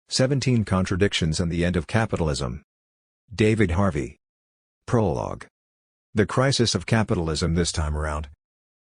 17 Contradictions and the End of Capitalism. David Harvey. Prologue. The crisis of capitalism this time around.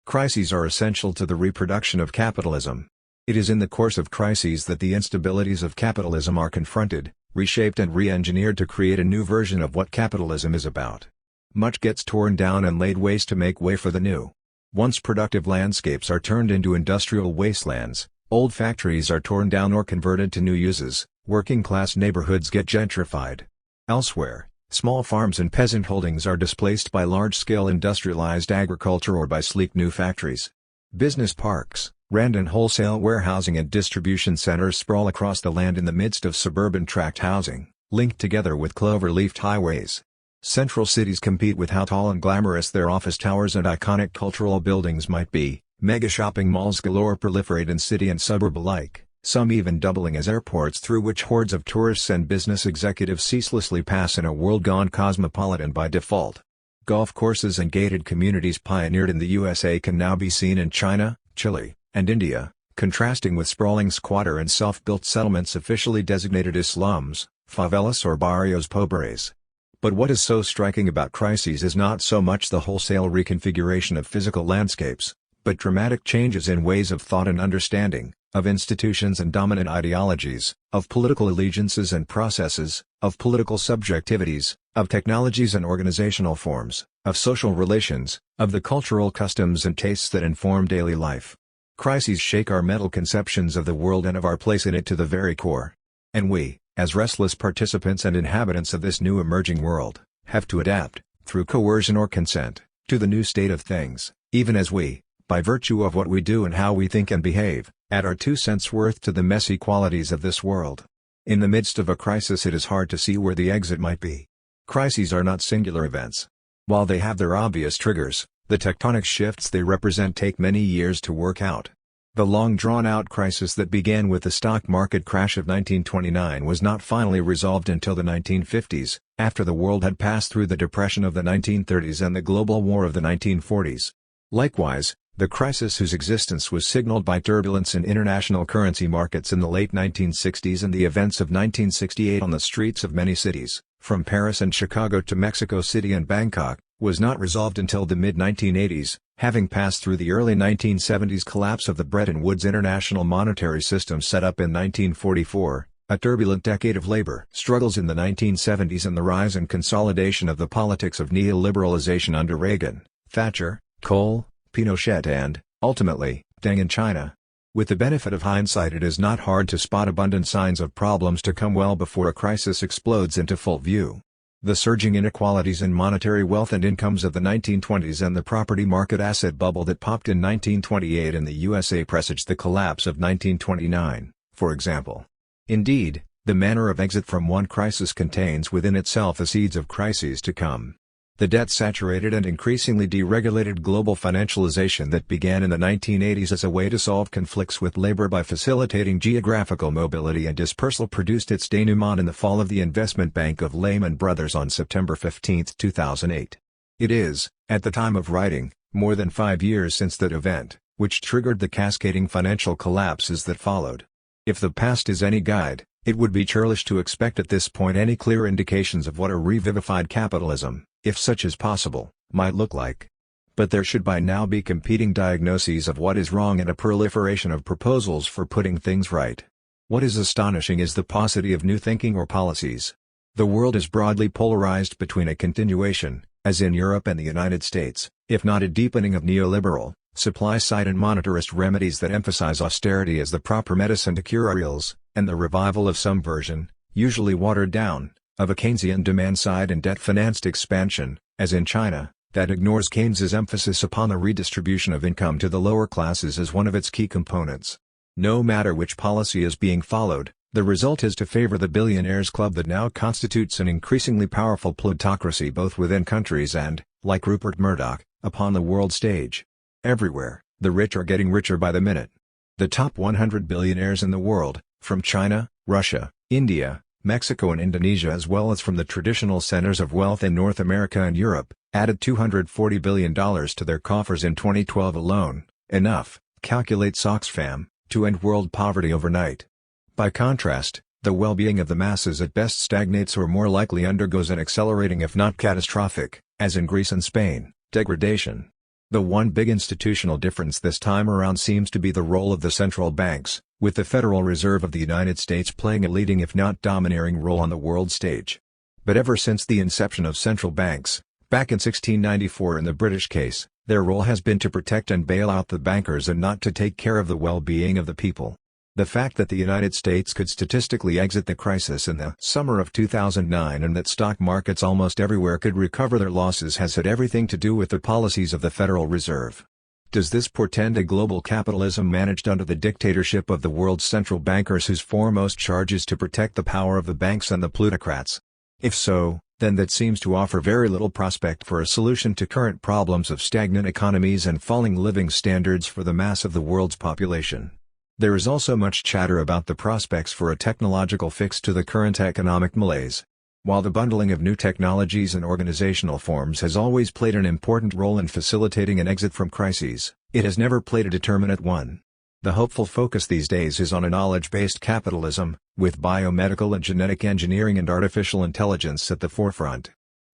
Crises are essential to the reproduction of capitalism. It is in the course of crises that the instabilities of capitalism are confronted, reshaped and re-engineered to create a new version of what capitalism is about. Much gets torn down and laid waste to make way for the new. Once productive landscapes are turned into industrial wastelands, old factories are torn down or converted to new uses, working-class neighborhoods get gentrified. Elsewhere, small farms and peasant holdings are displaced by large-scale industrialized agriculture or by sleek new factories. Business parks, random wholesale warehousing and distribution centers sprawl across the land in the midst of suburban tract housing, linked together with clover-leafed highways. Central cities compete with how tall and glamorous their office towers and iconic cultural buildings might be. Mega shopping malls galore proliferate in city and suburb alike, some even doubling as airports through which hordes of tourists and business executives ceaselessly pass in a world gone cosmopolitan by default. Golf courses and gated communities pioneered in the USA can now be seen in China, Chile, and India, contrasting with sprawling squatter and self-built settlements officially designated as slums, favelas or barrios pobres. But what is so striking about crises is not so much the wholesale reconfiguration of physical landscapes, but dramatic changes in ways of thought and understanding, of institutions and dominant ideologies, of political allegiances and processes, of political subjectivities, of technologies and organizational forms, of social relations, of the cultural customs and tastes that inform daily life. Crises shake our mental conceptions of the world and of our place in it to the very core. And we, as restless participants and inhabitants of this new emerging world, have to adapt, through coercion or consent, to the new state of things, even as we, by virtue of what we do and how we think and behave, add our 2 cents worth to the messy qualities of this world. In the midst of a crisis it is hard to see where the exit might be. Crises are not singular events. While they have their obvious triggers, the tectonic shifts they represent take many years to work out. The long drawn-out crisis that began with the stock market crash of 1929 was not finally resolved until the 1950s, after the world had passed through the Depression of the 1930s and the global war of the 1940s. Likewise, the crisis whose existence was signaled by turbulence in international currency markets in the late 1960s and the events of 1968 on the streets of many cities, from Paris and Chicago to Mexico City and Bangkok, was not resolved until the mid-1980s, having passed through the early 1970s collapse of the Bretton Woods international monetary system set up in 1944, a turbulent decade of labor struggles in the 1970s and the rise and consolidation of the politics of neoliberalization under Reagan, Thatcher, Kohl, Pinochet and, ultimately, Deng in China. With the benefit of hindsight it is not hard to spot abundant signs of problems to come well before a crisis explodes into full view. The surging inequalities in monetary wealth and incomes of the 1920s and the property market asset bubble that popped in 1928 in the USA presaged the collapse of 1929, for example. Indeed, the manner of exit from one crisis contains within itself the seeds of crises to come. The debt-saturated and increasingly deregulated global financialization that began in the 1980s as a way to solve conflicts with labor by facilitating geographical mobility and dispersal produced its denouement in the fall of the investment bank of Lehman Brothers on September 15, 2008. It is, at the time of writing, more than 5 years since that event, which triggered the cascading financial collapses that followed. If the past is any guide, it would be churlish to expect at this point any clear indications of what a revivified capitalism, if such is possible, might look like. But there should by now be competing diagnoses of what is wrong and a proliferation of proposals for putting things right. What is astonishing is the paucity of new thinking or policies. The world is broadly polarized between a continuation, as in Europe and the United States, if not a deepening of neoliberal, supply-side and monetarist remedies that emphasize austerity as the proper medicine to cure our ills, and the revival of some version, usually watered down, of a Keynesian demand-side and debt-financed expansion, as in China, that ignores Keynes's emphasis upon the redistribution of income to the lower classes as one of its key components. No matter which policy is being followed, the result is to favor the billionaires' club that now constitutes an increasingly powerful plutocracy both within countries and, like Rupert Murdoch, upon the world stage. Everywhere, the rich are getting richer by the minute. The top 100 billionaires in the world, from China, Russia, India, Mexico and Indonesia as well as from the traditional centers of wealth in North America and Europe, added $240 billion to their coffers in 2012 alone, enough, calculates Oxfam, to end world poverty overnight. By contrast, The well-being of the masses at best stagnates or more likely undergoes an accelerating if not catastrophic, as in Greece and Spain, degradation. The one big institutional difference this time around seems to be the role of the central banks, with the Federal Reserve of the United States playing a leading if not domineering role on the world stage. But ever since the inception of central banks, back in 1694 in the British case, their role has been to protect and bail out the bankers and not to take care of the well-being of the people. The fact that the United States could statistically exit the crisis in the summer of 2009 and that stock markets almost everywhere could recover their losses has had everything to do with the policies of the Federal Reserve. Does this portend a global capitalism managed under the dictatorship of the world's central bankers whose foremost charge is to protect the power of the banks and the plutocrats? If so, then that seems to offer very little prospect for a solution to current problems of stagnant economies and falling living standards for the mass of the world's population. There is also much chatter about the prospects for a technological fix to the current economic malaise. While the bundling of new technologies and organizational forms has always played an important role in facilitating an exit from crises, it has never played a determinate one. The hopeful focus these days is on a knowledge-based capitalism, with biomedical and genetic engineering and artificial intelligence at the forefront.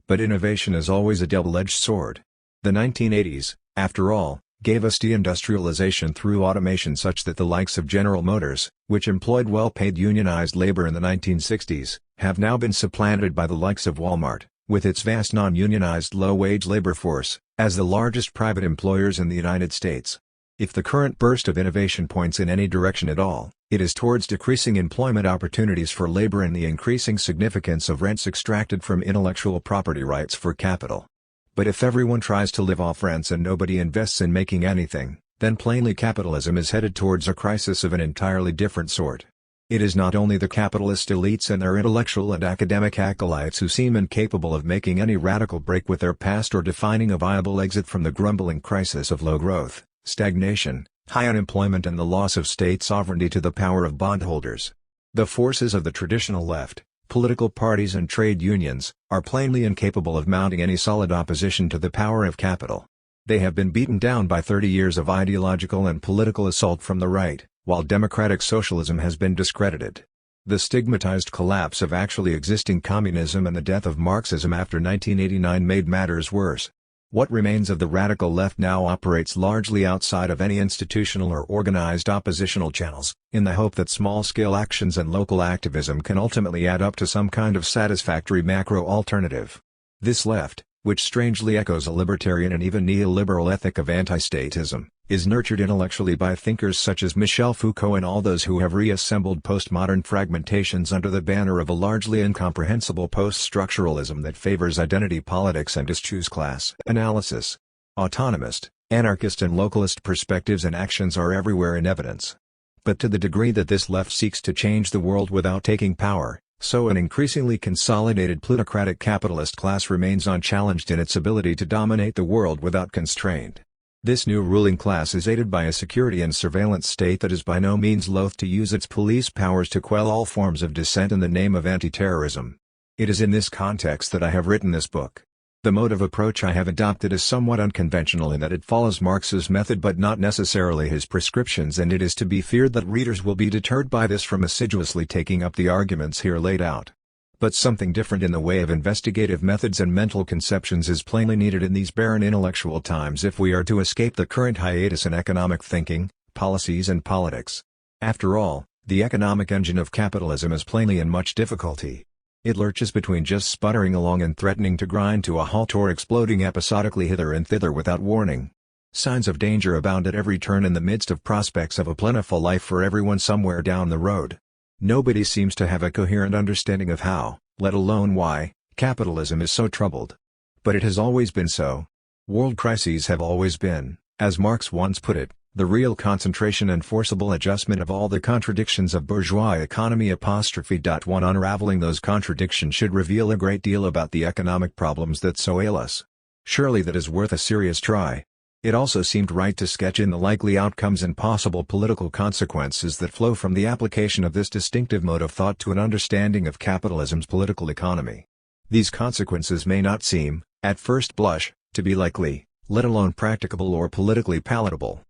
But innovation is always a double-edged sword. The 1980s, after all, gave us deindustrialization through automation such that the likes of General Motors, which employed well-paid unionized labor in the 1960s, have now been supplanted by the likes of Walmart, with its vast non-unionized low-wage labor force, as the largest private employers in the United States. If the current burst of innovation points in any direction at all, it is towards decreasing employment opportunities for labor and the increasing significance of rents extracted from intellectual property rights for capital. But if everyone tries to live off rents and nobody invests in making anything, then plainly capitalism is headed towards a crisis of an entirely different sort. It is not only the capitalist elites and their intellectual and academic acolytes who seem incapable of making any radical break with their past or defining a viable exit from the grumbling crisis of low growth, stagnation, high unemployment and the loss of state sovereignty to the power of bondholders. The forces of the traditional left, political parties and trade unions, are plainly incapable of mounting any solid opposition to the power of capital. They have been beaten down by 30 years of ideological and political assault from the right, while democratic socialism has been discredited. The stigmatized collapse of actually existing communism and the death of Marxism after 1989 made matters worse. What remains of the radical left now operates largely outside of any institutional or organized oppositional channels, in the hope that small-scale actions and local activism can ultimately add up to some kind of satisfactory macro alternative. This left, which strangely echoes a libertarian and even neoliberal ethic of anti-statism, is nurtured intellectually by thinkers such as Michel Foucault and all those who have reassembled postmodern fragmentations under the banner of a largely incomprehensible post-structuralism that favors identity politics and eschews class analysis. Autonomist, anarchist and localist perspectives and actions are everywhere in evidence. But to the degree that this left seeks to change the world without taking power, so an increasingly consolidated plutocratic capitalist class remains unchallenged in its ability to dominate the world without constraint. This new ruling class is aided by a security and surveillance state that is by no means loath to use its police powers to quell all forms of dissent in the name of anti-terrorism. It is in this context that I have written this book. The mode of approach I have adopted is somewhat unconventional in that it follows Marx's method but not necessarily his prescriptions, and it is to be feared that readers will be deterred by this from assiduously taking up the arguments here laid out. But something different in the way of investigative methods and mental conceptions is plainly needed in these barren intellectual times if we are to escape the current hiatus in economic thinking, policies and politics. After all, the economic engine of capitalism is plainly in much difficulty. It lurches between just sputtering along and threatening to grind to a halt or exploding episodically hither and thither without warning. Signs of danger abound at every turn in the midst of prospects of a plentiful life for everyone somewhere down the road. Nobody seems to have a coherent understanding of how, let alone why, capitalism is so troubled. But it has always been so. World crises have always been, as Marx once put it, the real concentration and forcible adjustment of all the contradictions of bourgeois economy. One unraveling those contradictions should reveal a great deal about the economic problems that so ail us. Surely that is worth a serious try. It also seemed right to sketch in the likely outcomes and possible political consequences that flow from the application of this distinctive mode of thought to an understanding of capitalism's political economy. These consequences may not seem, at first blush, to be likely, let alone practicable or politically palatable.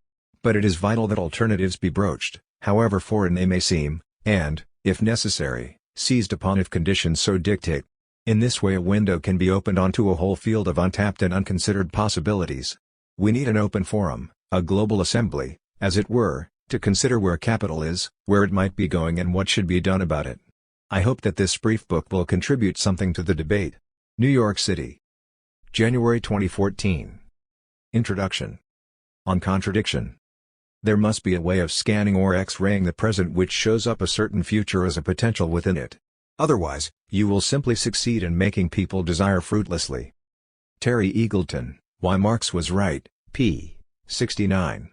But it is vital that alternatives be broached, however foreign they may seem, and, if necessary, seized upon if conditions so dictate. In this way a window can be opened onto a whole field of untapped and unconsidered possibilities. We need an open forum, a global assembly, as it were, to consider where capital is, where it might be going and what should be done about it. I hope that this brief book will contribute something to the debate. New York City. January 2014. Introduction. On contradiction. There must be a way of scanning or X-raying the present which shows up a certain future as a potential within it. Otherwise, you will simply succeed in making people desire fruitlessly. Terry Eagleton, Why Marx Was Right, p. 69.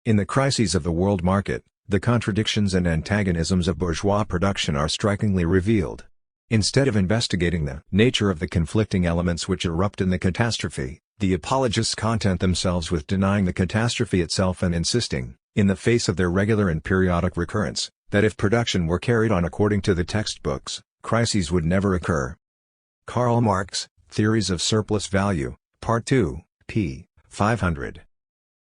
In the crises of the world market, the contradictions and antagonisms of bourgeois production are strikingly revealed. Instead of investigating the nature of the conflicting elements which erupt in the catastrophe, the apologists content themselves with denying the catastrophe itself and insisting, in the face of their regular and periodic recurrence, that if production were carried on according to the textbooks, crises would never occur. Karl Marx, Theories of Surplus Value, Part 2, p. 500.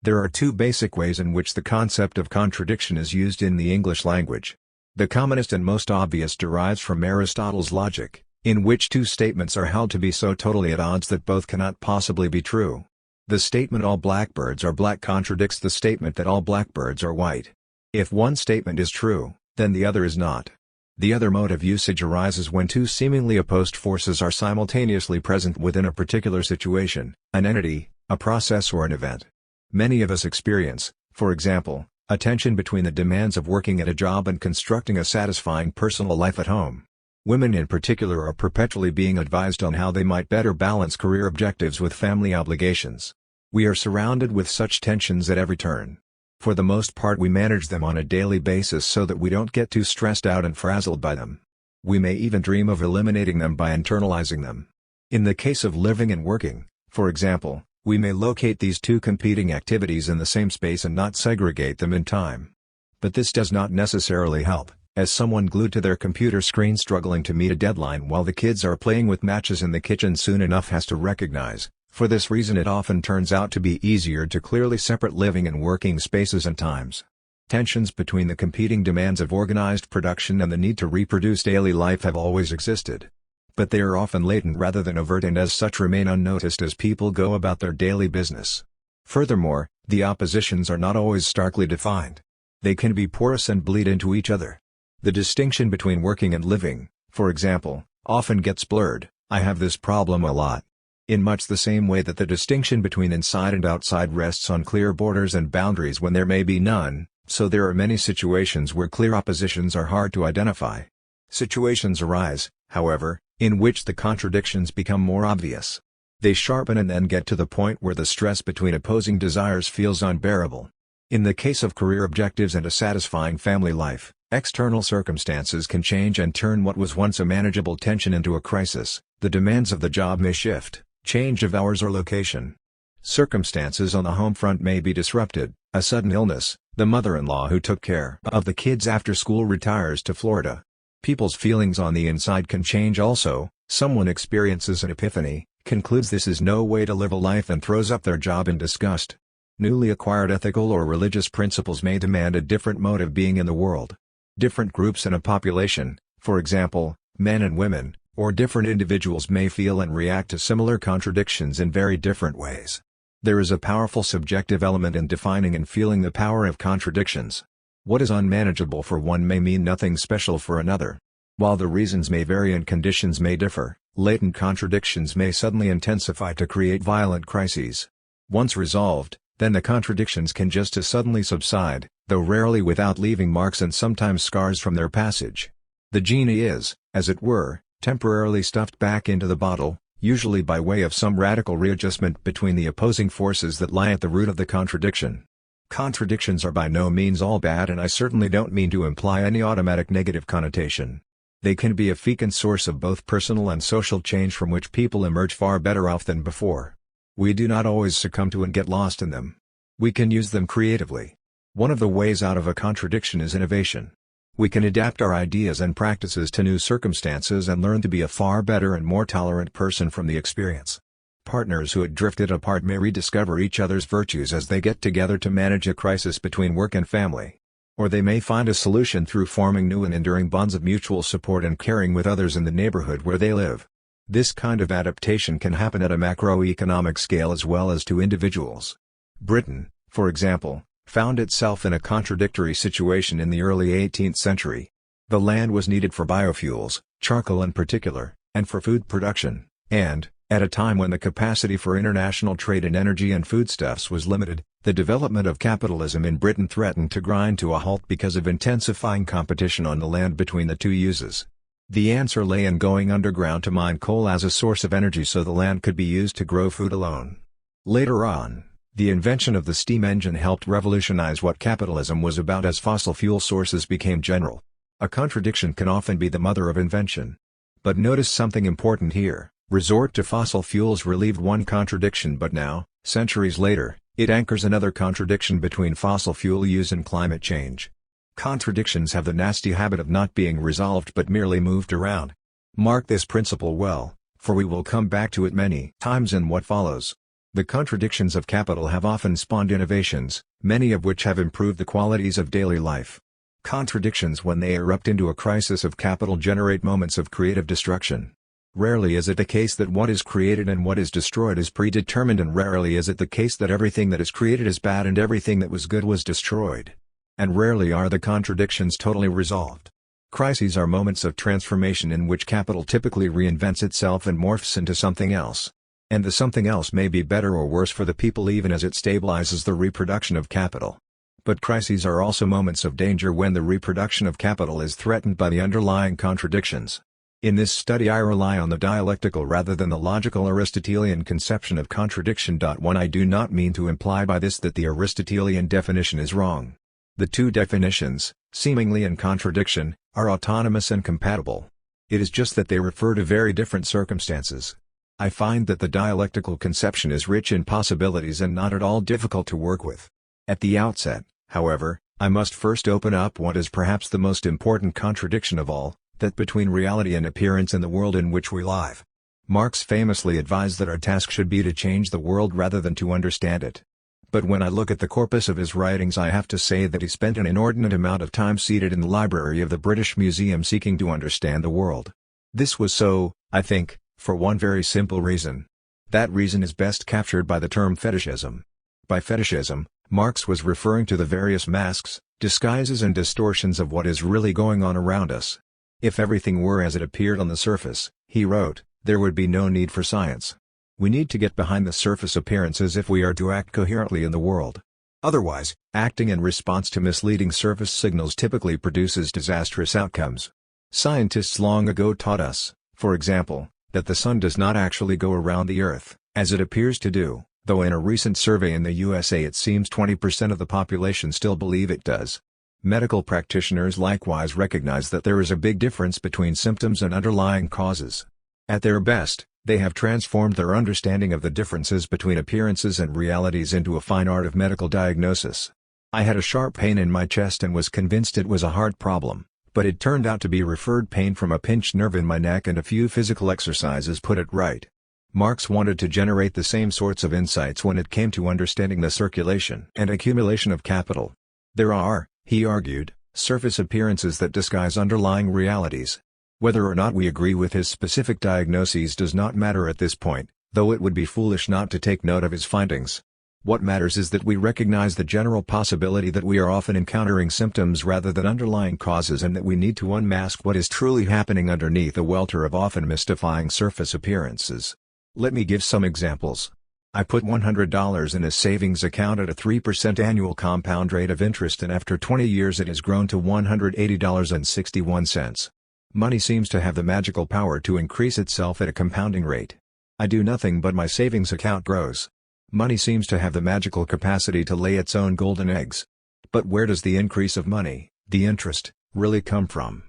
There are two basic ways in which the concept of contradiction is used in the English language. The commonest and most obvious derives from Aristotle's logic, in which two statements are held to be so totally at odds that both cannot possibly be true. The statement all blackbirds are black contradicts the statement that all blackbirds are white. If one statement is true, then the other is not. The other mode of usage arises when two seemingly opposed forces are simultaneously present within a particular situation, an entity, a process or an event. Many of us experience, for example, a tension between the demands of working at a job and constructing a satisfying personal life at home. Women in particular are perpetually being advised on how they might better balance career objectives with family obligations. We are surrounded with such tensions at every turn. For the most part we manage them on a daily basis so that we don't get too stressed out and frazzled by them. We may even dream of eliminating them by internalizing them. In the case of living and working, for example, we may locate these two competing activities in the same space and not segregate them in time. But this does not necessarily help, as someone glued to their computer screen struggling to meet a deadline while the kids are playing with matches in the kitchen soon enough has to recognize. For this reason it often turns out to be easier to clearly separate living and working spaces and times. Tensions between the competing demands of organized production and the need to reproduce daily life have always existed. But they are often latent rather than overt and as such remain unnoticed as people go about their daily business. Furthermore, the oppositions are not always starkly defined. They can be porous and bleed into each other. The distinction between working and living, for example, often gets blurred. I have this problem a lot. In much the same way that the distinction between inside and outside rests on clear borders and boundaries when there may be none, so there are many situations where clear oppositions are hard to identify. Situations arise, however, in which the contradictions become more obvious. They sharpen and then get to the point where the stress between opposing desires feels unbearable. In the case of career objectives and a satisfying family life, external circumstances can change and turn what was once a manageable tension into a crisis. The demands of the job may shift, change of hours or location. Circumstances on the home front may be disrupted, a sudden illness, the mother-in-law who took care of the kids after school retires to Florida. People's feelings on the inside can change also. Someone experiences an epiphany, concludes this is no way to live a life and throws up their job in disgust. Newly acquired ethical or religious principles may demand a different mode of being in the world. Different groups in a population, for example, men and women, or different individuals may feel and react to similar contradictions in very different ways. There is a powerful subjective element in defining and feeling the power of contradictions. What is unmanageable for one may mean nothing special for another. While the reasons may vary and conditions may differ, latent contradictions may suddenly intensify to create violent crises. Once resolved, then the contradictions can just as suddenly subside, though rarely without leaving marks and sometimes scars from their passage. The genie is, as it were, temporarily stuffed back into the bottle, usually by way of some radical readjustment between the opposing forces that lie at the root of the contradiction. Contradictions are by no means all bad, and I certainly don't mean to imply any automatic negative connotation. They can be a fecund source of both personal and social change from which people emerge far better off than before. We do not always succumb to and get lost in them. We can use them creatively. One of the ways out of a contradiction is innovation. We can adapt our ideas and practices to new circumstances and learn to be a far better and more tolerant person from the experience. Partners who had drifted apart may rediscover each other's virtues as they get together to manage a crisis between work and family. Or they may find a solution through forming new and enduring bonds of mutual support and caring with others in the neighborhood where they live. This kind of adaptation can happen at a macroeconomic scale as well as to individuals. Britain, for example, found itself in a contradictory situation in the early 18th century. The land was needed for biofuels, charcoal in particular, and for food production, and, at a time when the capacity for international trade in energy and foodstuffs was limited, the development of capitalism in Britain threatened to grind to a halt because of intensifying competition on the land between the two uses. The answer lay in going underground to mine coal as a source of energy so the land could be used to grow food alone. Later on, the invention of the steam engine helped revolutionize what capitalism was about as fossil fuel sources became general. A contradiction can often be the mother of invention. But notice something important here: resort to fossil fuels relieved one contradiction, but now, centuries later, it anchors another contradiction between fossil fuel use and climate change. Contradictions have the nasty habit of not being resolved but merely moved around. Mark this principle well, for we will come back to it many times in what follows. The contradictions of capital have often spawned innovations, many of which have improved the qualities of daily life. Contradictions, when they erupt into a crisis of capital, generate moments of creative destruction. Rarely is it the case that what is created and what is destroyed is predetermined, and rarely is it the case that everything that is created is bad and everything that was good was destroyed. And rarely are the contradictions totally resolved. Crises are moments of transformation in which capital typically reinvents itself and morphs into something else. And the something else may be better or worse for the people even as it stabilizes the reproduction of capital. But crises are also moments of danger when the reproduction of capital is threatened by the underlying contradictions. In this study I rely on the dialectical rather than the logical Aristotelian conception of contradiction. I do not mean to imply by this that the Aristotelian definition is wrong. The two definitions, seemingly in contradiction, are autonomous and compatible. It is just that they refer to very different circumstances. I find that the dialectical conception is rich in possibilities and not at all difficult to work with. At the outset, however, I must first open up what is perhaps the most important contradiction of all, that between reality and appearance in the world in which we live. Marx famously advised that our task should be to change the world rather than to understand it. But when I look at the corpus of his writings, I have to say that he spent an inordinate amount of time seated in the library of the British Museum seeking to understand the world. This was so, I think, for one very simple reason. That reason is best captured by the term fetishism. By fetishism, Marx was referring to the various masks, disguises and distortions of what is really going on around us. If everything were as it appeared on the surface, he wrote, there would be no need for science. We need to get behind the surface appearances if we are to act coherently in the world. Otherwise, acting in response to misleading surface signals typically produces disastrous outcomes. Scientists long ago taught us, for example, that the sun does not actually go around the earth, as it appears to do, though in a recent survey in the USA it seems 20% of the population still believe it does. Medical practitioners likewise recognize that there is a big difference between symptoms and underlying causes. At their best, they have transformed their understanding of the differences between appearances and realities into a fine art of medical diagnosis. I had a sharp pain in my chest and was convinced it was a heart problem, but it turned out to be referred pain from a pinched nerve in my neck, and a few physical exercises put it right. Marx wanted to generate the same sorts of insights when it came to understanding the circulation and accumulation of capital. There are, he argued, surface appearances that disguise underlying realities. Whether or not we agree with his specific diagnoses does not matter at this point, though it would be foolish not to take note of his findings. What matters is that we recognize the general possibility that we are often encountering symptoms rather than underlying causes, and that we need to unmask what is truly happening underneath a welter of often mystifying surface appearances. Let me give some examples. I put $100 in a savings account at a 3% annual compound rate of interest, and after 20 years it has grown to $180.61. Money seems to have the magical power to increase itself at a compounding rate. I do nothing but my savings account grows. Money seems to have the magical capacity to lay its own golden eggs. But where does the increase of money, the interest, really come from?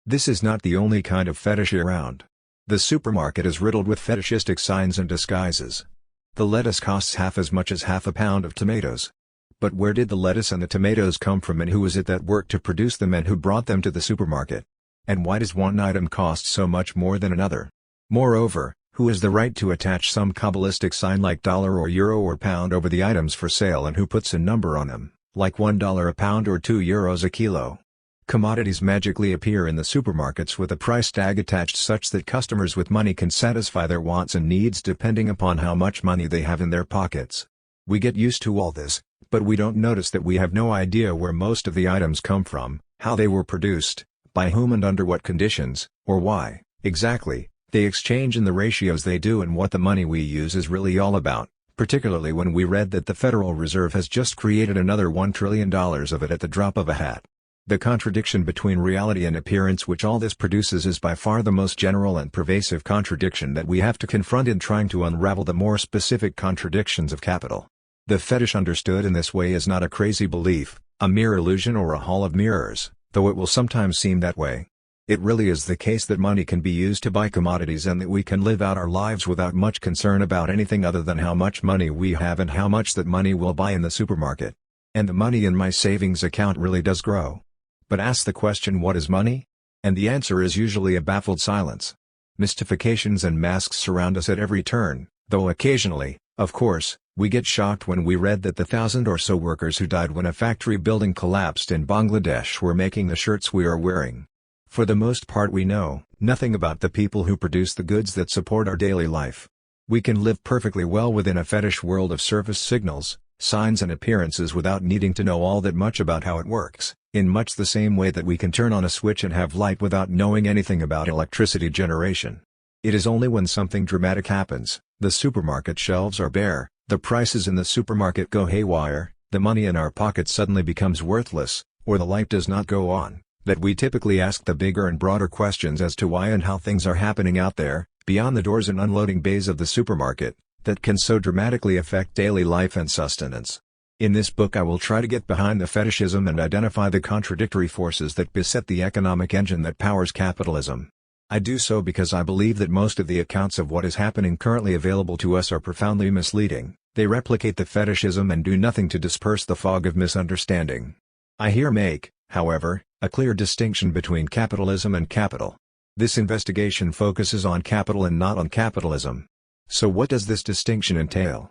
This is not the only kind of fetish around. The supermarket is riddled with fetishistic signs and disguises. The lettuce costs half as much as half a pound of tomatoes. But where did the lettuce and the tomatoes come from, and who was it that worked to produce them, and who brought them to the supermarket? And why does one item cost so much more than another? Moreover, who has the right to attach some Kabbalistic sign like dollar or euro or pound over the items for sale, and who puts a number on them? like $1 a pound or €2 a kilo. Commodities magically appear in the supermarkets with a price tag attached such that customers with money can satisfy their wants and needs depending upon how much money they have in their pockets. We get used to all this, but we don't notice that we have no idea where most of the items come from, how they were produced, by whom and under what conditions, or why, exactly, they exchange in the ratios they do and what the money we use is really all about, particularly when we read that the Federal Reserve has just created another $1 trillion of it at the drop of a hat. The contradiction between reality and appearance which all this produces is by far the most general and pervasive contradiction that we have to confront in trying to unravel the more specific contradictions of capital. The fetish understood in this way is not a crazy belief, a mere illusion or a hall of mirrors, though it will sometimes seem that way. It really is the case that money can be used to buy commodities and that we can live out our lives without much concern about anything other than how much money we have and how much that money will buy in the supermarket. And the money in my savings account really does grow. But ask the question, what is money? And the answer is usually a baffled silence. Mystifications and masks surround us at every turn, though occasionally, of course, we get shocked when we read that the 1,000 or so workers who died when a factory building collapsed in Bangladesh were making the shirts we are wearing. For the most part we know nothing about the people who produce the goods that support our daily life. We can live perfectly well within a fetish world of surface signals, signs and appearances without needing to know all that much about how it works, in much the same way that we can turn on a switch and have light without knowing anything about electricity generation. It is only when something dramatic happens, the supermarket shelves are bare, the prices in the supermarket go haywire, the money in our pockets suddenly becomes worthless, or the light does not go on, that we typically ask the bigger and broader questions as to why and how things are happening out there, beyond the doors and unloading bays of the supermarket, that can so dramatically affect daily life and sustenance. In this book I will try to get behind the fetishism and identify the contradictory forces that beset the economic engine that powers capitalism. I do so because I believe that most of the accounts of what is happening currently available to us are profoundly misleading. They replicate the fetishism and do nothing to disperse the fog of misunderstanding. I here make, however, a clear distinction between capitalism and capital. This investigation focuses on capital and not on capitalism. So what does this distinction entail?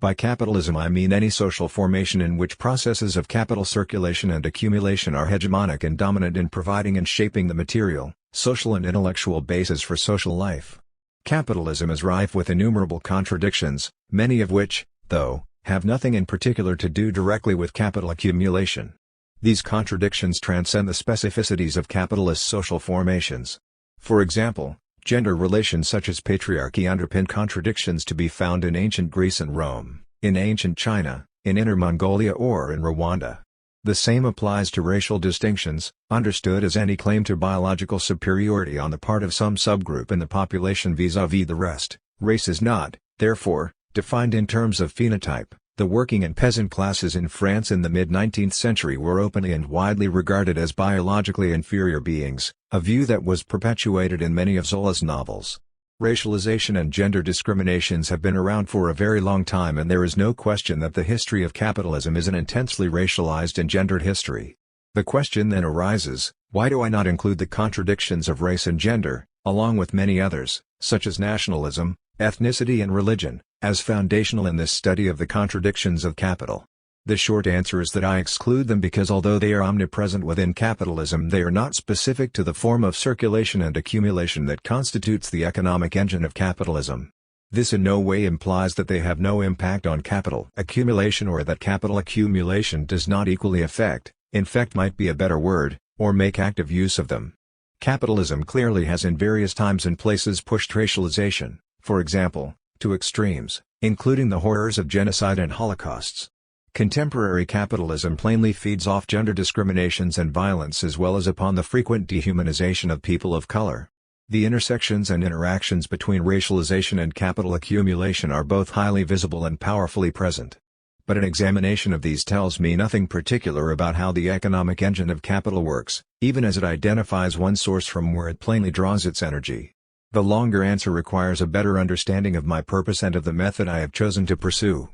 By capitalism I mean any social formation in which processes of capital circulation and accumulation are hegemonic and dominant in providing and shaping the material, social and intellectual basis for social life. Capitalism is rife with innumerable contradictions, many of which, though, have nothing in particular to do directly with capital accumulation. These contradictions transcend the specificities of capitalist social formations. For example, gender relations such as patriarchy underpin contradictions to be found in ancient Greece and Rome, in ancient China, in Inner Mongolia or in Rwanda. The same applies to racial distinctions, understood as any claim to biological superiority on the part of some subgroup in the population vis-à-vis the rest. Race is not, therefore, defined in terms of phenotype. The working and peasant classes in France in the mid-19th century were openly and widely regarded as biologically inferior beings, a view that was perpetuated in many of Zola's novels. Racialization and gender discriminations have been around for a very long time, and there is no question that the history of capitalism is an intensely racialized and gendered history. The question then arises, why do I not include the contradictions of race and gender, along with many others, such as nationalism, ethnicity and religion, as foundational in this study of the contradictions of capital? The short answer is that I exclude them because although they are omnipresent within capitalism, they are not specific to the form of circulation and accumulation that constitutes the economic engine of capitalism. This in no way implies that they have no impact on capital accumulation or that capital accumulation does not equally affect, infect might be a better word, or make active use of them. Capitalism clearly has in various times and places pushed racialization, for example, to extremes, including the horrors of genocide and holocausts. Contemporary capitalism plainly feeds off gender discriminations and violence as well as upon the frequent dehumanization of people of color. The intersections and interactions between racialization and capital accumulation are both highly visible and powerfully present. But an examination of these tells me nothing particular about how the economic engine of capital works, even as it identifies one source from where it plainly draws its energy. The longer answer requires a better understanding of my purpose and of the method I have chosen to pursue.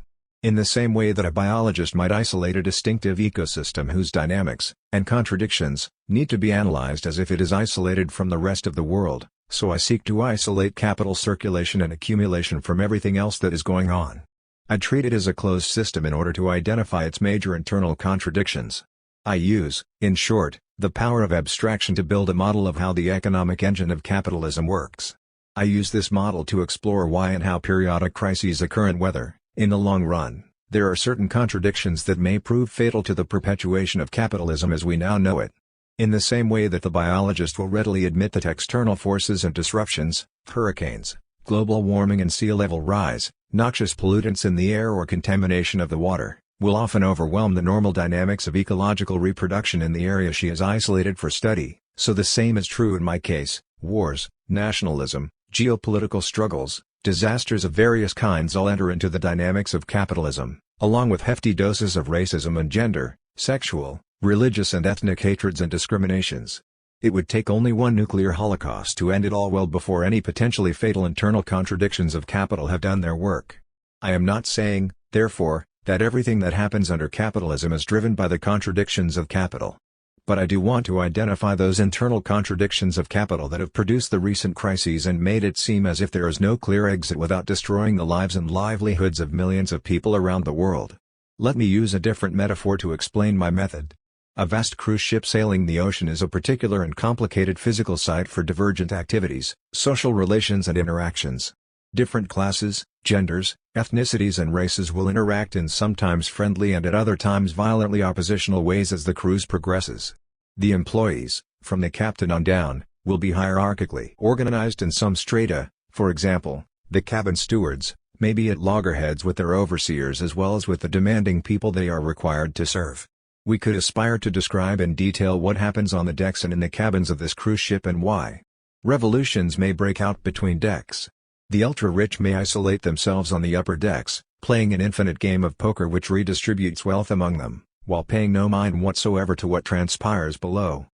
In the same way that a biologist might isolate a distinctive ecosystem whose dynamics and contradictions need to be analyzed as if it is isolated from the rest of the world, so I seek to isolate capital circulation and accumulation from everything else that is going on. I treat it as a closed system in order to identify its major internal contradictions. I use, in short, the power of abstraction to build a model of how the economic engine of capitalism works. I use this model to explore why and how periodic crises occur and whether, in the long run, there are certain contradictions that may prove fatal to the perpetuation of capitalism as we now know it. In the same way that the biologist will readily admit that external forces and disruptions, hurricanes, global warming and sea level rise, noxious pollutants in the air or contamination of the water, will often overwhelm the normal dynamics of ecological reproduction in the area she has isolated for study, so the same is true in my case. Wars, nationalism, geopolitical struggles, disasters of various kinds all enter into the dynamics of capitalism, along with hefty doses of racism and gender, sexual, religious and ethnic hatreds and discriminations. It would take only one nuclear holocaust to end it all well before any potentially fatal internal contradictions of capital have done their work. I am not saying, therefore, that everything that happens under capitalism is driven by the contradictions of capital. But I do want to identify those internal contradictions of capital that have produced the recent crises and made it seem as if there is no clear exit without destroying the lives and livelihoods of millions of people around the world. Let me use a different metaphor to explain my method. A vast cruise ship sailing the ocean is a particular and complicated physical site for divergent activities, social relations and interactions. Different classes, genders, ethnicities and races will interact in sometimes friendly and at other times violently oppositional ways as the cruise progresses. The employees, from the captain on down, will be hierarchically organized in some strata. For example, the cabin stewards may be at loggerheads with their overseers as well as with the demanding people they are required to serve. We could aspire to describe in detail what happens on the decks and in the cabins of this cruise ship and why. Revolutions may break out between decks. The ultra-rich may isolate themselves on the upper decks, playing an infinite game of poker which redistributes wealth among them, while paying no mind whatsoever to what transpires below.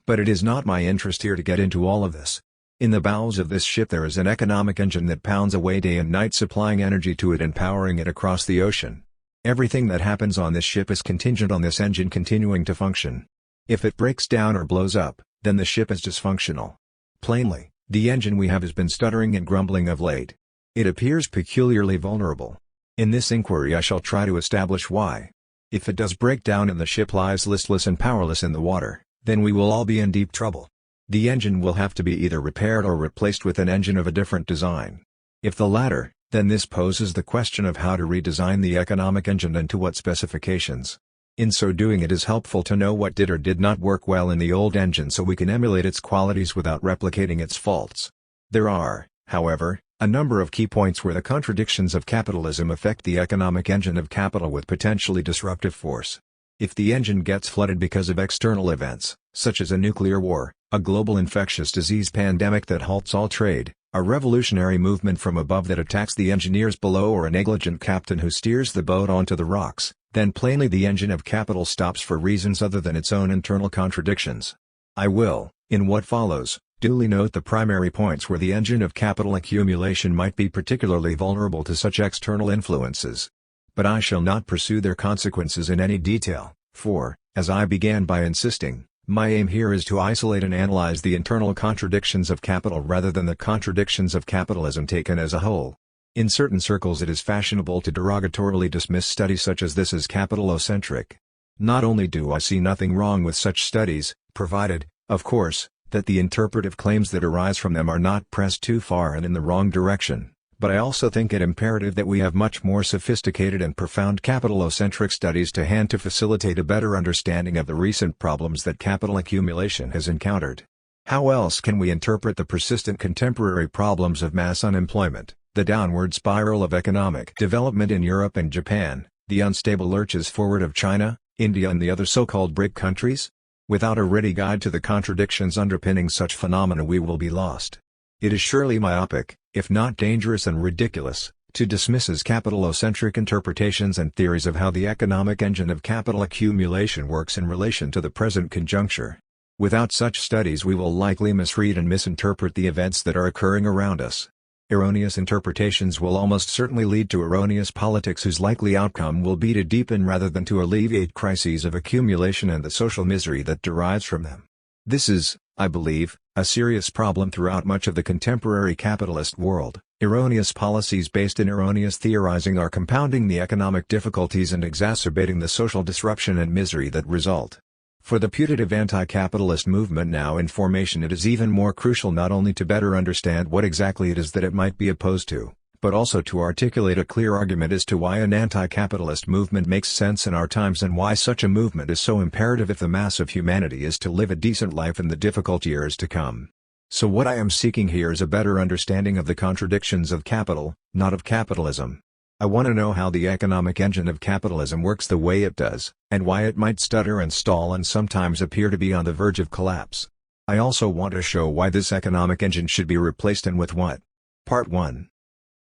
But it is not my interest here to get into all of this. In the bowels of this ship there is an economic engine that pounds away day and night supplying energy to it and powering it across the ocean. Everything that happens on this ship is contingent on this engine continuing to function. If it breaks down or blows up, then the ship is dysfunctional. Plainly, the engine we have has been stuttering and grumbling of late. It appears peculiarly vulnerable. In this inquiry I shall try to establish why. If it does break down and the ship lies listless and powerless in the water, then we will all be in deep trouble. The engine will have to be either repaired or replaced with an engine of a different design. If the latter, then this poses the question of how to redesign the economic engine and to what specifications. In so doing it is helpful to know what did or did not work well in the old engine so we can emulate its qualities without replicating its faults. There are, however, a number of key points where the contradictions of capitalism affect the economic engine of capital with potentially disruptive force. If the engine gets flooded because of external events, such as a nuclear war, a global infectious disease pandemic that halts all trade, a revolutionary movement from above that attacks the engineers below or a negligent captain who steers the boat onto the rocks, then plainly the engine of capital stops for reasons other than its own internal contradictions. I will, in what follows, duly note the primary points where the engine of capital accumulation might be particularly vulnerable to such external influences. But I shall not pursue their consequences in any detail, for, as I began by insisting, my aim here is to isolate and analyze the internal contradictions of capital rather than the contradictions of capitalism taken as a whole. In certain circles it is fashionable to derogatorily dismiss studies such as this as capitalocentric. Not only do I see nothing wrong with such studies, provided, of course, that the interpretive claims that arise from them are not pressed too far and in the wrong direction, but I also think it imperative that we have much more sophisticated and profound capitalocentric studies to hand to facilitate a better understanding of the recent problems that capital accumulation has encountered. How else can we interpret the persistent contemporary problems of mass unemployment, the downward spiral of economic development in Europe and Japan, the unstable lurches forward of China, India and the other so-called BRIC countries? Without a ready guide to the contradictions underpinning such phenomena we will be lost. It is surely myopic, if not dangerous and ridiculous, to dismiss as capitalocentric interpretations and theories of how the economic engine of capital accumulation works in relation to the present conjuncture. Without such studies we will likely misread and misinterpret the events that are occurring around us. Erroneous interpretations will almost certainly lead to erroneous politics whose likely outcome will be to deepen rather than to alleviate crises of accumulation and the social misery that derives from them. This is, I believe, a serious problem throughout much of the contemporary capitalist world. Erroneous policies based in erroneous theorizing are compounding the economic difficulties and exacerbating the social disruption and misery that result. For the putative anti-capitalist movement now in formation, it is even more crucial not only to better understand what exactly it is that it might be opposed to, but also to articulate a clear argument as to why an anti-capitalist movement makes sense in our times and why such a movement is so imperative if the mass of humanity is to live a decent life in the difficult years to come. So what I am seeking here is a better understanding of the contradictions of capital, not of capitalism. I want to know how the economic engine of capitalism works the way it does, and why it might stutter and stall and sometimes appear to be on the verge of collapse. I also want to show why this economic engine should be replaced and with what. Part 1.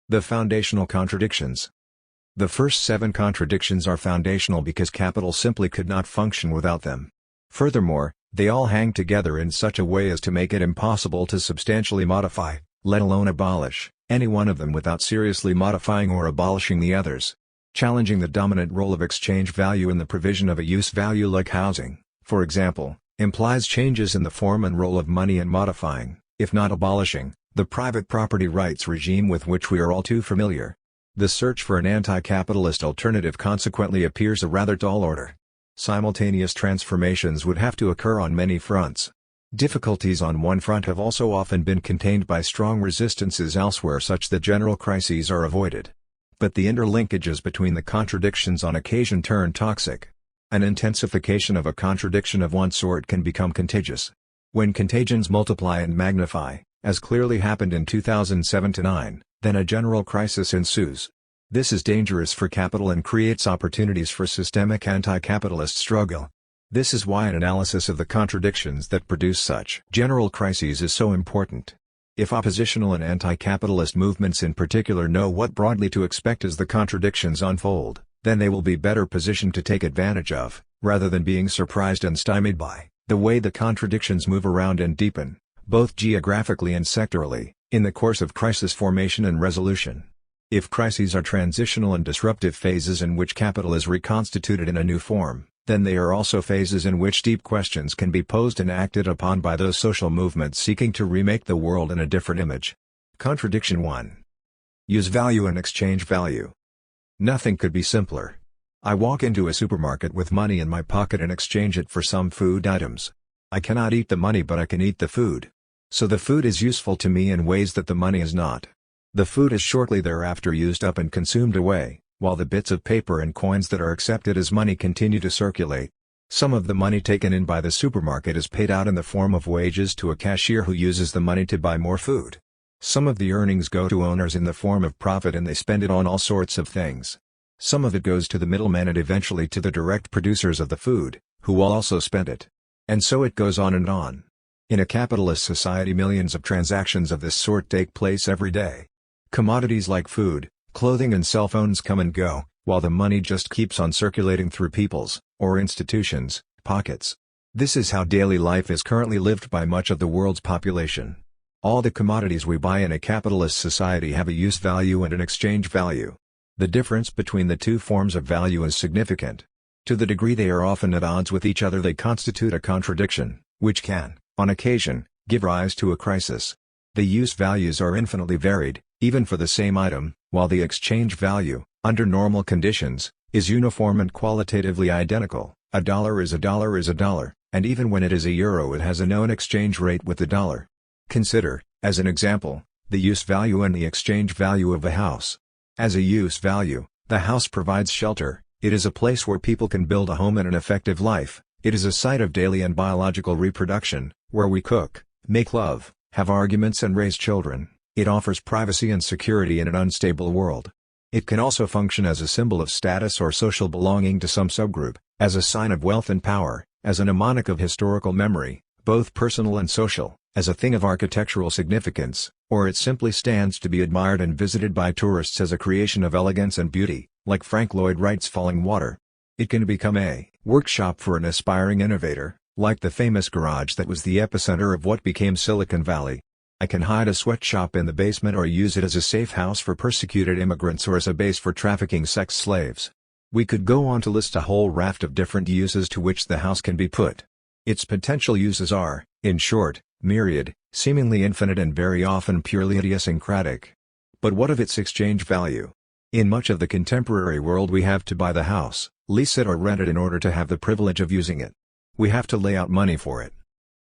The foundational contradictions. The first 7 contradictions are foundational because capital simply could not function without them. Furthermore, they all hang together in such a way as to make it impossible to substantially modify, let alone abolish, any one of them without seriously modifying or abolishing the others. Challenging the dominant role of exchange value in the provision of a use value like housing, for example, implies changes in the form and role of money and modifying, if not abolishing, the private property rights regime with which we are all too familiar. The search for an anti-capitalist alternative consequently appears a rather tall order. Simultaneous transformations would have to occur on many fronts. Difficulties on one front have also often been contained by strong resistances elsewhere such that general crises are avoided. But the interlinkages between the contradictions on occasion turn toxic. An intensification of a contradiction of one sort can become contagious. When contagions multiply and magnify, as clearly happened in 2007-9, then a general crisis ensues. This is dangerous for capital and creates opportunities for systemic anti-capitalist struggle. This is why an analysis of the contradictions that produce such general crises is so important. If oppositional and anti-capitalist movements in particular know what broadly to expect as the contradictions unfold, then they will be better positioned to take advantage of, rather than being surprised and stymied by, the way the contradictions move around and deepen, both geographically and sectorally, in the course of crisis formation and resolution. If crises are transitional and disruptive phases in which capital is reconstituted in a new form, then they are also phases in which deep questions can be posed and acted upon by those social movements seeking to remake the world in a different image. Contradiction 1. Use value and exchange value. Nothing could be simpler. I walk into a supermarket with money in my pocket and exchange it for some food items. I cannot eat the money, but I can eat the food. So the food is useful to me in ways that the money is not. The food is shortly thereafter used up and consumed away, while the bits of paper and coins that are accepted as money continue to circulate. Some of the money taken in by the supermarket is paid out in the form of wages to a cashier who uses the money to buy more food. Some of the earnings go to owners in the form of profit and they spend it on all sorts of things. Some of it goes to the middlemen and eventually to the direct producers of the food, who will also spend it. And so it goes on and on. In a capitalist society, millions of transactions of this sort take place every day. Commodities like food, clothing and cell phones come and go, while the money just keeps on circulating through people's, or institutions, pockets. This is how daily life is currently lived by much of the world's population. All the commodities we buy in a capitalist society have a use value and an exchange value. The difference between the two forms of value is significant. To the degree they are often at odds with each other, they constitute a contradiction, which can, on occasion, give rise to a crisis. The use values are infinitely varied, even for the same item, while the exchange value, under normal conditions, is uniform and qualitatively identical. A dollar is a dollar is a dollar, and even when it is a euro it has a known exchange rate with the dollar. Consider, as an example, the use value and the exchange value of a house. As a use value, the house provides shelter, it is a place where people can build a home and an effective life, it is a site of daily and biological reproduction, where we cook, make love, have arguments and raise children. It offers privacy and security in an unstable world. It can also function as a symbol of status or social belonging to some subgroup, as a sign of wealth and power, as a mnemonic of historical memory, both personal and social, as a thing of architectural significance, or it simply stands to be admired and visited by tourists as a creation of elegance and beauty, like Frank Lloyd Wright's Falling Water. It can become a workshop for an aspiring innovator, like the famous garage that was the epicenter of what became Silicon Valley. I can hide a sweatshop in the basement or use it as a safe house for persecuted immigrants or as a base for trafficking sex slaves. We could go on to list a whole raft of different uses to which the house can be put. Its potential uses are, in short, myriad, seemingly infinite and very often purely idiosyncratic. But what of its exchange value? In much of the contemporary world we have to buy the house, lease it or rent it in order to have the privilege of using it. We have to lay out money for it.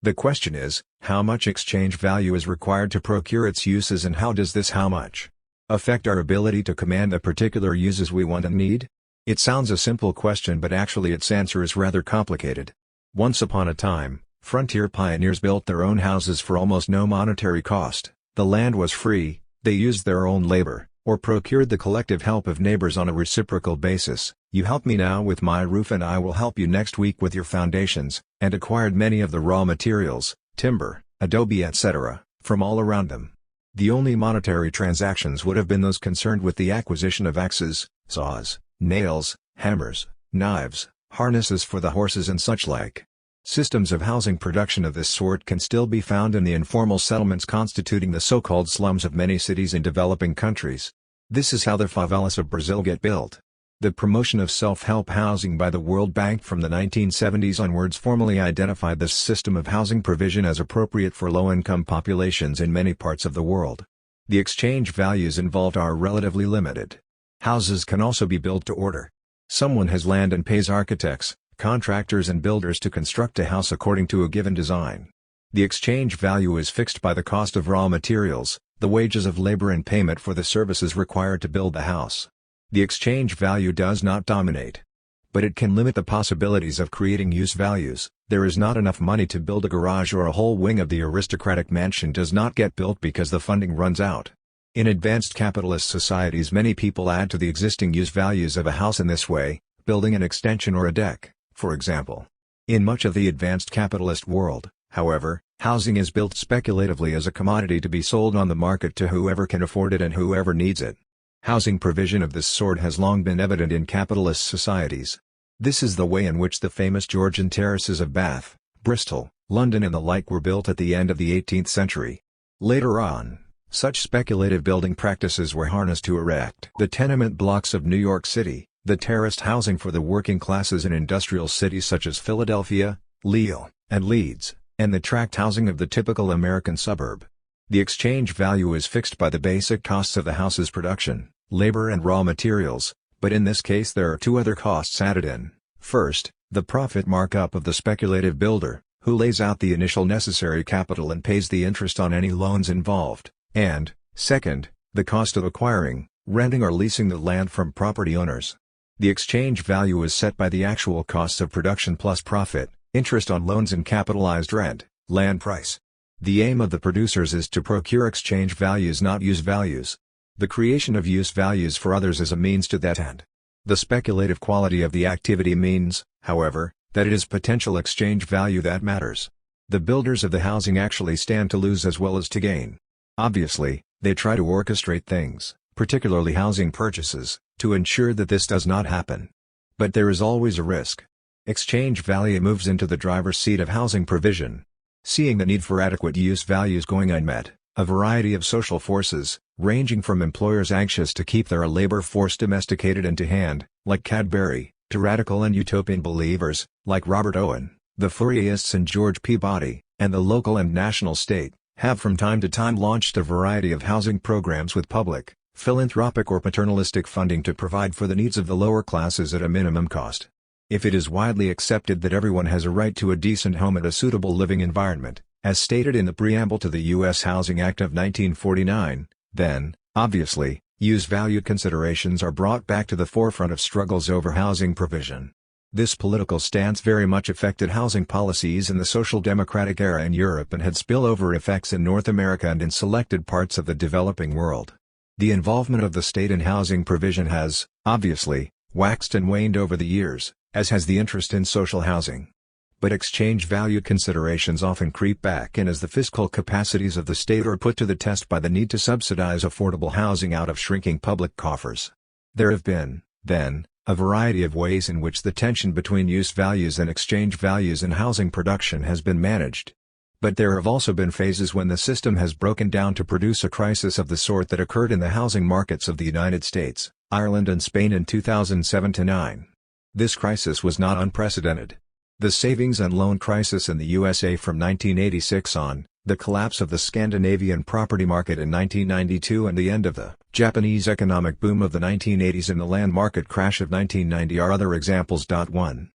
The question is, how much exchange value is required to procure its uses, and how does this how much affect our ability to command the particular uses we want and need? It sounds a simple question, but actually its answer is rather complicated. Once upon a time, frontier pioneers built their own houses for almost no monetary cost. The land was free, they used their own labor, or procured the collective help of neighbors on a reciprocal basis. You help me now with my roof and I will help you next week with your foundations, and acquired many of the raw materials, timber, adobe etc., from all around them. The only monetary transactions would have been those concerned with the acquisition of axes, saws, nails, hammers, knives, harnesses for the horses and such like. Systems of housing production of this sort can still be found in the informal settlements constituting the so-called slums of many cities in developing countries. This is how the favelas of Brazil get built. The promotion of self-help housing by the World Bank from the 1970s onwards formally identified this system of housing provision as appropriate for low-income populations in many parts of the world. The exchange values involved are relatively limited. Houses can also be built to order. Someone has land and pays architects, contractors and builders to construct a house according to a given design. The exchange value is fixed by the cost of raw materials, the wages of labor and payment for the services required to build the house. The exchange value does not dominate. But it can limit the possibilities of creating use values. There is not enough money to build a garage, or a whole wing of the aristocratic mansion does not get built because the funding runs out. In advanced capitalist societies many people add to the existing use values of a house in this way, building an extension or a deck, for example. In much of the advanced capitalist world, however, housing is built speculatively as a commodity to be sold on the market to whoever can afford it and whoever needs it. Housing provision of this sort has long been evident in capitalist societies. This is the way in which the famous Georgian terraces of Bath, Bristol, London and the like were built at the end of the 18th century. Later on, such speculative building practices were harnessed to erect the tenement blocks of New York City, the terraced housing for the working classes in industrial cities such as Philadelphia, Lille, and Leeds, and the tract housing of the typical American suburb. The exchange value is fixed by the basic costs of the house's production, labor and raw materials, but in this case there are two other costs added in. First, the profit markup of the speculative builder, who lays out the initial necessary capital and pays the interest on any loans involved, and, second, the cost of acquiring, renting or leasing the land from property owners. The exchange value is set by the actual costs of production plus profit, interest on loans and capitalized rent, land price. The aim of the producers is to procure exchange values, not use values. The creation of use values for others is a means to that end. The speculative quality of the activity means, however, that it is potential exchange value that matters. The builders of the housing actually stand to lose as well as to gain. Obviously, they try to orchestrate things, particularly housing purchases, to ensure that this does not happen. But there is always a risk. Exchange value moves into the driver's seat of housing provision. Seeing the need for adequate use values going unmet, a variety of social forces, ranging from employers anxious to keep their labor force domesticated and to hand, like Cadbury, to radical and utopian believers, like Robert Owen, the Fourierists and George Peabody, and the local and national state, have from time to time launched a variety of housing programs with public, philanthropic or paternalistic funding to provide for the needs of the lower classes at a minimum cost. If it is widely accepted that everyone has a right to a decent home and a suitable living environment, as stated in the preamble to the U.S. Housing Act of 1949, then, obviously, use-value considerations are brought back to the forefront of struggles over housing provision. This political stance very much affected housing policies in the social democratic era in Europe and had spillover effects in North America and in selected parts of the developing world. The involvement of the state in housing provision has, obviously, waxed and waned over the years, as has the interest in social housing. But exchange value considerations often creep back in as the fiscal capacities of the state are put to the test by the need to subsidize affordable housing out of shrinking public coffers. There have been, then, a variety of ways in which the tension between use values and exchange values in housing production has been managed. But there have also been phases when the system has broken down to produce a crisis of the sort that occurred in the housing markets of the United States, Ireland and Spain in 2007-9. This crisis was not unprecedented. The savings and loan crisis in the USA from 1986 on, the collapse of the Scandinavian property market in 1992 and the end of the Japanese economic boom of the 1980s and the land market crash of 1990 are other examples. 1.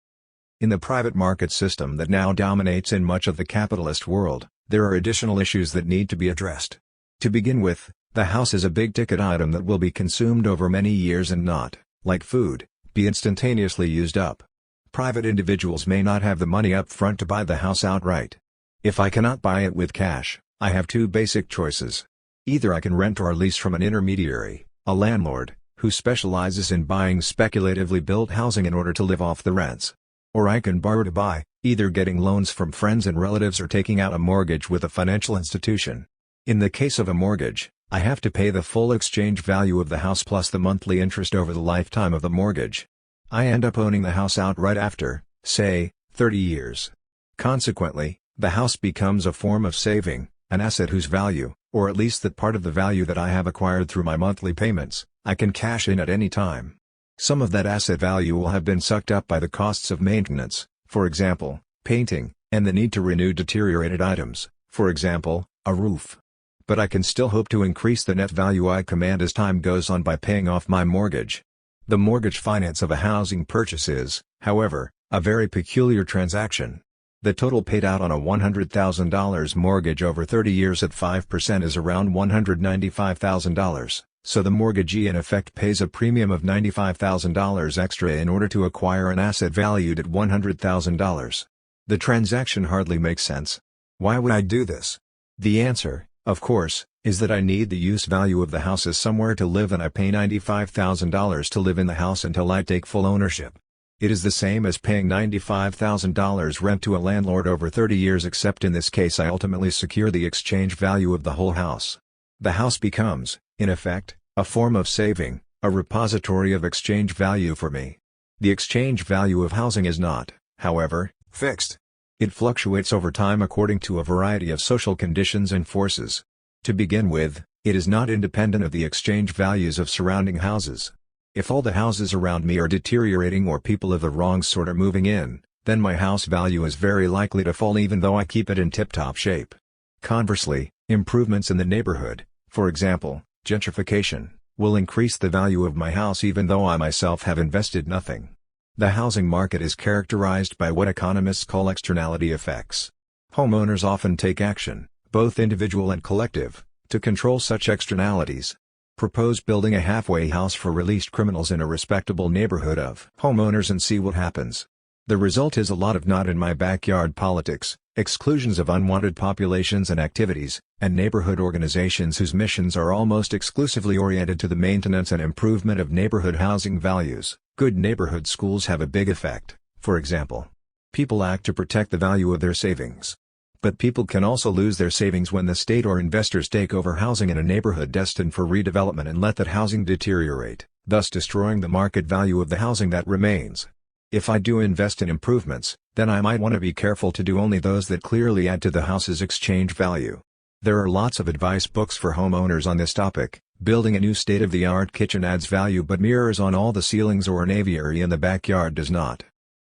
In the private market system that now dominates in much of the capitalist world, there are additional issues that need to be addressed. To begin with, the house is a big-ticket item that will be consumed over many years and not, like food, be instantaneously used up. Private individuals may not have the money up front to buy the house outright. If I cannot buy it with cash, I have two basic choices. Either I can rent or lease from an intermediary, a landlord, who specializes in buying speculatively built housing in order to live off the rents. Or I can borrow to buy, either getting loans from friends and relatives or taking out a mortgage with a financial institution. In the case of a mortgage, I have to pay the full exchange value of the house plus the monthly interest over the lifetime of the mortgage. I end up owning the house outright after, say, 30 years. Consequently, the house becomes a form of saving, an asset whose value, or at least that part of the value that I have acquired through my monthly payments, I can cash in at any time. Some of that asset value will have been sucked up by the costs of maintenance, for example, painting, and the need to renew deteriorated items, for example, a roof. But I can still hope to increase the net value I command as time goes on by paying off my mortgage. The mortgage finance of a housing purchase is, however, a very peculiar transaction. The total paid out on a $100,000 mortgage over 30 years at 5% is around $195,000, so the mortgagee in effect pays a premium of $95,000 extra in order to acquire an asset valued at $100,000. The transaction hardly makes sense. Why would I do this? The answer, of course, is that I need the use value of the house as somewhere to live and I pay $95,000 to live in the house until I take full ownership. It is the same as paying $95,000 rent to a landlord over 30 years except in this case I ultimately secure the exchange value of the whole house. The house becomes, in effect, a form of saving, a repository of exchange value for me. The exchange value of housing is not, however, fixed. It fluctuates over time according to a variety of social conditions and forces. To begin with, it is not independent of the exchange values of surrounding houses. If all the houses around me are deteriorating or people of the wrong sort are moving in, then my house value is very likely to fall even though I keep it in tip-top shape. Conversely, improvements in the neighborhood, for example, gentrification, will increase the value of my house even though I myself have invested nothing. The housing market is characterized by what economists call externality effects. Homeowners often take action, both individual and collective, to control such externalities. Propose building a halfway house for released criminals in a respectable neighborhood of homeowners and see what happens. The result is a lot of not in my backyard politics, exclusions of unwanted populations and activities, and neighborhood organizations whose missions are almost exclusively oriented to the maintenance and improvement of neighborhood housing values. Good neighborhood schools have a big effect. For example, people act to protect the value of their savings. But people can also lose their savings when the state or investors take over housing in a neighborhood destined for redevelopment and let that housing deteriorate, thus destroying the market value of the housing that remains. If I do invest in improvements, then I might want to be careful to do only those that clearly add to the house's exchange value. There are lots of advice books for homeowners on this topic. Building a new state-of-the-art kitchen adds value but mirrors on all the ceilings or an aviary in the backyard does not.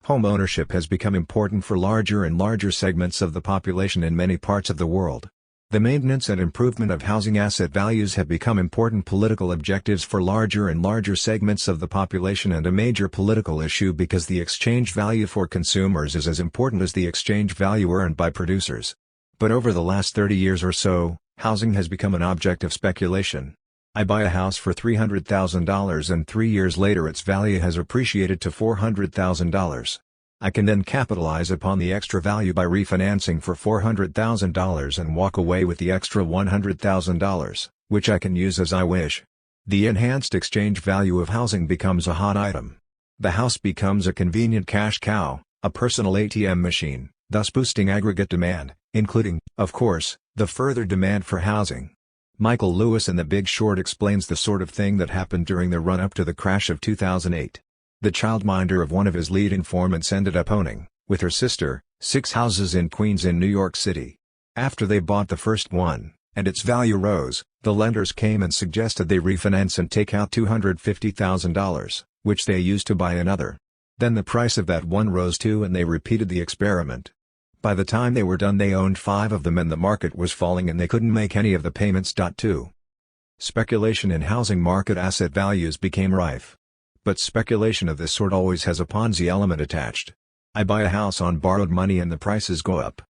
Homeownership has become important for larger and larger segments of the population in many parts of the world. The maintenance and improvement of housing asset values have become important political objectives for larger and larger segments of the population and a major political issue because the exchange value for consumers is as important as the exchange value earned by producers. But over the last 30 years or so, housing has become an object of speculation. I buy a house for $300,000 and 3 years later its value has appreciated to $400,000. I can then capitalize upon the extra value by refinancing for $400,000 and walk away with the extra $100,000, which I can use as I wish. The enhanced exchange value of housing becomes a hot item. The house becomes a convenient cash cow, a personal ATM machine, thus boosting aggregate demand, including, of course, the further demand for housing. Michael Lewis in The Big Short explains the sort of thing that happened during the run-up to the crash of 2008. The childminder of one of his lead informants ended up owning, with her sister, 6 houses in Queens in New York City. After they bought the first one, and its value rose, the lenders came and suggested they refinance and take out $250,000, which they used to buy another. Then the price of that one rose too, and they repeated the experiment. By the time they were done, they owned 5 of them and the market was falling and they couldn't make any of the payments. 2. Speculation in housing market asset values became rife. But speculation of this sort always has a Ponzi element attached. I buy a house on borrowed money and the prices go up.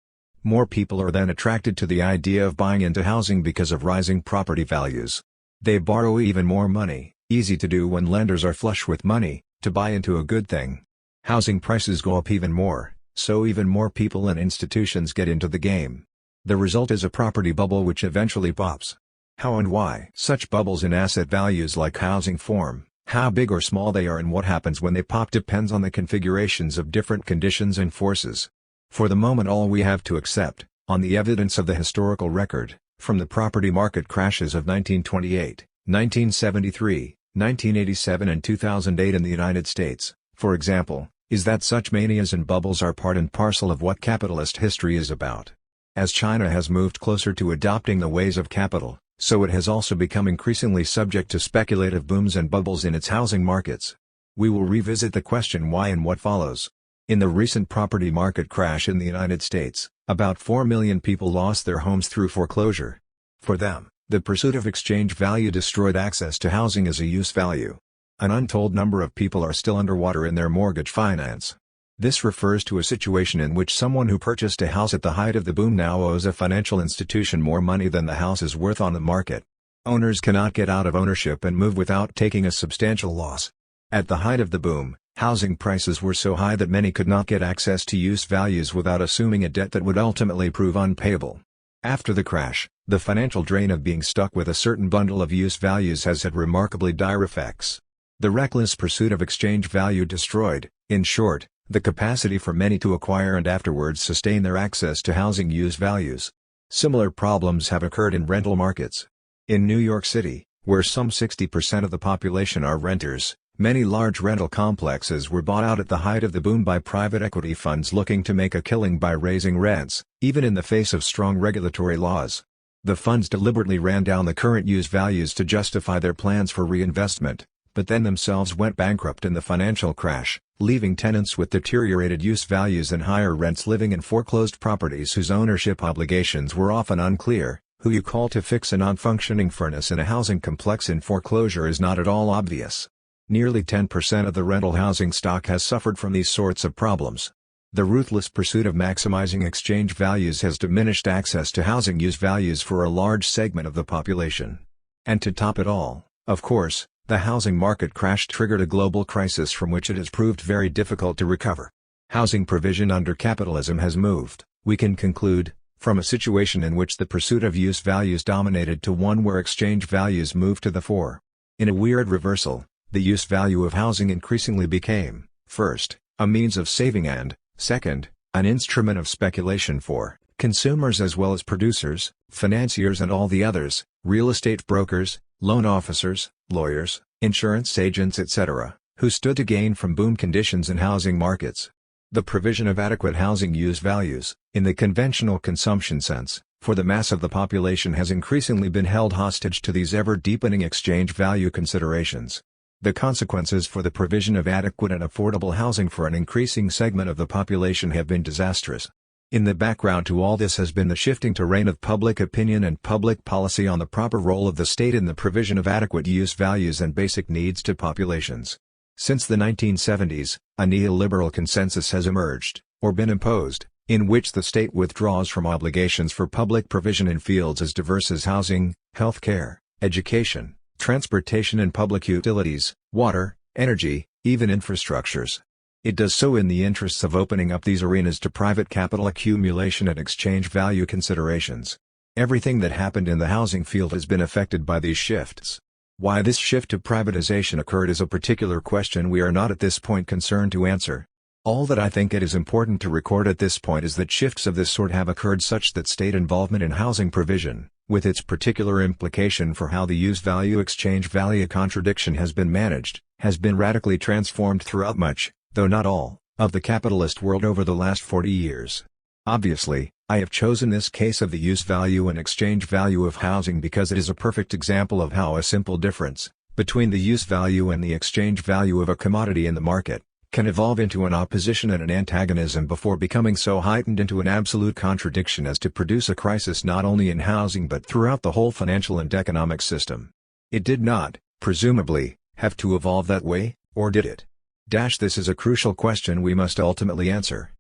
More people are then attracted to the idea of buying into housing because of rising property values. They borrow even more money, easy to do when lenders are flush with money, to buy into a good thing. Housing prices go up even more, so even more people and institutions get into the game. The result is a property bubble which eventually pops. How and why such bubbles in asset values like housing form, how big or small they are and what happens when they pop depends on the configurations of different conditions and forces. For the moment all we have to accept, on the evidence of the historical record, from the property market crashes of 1928, 1973, 1987 and 2008 in the United States, for example, is that such manias and bubbles are part and parcel of what capitalist history is about. As China has moved closer to adopting the ways of capital, so it has also become increasingly subject to speculative booms and bubbles in its housing markets. We will revisit the question why and what follows. In the recent property market crash in the United States, about 4 million people lost their homes through foreclosure. For them, the pursuit of exchange value destroyed access to housing as a use value. An untold number of people are still underwater in their mortgage finance. This refers to a situation in which someone who purchased a house at the height of the boom now owes a financial institution more money than the house is worth on the market. Owners cannot get out of ownership and move without taking a substantial loss. At the height of the boom, housing prices were so high that many could not get access to use values without assuming a debt that would ultimately prove unpayable. After the crash, the financial drain of being stuck with a certain bundle of use values has had remarkably dire effects. The reckless pursuit of exchange value destroyed, in short, the capacity for many to acquire and afterwards sustain their access to housing use values. Similar problems have occurred in rental markets. In New York City, where some 60% of the population are renters, many large rental complexes were bought out at the height of the boom by private equity funds looking to make a killing by raising rents, even in the face of strong regulatory laws. The funds deliberately ran down the current use values to justify their plans for reinvestment, but then themselves went bankrupt in the financial crash, leaving tenants with deteriorated use values and higher rents living in foreclosed properties whose ownership obligations were often unclear. Who you call to fix a non-functioning furnace in a housing complex in foreclosure is not at all obvious. Nearly 10% of the rental housing stock has suffered from these sorts of problems. The ruthless pursuit of maximizing exchange values has diminished access to housing use values for a large segment of the population. And to top it all, of course, the housing market crash triggered a global crisis from which it has proved very difficult to recover. Housing provision under capitalism has moved, we can conclude, from a situation in which the pursuit of use values dominated to one where exchange values moved to the fore. In a weird reversal, the use value of housing increasingly became, first, a means of saving and, second, an instrument of speculation for consumers as well as producers, financiers and all the others, real estate brokers, loan officers, lawyers, insurance agents etc., who stood to gain from boom conditions in housing markets. The provision of adequate housing use values, in the conventional consumption sense, for the mass of the population has increasingly been held hostage to these ever-deepening exchange value considerations. The consequences for the provision of adequate and affordable housing for an increasing segment of the population have been disastrous. In the background to all this has been the shifting terrain of public opinion and public policy on the proper role of the state in the provision of adequate use values and basic needs to populations. Since the 1970s, a neoliberal consensus has emerged, or been imposed, in which the state withdraws from obligations for public provision in fields as diverse as housing, health care, education, transportation and public utilities, water, energy, even infrastructures. It does so in the interests of opening up these arenas to private capital accumulation and exchange value considerations. Everything that happened in the housing field has been affected by these shifts. Why this shift to privatization occurred is a particular question we are not at this point concerned to answer. All that I think it is important to record at this point is that shifts of this sort have occurred such that state involvement in housing provision, with its particular implication for how the use value exchange value contradiction has been managed, has been radically transformed throughout much, though not all, of the capitalist world over the last 40 years. Obviously, I have chosen this case of the use value and exchange value of housing because it is a perfect example of how a simple difference, between the use value and the exchange value of a commodity in the market, can evolve into an opposition and an antagonism before becoming so heightened into an absolute contradiction as to produce a crisis not only in housing but throughout the whole financial and economic system. It did not, presumably, have to evolve that way, or did it? This is a crucial question we must ultimately answer.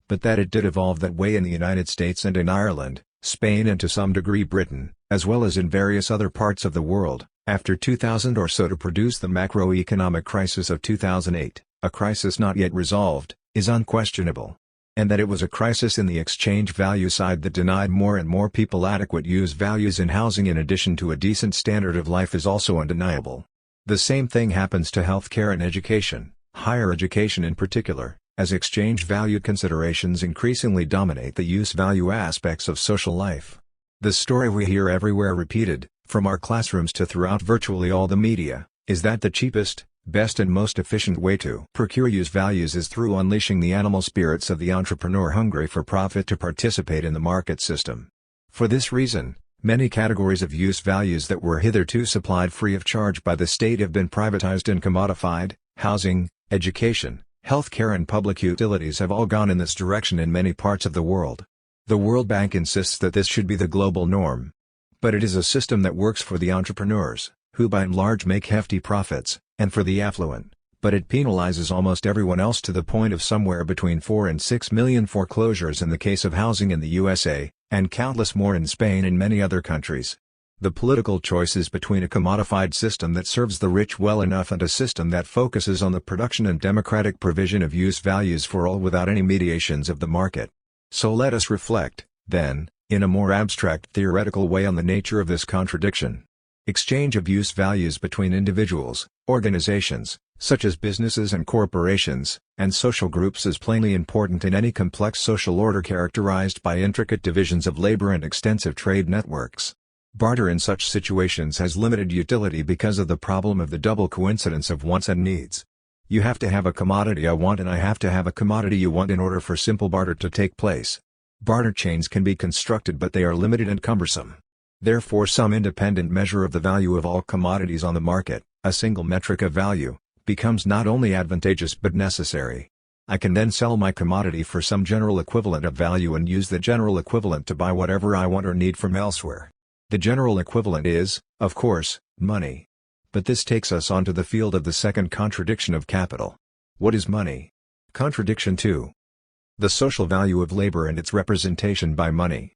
But that it did evolve that way in the United States and in Ireland, Spain and to some degree Britain, as well as in various other parts of the world, after 2000 or so to produce the macroeconomic crisis of 2008, a crisis not yet resolved, is unquestionable. And that it was a crisis in the exchange value side that denied more and more people adequate use values in housing in addition to a decent standard of life is also undeniable. The same thing happens to healthcare and education, higher education in particular, as exchange value considerations increasingly dominate the use value aspects of social life. The story we hear everywhere repeated, from our classrooms to throughout virtually all the media, is that the cheapest, best and most efficient way to procure use values is through unleashing the animal spirits of the entrepreneur hungry for profit to participate in the market system. For this reason, many categories of use values that were hitherto supplied free of charge by the state have been privatized and commodified. Housing, education, healthcare and public utilities have all gone in this direction in many parts of the world. The World Bank insists that this should be the global norm. But it is a system that works for the entrepreneurs, who by and large make hefty profits, and for the affluent, but it penalizes almost everyone else to the point of somewhere between 4 and 6 million foreclosures in the case of housing in the USA, and countless more in Spain and many other countries. The political choice is between a commodified system that serves the rich well enough and a system that focuses on the production and democratic provision of use values for all without any mediations of the market. So let us reflect, then, in a more abstract theoretical way on the nature of this contradiction. Exchange of use values between individuals, organizations, such as businesses and corporations, and social groups is plainly important in any complex social order characterized by intricate divisions of labor and extensive trade networks. Barter in such situations has limited utility because of the problem of the double coincidence of wants and needs. You have to have a commodity I want and I have to have a commodity you want in order for simple barter to take place. Barter chains can be constructed but they are limited and cumbersome. Therefore some independent measure of the value of all commodities on the market, a single metric of value, becomes not only advantageous but necessary. I can then sell my commodity for some general equivalent of value and use the general equivalent to buy whatever I want or need from elsewhere. The general equivalent is, of course, money. But this takes us onto the field of the second contradiction of capital. What is money? Contradiction 2. The social value of labor and its representation by money.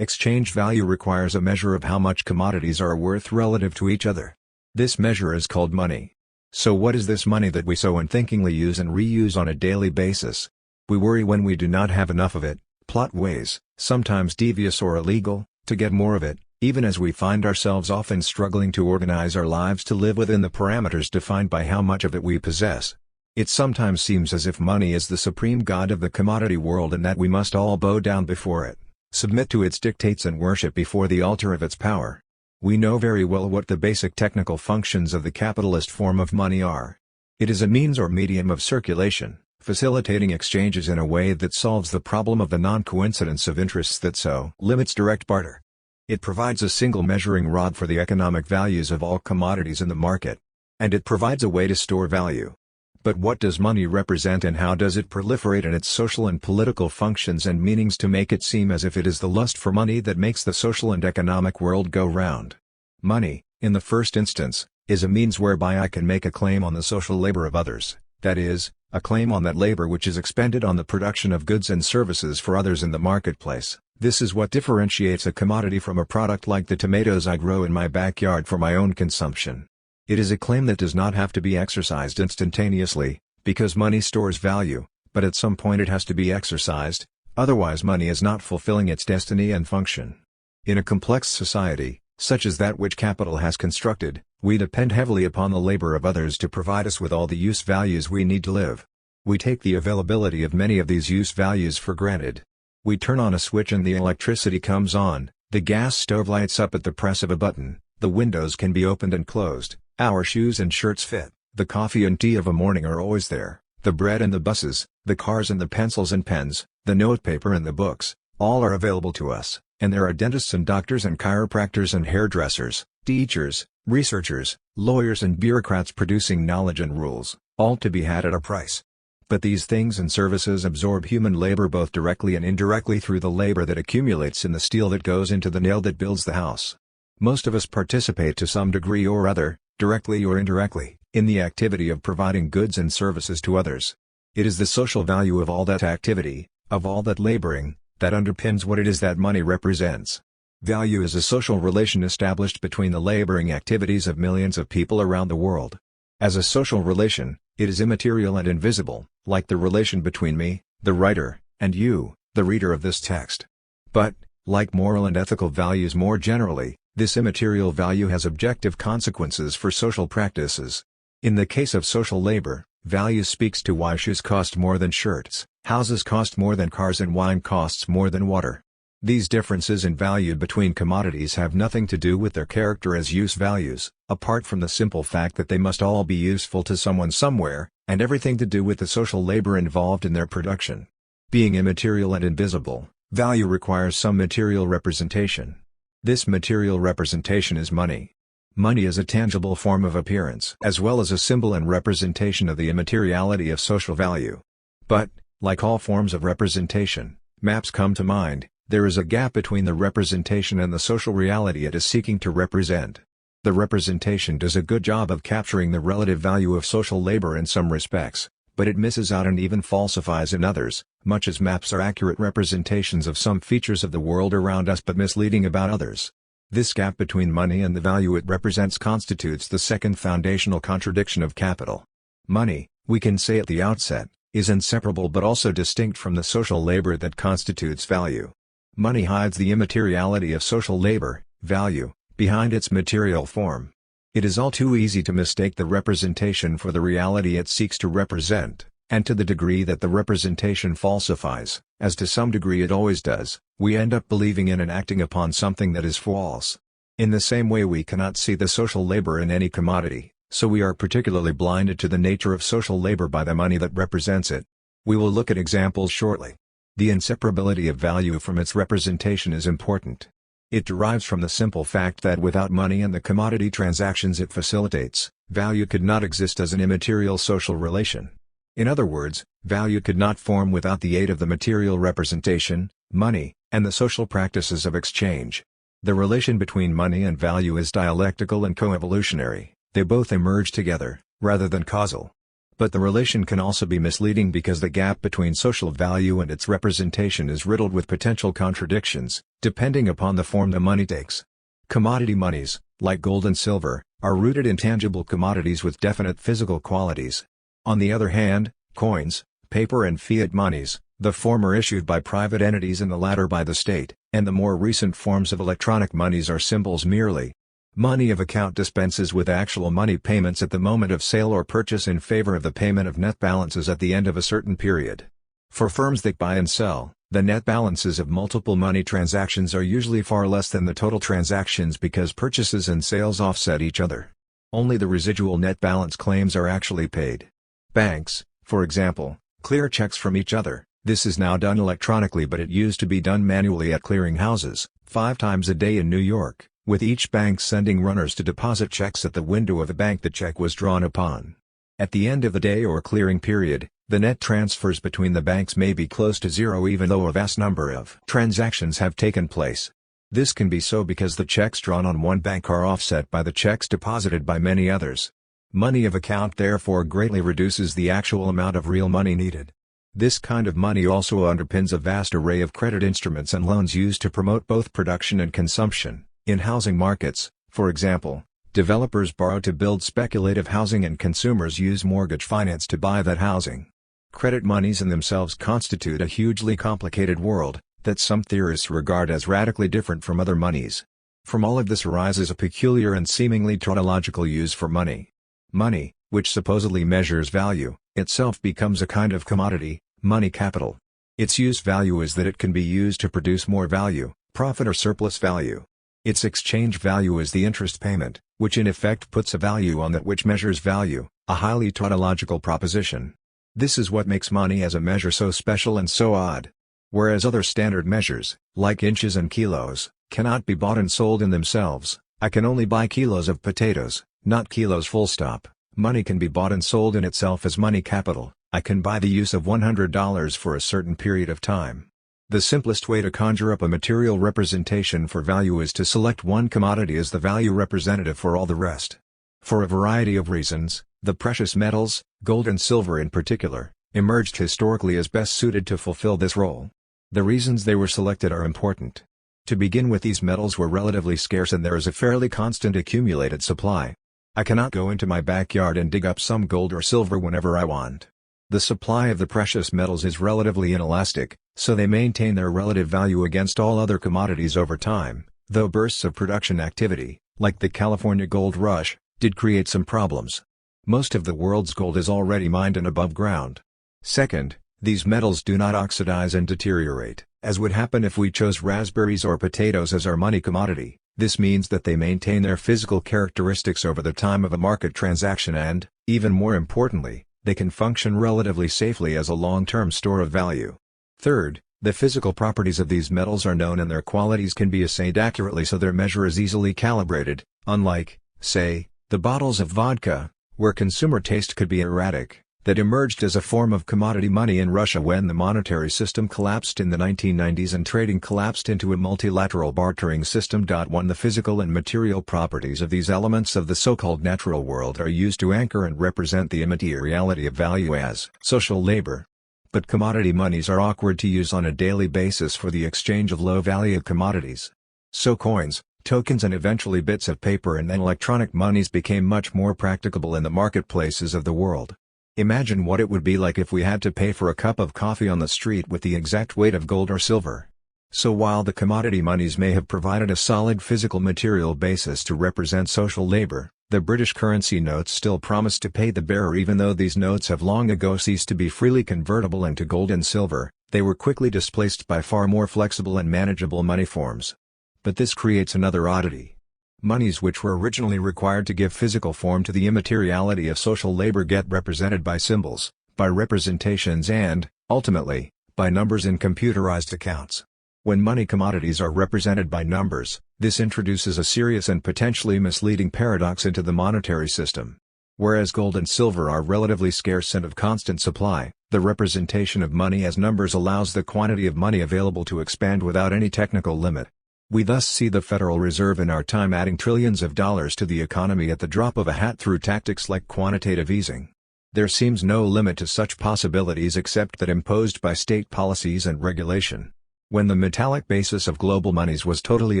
Exchange value requires a measure of how much commodities are worth relative to each other. This measure is called money. So what is this money that we so unthinkingly use and reuse on a daily basis? We worry when we do not have enough of it, plot ways, sometimes devious or illegal, to get more of it, even as we find ourselves often struggling to organize our lives to live within the parameters defined by how much of it we possess. It sometimes seems as if money is the supreme god of the commodity world and that we must all bow down before it, submit to its dictates and worship before the altar of its power. We know very well what the basic technical functions of the capitalist form of money are. It is a means or medium of circulation, facilitating exchanges in a way that solves the problem of the non-coincidence of interests that so limits direct barter. It provides a single measuring rod for the economic values of all commodities in the market. And it provides a way to store value. But what does money represent and how does it proliferate in its social and political functions and meanings to make it seem as if it is the lust for money that makes the social and economic world go round? Money, in the first instance, is a means whereby I can make a claim on the social labor of others, that is, a claim on that labor which is expended on the production of goods and services for others in the marketplace. This is what differentiates a commodity from a product like the tomatoes I grow in my backyard for my own consumption. It is a claim that does not have to be exercised instantaneously, because money stores value, but at some point it has to be exercised, otherwise money is not fulfilling its destiny and function. In a complex society, such as that which capital has constructed, we depend heavily upon the labor of others to provide us with all the use values we need to live. We take the availability of many of these use values for granted. We turn on a switch and the electricity comes on, the gas stove lights up at the press of a button, the windows can be opened and closed, our shoes and shirts fit, the coffee and tea of a morning are always there, the bread and the buses, the cars and the pencils and pens, the notepaper and the books, all are available to us, and there are dentists and doctors and chiropractors and hairdressers, teachers, researchers, lawyers and bureaucrats producing knowledge and rules, all to be had at a price. But these things and services absorb human labor both directly and indirectly through the labor that accumulates in the steel that goes into the nail that builds the house. Most of us participate to some degree or other, directly or indirectly, in the activity of providing goods and services to others. It is the social value of all that activity, of all that laboring, that underpins what it is that money represents. Value is a social relation established between the laboring activities of millions of people around the world. As a social relation, it is immaterial and invisible, like the relation between me, the writer, and you, the reader of this text. But, like moral and ethical values more generally, this immaterial value has objective consequences for social practices. In the case of social labor, value speaks to why shoes cost more than shirts, houses cost more than cars, and wine costs more than water. These differences in value between commodities have nothing to do with their character as use values, apart from the simple fact that they must all be useful to someone somewhere, and everything to do with the social labor involved in their production. Being immaterial and invisible, value requires some material representation. This material representation is money. Money is a tangible form of appearance as well as a symbol and representation of the immateriality of social value. But, like all forms of representation, maps come to mind. There is a gap between the representation and the social reality it is seeking to represent. The representation does a good job of capturing the relative value of social labor in some respects, but it misses out and even falsifies in others, much as maps are accurate representations of some features of the world around us but misleading about others. This gap between money and the value it represents constitutes the second foundational contradiction of capital. Money, we can say at the outset, is inseparable but also distinct from the social labor that constitutes value. Money hides the immateriality of social labor, value, behind its material form. It is all too easy to mistake the representation for the reality it seeks to represent, and to the degree that the representation falsifies, as to some degree it always does, we end up believing in and acting upon something that is false. In the same way we cannot see the social labor in any commodity, so we are particularly blinded to the nature of social labor by the money that represents it. We will look at examples shortly. The inseparability of value from its representation is important. It derives from the simple fact that without money and the commodity transactions it facilitates, value could not exist as an immaterial social relation. In other words, value could not form without the aid of the material representation, money, and the social practices of exchange. The relation between money and value is dialectical and coevolutionary, they both emerge together, rather than causal. But the relation can also be misleading because the gap between social value and its representation is riddled with potential contradictions, depending upon the form the money takes. Commodity monies, like gold and silver, are rooted in tangible commodities with definite physical qualities. On the other hand, coins, paper and fiat monies, the former issued by private entities and the latter by the state, and the more recent forms of electronic monies are symbols merely. Money of account dispenses with actual money payments at the moment of sale or purchase in favor of the payment of net balances at the end of a certain period. For firms that buy and sell, the net balances of multiple money transactions are usually far less than the total transactions because purchases and sales offset each other. Only the residual net balance claims are actually paid. Banks, for example, clear checks from each other. This is now done electronically, but it used to be done manually at clearing houses, 5 times a day in New York, with each bank sending runners to deposit checks at the window of the bank the check was drawn upon. At the end of the day or clearing period, the net transfers between the banks may be close to zero even though a vast number of transactions have taken place. This can be so because the checks drawn on one bank are offset by the checks deposited by many others. Money of account therefore greatly reduces the actual amount of real money needed. This kind of money also underpins a vast array of credit instruments and loans used to promote both production and consumption. In housing markets, for example, developers borrow to build speculative housing and consumers use mortgage finance to buy that housing. Credit monies in themselves constitute a hugely complicated world, that some theorists regard as radically different from other monies. From all of this arises a peculiar and seemingly tautological use for money. Money, which supposedly measures value, itself becomes a kind of commodity, money capital. Its use value is that it can be used to produce more value, profit or surplus value. Its exchange value is the interest payment, which in effect puts a value on that which measures value, a highly tautological proposition. This is what makes money as a measure so special and so odd. Whereas other standard measures, like inches and kilos, cannot be bought and sold in themselves, I can only buy kilos of potatoes, not kilos full stop. Money can be bought and sold in itself as money capital, I can buy the use of $100 for a certain period of time. The simplest way to conjure up a material representation for value is to select one commodity as the value representative for all the rest. For a variety of reasons, the precious metals, gold and silver in particular, emerged historically as best suited to fulfill this role. The reasons they were selected are important. To begin with, these metals were relatively scarce and there is a fairly constant accumulated supply. I cannot go into my backyard and dig up some gold or silver whenever I want. The supply of the precious metals is relatively inelastic, so they maintain their relative value against all other commodities over time, though bursts of production activity, like the California gold rush, did create some problems. Most of the world's gold is already mined and above ground. Second, these metals do not oxidize and deteriorate, as would happen if we chose raspberries or potatoes as our money commodity. This means that they maintain their physical characteristics over the time of a market transaction and, even more importantly, they can function relatively safely as a long-term store of value. Third, the physical properties of these metals are known and their qualities can be assayed accurately, so their measure is easily calibrated, unlike, say, the bottles of vodka, where consumer taste could be erratic, that emerged as a form of commodity money in Russia when the monetary system collapsed in the 1990s and trading collapsed into a multilateral bartering system. 1. The physical and material properties of these elements of the so-called natural world are used to anchor and represent the immateriality of value as social labor. But commodity monies are awkward to use on a daily basis for the exchange of low-value commodities. So coins, tokens and eventually bits of paper and then electronic monies became much more practicable in the marketplaces of the world. Imagine what it would be like if we had to pay for a cup of coffee on the street with the exact weight of gold or silver. So while the commodity monies may have provided a solid physical material basis to represent social labor, the British currency notes still promise to pay the bearer. Even though these notes have long ago ceased to be freely convertible into gold and silver, they were quickly displaced by far more flexible and manageable money forms. But this creates another oddity. Monies which were originally required to give physical form to the immateriality of social labor get represented by symbols, by representations and, ultimately, by numbers in computerized accounts. When money commodities are represented by numbers, this introduces a serious and potentially misleading paradox into the monetary system. Whereas gold and silver are relatively scarce and of constant supply, the representation of money as numbers allows the quantity of money available to expand without any technical limit. We thus see the Federal Reserve in our time adding trillions of dollars to the economy at the drop of a hat through tactics like quantitative easing. There seems no limit to such possibilities except that imposed by state policies and regulation. When the metallic basis of global monies was totally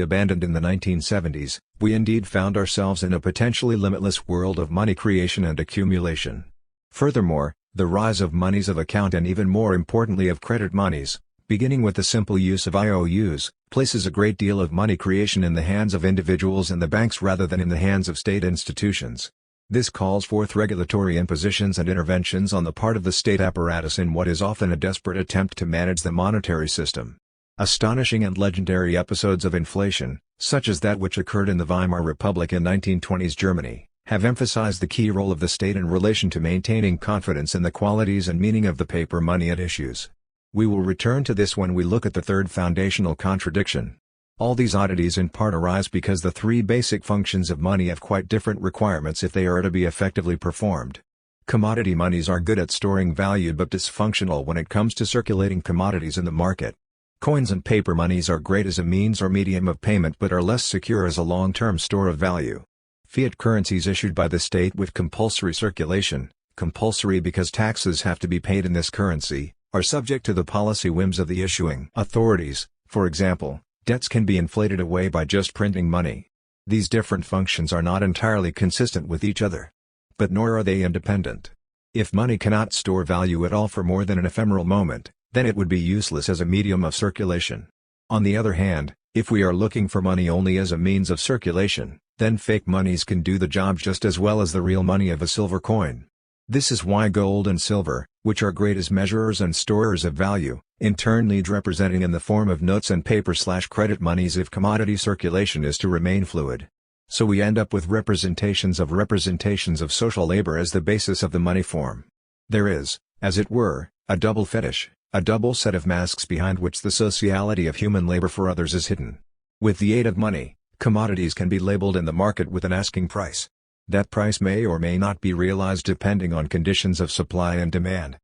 abandoned in the 1970s, we indeed found ourselves in a potentially limitless world of money creation and accumulation. Furthermore, the rise of monies of account and even more importantly of credit monies, beginning with the simple use of IOUs, places a great deal of money creation in the hands of individuals and the banks rather than in the hands of state institutions. This calls forth regulatory impositions and interventions on the part of the state apparatus in what is often a desperate attempt to manage the monetary system. Astonishing and legendary episodes of inflation, such as that which occurred in the Weimar Republic in 1920s Germany, have emphasized the key role of the state in relation to maintaining confidence in the qualities and meaning of the paper money at issues. We will return to this when we look at the third foundational contradiction. All these oddities in part arise because the three basic functions of money have quite different requirements if they are to be effectively performed. Commodity monies are good at storing value but dysfunctional when it comes to circulating commodities in the market. Coins and paper monies are great as a means or medium of payment but are less secure as a long-term store of value. Fiat currencies issued by the state with compulsory circulation, compulsory because taxes have to be paid in this currency, are subject to the policy whims of the issuing authorities. For example, debts can be inflated away by just printing money. These different functions are not entirely consistent with each other. But nor are they independent. If money cannot store value at all for more than an ephemeral moment, then it would be useless as a medium of circulation. On the other hand, if we are looking for money only as a means of circulation, then fake monies can do the job just as well as the real money of a silver coin. This is why gold and silver, which are great as measurers and storers of value, in turn need representing in the form of notes and paper/credit monies if commodity circulation is to remain fluid. So we end up with representations of social labor as the basis of the money form. There is, as it were, a double fetish, a double set of masks behind which the sociality of human labor for others is hidden. With the aid of money, commodities can be labeled in the market with an asking price. That price may or may not be realized depending on conditions of supply and demand.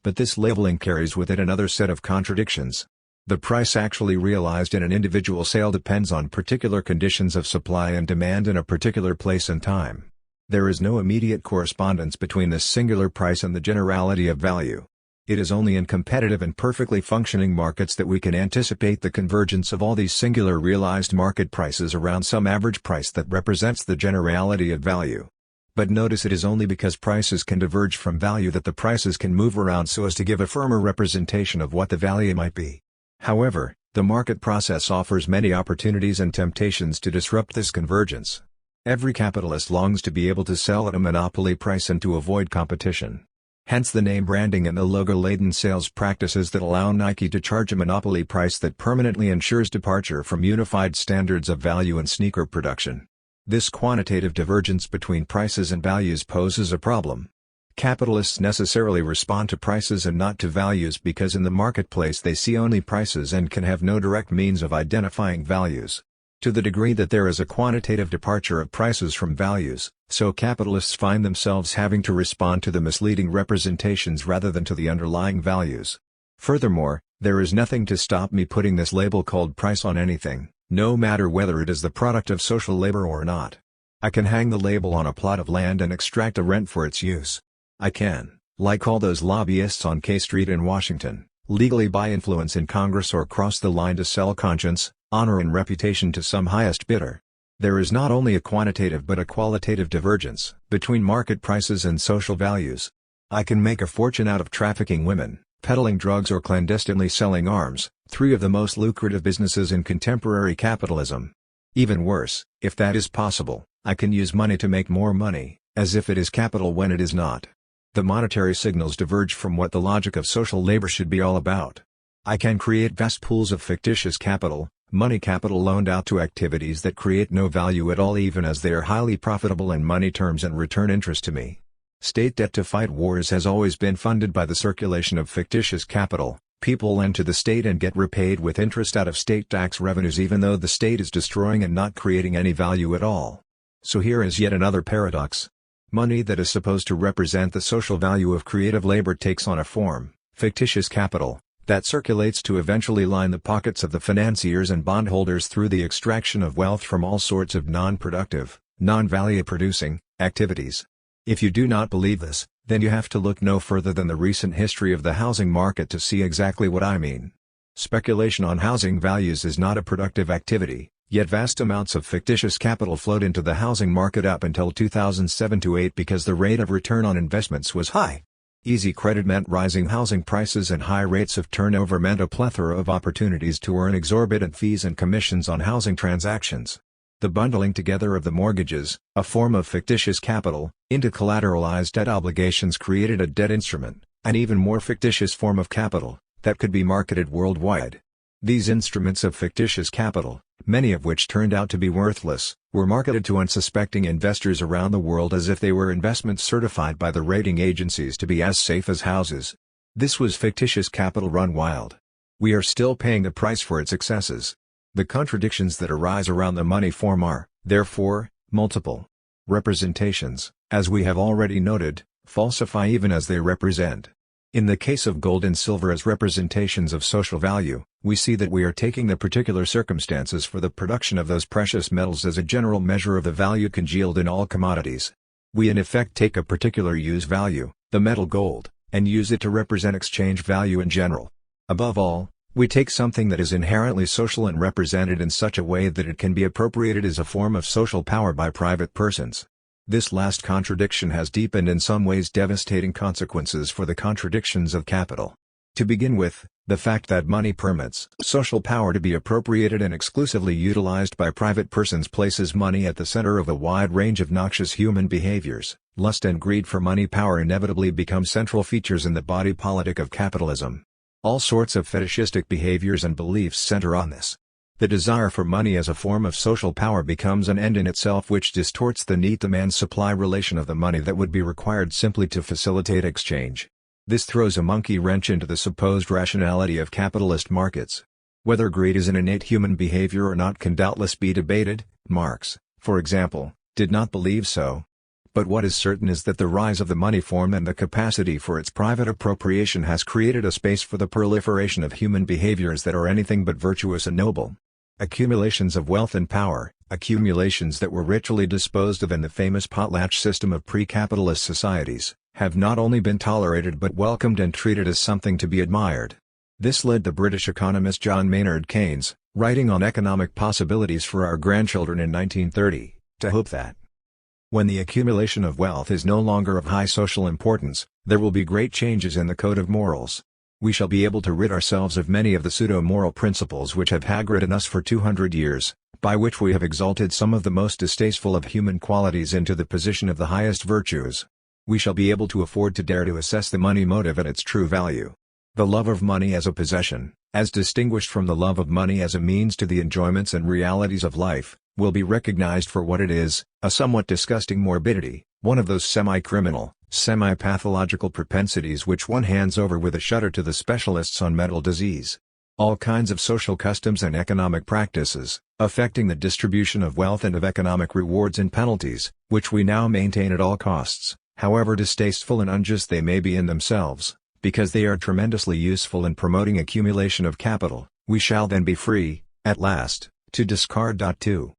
But this labeling carries with it another set of contradictions. The price actually realized in an individual sale depends on particular conditions of supply and demand in a particular place and time. There is no immediate correspondence between this singular price and the generality of value. It is only in competitive and perfectly functioning markets that we can anticipate the convergence of all these singular realized market prices around some average price that represents the generality of value. But notice it is only because prices can diverge from value that the prices can move around so as to give a firmer representation of what the value might be. However, the market process offers many opportunities and temptations to disrupt this convergence. Every capitalist longs to be able to sell at a monopoly price and to avoid competition. Hence the name branding and the logo-laden sales practices that allow Nike to charge a monopoly price that permanently ensures departure from unified standards of value in sneaker production. This quantitative divergence between prices and values poses a problem. Capitalists necessarily respond to prices and not to values because in the marketplace they see only prices and can have no direct means of identifying values. To the degree that there is a quantitative departure of prices from values, so capitalists find themselves having to respond to the misleading representations rather than to the underlying values. Furthermore, there is nothing to stop me putting this label called price on anything, no matter whether it is the product of social labor or not. I can hang the label on a plot of land and extract a rent for its use. I can, like all those lobbyists on K Street in Washington, legally buy influence in Congress or cross the line to sell conscience, honor and reputation to some highest bidder. There is not only a quantitative but a qualitative divergence between market prices and social values. I can make a fortune out of trafficking women, peddling drugs or clandestinely selling arms, three of the most lucrative businesses in contemporary capitalism. Even worse, if that is possible, I can use money to make more money, as if it is capital when it is not. The monetary signals diverge from what the logic of social labor should be all about. I can create vast pools of fictitious capital, money capital loaned out to activities that create no value at all even as they are highly profitable in money terms and return interest to me. State debt to fight wars has always been funded by the circulation of fictitious capital. People lend to the state and get repaid with interest out of state tax revenues even though the state is destroying and not creating any value at all. So here is yet another paradox. Money that is supposed to represent the social value of creative labor takes on a form, fictitious capital, that circulates to eventually line the pockets of the financiers and bondholders through the extraction of wealth from all sorts of non-productive, non-value-producing activities. If you do not believe this, then you have to look no further than the recent history of the housing market to see exactly what I mean. Speculation on housing values is not a productive activity, yet vast amounts of fictitious capital flowed into the housing market up until 2007-08 because the rate of return on investments was high. Easy credit meant rising housing prices and high rates of turnover meant a plethora of opportunities to earn exorbitant fees and commissions on housing transactions. The bundling together of the mortgages, a form of fictitious capital, into collateralized debt obligations created a debt instrument, an even more fictitious form of capital, that could be marketed worldwide. These instruments of fictitious capital, many of which turned out to be worthless, were marketed to unsuspecting investors around the world as if they were investments certified by the rating agencies to be as safe as houses. This was fictitious capital run wild. We are still paying the price for its excesses. The contradictions that arise around the money form are, therefore, multiple. Representations, as we have already noted, falsify even as they represent. In the case of gold and silver as representations of social value, we see that we are taking the particular circumstances for the production of those precious metals as a general measure of the value congealed in all commodities. We in effect take a particular use value, the metal gold, and use it to represent exchange value in general. Above all, we take something that is inherently social and represent it in such a way that it can be appropriated as a form of social power by private persons. This last contradiction has deep and in some ways devastating consequences for the contradictions of capital. To begin with, the fact that money permits social power to be appropriated and exclusively utilized by private persons places money at the center of a wide range of noxious human behaviors. Lust and greed for money power inevitably become central features in the body politic of capitalism. All sorts of fetishistic behaviors and beliefs center on this. The desire for money as a form of social power becomes an end in itself which distorts the neat demand-supply relation of the money that would be required simply to facilitate exchange. This throws a monkey wrench into the supposed rationality of capitalist markets. Whether greed is an innate human behavior or not can doubtless be debated. Marx, for example, did not believe so. But what is certain is that the rise of the money form and the capacity for its private appropriation has created a space for the proliferation of human behaviors that are anything but virtuous and noble. Accumulations of wealth and power, accumulations that were ritually disposed of in the famous potlatch system of pre-capitalist societies, have not only been tolerated but welcomed and treated as something to be admired. This led the British economist John Maynard Keynes, writing on economic possibilities for our grandchildren in 1930, to hope that when the accumulation of wealth is no longer of high social importance, there will be great changes in the code of morals. We shall be able to rid ourselves of many of the pseudo-moral principles which have hag-ridden us for 200 years, by which we have exalted some of the most distasteful of human qualities into the position of the highest virtues. We shall be able to afford to dare to assess the money motive at its true value. The love of money as a possession, as distinguished from the love of money as a means to the enjoyments and realities of life, will be recognized for what it is, a somewhat disgusting morbidity, one of those semi-criminal, semi-pathological propensities which one hands over with a shudder to the specialists on mental disease. All kinds of social customs and economic practices, affecting the distribution of wealth and of economic rewards and penalties, which we now maintain at all costs, however distasteful and unjust they may be in themselves, because they are tremendously useful in promoting accumulation of capital, we shall then be free, at last, to discard. 2.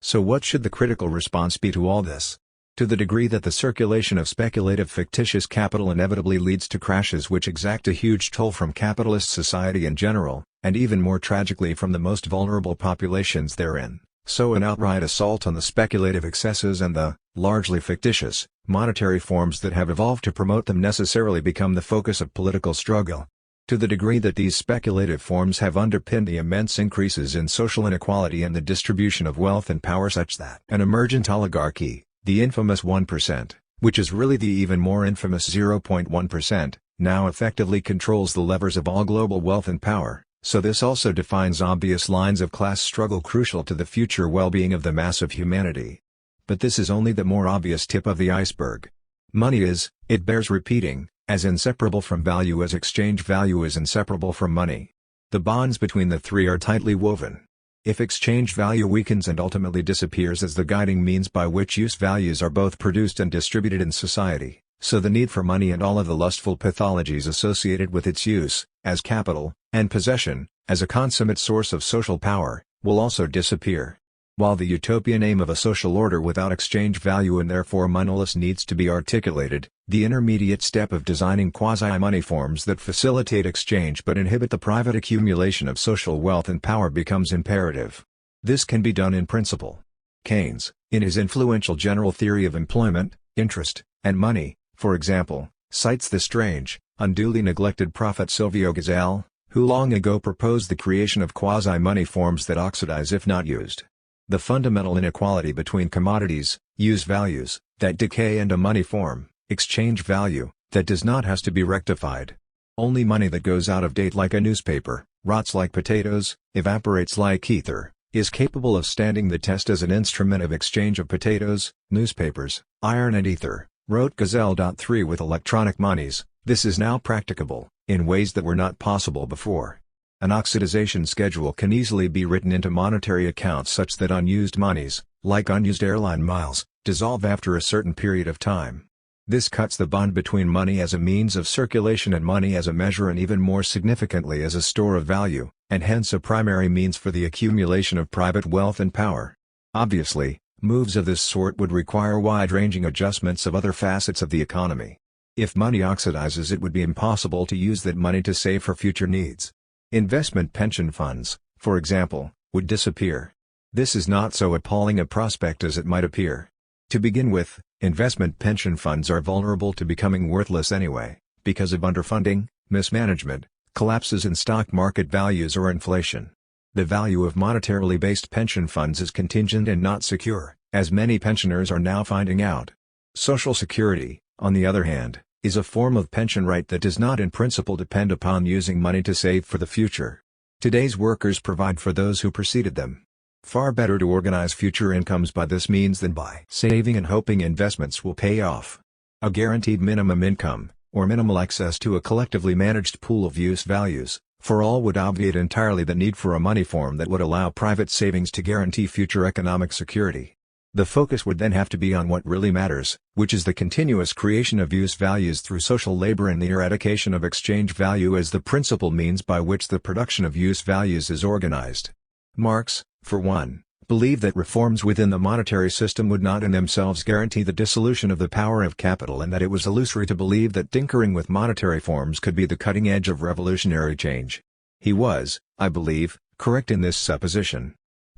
So what should the critical response be to all this? To the degree that the circulation of speculative fictitious capital inevitably leads to crashes which exact a huge toll from capitalist society in general, and even more tragically from the most vulnerable populations therein, so an outright assault on the speculative excesses and the, largely fictitious, monetary forms that have evolved to promote them necessarily become the focus of political struggle. To the degree that these speculative forms have underpinned the immense increases in social inequality and the distribution of wealth and power such that an emergent oligarchy, the infamous 1%, which is really the even more infamous 0.1%, now effectively controls the levers of all global wealth and power, so this also defines obvious lines of class struggle crucial to the future well-being of the mass of humanity. But this is only the more obvious tip of the iceberg. Money is, it bears repeating, as inseparable from value as exchange value is inseparable from money. The bonds between the three are tightly woven. If exchange value weakens and ultimately disappears as the guiding means by which use values are both produced and distributed in society, so the need for money and all of the lustful pathologies associated with its use, as capital, and possession, as a consummate source of social power, will also disappear. While the utopian aim of a social order without exchange value and therefore moneyless needs to be articulated, the intermediate step of designing quasi-money forms that facilitate exchange but inhibit the private accumulation of social wealth and power becomes imperative. This can be done in principle. Keynes, in his influential general theory of employment, interest, and money, for example, cites the strange, unduly neglected prophet Silvio Gesell, who long ago proposed the creation of quasi-money forms that oxidize if not used. The fundamental inequality between commodities, use values, that decay and a money form, exchange value, that does not has to be rectified. Only money that goes out of date like a newspaper, rots like potatoes, evaporates like ether, is capable of standing the test as an instrument of exchange of potatoes, newspapers, iron and ether, wrote Gesell. 3 With electronic monies, this is now practicable, in ways that were not possible before. An oxidization schedule can easily be written into monetary accounts such that unused monies, like unused airline miles, dissolve after a certain period of time. This cuts the bond between money as a means of circulation and money as a measure and even more significantly as a store of value, and hence a primary means for the accumulation of private wealth and power. Obviously, moves of this sort would require wide-ranging adjustments of other facets of the economy. If money oxidizes, it would be impossible to use that money to save for future needs. Investment pension funds, for example, would disappear. This is not so appalling a prospect as it might appear. To begin with, investment pension funds are vulnerable to becoming worthless anyway, because of underfunding, mismanagement, collapses in stock market values or inflation. The value of monetarily based pension funds is contingent and not secure, as many pensioners are now finding out. Social Security, on the other hand, is a form of pension right that does not in principle depend upon using money to save for the future. Today's workers provide for those who preceded them. Far better to organize future incomes by this means than by saving and hoping investments will pay off. A guaranteed minimum income, or minimal access to a collectively managed pool of use values, for all would obviate entirely the need for a money form that would allow private savings to guarantee future economic security. The focus would then have to be on what really matters, which is the continuous creation of use values through social labor and the eradication of exchange value as the principal means by which the production of use values is organized. Marx, for one, believed that reforms within the monetary system would not in themselves guarantee the dissolution of the power of capital and that it was illusory to believe that tinkering with monetary forms could be the cutting edge of revolutionary change. He was, I believe, correct in this supposition.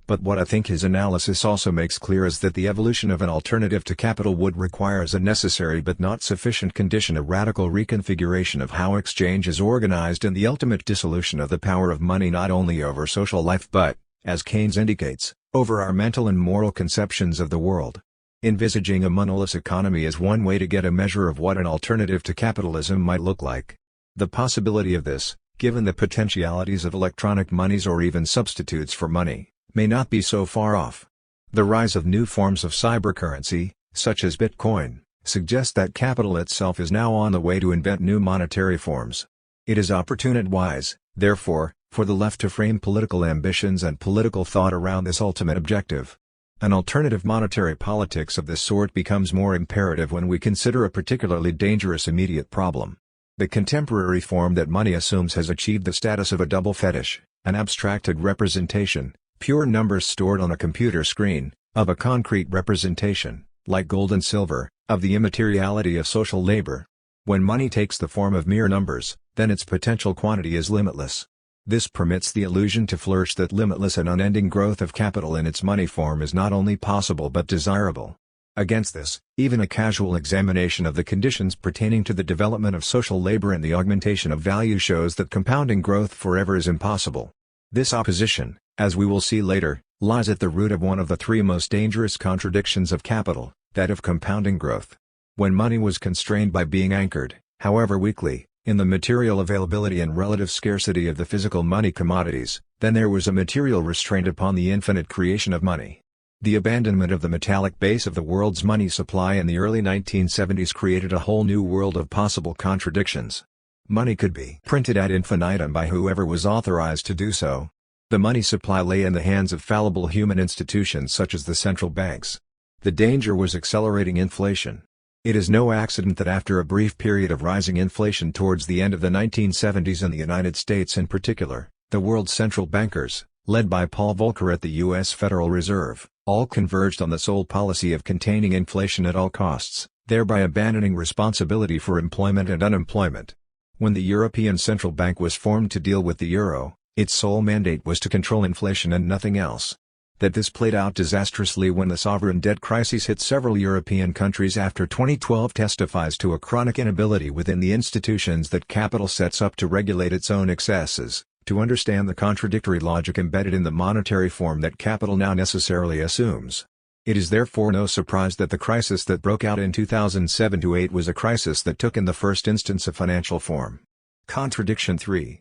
But what I think his analysis also makes clear is that the evolution of an alternative to capital would require as a necessary but not sufficient condition a radical reconfiguration of how exchange is organized and the ultimate dissolution of the power of money not only over social life but, as Keynes indicates, over our mental and moral conceptions of the world. Envisaging a moneyless economy is one way to get a measure of what an alternative to capitalism might look like. The possibility of this, given the potentialities of electronic monies or even substitutes for money, may not be so far off. The rise of new forms of cybercurrency, such as Bitcoin, suggests that capital itself is now on the way to invent new monetary forms. It is opportune and wise, therefore, for the left to frame political ambitions and political thought around this ultimate objective. An alternative monetary politics of this sort becomes more imperative when we consider a particularly dangerous immediate problem. The contemporary form that money assumes has achieved the status of a double fetish, an abstracted representation, pure numbers stored on a computer screen, of a concrete representation, like gold and silver, of the immateriality of social labor. When money takes the form of mere numbers, then its potential quantity is limitless. This permits the illusion to flourish that limitless and unending growth of capital in its money form is not only possible but desirable. Against this, even a casual examination of the conditions pertaining to the development of social labor and the augmentation of value shows that compounding growth forever is impossible. This opposition, as we will see later, lies at the root of one of the three most dangerous contradictions of capital, that of compounding growth. When money was constrained by being anchored, however weakly, in the material availability and relative scarcity of the physical money commodities, then there was a material restraint upon the infinite creation of money. The abandonment of the metallic base of the world's money supply in the early 1970s created a whole new world of possible contradictions. Money could be printed ad infinitum by whoever was authorized to do so. The money supply lay in the hands of fallible human institutions such as the central banks. The danger was accelerating inflation. It is no accident that after a brief period of rising inflation towards the end of the 1970s in the United States in particular, the world's central bankers, led by Paul Volcker at the U.S. Federal Reserve, all converged on the sole policy of containing inflation at all costs, thereby abandoning responsibility for employment and unemployment. When the European Central Bank was formed to deal with the euro, its sole mandate was to control inflation and nothing else. That this played out disastrously when the sovereign debt crisis hit several European countries after 2012 testifies to a chronic inability within the institutions that capital sets up to regulate its own excesses, to understand the contradictory logic embedded in the monetary form that capital now necessarily assumes. It is therefore no surprise that the crisis that broke out in 2007-08 was a crisis that took in the first instance a financial form. Contradiction 3.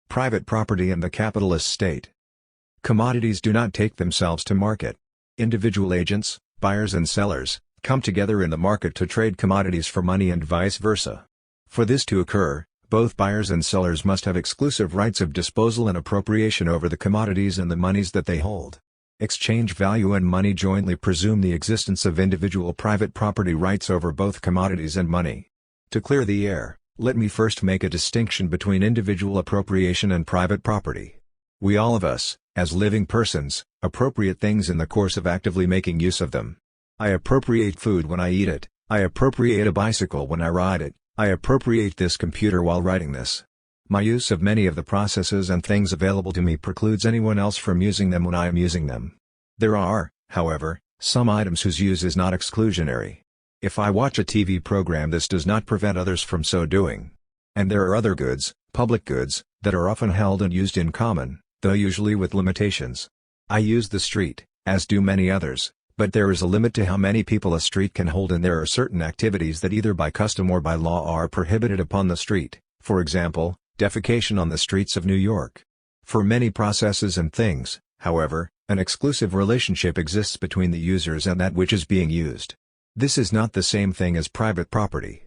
Private property and the capitalist state. Commodities do not take themselves to market. Individual agents, buyers and sellers, come together in the market to trade commodities for money and vice versa. For this to occur, both buyers and sellers must have exclusive rights of disposal and appropriation over the commodities and the monies that they hold. Exchange value and money jointly presume the existence of individual private property rights over both commodities and money. To clear the air, let me first make a distinction between individual appropriation and private property. We all of us, as living persons, appropriate things in the course of actively making use of them. I appropriate food when I eat it, I appropriate a bicycle when I ride it, I appropriate this computer while writing this. My use of many of the processes and things available to me precludes anyone else from using them when I am using them. There are, however, some items whose use is not exclusionary. If I watch a TV program, this does not prevent others from so doing. And there are other goods, public goods, that are often held and used in common, though usually with limitations. I use the street, as do many others, but there is a limit to how many people a street can hold, and there are certain activities that either by custom or by law are prohibited upon the street, for example, defecation on the streets of New York. For many processes and things, however, an exclusive relationship exists between the users and that which is being used. This is not the same thing as private property.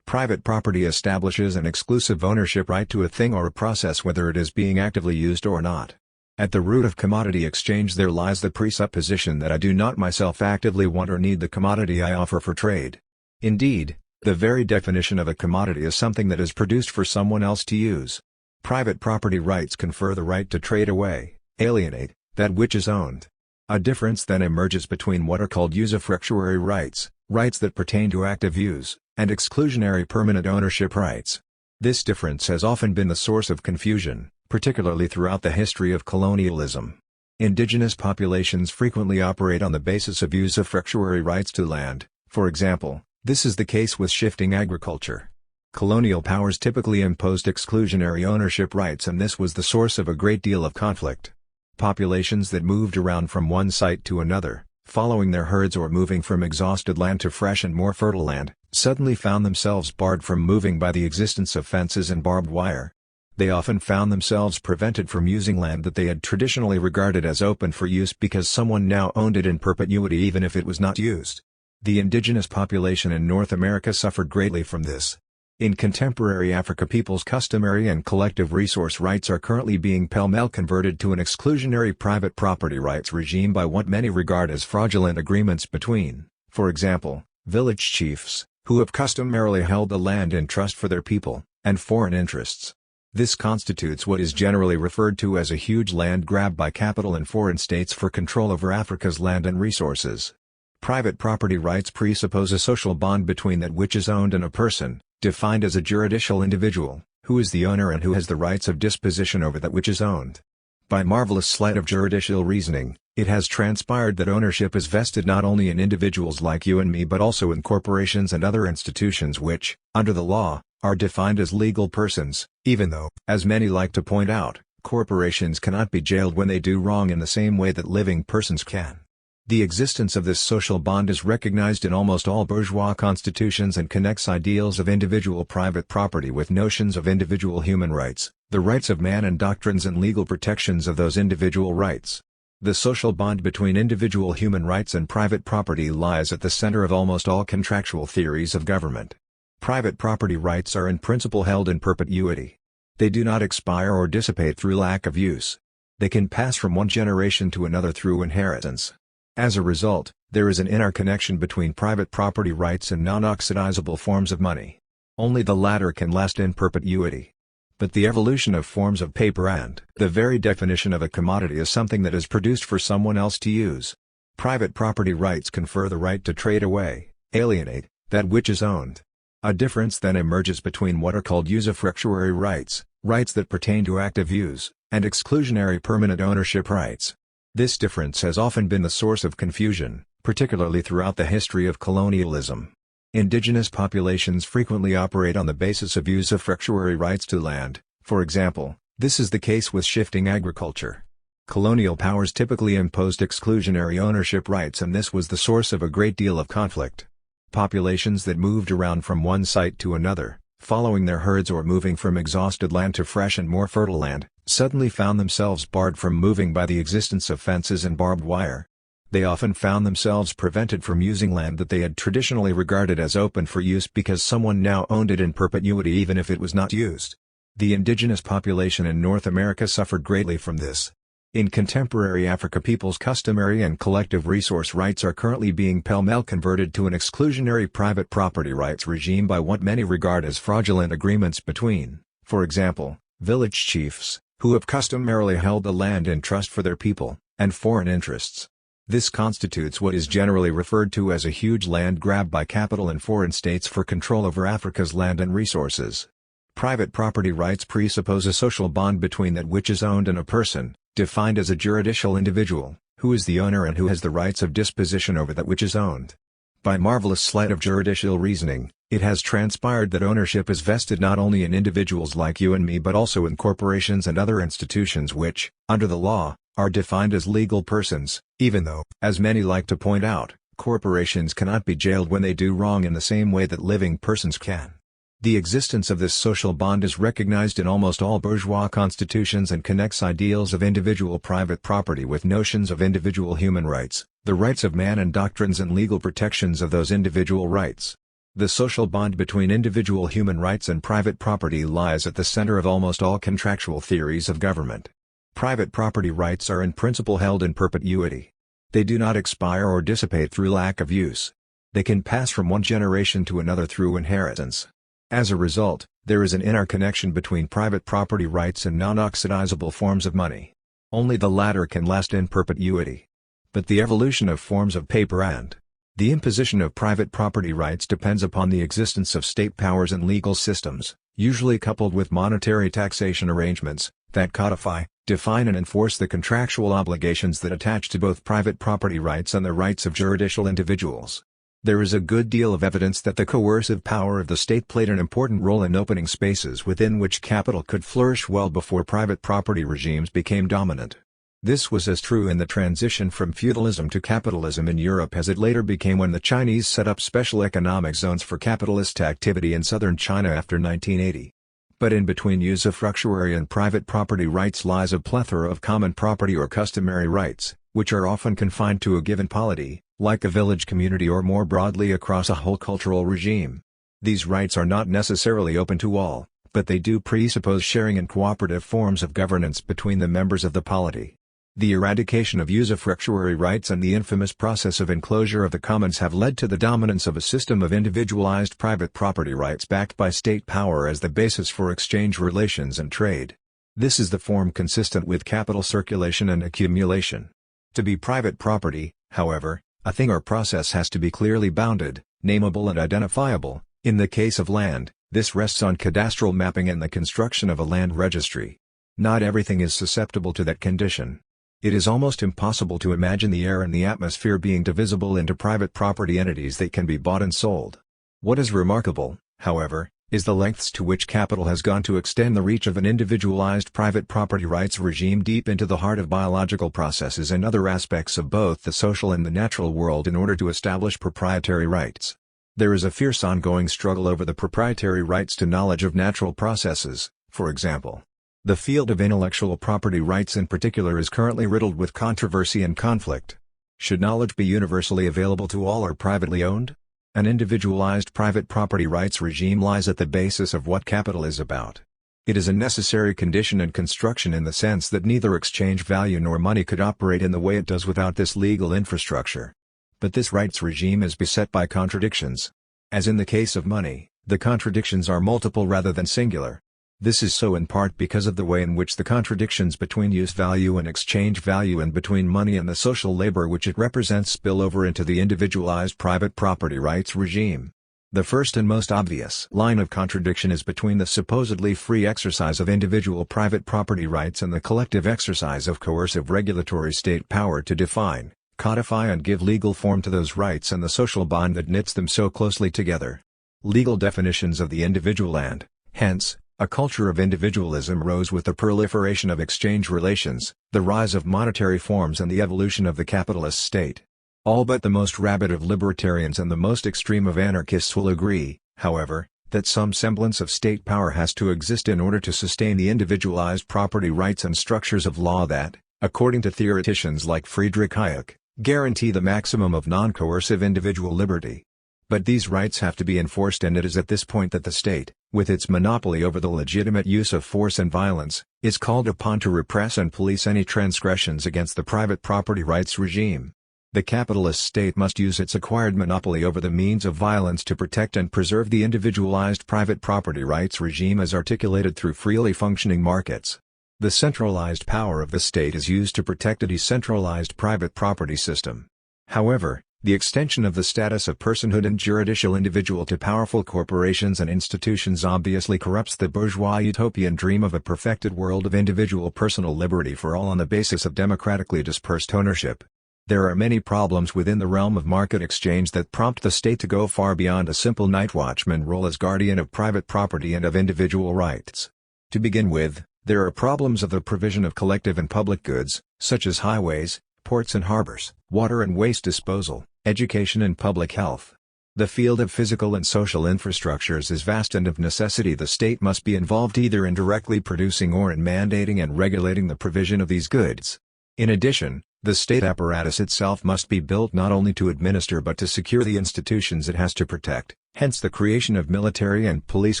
Private property establishes an exclusive ownership right to a thing or a process whether it is being actively used or not. At the root of commodity exchange there lies the presupposition that I do not myself actively want or need the commodity I offer for trade. Indeed, the very definition of a commodity is something that is produced for someone else to use. Private property rights confer the right to trade away, alienate, that which is owned. A difference then emerges between what are called usufructuary rights, rights that pertain to active use, and exclusionary permanent ownership rights. This difference has often been the source of confusion, particularly throughout the history of colonialism. Indigenous populations frequently operate on the basis of usufructuary rights to land. For example, this is the case with shifting agriculture. Colonial powers typically imposed exclusionary ownership rights, and this was the source of a great deal of conflict. Populations that moved around from one site to another, following their herds or moving from exhausted land to fresh and more fertile land, suddenly found themselves barred from moving by the existence of fences and barbed wire. They often found themselves prevented from using land that they had traditionally regarded as open for use because someone now owned it in perpetuity even if it was not used. The indigenous population in North America suffered greatly from this. In contemporary Africa, people's customary and collective resource rights are currently being pell-mell converted to an exclusionary private property rights regime by what many regard as fraudulent agreements between, for example, village chiefs, who have customarily held the land in trust for their people, and foreign interests. This constitutes what is generally referred to as a huge land grab by capital and foreign states for control over Africa's land and resources. Private property rights presuppose a social bond between that which is owned and a person, defined as a juridical individual, who is the owner and who has the rights of disposition over that which is owned. By marvelous sleight of juridical reasoning, it has transpired that ownership is vested not only in individuals like you and me but also in corporations and other institutions which, under the law, are defined as legal persons, even though, as many like to point out, corporations cannot be jailed when they do wrong in the same way that living persons can. The existence of this social bond is recognized in almost all bourgeois constitutions and connects ideals of individual private property with notions of individual human rights, the rights of man and doctrines and legal protections of those individual rights. The social bond between individual human rights and private property lies at the center of almost all contractual theories of government. Private property rights are in principle held in perpetuity. They do not expire or dissipate through lack of use. They can pass from one generation to another through inheritance. As a result, there is an interconnection between private property rights and non-oxidizable forms of money. Only the latter can last in perpetuity. But the evolution of forms of paper and the very definition of a commodity is something that is produced for someone else to use. Private property rights confer the right to trade away, alienate, that which is owned. A difference then emerges between what are called usufructuary rights, rights that pertain to active use, and exclusionary permanent ownership rights. This difference has often been the source of confusion, particularly throughout the history of colonialism. Indigenous populations frequently operate on the basis of usufructuary rights to land. For example, this is the case with shifting agriculture. Colonial powers typically imposed exclusionary ownership rights, and this was the source of a great deal of conflict. Populations that moved around from one site to another, following their herds or moving from exhausted land to fresh and more fertile land, suddenly found themselves barred from moving by the existence of fences and barbed wire. They often found themselves prevented from using land that they had traditionally regarded as open for use because someone now owned it in perpetuity even if it was not used. The indigenous population in North America suffered greatly from this. In contemporary Africa, people's customary and collective resource rights are currently being pell-mell converted to an exclusionary private property rights regime by what many regard as fraudulent agreements between, for example, village chiefs, who have customarily held the land in trust for their people, and foreign interests. This constitutes what is generally referred to as a huge land grab by capital and foreign states for control over Africa's land and resources. Private property rights presuppose a social bond between that which is owned and a person, defined as a juridical individual, who is the owner and who has the rights of disposition over that which is owned. By marvelous sleight of juridical reasoning, it has transpired that ownership is vested not only in individuals like you and me but also in corporations and other institutions which, under the law, are defined as legal persons, even though, as many like to point out, corporations cannot be jailed when they do wrong in the same way that living persons can. The existence of this social bond is recognized in almost all bourgeois constitutions and connects ideals of individual private property with notions of individual human rights, the rights of man and doctrines and legal protections of those individual rights. The social bond between individual human rights and private property lies at the center of almost all contractual theories of government. Private property rights are in principle held in perpetuity. They do not expire or dissipate through lack of use. They can pass from one generation to another through inheritance. As a result, there is an interconnection between private property rights and non-oxidizable forms of money. Only the latter can last in perpetuity. But the evolution of forms of paper and the imposition of private property rights depends upon the existence of state powers and legal systems, usually coupled with monetary taxation arrangements, that codify, define and enforce the contractual obligations that attach to both private property rights and the rights of juridical individuals. There is a good deal of evidence that the coercive power of the state played an important role in opening spaces within which capital could flourish well before private property regimes became dominant. This was as true in the transition from feudalism to capitalism in Europe as it later became when the Chinese set up special economic zones for capitalist activity in southern China after 1980. But in between usufructuary and private property rights lies a plethora of common property or customary rights, which are often confined to a given polity, like a village community or more broadly across a whole cultural regime. These rights are not necessarily open to all, but they do presuppose sharing in cooperative forms of governance between the members of the polity. The eradication of usufructuary rights and the infamous process of enclosure of the commons have led to the dominance of a system of individualized private property rights backed by state power as the basis for exchange relations and trade. This is the form consistent with capital circulation and accumulation. To be private property, however, a thing or process has to be clearly bounded, nameable and identifiable. In the case of land, this rests on cadastral mapping and the construction of a land registry. Not everything is susceptible to that condition. It is almost impossible to imagine the air and the atmosphere being divisible into private property entities that can be bought and sold. What is remarkable, however, is the lengths to which capital has gone to extend the reach of an individualized private property rights regime deep into the heart of biological processes and other aspects of both the social and the natural world in order to establish proprietary rights. There is a fierce ongoing struggle over the proprietary rights to knowledge of natural processes, for example. The field of intellectual property rights in particular is currently riddled with controversy and conflict. Should knowledge be universally available to all or privately owned? An individualized private property rights regime lies at the basis of what capital is about. It is a necessary condition and construction in the sense that neither exchange value nor money could operate in the way it does without this legal infrastructure. But this rights regime is beset by contradictions. As in the case of money, the contradictions are multiple rather than singular. This is so in part because of the way in which the contradictions between use value and exchange value and between money and the social labor which it represents spill over into the individualized private property rights regime. The first and most obvious line of contradiction is between the supposedly free exercise of individual private property rights and the collective exercise of coercive regulatory state power to define, codify and give legal form to those rights and the social bond that knits them so closely together. Legal definitions of the individual and, hence, a culture of individualism rose with the proliferation of exchange relations, the rise of monetary forms and the evolution of the capitalist state. All but the most rabid of libertarians and the most extreme of anarchists will agree, however, that some semblance of state power has to exist in order to sustain the individualized property rights and structures of law that, according to theoreticians like Friedrich Hayek, guarantee the maximum of non-coercive individual liberty. But these rights have to be enforced, and it is at this point that the state, with its monopoly over the legitimate use of force and violence, is called upon to repress and police any transgressions against the private property rights regime. The capitalist state must use its acquired monopoly over the means of violence to protect and preserve the individualized private property rights regime as articulated through freely functioning markets. The centralized power of the state is used to protect a decentralized private property system. However, the extension of the status of personhood and juridical individual to powerful corporations and institutions obviously corrupts the bourgeois utopian dream of a perfected world of individual personal liberty for all on the basis of democratically dispersed ownership. There are many problems within the realm of market exchange that prompt the state to go far beyond a simple night watchman role as guardian of private property and of individual rights. To begin with, there are problems of the provision of collective and public goods, such as highways, ports and harbors, water and waste disposal, education and public health. The field of physical and social infrastructures is vast, and of necessity the state must be involved either in directly producing or in mandating and regulating the provision of these goods. In addition, the state apparatus itself must be built not only to administer but to secure the institutions it has to protect, hence the creation of military and police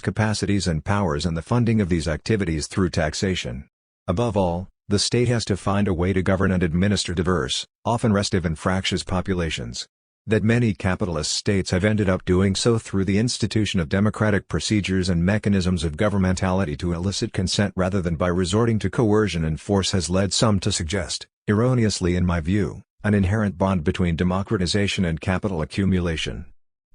capacities and powers and the funding of these activities through taxation. Above all, The state has to find a way to govern and administer diverse, often restive and fractious populations. That many capitalist states have ended up doing so through the institution of democratic procedures and mechanisms of governmentality to elicit consent rather than by resorting to coercion and force has led some to suggest, erroneously in my view, an inherent bond between democratization and capital accumulation.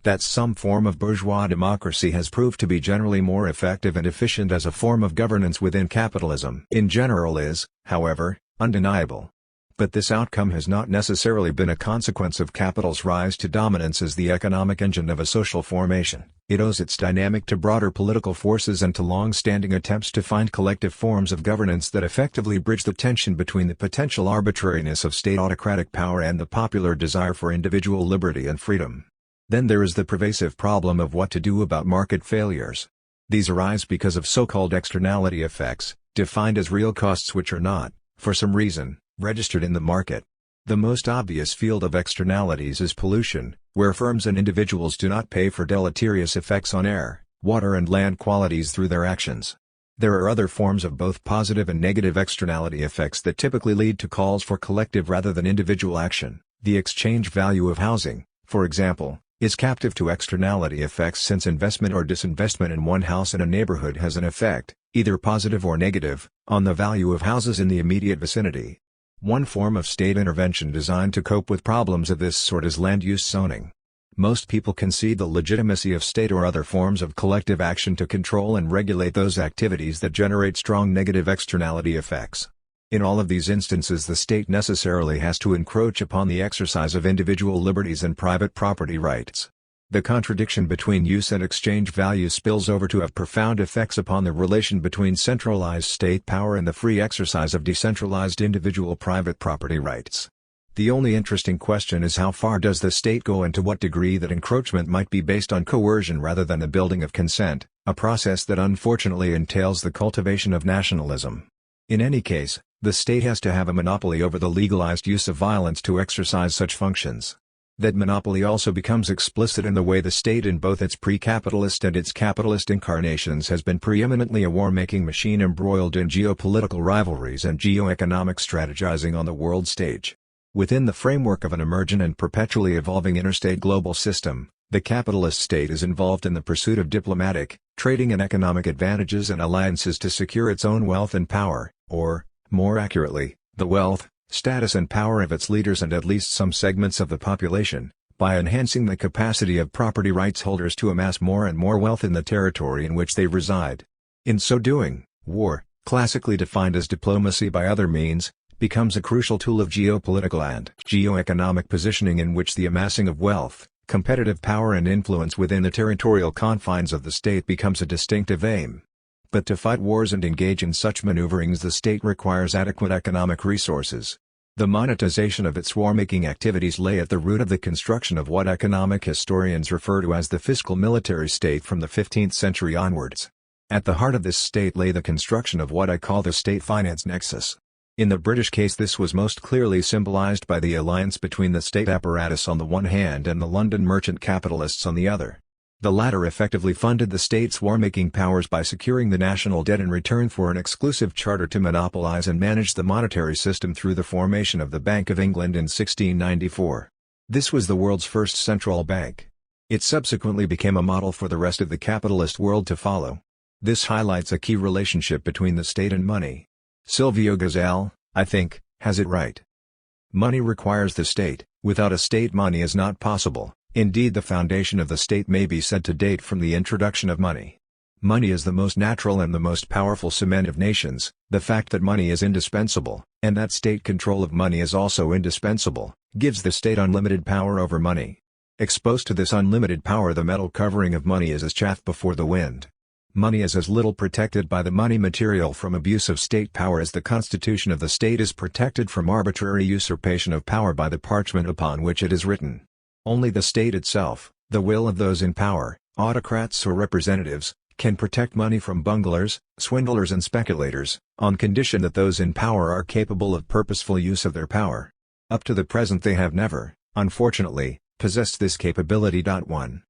That some form of bourgeois democracy has proved to be generally more effective and efficient as a form of governance within capitalism in general is, however, undeniable. But this outcome has not necessarily been a consequence of capital's rise to dominance as the economic engine of a social formation. It owes its dynamic to broader political forces and to long-standing attempts to find collective forms of governance that effectively bridge the tension between the potential arbitrariness of state autocratic power and the popular desire for individual liberty and freedom. Then there is the pervasive problem of what to do about market failures. These arise because of so-called externality effects, defined as real costs which are not, for some reason, registered in the market. The most obvious field of externalities is pollution, where firms and individuals do not pay for deleterious effects on air, water and land qualities through their actions. There are other forms of both positive and negative externality effects that typically lead to calls for collective rather than individual action. The exchange value of housing, for example, is captive to externality effects since investment or disinvestment in one house in a neighborhood has an effect, either positive or negative, on the value of houses in the immediate vicinity. One form of state intervention designed to cope with problems of this sort is land use zoning. Most people concede the legitimacy of state or other forms of collective action to control and regulate those activities that generate strong negative externality effects. In all of these instances the state necessarily has to encroach upon the exercise of individual liberties and private property rights. The contradiction between use and exchange value spills over to have profound effects upon the relation between centralized state power and the free exercise of decentralized individual private property rights. The only interesting question is how far does the state go and to what degree that encroachment might be based on coercion rather than the building of consent, a process that unfortunately entails the cultivation of nationalism. In any case, the state has to have a monopoly over the legalized use of violence to exercise such functions. That monopoly also becomes explicit in the way the state in both its pre-capitalist and its capitalist incarnations has been preeminently a war-making machine embroiled in geopolitical rivalries and geo-economic strategizing on the world stage. Within the framework of an emergent and perpetually evolving interstate global system, the capitalist state is involved in the pursuit of diplomatic, trading and economic advantages and alliances to secure its own wealth and power, or, more accurately, the wealth, status and power of its leaders and at least some segments of the population, by enhancing the capacity of property rights holders to amass more and more wealth in the territory in which they reside. In so doing, war, classically defined as diplomacy by other means, becomes a crucial tool of geopolitical and geo-economic positioning in which the amassing of wealth, competitive power and influence within the territorial confines of the state becomes a distinctive aim. But to fight wars and engage in such maneuverings the state requires adequate economic resources. The monetization of its war-making activities lay at the root of the construction of what economic historians refer to as the fiscal military state from the 15th century onwards. At the heart of this state lay the construction of what I call the state-finance nexus. In the British case this was most clearly symbolized by the alliance between the state apparatus on the one hand and the London merchant capitalists on the other. The latter effectively funded the state's war-making powers by securing the national debt in return for an exclusive charter to monopolize and manage the monetary system through the formation of the Bank of England in 1694. This was the world's first central bank. It subsequently became a model for the rest of the capitalist world to follow. This highlights a key relationship between the state and money. Silvio Gesell, I think, has it right. Money requires the state, without a state money is not possible. Indeed, the foundation of the state may be said to date from the introduction of money. Money is the most natural and the most powerful cement of nations. The fact that money is indispensable, and that state control of money is also indispensable, gives the state unlimited power over money. Exposed to this unlimited power, the metal covering of money is as chaff before the wind. Money is as little protected by the money material from abuse of state power as the constitution of the state is protected from arbitrary usurpation of power by the parchment upon which it is written. Only the state itself, the will of those in power, autocrats or representatives, can protect money from bunglers, swindlers and speculators, on condition that those in power are capable of purposeful use of their power. Up to the present they have never, unfortunately, possessed this capability. 1.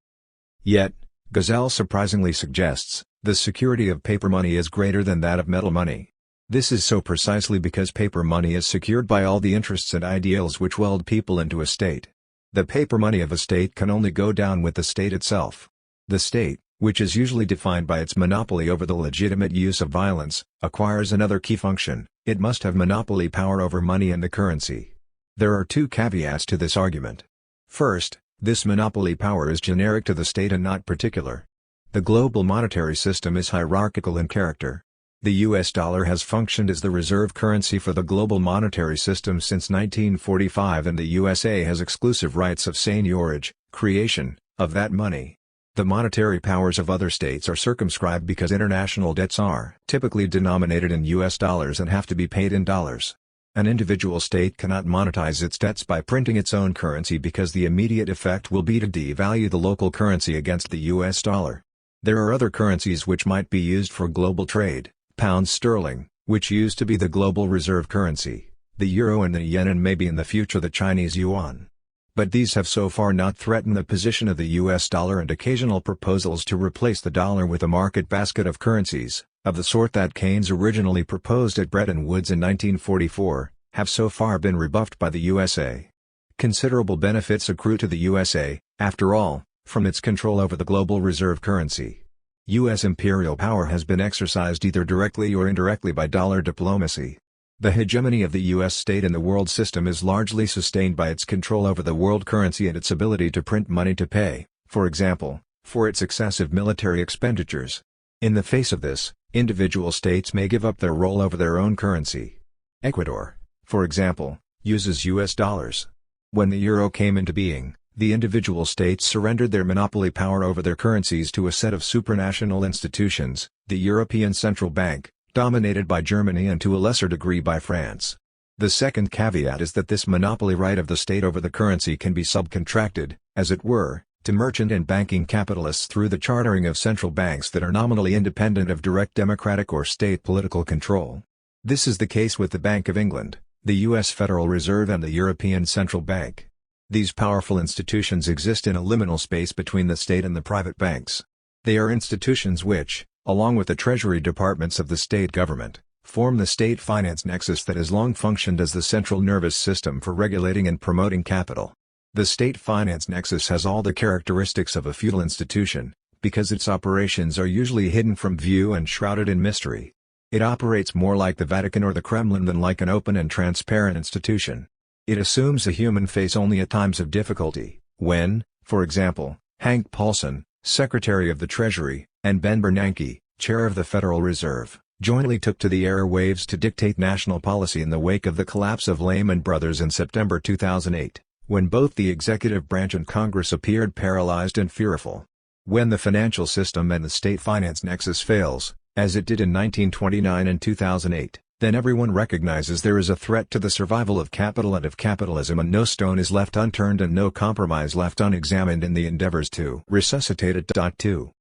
Yet, Gesell surprisingly suggests, the security of paper money is greater than that of metal money. This is so precisely because paper money is secured by all the interests and ideals which weld people into a state. The paper money of a state can only go down with the state itself. The state, which is usually defined by its monopoly over the legitimate use of violence, acquires another key function: it must have monopoly power over money and the currency. There are two caveats to this argument. First, this monopoly power is generic to the state and not particular. The global monetary system is hierarchical in character. The US dollar has functioned as the reserve currency for the global monetary system since 1945, and the USA has exclusive rights of seigniorage, creation, of that money. The monetary powers of other states are circumscribed because international debts are typically denominated in US dollars and have to be paid in dollars. An individual state cannot monetize its debts by printing its own currency because the immediate effect will be to devalue the local currency against the US dollar. There are other currencies which might be used for global trade: pound sterling, which used to be the global reserve currency, the euro and the yen, and maybe in the future the Chinese yuan. But these have so far not threatened the position of the US dollar, and occasional proposals to replace the dollar with a market basket of currencies, of the sort that Keynes originally proposed at Bretton Woods in 1944, have so far been rebuffed by the USA. Considerable benefits accrue to the USA, after all, from its control over the global reserve currency. U.S. imperial power has been exercised either directly or indirectly by dollar diplomacy. The hegemony of the U.S. state in the world system is largely sustained by its control over the world currency and its ability to print money to pay, for example, for its excessive military expenditures. In the face of this, individual states may give up their role over their own currency. Ecuador, for example, uses U.S. dollars. When the euro came into being, the individual states surrendered their monopoly power over their currencies to a set of supranational institutions, the European Central Bank, dominated by Germany and to a lesser degree by France. The second caveat is that this monopoly right of the state over the currency can be subcontracted, as it were, to merchant and banking capitalists through the chartering of central banks that are nominally independent of direct democratic or state political control. This is the case with the Bank of England, the U.S. Federal Reserve, and the European Central Bank. These powerful institutions exist in a liminal space between the state and the private banks. They are institutions which, along with the treasury departments of the state government, form the state finance nexus that has long functioned as the central nervous system for regulating and promoting capital. The state finance nexus has all the characteristics of a feudal institution, because its operations are usually hidden from view and shrouded in mystery. It operates more like the Vatican or the Kremlin than like an open and transparent institution. It assumes a human face only at times of difficulty, when, for example, Hank Paulson, Secretary of the Treasury, and Ben Bernanke, Chair of the Federal Reserve, jointly took to the airwaves to dictate national policy in the wake of the collapse of Lehman Brothers in September 2008, when both the executive branch and Congress appeared paralyzed and fearful. When the financial system and the state finance nexus fails, as it did in 1929 and 2008, then everyone recognizes there is a threat to the survival of capital and of capitalism, and no stone is left unturned and no compromise left unexamined in the endeavors to resuscitate it. 2.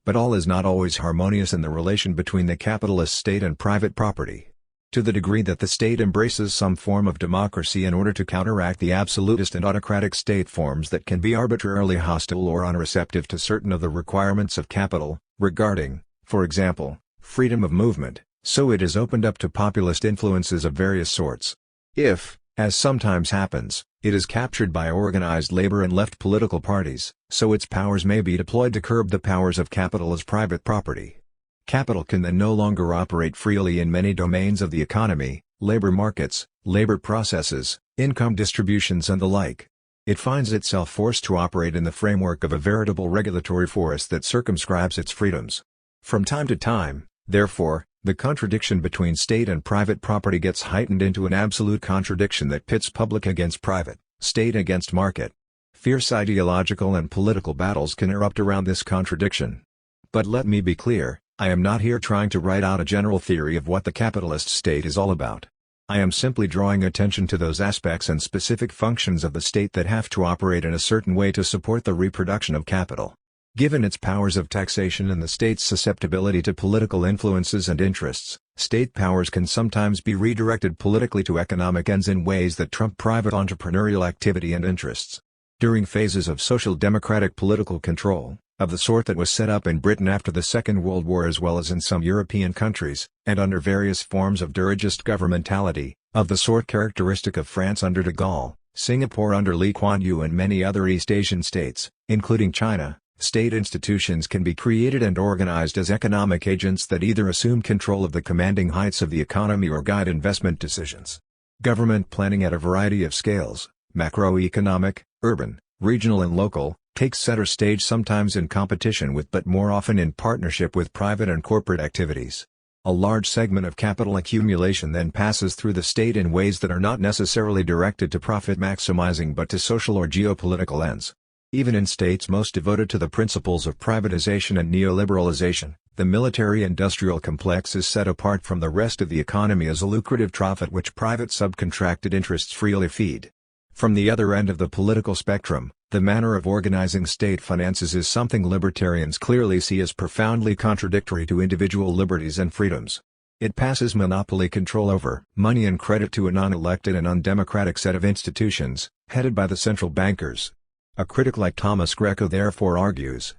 But all is not always harmonious in the relation between the capitalist state and private property. To the degree that the state embraces some form of democracy in order to counteract the absolutist and autocratic state forms that can be arbitrarily hostile or unreceptive to certain of the requirements of capital, regarding, for example, freedom of movement, so it is opened up to populist influences of various sorts. If, as sometimes happens, it is captured by organized labor and left political parties, so its powers may be deployed to curb the powers of capital as private property. Capital can then no longer operate freely in many domains of the economy, labor markets, labor processes, income distributions and the like. It finds itself forced to operate in the framework of a veritable regulatory force that circumscribes its freedoms. From time to time, therefore, the contradiction between state and private property gets heightened into an absolute contradiction that pits public against private, state against market. Fierce ideological and political battles can erupt around this contradiction. But let me be clear, I am not here trying to write out a general theory of what the capitalist state is all about. I am simply drawing attention to those aspects and specific functions of the state that have to operate in a certain way to support the reproduction of capital. Given its powers of taxation and the state's susceptibility to political influences and interests, state powers can sometimes be redirected politically to economic ends in ways that trump private entrepreneurial activity and interests. During phases of social democratic political control, of the sort that was set up in Britain after the Second World War as well as in some European countries, and under various forms of dirigist governmentality, of the sort characteristic of France under de Gaulle, Singapore under Lee Kuan Yew and many other East Asian states, including China, state institutions can be created and organized as economic agents that either assume control of the commanding heights of the economy or guide investment decisions. Government planning at a variety of scales, macroeconomic, urban, regional and local, takes center stage sometimes in competition with but more often in partnership with private and corporate activities. A large segment of capital accumulation then passes through the state in ways that are not necessarily directed to profit maximizing but to social or geopolitical ends. Even in states most devoted to the principles of privatization and neoliberalization, the military-industrial complex is set apart from the rest of the economy as a lucrative trough at which private subcontracted interests freely feed. From the other end of the political spectrum, the manner of organizing state finances is something libertarians clearly see as profoundly contradictory to individual liberties and freedoms. It passes monopoly control over money and credit to a non-elected and undemocratic set of institutions, headed by the central bankers. A critic like Thomas Greco therefore argues,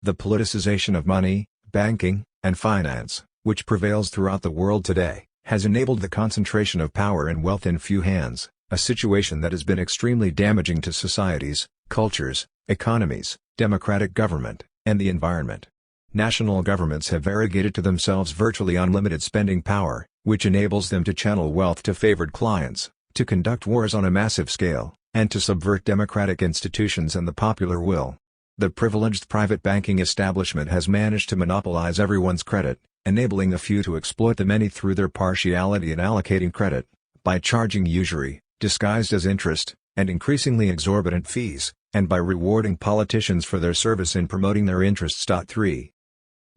the politicization of money, banking, and finance, which prevails throughout the world today, has enabled the concentration of power and wealth in few hands, a situation that has been extremely damaging to societies, cultures, economies, democratic government, and the environment. National governments have arrogated to themselves virtually unlimited spending power, which enables them to channel wealth to favored clients, to conduct wars on a massive scale, and to subvert democratic institutions and the popular will. The privileged private banking establishment has managed to monopolize everyone's credit, enabling the few to exploit the many through their partiality in allocating credit, by charging usury, disguised as interest, and increasingly exorbitant fees, and by rewarding politicians for their service in promoting their interests. 3.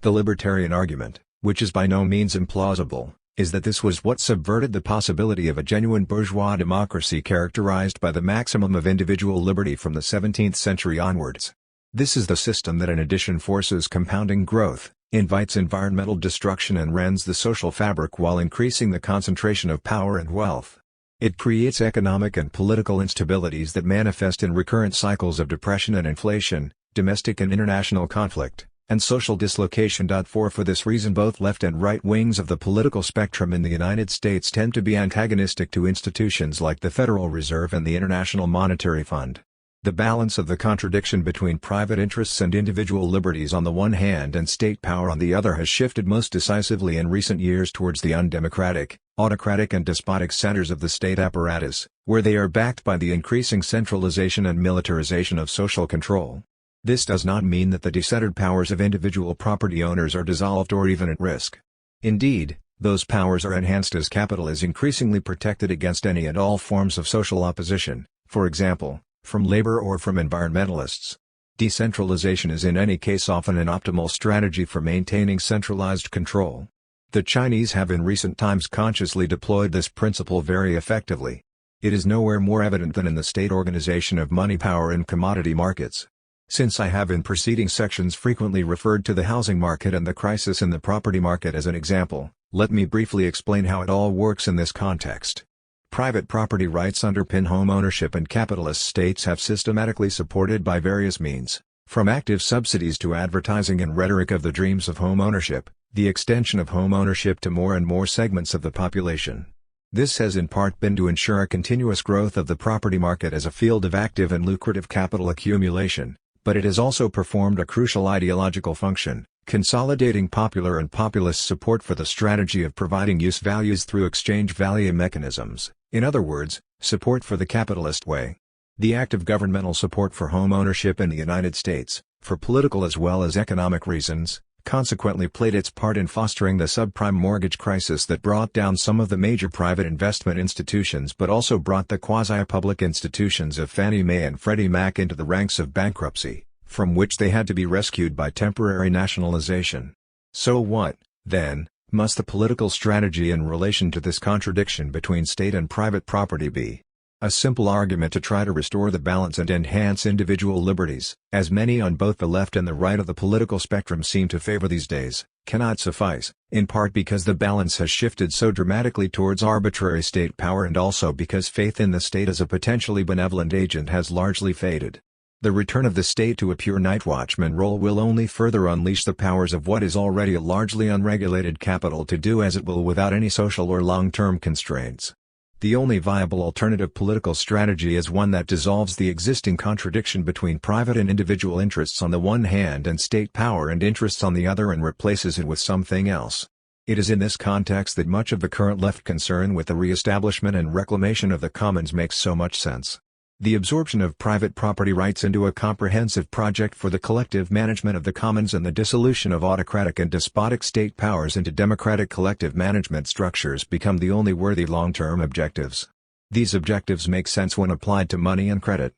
The libertarian argument, which is by no means implausible, is that this was what subverted the possibility of a genuine bourgeois democracy characterized by the maximum of individual liberty from the 17th century onwards. This is the system that in addition forces compounding growth, invites environmental destruction and rends the social fabric while increasing the concentration of power and wealth. It creates economic and political instabilities that manifest in recurrent cycles of depression and inflation, domestic and international conflict, and social dislocation. 4. For this reason both left and right wings of the political spectrum in the United States tend to be antagonistic to institutions like the Federal Reserve and the International Monetary Fund. The balance of the contradiction between private interests and individual liberties on the one hand and state power on the other has shifted most decisively in recent years towards the undemocratic, autocratic and despotic centers of the state apparatus, where they are backed by the increasing centralization and militarization of social control. This does not mean that the decentered powers of individual property owners are dissolved or even at risk. Indeed, those powers are enhanced as capital is increasingly protected against any and all forms of social opposition, for example, from labor or from environmentalists. Decentralization is in any case often an optimal strategy for maintaining centralized control. The Chinese have in recent times consciously deployed this principle very effectively. It is nowhere more evident than in the state organization of money power in commodity markets. Since I have in preceding sections frequently referred to the housing market and the crisis in the property market as an example, let me briefly explain how it all works in this context. Private property rights underpin home ownership and capitalist states have systematically supported by various means, from active subsidies to advertising and rhetoric of the dreams of home ownership, the extension of home ownership to more and more segments of the population. This has in part been to ensure a continuous growth of the property market as a field of active and lucrative capital accumulation, but it has also performed a crucial ideological function, consolidating popular and populist support for the strategy of providing use values through exchange value mechanisms, in other words, support for the capitalist way. The active governmental support for home ownership in the United States, for political as well as economic reasons, consequently played its part in fostering the subprime mortgage crisis that brought down some of the major private investment institutions but also brought the quasi-public institutions of Fannie Mae and Freddie Mac into the ranks of bankruptcy, from which they had to be rescued by temporary nationalization. So what, then, must the political strategy in relation to this contradiction between state and private property be? A simple argument to try to restore the balance and enhance individual liberties, as many on both the left and the right of the political spectrum seem to favor these days, cannot suffice, in part because the balance has shifted so dramatically towards arbitrary state power and also because faith in the state as a potentially benevolent agent has largely faded. The return of the state to a pure night watchman role will only further unleash the powers of what is already a largely unregulated capital to do as it will without any social or long-term constraints. The only viable alternative political strategy is one that dissolves the existing contradiction between private and individual interests on the one hand and state power and interests on the other and replaces it with something else. It is in this context that much of the current left concern with the re-establishment and reclamation of the commons makes so much sense. The absorption of private property rights into a comprehensive project for the collective management of the commons and the dissolution of autocratic and despotic state powers into democratic collective management structures become the only worthy long-term objectives. These objectives make sense when applied to money and credit.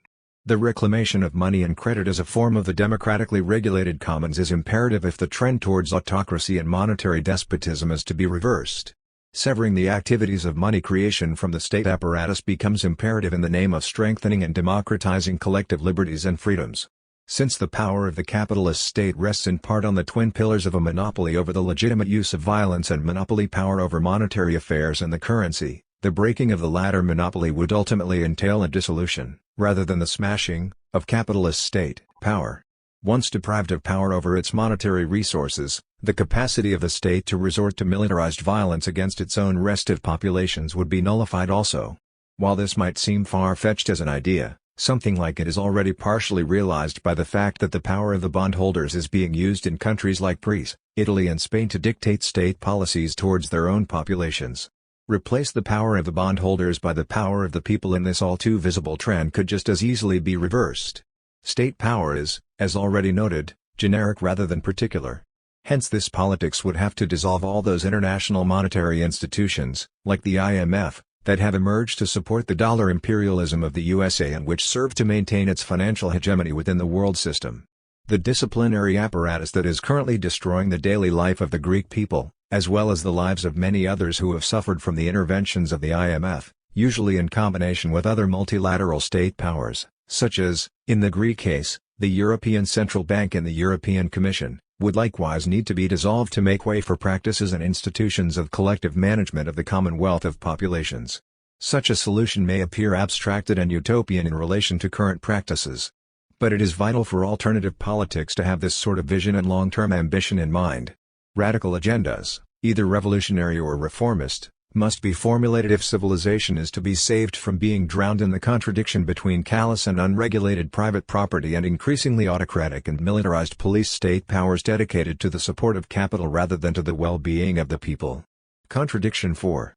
The reclamation of money and credit as a form of the democratically regulated commons is imperative if the trend towards autocracy and monetary despotism is to be reversed. Severing the activities of money creation from the state apparatus becomes imperative in the name of strengthening and democratizing collective liberties and freedoms. Since the power of the capitalist state rests in part on the twin pillars of a monopoly over the legitimate use of violence and monopoly power over monetary affairs and the currency, the breaking of the latter monopoly would ultimately entail a dissolution, rather than the smashing, of capitalist state power. Once deprived of power over its monetary resources, the capacity of the state to resort to militarized violence against its own restive populations would be nullified also. While this might seem far-fetched as an idea, something like it is already partially realized by the fact that the power of the bondholders is being used in countries like Greece, Italy and Spain to dictate state policies towards their own populations. Replace the power of the bondholders by the power of the people and this all too visible trend could just as easily be reversed. State power is, as already noted, generic rather than particular. Hence this politics would have to dissolve all those international monetary institutions, like the IMF, that have emerged to support the dollar imperialism of the USA and which serve to maintain its financial hegemony within the world system. The disciplinary apparatus that is currently destroying the daily life of the Greek people, as well as the lives of many others who have suffered from the interventions of the IMF, usually in combination with other multilateral state powers, such as, in the Greek case, the European Central Bank and the European Commission, would likewise need to be dissolved to make way for practices and institutions of collective management of the commonwealth of populations. Such a solution may appear abstracted and utopian in relation to current practices. But it is vital for alternative politics to have this sort of vision and long-term ambition in mind. Radical agendas, either revolutionary or reformist, must be formulated if civilization is to be saved from being drowned in the contradiction between callous and unregulated private property and increasingly autocratic and militarized police state powers dedicated to the support of capital rather than to the well-being of the people. Contradiction 4.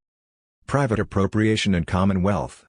Private appropriation and commonwealth.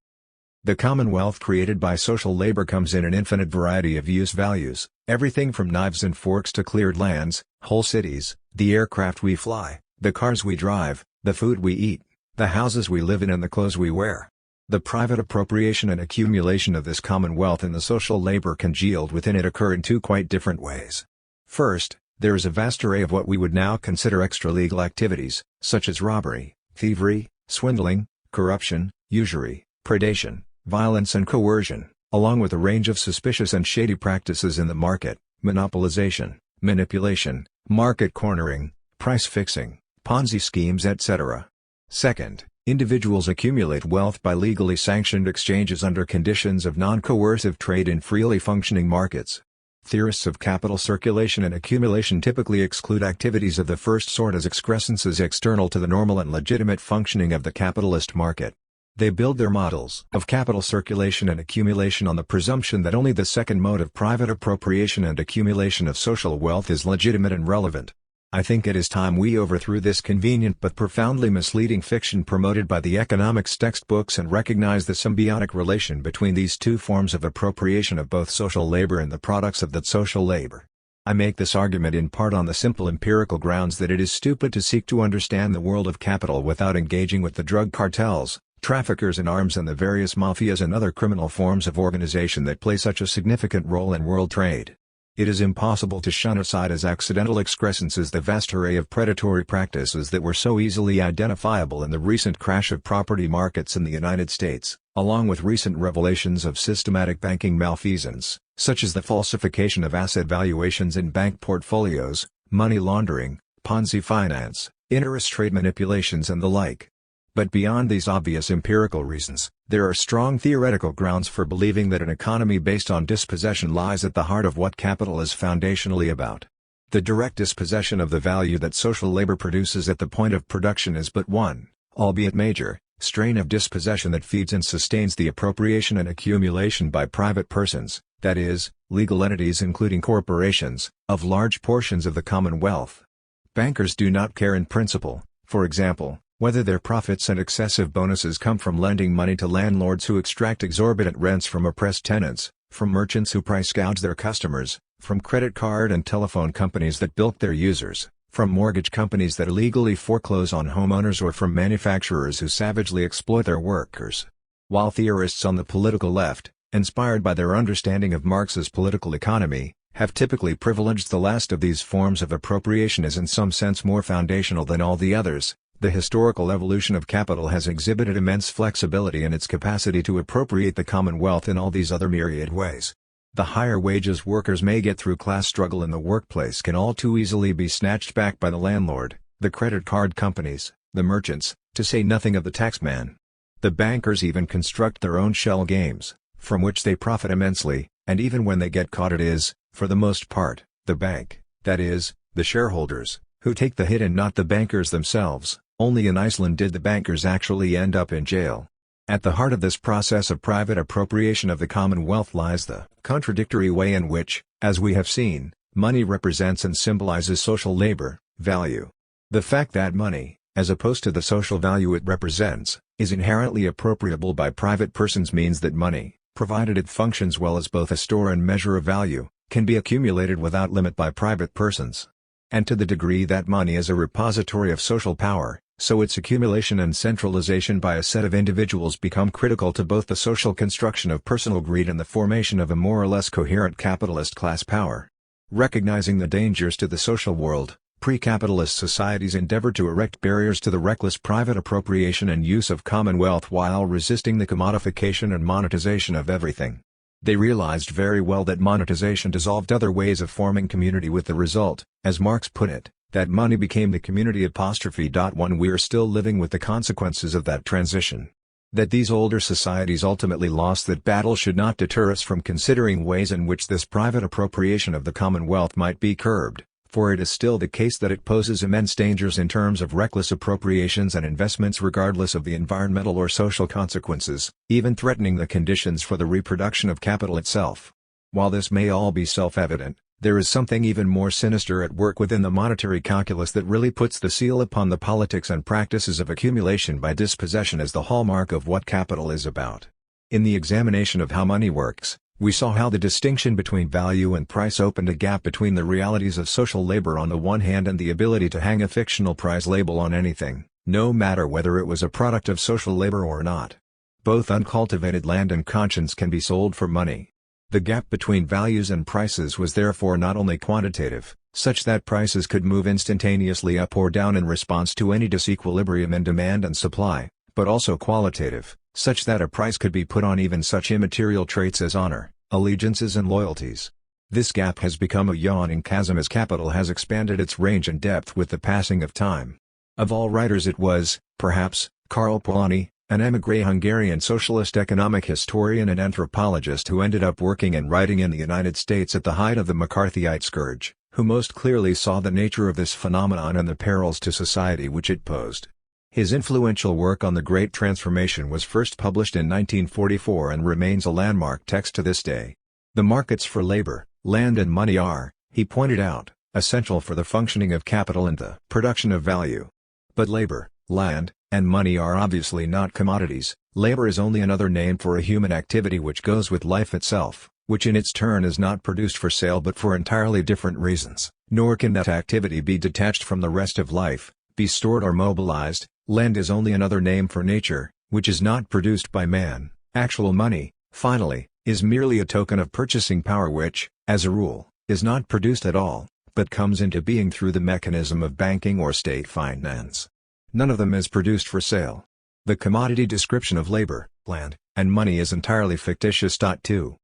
The commonwealth created by social labor comes in an infinite variety of use values, everything from knives and forks to cleared lands, whole cities, the aircraft we fly, the cars we drive, the food we eat, the houses we live in and the clothes we wear. The private appropriation and accumulation of this commonwealth and the social labor congealed within it occur in two quite different ways. First, there is a vast array of what we would now consider extra-legal activities, such as robbery, thievery, swindling, corruption, usury, predation, violence and coercion, along with a range of suspicious and shady practices in the market, monopolization, manipulation, market cornering, price fixing, Ponzi schemes etc. Second, individuals accumulate wealth by legally sanctioned exchanges under conditions of non-coercive trade in freely functioning markets. Theorists of capital circulation and accumulation typically exclude activities of the first sort as excrescences external to the normal and legitimate functioning of the capitalist market. They build their models of capital circulation and accumulation on the presumption that only the second mode of private appropriation and accumulation of social wealth is legitimate and relevant. I think it is time we overthrew this convenient but profoundly misleading fiction promoted by the economics textbooks and recognize the symbiotic relation between these two forms of appropriation of both social labor and the products of that social labor. I make this argument in part on the simple empirical grounds that it is stupid to seek to understand the world of capital without engaging with the drug cartels, traffickers in arms and the various mafias and other criminal forms of organization that play such a significant role in world trade. It is impossible to shun aside as accidental excrescences the vast array of predatory practices that were so easily identifiable in the recent crash of property markets in the United States, along with recent revelations of systematic banking malfeasance, such as the falsification of asset valuations in bank portfolios, money laundering, Ponzi finance, interest rate manipulations and the like. But beyond these obvious empirical reasons, there are strong theoretical grounds for believing that an economy based on dispossession lies at the heart of what capital is foundationally about. The direct dispossession of the value that social labor produces at the point of production is but one, albeit major, strain of dispossession that feeds and sustains the appropriation and accumulation by private persons, that is, legal entities including corporations, of large portions of the commonwealth. Bankers do not care in principle, for example, whether their profits and excessive bonuses come from lending money to landlords who extract exorbitant rents from oppressed tenants, from merchants who price gouge their customers, from credit card and telephone companies that bilk their users, from mortgage companies that illegally foreclose on homeowners, or from manufacturers who savagely exploit their workers. While theorists on the political left, inspired by their understanding of Marx's political economy, have typically privileged the last of these forms of appropriation as in some sense more foundational than all the others, the historical evolution of capital has exhibited immense flexibility in its capacity to appropriate the commonwealth in all these other myriad ways. The higher wages workers may get through class struggle in the workplace can all too easily be snatched back by the landlord, the credit card companies, the merchants, to say nothing of the taxman. The bankers even construct their own shell games, from which they profit immensely, and even when they get caught it is, for the most part, the bank, that is, the shareholders, who take the hit and not the bankers themselves. Only in Iceland did the bankers actually end up in jail. At the heart of this process of private appropriation of the commonwealth lies the contradictory way in which, as we have seen, money represents and symbolizes social labor, value. The fact that money, as opposed to the social value it represents, is inherently appropriable by private persons means that money, provided it functions well as both a store and measure of value, can be accumulated without limit by private persons. And to the degree that money is a repository of social power, so its accumulation and centralization by a set of individuals become critical to both the social construction of personal greed and the formation of a more or less coherent capitalist class power. Recognizing the dangers to the social world, pre-capitalist societies endeavored to erect barriers to the reckless private appropriation and use of commonwealth while resisting the commodification and monetization of everything. They realized very well that monetization dissolved other ways of forming community, with the result, as Marx put it, that money became the community. We are still living with the consequences of that transition. That these older societies ultimately lost that battle should not deter us from considering ways in which this private appropriation of the commonwealth might be curbed, for it is still the case that it poses immense dangers in terms of reckless appropriations and investments regardless of the environmental or social consequences, even threatening the conditions for the reproduction of capital itself. While this may all be self-evident, there is something even more sinister at work within the monetary calculus that really puts the seal upon the politics and practices of accumulation by dispossession as the hallmark of what capital is about. In the examination of how money works, we saw how the distinction between value and price opened a gap between the realities of social labor on the one hand and the ability to hang a fictional price label on anything, no matter whether it was a product of social labor or not. Both uncultivated land and conscience can be sold for money. The gap between values and prices was therefore not only quantitative, such that prices could move instantaneously up or down in response to any disequilibrium in demand and supply, but also qualitative, such that a price could be put on even such immaterial traits as honor, allegiances and loyalties. This gap has become a yawning chasm as capital has expanded its range and depth with the passing of time. Of all writers it was, perhaps, Karl Polanyi, an émigré Hungarian socialist economic historian and anthropologist who ended up working and writing in the United States at the height of the McCarthyite scourge, who most clearly saw the nature of this phenomenon and the perils to society which it posed. His influential work on the Great Transformation was first published in 1944 and remains a landmark text to this day. The markets for labor, land and money are, he pointed out, essential for the functioning of capital and the production of value. But labor, land, and money are obviously not commodities. Labor is only another name for a human activity which goes with life itself, which in its turn is not produced for sale but for entirely different reasons, nor can that activity be detached from the rest of life, be stored or mobilized. Land is only another name for nature, which is not produced by man. Actual money, finally, is merely a token of purchasing power which, as a rule, is not produced at all, but comes into being through the mechanism of banking or state finance. None of them is produced for sale. The commodity description of labor, land, and money is entirely fictitious. To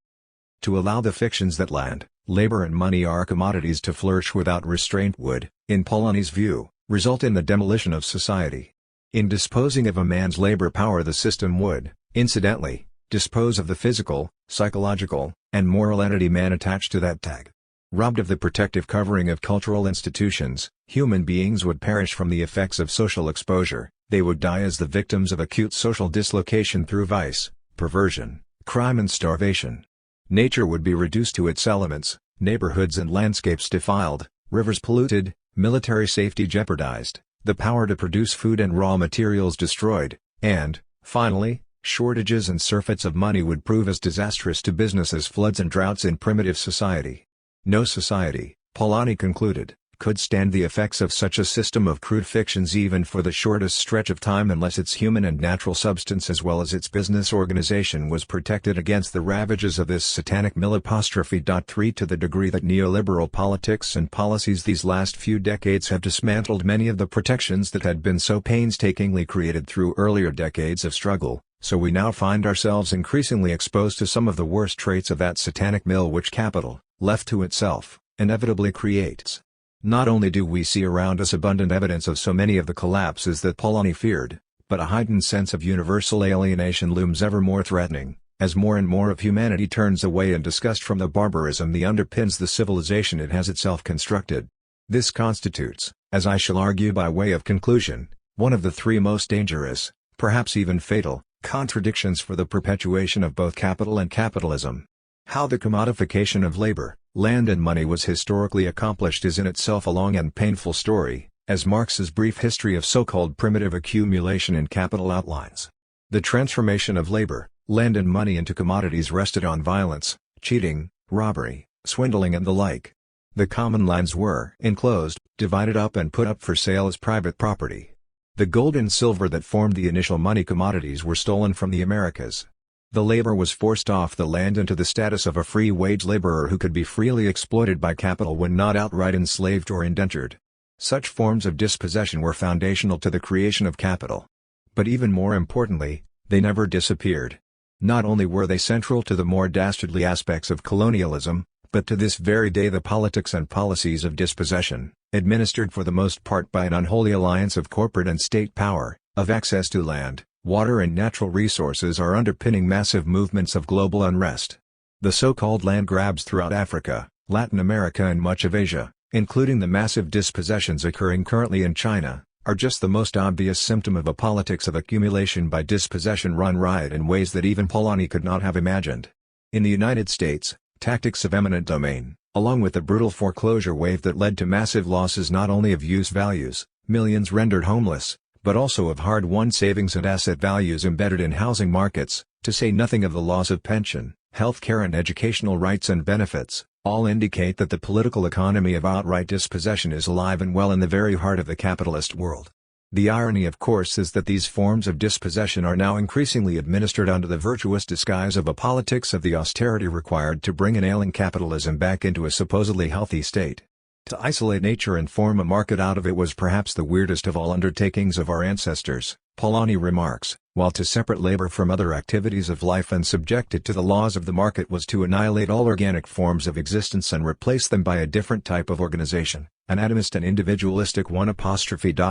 allow the fictions that land, labor and money are commodities to flourish without restraint would, in Polanyi's view, result in the demolition of society. In disposing of a man's labor power, the system would, incidentally, dispose of the physical, psychological, and moral entity man attached to that tag. Robbed of the protective covering of cultural institutions, human beings would perish from the effects of social exposure. They would die as the victims of acute social dislocation through vice, perversion, crime and starvation. Nature would be reduced to its elements, neighborhoods and landscapes defiled, rivers polluted, military safety jeopardized, the power to produce food and raw materials destroyed, and, finally, shortages and surfeits of money would prove as disastrous to business as floods and droughts in primitive society. No society, Polanyi concluded, could stand the effects of such a system of crude fictions even for the shortest stretch of time unless its human and natural substance as well as its business organization was protected against the ravages of this satanic mill'. 3 To the degree that neoliberal politics and policies these last few decades have dismantled many of the protections that had been so painstakingly created through earlier decades of struggle, so we now find ourselves increasingly exposed to some of the worst traits of that satanic mill which capital, left to itself, inevitably creates. Not only do we see around us abundant evidence of so many of the collapses that Polanyi feared, but a heightened sense of universal alienation looms ever more threatening, as more and more of humanity turns away in disgust from the barbarism that underpins the civilization it has itself constructed. This constitutes, as I shall argue by way of conclusion, one of the three most dangerous, perhaps even fatal, contradictions for the perpetuation of both capital and capitalism. How the commodification of labor, land and money was historically accomplished is in itself a long and painful story, as Marx's brief history of so-called primitive accumulation in capital outlines. The transformation of labor, land and money into commodities rested on violence, cheating, robbery, swindling and the like. The common lands were enclosed, divided up and put up for sale as private property. The gold and silver that formed the initial money commodities were stolen from the Americas. The labor was forced off the land into the status of a free wage laborer who could be freely exploited by capital when not outright enslaved or indentured. Such forms of dispossession were foundational to the creation of capital. But even more importantly, they never disappeared. Not only were they central to the more dastardly aspects of colonialism, but to this very day the politics and policies of dispossession, administered for the most part by an unholy alliance of corporate and state power, of access to land, water and natural resources are underpinning massive movements of global unrest. The so-called land grabs throughout Africa, Latin America and much of Asia, including the massive dispossessions occurring currently in China, are just the most obvious symptom of a politics of accumulation by dispossession run riot in ways that even Polanyi could not have imagined. In the United States, tactics of eminent domain, along with the brutal foreclosure wave that led to massive losses not only of use values, millions rendered homeless, but also of hard-won savings and asset values embedded in housing markets, to say nothing of the loss of pension, health care and educational rights and benefits, all indicate that the political economy of outright dispossession is alive and well in the very heart of the capitalist world. The irony of course is that these forms of dispossession are now increasingly administered under the virtuous disguise of a politics of the austerity required to bring an ailing capitalism back into a supposedly healthy state. To isolate nature and form a market out of it was perhaps the weirdest of all undertakings of our ancestors, Polanyi remarks, while to separate labor from other activities of life and subject it to the laws of the market was to annihilate all organic forms of existence and replace them by a different type of organization, an atomist and individualistic one.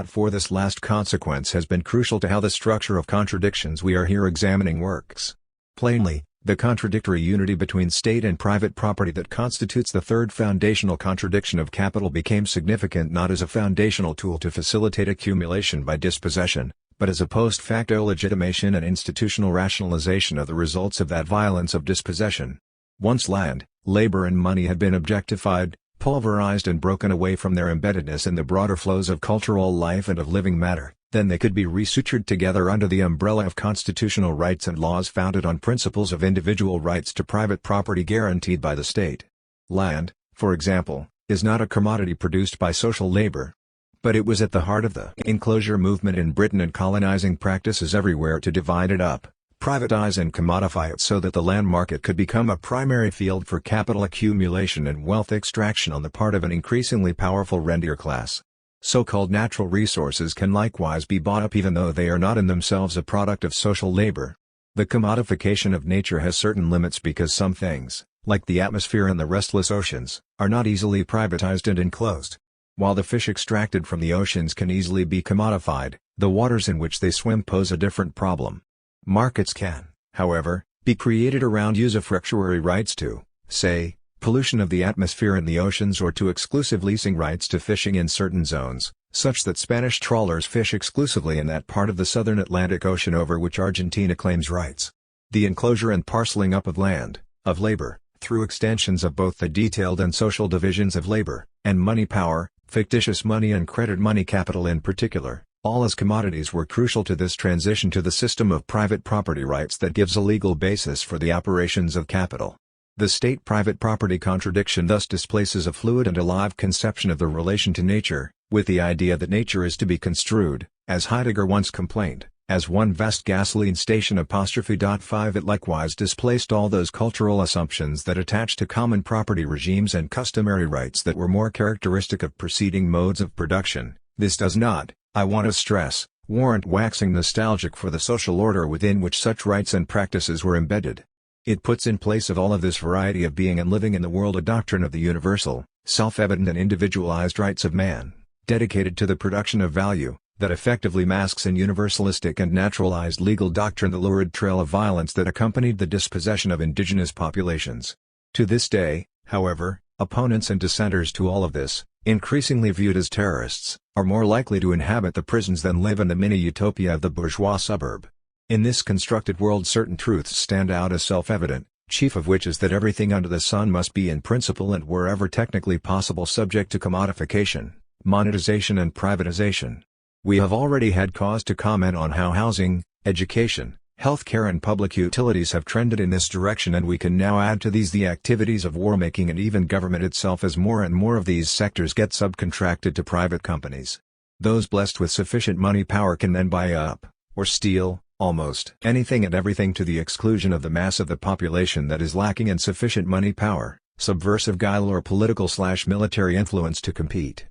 For this last consequence has been crucial to how the structure of contradictions we are here examining works. Plainly, the contradictory unity between state and private property that constitutes the third foundational contradiction of capital became significant not as a foundational tool to facilitate accumulation by dispossession, but as a post facto legitimation and institutional rationalization of the results of that violence of dispossession. Once land, labor and money had been objectified, pulverized and broken away from their embeddedness in the broader flows of cultural life and of living matter, then they could be resutured together under the umbrella of constitutional rights and laws founded on principles of individual rights to private property guaranteed by the state. Land, for example, is not a commodity produced by social labor. But it was at the heart of the enclosure movement in Britain and colonizing practices everywhere to divide it up, privatize and commodify it so that the land market could become a primary field for capital accumulation and wealth extraction on the part of an increasingly powerful rentier class. So-called natural resources can likewise be bought up even though they are not in themselves a product of social labor. The commodification of nature has certain limits because some things, like the atmosphere and the restless oceans, are not easily privatized and enclosed. While the fish extracted from the oceans can easily be commodified, the waters in which they swim pose a different problem. Markets can, however, be created around usufructuary rights to, say, pollution of the atmosphere in the oceans or to exclusive leasing rights to fishing in certain zones, such that Spanish trawlers fish exclusively in that part of the southern Atlantic Ocean over which Argentina claims rights. The enclosure and parceling up of land, of labor, through extensions of both the detailed and social divisions of labor, and money power, fictitious money and credit money capital in particular, all as commodities were crucial to this transition to the system of private property rights that gives a legal basis for the operations of capital. The state-private property contradiction thus displaces a fluid and alive conception of the relation to nature, with the idea that nature is to be construed, as Heidegger once complained, as one vast gasoline station. 5 It likewise displaced all those cultural assumptions that attach to common property regimes and customary rights that were more characteristic of preceding modes of production. This does not, I want to stress, warrant waxing nostalgic for the social order within which such rights and practices were embedded. It puts in place of all of this variety of being and living in the world a doctrine of the universal, self-evident and individualized rights of man, dedicated to the production of value, that effectively masks in universalistic and naturalized legal doctrine the lurid trail of violence that accompanied the dispossession of indigenous populations. To this day, however, opponents and dissenters to all of this, increasingly viewed as terrorists, are more likely to inhabit the prisons than live in the mini-utopia of the bourgeois suburb. In this constructed world certain truths stand out as self-evident, chief of which is that everything under the sun must be in principle and wherever technically possible subject to commodification, monetization and privatization. We have already had cause to comment on how housing, education, healthcare and public utilities have trended in this direction, and we can now add to these the activities of war-making and even government itself as more and more of these sectors get subcontracted to private companies. Those blessed with sufficient money power can then buy up, or steal, almost anything and everything to the exclusion of the mass of the population that is lacking in sufficient money power, subversive guile or political/military influence to compete.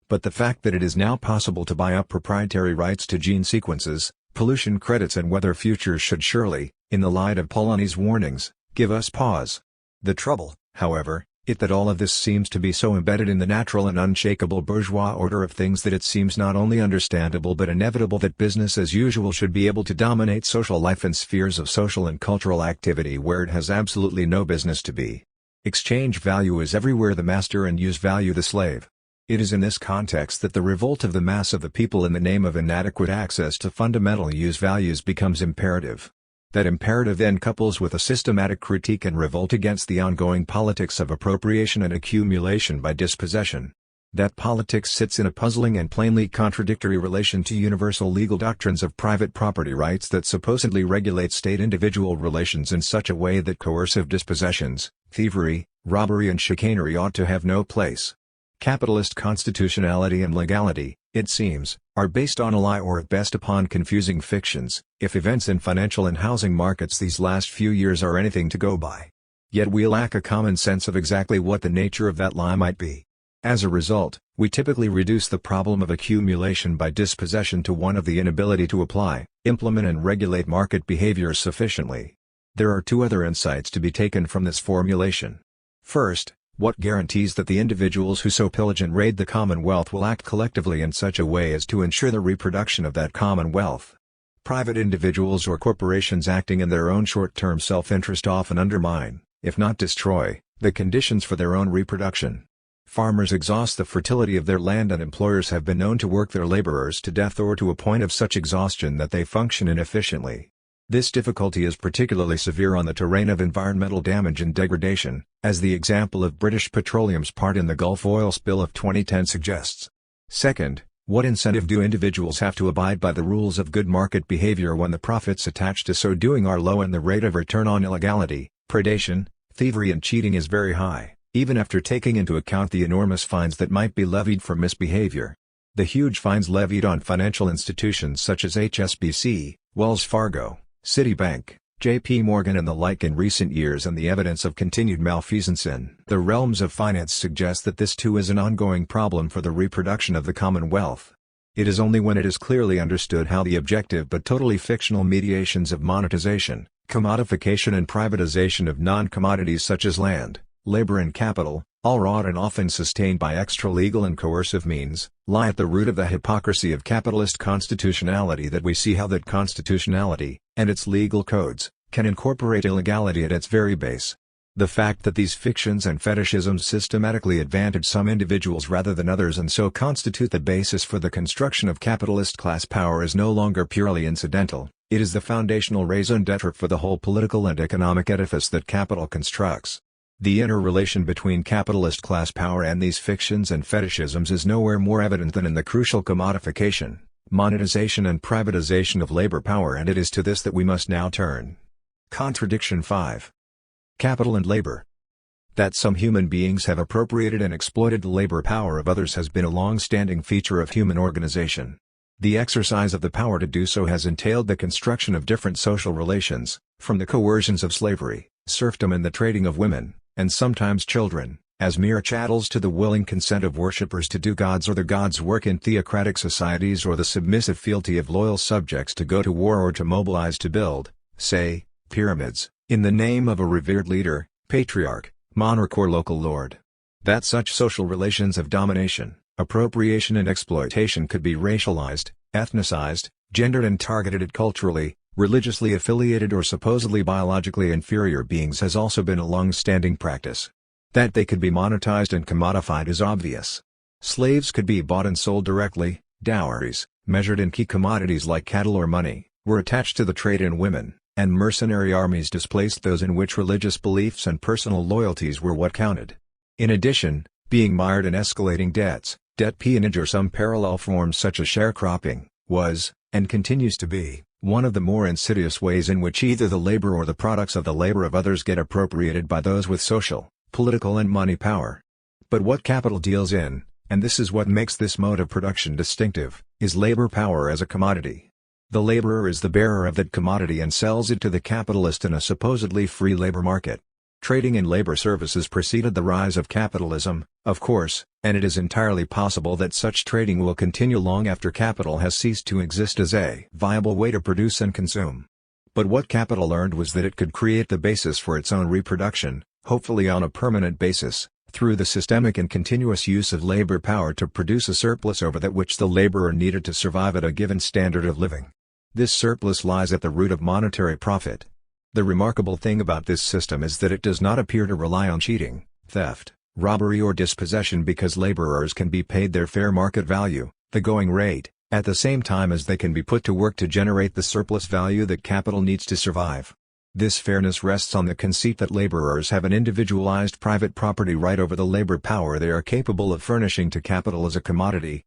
But the fact that it is now possible to buy up proprietary rights to gene sequences, pollution credits and weather futures should surely, in the light of Polanyi's warnings, give us pause. The trouble, however, is that all of this seems to be so embedded in the natural and unshakable bourgeois order of things that it seems not only understandable but inevitable that business as usual should be able to dominate social life and spheres of social and cultural activity where it has absolutely no business to be. Exchange value is everywhere the master and use value the slave. It is in this context that the revolt of the mass of the people in the name of inadequate access to fundamental use values becomes imperative. That imperative then couples with a systematic critique and revolt against the ongoing politics of appropriation and accumulation by dispossession. That politics sits in a puzzling and plainly contradictory relation to universal legal doctrines of private property rights that supposedly regulate state-individual relations in such a way that coercive dispossessions, thievery, robbery and chicanery ought to have no place. Capitalist constitutionality and legality, it seems, are based on a lie or at best upon confusing fictions, if events in financial and housing markets these last few years are anything to go by. Yet we lack a common sense of exactly what the nature of that lie might be. As a result, we typically reduce the problem of accumulation by dispossession to one of the inability to apply, implement and regulate market behavior sufficiently. There are two other insights to be taken from this formulation. First, what guarantees that the individuals who so pillage and raid the commonwealth will act collectively in such a way as to ensure the reproduction of that commonwealth? Private individuals or corporations acting in their own short-term self-interest often undermine, if not destroy, the conditions for their own reproduction. Farmers exhaust the fertility of their land and employers have been known to work their laborers to death or to a point of such exhaustion that they function inefficiently. This difficulty is particularly severe on the terrain of environmental damage and degradation, as the example of British Petroleum's part in the Gulf oil spill of 2010 suggests. Second, what incentive do individuals have to abide by the rules of good market behavior when the profits attached to so doing are low and the rate of return on illegality, predation, thievery and cheating is very high, even after taking into account the enormous fines that might be levied for misbehavior? The huge fines levied on financial institutions such as HSBC, Wells Fargo, Citibank, J.P. Morgan and the like in recent years and the evidence of continued malfeasance in the realms of finance suggest that this too is an ongoing problem for the reproduction of the commonwealth. It is only when it is clearly understood how the objective but totally fictional mediations of monetization, commodification and privatization of non-commodities such as land, labor and capital, all wrought and often sustained by extra-legal and coercive means, lie at the root of the hypocrisy of capitalist constitutionality that we see how that constitutionality, and its legal codes, can incorporate illegality at its very base. The fact that these fictions and fetishisms systematically advantage some individuals rather than others and so constitute the basis for the construction of capitalist class power is no longer purely incidental, it is the foundational raison d'etre for the whole political and economic edifice that capital constructs. The interrelation between capitalist class power and these fictions and fetishisms is nowhere more evident than in the crucial commodification, monetization and privatization of labor power, and it is to this that we must now turn. Contradiction 5. Capital and labor. That some human beings have appropriated and exploited the labor power of others has been a long-standing feature of human organization. The exercise of the power to do so has entailed the construction of different social relations, from the coercions of slavery, serfdom and the trading of women, and sometimes children, as mere chattels to the willing consent of worshippers to do God's or the God's work in theocratic societies, or the submissive fealty of loyal subjects to go to war or to mobilize to build, say, pyramids, in the name of a revered leader, patriarch, monarch or local lord. That such social relations of domination, appropriation and exploitation could be racialized, ethnicized, gendered and targeted at culturally, religiously affiliated or supposedly biologically inferior beings has also been a long-standing practice. That they could be monetized and commodified is obvious. Slaves could be bought and sold directly, dowries, measured in key commodities like cattle or money, were attached to the trade in women, and mercenary armies displaced those in which religious beliefs and personal loyalties were what counted. In addition, being mired in escalating debts, debt peonage or some parallel form such as sharecropping, was, and continues to be, one of the more insidious ways in which either the labor or the products of the labor of others get appropriated by those with social, political and money power. But what capital deals in, and this is what makes this mode of production distinctive, is labor power as a commodity. The laborer is the bearer of that commodity and sells it to the capitalist in a supposedly free labor market. Trading in labor services preceded the rise of capitalism, of course, and it is entirely possible that such trading will continue long after capital has ceased to exist as a viable way to produce and consume. But what capital learned was that it could create the basis for its own reproduction, hopefully on a permanent basis, through the systemic and continuous use of labor power to produce a surplus over that which the laborer needed to survive at a given standard of living. This surplus lies at the root of monetary profit. The remarkable thing about this system is that it does not appear to rely on cheating, theft, robbery or dispossession, because laborers can be paid their fair market value, the going rate, at the same time as they can be put to work to generate the surplus value that capital needs to survive. This fairness rests on the conceit that laborers have an individualized private property right over the labor power they are capable of furnishing to capital as a commodity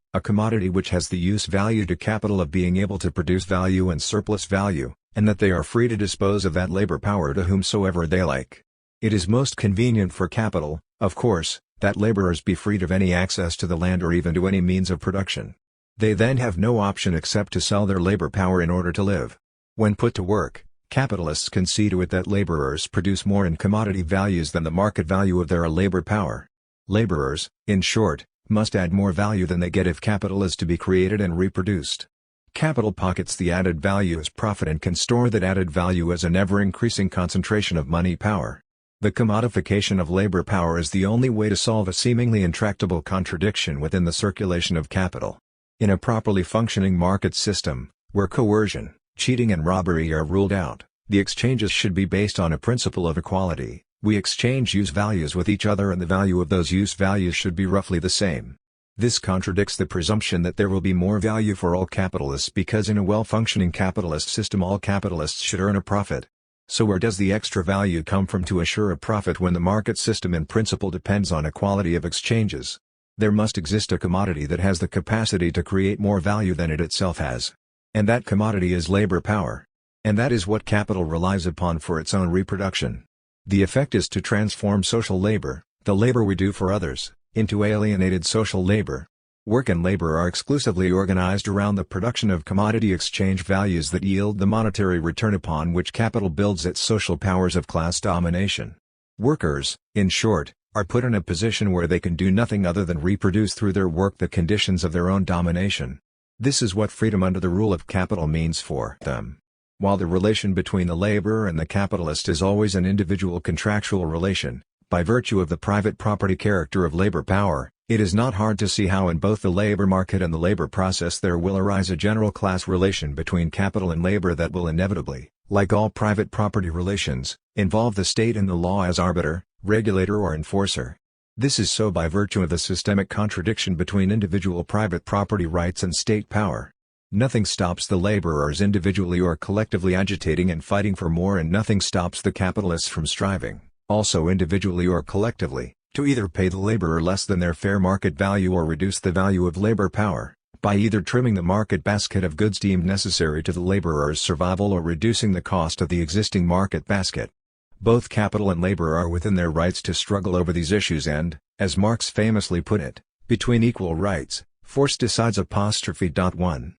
which has the use value to capital of being able to produce value and surplus value, and that they are free to dispose of that labor power to whomsoever they like. It is most convenient for capital, of course, that laborers be freed of any access to the land or even to any means of production. They then have no option except to sell their labor power in order to live. When put to work, capitalists can see to it that laborers produce more in commodity values than the market value of their labor power. Laborers, in short, must add more value than they get if capital is to be created and reproduced. Capital pockets the added value as profit and can store that added value as an ever-increasing concentration of money power. The commodification of labor power is the only way to solve a seemingly intractable contradiction within the circulation of capital. In a properly functioning market system, where coercion, cheating and robbery are ruled out, the exchanges should be based on a principle of equality. We exchange use values with each other and the value of those use values should be roughly the same. This contradicts the presumption that there will be more value for all capitalists because in a well-functioning capitalist system all capitalists should earn a profit. So where does the extra value come from to assure a profit when the market system in principle depends on equality of exchanges? There must exist a commodity that has the capacity to create more value than it itself has. And that commodity is labor power. And that is what capital relies upon for its own reproduction. The effect is to transform social labor, the labor we do for others, into alienated social labor. Work and labor are exclusively organized around the production of commodity exchange values that yield the monetary return upon which capital builds its social powers of class domination. Workers, in short, are put in a position where they can do nothing other than reproduce through their work the conditions of their own domination. This is what freedom under the rule of capital means for them. While the relation between the laborer and the capitalist is always an individual contractual relation, by virtue of the private property character of labor power, it is not hard to see how in both the labor market and the labor process there will arise a general class relation between capital and labor that will inevitably, like all private property relations, involve the state and the law as arbiter, regulator or enforcer. This is so by virtue of the systemic contradiction between individual private property rights and state power. Nothing stops the laborers individually or collectively agitating and fighting for more, and nothing stops the capitalists from striving, also individually or collectively, to either pay the laborer less than their fair market value or reduce the value of labor power, by either trimming the market basket of goods deemed necessary to the laborer's survival or reducing the cost of the existing market basket. Both capital and labor are within their rights to struggle over these issues and, as Marx famously put it, between equal rights, force decides. 1.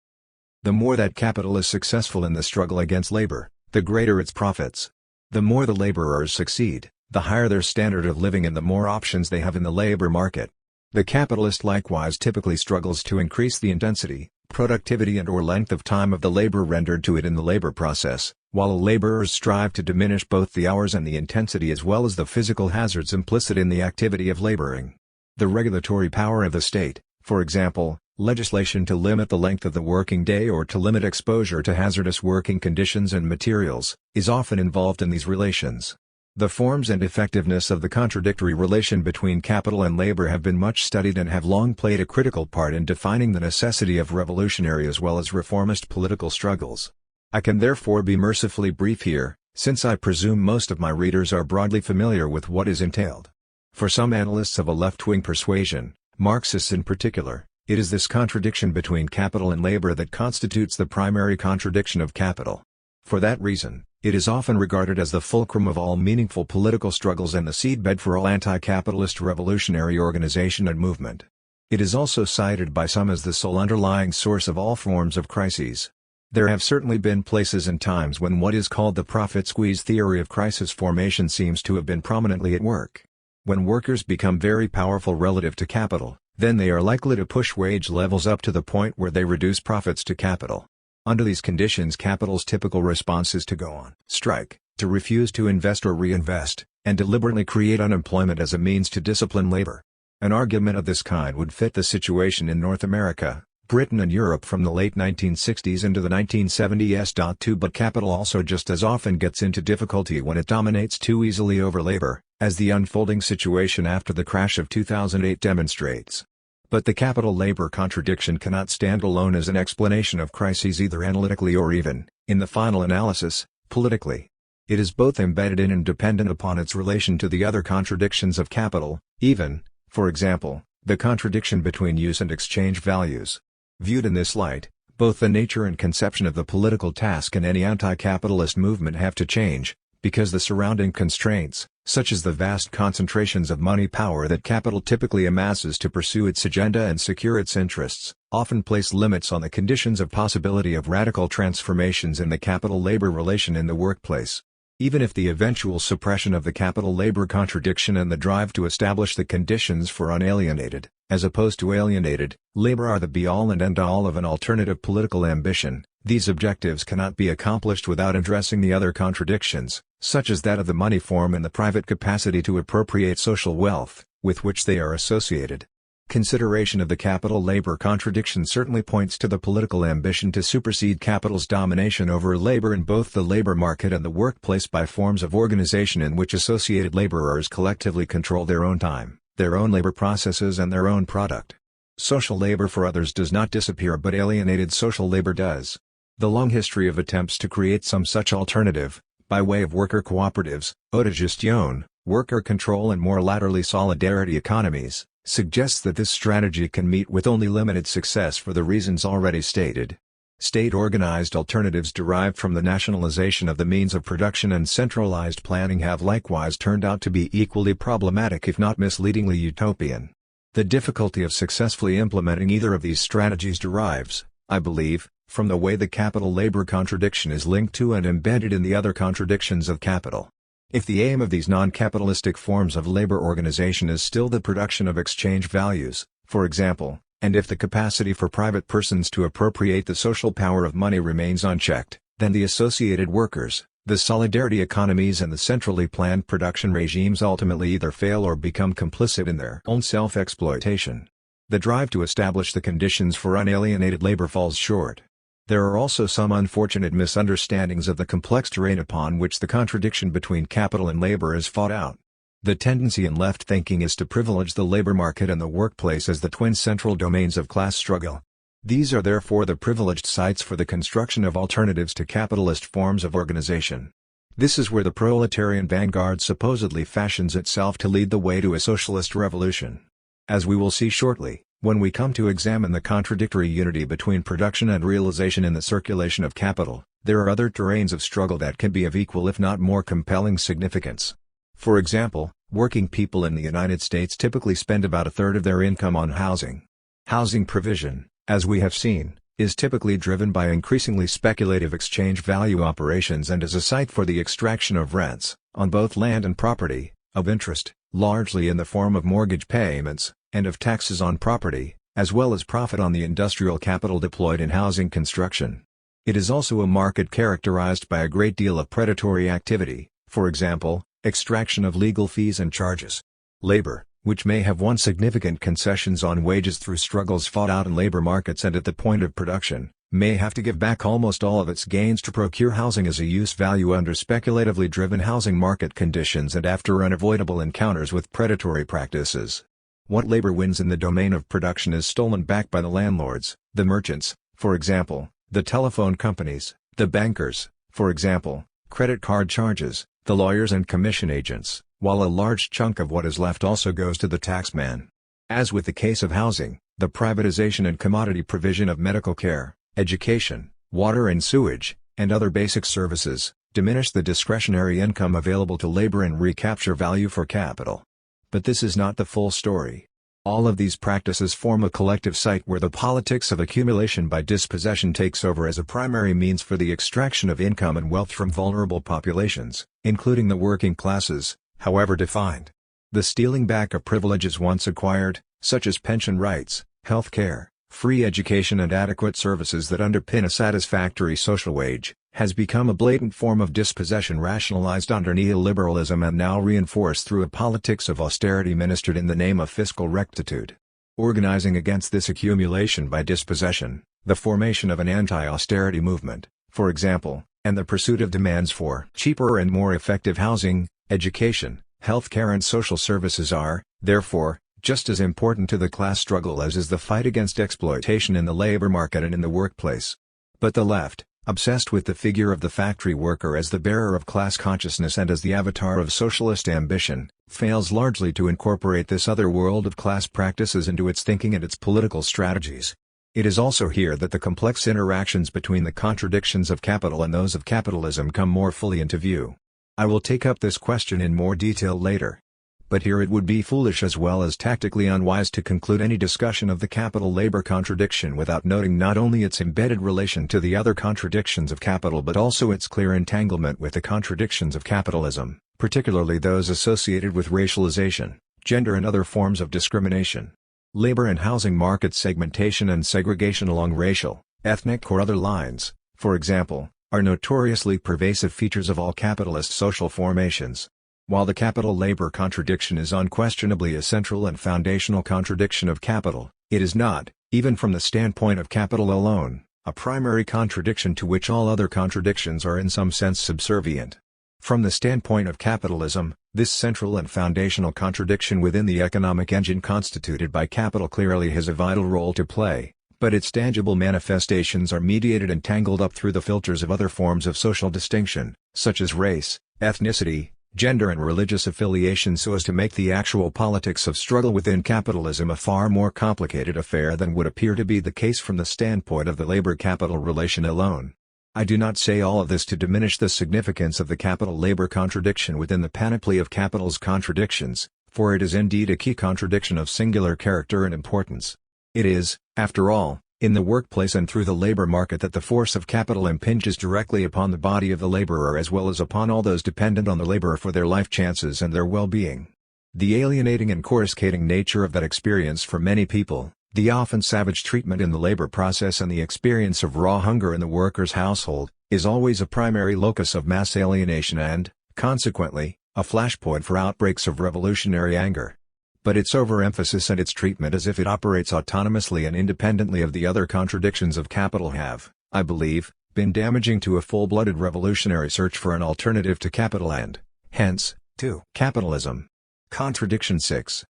The more that capital is successful in the struggle against labor, the greater its profits. The more the laborers succeed, the higher their standard of living and the more options they have in the labor market. The capitalist likewise typically struggles to increase the intensity, productivity and/or length of time of the labor rendered to it in the labor process, while laborers strive to diminish both the hours and the intensity as well as the physical hazards implicit in the activity of laboring. The regulatory power of the state, for example, legislation to limit the length of the working day or to limit exposure to hazardous working conditions and materials, is often involved in these relations. The forms and effectiveness of the contradictory relation between capital and labor have been much studied and have long played a critical part in defining the necessity of revolutionary as well as reformist political struggles. I can therefore be mercifully brief here, since I presume most of my readers are broadly familiar with what is entailed. For some analysts of a left-wing persuasion, Marxists in particular, it is this contradiction between capital and labor that constitutes the primary contradiction of capital. For that reason, it is often regarded as the fulcrum of all meaningful political struggles and the seedbed for all anti-capitalist revolutionary organization and movement. It is also cited by some as the sole underlying source of all forms of crises. There have certainly been places and times when what is called the profit squeeze theory of crisis formation seems to have been prominently at work. When workers become very powerful relative to capital, then they are likely to push wage levels up to the point where they reduce profits to capital. Under these conditions, capital's typical response is to go on strike, to refuse to invest or reinvest, and deliberately create unemployment as a means to discipline labor. An argument of this kind would fit the situation in North America, Britain and Europe from the late 1960s into the 1970s. But capital also just as often gets into difficulty when it dominates too easily over labor, as the unfolding situation after the crash of 2008 demonstrates. But the capital-labor contradiction cannot stand alone as an explanation of crises either analytically or even, in the final analysis, politically. It is both embedded in and dependent upon its relation to the other contradictions of capital, even, for example, the contradiction between use and exchange values. Viewed in this light, both the nature and conception of the political task and any anti-capitalist movement have to change, because the surrounding constraints, such as the vast concentrations of money power that capital typically amasses to pursue its agenda and secure its interests, often place limits on the conditions of possibility of radical transformations in the capital-labor relation in the workplace. Even if the eventual suppression of the capital-labor contradiction and the drive to establish the conditions for unalienated, as opposed to alienated, labor are the be-all and end-all of an alternative political ambition, these objectives cannot be accomplished without addressing the other contradictions, such as that of the money form and the private capacity to appropriate social wealth, with which they are associated. Consideration of the capital-labor contradiction certainly points to the political ambition to supersede capital's domination over labor in both the labor market and the workplace by forms of organization in which associated laborers collectively control their own time, their own labor processes and their own product. Social labor for others does not disappear, but alienated social labor does. The long history of attempts to create some such alternative, by way of worker cooperatives, autogestion, worker control and more latterly solidarity economies, suggests that this strategy can meet with only limited success for the reasons already stated. State-organized alternatives derived from the nationalization of the means of production and centralized planning have likewise turned out to be equally problematic if not misleadingly utopian. The difficulty of successfully implementing either of these strategies derives, I believe, from the way the capital-labor contradiction is linked to and embedded in the other contradictions of capital. If the aim of these non-capitalistic forms of labor organization is still the production of exchange values, for example, And if the capacity for private persons to appropriate the social power of money remains unchecked, then the associated workers, the solidarity economies and the centrally planned production regimes ultimately either fail or become complicit in their own self-exploitation. The drive to establish the conditions for unalienated labor falls short. There are also some unfortunate misunderstandings of the complex terrain upon which the contradiction between capital and labor is fought out. The tendency in left thinking is to privilege the labor market and the workplace as the twin central domains of class struggle. These are therefore the privileged sites for the construction of alternatives to capitalist forms of organization. This is where the proletarian vanguard supposedly fashions itself to lead the way to a socialist revolution. As we will see shortly, when we come to examine the contradictory unity between production and realization in the circulation of capital, there are other terrains of struggle that can be of equal if not more compelling significance. For example, working people in the United States typically spend about a third of their income on housing. Housing provision, as we have seen, is typically driven by increasingly speculative exchange value operations and is a site for the extraction of rents, on both land and property, of interest, largely in the form of mortgage payments, and of taxes on property, as well as profit on the industrial capital deployed in housing construction. It is also a market characterized by a great deal of predatory activity, for example, extraction of legal fees and charges. Labor, which may have won significant concessions on wages through struggles fought out in labor markets and at the point of production, may have to give back almost all of its gains to procure housing as a use value under speculatively driven housing market conditions and after unavoidable encounters with predatory practices. What labor wins in the domain of production is stolen back by the landlords, the merchants, for example, the telephone companies, the bankers, for example, credit card charges, the lawyers and commission agents, while a large chunk of what is left also goes to the taxman. As with the case of housing, the privatization and commodity provision of medical care, education, water and sewage, and other basic services, diminish the discretionary income available to labor and recapture value for capital. But this is not the full story. All of these practices form a collective site where the politics of accumulation by dispossession takes over as a primary means for the extraction of income and wealth from vulnerable populations, including the working classes, however defined. The stealing back of privileges once acquired, such as pension rights, health care, free education and adequate services that underpin a satisfactory social wage, has become a blatant form of dispossession rationalized under neoliberalism and now reinforced through a politics of austerity ministered in the name of fiscal rectitude. Organizing against this accumulation by dispossession, the formation of an anti-austerity movement, for example, and the pursuit of demands for cheaper and more effective housing, education, health care and social services are, therefore, just as important to the class struggle as is the fight against exploitation in the labor market and in the workplace. But the left, obsessed with the figure of the factory worker as the bearer of class consciousness and as the avatar of socialist ambition, fails largely to incorporate this other world of class practices into its thinking and its political strategies. It is also here that the complex interactions between the contradictions of capital and those of capitalism come more fully into view. I will take up this question in more detail later. But here it would be foolish as well as tactically unwise to conclude any discussion of the capital-labor contradiction without noting not only its embedded relation to the other contradictions of capital but also its clear entanglement with the contradictions of capitalism, particularly those associated with racialization, gender and other forms of discrimination. Labor and housing market segmentation and segregation along racial, ethnic or other lines, for example, are notoriously pervasive features of all capitalist social formations. While the capital-labor contradiction is unquestionably a central and foundational contradiction of capital, it is not, even from the standpoint of capital alone, a primary contradiction to which all other contradictions are in some sense subservient. From the standpoint of capitalism, this central and foundational contradiction within the economic engine constituted by capital clearly has a vital role to play, but its tangible manifestations are mediated and tangled up through the filters of other forms of social distinction, such as race, ethnicity, gender and religious affiliation so as to make the actual politics of struggle within capitalism a far more complicated affair than would appear to be the case from the standpoint of the labor-capital relation alone. I do not say all of this to diminish the significance of the capital-labor contradiction within the panoply of capital's contradictions, for it is indeed a key contradiction of singular character and importance. It is, after all, in the workplace and through the labor market that the force of capital impinges directly upon the body of the laborer as well as upon all those dependent on the laborer for their life chances and their well-being. The alienating and coruscating nature of that experience for many people, The often savage treatment in the labor process and the experience of raw hunger in the worker's household is always a primary locus of mass alienation and, consequently, a flashpoint for outbreaks of revolutionary anger. But its overemphasis and its treatment as if it operates autonomously and independently of the other contradictions of capital have, I believe, been damaging to a full-blooded revolutionary search for an alternative to capital and, hence, to capitalism. Contradiction 6.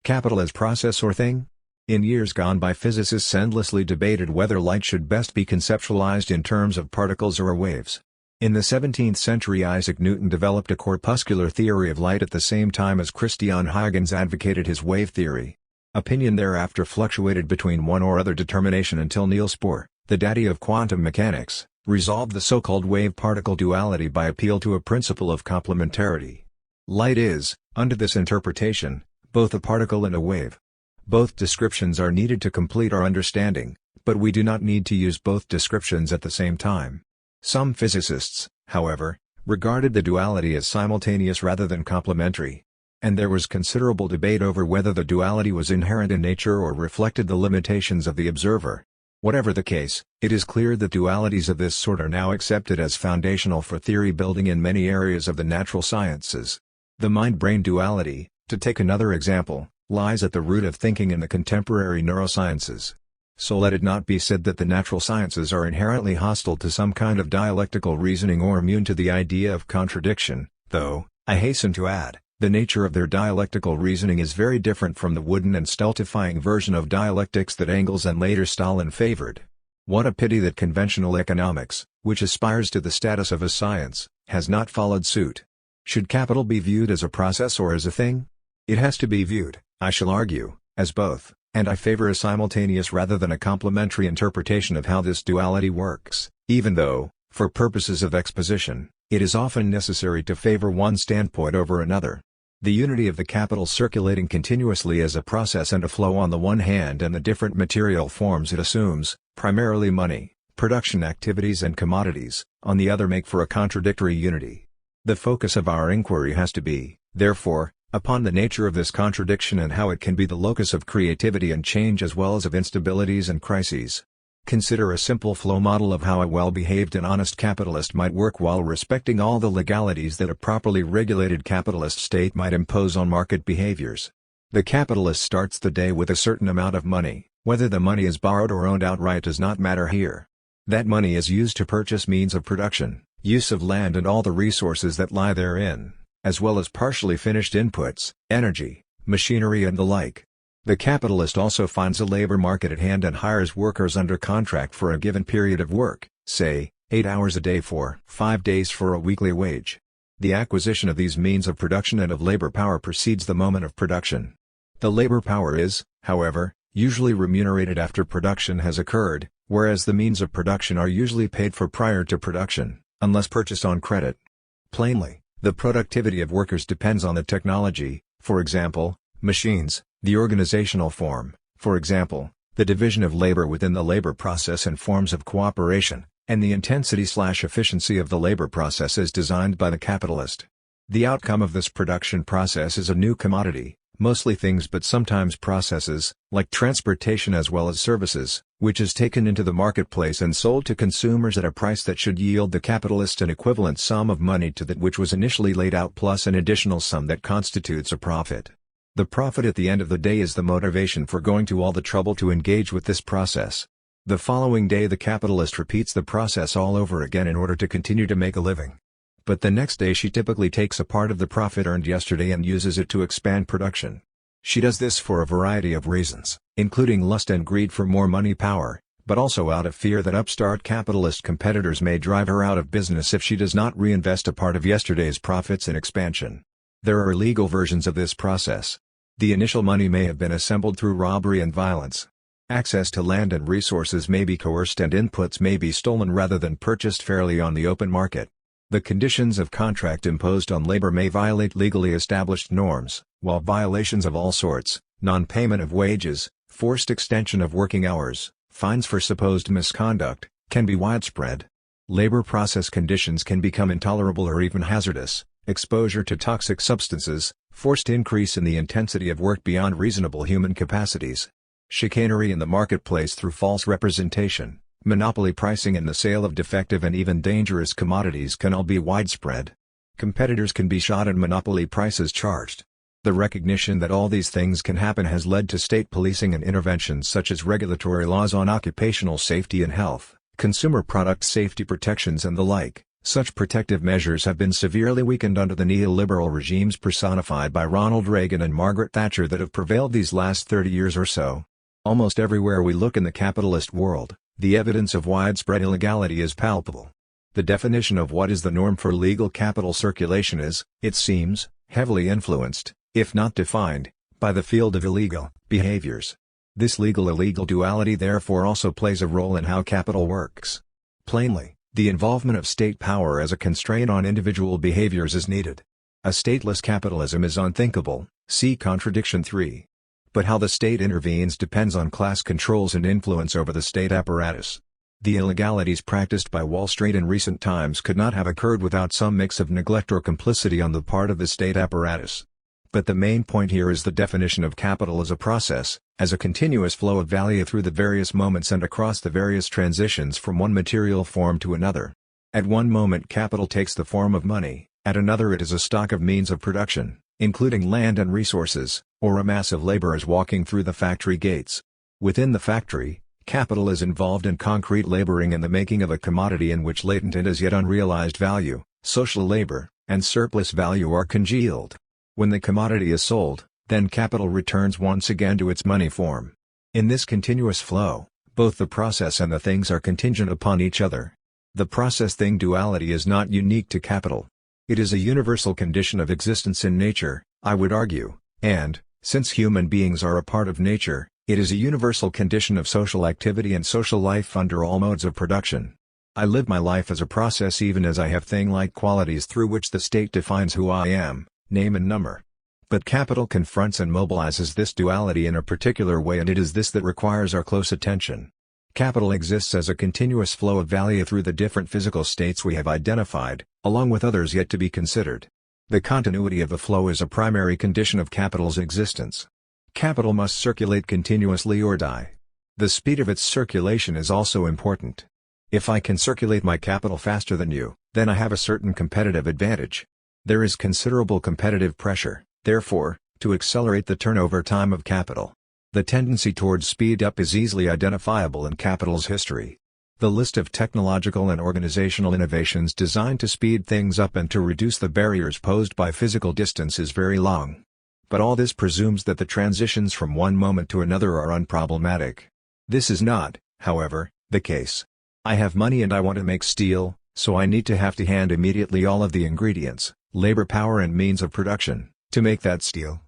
Capital as process or thing? In years gone by, physicists endlessly debated whether light should best be conceptualized in terms of particles or waves. In the 17th century, Isaac Newton developed a corpuscular theory of light at the same time as Christian Huygens advocated his wave theory. Opinion thereafter fluctuated between one or other determination until Niels Bohr, the daddy of quantum mechanics, resolved the so-called wave-particle duality by appeal to a principle of complementarity. Light is, under this interpretation, both a particle and a wave. Both descriptions are needed to complete our understanding, but we do not need to use both descriptions at the same time. Some physicists, however, regarded the duality as simultaneous rather than complementary. And there was considerable debate over whether the duality was inherent in nature or reflected the limitations of the observer. Whatever the case, it is clear that dualities of this sort are now accepted as foundational for theory building in many areas of the natural sciences. The mind-brain duality, to take another example, lies at the root of thinking in the contemporary neurosciences. So let it not be said that the natural sciences are inherently hostile to some kind of dialectical reasoning or immune to the idea of contradiction, though, I hasten to add, the nature of their dialectical reasoning is very different from the wooden and stultifying version of dialectics that Engels and later Stalin favored. What a pity that conventional economics, which aspires to the status of a science, has not followed suit. Should capital be viewed as a process or as a thing? It has to be viewed, I shall argue, as both, and I favor a simultaneous rather than a complementary interpretation of how this duality works, even though, for purposes of exposition, it is often necessary to favor one standpoint over another. The unity of the capital circulating continuously as a process and a flow on the one hand and the different material forms it assumes, primarily money, production activities and commodities, on the other make for a contradictory unity. The focus of our inquiry has to be, therefore, upon the nature of this contradiction and how it can be the locus of creativity and change as well as of instabilities and crises. Consider a simple flow model of how a well-behaved and honest capitalist might work while respecting all the legalities that a properly regulated capitalist state might impose on market behaviors. The capitalist starts the day with a certain amount of money. Whether the money is borrowed or owned outright does not matter here. That money is used to purchase means of production, use of land and all the resources that lie therein, as well as partially finished inputs, energy, machinery and the like. The capitalist also finds a labor market at hand and hires workers under contract for a given period of work, say, 8 hours a day for 5 days for a weekly wage. The acquisition of these means of production and of labor power precedes the moment of production. The labor power is, however, usually remunerated after production has occurred, whereas the means of production are usually paid for prior to production, unless purchased on credit. Plainly, the productivity of workers depends on the technology, for example, machines, the organizational form, for example, the division of labor within the labor process and forms of cooperation, and the intensity/efficiency of the labor process as designed by the capitalist. The outcome of this production process is a new commodity, mostly things but sometimes processes, like transportation as well as services, which is taken into the marketplace and sold to consumers at a price that should yield the capitalist an equivalent sum of money to that which was initially laid out plus an additional sum that constitutes a profit. The profit at the end of the day is the motivation for going to all the trouble to engage with this process. The following day the capitalist repeats the process all over again in order to continue to make a living. But the next day she typically takes a part of the profit earned yesterday and uses it to expand production. She does this for a variety of reasons, including lust and greed for more money power, but also out of fear that upstart capitalist competitors may drive her out of business if she does not reinvest a part of yesterday's profits in expansion. There are illegal versions of this process. The initial money may have been assembled through robbery and violence. Access to land and resources may be coerced and inputs may be stolen rather than purchased fairly on the open market. The conditions of contract imposed on labor may violate legally established norms, while violations of all sorts, non-payment of wages, forced extension of working hours, fines for supposed misconduct, can be widespread. Labor process conditions can become intolerable or even hazardous. Exposure to toxic substances, forced increase in the intensity of work beyond reasonable human capacities. Chicanery in the marketplace through false representation, monopoly pricing and the sale of defective and even dangerous commodities can all be widespread. Competitors can be shot and monopoly prices charged. The recognition that all these things can happen has led to state policing and interventions such as regulatory laws on occupational safety and health, consumer product safety protections and the like. Such protective measures have been severely weakened under the neoliberal regimes personified by Ronald Reagan and Margaret Thatcher that have prevailed these last 30 years or so. Almost everywhere we look in the capitalist world, the evidence of widespread illegality is palpable. The definition of what is the norm for legal capital circulation is, it seems, heavily influenced, if not defined, by the field of illegal behaviors. This legal-illegal duality therefore also plays a role in how capital works. Plainly, the involvement of state power as a constraint on individual behaviors is needed. A stateless capitalism is unthinkable, see Contradiction 3. But how the state intervenes depends on class controls and influence over the state apparatus. The illegalities practiced by Wall Street in recent times could not have occurred without some mix of neglect or complicity on the part of the state apparatus. But the main point here is the definition of capital as a process, as a continuous flow of value through the various moments and across the various transitions from one material form to another. At one moment capital takes the form of money, at another it is a stock of means of production, including land and resources, or a mass of laborers walking through the factory gates. Within the factory, capital is involved in concrete laboring and the making of a commodity in which latent and as yet unrealized value, social labor, and surplus value are congealed. When the commodity is sold, then capital returns once again to its money form. In this continuous flow, both the process and the things are contingent upon each other. The process-thing duality is not unique to capital. It is a universal condition of existence in nature, I would argue, and, since human beings are a part of nature, it is a universal condition of social activity and social life under all modes of production. I live my life as a process even as I have thing-like qualities through which the state defines who I am, name and number. But capital confronts and mobilizes this duality in a particular way, and it is this that requires our close attention. Capital exists as a continuous flow of value through the different physical states we have identified, along with others yet to be considered. The continuity of the flow is a primary condition of capital's existence. Capital must circulate continuously or die. The speed of its circulation is also important. If I can circulate my capital faster than you, then I have a certain competitive advantage. There is considerable competitive pressure, therefore, to accelerate the turnover time of capital. The tendency towards speed up is easily identifiable in capital's history. The list of technological and organizational innovations designed to speed things up and to reduce the barriers posed by physical distance is very long. But all this presumes that the transitions from one moment to another are unproblematic. This is not, however, the case. I have money and I want to make steel, so I need to have to hand immediately all of the ingredients, labor power and means of production, to make that steel.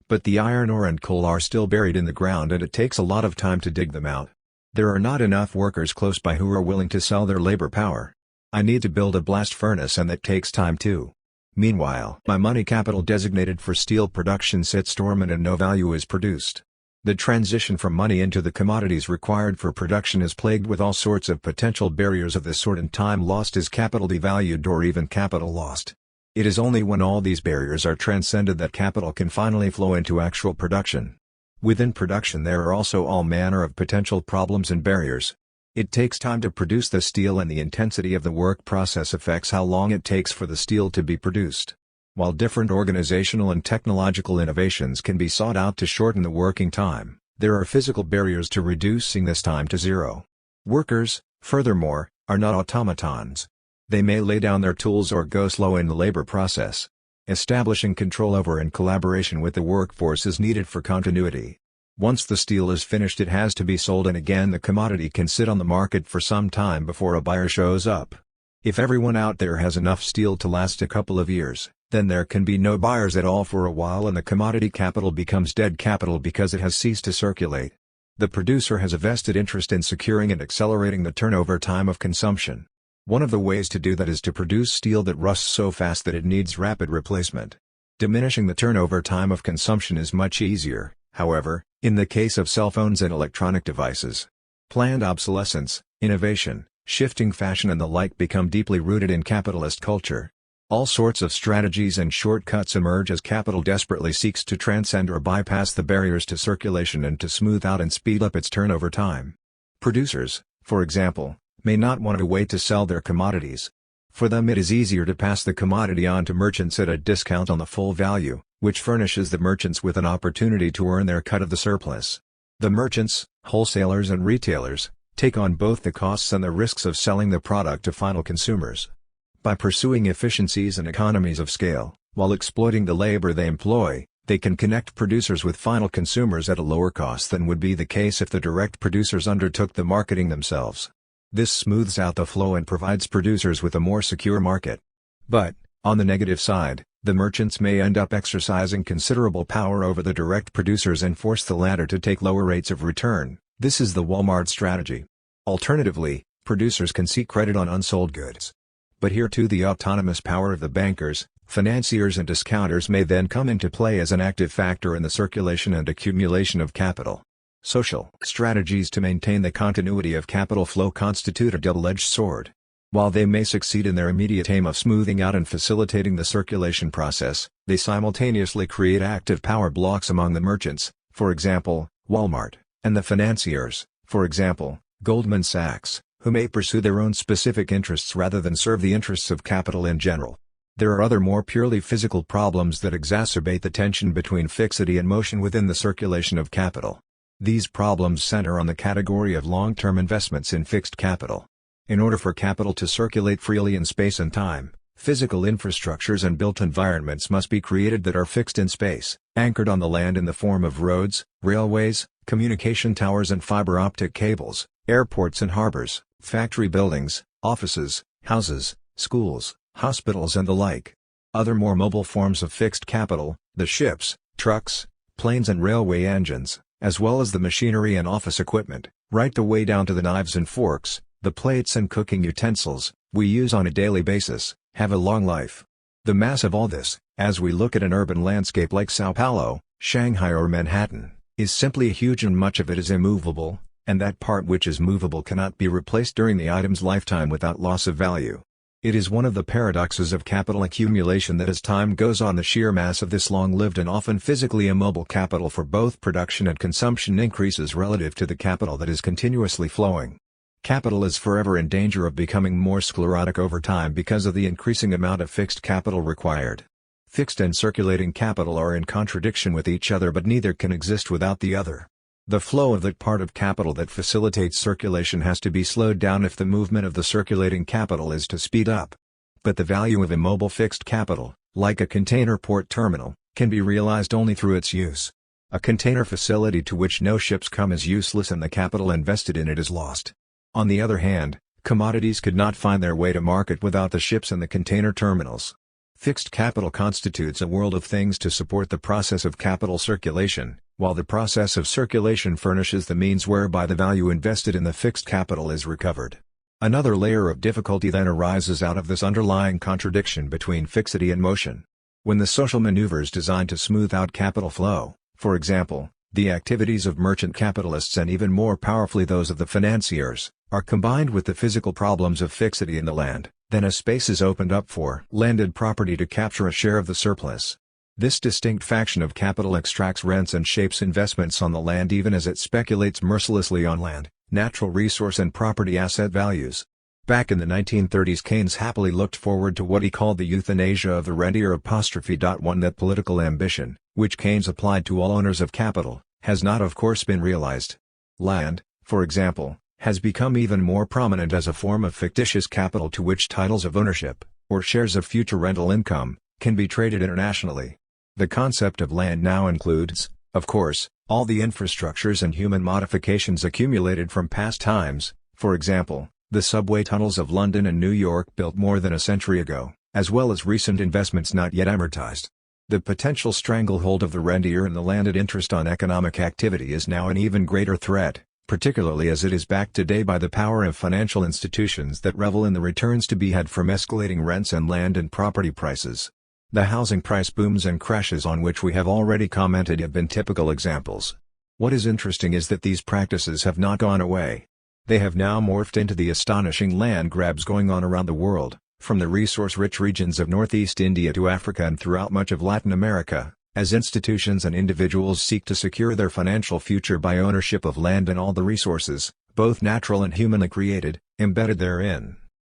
But the iron ore and coal are still buried in the ground and it takes a lot of time to dig them out. There are not enough workers close by who are willing to sell their labor power. I need to build a blast furnace and that takes time too. Meanwhile, my money capital designated for steel production sits dormant and no value is produced. The transition from money into the commodities required for production is plagued with all sorts of potential barriers of this sort, and time lost is capital devalued or even capital lost. It is only when all these barriers are transcended that capital can finally flow into actual production. Within production there are also all manner of potential problems and barriers. It takes time to produce the steel and the intensity of the work process affects how long it takes for the steel to be produced. While different organizational and technological innovations can be sought out to shorten the working time, there are physical barriers to reducing this time to zero. Workers, furthermore, are not automatons. They may lay down their tools or go slow in the labor process. Establishing control over and collaboration with the workforce is needed for continuity. Once the steel is finished it has to be sold, and again the commodity can sit on the market for some time before a buyer shows up. If everyone out there has enough steel to last a couple of years, then there can be no buyers at all for a while and the commodity capital becomes dead capital because it has ceased to circulate. The producer has a vested interest in securing and accelerating the turnover time of consumption. One of the ways to do that is to produce steel that rusts so fast that it needs rapid replacement. Diminishing the turnover time of consumption is much easier, however, in the case of cell phones and electronic devices. Planned obsolescence, innovation, shifting fashion and the like become deeply rooted in capitalist culture. All sorts of strategies and shortcuts emerge as capital desperately seeks to transcend or bypass the barriers to circulation and to smooth out and speed up its turnover time. Producers, for example, may not want to wait to sell their commodities. For them it is easier to pass the commodity on to merchants at a discount on the full value, which furnishes the merchants with an opportunity to earn their cut of the surplus. The merchants, wholesalers and retailers, take on both the costs and the risks of selling the product to final consumers. By pursuing efficiencies and economies of scale, while exploiting the labor they employ, they can connect producers with final consumers at a lower cost than would be the case if the direct producers undertook the marketing themselves. This smooths out the flow and provides producers with a more secure market. But, on the negative side, the merchants may end up exercising considerable power over the direct producers and force the latter to take lower rates of return. This is the Walmart strategy. Alternatively, producers can seek credit on unsold goods. But here too the autonomous power of the bankers, financiers and discounters may then come into play as an active factor in the circulation and accumulation of capital. Social strategies to maintain the continuity of capital flow constitute a double-edged sword. While they may succeed in their immediate aim of smoothing out and facilitating the circulation process, they simultaneously create active power blocks among the merchants, for example, Walmart, and the financiers, for example, Goldman Sachs, who may pursue their own specific interests rather than serve the interests of capital in general. There are other more purely physical problems that exacerbate the tension between fixity and motion within the circulation of capital. These problems center on the category of long-term investments in fixed capital. In order for capital to circulate freely in space and time, physical infrastructures and built environments must be created that are fixed in space, anchored on the land in the form of roads, railways, communication towers and fiber optic cables, airports and harbors, factory buildings, offices, houses, schools, hospitals and the like. Other more mobile forms of fixed capital, the ships, trucks, planes and railway engines, as well as the machinery and office equipment, right the way down to the knives and forks, the plates and cooking utensils, we use on a daily basis, have a long life. The mass of all this, as we look at an urban landscape like Sao Paulo, Shanghai or Manhattan, is simply huge and much of it is immovable, and that part which is movable cannot be replaced during the item's lifetime without loss of value. It is one of the paradoxes of capital accumulation that as time goes on the sheer mass of this long-lived and often physically immobile capital for both production and consumption increases relative to the capital that is continuously flowing. Capital is forever in danger of becoming more sclerotic over time because of the increasing amount of fixed capital required. Fixed and circulating capital are in contradiction with each other but neither can exist without the other. The flow of that part of capital that facilitates circulation has to be slowed down if the movement of the circulating capital is to speed up. But the value of immobile fixed capital, like a container port terminal, can be realized only through its use. A container facility to which no ships come is useless and the capital invested in it is lost. On the other hand, commodities could not find their way to market without the ships and the container terminals. Fixed capital constitutes a world of things to support the process of capital circulation, while the process of circulation furnishes the means whereby the value invested in the fixed capital is recovered. Another layer of difficulty then arises out of this underlying contradiction between fixity and motion. When the social maneuvers designed to smooth out capital flow, for example, the activities of merchant capitalists and even more powerfully those of the financiers, are combined with the physical problems of fixity in the land, then a space is opened up for landed property to capture a share of the surplus. This distinct faction of capital extracts rents and shapes investments on the land even as it speculates mercilessly on land, natural resource and property asset values. Back in the 1930s Keynes happily looked forward to what he called the euthanasia of the rentier *1 that political ambition, which Keynes applied to all owners of capital, has not of course been realized. Land, for example, has become even more prominent as a form of fictitious capital to which titles of ownership, or shares of future rental income, can be traded internationally. The concept of land now includes, of course, all the infrastructures and human modifications accumulated from past times, for example, the subway tunnels of London and New York built more than a century ago, as well as recent investments not yet amortized. The potential stranglehold of the rentier and the landed interest on economic activity is now an even greater threat, particularly as it is backed today by the power of financial institutions that revel in the returns to be had from escalating rents and land and property prices. The housing price booms and crashes on which we have already commented have been typical examples. What is interesting is that these practices have not gone away. They have now morphed into the astonishing land grabs going on around the world, From the resource-rich regions of northeast India to Africa and throughout much of Latin America, as institutions and individuals seek to secure their financial future by ownership of land and all the resources, both natural and humanly created, embedded therein.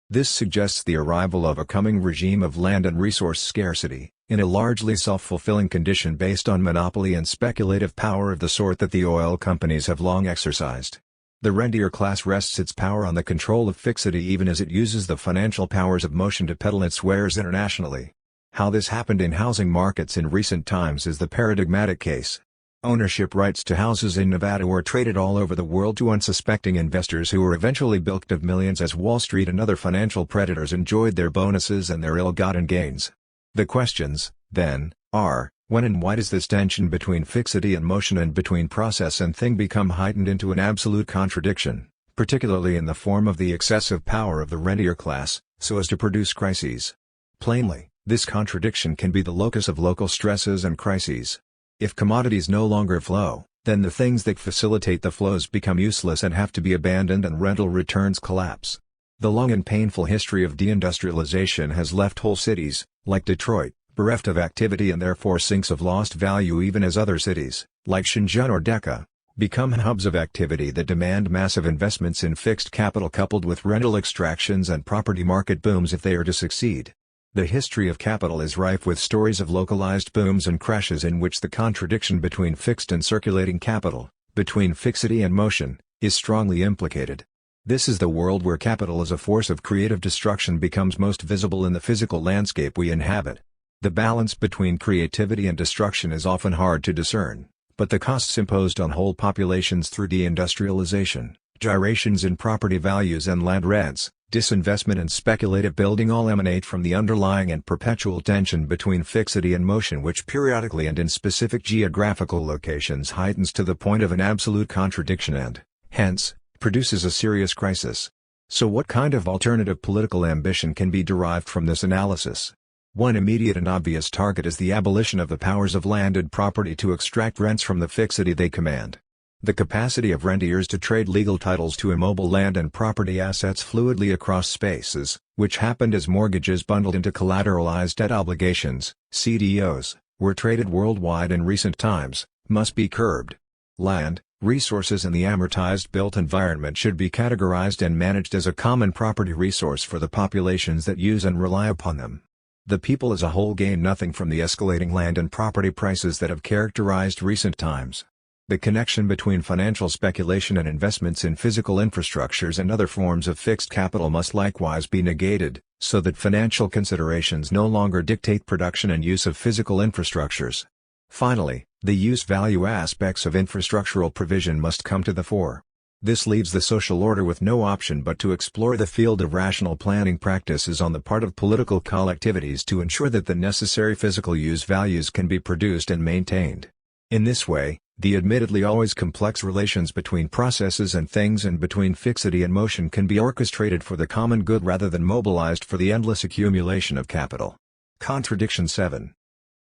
This suggests the arrival of a coming regime of land and resource scarcity, in a largely self-fulfilling condition based on monopoly and speculative power of the sort that the oil companies have long exercised. The rentier class rests its power on the control of fixity even as it uses the financial powers of motion to peddle its wares internationally. How this happened in housing markets in recent times is the paradigmatic case. Ownership rights to houses in Nevada were traded all over the world to unsuspecting investors who were eventually bilked of millions as Wall Street and other financial predators enjoyed their bonuses and their ill-gotten gains. The questions, then, are, when and why does this tension between fixity and motion and between process and thing become heightened into an absolute contradiction, particularly in the form of the excessive power of the rentier class, so as to produce crises? Plainly, this contradiction can be the locus of local stresses and crises. If commodities no longer flow, then the things that facilitate the flows become useless and have to be abandoned and rental returns collapse. The long and painful history of deindustrialization has left whole cities, like Detroit, bereft of activity and therefore sinks of lost value even as other cities, like Shenzhen or Dhaka, become hubs of activity that demand massive investments in fixed capital coupled with rental extractions and property market booms if they are to succeed. The history of capital is rife with stories of localized booms and crashes in which the contradiction between fixed and circulating capital, between fixity and motion, is strongly implicated. This is the world where capital as a force of creative destruction becomes most visible in the physical landscape we inhabit. The balance between creativity and destruction is often hard to discern, but the costs imposed on whole populations through deindustrialization, gyrations in property values and land rents, disinvestment and speculative building all emanate from the underlying and perpetual tension between fixity and motion which periodically and in specific geographical locations heightens to the point of an absolute contradiction and, hence, produces a serious crisis. So what kind of alternative political ambition can be derived from this analysis? One immediate and obvious target is the abolition of the powers of landed property to extract rents from the fixity they command. The capacity of rentiers to trade legal titles to immobile land and property assets fluidly across spaces, which happened as mortgages bundled into collateralized debt obligations, CDOs, were traded worldwide in recent times, must be curbed. Land, resources and the amortized built environment should be categorized and managed as a common property resource for the populations that use and rely upon them. The people as a whole gain nothing from the escalating land and property prices that have characterized recent times. The connection between financial speculation and investments in physical infrastructures and other forms of fixed capital must likewise be negated, so that financial considerations no longer dictate production and use of physical infrastructures. Finally, the use-value aspects of infrastructural provision must come to the fore. This leaves the social order with no option but to explore the field of rational planning practices on the part of political collectivities to ensure that the necessary physical use values can be produced and maintained. In this way, the admittedly always complex relations between processes and things and between fixity and motion can be orchestrated for the common good rather than mobilized for the endless accumulation of capital. Contradiction 7.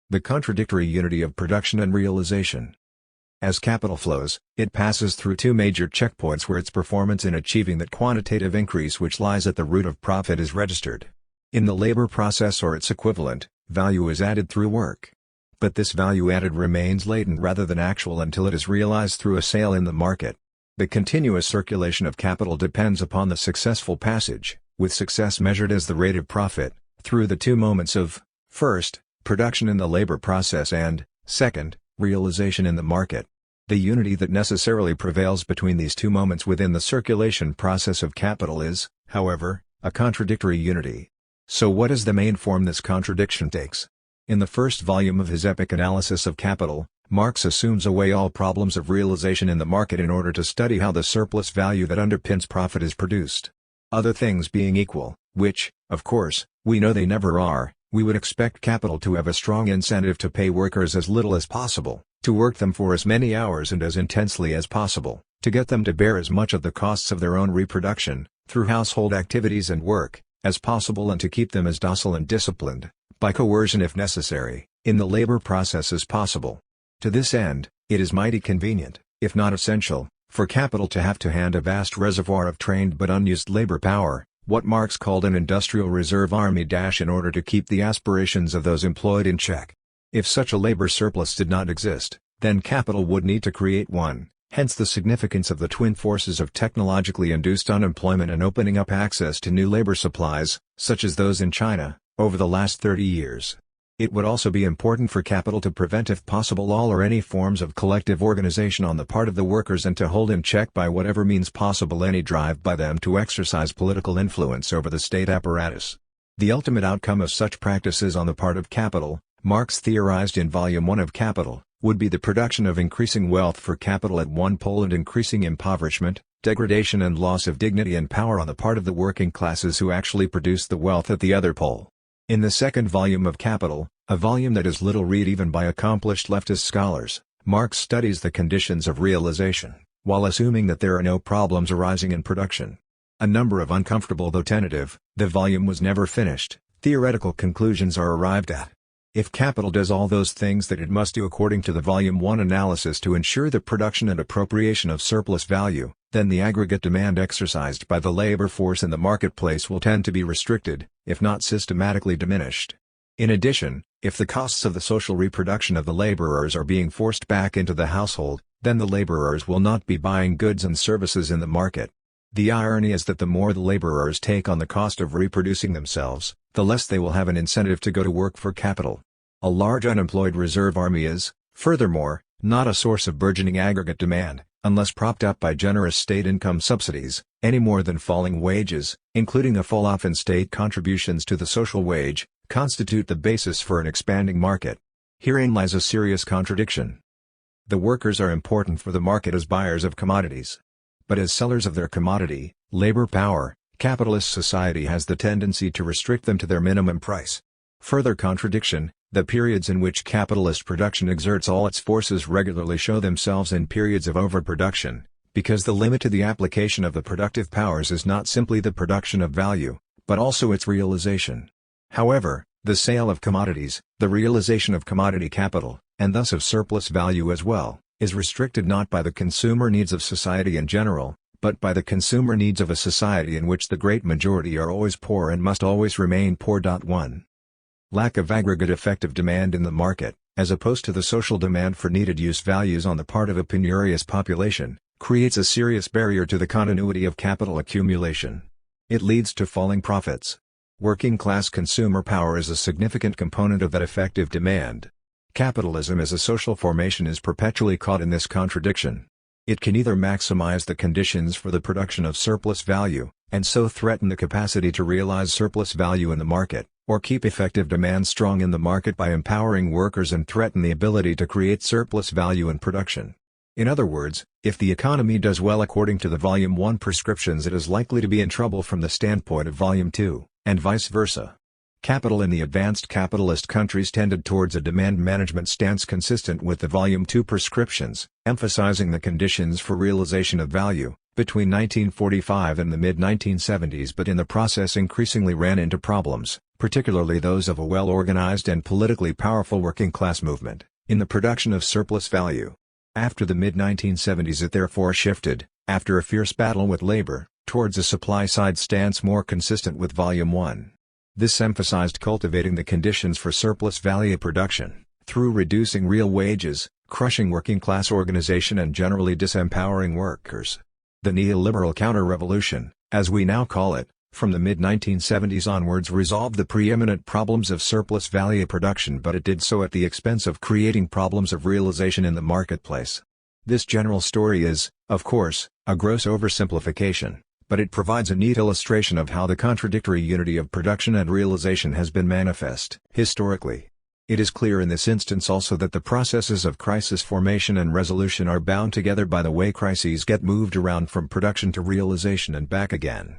The contradictory unity of production and realization. As capital flows, it passes through two major checkpoints where its performance in achieving that quantitative increase which lies at the root of profit is registered. In the labor process or its equivalent, value is added through work. But this value added remains latent rather than actual until it is realized through a sale in the market. The continuous circulation of capital depends upon the successful passage, with success measured as the rate of profit, through the two moments of, first, production in the labor process and, second, realization in the market. The unity that necessarily prevails between these two moments within the circulation process of capital is, however, a contradictory unity. So what is the main form this contradiction takes? In the first volume of his epic analysis of capital, Marx assumes away all problems of realization in the market in order to study how the surplus value that underpins profit is produced. Other things being equal, which, of course, we know they never are, we would expect capital to have a strong incentive to pay workers as little as possible, to work them for as many hours and as intensely as possible, to get them to bear as much of the costs of their own reproduction, through household activities and work, as possible and to keep them as docile and disciplined, by coercion if necessary, in the labor process as possible. To this end, it is mighty convenient, if not essential, for capital to have to hand a vast reservoir of trained but unused labor power, what Marx called an industrial reserve army in order to keep the aspirations of those employed in check. If such a labor surplus did not exist, then capital would need to create one, hence the significance of the twin forces of technologically induced unemployment and opening up access to new labor supplies, such as those in China, over the last 30 years. It would also be important for capital to prevent if possible all or any forms of collective organization on the part of the workers and to hold in check by whatever means possible any drive by them to exercise political influence over the state apparatus. The ultimate outcome of such practices on the part of capital, Marx theorized in Volume 1 of Capital, would be the production of increasing wealth for capital at one pole and increasing impoverishment, degradation and loss of dignity and power on the part of the working classes who actually produce the wealth at the other pole. In the second volume of Capital, a volume that is little read even by accomplished leftist scholars, Marx studies the conditions of realization, while assuming that there are no problems arising in production. A number of uncomfortable though tentative, the volume was never finished, theoretical conclusions are arrived at. If capital does all those things that it must do according to the Volume 1 analysis to ensure the production and appropriation of surplus value, then the aggregate demand exercised by the labor force in the marketplace will tend to be restricted, if not systematically diminished. In addition, if the costs of the social reproduction of the laborers are being forced back into the household, then the laborers will not be buying goods and services in the market. The irony is that the more the laborers take on the cost of reproducing themselves, the less they will have an incentive to go to work for capital. A large unemployed reserve army is, furthermore, not a source of burgeoning aggregate demand, unless propped up by generous state income subsidies, any more than falling wages, including a fall-off in state contributions to the social wage, constitute the basis for an expanding market. Herein lies a serious contradiction. The workers are important for the market as buyers of commodities. But as sellers of their commodity, labor power, capitalist society has the tendency to restrict them to their minimum price. Further contradiction, the periods in which capitalist production exerts all its forces regularly show themselves in periods of overproduction, because the limit to the application of the productive powers is not simply the production of value, but also its realization. However, the sale of commodities, the realization of commodity capital, and thus of surplus value as well, is restricted not by the consumer needs of society in general, but by the consumer needs of a society in which the great majority are always poor and must always remain poor. 1. Lack of aggregate effective demand in the market, as opposed to the social demand for needed use values on the part of a penurious population, creates a serious barrier to the continuity of capital accumulation. It leads to falling profits. Working-class consumer power is a significant component of that effective demand. Capitalism as a social formation is perpetually caught in this contradiction. It can either maximize the conditions for the production of surplus value, and so threaten the capacity to realize surplus value in the market, or keep effective demand strong in the market by empowering workers and threaten the ability to create surplus value in production. In other words, if the economy does well according to the Volume 1 prescriptions, it is likely to be in trouble from the standpoint of Volume 2, and vice versa. Capital in the advanced capitalist countries tended towards a demand management stance consistent with the Volume 2 prescriptions, emphasizing the conditions for realization of value, between 1945 and the mid-1970s, but in the process increasingly ran into problems, particularly those of a well-organized and politically powerful working-class movement, in the production of surplus value. After the mid-1970s it therefore shifted, after a fierce battle with labor, towards a supply-side stance more consistent with Volume 1. This emphasized cultivating the conditions for surplus value production, through reducing real wages, crushing working-class organization and generally disempowering workers. The neoliberal counter-revolution, as we now call it, from the mid-1970s onwards resolved the preeminent problems of surplus value production, but it did so at the expense of creating problems of realization in the marketplace. This general story is, of course, a gross oversimplification, but it provides a neat illustration of how the contradictory unity of production and realization has been manifest historically. It is clear in this instance also that the processes of crisis formation and resolution are bound together by the way crises get moved around from production to realization and back again.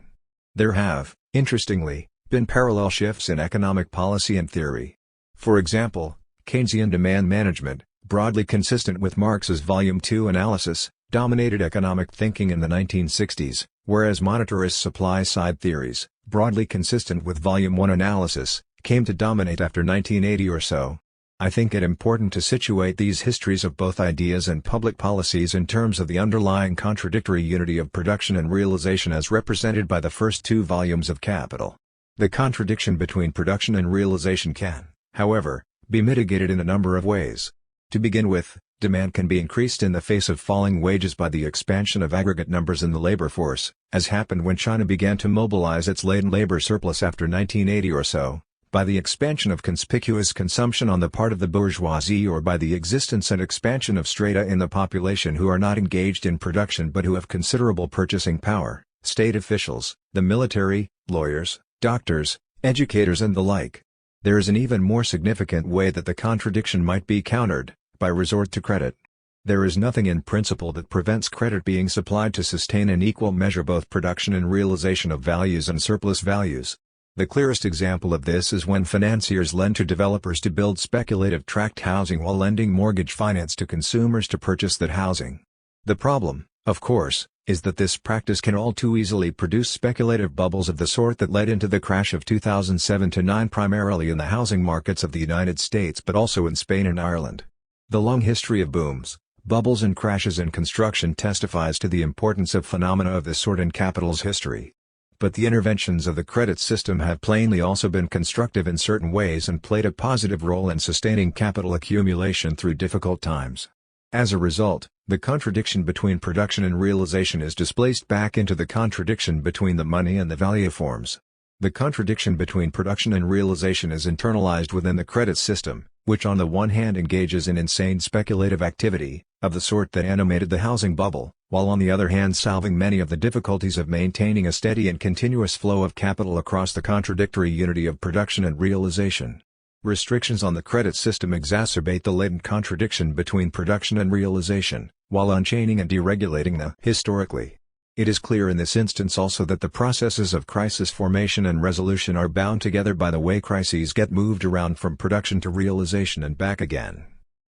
There have, interestingly, been parallel shifts in economic policy and theory. For example, Keynesian demand management, broadly consistent with Marx's Volume 2 analysis, dominated economic thinking in the 1960s, whereas monetarist supply-side theories, broadly consistent with Volume 1 analysis, came to dominate after 1980 or so. I think it important to situate these histories of both ideas and public policies in terms of the underlying contradictory unity of production and realization as represented by the first two volumes of Capital. The contradiction between production and realization can, however, be mitigated in a number of ways. To begin with, demand can be increased in the face of falling wages by the expansion of aggregate numbers in the labor force, as happened when China began to mobilize its latent labor surplus after 1980 or so, by the expansion of conspicuous consumption on the part of the bourgeoisie, or by the existence and expansion of strata in the population who are not engaged in production but who have considerable purchasing power, state officials, the military, lawyers, doctors, educators and the like. There is an even more significant way that the contradiction might be countered, by resort to credit. There is nothing in principle that prevents credit being supplied to sustain in equal measure both production and realization of values and surplus values. The clearest example of this is when financiers lend to developers to build speculative tract housing while lending mortgage finance to consumers to purchase that housing. The problem, of course, is that this practice can all too easily produce speculative bubbles of the sort that led into the crash of 2007-09 primarily in the housing markets of the United States but also in Spain and Ireland. The long history of booms, bubbles and crashes in construction testifies to the importance of phenomena of this sort in capital's history. But the interventions of the credit system have plainly also been constructive in certain ways and played a positive role in sustaining capital accumulation through difficult times. As a result, the contradiction between production and realization is displaced back into the contradiction between the money and the value forms. The contradiction between production and realization is internalized within the credit system, which on the one hand engages in insane speculative activity, of the sort that animated the housing bubble, while on the other hand solving many of the difficulties of maintaining a steady and continuous flow of capital across the contradictory unity of production and realization. Restrictions on the credit system exacerbate the latent contradiction between production and realization, while unchaining and deregulating the historically. It is clear in this instance also that the processes of crisis formation and resolution are bound together by the way crises get moved around from production to realization and back again.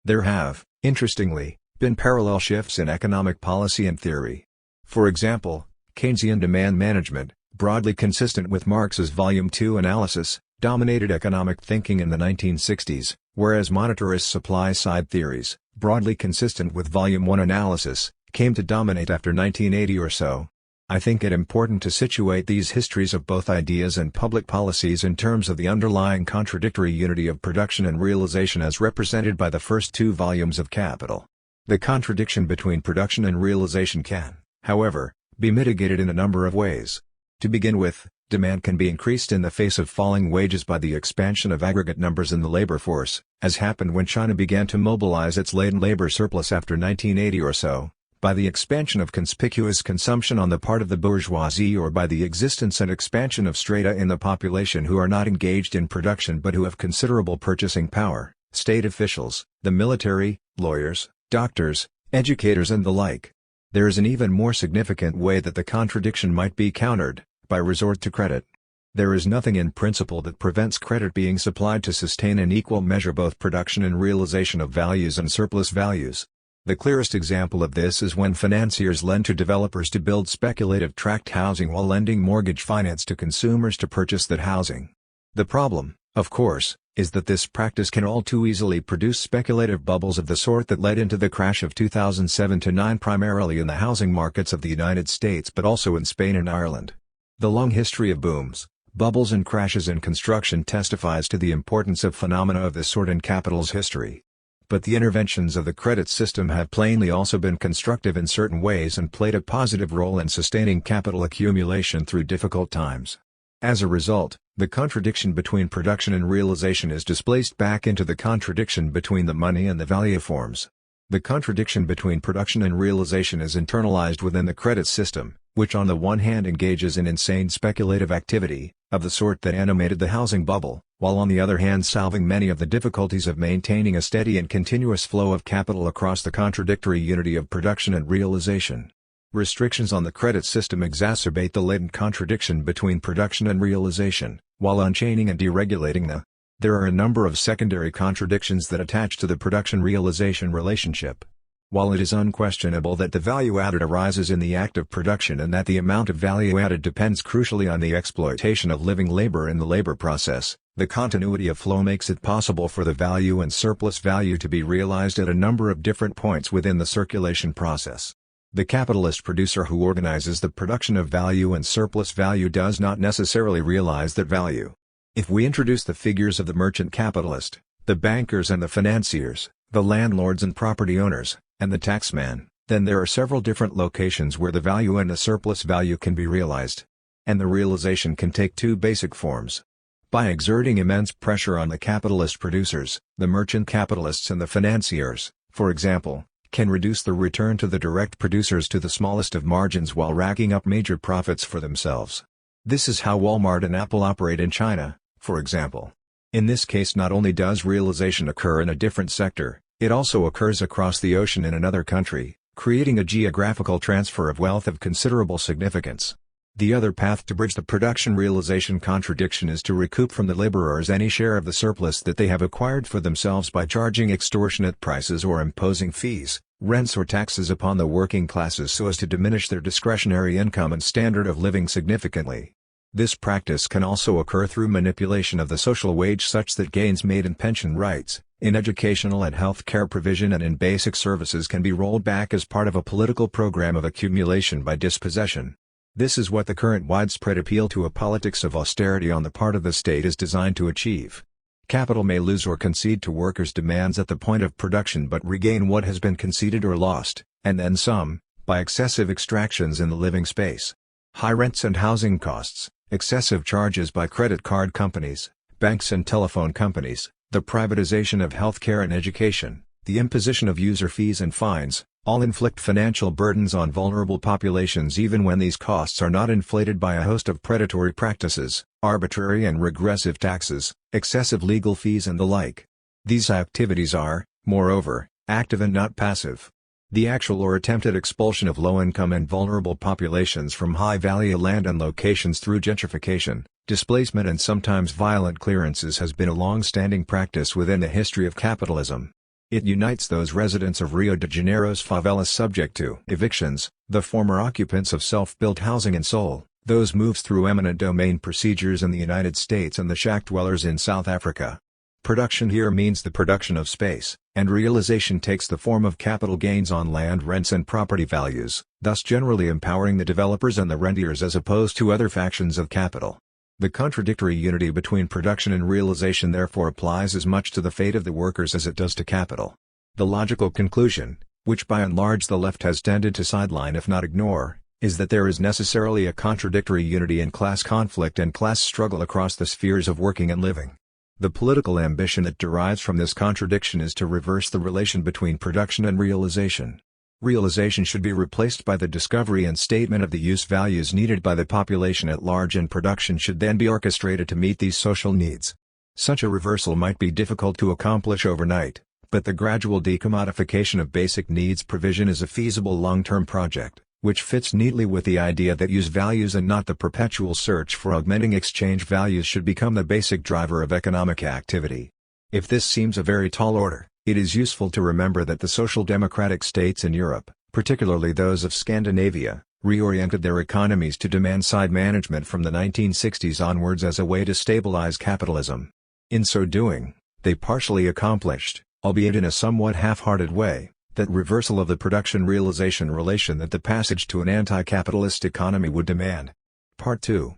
There have, interestingly, been parallel shifts in economic policy and theory. For example, Keynesian demand management, broadly consistent with Marx's Volume 2 analysis, dominated economic thinking in the 1960s, whereas monetarist supply-side theories, broadly consistent with Volume 1 analysis, came to dominate after 1980 or so. I think it important to situate these histories of both ideas and public policies in terms of the underlying contradictory unity of production and realization as represented by the first two volumes of Capital. The contradiction between production and realization can, however, be mitigated in a number of ways. To begin with, demand can be increased in the face of falling wages by the expansion of aggregate numbers in the labor force, as happened when China began to mobilize its latent labor surplus after 1980 or so, by the expansion of conspicuous consumption on the part of the bourgeoisie, or by the existence and expansion of strata in the population who are not engaged in production but who have considerable purchasing power, state officials, the military, lawyers, doctors, educators and the like. There is an even more significant way that the contradiction might be countered, by resort to credit. There is nothing in principle that prevents credit being supplied to sustain in equal measure both production and realization of values and surplus values. The clearest example of this is when financiers lend to developers to build speculative tract housing while lending mortgage finance to consumers to purchase that housing. The problem, of course, is that this practice can all too easily produce speculative bubbles of the sort that led into the crash of 2007-09 primarily in the housing markets of the United States but also in Spain and Ireland. The long history of booms, bubbles and crashes in construction testifies to the importance of phenomena of this sort in capital's history. But the interventions of the credit system have plainly also been constructive in certain ways and played a positive role in sustaining capital accumulation through difficult times. As a result, the contradiction between production and realization is displaced back into the contradiction between the money and the value forms. The contradiction between production and realization is internalized within the credit system, which on the one hand engages in insane speculative activity, of the sort that animated the housing bubble, while on the other hand solving many of the difficulties of maintaining a steady and continuous flow of capital across the contradictory unity of production and realization. Restrictions on the credit system exacerbate the latent contradiction between production and realization, while unchaining and deregulating the. There are a number of secondary contradictions that attach to the production-realization relationship. While it is unquestionable that the value added arises in the act of production and that the amount of value added depends crucially on the exploitation of living labor in the labor process, The continuity of flow makes it possible for the value and surplus value to be realized at a number of different points within the circulation process. The capitalist producer who organizes the production of value and surplus value does not necessarily realize that value. If we introduce the figures of the merchant capitalist, the bankers and the financiers, the landlords and property owners, and the taxman, then there are several different locations where the value and the surplus value can be realized. And the realization can take two basic forms. By exerting immense pressure on the capitalist producers, the merchant capitalists and the financiers, for example, can reduce the return to the direct producers to the smallest of margins while racking up major profits for themselves. This is how Walmart and Apple operate in China, for example. In this case, not only does realization occur in a different sector, it also occurs across the ocean in another country, creating a geographical transfer of wealth of considerable significance. The other path to bridge the production-realization contradiction is to recoup from the laborers any share of the surplus that they have acquired for themselves by charging extortionate prices or imposing fees, rents or taxes upon the working classes so as to diminish their discretionary income and standard of living significantly. This practice can also occur through manipulation of the social wage such that gains made in pension rights, in educational and health care provision and in basic services can be rolled back as part of a political program of accumulation by dispossession. This is what the current widespread appeal to a politics of austerity on the part of the state is designed to achieve. Capital may lose or concede to workers' demands at the point of production but regain what has been conceded or lost, and then some, by excessive extractions in the living space. High rents and housing costs, excessive charges by credit card companies, banks and telephone companies, the privatization of healthcare and education, the imposition of user fees and fines, all inflict financial burdens on vulnerable populations even when these costs are not inflated by a host of predatory practices, arbitrary and regressive taxes, excessive legal fees and the like. These activities are, moreover, active and not passive. The actual or attempted expulsion of low-income and vulnerable populations from high-value land and locations through gentrification, displacement and sometimes violent clearances has been a long-standing practice within the history of capitalism. It unites those residents of Rio de Janeiro's favelas subject to evictions, the former occupants of self-built housing in Seoul, those moves through eminent domain procedures in the United States and the shack dwellers in South Africa. Production here means the production of space, and realization takes the form of capital gains on land rents and property values, thus generally empowering the developers and the rentiers as opposed to other factions of capital. The contradictory unity between production and realization therefore applies as much to the fate of the workers as it does to capital. The logical conclusion, which by and large the left has tended to sideline if not ignore, is that there is necessarily a contradictory unity in class conflict and class struggle across the spheres of working and living. The political ambition that derives from this contradiction is to reverse the relation between production and realization. Realization should be replaced by the discovery and statement of the use values needed by the population at large, and production should then be orchestrated to meet these social needs. Such a reversal might be difficult to accomplish overnight, but the gradual decommodification of basic needs provision is a feasible long-term project, which fits neatly with the idea that use values and not the perpetual search for augmenting exchange values should become the basic driver of economic activity. If this seems a very tall order, it is useful to remember that the social democratic states in Europe, particularly those of Scandinavia, reoriented their economies to demand-side management from the 1960s onwards as a way to stabilize capitalism. In so doing, they partially accomplished, albeit in a somewhat half-hearted way, that reversal of the production-realization relation that the passage to an anti-capitalist economy would demand. Part 2.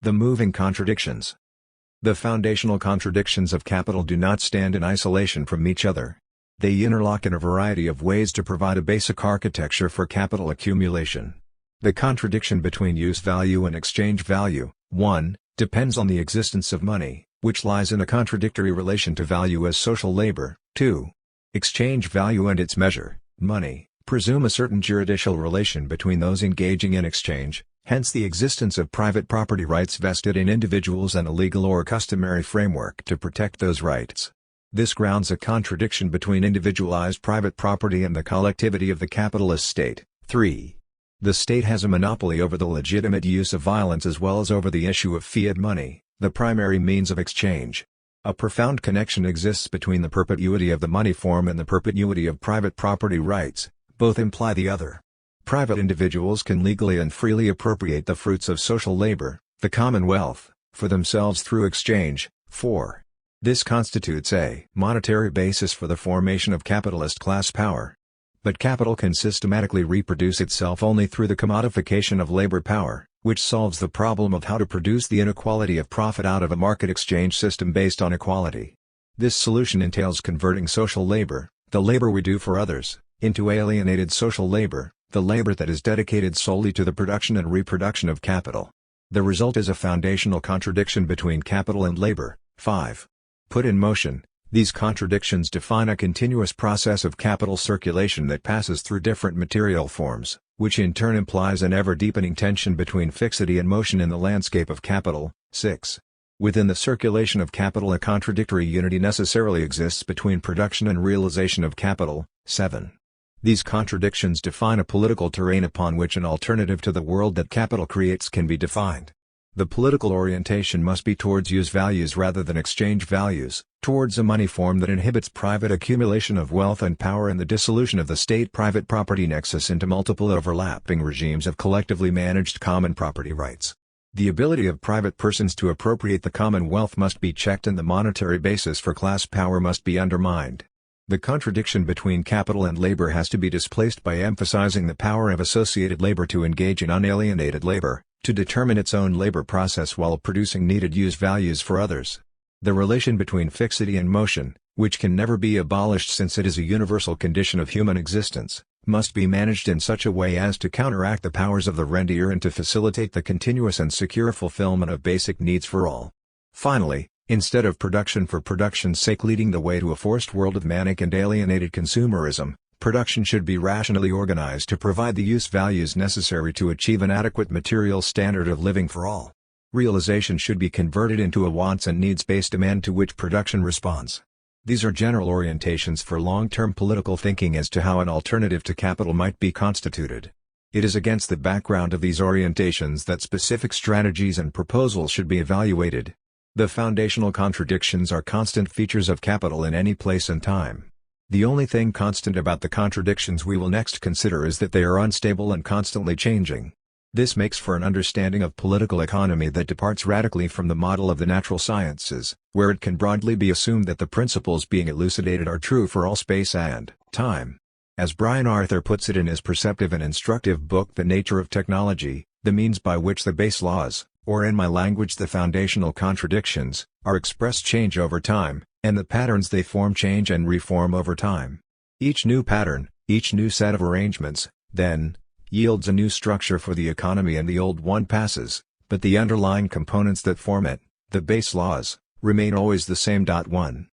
The moving contradictions. The foundational contradictions of capital do not stand in isolation from each other. They interlock in a variety of ways to provide a basic architecture for capital accumulation. The contradiction between use value and exchange value, 1, depends on the existence of money, which lies in a contradictory relation to value as social labor. 2. Exchange value and its measure, money, presume a certain juridical relation between those engaging in exchange, hence the existence of private property rights vested in individuals and a legal or customary framework to protect those rights. This grounds a contradiction between individualized private property and the collectivity of the capitalist state. 3. The state has a monopoly over the legitimate use of violence as well as over the issue of fiat money, the primary means of exchange. A profound connection exists between the perpetuity of the money form and the perpetuity of private property rights, both imply the other. Private individuals can legally and freely appropriate the fruits of social labor, the commonwealth, for themselves through exchange, 4. This constitutes a monetary basis for the formation of capitalist class power. But capital can systematically reproduce itself only through the commodification of labor power, which solves the problem of how to produce the inequality of profit out of a market exchange system based on equality. This solution entails converting social labor, the labor we do for others, into alienated social labor, the labor that is dedicated solely to the production and reproduction of capital. The result is a foundational contradiction between capital and labor. 5. Put in motion, these contradictions define a continuous process of capital circulation that passes through different material forms, which in turn implies an ever-deepening tension between fixity and motion in the landscape of capital. 6. Within the circulation of capital a contradictory unity necessarily exists between production and realization of capital. 7. These contradictions define a political terrain upon which an alternative to the world that capital creates can be defined. The political orientation must be towards use values rather than exchange values, towards a money form that inhibits private accumulation of wealth and power and the dissolution of the state-private property nexus into multiple overlapping regimes of collectively managed common property rights. The ability of private persons to appropriate the common wealth must be checked and the monetary basis for class power must be undermined. The contradiction between capital and labor has to be displaced by emphasizing the power of associated labor to engage in unalienated labor, to determine its own labor process while producing needed use values for others. The relation between fixity and motion, which can never be abolished since it is a universal condition of human existence, must be managed in such a way as to counteract the powers of the rentier and to facilitate the continuous and secure fulfillment of basic needs for all. Finally, instead of production for production's sake leading the way to a forced world of manic and alienated consumerism, production should be rationally organized to provide the use values necessary to achieve an adequate material standard of living for all. Realization should be converted into a wants and needs-based demand to which production responds. These are general orientations for long-term political thinking as to how an alternative to capital might be constituted. It is against the background of these orientations that specific strategies and proposals should be evaluated. The foundational contradictions are constant features of capital in any place and time. The only thing constant about the contradictions we will next consider is that they are unstable and constantly changing. This makes for an understanding of political economy that departs radically from the model of the natural sciences, where it can broadly be assumed that the principles being elucidated are true for all space and time. As Brian Arthur puts it in his perceptive and instructive book The Nature of Technology, the means by which the base laws, or in my language the foundational contradictions, are expressed change over time, and the patterns they form change and reform over time. Each new pattern, each new set of arrangements, then, yields a new structure for the economy and the old one passes, but the underlying components that form it, the base laws, remain always the same. 1.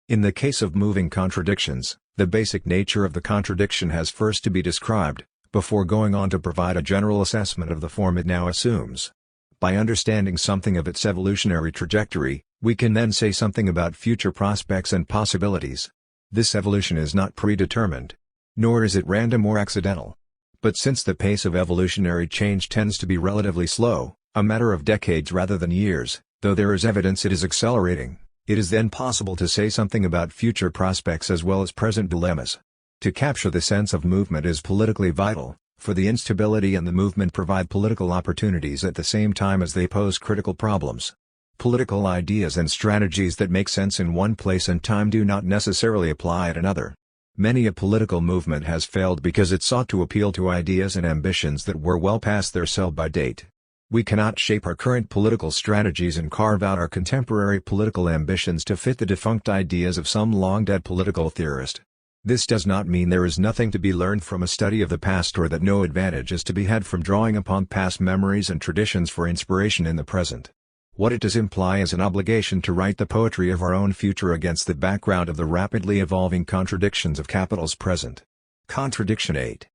In the case of moving contradictions, the basic nature of the contradiction has first to be described, before going on to provide a general assessment of the form it now assumes. By understanding something of its evolutionary trajectory, we can then say something about future prospects and possibilities. This evolution is not predetermined. Nor is it random or accidental. But since the pace of evolutionary change tends to be relatively slow, a matter of decades rather than years, though there is evidence it is accelerating, it is then possible to say something about future prospects as well as present dilemmas. To capture the sense of movement is politically vital, for the instability and the movement provide political opportunities at the same time as they pose critical problems. Political ideas and strategies that make sense in one place and time do not necessarily apply at another. Many a political movement has failed because it sought to appeal to ideas and ambitions that were well past their sell-by date. We cannot shape our current political strategies and carve out our contemporary political ambitions to fit the defunct ideas of some long-dead political theorist. This does not mean there is nothing to be learned from a study of the past or that no advantage is to be had from drawing upon past memories and traditions for inspiration in the present. What it does imply is an obligation to write the poetry of our own future against the background of the rapidly evolving contradictions of capital's present. Contradiction 8.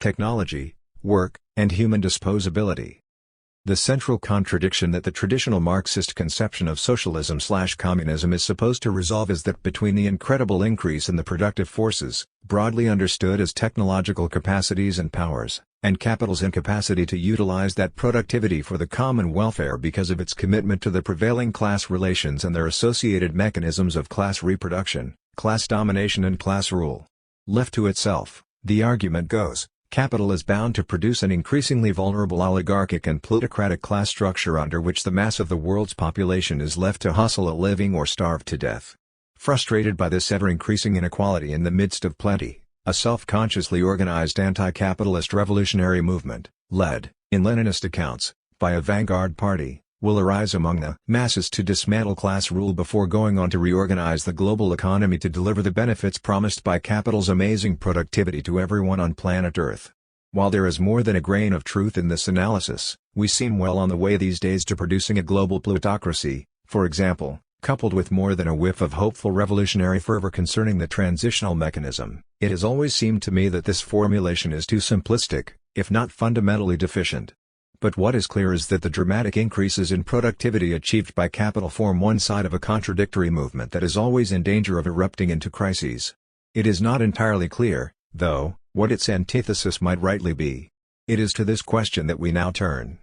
Technology, work, and human disposability. The central contradiction that the traditional Marxist conception of socialism/communism is supposed to resolve is that between the incredible increase in the productive forces, broadly understood as technological capacities and powers, and capital's incapacity to utilize that productivity for the common welfare because of its commitment to the prevailing class relations and their associated mechanisms of class reproduction, class domination and class rule. Left to itself, the argument goes, Capital is bound to produce an increasingly vulnerable oligarchic and plutocratic class structure under which the mass of the world's population is left to hustle a living or starve to death. Frustrated by this ever-increasing inequality in the midst of plenty, a self-consciously organized anti-capitalist revolutionary movement, led, in Leninist accounts, by a vanguard party, will arise among the masses to dismantle class rule before going on to reorganize the global economy to deliver the benefits promised by capital's amazing productivity to everyone on planet Earth. While there is more than a grain of truth in this analysis, we seem well on the way these days to producing a global plutocracy, for example, coupled with more than a whiff of hopeful revolutionary fervor concerning the transitional mechanism. It has always seemed to me that this formulation is too simplistic, if not fundamentally deficient. But what is clear is that the dramatic increases in productivity achieved by capital form one side of a contradictory movement that is always in danger of erupting into crises. It is not entirely clear, though, what its antithesis might rightly be. It is to this question that we now turn.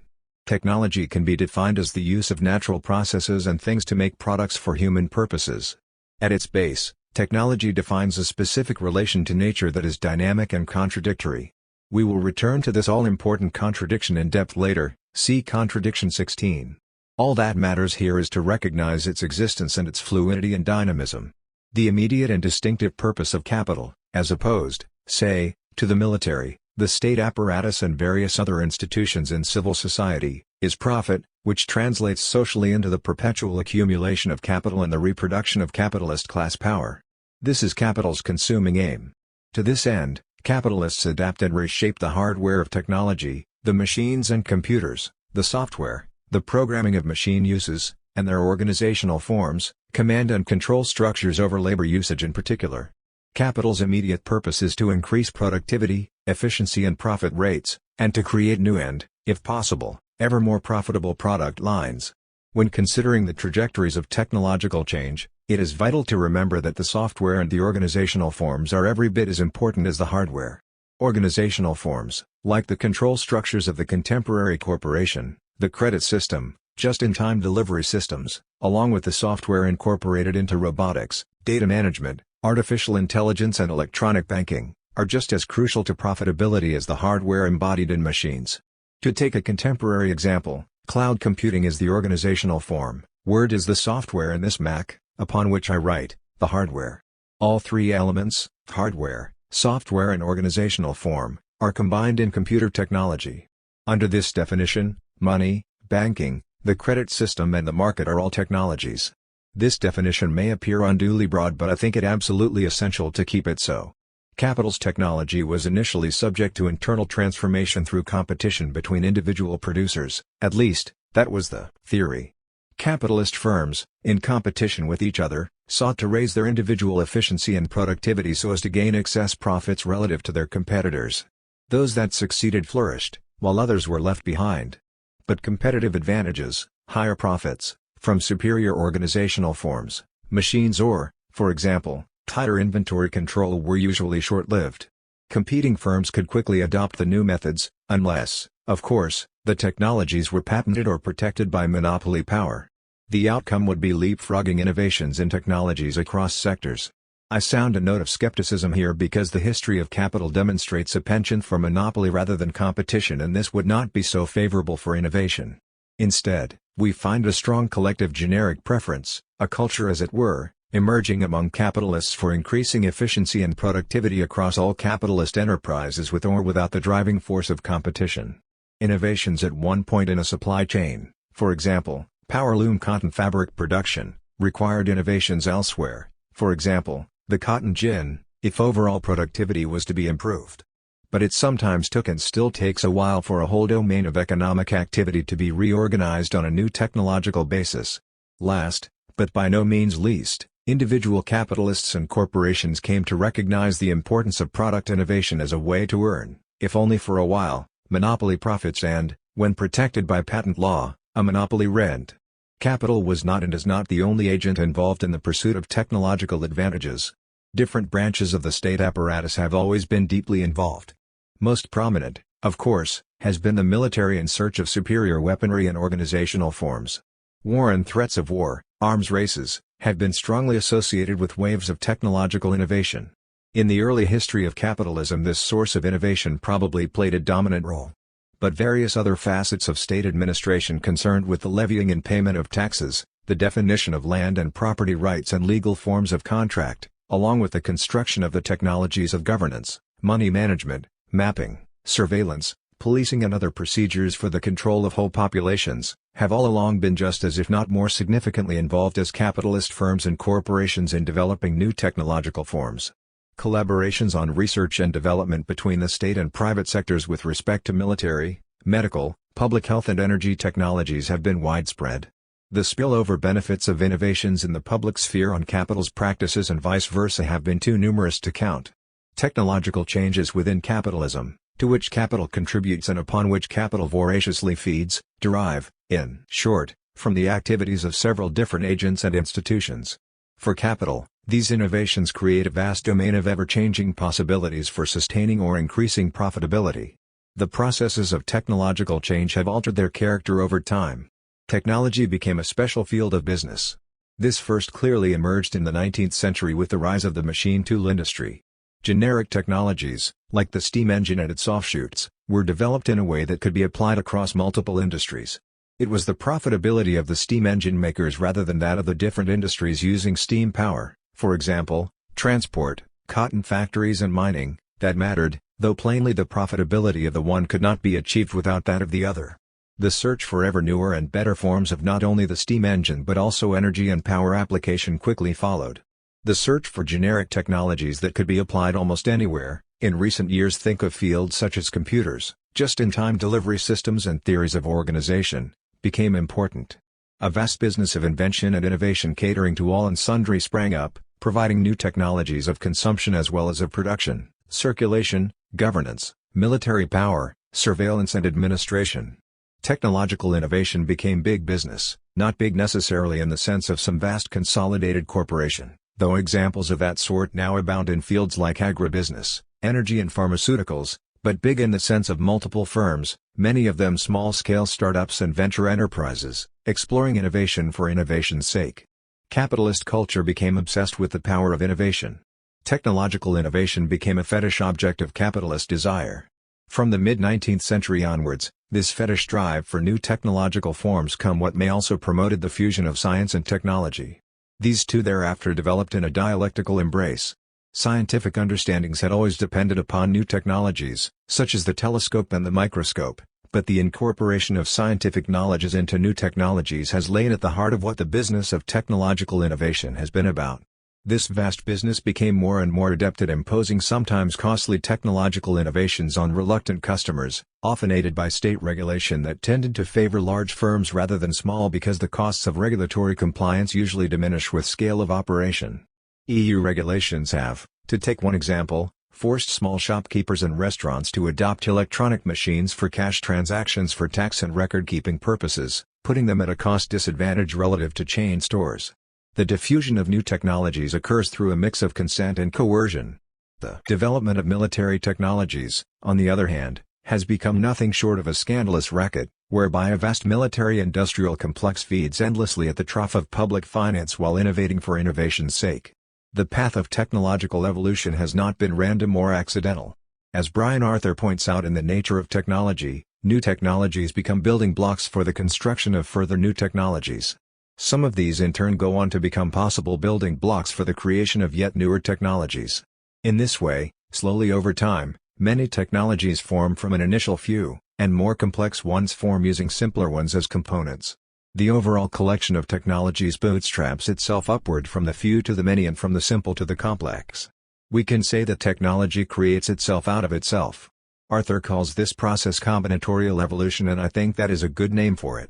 Technology can be defined as the use of natural processes and things to make products for human purposes. At its base, technology defines a specific relation to nature that is dynamic and contradictory. We will return to this all-important contradiction in depth later, see Contradiction 16. All that matters here is to recognize its existence and its fluidity and dynamism. The immediate and distinctive purpose of capital, as opposed, say, to the military, the state apparatus and various other institutions in civil society, is profit, which translates socially into the perpetual accumulation of capital and the reproduction of capitalist class power. This is capital's consuming aim. To this end, capitalists adapt and reshape the hardware of technology, the machines and computers, the software, the programming of machine uses, and their organizational forms, command and control structures over labor usage in particular. Capital's immediate purpose is to increase productivity, efficiency and profit rates, and to create new and, if possible, ever more profitable product lines. When considering the trajectories of technological change, it is vital to remember that the software and the organizational forms are every bit as important as the hardware. Organizational forms, like the control structures of the contemporary corporation, the credit system, just-in-time delivery systems, along with the software incorporated into robotics, data management, artificial intelligence and electronic banking, are just as crucial to profitability as the hardware embodied in machines. To take a contemporary example, cloud computing is the organizational form, Word is the software in this Mac, upon which I write, the hardware. All three elements, hardware, software and organizational form, are combined in computer technology. Under this definition, money, banking, the credit system and the market are all technologies. This definition may appear unduly broad, but I think it absolutely essential to keep it so. Capital's technology was initially subject to internal transformation through competition between individual producers, at least, that was the theory. Capitalist firms, in competition with each other, sought to raise their individual efficiency and productivity so as to gain excess profits relative to their competitors. Those that succeeded flourished, while others were left behind. But competitive advantages, higher profits, from superior organizational forms, machines or, for example, tighter inventory control were usually short-lived. Competing firms could quickly adopt the new methods, unless, of course, the technologies were patented or protected by monopoly power. The outcome would be leapfrogging innovations in technologies across sectors. I sound a note of skepticism here because the history of capital demonstrates a penchant for monopoly rather than competition, and this would not be so favorable for innovation. Instead, we find a strong collective generic preference, a culture as it were, emerging among capitalists for increasing efficiency and productivity across all capitalist enterprises with or without the driving force of competition. Innovations at one point in a supply chain, for example, powerloom cotton fabric production, required innovations elsewhere, for example, the cotton gin, if overall productivity was to be improved. But it sometimes took and still takes a while for a whole domain of economic activity to be reorganized on a new technological basis. Last, but by no means least, individual capitalists and corporations came to recognize the importance of product innovation as a way to earn, if only for a while, monopoly profits and, when protected by patent law, a monopoly rent. Capital was not and is not the only agent involved in the pursuit of technological advantages. Different branches of the state apparatus have always been deeply involved. Most prominent, of course, has been the military in search of superior weaponry and organizational forms. War and threats of war, arms races, have been strongly associated with waves of technological innovation. In the early history of capitalism, this source of innovation probably played a dominant role. But various other facets of state administration concerned with the levying and payment of taxes, the definition of land and property rights and legal forms of contract, along with the construction of the technologies of governance, money management, mapping, surveillance, policing and other procedures for the control of whole populations, have all along been just as if not more significantly involved as capitalist firms and corporations in developing new technological forms. Collaborations on research and development between the state and private sectors with respect to military, medical, public health and energy technologies have been widespread. The spillover benefits of innovations in the public sphere on capital's practices and vice versa have been too numerous to count. Technological changes within capitalism, to which capital contributes and upon which capital voraciously feeds, derive, in short, from the activities of several different agents and institutions. For capital, these innovations create a vast domain of ever-changing possibilities for sustaining or increasing profitability. The processes of technological change have altered their character over time. Technology became a special field of business. This first clearly emerged in the 19th century with the rise of the machine tool industry. Generic technologies, like the steam engine and its offshoots, were developed in a way that could be applied across multiple industries. It was the profitability of the steam engine makers rather than that of the different industries using steam power, for example, transport, cotton factories and mining, that mattered, though plainly the profitability of the one could not be achieved without that of the other. The search for ever newer and better forms of not only the steam engine but also energy and power application quickly followed. The search for generic technologies that could be applied almost anywhere, in recent years think of fields such as computers, just-in-time delivery systems and theories of organization, became important. A vast business of invention and innovation catering to all and sundry sprang up, providing new technologies of consumption as well as of production, circulation, governance, military power, surveillance and administration. Technological innovation became big business, not big necessarily in the sense of some vast consolidated corporation, though examples of that sort now abound in fields like agribusiness, energy and pharmaceuticals, but big in the sense of multiple firms, many of them small-scale startups and venture enterprises, exploring innovation for innovation's sake. Capitalist culture became obsessed with the power of innovation. Technological innovation became a fetish object of capitalist desire. From the mid-19th century onwards, this fetish drive for new technological forms what may also promoted the fusion of science and technology. These two thereafter developed in a dialectical embrace. Scientific understandings had always depended upon new technologies, such as the telescope and the microscope, but the incorporation of scientific knowledges into new technologies has lain at the heart of what the business of technological innovation has been about. This vast business became more and more adept at imposing sometimes costly technological innovations on reluctant customers, often aided by state regulation that tended to favor large firms rather than small because the costs of regulatory compliance usually diminish with scale of operation. EU regulations have, to take one example, forced small shopkeepers and restaurants to adopt electronic machines for cash transactions for tax and record-keeping purposes, putting them at a cost disadvantage relative to chain stores. The diffusion of new technologies occurs through a mix of consent and coercion. The development of military technologies, on the other hand, has become nothing short of a scandalous racket, whereby a vast military-industrial complex feeds endlessly at the trough of public finance while innovating for innovation's sake. The path of technological evolution has not been random or accidental. As Brian Arthur points out in The Nature of Technology, new technologies become building blocks for the construction of further new technologies. Some of these in turn go on to become possible building blocks for the creation of yet newer technologies. In this way, slowly over time, many technologies form from an initial few, and more complex ones form using simpler ones as components. The overall collection of technologies bootstraps itself upward from the few to the many and from the simple to the complex. We can say that technology creates itself out of itself. Arthur calls this process combinatorial evolution, and I think that is a good name for it.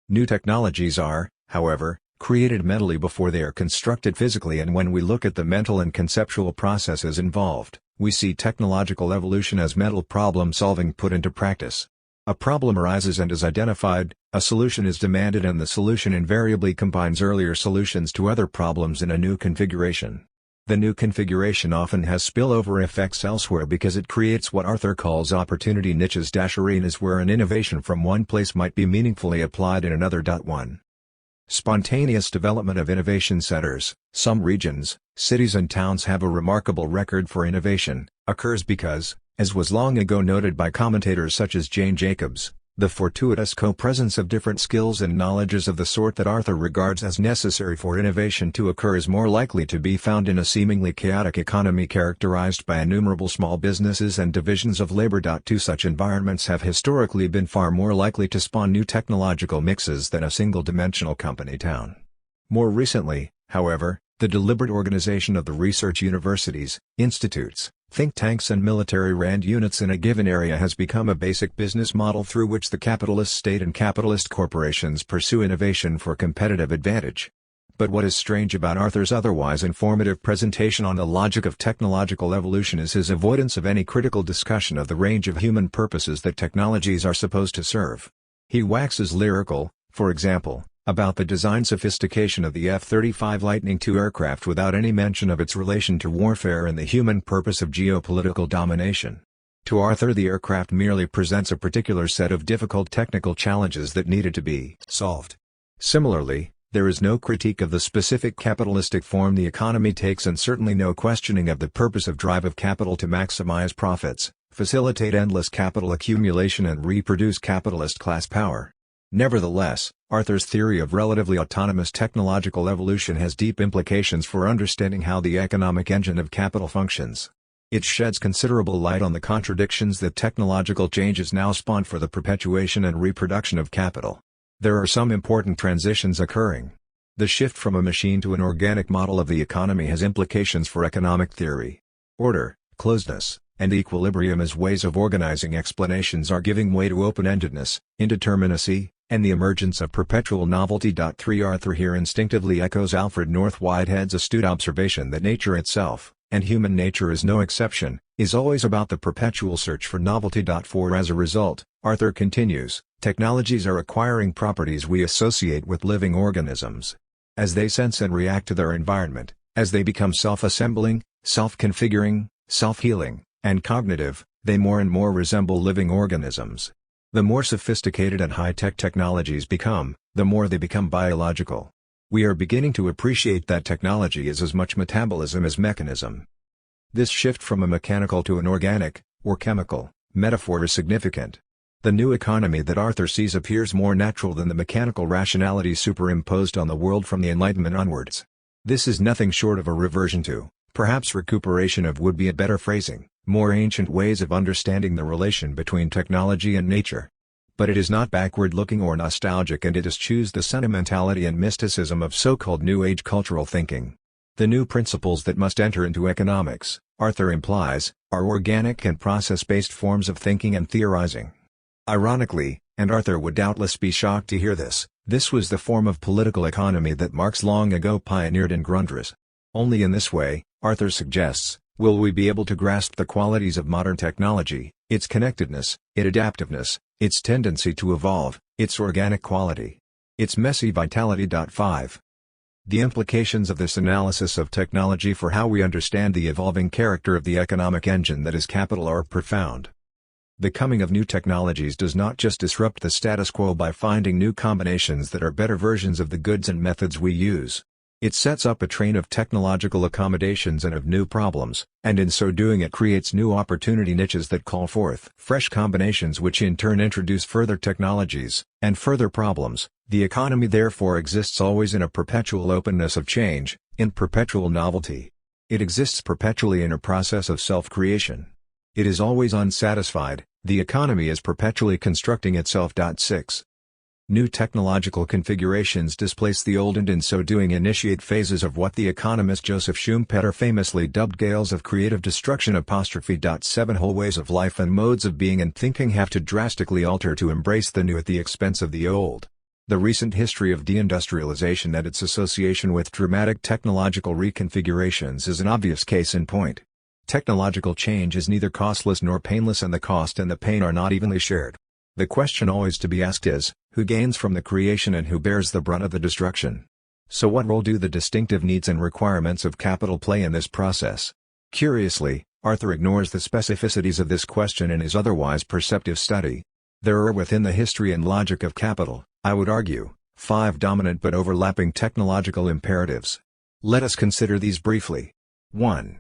New technologies are, however, created mentally before they are constructed physically, and when we look at the mental and conceptual processes involved, we see technological evolution as mental problem solving put into practice. A problem arises and is identified, a solution is demanded, and the solution invariably combines earlier solutions to other problems in a new configuration. The new configuration often has spillover effects elsewhere because it creates what Arthur calls opportunity niches-arenas where an innovation from one place might be meaningfully applied in another. 1. Spontaneous development of innovation centers. Some regions, cities and towns have a remarkable record for innovation, occurs because, as was long ago noted by commentators such as Jane Jacobs, the fortuitous co-presence of different skills and knowledges of the sort that Arthur regards as necessary for innovation to occur is more likely to be found in a seemingly chaotic economy characterized by innumerable small businesses and divisions of labor. Two such environments have historically been far more likely to spawn new technological mixes than a single-dimensional company town. More recently, however, the deliberate organization of the research universities, institutes, think tanks and military RAND units in a given area has become a basic business model through which the capitalist state and capitalist corporations pursue innovation for competitive advantage. But what is strange about Arthur's otherwise informative presentation on the logic of technological evolution is his avoidance of any critical discussion of the range of human purposes that technologies are supposed to serve. He waxes lyrical, for example, about the design sophistication of the F-35 Lightning II aircraft without any mention of its relation to warfare and the human purpose of geopolitical domination. To Arthur, the aircraft merely presents a particular set of difficult technical challenges that needed to be solved. Similarly, there is no critique of the specific capitalistic form the economy takes and certainly no questioning of the purposive drive of capital to maximize profits, facilitate endless capital accumulation and reproduce capitalist class power. Nevertheless, Arthur's theory of relatively autonomous technological evolution has deep implications for understanding how the economic engine of capital functions. It sheds considerable light on the contradictions that technological changes now spawn for the perpetuation and reproduction of capital. There are some important transitions occurring. The shift from a machine to an organic model of the economy has implications for economic theory. Order, closedness, and equilibrium as ways of organizing explanations are giving way to open-endedness, indeterminacy, and the emergence of perpetual novelty. 3 Arthur here instinctively echoes Alfred North Whitehead's astute observation that nature itself, and human nature is no exception, is always about the perpetual search for novelty. 4 As a result, Arthur continues, technologies are acquiring properties we associate with living organisms. As they sense and react to their environment, as they become self-assembling, self-configuring, self-healing, and cognitive, they more and more resemble living organisms. The more sophisticated and high-tech technologies become, the more they become biological. We are beginning to appreciate that technology is as much metabolism as mechanism. This shift from a mechanical to an organic, or chemical, metaphor is significant. The new economy that Arthur sees appears more natural than the mechanical rationality superimposed on the world from the Enlightenment onwards. This is nothing short of a reversion to, perhaps recuperation of would be a better phrasing, more ancient ways of understanding the relation between technology and nature. But it is not backward-looking or nostalgic, and it eschews the sentimentality and mysticism of so-called New Age cultural thinking. The new principles that must enter into economics, Arthur implies, are organic and process-based forms of thinking and theorizing. Ironically, and Arthur would doubtless be shocked to hear this was the form of political economy that Marx long ago pioneered in Grundrisse. Only in this way, Arthur suggests, will we be able to grasp the qualities of modern technology, its connectedness, its adaptiveness, its tendency to evolve, its organic quality, its messy vitality. 5. The implications of this analysis of technology for how we understand the evolving character of the economic engine that is capital are profound. The coming of new technologies does not just disrupt the status quo by finding new combinations that are better versions of the goods and methods we use. It sets up a train of technological accommodations and of new problems, and in so doing it creates new opportunity niches that call forth fresh combinations which in turn introduce further technologies, and further problems. The economy therefore exists always in a perpetual openness of change, in perpetual novelty. It exists perpetually in a process of self-creation. It is always unsatisfied, the economy is perpetually constructing itself. 6. New technological configurations displace the old and in so doing initiate phases of what the economist Joseph Schumpeter famously dubbed gales of creative destruction. 7 Whole ways of life and modes of being and thinking have to drastically alter to embrace the new at the expense of the old. The recent history of deindustrialization and its association with dramatic technological reconfigurations is an obvious case in point. Technological change is neither costless nor painless, and the cost and the pain are not evenly shared. The question always to be asked is, who gains from the creation and who bears the brunt of the destruction? So what role do the distinctive needs and requirements of capital play in this process? Curiously, Arthur ignores the specificities of this question in his otherwise perceptive study. There are within the history and logic of capital, I would argue, 5 dominant but overlapping technological imperatives. Let us consider these briefly. 1.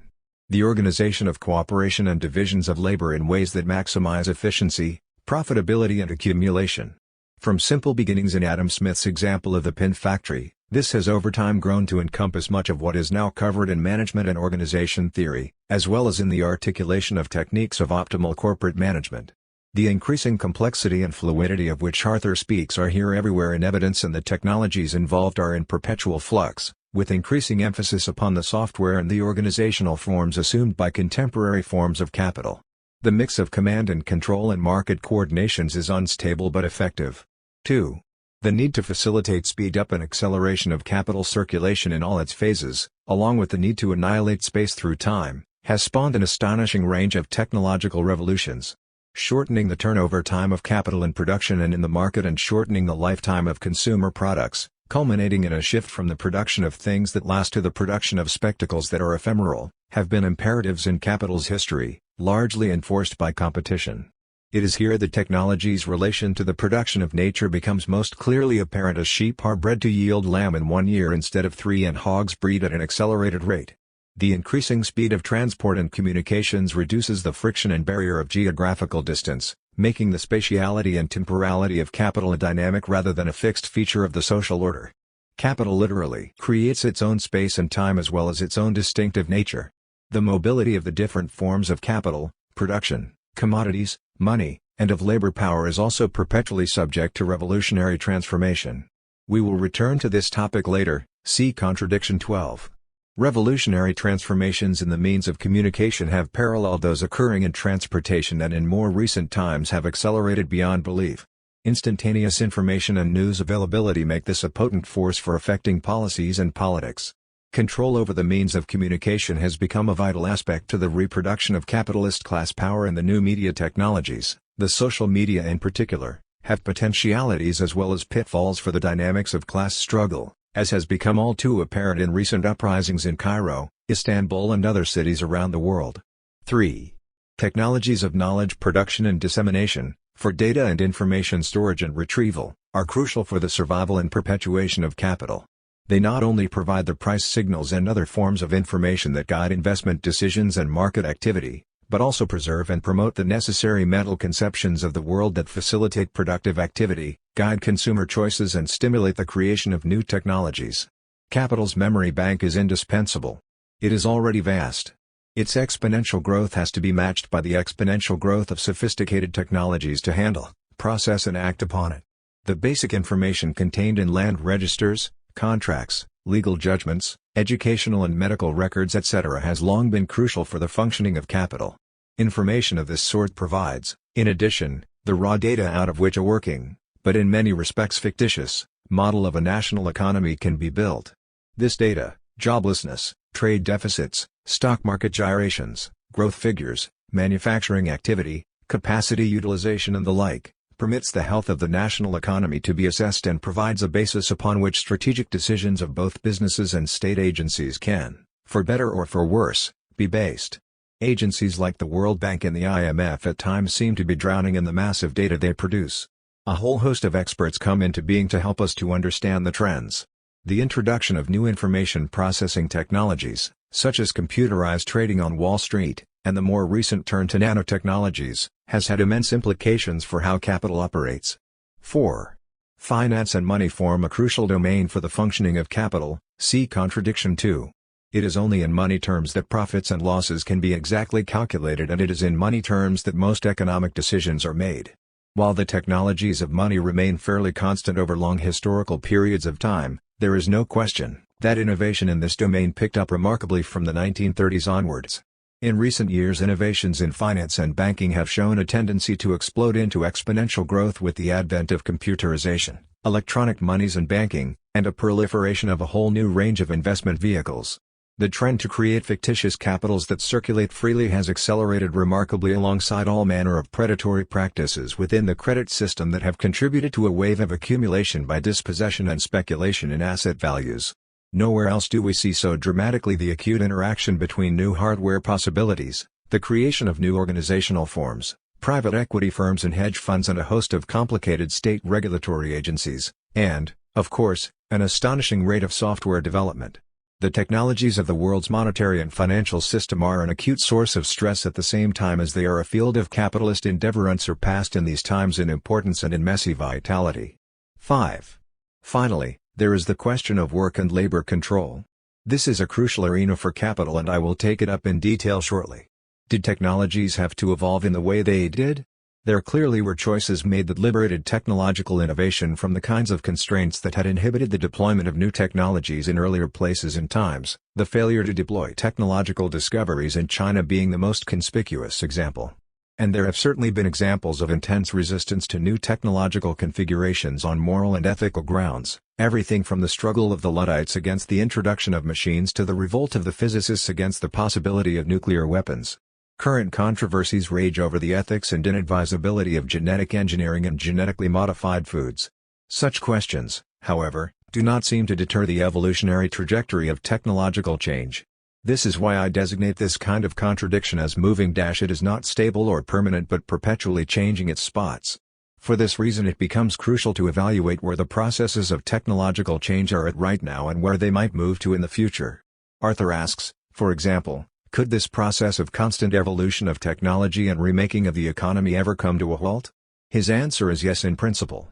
The organization of cooperation and divisions of labor in ways that maximize efficiency, profitability and accumulation. From simple beginnings in Adam Smith's example of the pin factory, this has over time grown to encompass much of what is now covered in management and organization theory, as well as in the articulation of techniques of optimal corporate management. The increasing complexity and fluidity of which Arthur speaks are here everywhere in evidence, and the technologies involved are in perpetual flux, with increasing emphasis upon the software and the organizational forms assumed by contemporary forms of capital. The mix of command and control and market coordinations is unstable but effective. 2. The need to facilitate speed up and acceleration of capital circulation in all its phases, along with the need to annihilate space through time, has spawned an astonishing range of technological revolutions. Shortening the turnover time of capital in production and in the market, and shortening the lifetime of consumer products, culminating in a shift from the production of things that last to the production of spectacles that are ephemeral, have been imperatives in capital's history, largely enforced by competition. It is here that technology's relation to the production of nature becomes most clearly apparent, as sheep are bred to yield lamb in 1 year instead of 3 and hogs breed at an accelerated rate. The increasing speed of transport and communications reduces the friction and barrier of geographical distance, making the spatiality and temporality of capital a dynamic rather than a fixed feature of the social order. Capital literally creates its own space and time as well as its own distinctive nature. The mobility of the different forms of capital, production, commodities, money, and of labor power is also perpetually subject to revolutionary transformation. We will return to this topic later, see Contradiction 12. Revolutionary transformations in the means of communication have paralleled those occurring in transportation and in more recent times have accelerated beyond belief. Instantaneous information and news availability make this a potent force for affecting policies and politics. Control over the means of communication has become a vital aspect to the reproduction of capitalist class power, and the new media technologies, the social media in particular, have potentialities as well as pitfalls for the dynamics of class struggle, as has become all too apparent in recent uprisings in Cairo, Istanbul and other cities around the world. 3. Technologies of knowledge production and dissemination, for data and information storage and retrieval, are crucial for the survival and perpetuation of capital. They not only provide the price signals and other forms of information that guide investment decisions and market activity, but also preserve and promote the necessary mental conceptions of the world that facilitate productive activity, guide consumer choices and stimulate the creation of new technologies. Capital's memory bank is indispensable. It is already vast. Its exponential growth has to be matched by the exponential growth of sophisticated technologies to handle, process and act upon it. The basic information contained in land registers, contracts, legal judgments, educational and medical records etc. has long been crucial for the functioning of capital. Information of this sort provides, in addition, the raw data out of which a working, but in many respects fictitious, model of a national economy can be built. This data, joblessness, trade deficits, stock market gyrations, growth figures, manufacturing activity, capacity utilization and the like, permits the health of the national economy to be assessed and provides a basis upon which strategic decisions of both businesses and state agencies can, for better or for worse, be based. Agencies like the World Bank and the IMF at times seem to be drowning in the massive data they produce. A whole host of experts come into being to help us to understand the trends. The introduction of new information processing technologies, such as computerized trading on Wall Street, and the more recent turn to nanotechnologies, has had immense implications for how capital operates. 4. Finance and money form a crucial domain for the functioning of capital, see Contradiction 2. It is only in money terms that profits and losses can be exactly calculated, and it is in money terms that most economic decisions are made. While the technologies of money remain fairly constant over long historical periods of time, there is no question that innovation in this domain picked up remarkably from the 1930s onwards. In recent years, innovations in finance and banking have shown a tendency to explode into exponential growth with the advent of computerization, electronic monies and banking, and a proliferation of a whole new range of investment vehicles. The trend to create fictitious capitals that circulate freely has accelerated remarkably alongside all manner of predatory practices within the credit system that have contributed to a wave of accumulation by dispossession and speculation in asset values. Nowhere else do we see so dramatically the acute interaction between new hardware possibilities, the creation of new organizational forms, private equity firms and hedge funds and a host of complicated state regulatory agencies, and, Of course, an astonishing rate of software development. The technologies of the world's monetary and financial system are an acute source of stress at the same time as they are a field of capitalist endeavor unsurpassed in these times in importance and in messy vitality. 5. Finally, there is the question of work and labor control. This is a crucial arena for capital and I will take it up in detail shortly. Did technologies have to evolve in the way they did? There clearly were choices made that liberated technological innovation from the kinds of constraints that had inhibited the deployment of new technologies in earlier places and times, the failure to deploy technological discoveries in China being the most conspicuous example. And there have certainly been examples of intense resistance to new technological configurations on moral and ethical grounds, everything from the struggle of the Luddites against the introduction of machines to the revolt of the physicists against the possibility of nuclear weapons. Current controversies rage over the ethics and inadvisability of genetic engineering and genetically modified foods. Such questions, however, do not seem to deter the evolutionary trajectory of technological change. This is why I designate this kind of contradiction as moving. It is not stable or permanent but perpetually changing its spots. For this reason it becomes crucial to evaluate where the processes of technological change are at right now and where they might move to in the future. Arthur asks, for example, could this process of constant evolution of technology and remaking of the economy ever come to a halt? His answer is yes in principle.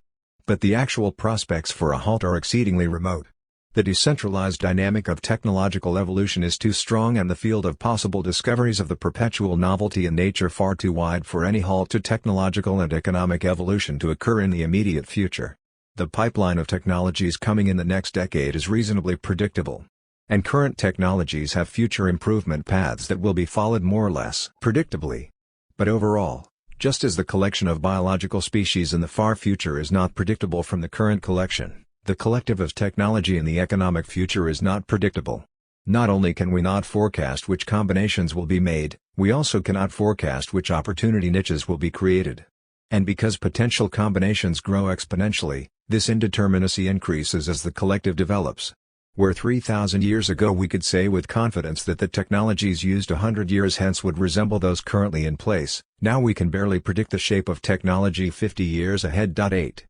But the actual prospects for a halt are exceedingly remote. The decentralized dynamic of technological evolution is too strong and the field of possible discoveries of the perpetual novelty in nature far too wide for any halt to technological and economic evolution to occur in the immediate future. The pipeline of technologies coming in the next decade is reasonably predictable. And current technologies have future improvement paths that will be followed more or less predictably. But overall, just as the collection of biological species in the far future is not predictable from the current collection, the collective of technology in the economic future is not predictable. Not only can we not forecast which combinations will be made, we also cannot forecast which opportunity niches will be created. And because potential combinations grow exponentially, this indeterminacy increases as the collective develops. Where 3,000 years ago we could say with confidence that the technologies used 100 years hence would resemble those currently in place, now we can barely predict the shape of technology 50 years ahead. 8.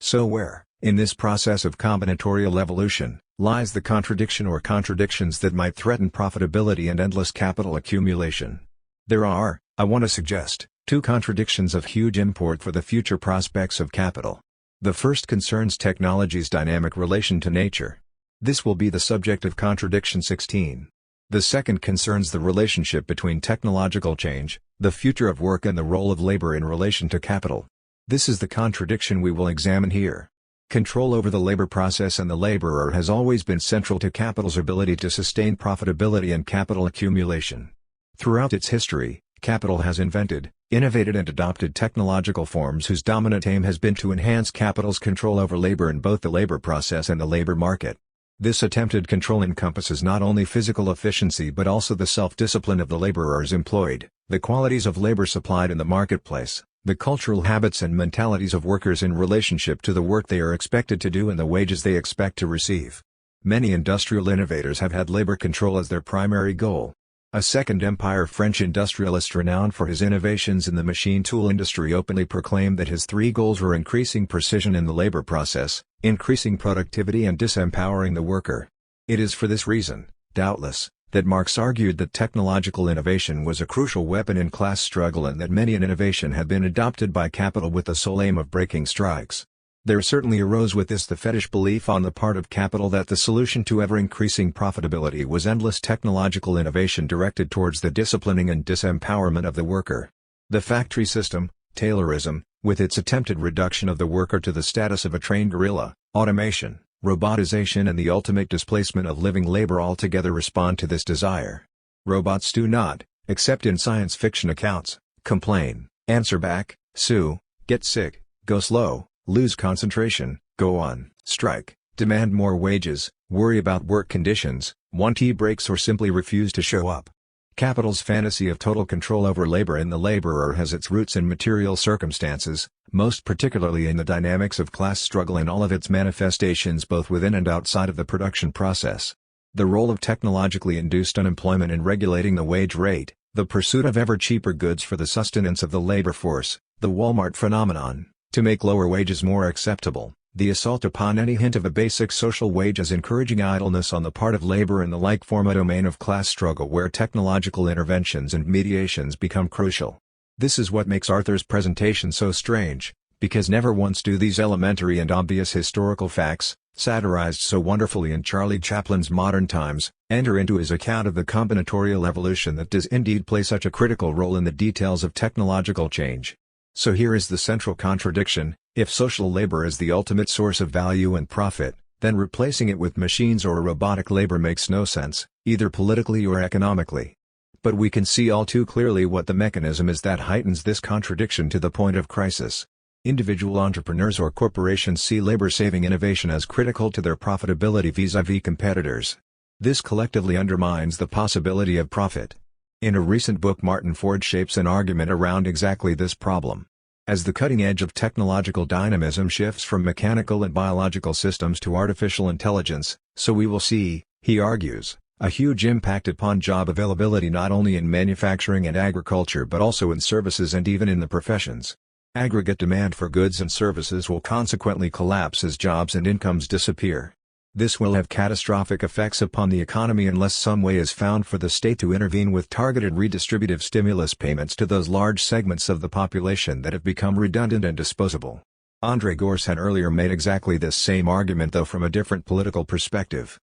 So where, in this process of combinatorial evolution, lies the contradiction or contradictions that might threaten profitability and endless capital accumulation? There are, I want to suggest, two contradictions of huge import for the future prospects of capital. The first concerns technology's dynamic relation to nature. This will be the subject of Contradiction 16. The second concerns the relationship between technological change, the future of work and the role of labor in relation to capital. This is the contradiction we will examine here. Control over the labor process and the laborer has always been central to capital's ability to sustain profitability and capital accumulation. Throughout its history, capital has invented, innovated and adopted technological forms whose dominant aim has been to enhance capital's control over labor in both the labor process and the labor market. This attempted control encompasses not only physical efficiency but also the self-discipline of the laborers employed, the qualities of labor supplied in the marketplace, the cultural habits and mentalities of workers in relationship to the work they are expected to do and the wages they expect to receive. Many industrial innovators have had labor control as their primary goal. A Second Empire French industrialist renowned for his innovations in the machine tool industry openly proclaimed that his three goals were increasing precision in the labor process, increasing productivity and disempowering the worker. It is for this reason, doubtless, that Marx argued that technological innovation was a crucial weapon in class struggle and that many an innovation had been adopted by capital with the sole aim of breaking strikes. There certainly arose with this the fetish belief on the part of capital that the solution to ever-increasing profitability was endless technological innovation directed towards the disciplining and disempowerment of the worker. The factory system, Taylorism, with its attempted reduction of the worker to the status of a trained gorilla, automation, robotization and the ultimate displacement of living labor altogether respond to this desire. Robots do not, except in science fiction accounts, complain, answer back, sue, get sick, go slow, lose concentration, go on strike, demand more wages, worry about work conditions, want tea breaks or simply refuse to show up. Capital's fantasy of total control over labor and the laborer has its roots in material circumstances, most particularly in the dynamics of class struggle in all of its manifestations both within and outside of the production process. The role of technologically induced unemployment in regulating the wage rate, the pursuit of ever cheaper goods for the sustenance of the labor force, the Walmart phenomenon, to make lower wages more acceptable, The assault upon any hint of a basic social wage is encouraging idleness on the part of labor and the like form a domain of class struggle where technological interventions and mediations become crucial. This is what makes Arthur's presentation so strange, because never once do these elementary and obvious historical facts, satirized so wonderfully in Charlie Chaplin's Modern Times, enter into his account of the combinatorial evolution that does indeed play such a critical role in the details of technological change. So here is the central contradiction: if social labor is the ultimate source of value and profit, then replacing it with machines or robotic labor makes no sense, either politically or economically. But we can see all too clearly what the mechanism is that heightens this contradiction to the point of crisis. Individual entrepreneurs or corporations see labor-saving innovation as critical to their profitability vis-à-vis competitors. This collectively undermines the possibility of profit. In a recent book, Martin Ford shapes an argument around exactly this problem. As the cutting edge of technological dynamism shifts from mechanical and biological systems to artificial intelligence, so we will see, he argues, a huge impact upon job availability not only in manufacturing and agriculture but also in services and even in the professions. Aggregate demand for goods and services will consequently collapse as jobs and incomes disappear. This will have catastrophic effects upon the economy unless some way is found for the state to intervene with targeted redistributive stimulus payments to those large segments of the population that have become redundant and disposable. Andre Gorse had earlier made exactly this same argument, though from a different political perspective.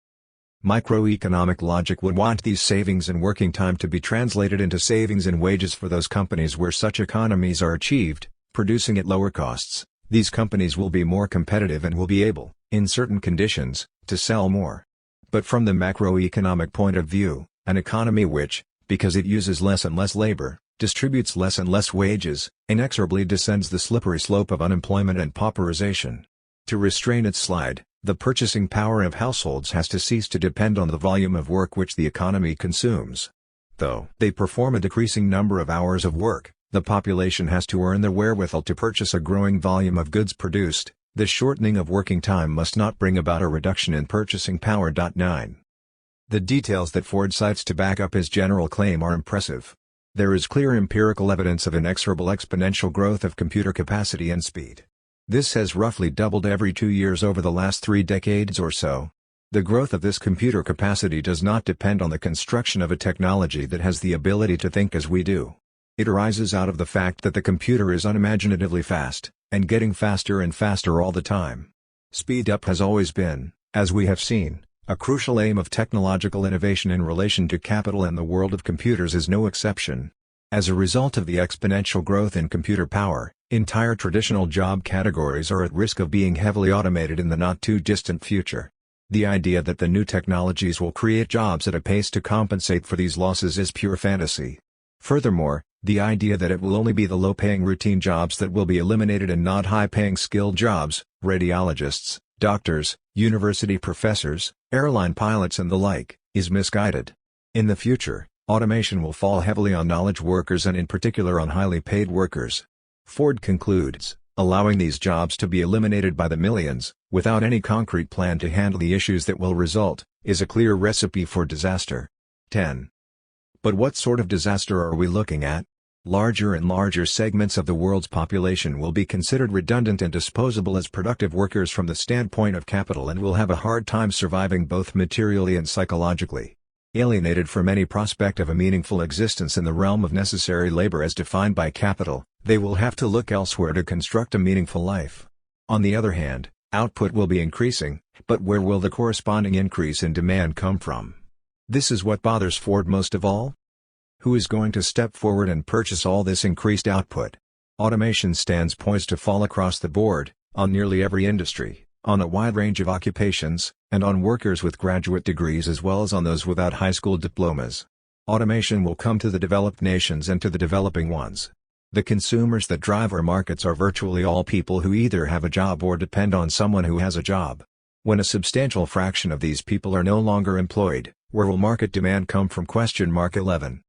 Microeconomic logic would want these savings in working time to be translated into savings in wages for those companies where such economies are achieved, producing at lower costs. These companies will be more competitive and will be able, in certain conditions, to sell more. But from the macroeconomic point of view, an economy which, because it uses less and less labor, distributes less and less wages, inexorably descends the slippery slope of unemployment and pauperization. To restrain its slide, the purchasing power of households has to cease to depend on the volume of work which the economy consumes. Though they perform a decreasing number of hours of work, the population has to earn the wherewithal to purchase a growing volume of goods produced. The shortening of working time must not bring about a reduction in purchasing power. 9. The details that Ford cites to back up his general claim are impressive. There is clear empirical evidence of inexorable exponential growth of computer capacity and speed. This has roughly doubled every 2 years over the last 3 decades or so. The growth of this computer capacity does not depend on the construction of a technology that has the ability to think as we do. It arises out of the fact that the computer is unimaginatively fast, and getting faster and faster all the time. Speed up has always been, as we have seen, a crucial aim of technological innovation in relation to capital, and the world of computers is no exception. As a result of the exponential growth in computer power, entire traditional job categories are at risk of being heavily automated in the not-too-distant future. The idea that the new technologies will create jobs at a pace to compensate for these losses is pure fantasy. Furthermore, the idea that it will only be the low-paying routine jobs that will be eliminated and not high-paying skilled jobs, radiologists, doctors, university professors, airline pilots and the like, is misguided. In the future, automation will fall heavily on knowledge workers and in particular on highly paid workers. Ford concludes, allowing these jobs to be eliminated by the millions, without any concrete plan to handle the issues that will result, is a clear recipe for disaster. 10. But what sort of disaster are we looking at? Larger and larger segments of the world's population will be considered redundant and disposable as productive workers from the standpoint of capital and will have a hard time surviving both materially and psychologically. Alienated from any prospect of a meaningful existence in the realm of necessary labor as defined by capital, they will have to look elsewhere to construct a meaningful life. On the other hand, output will be increasing, but where will the corresponding increase in demand come from? This is what bothers Ford most of all. Who is going to step forward and purchase all this increased output? Automation stands poised to fall across the board, on nearly every industry, on a wide range of occupations, and on workers with graduate degrees as well as on those without high school diplomas. Automation will come to the developed nations and to the developing ones. The consumers that drive our markets are virtually all people who either have a job or depend on someone who has a job. When a substantial fraction of these people are no longer employed, where will market demand come from? 11.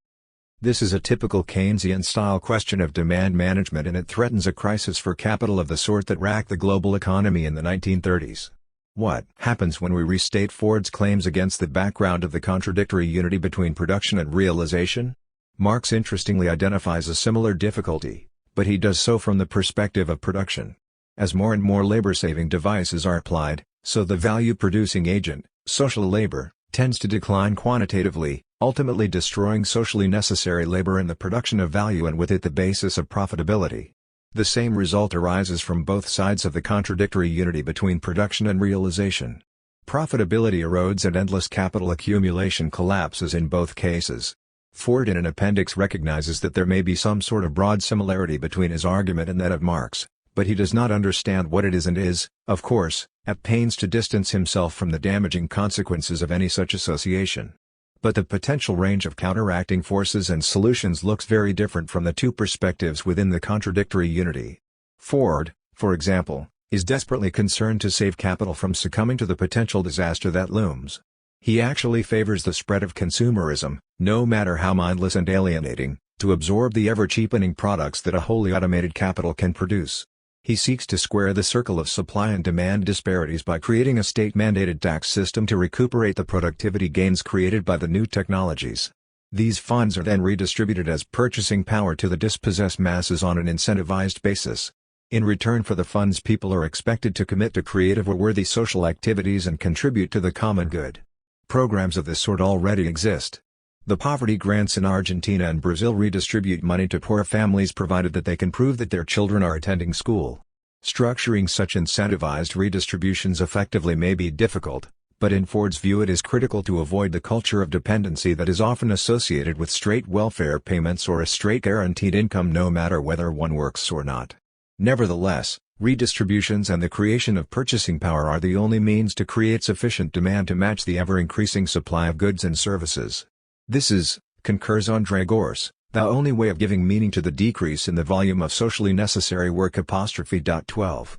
This is a typical Keynesian-style question of demand management, and it threatens a crisis for capital of the sort that racked the global economy in the 1930s. What happens when we restate Ford's claims against the background of the contradictory unity between production and realization? Marx interestingly identifies a similar difficulty, but he does so from the perspective of production. As more and more labor-saving devices are applied, so the value-producing agent, social labor, tends to decline quantitatively, ultimately destroying socially necessary labor in the production of value and with it the basis of profitability. The same result arises from both sides of the contradictory unity between production and realization. Profitability erodes and endless capital accumulation collapses in both cases. Ford in an appendix recognizes that there may be some sort of broad similarity between his argument and that of Marx, but he does not understand what it is and is, of course, at pains to distance himself from the damaging consequences of any such association. But the potential range of counteracting forces and solutions looks very different from the two perspectives within the contradictory unity. Ford, for example, is desperately concerned to save capital from succumbing to the potential disaster that looms. He actually favors the spread of consumerism, no matter how mindless and alienating, to absorb the ever-cheapening products that a wholly automated capital can produce. He seeks to square the circle of supply and demand disparities by creating a state-mandated tax system to recuperate the productivity gains created by the new technologies. These funds are then redistributed as purchasing power to the dispossessed masses on an incentivized basis. In return for the funds, people are expected to commit to creative or worthy social activities and contribute to the common good. Programs of this sort already exist. The poverty grants in Argentina and Brazil redistribute money to poor families provided that they can prove that their children are attending school. Structuring such incentivized redistributions effectively may be difficult, but in Ford's view it is critical to avoid the culture of dependency that is often associated with straight welfare payments or a straight guaranteed income no matter whether one works or not. Nevertheless, redistributions and the creation of purchasing power are the only means to create sufficient demand to match the ever-increasing supply of goods and services. This is, concurs André Gorz, the only way of giving meaning to the decrease in the volume of socially necessary work. 12.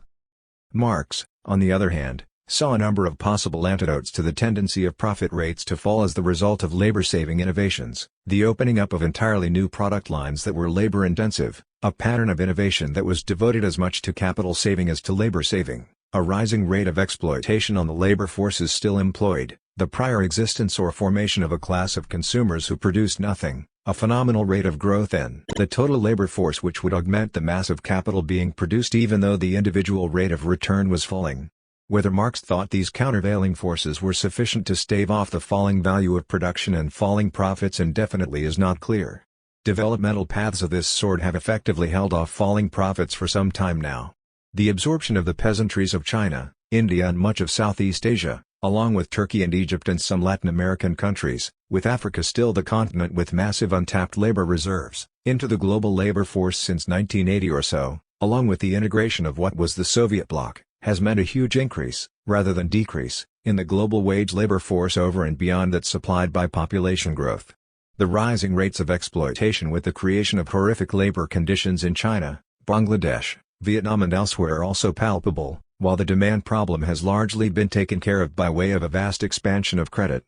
Marx, on the other hand, saw a number of possible antidotes to the tendency of profit rates to fall as the result of labor-saving innovations, the opening up of entirely new product lines that were labor-intensive, a pattern of innovation that was devoted as much to capital saving as to labor saving, a rising rate of exploitation on the labor forces still employed, the prior existence or formation of a class of consumers who produced nothing, a phenomenal rate of growth in the total labor force which would augment the mass of capital being produced even though the individual rate of return was falling. Whether Marx thought these countervailing forces were sufficient to stave off the falling value of production and falling profits indefinitely is not clear. Developmental paths of this sort have effectively held off falling profits for some time now. The absorption of the peasantries of China, India and much of Southeast Asia, along with Turkey and Egypt and some Latin American countries, with Africa still the continent with massive untapped labor reserves, into the global labor force since 1980 or so, along with the integration of what was the Soviet bloc, has meant a huge increase, rather than decrease, in the global wage labor force over and beyond that supplied by population growth. The rising rates of exploitation with the creation of horrific labor conditions in China, Bangladesh, Vietnam and elsewhere are also palpable, while the demand problem has largely been taken care of by way of a vast expansion of credit.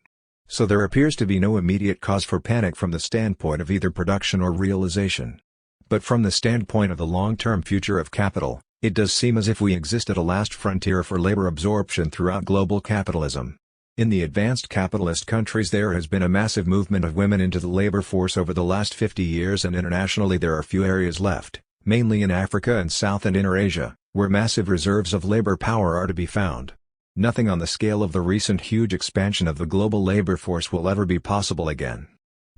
So there appears to be no immediate cause for panic from the standpoint of either production or realization. But from the standpoint of the long-term future of capital, it does seem as if we exist at a last frontier for labor absorption throughout global capitalism. In the advanced capitalist countries there has been a massive movement of women into the labor force over the last 50 years and internationally there are few areas left, mainly in Africa and South and Inner Asia, where massive reserves of labor power are to be found. Nothing on the scale of the recent huge expansion of the global labor force will ever be possible again.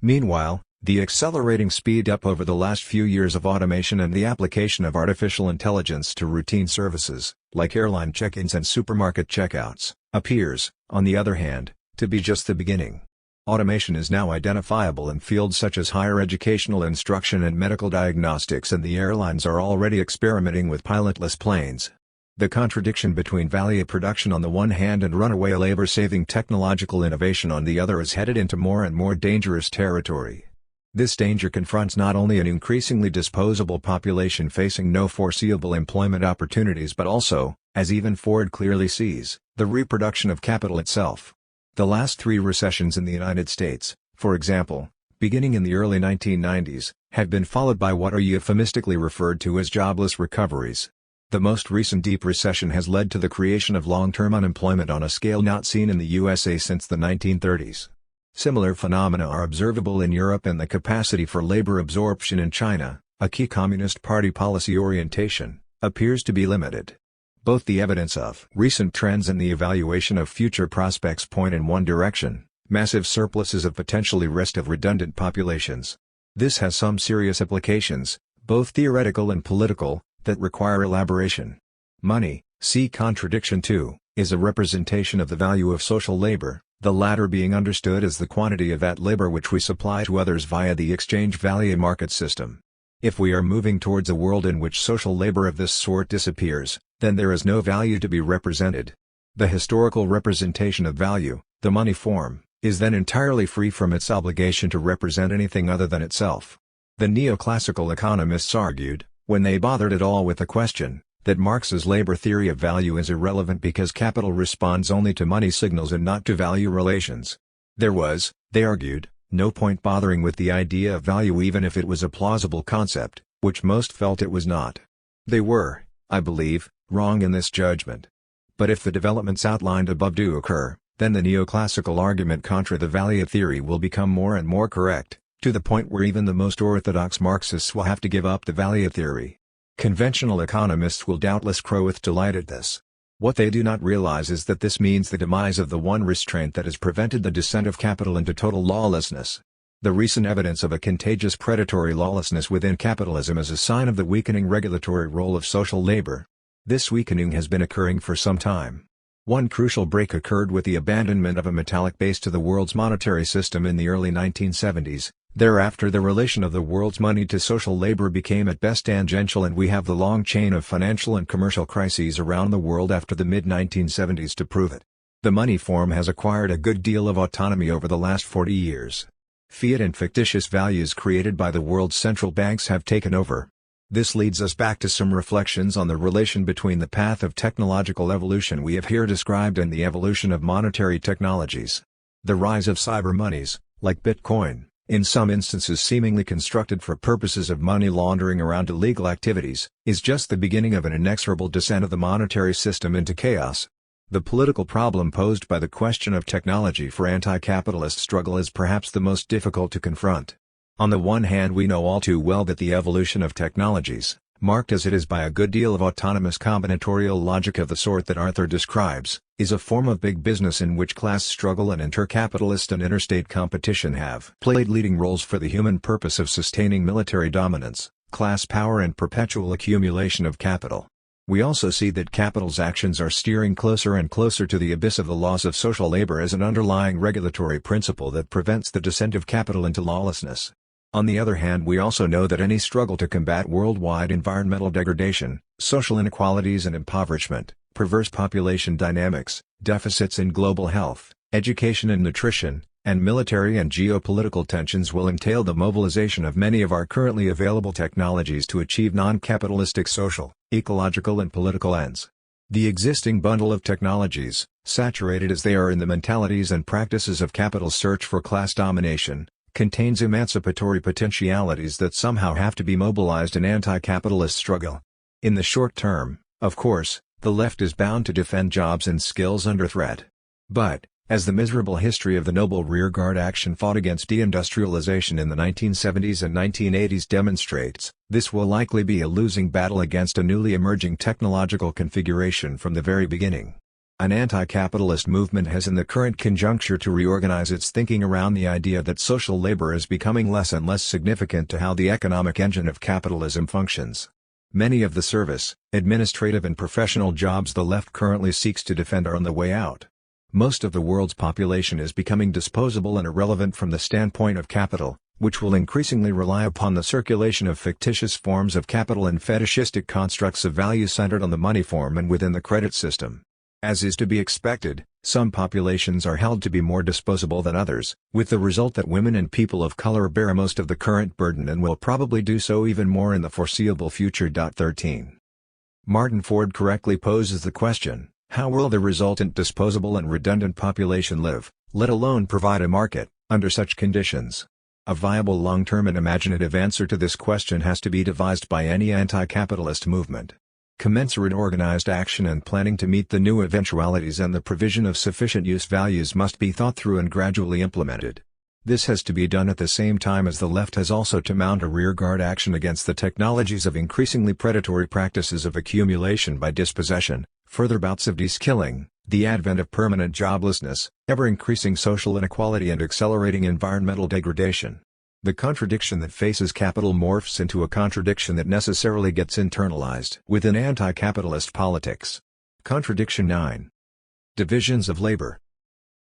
Meanwhile, the accelerating speed up over the last few years of automation and the application of artificial intelligence to routine services, like airline check-ins and supermarket checkouts, appears, on the other hand, to be just the beginning. Automation is now identifiable in fields such as higher educational instruction and medical diagnostics, and the airlines are already experimenting with pilotless planes. The contradiction between value production on the one hand and runaway labor-saving technological innovation on the other is headed into more and more dangerous territory. This danger confronts not only an increasingly disposable population facing no foreseeable employment opportunities but also, as even Ford clearly sees, the reproduction of capital itself. The last three recessions in the United States, for example, beginning in the early 1990s, have been followed by what are euphemistically referred to as jobless recoveries. The most recent deep recession has led to the creation of long-term unemployment on a scale not seen in the USA since the 1930s. Similar phenomena are observable in Europe and the capacity for labor absorption in China, a key Communist Party policy orientation, appears to be limited. Both the evidence of recent trends and the evaluation of future prospects point in one direction: massive surpluses of potentially restive redundant populations. This has some serious implications, both theoretical and political, that require elaboration. Money, see Contradiction 2, is a representation of the value of social labor, the latter being understood as the quantity of that labor which we supply to others via the exchange-value market system. If we are moving towards a world in which social labor of this sort disappears, then there is no value to be represented. The historical representation of value, the money form, is then entirely free from its obligation to represent anything other than itself. The neoclassical economists argued, when they bothered at all with the question, that Marx's labor theory of value is irrelevant because capital responds only to money signals and not to value relations. There was, they argued, no point bothering with the idea of value even if it was a plausible concept, which most felt it was not. They were, I believe, wrong in this judgment. But if the developments outlined above do occur, then the neoclassical argument contra the value theory will become more and more correct, to the point where even the most orthodox Marxists will have to give up the value theory. Conventional economists will doubtless crow with delight at this. What they do not realize is that this means the demise of the one restraint that has prevented the descent of capital into total lawlessness. The recent evidence of a contagious predatory lawlessness within capitalism is a sign of the weakening regulatory role of social labor. This weakening has been occurring for some time. One crucial break occurred with the abandonment of a metallic base to the world's monetary system in the early 1970s. Thereafter the relation of the world's money to social labor became at best tangential, and we have the long chain of financial and commercial crises around the world after the mid-1970s to prove it. The money form has acquired a good deal of autonomy over the last 40 years. Fiat and fictitious values created by the world's central banks have taken over. This leads us back to some reflections on the relation between the path of technological evolution we have here described and the evolution of monetary technologies. The rise of cyber monies, like Bitcoin, in some instances seemingly constructed for purposes of money laundering around illegal activities, is just the beginning of an inexorable descent of the monetary system into chaos. The political problem posed by the question of technology for anti-capitalist struggle is perhaps the most difficult to confront. On the one hand, we know all too well that the evolution of technologies, marked as it is by a good deal of autonomous combinatorial logic of the sort that Arthur describes, is a form of big business in which class struggle and intercapitalist and interstate competition have played leading roles for the human purpose of sustaining military dominance, class power and perpetual accumulation of capital. We also see that capital's actions are steering closer and closer to the abyss of the laws of social labor as an underlying regulatory principle that prevents the descent of capital into lawlessness. On the other hand, we also know that any struggle to combat worldwide environmental degradation, social inequalities and impoverishment, perverse population dynamics, deficits in global health, education and nutrition, and military and geopolitical tensions will entail the mobilization of many of our currently available technologies to achieve non-capitalistic social, ecological and political ends. The existing bundle of technologies, saturated as they are in the mentalities and practices of capital's search for class domination, contains emancipatory potentialities that somehow have to be mobilized in anti-capitalist struggle. In the short term, of course, the left is bound to defend jobs and skills under threat. But, as the miserable history of the noble rearguard action fought against deindustrialization in the 1970s and 1980s demonstrates, this will likely be a losing battle against a newly emerging technological configuration from the very beginning. An anti-capitalist movement has in the current conjuncture to reorganize its thinking around the idea that social labor is becoming less and less significant to how the economic engine of capitalism functions. Many of the service, administrative and professional jobs the left currently seeks to defend are on the way out. Most of the world's population is becoming disposable and irrelevant from the standpoint of capital, which will increasingly rely upon the circulation of fictitious forms of capital and fetishistic constructs of value centered on the money form and within the credit system. As is to be expected, some populations are held to be more disposable than others, with the result that women and people of color bear most of the current burden and will probably do so even more in the foreseeable future. 13. Martin Ford correctly poses the question, how will the resultant disposable and redundant population live, let alone provide a market, under such conditions? A viable long-term and imaginative answer to this question has to be devised by any anti-capitalist movement. Commensurate organized action and planning to meet the new eventualities and the provision of sufficient use values must be thought through and gradually implemented. This has to be done at the same time as the left has also to mount a rearguard action against the technologies of increasingly predatory practices of accumulation by dispossession, further bouts of de-skilling, the advent of permanent joblessness, ever-increasing social inequality and accelerating environmental degradation. The contradiction that faces capital morphs into a contradiction that necessarily gets internalized within anti-capitalist politics. Contradiction 9. Divisions of labor.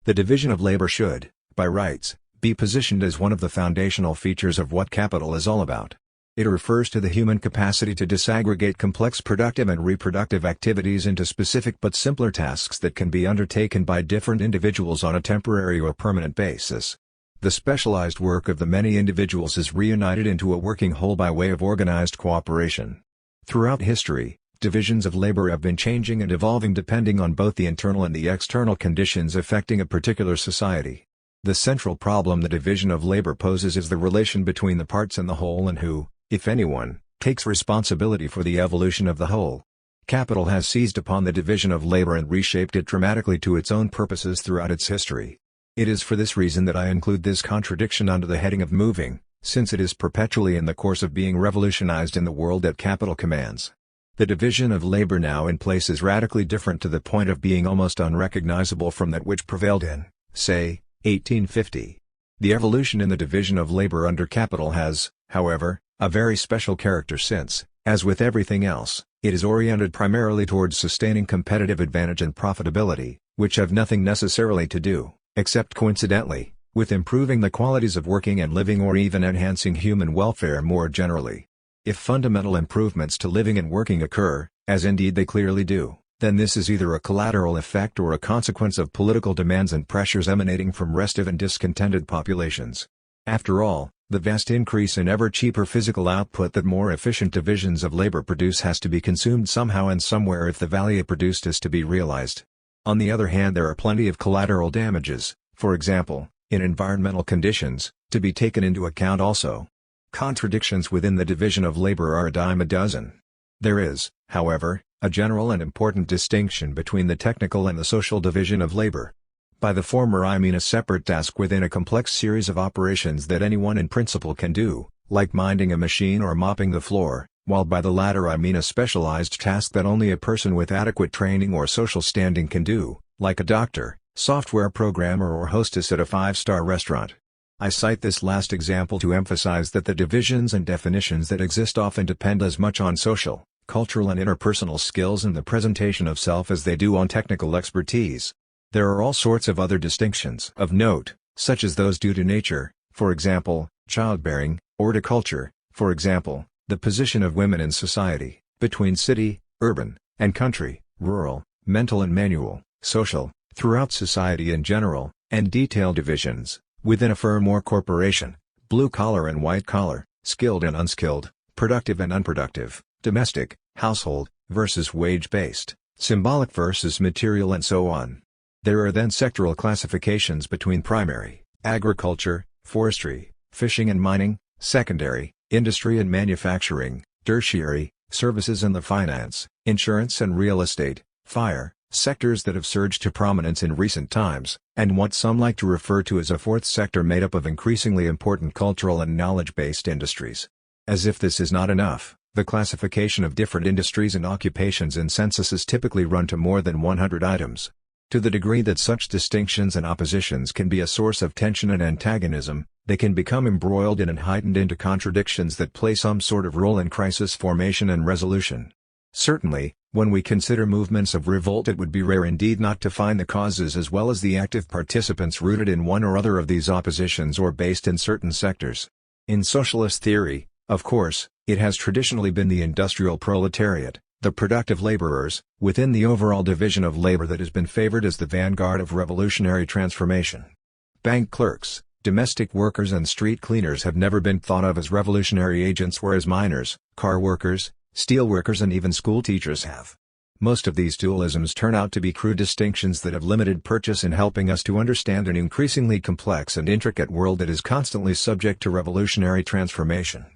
The division of labor should, by rights, be positioned as one of the foundational features of what capital is all about. It refers to the human capacity to disaggregate complex productive and reproductive activities into specific but simpler tasks that can be undertaken by different individuals on a temporary or permanent basis. The specialized work of the many individuals is reunited into a working whole by way of organized cooperation. Throughout history, divisions of labor have been changing and evolving depending on both the internal and the external conditions affecting a particular society. The central problem the division of labor poses is the relation between the parts and the whole, and who, if anyone, takes responsibility for the evolution of the whole. Capital has seized upon the division of labor and reshaped it dramatically to its own purposes throughout its history. It is for this reason that I include this contradiction under the heading of moving, since it is perpetually in the course of being revolutionized in the world that capital commands. The division of labor now in place is radically different to the point of being almost unrecognizable from that which prevailed in, say, 1850. The evolution in the division of labor under capital has, however, a very special character since, as with everything else, it is oriented primarily towards sustaining competitive advantage and profitability, which have nothing necessarily to do, except coincidentally, with improving the qualities of working and living or even enhancing human welfare more generally. If fundamental improvements to living and working occur, as indeed they clearly do, then this is either a collateral effect or a consequence of political demands and pressures emanating from restive and discontented populations. After all, the vast increase in ever cheaper physical output that more efficient divisions of labor produce has to be consumed somehow and somewhere if the value produced is to be realized. On the other hand, there are plenty of collateral damages, for example, in environmental conditions, to be taken into account also. Contradictions within the division of labor are a dime a dozen. There is, however, a general and important distinction between the technical and the social division of labor. By the former I mean a separate task within a complex series of operations that anyone in principle can do, like minding a machine or mopping the floor, while by the latter I mean a specialized task that only a person with adequate training or social standing can do, like a doctor, software programmer or hostess at a five-star restaurant. I cite this last example to emphasize that the divisions and definitions that exist often depend as much on social, cultural and interpersonal skills and the presentation of self as they do on technical expertise. There are all sorts of other distinctions of note, such as those due to nature, for example, childbearing, or to culture, for example, the position of women in society, between city, urban, and country, rural, mental and manual, social, throughout society in general, and detailed divisions, within a firm or corporation, blue-collar and white-collar, skilled and unskilled, productive and unproductive, domestic, household, versus wage-based, symbolic versus material and so on. There are then sectoral classifications between primary, agriculture, forestry, fishing and mining, secondary, industry and manufacturing, tertiary, services and the finance, insurance and real estate, fire, sectors that have surged to prominence in recent times, and what some like to refer to as a fourth sector made up of increasingly important cultural and knowledge-based industries. As if this is not enough, the classification of different industries and occupations in censuses typically run to more than 100 items. To the degree that such distinctions and oppositions can be a source of tension and antagonism, they can become embroiled in and heightened into contradictions that play some sort of role in crisis formation and resolution. Certainly, when we consider movements of revolt, it would be rare indeed not to find the causes as well as the active participants rooted in one or other of these oppositions or based in certain sectors. In socialist theory, of course, it has traditionally been the industrial proletariat, the productive laborers, within the overall division of labor that has been favored as the vanguard of revolutionary transformation. Bank clerks, domestic workers and street cleaners have never been thought of as revolutionary agents, whereas miners, car workers, steel workers and even school teachers have. Most of these dualisms turn out to be crude distinctions that have limited purchase in helping us to understand an increasingly complex and intricate world that is constantly subject to revolutionary transformation.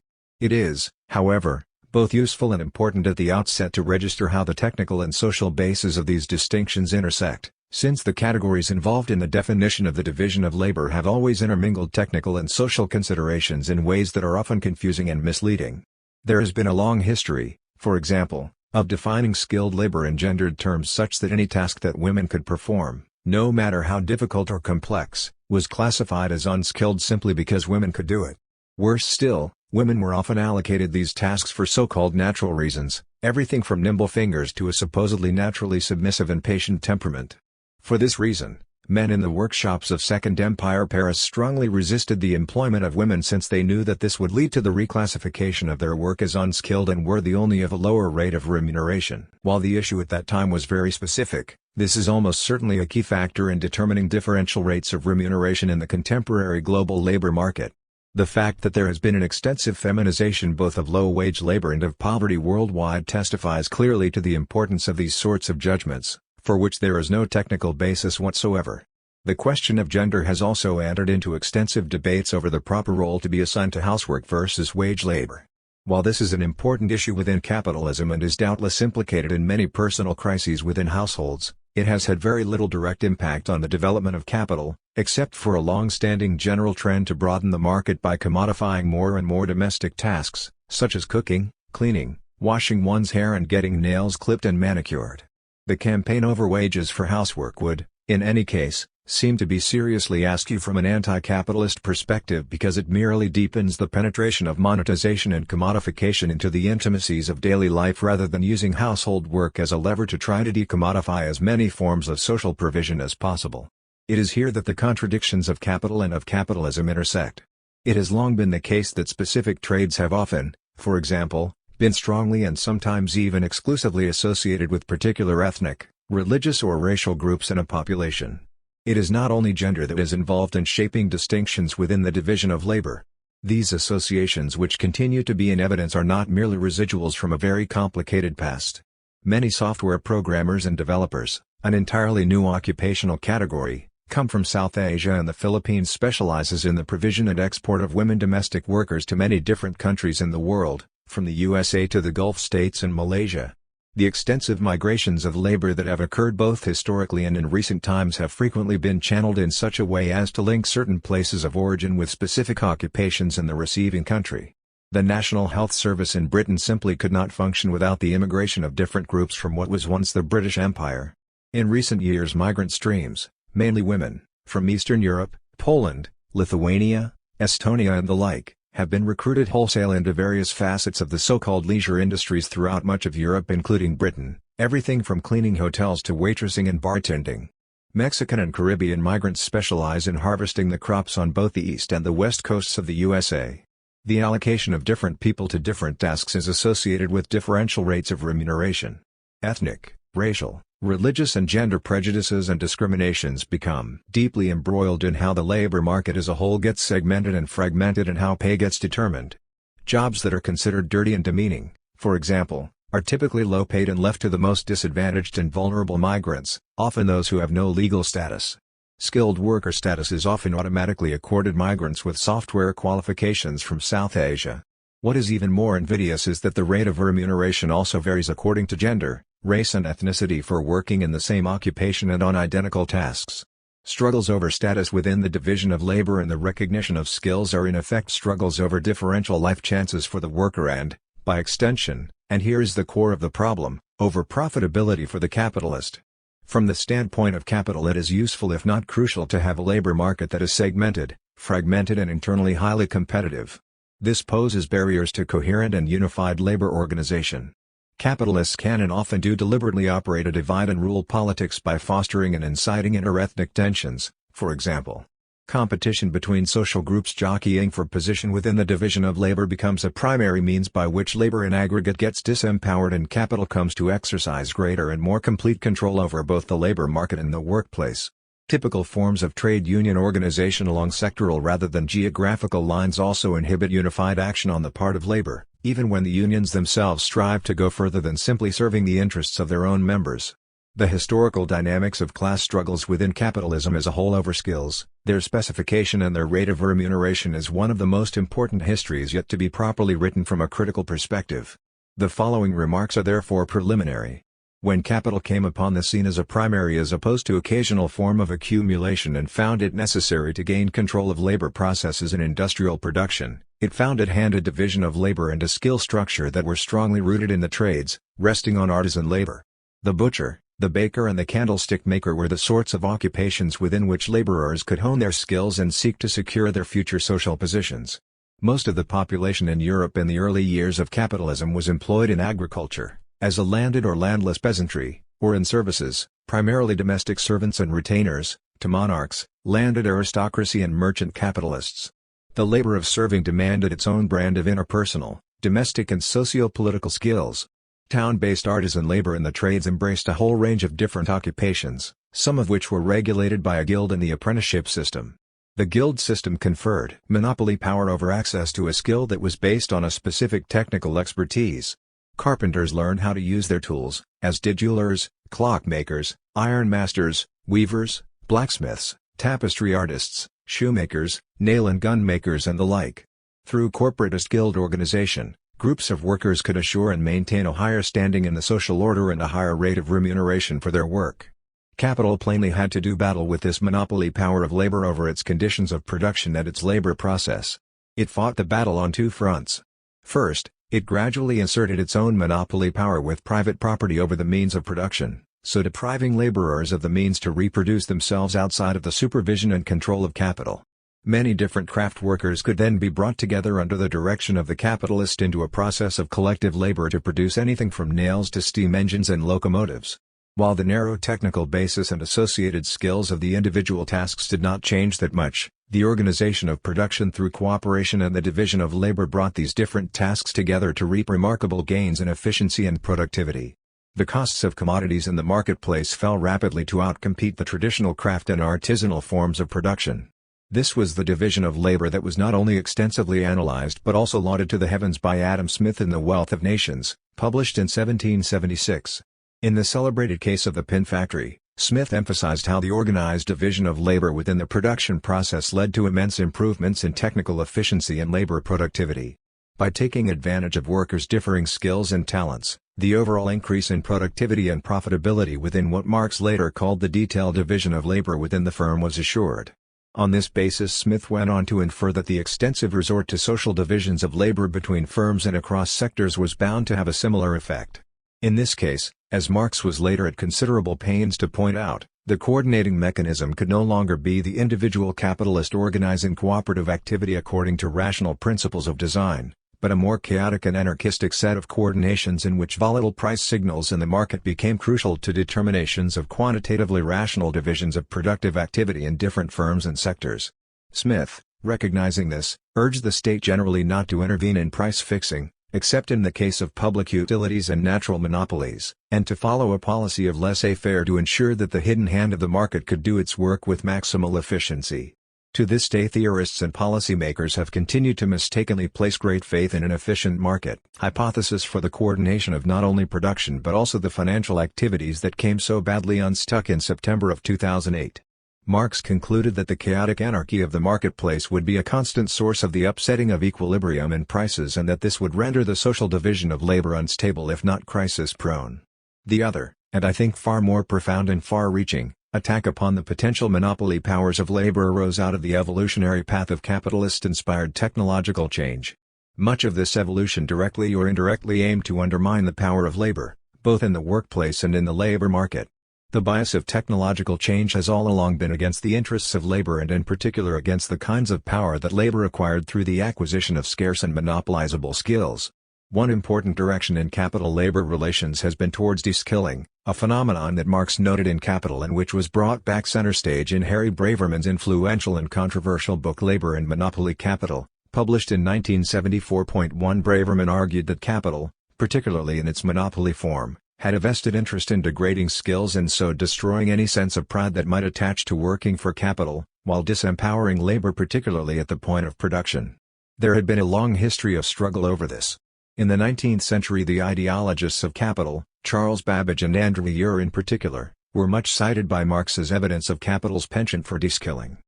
It is, however, both useful and important at the outset to register how the technical and social bases of these distinctions intersect, Since the categories involved in the definition of the division of labor have always intermingled technical and social considerations in ways that are often confusing and misleading. There has been a long history, for example, of defining skilled labor in gendered terms such that any task that women could perform, no matter how difficult or complex, was classified as unskilled simply because women could do it. Worse still, women were often allocated these tasks for so-called natural reasons, everything from nimble fingers to a supposedly naturally submissive and patient temperament. For this reason, men in the workshops of Second Empire Paris strongly resisted the employment of women since they knew that this would lead to the reclassification of their work as unskilled and worthy only of a lower rate of remuneration. While the issue at that time was very specific, this is almost certainly a key factor in determining differential rates of remuneration in the contemporary global labor market. The fact that there has been an extensive feminization both of low-wage labor and of poverty worldwide testifies clearly to the importance of these sorts of judgments, for which there is no technical basis whatsoever. The question of gender has also entered into extensive debates over the proper role to be assigned to housework versus wage labor. While this is an important issue within capitalism and is doubtless implicated in many personal crises within households, it has had very little direct impact on the development of capital, except for a long-standing general trend to broaden the market by commodifying more and more domestic tasks, such as cooking, cleaning, washing one's hair and getting nails clipped and manicured. The campaign over wages for housework would, in any case, seem to be seriously askew from an anti-capitalist perspective because it merely deepens the penetration of monetization and commodification into the intimacies of daily life rather than using household work as a lever to try to decommodify as many forms of social provision as possible. It is here that the contradictions of capital and of capitalism intersect. It has long been the case that specific trades have often, for example, been strongly and sometimes even exclusively associated with particular ethnic, religious or racial groups in a population. It is not only gender that is involved in shaping distinctions within the division of labor. These associations which continue to be in evidence are not merely residuals from a very complicated past. Many software programmers and developers, an entirely new occupational category, come from South Asia, and the Philippines specializes in the provision and export of women domestic workers to many different countries in the world, from the USA to the Gulf states and Malaysia. The extensive migrations of labor that have occurred both historically and in recent times have frequently been channeled in such a way as to link certain places of origin with specific occupations in the receiving country. The National Health Service in Britain simply could not function without the immigration of different groups from what was once the British Empire. In recent years, migrant streams, mainly women, from Eastern Europe, Poland, Lithuania, Estonia and the like, have been recruited wholesale into various facets of the so-called leisure industries throughout much of Europe including Britain, everything from cleaning hotels to waitressing and bartending. Mexican and Caribbean migrants specialize in harvesting the crops on both the east and the west coasts of the USA. The allocation of different people to different tasks is associated with differential rates of remuneration. Ethnic, racial, religious and gender prejudices and discriminations become deeply embroiled in how the labor market as a whole gets segmented and fragmented and how pay gets determined. Jobs that are considered dirty and demeaning, for example, are typically low-paid and left to the most disadvantaged and vulnerable migrants, often those who have no legal status. Skilled worker status is often automatically accorded migrants with software qualifications from South Asia. What is even more invidious is that the rate of remuneration also varies according to gender, race and ethnicity for working in the same occupation and on identical tasks. Struggles over status within the division of labor and the recognition of skills are in effect struggles over differential life chances for the worker and, by extension, and here is the core of the problem, over profitability for the capitalist. From the standpoint of capital, it is useful if not crucial to have a labor market that is segmented, fragmented and internally highly competitive. This poses barriers to coherent and unified labor organization. Capitalists can and often do deliberately operate a divide-and-rule politics by fostering and inciting interethnic tensions, for example. Competition between social groups jockeying for position within the division of labor becomes a primary means by which labor in aggregate gets disempowered and capital comes to exercise greater and more complete control over both the labor market and the workplace. Typical forms of trade union organization along sectoral rather than geographical lines also inhibit unified action on the part of labor, even when the unions themselves strive to go further than simply serving the interests of their own members. The historical dynamics of class struggles within capitalism as a whole over skills, their specification and their rate of remuneration is one of the most important histories yet to be properly written from a critical perspective. The following remarks are therefore preliminary. When capital came upon the scene as a primary as opposed to occasional form of accumulation and found it necessary to gain control of labor processes in industrial production, it found at hand a division of labor and a skill structure that were strongly rooted in the trades, resting on artisan labor. The butcher, the baker and the candlestick maker were the sorts of occupations within which laborers could hone their skills and seek to secure their future social positions. Most of the population in Europe in the early years of capitalism was employed in agriculture, as a landed or landless peasantry, or in services, primarily domestic servants and retainers, to monarchs, landed aristocracy and merchant capitalists. The labor of serving demanded its own brand of interpersonal, domestic and socio-political skills. Town-based artisan labor in the trades embraced a whole range of different occupations, some of which were regulated by a guild and the apprenticeship system. The guild system conferred monopoly power over access to a skill that was based on a specific technical expertise. Carpenters learned how to use their tools, as did jewelers, clockmakers, ironmasters, weavers, blacksmiths, tapestry artists, shoemakers, nail and gun makers and the like. Through corporatist guild organization, groups of workers could assure and maintain a higher standing in the social order and a higher rate of remuneration for their work. Capital plainly had to do battle with this monopoly power of labor over its conditions of production and its labor process. It fought the battle on two fronts. First, it gradually asserted its own monopoly power with private property over the means of production, so depriving laborers of the means to reproduce themselves outside of the supervision and control of capital. Many different craft workers could then be brought together under the direction of the capitalist into a process of collective labor to produce anything from nails to steam engines and locomotives. While the narrow technical basis and associated skills of the individual tasks did not change that much, the organization of production through cooperation and the division of labor brought these different tasks together to reap remarkable gains in efficiency and productivity. The costs of commodities in the marketplace fell rapidly to outcompete the traditional craft and artisanal forms of production. This was the division of labor that was not only extensively analyzed but also lauded to the heavens by Adam Smith in The Wealth of Nations, published in 1776. In the celebrated case of the pin factory, Smith emphasized how the organized division of labor within the production process led to immense improvements in technical efficiency and labor productivity. By taking advantage of workers' differing skills and talents, the overall increase in productivity and profitability within what Marx later called the detailed division of labor within the firm was assured. On this basis, Smith went on to infer that the extensive resort to social divisions of labor between firms and across sectors was bound to have a similar effect. In this case, as Marx was later at considerable pains to point out, the coordinating mechanism could no longer be the individual capitalist organizing cooperative activity according to rational principles of design, but a more chaotic and anarchistic set of coordinations in which volatile price signals in the market became crucial to determinations of quantitatively rational divisions of productive activity in different firms and sectors. Smith, recognizing this, urged the state generally not to intervene in price fixing, except in the case of public utilities and natural monopolies, and to follow a policy of laissez-faire to ensure that the hidden hand of the market could do its work with maximal efficiency. To this day theorists and policymakers have continued to mistakenly place great faith in an efficient market hypothesis for the coordination of not only production but also the financial activities that came so badly unstuck in September of 2008. Marx concluded that the chaotic anarchy of the marketplace would be a constant source of the upsetting of equilibrium in prices and that this would render the social division of labor unstable if not crisis-prone. The other, and I think far more profound and far-reaching, attack upon the potential monopoly powers of labor arose out of the evolutionary path of capitalist-inspired technological change. Much of this evolution directly or indirectly aimed to undermine the power of labor, both in the workplace and in the labor market. The bias of technological change has all along been against the interests of labor and in particular against the kinds of power that labor acquired through the acquisition of scarce and monopolizable skills. One important direction in capital-labor relations has been towards de-skilling, a phenomenon that Marx noted in Capital and which was brought back center stage in Harry Braverman's influential and controversial book Labor and Monopoly Capital, published in 1974. Braverman argued that capital, particularly in its monopoly form, had a vested interest in degrading skills and so destroying any sense of pride that might attach to working for capital, while disempowering labor particularly at the point of production. There had been a long history of struggle over this. In the 19th century the ideologists of capital, Charles Babbage and Andrew Ure in particular, were much cited by Marx as evidence of capital's penchant for de-skilling.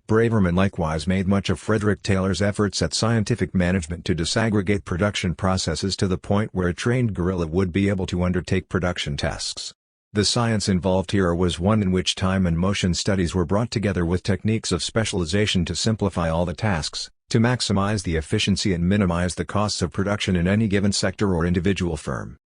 Braverman likewise made much of Frederick Taylor's efforts at scientific management to disaggregate production processes to the point where a trained guerrilla would be able to undertake production tasks. The science involved here was one in which time and motion studies were brought together with techniques of specialization to simplify all the tasks, to maximize the efficiency and minimize the costs of production in any given sector or individual firm.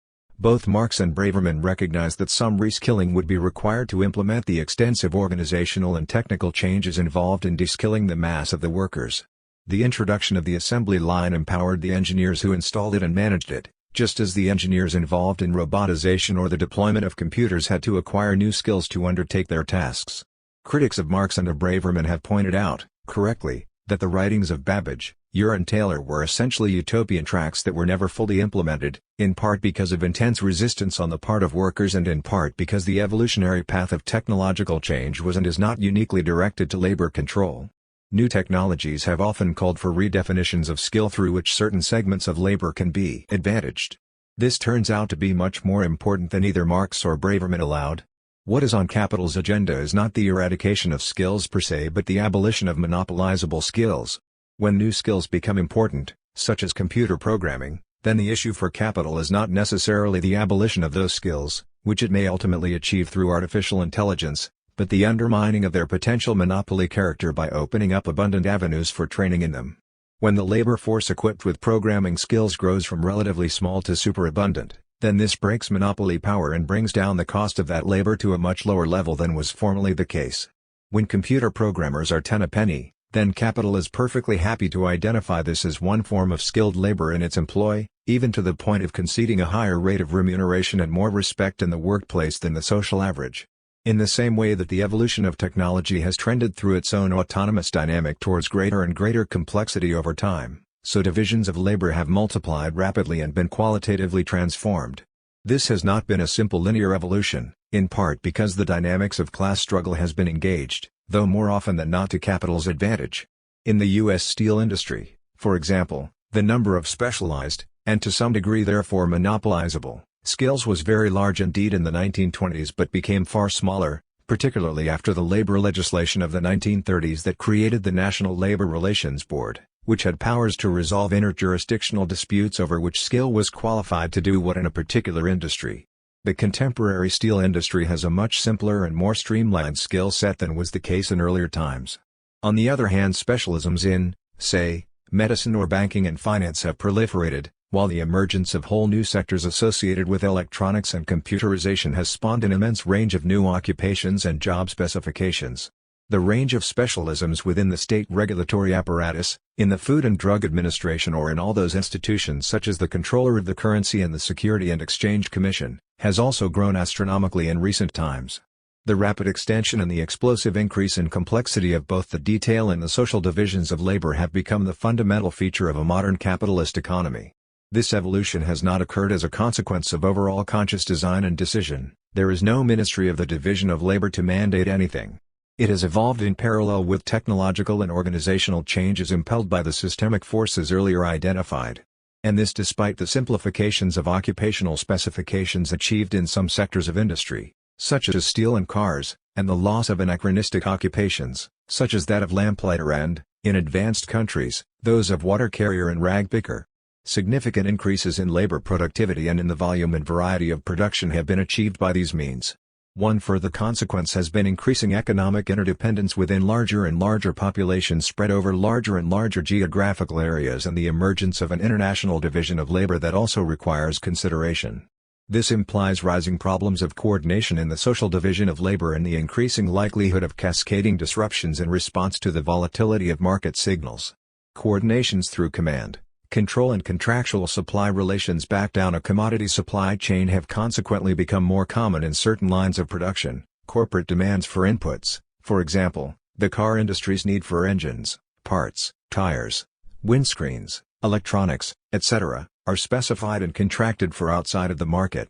Both Marx and Braverman recognized that some reskilling would be required to implement the extensive organizational and technical changes involved in deskilling the mass of the workers. The introduction of the assembly line empowered the engineers who installed it and managed it, just as the engineers involved in robotization or the deployment of computers had to acquire new skills to undertake their tasks. Critics of Marx and of Braverman have pointed out, correctly, that the writings of Babbage, Ure and Taylor were essentially utopian tracts that were never fully implemented, in part because of intense resistance on the part of workers and in part because the evolutionary path of technological change was and is not uniquely directed to labor control. New technologies have often called for redefinitions of skill through which certain segments of labor can be advantaged. This turns out to be much more important than either Marx or Braverman allowed. What is on capital's agenda is not the eradication of skills per se but the abolition of monopolizable skills. When new skills become important, such as computer programming, then the issue for capital is not necessarily the abolition of those skills, which it may ultimately achieve through artificial intelligence, but the undermining of their potential monopoly character by opening up abundant avenues for training in them. When the labor force equipped with programming skills grows from relatively small to superabundant, then this breaks monopoly power and brings down the cost of that labor to a much lower level than was formerly the case. When computer programmers are 10 a penny, then capital is perfectly happy to identify this as one form of skilled labor in its employ, even to the point of conceding a higher rate of remuneration and more respect in the workplace than the social average. In the same way that the evolution of technology has trended through its own autonomous dynamic towards greater and greater complexity over time, so divisions of labor have multiplied rapidly and been qualitatively transformed. This has not been a simple linear evolution, in part because the dynamics of class struggle has been engaged, though more often than not to capital's advantage. In the U.S. steel industry, for example, the number of specialized, and to some degree therefore monopolizable, skills was very large indeed in the 1920s but became far smaller, particularly after the labor legislation of the 1930s that created the National Labor Relations Board, which had powers to resolve interjurisdictional disputes over which skill was qualified to do what in a particular industry. The contemporary steel industry has a much simpler and more streamlined skill set than was the case in earlier times. On the other hand, specialisms in, say, medicine or banking and finance have proliferated, while the emergence of whole new sectors associated with electronics and computerization has spawned an immense range of new occupations and job specifications. The range of specialisms within the state regulatory apparatus, in the Food and Drug Administration or in all those institutions such as the Controller of the Currency and the Security and Exchange Commission, has also grown astronomically in recent times. The rapid extension and the explosive increase in complexity of both the detail and the social divisions of labor have become the fundamental feature of a modern capitalist economy. This evolution has not occurred as a consequence of overall conscious design and decision. There is no Ministry of the Division of Labor to mandate anything. It has evolved in parallel with technological and organizational changes impelled by the systemic forces earlier identified. And this despite the simplifications of occupational specifications achieved in some sectors of industry, such as steel and cars, and the loss of anachronistic occupations, such as that of lamplighter and, in advanced countries, those of water carrier and rag picker. Significant increases in labor productivity and in the volume and variety of production have been achieved by these means. One further consequence has been increasing economic interdependence within larger and larger populations spread over larger and larger geographical areas and the emergence of an international division of labor that also requires consideration. This implies rising problems of coordination in the social division of labor and the increasing likelihood of cascading disruptions in response to the volatility of market signals. Coordinations through command, control and contractual supply relations back down a commodity supply chain have consequently become more common in certain lines of production. Corporate demands for inputs, for example, the car industry's need for engines, parts, tires, windscreens, electronics, etc., are specified and contracted for outside of the market.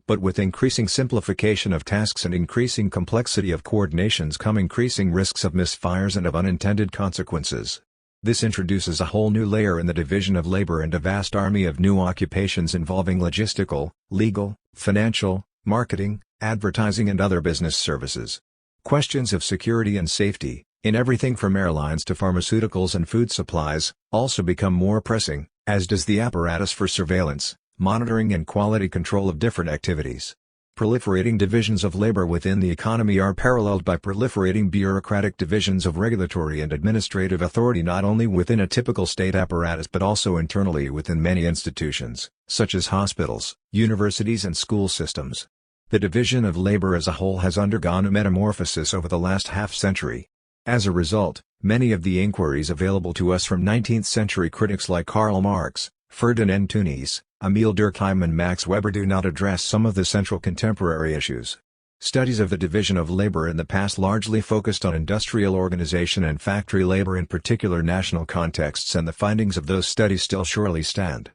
But with increasing simplification of tasks and increasing complexity of coordinations come increasing risks of misfires and of unintended consequences. This introduces a whole new layer in the division of labor and a vast army of new occupations involving logistical, legal, financial, marketing, advertising and other business services. Questions of security and safety, in everything from airlines to pharmaceuticals and food supplies, also become more pressing, as does the apparatus for surveillance, monitoring and quality control of different activities. Proliferating divisions of labor within the economy are paralleled by proliferating bureaucratic divisions of regulatory and administrative authority not only within a typical state apparatus but also internally within many institutions, such as hospitals, universities and school systems. The division of labor as a whole has undergone a metamorphosis over the last half-century. As a result, many of the inquiries available to us from 19th-century critics like Karl Marx, Ferdinand Tönnies, Emile Durkheim and Max Weber do not address some of the central contemporary issues. Studies of the division of labor in the past largely focused on industrial organization and factory labor in particular national contexts, and the findings of those studies still surely stand.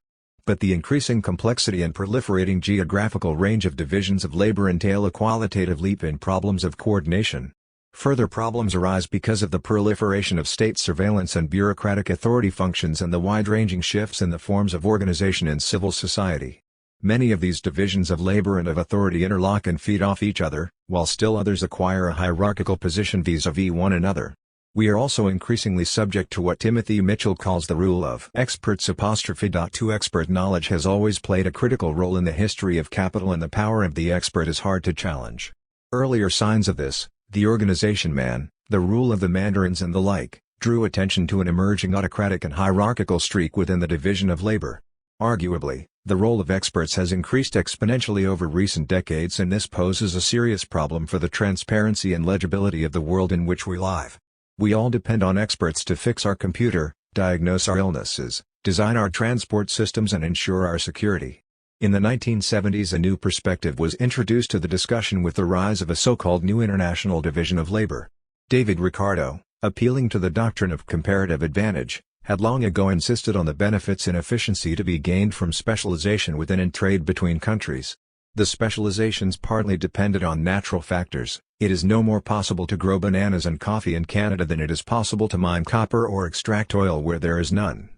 But the increasing complexity and proliferating geographical range of divisions of labor entail a qualitative leap in problems of coordination. Further problems arise because of the proliferation of state surveillance and bureaucratic authority functions and the wide-ranging shifts in the forms of organization in civil society. Many of these divisions of labor and of authority interlock and feed off each other, while still others acquire a hierarchical position vis-à-vis one another. We are also increasingly subject to what Timothy Mitchell calls the rule of experts'. Expert knowledge has always played a critical role in the history of capital, and the power of the expert is hard to challenge. Earlier signs of this, the organization man, the rule of the mandarins and the like, drew attention to an emerging autocratic and hierarchical streak within the division of labor. Arguably, the role of experts has increased exponentially over recent decades, and this poses a serious problem for the transparency and legibility of the world in which we live. We all depend on experts to fix our computer, diagnose our illnesses, design our transport systems and ensure our security. In the 1970s a new perspective was introduced to the discussion with the rise of a so-called new international division of labor. David Ricardo, appealing to the doctrine of comparative advantage, had long ago insisted on the benefits and efficiency to be gained from specialization within and trade between countries. The specializations partly depended on natural factors. It is no more possible to grow bananas and coffee in Canada than it is possible to mine copper or extract oil where there is none.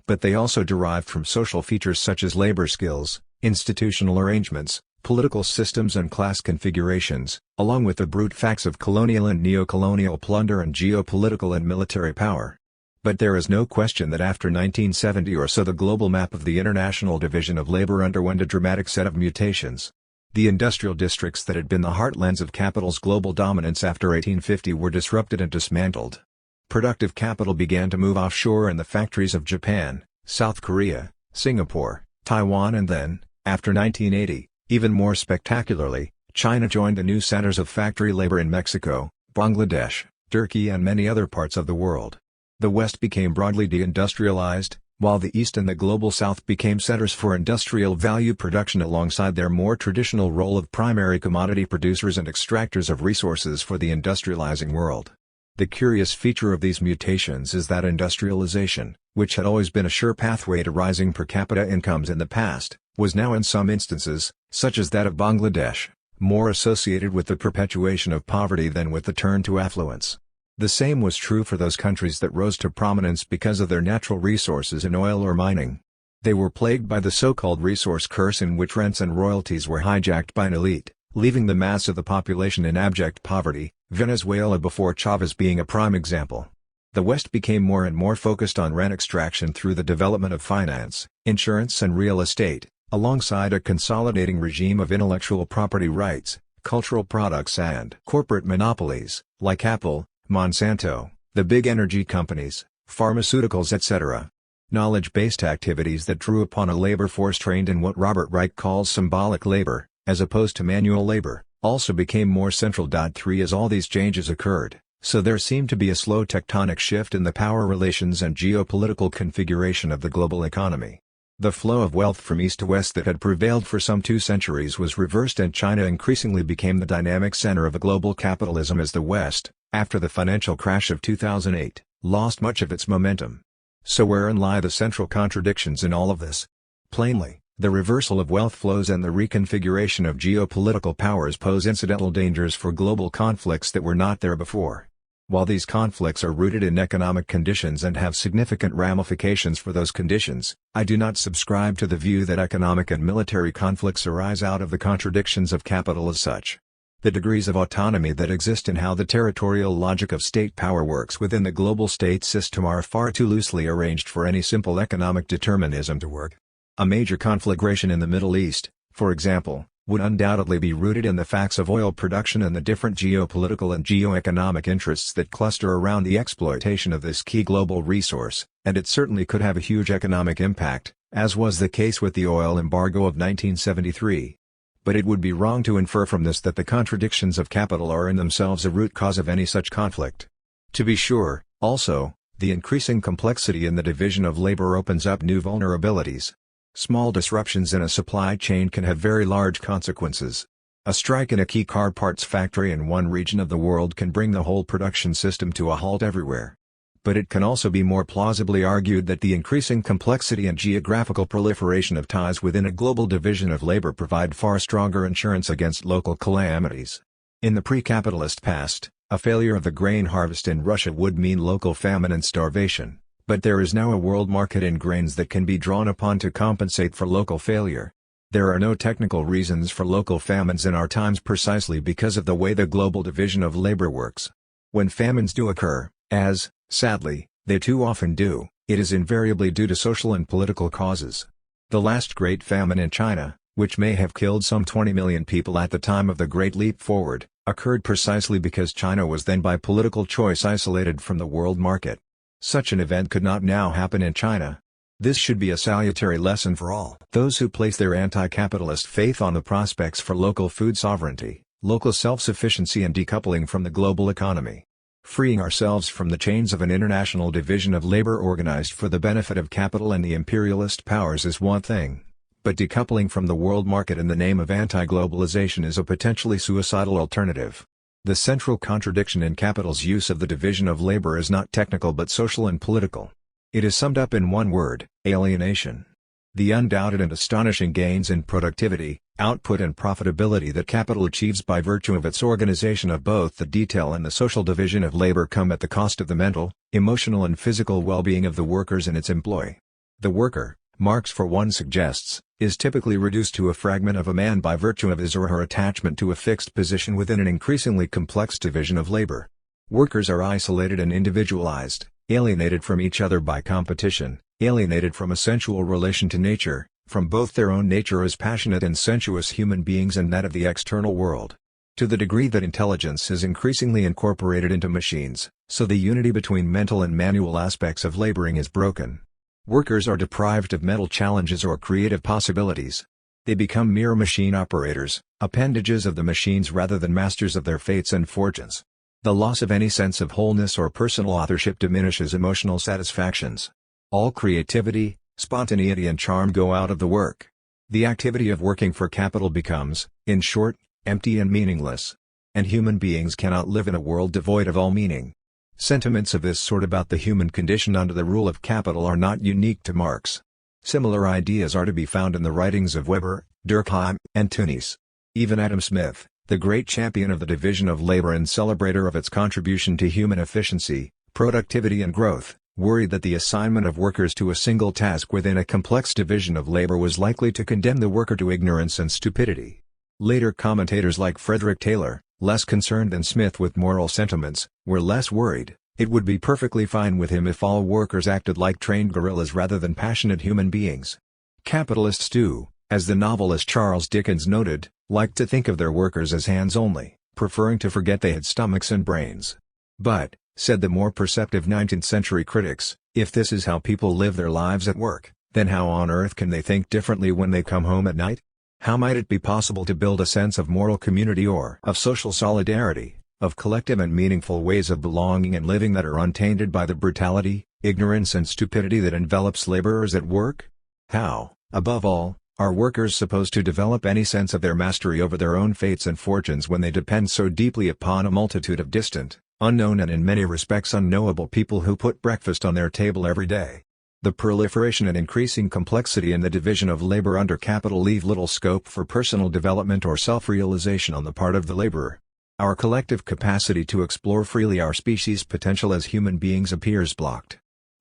But they also derived from social features such as labor skills, institutional arrangements, political systems and class configurations, along with the brute facts of colonial and neo-colonial plunder and geopolitical and military power. But there is no question that after 1970 or so the global map of the international division of labor underwent a dramatic set of mutations. The industrial districts that had been the heartlands of capital's global dominance after 1850 were disrupted and dismantled. Productive capital began to move offshore, and the factories of Japan, South Korea, Singapore, Taiwan and then, after 1980, even more spectacularly, China joined the new centers of factory labor in Mexico, Bangladesh, Turkey and many other parts of the world. The West became broadly deindustrialized, while the East and the global South became centers for industrial value production alongside their more traditional role of primary commodity producers and extractors of resources for the industrializing world. The curious feature of these mutations is that industrialization, which had always been a sure pathway to rising per capita incomes in the past, was now in some instances, such as that of Bangladesh, more associated with the perpetuation of poverty than with the turn to affluence. The same was true for those countries that rose to prominence because of their natural resources in oil or mining. They were plagued by the so-called resource curse, in which rents and royalties were hijacked by an elite, leaving the mass of the population in abject poverty, Venezuela before Chavez being a prime example. The West became more and more focused on rent extraction through the development of finance, insurance and real estate, alongside a consolidating regime of intellectual property rights, cultural products and corporate monopolies, like Apple, Monsanto, the big energy companies, pharmaceuticals etc. Knowledge-based activities that drew upon a labor force trained in what Robert Reich calls symbolic labor, as opposed to manual labor, also became more central. 3 As all these changes occurred, so there seemed to be a slow tectonic shift in the power relations and geopolitical configuration of the global economy. The flow of wealth from east to west that had prevailed for some 2 centuries was reversed, and China increasingly became the dynamic center of a global capitalism as the West, after the financial crash of 2008, lost much of its momentum. So wherein lie the central contradictions in all of this? Plainly, the reversal of wealth flows and the reconfiguration of geopolitical powers pose incidental dangers for global conflicts that were not there before. While these conflicts are rooted in economic conditions and have significant ramifications for those conditions, I do not subscribe to the view that economic and military conflicts arise out of the contradictions of capital as such. The degrees of autonomy that exist and how the territorial logic of state power works within the global state system are far too loosely arranged for any simple economic determinism to work. A major conflagration in the Middle East, for example, would undoubtedly be rooted in the facts of oil production and the different geopolitical and geoeconomic interests that cluster around the exploitation of this key global resource, and it certainly could have a huge economic impact, as was the case with the oil embargo of 1973. But it would be wrong to infer from this that the contradictions of capital are in themselves a root cause of any such conflict. To be sure, also, the increasing complexity in the division of labor opens up new vulnerabilities. Small disruptions in a supply chain can have very large consequences. A strike in a key car parts factory in one region of the world can bring the whole production system to a halt everywhere. But it can also be more plausibly argued that the increasing complexity and geographical proliferation of ties within a global division of labor provide far stronger insurance against local calamities. In the pre-capitalist past, a failure of the grain harvest in Russia would mean local famine and starvation, but there is now a world market in grains that can be drawn upon to compensate for local failure. There are no technical reasons for local famines in our times precisely because of the way the global division of labor works. When famines do occur, as, sadly, they too often do, it is invariably due to social and political causes. The last Great Famine in China, which may have killed some 20 million people at the time of the Great Leap Forward, occurred precisely because China was then by political choice isolated from the world market. Such an event could not now happen in China. This should be a salutary lesson for all those who place their anti-capitalist faith on the prospects for local food sovereignty, local self-sufficiency and decoupling from the global economy. Freeing ourselves from the chains of an international division of labor organized for the benefit of capital and the imperialist powers is one thing, but decoupling from the world market in the name of anti-globalization is a potentially suicidal alternative. The central contradiction in capital's use of the division of labor is not technical but social and political. It is summed up in one word: alienation. The undoubted and astonishing gains in productivity, output and profitability that capital achieves by virtue of its organization of both the detail and the social division of labor come at the cost of the mental, emotional and physical well-being of the workers in its employ. The worker, Marx for one suggests, is typically reduced to a fragment of a man by virtue of his or her attachment to a fixed position within an increasingly complex division of labor. Workers are isolated and individualized, alienated from each other by competition, alienated from a sensual relation to nature, from both their own nature as passionate and sensuous human beings and that of the external world. To the degree that intelligence is increasingly incorporated into machines, so the unity between mental and manual aspects of laboring is broken. Workers are deprived of mental challenges or creative possibilities. They become mere machine operators, appendages of the machines rather than masters of their fates and fortunes. The loss of any sense of wholeness or personal authorship diminishes emotional satisfactions. All creativity, spontaneity and charm go out of the work. The activity of working for capital becomes, in short, empty and meaningless. And human beings cannot live in a world devoid of all meaning. Sentiments of this sort about the human condition under the rule of capital are not unique to Marx. Similar ideas are to be found in the writings of Weber, Durkheim, and Tunis. Even Adam Smith, the great champion of the division of labor and celebrator of its contribution to human efficiency, productivity and growth, worried that the assignment of workers to a single task within a complex division of labor was likely to condemn the worker to ignorance and stupidity. Later commentators like Frederick Taylor, less concerned than Smith with moral sentiments, were less worried. It would be perfectly fine with him if all workers acted like trained guerrillas rather than passionate human beings. Capitalists do, as the novelist Charles Dickens noted, like to think of their workers as hands only, preferring to forget they had stomachs and brains. But, said the more perceptive 19th-century critics, if this is how people live their lives at work, then how on earth can they think differently when they come home at night? How might it be possible to build a sense of moral community or of social solidarity, of collective and meaningful ways of belonging and living that are untainted by the brutality, ignorance and stupidity that envelops laborers at work? How, above all, are workers supposed to develop any sense of their mastery over their own fates and fortunes when they depend so deeply upon a multitude of distant, unknown and in many respects unknowable people who put breakfast on their table every day? The proliferation and increasing complexity in the division of labor under capital leave little scope for personal development or self-realization on the part of the laborer. Our collective capacity to explore freely our species' potential as human beings appears blocked.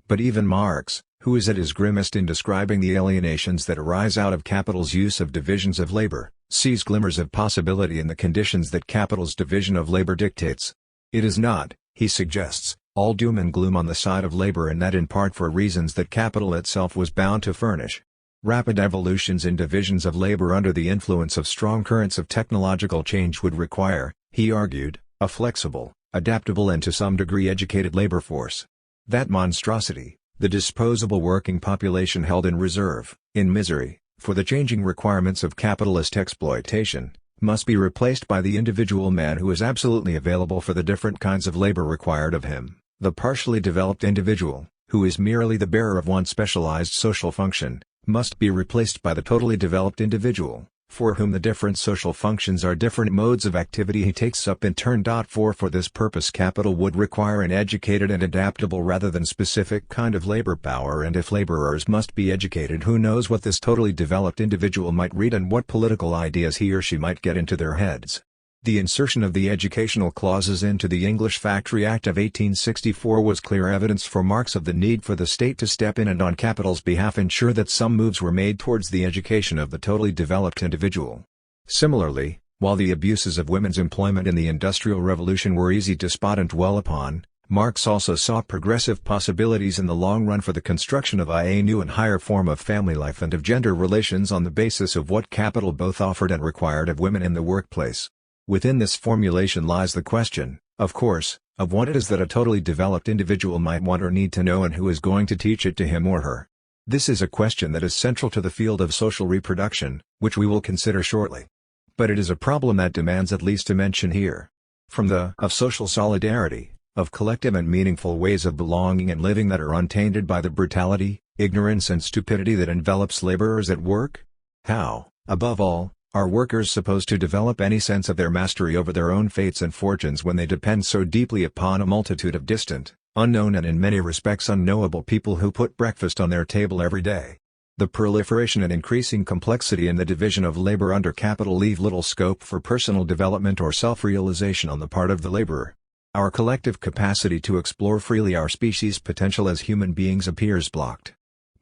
But even Marx, who is at his grimmest in describing the alienations that arise out of capital's use of divisions of labor, sees glimmers of possibility in the conditions that capital's division of labor dictates. It is not, he suggests, all doom and gloom on the side of labor, and that in part for reasons that capital itself was bound to furnish. Rapid evolutions in divisions of labor under the influence of strong currents of technological change would require, he argued, a flexible, adaptable and to some degree educated labor force. That monstrosity, the disposable working population held in reserve, in misery, for the changing requirements of capitalist exploitation, must be replaced by the individual man who is absolutely available for the different kinds of labor required of him. The partially developed individual, who is merely the bearer of one specialized social function, must be replaced by the totally developed individual, for whom the different social functions are different modes of activity he takes up in turn. For this purpose capital would require an educated and adaptable rather than specific kind of labor power, and if laborers must be educated, who knows what this totally developed individual might read and what political ideas he or she might get into their heads. The insertion of the educational clauses into the English Factory Act of 1864 was clear evidence for Marx of the need for the state to step in and on capital's behalf ensure that some moves were made towards the education of the totally developed individual. Similarly, while the abuses of women's employment in the Industrial Revolution were easy to spot and dwell upon, Marx also saw progressive possibilities in the long run for the construction of a new and higher form of family life and of gender relations on the basis of what capital both offered and required of women in the workplace. Within this formulation lies the question, of course, of what it is that a totally developed individual might want or need to know and who is going to teach it to him or her. This is a question that is central to the field of social reproduction, which we will consider shortly. But it is a problem that demands at least a mention here. From the of social solidarity, of collective and meaningful ways of belonging and living that are untainted by the brutality, ignorance and stupidity that envelops laborers at work? How, above all, are workers supposed to develop any sense of their mastery over their own fates and fortunes when they depend so deeply upon a multitude of distant, unknown and in many respects unknowable people who put breakfast on their table every day? The proliferation and increasing complexity in the division of labor under capital leave little scope for personal development or self-realization on the part of the laborer. Our collective capacity to explore freely our species' potential as human beings appears blocked.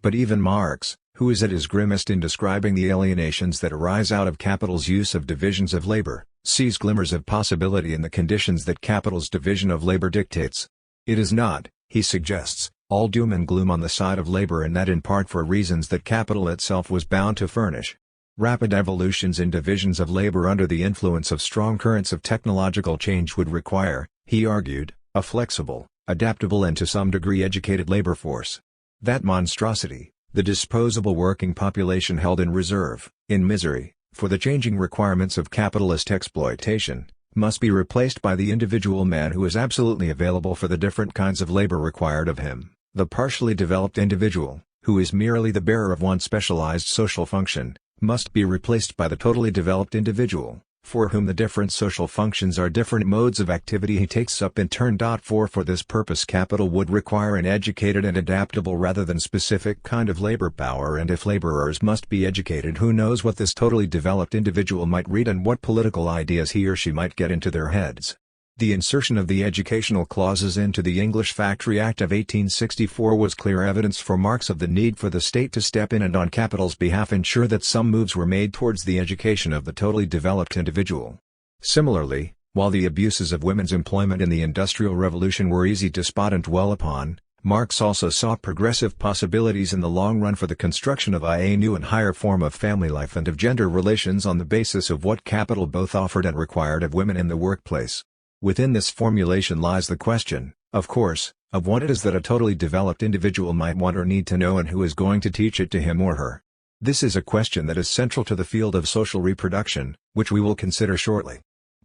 But even Marx, who is at his grimmest in describing the alienations that arise out of capital's use of divisions of labor, sees glimmers of possibility in the conditions that capital's division of labor dictates. It is not, he suggests, all doom and gloom on the side of labor, and that in part for reasons that capital itself was bound to furnish. Rapid evolutions in divisions of labor under the influence of strong currents of technological change would require, he argued, a flexible, adaptable and to some degree educated labor force. That monstrosity, the disposable working population held in reserve, in misery, for the changing requirements of capitalist exploitation, must be replaced by the individual man who is absolutely available for the different kinds of labor required of him. The partially developed individual, who is merely the bearer of one specialized social function, must be replaced by the totally developed individual, for whom the different social functions are different modes of activity he takes up in turn. For this purpose capital would require an educated and adaptable rather than specific kind of labor power, and if laborers must be educated, who knows what this totally developed individual might read and what political ideas he or she might get into their heads. The insertion of the educational clauses into the English Factory Act of 1864 was clear evidence for Marx of the need for the state to step in and on capital's behalf ensure that some moves were made towards the education of the totally developed individual. Similarly, while the abuses of women's employment in the Industrial Revolution were easy to spot and dwell upon, Marx also saw progressive possibilities in the long run for the construction of a new and higher form of family life and of gender relations on the basis of what capital both offered and required of women in the workplace. Within this formulation lies the question, of course, of what it is that a totally developed individual might want or need to know and who is going to teach it to him or her. This is a question that is central to the field of social reproduction, which we will consider shortly.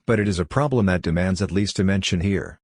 But it is a problem that demands at least a mention here.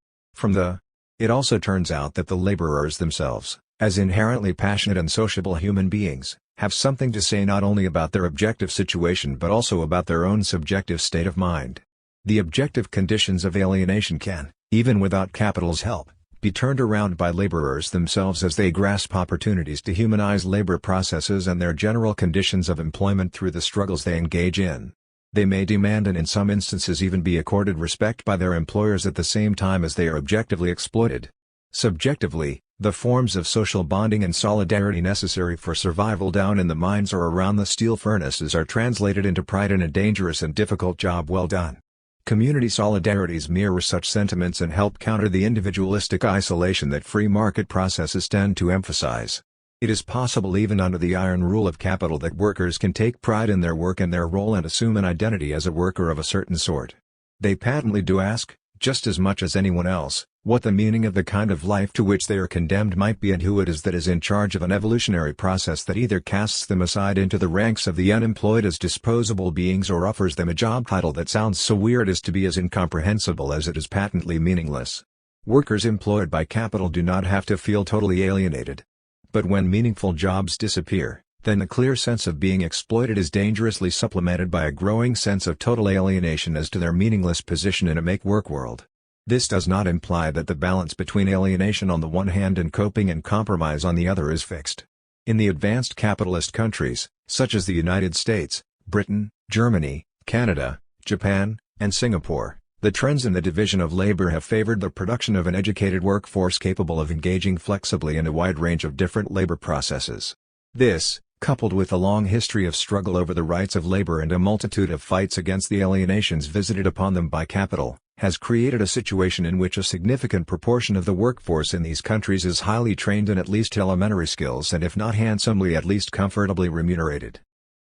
It also turns out that the laborers themselves, as inherently passionate and sociable human beings, have something to say not only about their objective situation but also about their own subjective state of mind. The objective conditions of alienation can, even without capital's help, be turned around by laborers themselves as they grasp opportunities to humanize labor processes and their general conditions of employment through the struggles they engage in. They may demand and in some instances even be accorded respect by their employers at the same time as they are objectively exploited. Subjectively, the forms of social bonding and solidarity necessary for survival down in the mines or around the steel furnaces are translated into pride in a dangerous and difficult job well done. Community solidarities mirror such sentiments and help counter the individualistic isolation that free market processes tend to emphasize. It is possible even under the iron rule of capital that workers can take pride in their work and their role and assume an identity as a worker of a certain sort. They patently do ask, just as much as anyone else, what the meaning of the kind of life to which they are condemned might be and who it is that is in charge of an evolutionary process that either casts them aside into the ranks of the unemployed as disposable beings or offers them a job title that sounds so weird as to be as incomprehensible as it is patently meaningless. Workers employed by capital do not have to feel totally alienated. But when meaningful jobs disappear, then the clear sense of being exploited is dangerously supplemented by a growing sense of total alienation as to their meaningless position in a make-work world. This does not imply that the balance between alienation on the one hand and coping and compromise on the other is fixed. In the advanced capitalist countries, such as the United States, Britain, Germany, Canada, Japan, and Singapore, the trends in the division of labor have favored the production of an educated workforce capable of engaging flexibly in a wide range of different labor processes. This, coupled with a long history of struggle over the rights of labor and a multitude of fights against the alienations visited upon them by capital, has created a situation in which a significant proportion of the workforce in these countries is highly trained in at least elementary skills and if not handsomely at least comfortably remunerated.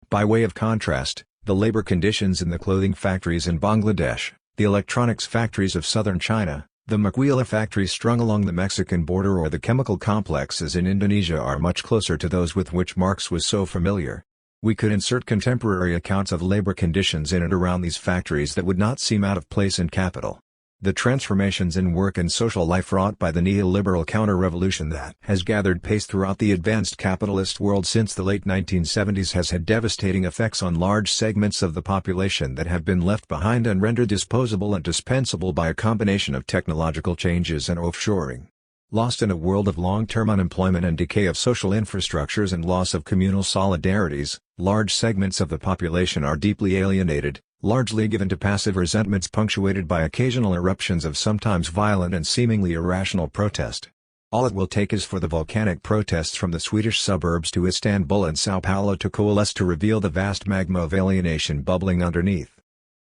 By way of contrast, the labor conditions in the clothing factories in Bangladesh, the electronics factories of southern China, the maquila factories strung along the Mexican border or the chemical complexes in Indonesia are much closer to those with which Marx was so familiar. We could insert contemporary accounts of labor conditions in and around these factories that would not seem out of place in capital. The transformations in work and social life wrought by the neoliberal counter-revolution that has gathered pace throughout the advanced capitalist world since the late 1970s has had devastating effects on large segments of the population that have been left behind and rendered disposable and dispensable by a combination of technological changes and offshoring. Lost in a world of long-term unemployment and decay of social infrastructures and loss of communal solidarities, large segments of the population are deeply alienated, largely given to passive resentments punctuated by occasional eruptions of sometimes violent and seemingly irrational protest. All it will take is for the volcanic protests from the Swedish suburbs to Istanbul and Sao Paulo to coalesce to reveal the vast magma of alienation bubbling underneath.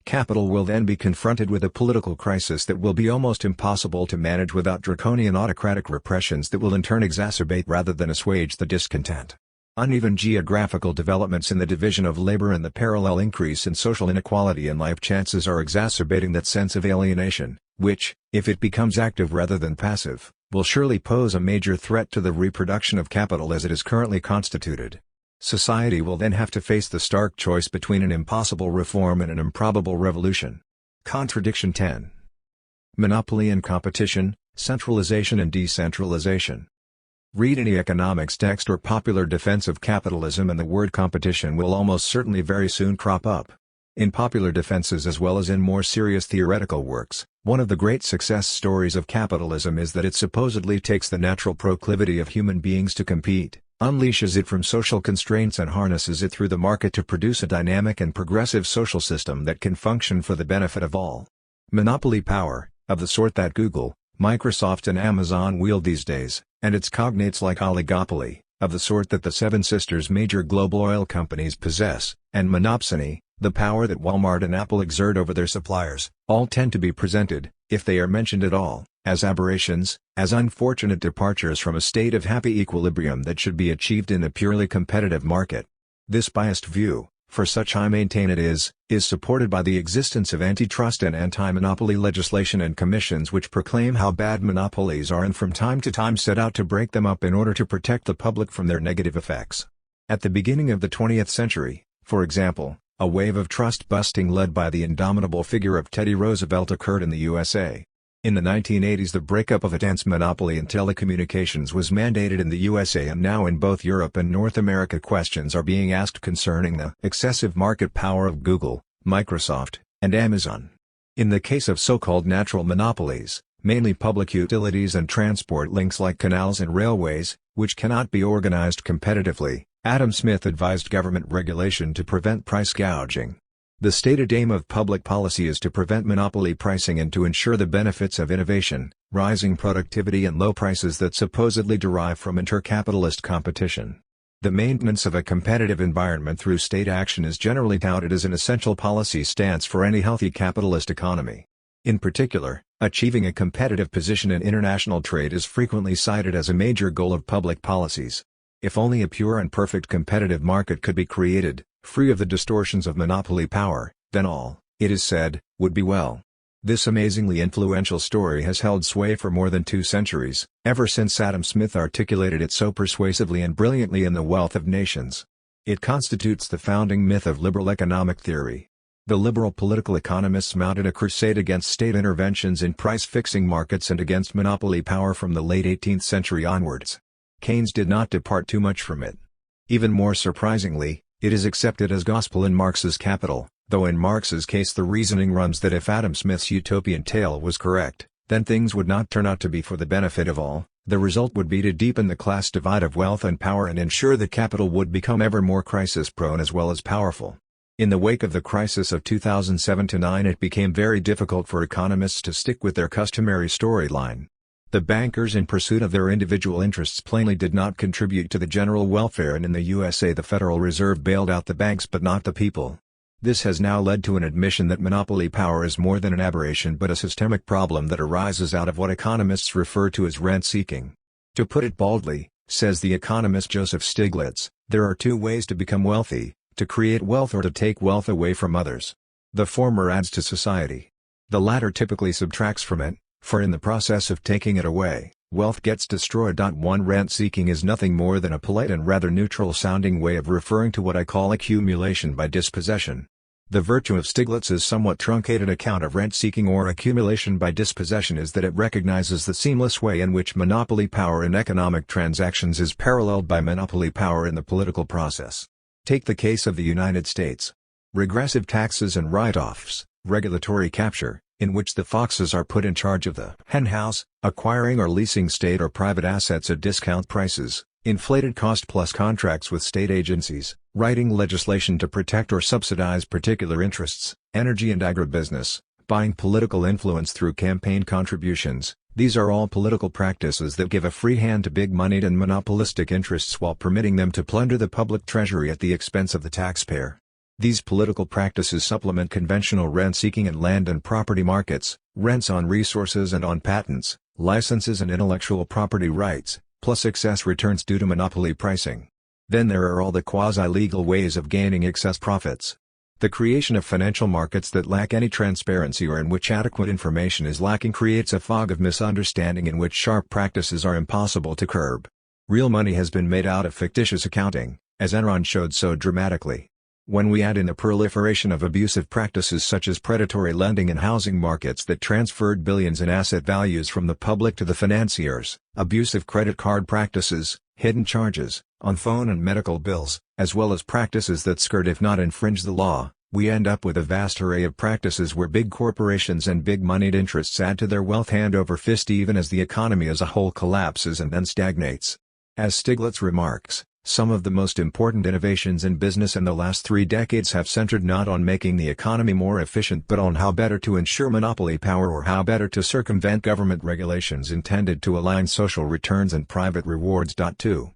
Capital will then be confronted with a political crisis that will be almost impossible to manage without draconian autocratic repressions that will in turn exacerbate rather than assuage the discontent. Uneven geographical developments in the division of labor and the parallel increase in social inequality and life chances are exacerbating that sense of alienation, which, if it becomes active rather than passive, will surely pose a major threat to the reproduction of capital as it is currently constituted. Society will then have to face the stark choice between an impossible reform and an improbable revolution. Contradiction 10. Monopoly and competition, centralization and decentralization. Read any economics text or popular defense of capitalism and the word competition will almost certainly very soon crop up. In popular defenses as well as in more serious theoretical works, one of the great success stories of capitalism is that it supposedly takes the natural proclivity of human beings to compete, unleashes it from social constraints and harnesses it through the market to produce a dynamic and progressive social system that can function for the benefit of all. Monopoly power, of the sort that Google, Microsoft and Amazon wield these days, and its cognates like oligopoly, of the sort that the Seven Sisters major global oil companies possess, and monopsony, the power that Walmart and Apple exert over their suppliers, all tend to be presented, if they are mentioned at all, as aberrations, as unfortunate departures from a state of happy equilibrium that should be achieved in a purely competitive market. This biased view, for such I maintain it is supported by the existence of antitrust and anti-monopoly legislation and commissions which proclaim how bad monopolies are and from time to time set out to break them up in order to protect the public from their negative effects. At the beginning of the 20th century, for example, a wave of trust-busting led by the indomitable figure of Teddy Roosevelt occurred in the USA. In the 1980s the breakup of a dense monopoly in telecommunications was mandated in the USA, and now in both Europe and North America questions are being asked concerning the excessive market power of Google, Microsoft, and Amazon. In the case of so-called natural monopolies, mainly public utilities and transport links like canals and railways, which cannot be organized competitively, Adam Smith advised government regulation to prevent price gouging. The stated aim of public policy is to prevent monopoly pricing and to ensure the benefits of innovation, rising productivity and low prices that supposedly derive from inter-capitalist competition. The maintenance of a competitive environment through state action is generally touted as an essential policy stance for any healthy capitalist economy. In particular, achieving a competitive position in international trade is frequently cited as a major goal of public policies. If only a pure and perfect competitive market could be created, free of the distortions of monopoly power, then all, it is said, would be well. This amazingly influential story has held sway for more than 2 centuries, ever since Adam Smith articulated it so persuasively and brilliantly in The Wealth of Nations. It constitutes the founding myth of liberal economic theory. The liberal political economists mounted a crusade against state interventions in price-fixing markets and against monopoly power from the late 18th century onwards. Keynes did not depart too much from it. Even more surprisingly, it is accepted as gospel in Marx's Capital, though in Marx's case the reasoning runs that if Adam Smith's utopian tale was correct, then things would not turn out to be for the benefit of all. The result would be to deepen the class divide of wealth and power and ensure that capital would become ever more crisis-prone as well as powerful. In the wake of the crisis of 2007-09 it became very difficult for economists to stick with their customary storyline. The bankers in pursuit of their individual interests plainly did not contribute to the general welfare, and in the USA the Federal Reserve bailed out the banks but not the people. This has now led to an admission that monopoly power is more than an aberration but a systemic problem that arises out of what economists refer to as rent-seeking. To put it baldly, says the economist Joseph Stiglitz, there are 2 ways to become wealthy: to create wealth or to take wealth away from others. The former adds to society. The latter typically subtracts from it, for in the process of taking it away, wealth gets destroyed. Rent-seeking is nothing more than a polite and rather neutral-sounding way of referring to what I call accumulation by dispossession. The virtue of Stiglitz's somewhat truncated account of rent-seeking or accumulation by dispossession is that it recognizes the seamless way in which monopoly power in economic transactions is paralleled by monopoly power in the political process. Take the case of the United States. Regressive taxes and write-offs, regulatory capture, in which the foxes are put in charge of the henhouse, acquiring or leasing state or private assets at discount prices, inflated cost-plus contracts with state agencies, writing legislation to protect or subsidize particular interests, energy and agribusiness, buying political influence through campaign contributions. These are all political practices that give a free hand to big-moneyed and monopolistic interests while permitting them to plunder the public treasury at the expense of the taxpayer. These political practices supplement conventional rent-seeking in land and property markets, rents on resources and on patents, licenses and intellectual property rights, plus excess returns due to monopoly pricing. Then there are all the quasi-legal ways of gaining excess profits. The creation of financial markets that lack any transparency or in which adequate information is lacking creates a fog of misunderstanding in which sharp practices are impossible to curb. Real money has been made out of fictitious accounting, as Enron showed so dramatically. When we add in the proliferation of abusive practices such as predatory lending in housing markets that transferred billions in asset values from the public to the financiers, abusive credit card practices, hidden charges, on phone and medical bills, as well as practices that skirt if not infringe the law, we end up with a vast array of practices where big corporations and big-moneyed interests add to their wealth hand over fist even as the economy as a whole collapses and then stagnates. As Stiglitz remarks, some of the most important innovations in business in the last 3 decades have centered not on making the economy more efficient but on how better to ensure monopoly power or how better to circumvent government regulations intended to align social returns and private rewards. 2.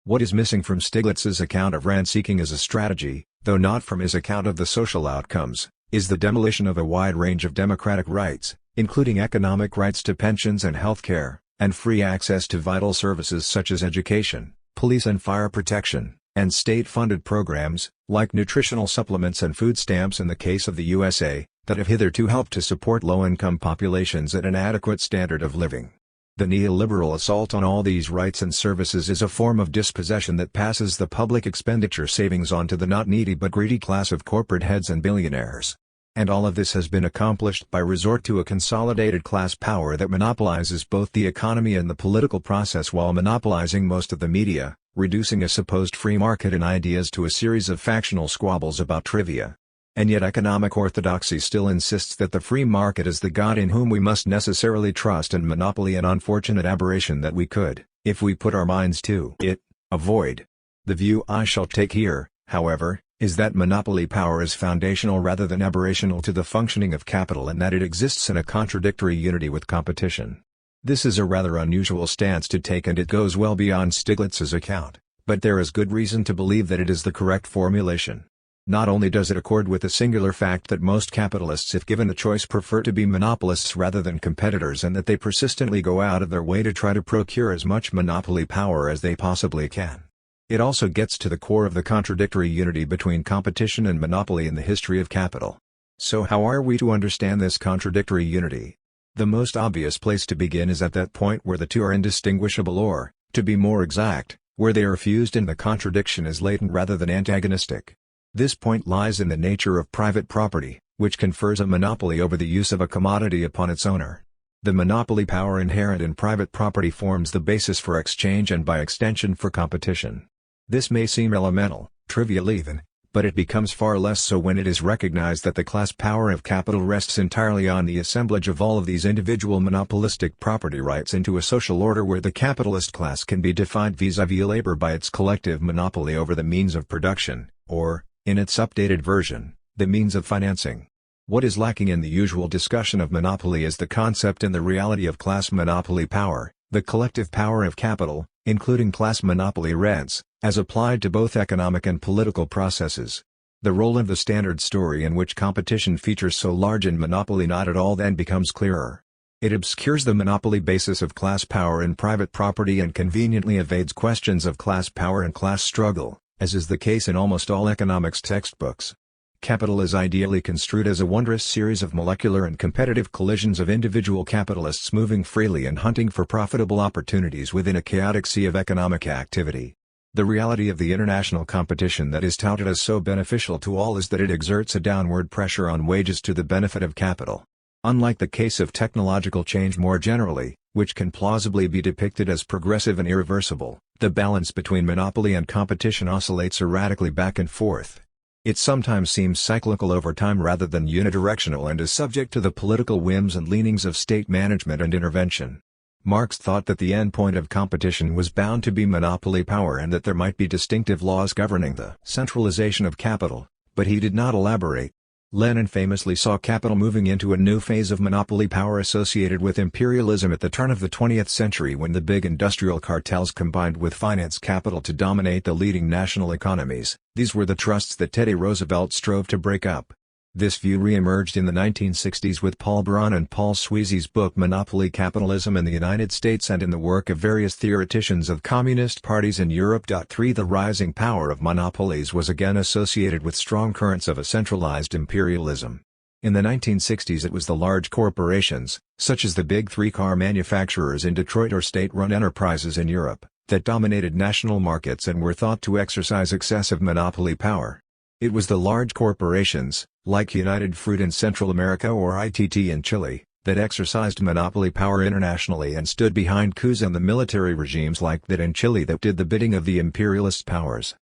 What is missing from Stiglitz's account of rent-seeking as a strategy, though not from his account of the social outcomes, is the demolition of a wide range of democratic rights, including economic rights to pensions and health care, and free access to vital services such as education, police and fire protection, and state-funded programs, like nutritional supplements and food stamps in the case of the USA, that have hitherto helped to support low-income populations at an adequate standard of living. The neoliberal assault on all these rights and services is a form of dispossession that passes the public expenditure savings on to the not needy but greedy class of corporate heads and billionaires. And all of this has been accomplished by resort to a consolidated class power that monopolizes both the economy and the political process while monopolizing most of the media, reducing a supposed free market in ideas to a series of factional squabbles about trivia. And yet economic orthodoxy still insists that the free market is the God in whom we must necessarily trust, and monopoly an unfortunate aberration that we could, if we put our minds to it, avoid. The view I shall take here, however, is that monopoly power is foundational rather than aberrational to the functioning of capital and that it exists in a contradictory unity with competition. This is a rather unusual stance to take, and it goes well beyond Stiglitz's account, but there is good reason to believe that it is the correct formulation. Not only does it accord with the singular fact that most capitalists, if given the choice, prefer to be monopolists rather than competitors, and that they persistently go out of their way to try to procure as much monopoly power as they possibly can. It also gets to the core of the contradictory unity between competition and monopoly in the history of capital. So how are we to understand this contradictory unity? The most obvious place to begin is at that point where the two are indistinguishable, or, to be more exact, where they are fused and the contradiction is latent rather than antagonistic. This point lies in the nature of private property, which confers a monopoly over the use of a commodity upon its owner. The monopoly power inherent in private property forms the basis for exchange and by extension for competition. This may seem elemental, trivial even, but it becomes far less so when it is recognized that the class power of capital rests entirely on the assemblage of all of these individual monopolistic property rights into a social order where the capitalist class can be defined vis-à-vis labor by its collective monopoly over the means of production, or, in its updated version, the means of financing. What is lacking in the usual discussion of monopoly is the concept and the reality of class monopoly power, the collective power of capital, including class monopoly rents, as applied to both economic and political processes. The role of the standard story in which competition features so large and monopoly not at all then becomes clearer. It obscures the monopoly basis of class power in private property and conveniently evades questions of class power and class struggle, as is the case in almost all economics textbooks. Capital is ideally construed as a wondrous series of molecular and competitive collisions of individual capitalists moving freely and hunting for profitable opportunities within a chaotic sea of economic activity. The reality of the international competition that is touted as so beneficial to all is that it exerts a downward pressure on wages to the benefit of capital. Unlike the case of technological change more generally, which can plausibly be depicted as progressive and irreversible, the balance between monopoly and competition oscillates erratically back and forth. It sometimes seems cyclical over time rather than unidirectional and is subject to the political whims and leanings of state management and intervention. Marx thought that the end point of competition was bound to be monopoly power and that there might be distinctive laws governing the centralization of capital, but he did not elaborate. Lenin famously saw capital moving into a new phase of monopoly power associated with imperialism at the turn of the 20th century when the big industrial cartels combined with finance capital to dominate the leading national economies. These were the trusts that Teddy Roosevelt strove to break up. This view re-emerged in the 1960s with Paul Braun and Paul Sweezy's book Monopoly Capitalism in the United States and in the work of various theoreticians of communist parties in Europe. 3. The rising power of monopolies was again associated with strong currents of a centralized imperialism. In the 1960s it was the large corporations, such as the big three car manufacturers in Detroit or state-run enterprises in Europe, that dominated national markets and were thought to exercise excessive monopoly power. It was the large corporations, like United Fruit in Central America or ITT in Chile, that exercised monopoly power internationally and stood behind coups and the military regimes like that in Chile that did the bidding of the imperialist powers.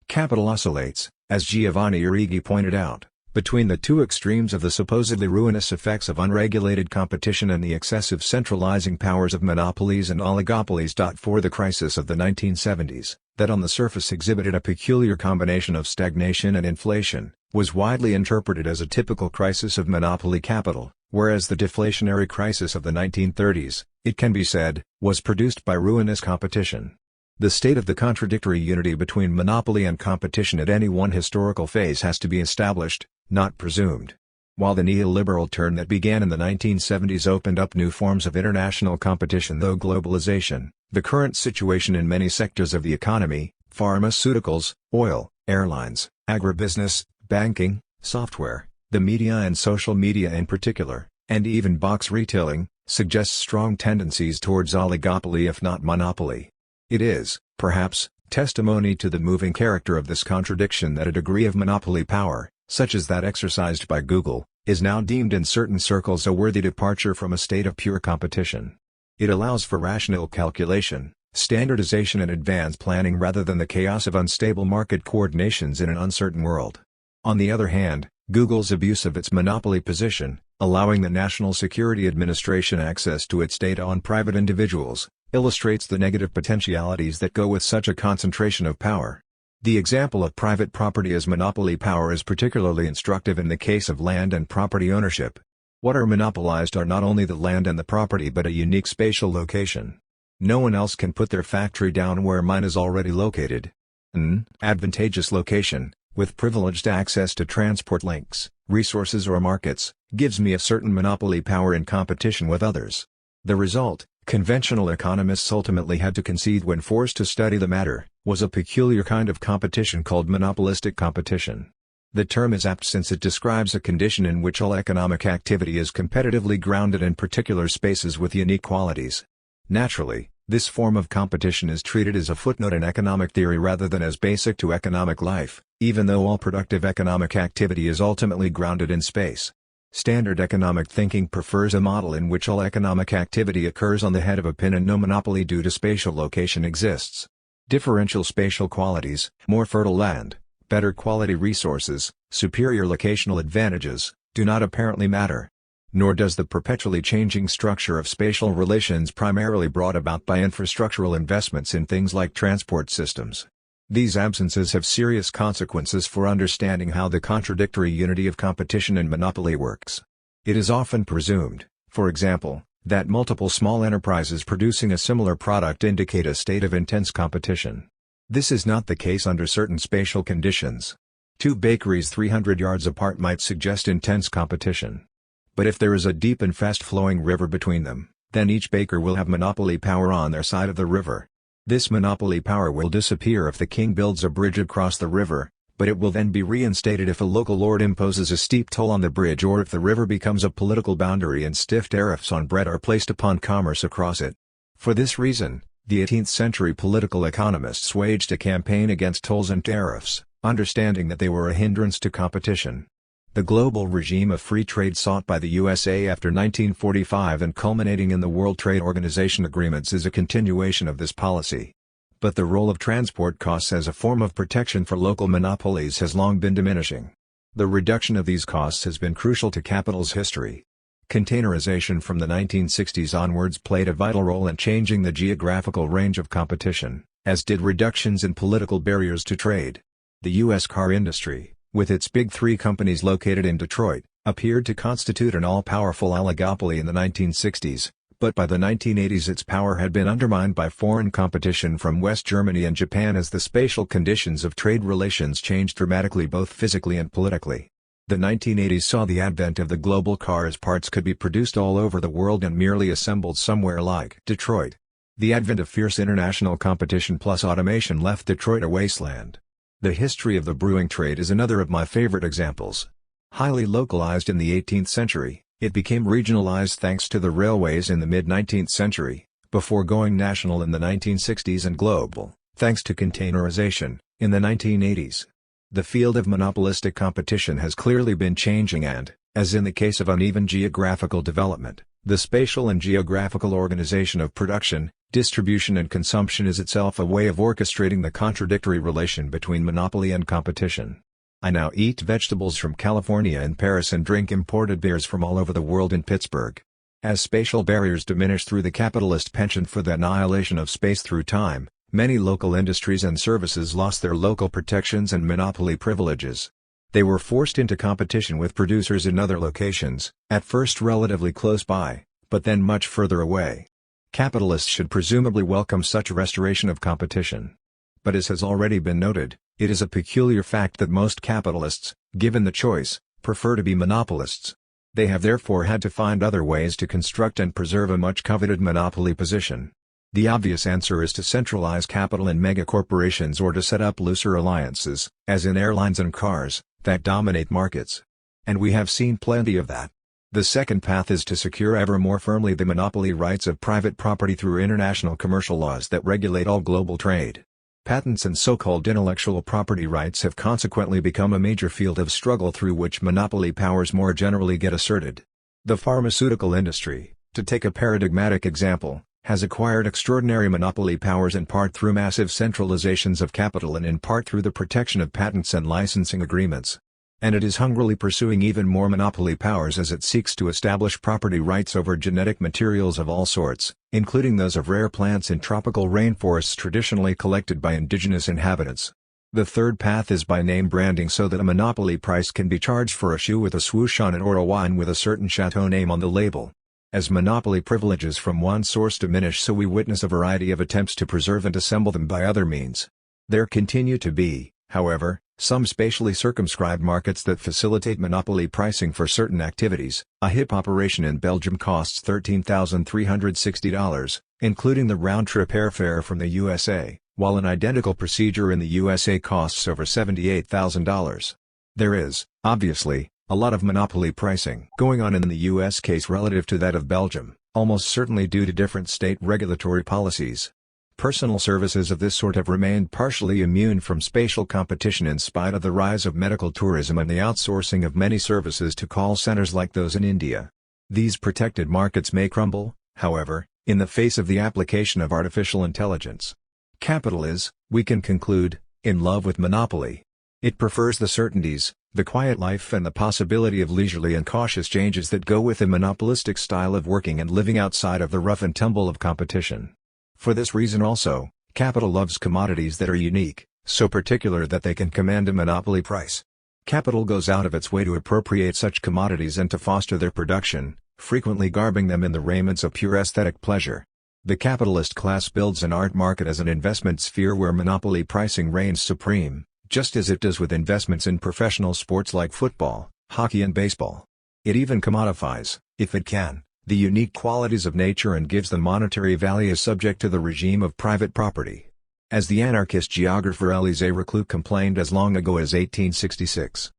Capital oscillates, as Giovanni Arrighi pointed out, between the two extremes of the supposedly ruinous effects of unregulated competition and the excessive centralizing powers of monopolies and oligopolies. For the crisis of the 1970s, that on the surface exhibited a peculiar combination of stagnation and inflation, was widely interpreted as a typical crisis of monopoly capital, whereas the deflationary crisis of the 1930s, it can be said, was produced by ruinous competition. The state of the contradictory unity between monopoly and competition at any one historical phase has to be established, not presumed. While the neoliberal turn that began in the 1970s opened up new forms of international competition through globalization, the current situation in many sectors of the economy, pharmaceuticals, oil, airlines, agribusiness, banking, software, the media and social media in particular, and even box retailing, suggests strong tendencies towards oligopoly if not monopoly. It is, perhaps, testimony to the moving character of this contradiction that a degree of monopoly power, such as that exercised by Google, is now deemed in certain circles a worthy departure from a state of pure competition. It allows for rational calculation, standardization and advanced planning rather than the chaos of unstable market coordinations in an uncertain world. On the other hand, Google's abuse of its monopoly position, allowing the National Security Administration access to its data on private individuals, illustrates the negative potentialities that go with such a concentration of power. The example of private property as monopoly power is particularly instructive in the case of land and property ownership. What are monopolized are not only the land and the property but a unique spatial location. No one else can put their factory down where mine is already located. An advantageous location, with privileged access to transport links, resources or markets, gives me a certain monopoly power in competition with others. The result, conventional economists ultimately had to concede when forced to study the matter, was a peculiar kind of competition called monopolistic competition. The term is apt since it describes a condition in which all economic activity is competitively grounded in particular spaces with unique qualities. Naturally, this form of competition is treated as a footnote in economic theory rather than as basic to economic life, even though all productive economic activity is ultimately grounded in space. Standard economic thinking prefers a model in which all economic activity occurs on the head of a pin and no monopoly due to spatial location exists. Differential spatial qualities, more fertile land, better quality resources, superior locational advantages, do not apparently matter. Nor does the perpetually changing structure of spatial relations primarily brought about by infrastructural investments in things like transport systems. These absences have serious consequences for understanding how the contradictory unity of competition and monopoly works. It is often presumed, for example, that multiple small enterprises producing a similar product indicate a state of intense competition. This is not the case under certain spatial conditions. Two bakeries 300 yards apart might suggest intense competition. But if there is a deep and fast-flowing river between them, then each baker will have monopoly power on their side of the river. This monopoly power will disappear if the king builds a bridge across the river, but it will then be reinstated if a local lord imposes a steep toll on the bridge or if the river becomes a political boundary and stiff tariffs on bread are placed upon commerce across it. For this reason, the 18th century political economists waged a campaign against tolls and tariffs, understanding that they were a hindrance to competition. The global regime of free trade sought by the USA after 1945 and culminating in the World Trade Organization agreements is a continuation of this policy. But the role of transport costs as a form of protection for local monopolies has long been diminishing. The reduction of these costs has been crucial to capital's history. Containerization from the 1960s onwards played a vital role in changing the geographical range of competition, as did reductions in political barriers to trade. The U.S. car industry, with its big three companies located in Detroit, appeared to constitute an all-powerful oligopoly in the 1960s, but by the 1980s its power had been undermined by foreign competition from West Germany and Japan as the spatial conditions of trade relations changed dramatically both physically and politically. The 1980s saw the advent of the global car as parts could be produced all over the world and merely assembled somewhere like Detroit. The advent of fierce international competition plus automation left Detroit a wasteland. The history of the brewing trade is another of my favorite examples. Highly localized in the 18th century, it became regionalized thanks to the railways in the mid-19th century, before going national in the 1960s and global, thanks to containerization, in the 1980s. The field of monopolistic competition has clearly been changing and, as in the case of uneven geographical development, the spatial and geographical organization of production, distribution and consumption is itself a way of orchestrating the contradictory relation between monopoly and competition. I now eat vegetables from California and Paris and drink imported beers from all over the world in Pittsburgh. As spatial barriers diminish through the capitalist penchant for the annihilation of space through time, many local industries and services lost their local protections and monopoly privileges. They were forced into competition with producers in other locations, at first relatively close by, but then much further away. Capitalists should presumably welcome such a restoration of competition. But as has already been noted, it is a peculiar fact that most capitalists, given the choice, prefer to be monopolists. They have therefore had to find other ways to construct and preserve a much coveted monopoly position. The obvious answer is to centralize capital in megacorporations or to set up looser alliances, as in airlines and cars, that dominate markets. And we have seen plenty of that. The second path is to secure ever more firmly the monopoly rights of private property through international commercial laws that regulate all global trade. Patents and so-called intellectual property rights have consequently become a major field of struggle through which monopoly powers more generally get asserted. The pharmaceutical industry, to take a paradigmatic example, has acquired extraordinary monopoly powers in part through massive centralizations of capital and in part through the protection of patents and licensing agreements. And it is hungrily pursuing even more monopoly powers as it seeks to establish property rights over genetic materials of all sorts, including those of rare plants in tropical rainforests traditionally collected by indigenous inhabitants. The third path is by name branding, so that a monopoly price can be charged for a shoe with a swoosh on it or a wine with a certain chateau name on the label. As monopoly privileges from one source diminish, so we witness a variety of attempts to preserve and assemble them by other means. There continue to be, however, some spatially circumscribed markets that facilitate monopoly pricing for certain activities. A hip operation in Belgium costs $13,360, including the round-trip airfare from the USA, while an identical procedure in the USA costs over $78,000. There is, obviously, a lot of monopoly pricing going on in the US case relative to that of Belgium, almost certainly due to different state regulatory policies. Personal services of this sort have remained partially immune from spatial competition in spite of the rise of medical tourism and the outsourcing of many services to call centers like those in India. These protected markets may crumble, however, in the face of the application of artificial intelligence. Capital is, we can conclude, in love with monopoly. It prefers the certainties, the quiet life and the possibility of leisurely and cautious changes that go with a monopolistic style of working and living outside of the rough and tumble of competition. For this reason also, capital loves commodities that are unique, so particular that they can command a monopoly price. Capital goes out of its way to appropriate such commodities and to foster their production, frequently garbing them in the raiments of pure aesthetic pleasure. The capitalist class builds an art market as an investment sphere where monopoly pricing reigns supreme, just as it does with investments in professional sports like football, hockey and baseball. It even commodifies, if it can, the unique qualities of nature and gives them monetary value subject to the regime of private property. As the anarchist geographer Élisée Reclus complained as long ago as 1866.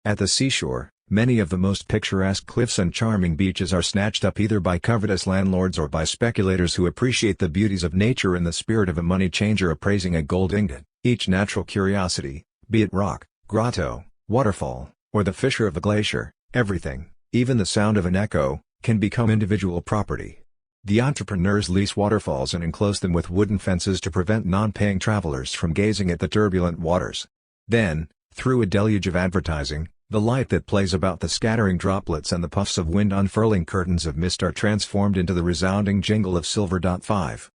At the seashore, many of the most picturesque cliffs and charming beaches are snatched up either by covetous landlords or by speculators who appreciate the beauties of nature in the spirit of a money changer appraising a gold ingot. Each natural curiosity, be it rock, grotto, waterfall, or the fissure of a glacier, everything, even the sound of an echo, can become individual property. The entrepreneurs lease waterfalls and enclose them with wooden fences to prevent non-paying travelers from gazing at the turbulent waters. Then, through a deluge of advertising, the light that plays about the scattering droplets and the puffs of wind unfurling curtains of mist are transformed into the resounding jingle of silver. 5.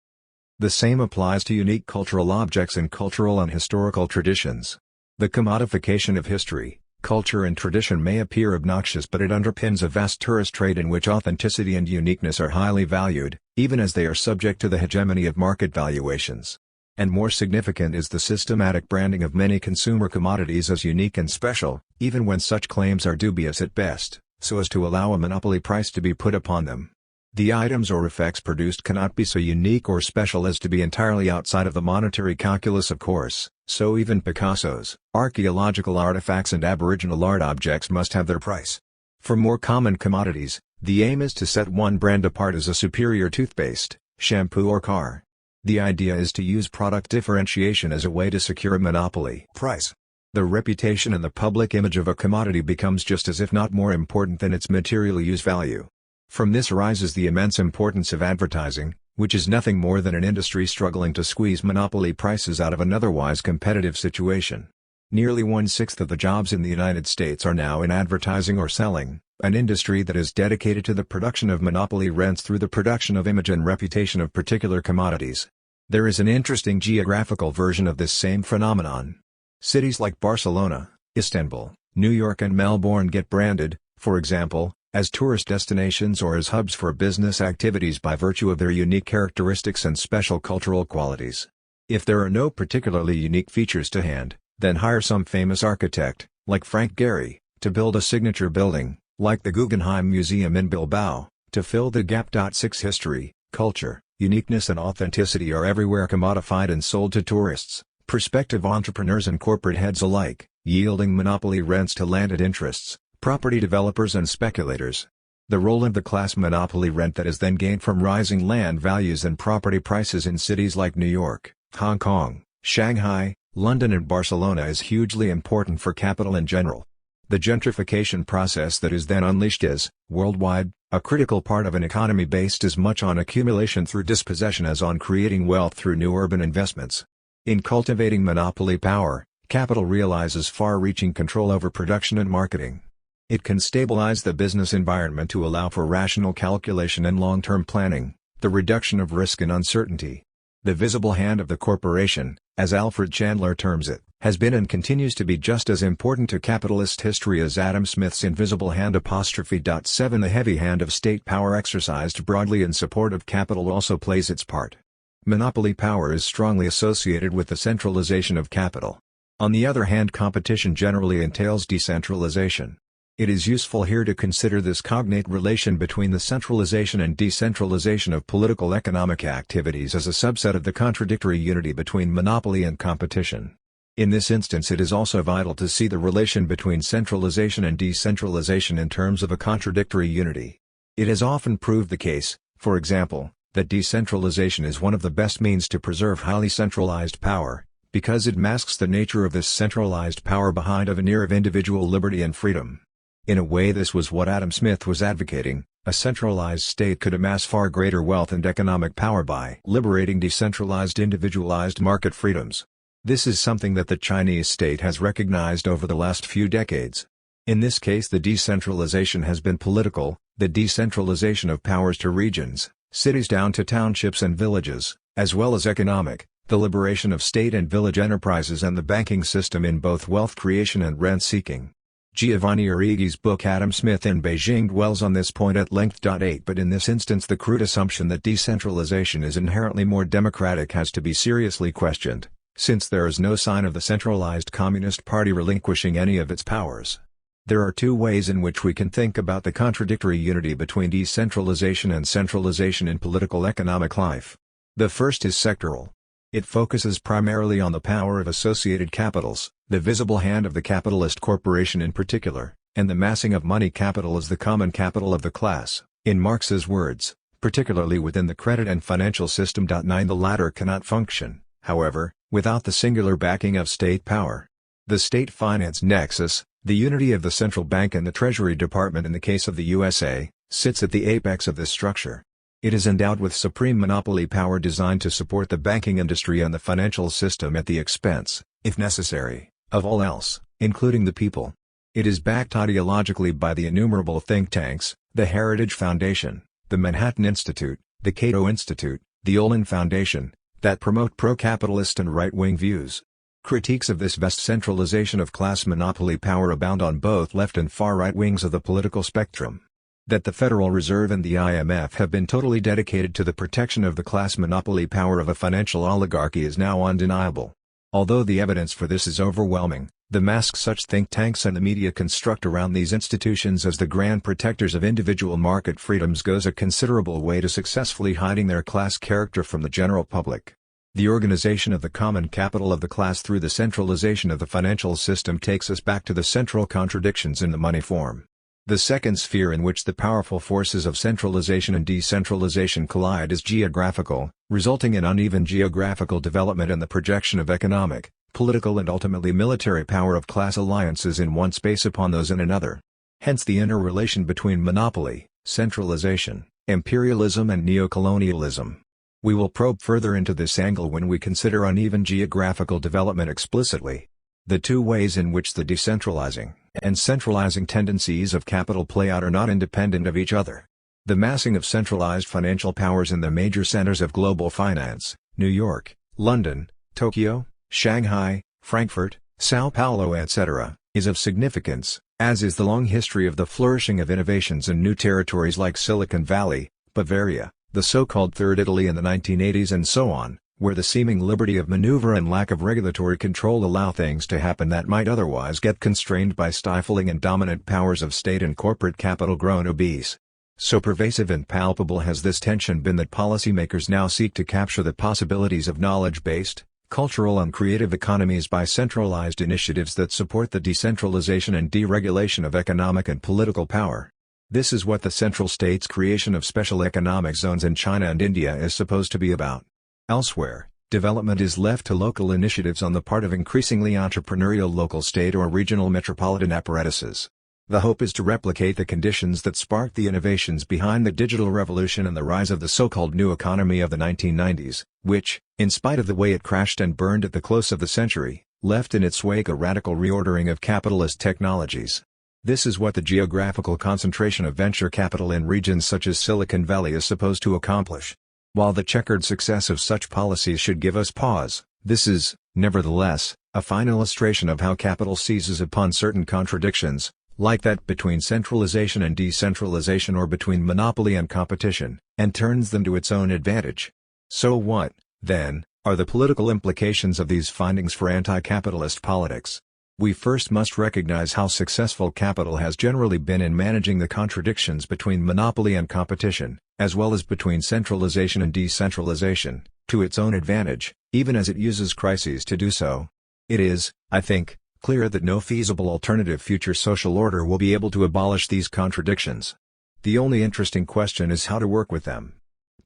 The same applies to unique cultural objects and cultural and historical traditions. The commodification of history, culture and tradition may appear obnoxious, but it underpins a vast tourist trade in which authenticity and uniqueness are highly valued, even as they are subject to the hegemony of market valuations. And more significant is the systematic branding of many consumer commodities as unique and special, even when such claims are dubious at best, so as to allow a monopoly price to be put upon them. The items or effects produced cannot be so unique or special as to be entirely outside of the monetary calculus, of course, so even Picasso's archaeological artifacts and aboriginal art objects must have their price. For more common commodities, the aim is to set one brand apart as a superior toothpaste, shampoo or car. The idea is to use product differentiation as a way to secure a monopoly price. The reputation and the public image of a commodity becomes just as if not more important than its material use value. From this arises the immense importance of advertising, which is nothing more than an industry struggling to squeeze monopoly prices out of an otherwise competitive situation. Nearly 1/6 of the jobs in the United States are now in advertising or selling, an industry that is dedicated to the production of monopoly rents through the production of image and reputation of particular commodities. There is an interesting geographical version of this same phenomenon. Cities like Barcelona, Istanbul, New York and Melbourne get branded, for example, as tourist destinations or as hubs for business activities by virtue of their unique characteristics and special cultural qualities. If there are no particularly unique features to hand, then hire some famous architect, like Frank Gehry, to build a signature building, like the Guggenheim Museum in Bilbao, to fill the gap. 6 History, culture, uniqueness and authenticity are everywhere commodified and sold to tourists, prospective entrepreneurs and corporate heads alike, yielding monopoly rents to landed interests, property developers and speculators. The role of the class monopoly rent that is then gained from rising land values and property prices in cities like New York, Hong Kong, Shanghai, London and Barcelona is hugely important for capital in general. The gentrification process that is then unleashed is, worldwide, a critical part of an economy based as much on accumulation through dispossession as on creating wealth through new urban investments. In cultivating monopoly power, capital realizes far-reaching control over production and marketing. It can stabilize the business environment to allow for rational calculation and long-term planning, the reduction of risk and uncertainty. The visible hand of the corporation, as Alfred Chandler terms it, has been and continues to be just as important to capitalist history as Adam Smith's invisible hand. 7 The heavy hand of state power exercised broadly in support of capital also plays its part. Monopoly power is strongly associated with the centralization of capital. On the other hand, competition generally entails decentralization. It is useful here to consider this cognate relation between the centralization and decentralization of political economic activities as a subset of the contradictory unity between monopoly and competition. In this instance, it is also vital to see the relation between centralization and decentralization in terms of a contradictory unity. It has often proved the case, for example, that decentralization is one of the best means to preserve highly centralized power, because it masks the nature of this centralized power behind a veneer of individual liberty and freedom. In a way, this was what Adam Smith was advocating. A centralized state could amass far greater wealth and economic power by liberating decentralized individualized market freedoms. This is something that the Chinese state has recognized over the last few decades. In this case, the decentralization has been political, the decentralization of powers to regions, cities down to townships and villages, as well as economic, the liberation of state and village enterprises and the banking system in both wealth creation and rent-seeking. Giovanni Arrighi's book Adam Smith in Beijing dwells on this point at length. But in this instance, the crude assumption that decentralization is inherently more democratic has to be seriously questioned, since there is no sign of the centralized Communist Party relinquishing any of its powers. There are two ways in which we can think about the contradictory unity between decentralization and centralization in political economic life. The first is sectoral. It focuses primarily on the power of associated capitals, the visible hand of the capitalist corporation in particular, and the massing of money capital as the common capital of the class, in Marx's words, particularly within the credit and financial system. 9 The latter cannot function, however, without the singular backing of state power. The state-finance nexus, the unity of the central bank and the Treasury Department in the case of the USA, sits at the apex of this structure. It is endowed with supreme monopoly power designed to support the banking industry and the financial system at the expense, if necessary, of all else, including the people. It is backed ideologically by the innumerable think tanks, the Heritage Foundation, the Manhattan Institute, the Cato Institute, the Olin Foundation, that promote pro-capitalist and right-wing views. Critiques of this vast centralization of class monopoly power abound on both left and far-right wings of the political spectrum. That the Federal Reserve and the IMF have been totally dedicated to the protection of the class monopoly power of a financial oligarchy is now undeniable. Although the evidence for this is overwhelming, the mask such think tanks and the media construct around these institutions as the grand protectors of individual market freedoms goes a considerable way to successfully hiding their class character from the general public. The organization of the common capital of the class through the centralization of the financial system takes us back to the central contradictions in the money form. The second sphere in which the powerful forces of centralization and decentralization collide is geographical, resulting in uneven geographical development and the projection of economic, political and ultimately military power of class alliances in one space upon those in another. Hence the interrelation between monopoly, centralization, imperialism and neocolonialism. We will probe further into this angle when we consider uneven geographical development explicitly. The two ways in which the decentralizing and centralizing tendencies of capital play out are not independent of each other. The massing of centralized financial powers in the major centers of global finance, New York, London, Tokyo, Shanghai, Frankfurt, Sao Paulo etc., is of significance, as is the long history of the flourishing of innovations in new territories like Silicon Valley, Bavaria, the so-called Third Italy in the 1980s and so on, where the seeming liberty of maneuver and lack of regulatory control allow things to happen that might otherwise get constrained by stifling and dominant powers of state and corporate capital grown obese. So pervasive and palpable has this tension been that policymakers now seek to capture the possibilities of knowledge-based, cultural and creative economies by centralized initiatives that support the decentralization and deregulation of economic and political power. This is what the central state's creation of special economic zones in China and India is supposed to be about. Elsewhere, development is left to local initiatives on the part of increasingly entrepreneurial local state or regional metropolitan apparatuses. The hope is to replicate the conditions that sparked the innovations behind the digital revolution and the rise of the so-called new economy of the 1990s, which, in spite of the way it crashed and burned at the close of the century, left in its wake a radical reordering of capitalist technologies. This is what the geographical concentration of venture capital in regions such as Silicon Valley is supposed to accomplish. While the checkered success of such policies should give us pause, this is, nevertheless, a fine illustration of how capital seizes upon certain contradictions, like that between centralization and decentralization or between monopoly and competition, and turns them to its own advantage. So what, then, are the political implications of these findings for anti-capitalist politics? We first must recognize how successful capital has generally been in managing the contradictions between monopoly and competition, as well as between centralization and decentralization, to its own advantage, even as it uses crises to do so. It is, I think, clear that no feasible alternative future social order will be able to abolish these contradictions. The only interesting question is how to work with them.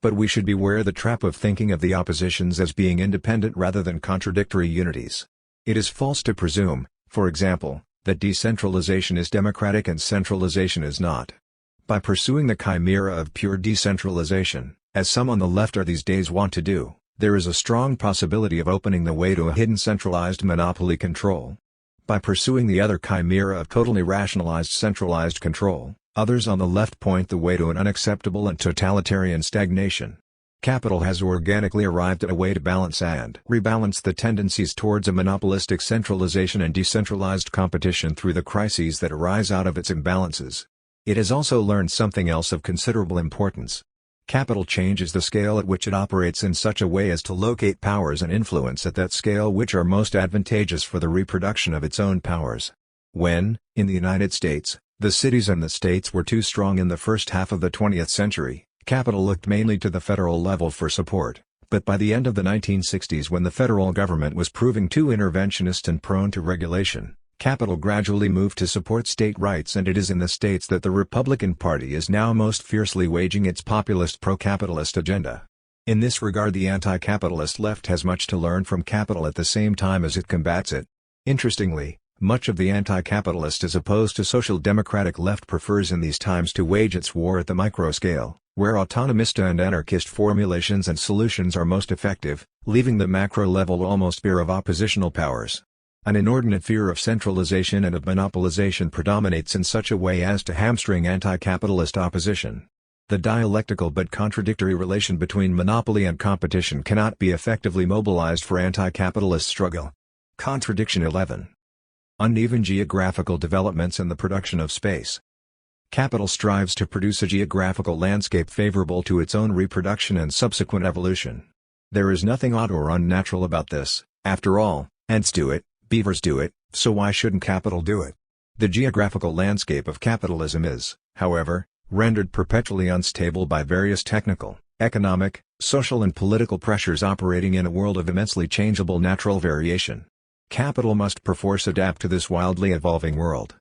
But we should beware the trap of thinking of the oppositions as being independent rather than contradictory unities. It is false to presume, for example, that decentralization is democratic and centralization is not. By pursuing the chimera of pure decentralization, as some on the left are these days wont to do, there is a strong possibility of opening the way to a hidden centralized monopoly control. By pursuing the other chimera of totally rationalized centralized control, others on the left point the way to an unacceptable and totalitarian stagnation. Capital has organically arrived at a way to balance and rebalance the tendencies towards a monopolistic centralization and decentralized competition through the crises that arise out of its imbalances. It has also learned something else of considerable importance. Capital changes the scale at which it operates in such a way as to locate powers and influence at that scale which are most advantageous for the reproduction of its own powers. When, in the United States, the cities and the states were too strong in the first half of the 20th century, capital looked mainly to the federal level for support, but by the end of the 1960s when the federal government was proving too interventionist and prone to regulation, capital gradually moved to support state rights, and it is in the states that the Republican Party is now most fiercely waging its populist pro-capitalist agenda. In this regard the anti-capitalist left has much to learn from capital at the same time as it combats it. Interestingly, much of the anti-capitalist as opposed to social democratic left prefers in these times to wage its war at the micro scale, where autonomista and anarchist formulations and solutions are most effective, leaving the macro level almost bare of oppositional powers. An inordinate fear of centralization and of monopolization predominates in such a way as to hamstring anti-capitalist opposition. The dialectical but contradictory relation between monopoly and competition cannot be effectively mobilized for anti-capitalist struggle. Contradiction 11. Uneven geographical developments and the production of space. Capital strives to produce a geographical landscape favorable to its own reproduction and subsequent evolution. There is nothing odd or unnatural about this. After all, ants do it, beavers do it, so why shouldn't capital do it? The geographical landscape of capitalism is, however, rendered perpetually unstable by various technical, economic, social and political pressures operating in a world of immensely changeable natural variation. Capital must perforce adapt to this wildly evolving world.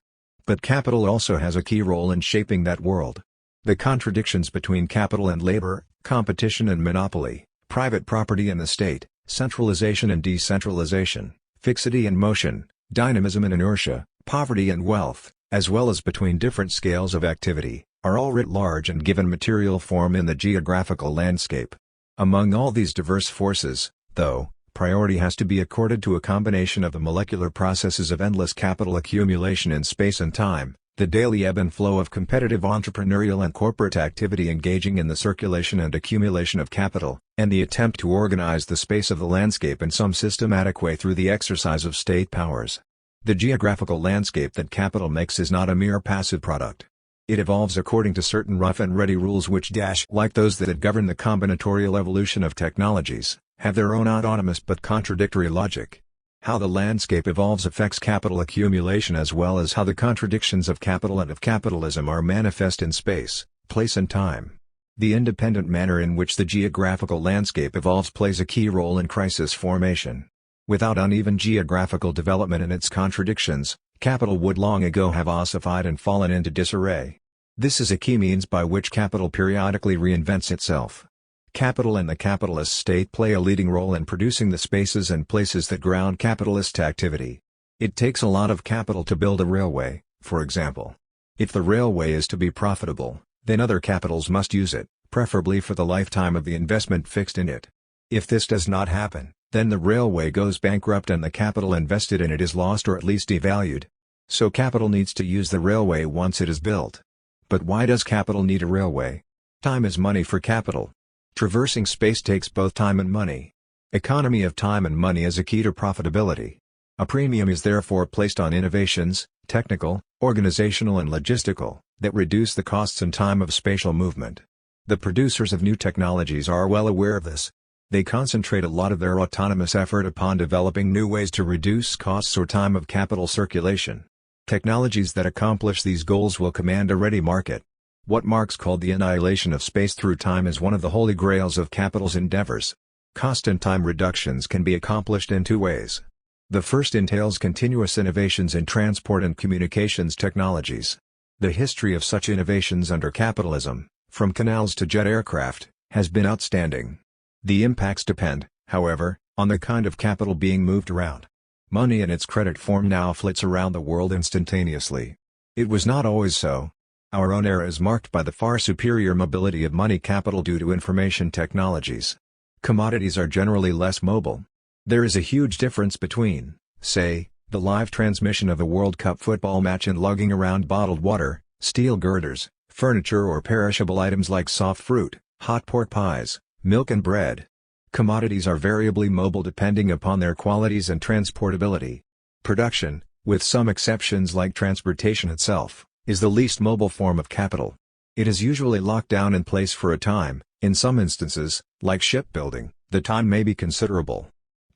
But capital also has a key role in shaping that world. The contradictions between capital and labor, competition and monopoly, private property and the state, centralization and decentralization, fixity and motion, dynamism and inertia, poverty and wealth, as well as between different scales of activity, are all writ large and given material form in the geographical landscape. Among all these diverse forces, though, priority has to be accorded to a combination of the molecular processes of endless capital accumulation in space and time, the daily ebb and flow of competitive entrepreneurial and corporate activity engaging in the circulation and accumulation of capital, and the attempt to organize the space of the landscape in some systematic way through the exercise of state powers. The geographical landscape that capital makes is not a mere passive product. It evolves according to certain rough and ready rules which, like those that govern the combinatorial evolution of technologies, have their own autonomous but contradictory logic. How the landscape evolves affects capital accumulation as well as how the contradictions of capital and of capitalism are manifest in space, place and time. The independent manner in which the geographical landscape evolves plays a key role in crisis formation. Without uneven geographical development and its contradictions, capital would long ago have ossified and fallen into disarray. This is a key means by which capital periodically reinvents itself. Capital and the capitalist state play a leading role in producing the spaces and places that ground capitalist activity. It takes a lot of capital to build a railway, for example. If the railway is to be profitable, then other capitals must use it, preferably for the lifetime of the investment fixed in it. If this does not happen, then the railway goes bankrupt and the capital invested in it is lost or at least devalued. So capital needs to use the railway once it is built. But why does capital need a railway? Time is money for capital. Traversing space takes both time and money. Economy of time and money is a key to profitability. A premium is therefore placed on innovations, technical, organizational and logistical, that reduce the costs and time of spatial movement. The producers of new technologies are well aware of this. They concentrate a lot of their autonomous effort upon developing new ways to reduce costs or time of capital circulation. Technologies that accomplish these goals will command a ready market. What Marx called the annihilation of space through time is one of the holy grails of capital's endeavors. Cost and time reductions can be accomplished in two ways. The first entails continuous innovations in transport and communications technologies. The history of such innovations under capitalism, from canals to jet aircraft, has been outstanding. The impacts depend, however, on the kind of capital being moved around. Money in its credit form now flits around the world instantaneously. It was not always so. Our own era is marked by the far superior mobility of money capital due to information technologies. Commodities are generally less mobile. There is a huge difference between, say, the live transmission of a World Cup football match and lugging around bottled water, steel girders, furniture or perishable items like soft fruit, hot pork pies, milk and bread. Commodities are variably mobile depending upon their qualities and transportability. Production, with some exceptions like transportation itself, is the least mobile form of capital. It is usually locked down in place for a time. In some instances, like shipbuilding, the time may be considerable.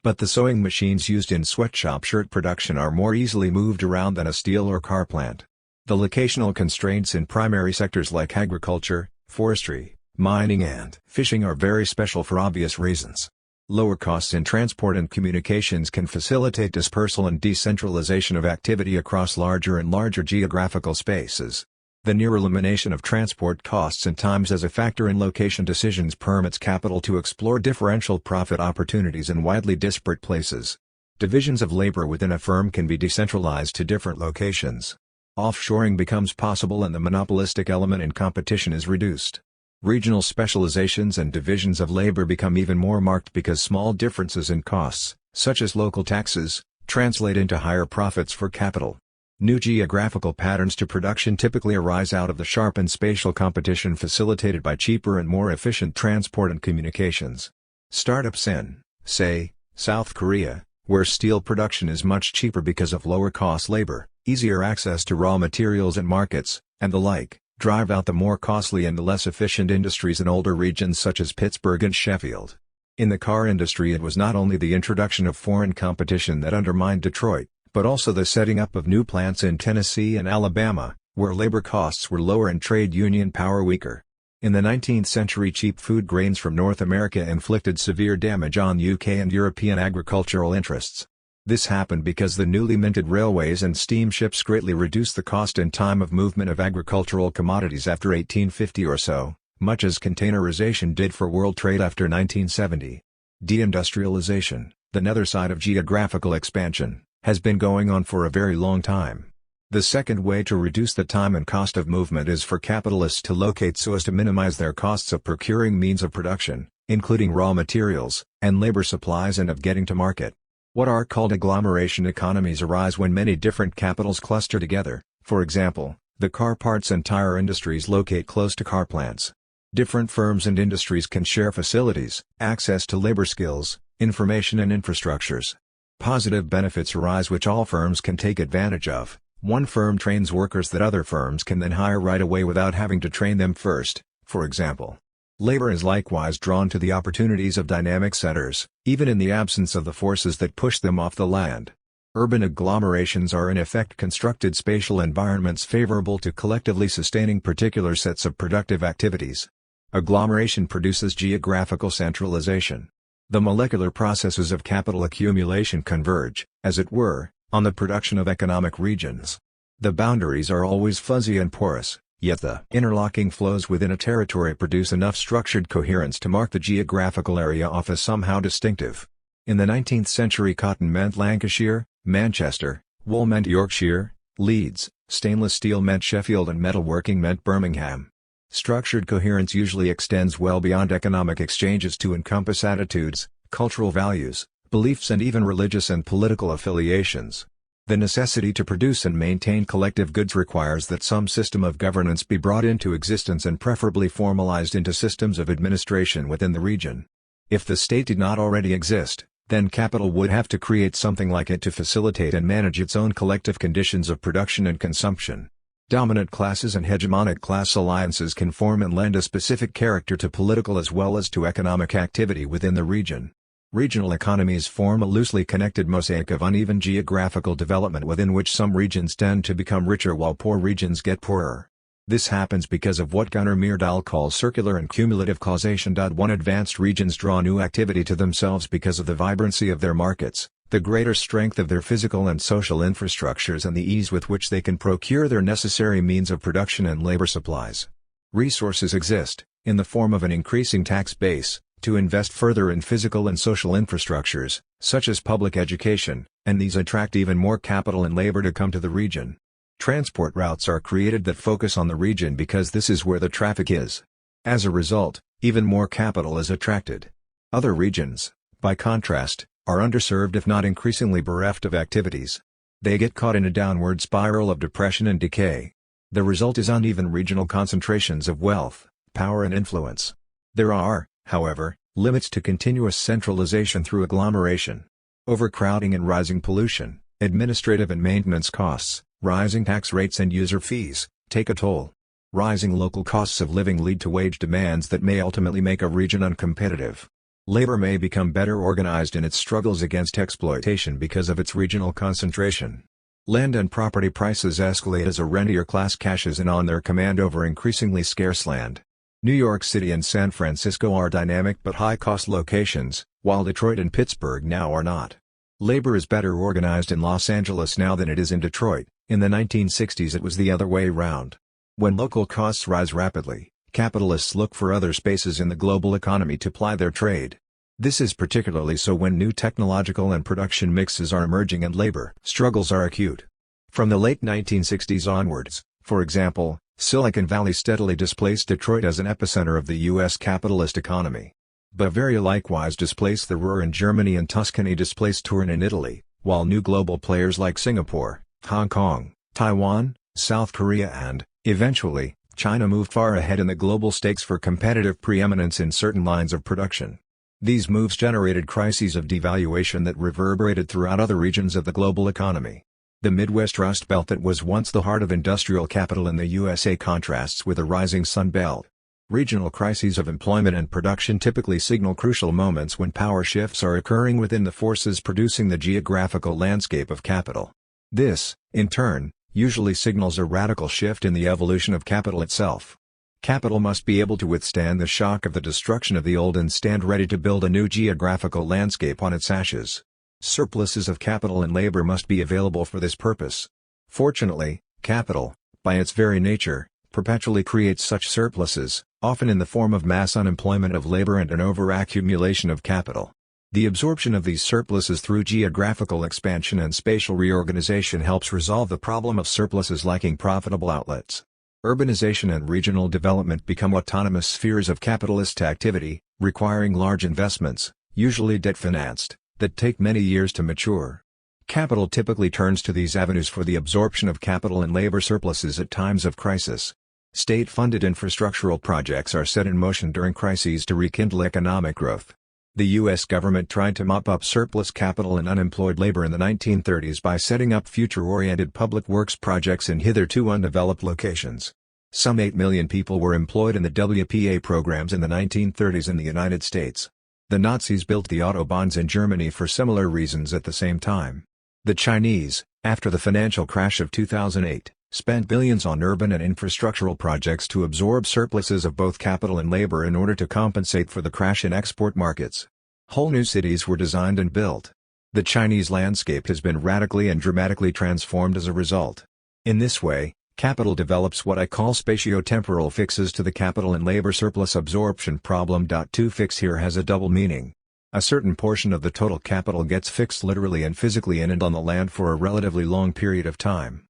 But the sewing machines used in sweatshop shirt production are more easily moved around than a steel or car plant. The locational constraints in primary sectors like agriculture, forestry, mining and fishing are very special for obvious reasons. Lower costs in transport and communications can facilitate dispersal and decentralization of activity across larger and larger geographical spaces. The near elimination of transport costs and times as a factor in location decisions permits capital to explore differential profit opportunities in widely disparate places. Divisions of labor within a firm can be decentralized to different locations. Offshoring becomes possible and the monopolistic element in competition is reduced. Regional specializations and divisions of labor become even more marked because small differences in costs, such as local taxes, translate into higher profits for capital. New geographical patterns to production typically arise out of the sharpened spatial competition facilitated by cheaper and more efficient transport and communications. Startups in, say, South Korea, where steel production is much cheaper because of lower-cost labor, easier access to raw materials and markets, and the like, drive out the more costly and less efficient industries in older regions such as Pittsburgh and Sheffield. In the car industry it was not only the introduction of foreign competition that undermined Detroit, but also the setting up of new plants in Tennessee and Alabama, where labor costs were lower and trade union power weaker. In the 19th century cheap food grains from North America inflicted severe damage on UK and European agricultural interests. This happened because the newly minted railways and steamships greatly reduced the cost and time of movement of agricultural commodities after 1850 or so, much as containerization did for world trade after 1970. Deindustrialization, the nether side of geographical expansion, has been going on for a very long time. The second way to reduce the time and cost of movement is for capitalists to locate so as to minimize their costs of procuring means of production, including raw materials, and labor supplies and of getting to market. What are called agglomeration economies arise when many different capitals cluster together. For example, the car parts and tire industries locate close to car plants. Different firms and industries can share facilities, access to labor skills, information and infrastructures. Positive benefits arise which all firms can take advantage of. One firm trains workers that other firms can then hire right away without having to train them first, for example. Labor is likewise drawn to the opportunities of dynamic centers, even in the absence of the forces that push them off the land. Urban agglomerations are in effect constructed spatial environments favorable to collectively sustaining particular sets of productive activities. Agglomeration produces geographical centralization. The molecular processes of capital accumulation converge, as it were, on the production of economic regions. The boundaries are always fuzzy and porous, yet the interlocking flows within a territory produce enough structured coherence to mark the geographical area off as somehow distinctive. In the 19th century cotton meant Lancashire, Manchester, wool meant Yorkshire, Leeds, stainless steel meant Sheffield and metalworking meant Birmingham. Structured coherence usually extends well beyond economic exchanges to encompass attitudes, cultural values, beliefs and even religious and political affiliations. The necessity to produce and maintain collective goods requires that some system of governance be brought into existence and preferably formalized into systems of administration within the region. If the state did not already exist, then capital would have to create something like it to facilitate and manage its own collective conditions of production and consumption. Dominant classes and hegemonic class alliances can form and lend a specific character to political as well as to economic activity within the region. Regional economies form a loosely connected mosaic of uneven geographical development within which some regions tend to become richer while poor regions get poorer. This happens because of what Gunnar Myrdal calls circular and cumulative causation. One advanced regions draw new activity to themselves because of the vibrancy of their markets, the greater strength of their physical and social infrastructures, and the ease with which they can procure their necessary means of production and labor supplies. Resources exist, in the form of an increasing tax base, to invest further in physical and social infrastructures, such as public education, and these attract even more capital and labor to come to the region. Transport routes are created that focus on the region because this is where the traffic is. As a result, even more capital is attracted. Other regions, by contrast, are underserved if not increasingly bereft of activities. They get caught in a downward spiral of depression and decay. The result is uneven regional concentrations of wealth, power and influence. There are, however, limits to continuous centralization through agglomeration. Overcrowding and rising pollution, administrative and maintenance costs, rising tax rates and user fees, take a toll. Rising local costs of living lead to wage demands that may ultimately make a region uncompetitive. Labor may become better organized in its struggles against exploitation because of its regional concentration. Land and property prices escalate as a rentier class cashes in on their command over increasingly scarce land. New York City and San Francisco are dynamic but high-cost locations, while Detroit and Pittsburgh now are not. Labor is better organized in Los Angeles now than it is in Detroit. In the 1960s it was the other way round. When local costs rise rapidly, capitalists look for other spaces in the global economy to ply their trade. This is particularly so when new technological and production mixes are emerging and labor struggles are acute. From the late 1960s onwards, for example, Silicon Valley steadily displaced Detroit as an epicenter of the U.S. capitalist economy. Bavaria likewise displaced the Ruhr in Germany and Tuscany displaced Turin in Italy, while new global players like Singapore, Hong Kong, Taiwan, South Korea and, eventually, China moved far ahead in the global stakes for competitive preeminence in certain lines of production. These moves generated crises of devaluation that reverberated throughout other regions of the global economy. The Midwest Rust Belt that was once the heart of industrial capital in the USA contrasts with a rising Sun Belt. Regional crises of employment and production typically signal crucial moments when power shifts are occurring within the forces producing the geographical landscape of capital. This, in turn, usually signals a radical shift in the evolution of capital itself. Capital must be able to withstand the shock of the destruction of the old and stand ready to build a new geographical landscape on its ashes. Surpluses of capital and labor must be available for this purpose. Fortunately, capital, by its very nature, perpetually creates such surpluses, often in the form of mass unemployment of labor and an overaccumulation of capital. The absorption of these surpluses through geographical expansion and spatial reorganization helps resolve the problem of surpluses lacking profitable outlets. Urbanization and regional development become autonomous spheres of capitalist activity, requiring large investments, usually debt-financed, that take many years to mature. Capital typically turns to these avenues for the absorption of capital and labor surpluses at times of crisis. State-funded infrastructural projects are set in motion during crises to rekindle economic growth. The U.S. government tried to mop up surplus capital and unemployed labor in the 1930s by setting up future-oriented public works projects in hitherto undeveloped locations. Some 8 million people were employed in the WPA programs in the 1930s in the United States. The Nazis built the Autobahns in Germany for similar reasons at the same time. The Chinese, after the financial crash of 2008, spent billions on urban and infrastructural projects to absorb surpluses of both capital and labor in order to compensate for the crash in export markets. Whole new cities were designed and built. The Chinese landscape has been radically and dramatically transformed as a result. In this way, capital develops what I call spatio-temporal fixes to the capital and labor surplus absorption problem. To fix here has a double meaning. A certain portion of the total capital gets fixed literally and physically in and on the land for a relatively long period of time.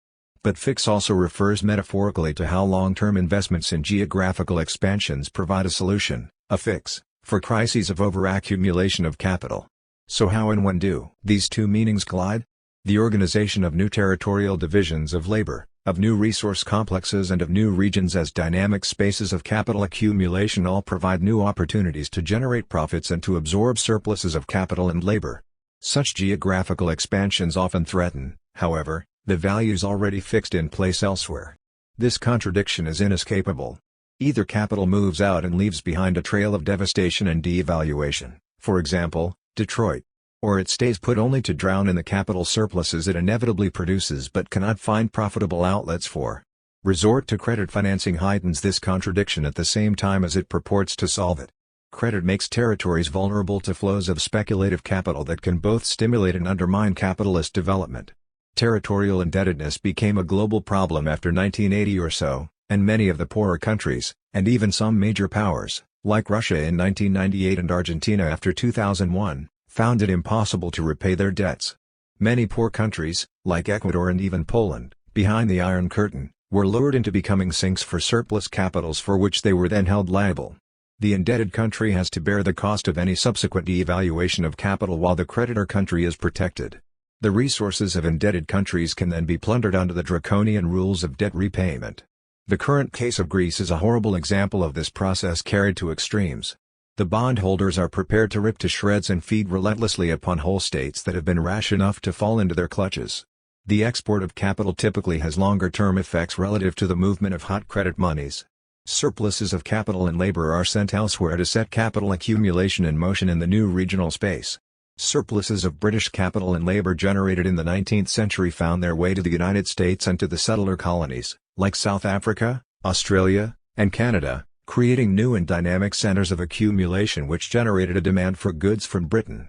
But fix also refers metaphorically to how long-term investments in geographical expansions provide a solution, a fix, for crises of overaccumulation of capital. So how and when do these two meanings collide? The organization of new territorial divisions of labor, of new resource complexes and of new regions as dynamic spaces of capital accumulation all provide new opportunities to generate profits and to absorb surpluses of capital and labor. Such geographical expansions often threaten, however, the values already fixed in place elsewhere. This contradiction is inescapable. Either capital moves out and leaves behind a trail of devastation and devaluation, for example, Detroit. Or it stays put only to drown in the capital surpluses it inevitably produces but cannot find profitable outlets for. Resort to credit financing heightens this contradiction at the same time as it purports to solve it. Credit makes territories vulnerable to flows of speculative capital that can both stimulate and undermine capitalist development. Territorial indebtedness became a global problem after 1980 or so, and many of the poorer countries, and even some major powers, like Russia in 1998 and Argentina after 2001, found it impossible to repay their debts. Many poor countries, like Ecuador and even Poland, behind the Iron Curtain, were lured into becoming sinks for surplus capitals for which they were then held liable. The indebted country has to bear the cost of any subsequent devaluation of capital while the creditor country is protected. The resources of indebted countries can then be plundered under the draconian rules of debt repayment. The current case of Greece is a horrible example of this process carried to extremes. The bondholders are prepared to rip to shreds and feed relentlessly upon whole states that have been rash enough to fall into their clutches. The export of capital typically has longer-term effects relative to the movement of hot credit monies. Surpluses of capital and labor are sent elsewhere to set capital accumulation in motion in the new regional space. Surpluses of British capital and labor generated in the 19th century found their way to the United States and to the settler colonies, like South Africa, Australia, and Canada, creating new and dynamic centers of accumulation which generated a demand for goods from Britain.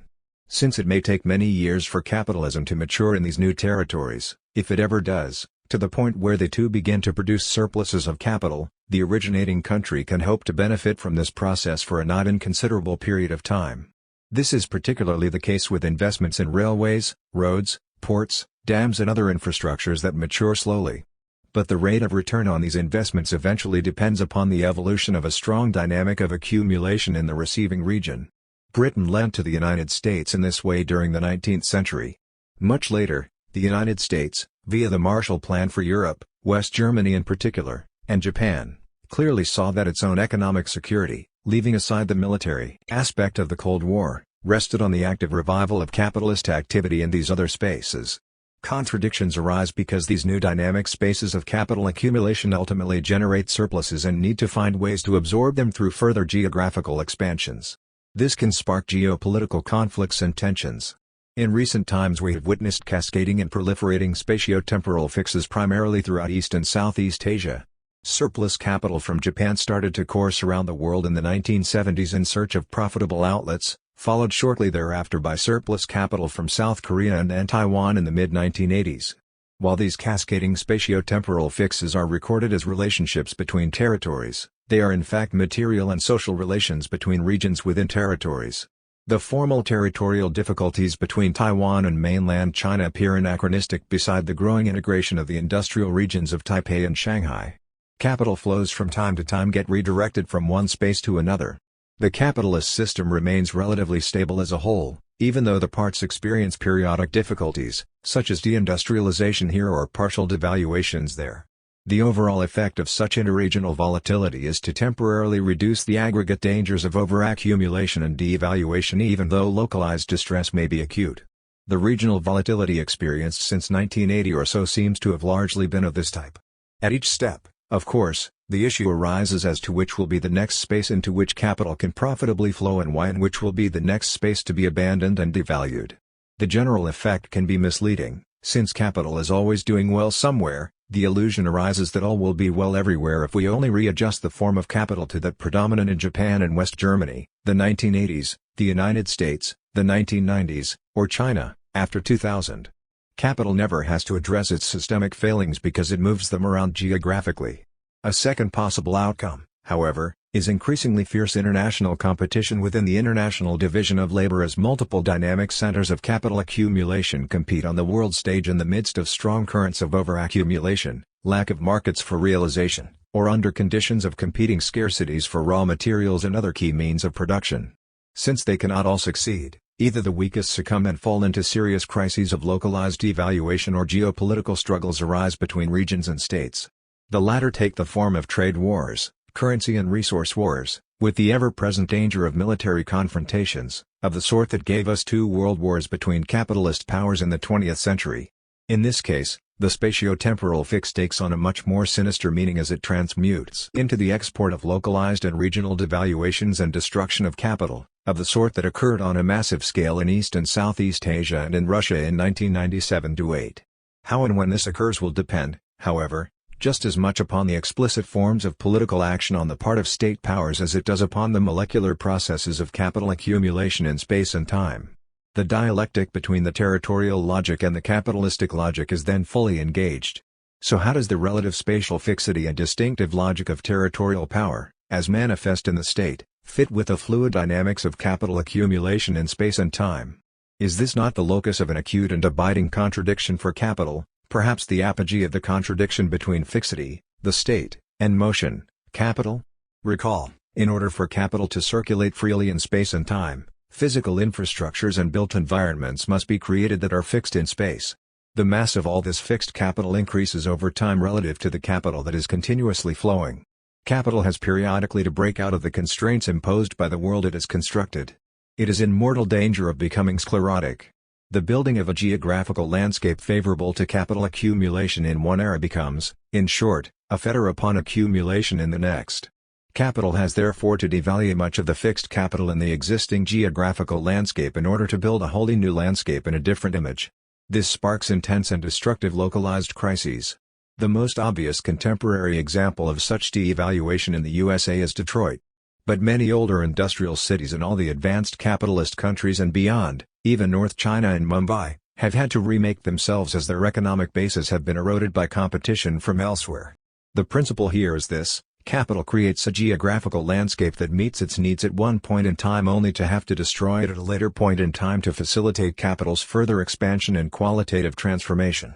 Since it may take many years for capitalism to mature in these new territories, if it ever does, to the point where they too begin to produce surpluses of capital, the originating country can hope to benefit from this process for a not inconsiderable period of time. This is particularly the case with investments in railways, roads, ports, dams and other infrastructures that mature slowly. But the rate of return on these investments eventually depends upon the evolution of a strong dynamic of accumulation in the receiving region. Britain lent to the United States in this way during the 19th century. Much later, the United States, via the Marshall Plan for Europe, West Germany in particular, and Japan, clearly saw that its own economic security, leaving aside the military aspect of the Cold War, rested on the active revival of capitalist activity in these other spaces. Contradictions arise because these new dynamic spaces of capital accumulation ultimately generate surpluses and need to find ways to absorb them through further geographical expansions. This can spark geopolitical conflicts and tensions. In recent times we have witnessed cascading and proliferating spatio-temporal fixes primarily throughout East and Southeast Asia. Surplus capital from Japan started to course around the world in the 1970s in search of profitable outlets, followed shortly thereafter by surplus capital from South Korea and then Taiwan in the mid-1980s. While these cascading spatio-temporal fixes are recorded as relationships between territories, they are in fact material and social relations between regions within territories. The formal territorial difficulties between Taiwan and mainland China appear anachronistic beside the growing integration of the industrial regions of Taipei and Shanghai. Capital flows from time to time get redirected from one space to another. The capitalist system remains relatively stable as a whole, even though the parts experience periodic difficulties, such as deindustrialization here or partial devaluations there. The overall effect of such interregional volatility is to temporarily reduce the aggregate dangers of overaccumulation and devaluation even though localized distress may be acute. The regional volatility experienced since 1980 or so seems to have largely been of this type. At each step, of course, the issue arises as to which will be the next space into which capital can profitably flow and why and which will be the next space to be abandoned and devalued. The general effect can be misleading, since capital is always doing well somewhere. The illusion arises that all will be well everywhere if we only readjust the form of capital to that predominant in Japan and West Germany, the 1980s, the United States, the 1990s, or China, after 2000. Capital never has to address its systemic failings because it moves them around geographically. A second possible outcome, however, is increasingly fierce international competition within the international division of labor as multiple dynamic centers of capital accumulation compete on the world stage in the midst of strong currents of overaccumulation, lack of markets for realization, or under conditions of competing scarcities for raw materials and other key means of production. Since they cannot all succeed, Either the weakest succumb and fall into serious crises of localized devaluation, or geopolitical struggles arise between regions and states. The latter take the form of trade wars, currency and resource wars, with the ever-present danger of military confrontations, of the sort that gave us 2 world wars between capitalist powers in the 20th century. In this case, the spatio-temporal fix takes on a much more sinister meaning as it transmutes into the export of localized and regional devaluations and destruction of capital, of the sort that occurred on a massive scale in East and Southeast Asia and in Russia in 1997-8. How and when this occurs will depend, however, just as much upon the explicit forms of political action on the part of state powers as it does upon the molecular processes of capital accumulation in space and time. The dialectic between the territorial logic and the capitalistic logic is then fully engaged. So how does the relative spatial fixity and distinctive logic of territorial power, as manifest in the state, fit with the fluid dynamics of capital accumulation in space and time? Is this not the locus of an acute and abiding contradiction for capital, perhaps the apogee of the contradiction between fixity, the state, and motion, capital? Recall, in order for capital to circulate freely in space and time, physical infrastructures and built environments must be created that are fixed in space. The mass of all this fixed capital increases over time relative to the capital that is continuously flowing. Capital has periodically to break out of the constraints imposed by the world it has constructed. It is in mortal danger of becoming sclerotic. The building of a geographical landscape favorable to capital accumulation in one era becomes, in short, a fetter upon accumulation in the next. Capital has therefore to devalue much of the fixed capital in the existing geographical landscape in order to build a wholly new landscape in a different image. This sparks intense and destructive localized crises. The most obvious contemporary example of such devaluation in the USA is Detroit. But many older industrial cities in all the advanced capitalist countries and beyond, even North China and Mumbai, have had to remake themselves as their economic bases have been eroded by competition from elsewhere. The principle here is this: capital creates a geographical landscape that meets its needs at one point in time only to have to destroy it at a later point in time to facilitate capital's further expansion and qualitative transformation.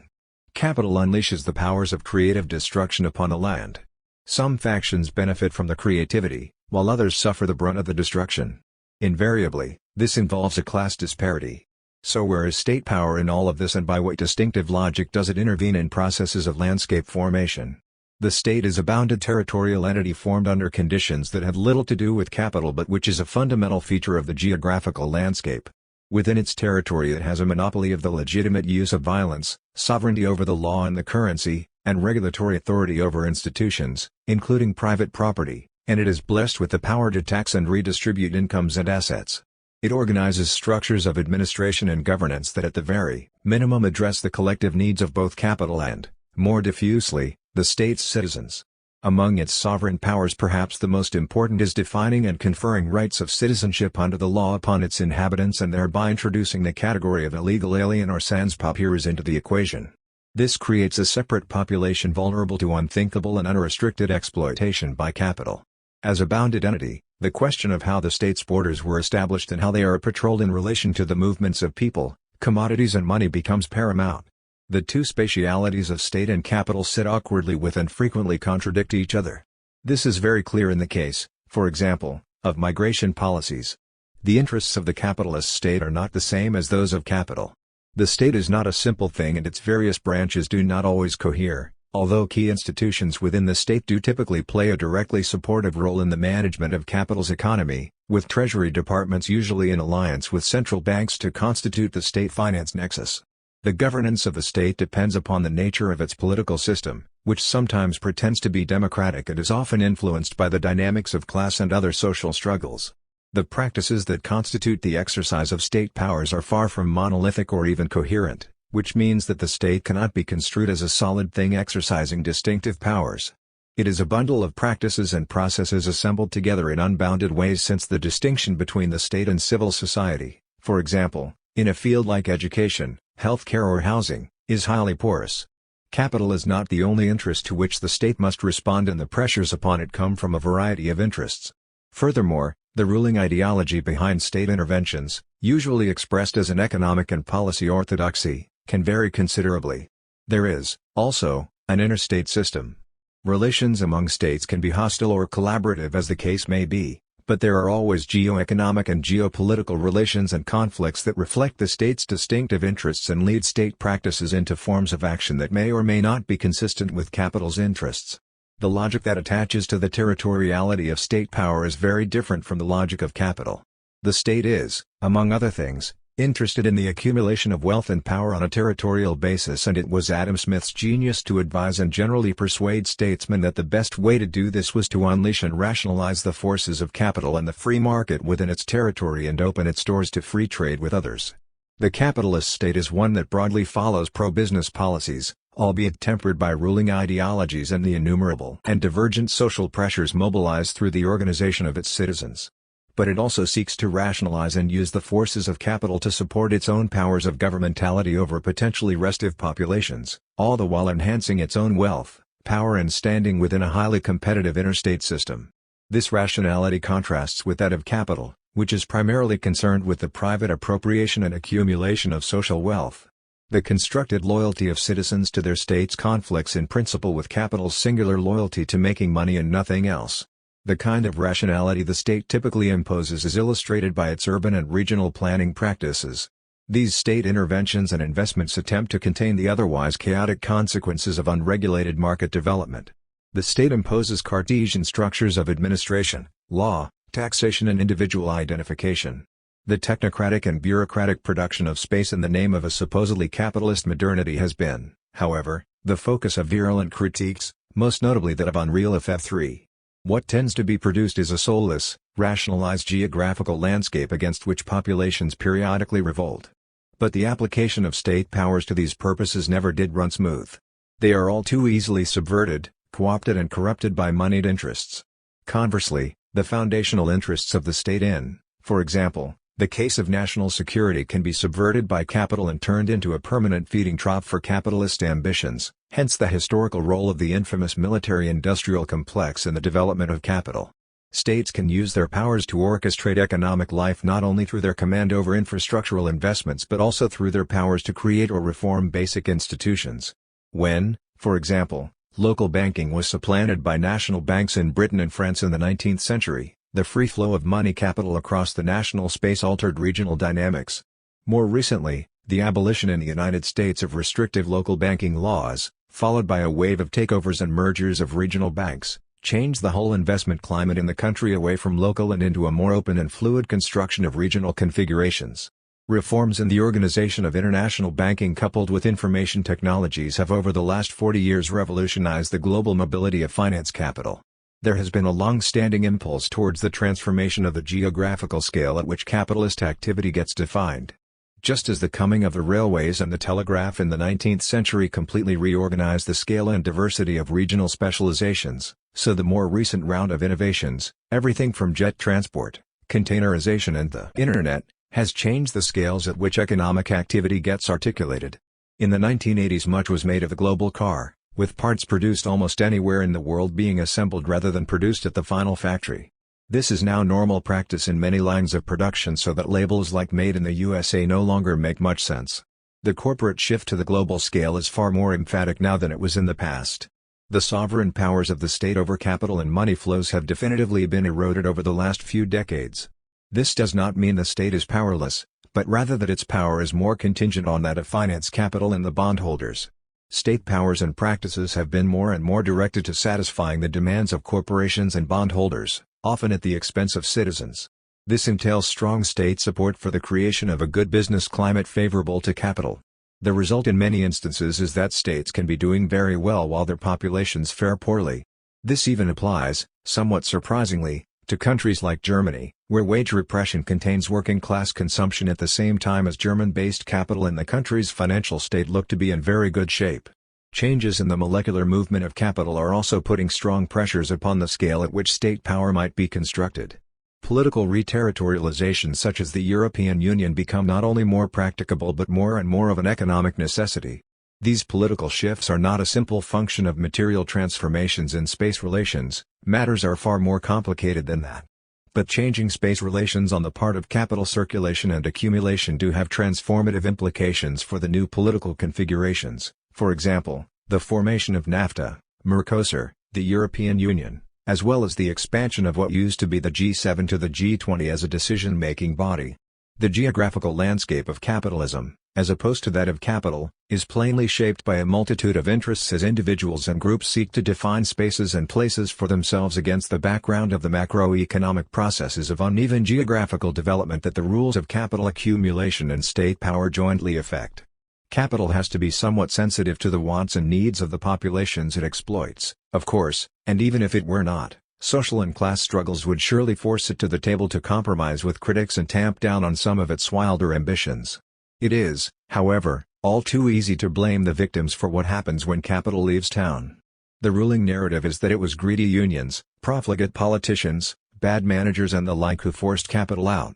Capital unleashes the powers of creative destruction upon the land. Some factions benefit from the creativity, while others suffer the brunt of the destruction. Invariably, this involves a class disparity. So where is state power in all of this, and by what distinctive logic does it intervene in processes of landscape formation? The state is a bounded territorial entity formed under conditions that have little to do with capital but which is a fundamental feature of the geographical landscape. Within its territory it has a monopoly of the legitimate use of violence, sovereignty over the law and the currency, and regulatory authority over institutions, including private property, and it is blessed with the power to tax and redistribute incomes and assets. It organizes structures of administration and governance that at the very minimum address the collective needs of both capital and, more diffusely, the state's citizens. Among its sovereign powers perhaps the most important is defining and conferring rights of citizenship under the law upon its inhabitants and thereby introducing the category of illegal alien or sans papiers into the equation. This creates a separate population vulnerable to unthinkable and unrestricted exploitation by capital. As a bounded entity, the question of how the state's borders were established and how they are patrolled in relation to the movements of people, commodities and money becomes paramount. The two spatialities of state and capital sit awkwardly with and frequently contradict each other. This is very clear in the case, for example, of migration policies. The interests of the capitalist state are not the same as those of capital. The state is not a simple thing and its various branches do not always cohere, although key institutions within the state do typically play a directly supportive role in the management of capital's economy, with treasury departments usually in alliance with central banks to constitute the state finance nexus. The governance of the state depends upon the nature of its political system, which sometimes pretends to be democratic and is often influenced by the dynamics of class and other social struggles. The practices that constitute the exercise of state powers are far from monolithic or even coherent, which means that the state cannot be construed as a solid thing exercising distinctive powers. It is a bundle of practices and processes assembled together in unbounded ways, since the distinction between the state and civil society, for example, in a field like education, healthcare or housing, is highly porous. Capital is not the only interest to which the state must respond, and the pressures upon it come from a variety of interests. Furthermore, the ruling ideology behind state interventions, usually expressed as an economic and policy orthodoxy, can vary considerably. There is, also, an interstate system. Relations among states can be hostile or collaborative as the case may be, But there are always geoeconomic and geopolitical relations and conflicts that reflect the state's distinctive interests and lead state practices into forms of action that may or may not be consistent with capital's interests. The logic that attaches to the territoriality of state power is very different from the logic of capital. The state is, among other things, interested in the accumulation of wealth and power on a territorial basis, and it was Adam Smith's genius to advise and generally persuade statesmen that the best way to do this was to unleash and rationalize the forces of capital and the free market within its territory and open its doors to free trade with others. The capitalist state is one that broadly follows pro-business policies, albeit tempered by ruling ideologies and the innumerable and divergent social pressures mobilized through the organization of its citizens. But it also seeks to rationalize and use the forces of capital to support its own powers of governmentality over potentially restive populations, all the while enhancing its own wealth, power and standing within a highly competitive interstate system. This rationality contrasts with that of capital, which is primarily concerned with the private appropriation and accumulation of social wealth. The constructed loyalty of citizens to their states conflicts in principle with capital's singular loyalty to making money and nothing else. The kind of rationality the state typically imposes is illustrated by its urban and regional planning practices. These state interventions and investments attempt to contain the otherwise chaotic consequences of unregulated market development. The state imposes Cartesian structures of administration, law, taxation and individual identification. The technocratic and bureaucratic production of space in the name of a supposedly capitalist modernity has been, however, the focus of virulent critiques, most notably that of Unreal FF3. What tends to be produced is a soulless, rationalized geographical landscape against which populations periodically revolt. But the application of state powers to these purposes never did run smooth. They are all too easily subverted, co-opted and corrupted by moneyed interests. Conversely, the foundational interests of the state in, for example, the case of national security can be subverted by capital and turned into a permanent feeding trough for capitalist ambitions, hence the historical role of the infamous military-industrial complex in the development of capital. States can use their powers to orchestrate economic life not only through their command over infrastructural investments but also through their powers to create or reform basic institutions. When, for example, local banking was supplanted by national banks in Britain and France in the 19th century, the free flow of money capital across the national space altered regional dynamics. More recently, the abolition in the United States of restrictive local banking laws, followed by a wave of takeovers and mergers of regional banks, changed the whole investment climate in the country away from local and into a more open and fluid construction of regional configurations. Reforms in the organization of international banking coupled with information technologies have over the last 40 years revolutionized the global mobility of finance capital. There has been a long-standing impulse towards the transformation of the geographical scale at which capitalist activity gets defined. Just as the coming of the railways and the telegraph in the 19th century completely reorganized the scale and diversity of regional specializations, so the more recent round of innovations, everything from jet transport, containerization and the Internet, has changed the scales at which economic activity gets articulated. In the 1980s much was made of the global car, with parts produced almost anywhere in the world being assembled rather than produced at the final factory. This is now normal practice in many lines of production so that labels like Made in the USA no longer make much sense. The corporate shift to the global scale is far more emphatic now than it was in the past. The sovereign powers of the state over capital and money flows have definitively been eroded over the last few decades. This does not mean the state is powerless, but rather that its power is more contingent on that of finance capital and the bondholders. State powers and practices have been more and more directed to satisfying the demands of corporations and bondholders, often at the expense of citizens. This entails strong state support for the creation of a good business climate favorable to capital. The result in many instances is that states can be doing very well while their populations fare poorly. This even applies, somewhat surprisingly, to countries like Germany, where wage repression contains working-class consumption at the same time as German-based capital and the country's financial state look to be in very good shape. Changes in the molecular movement of capital are also putting strong pressures upon the scale at which state power might be constructed. Political reterritorialization such as the European Union become not only more practicable but more and more of an economic necessity. These political shifts are not a simple function of material transformations in space relations, matters are far more complicated than that. But changing space relations on the part of capital circulation and accumulation do have transformative implications for the new political configurations, for example, the formation of NAFTA, Mercosur, the European Union, as well as the expansion of what used to be the G7 to the G20 as a decision-making body. The geographical landscape of capitalism, as opposed to that of capital, is plainly shaped by a multitude of interests as individuals and groups seek to define spaces and places for themselves against the background of the macroeconomic processes of uneven geographical development that the rules of capital accumulation and state power jointly affect. Capital has to be somewhat sensitive to the wants and needs of the populations it exploits, of course, and even if it were not, social and class struggles would surely force it to the table to compromise with critics and tamp down on some of its wilder ambitions. It is, however, all too easy to blame the victims for what happens when capital leaves town. The ruling narrative is that it was greedy unions, profligate politicians, bad managers and the like who forced capital out.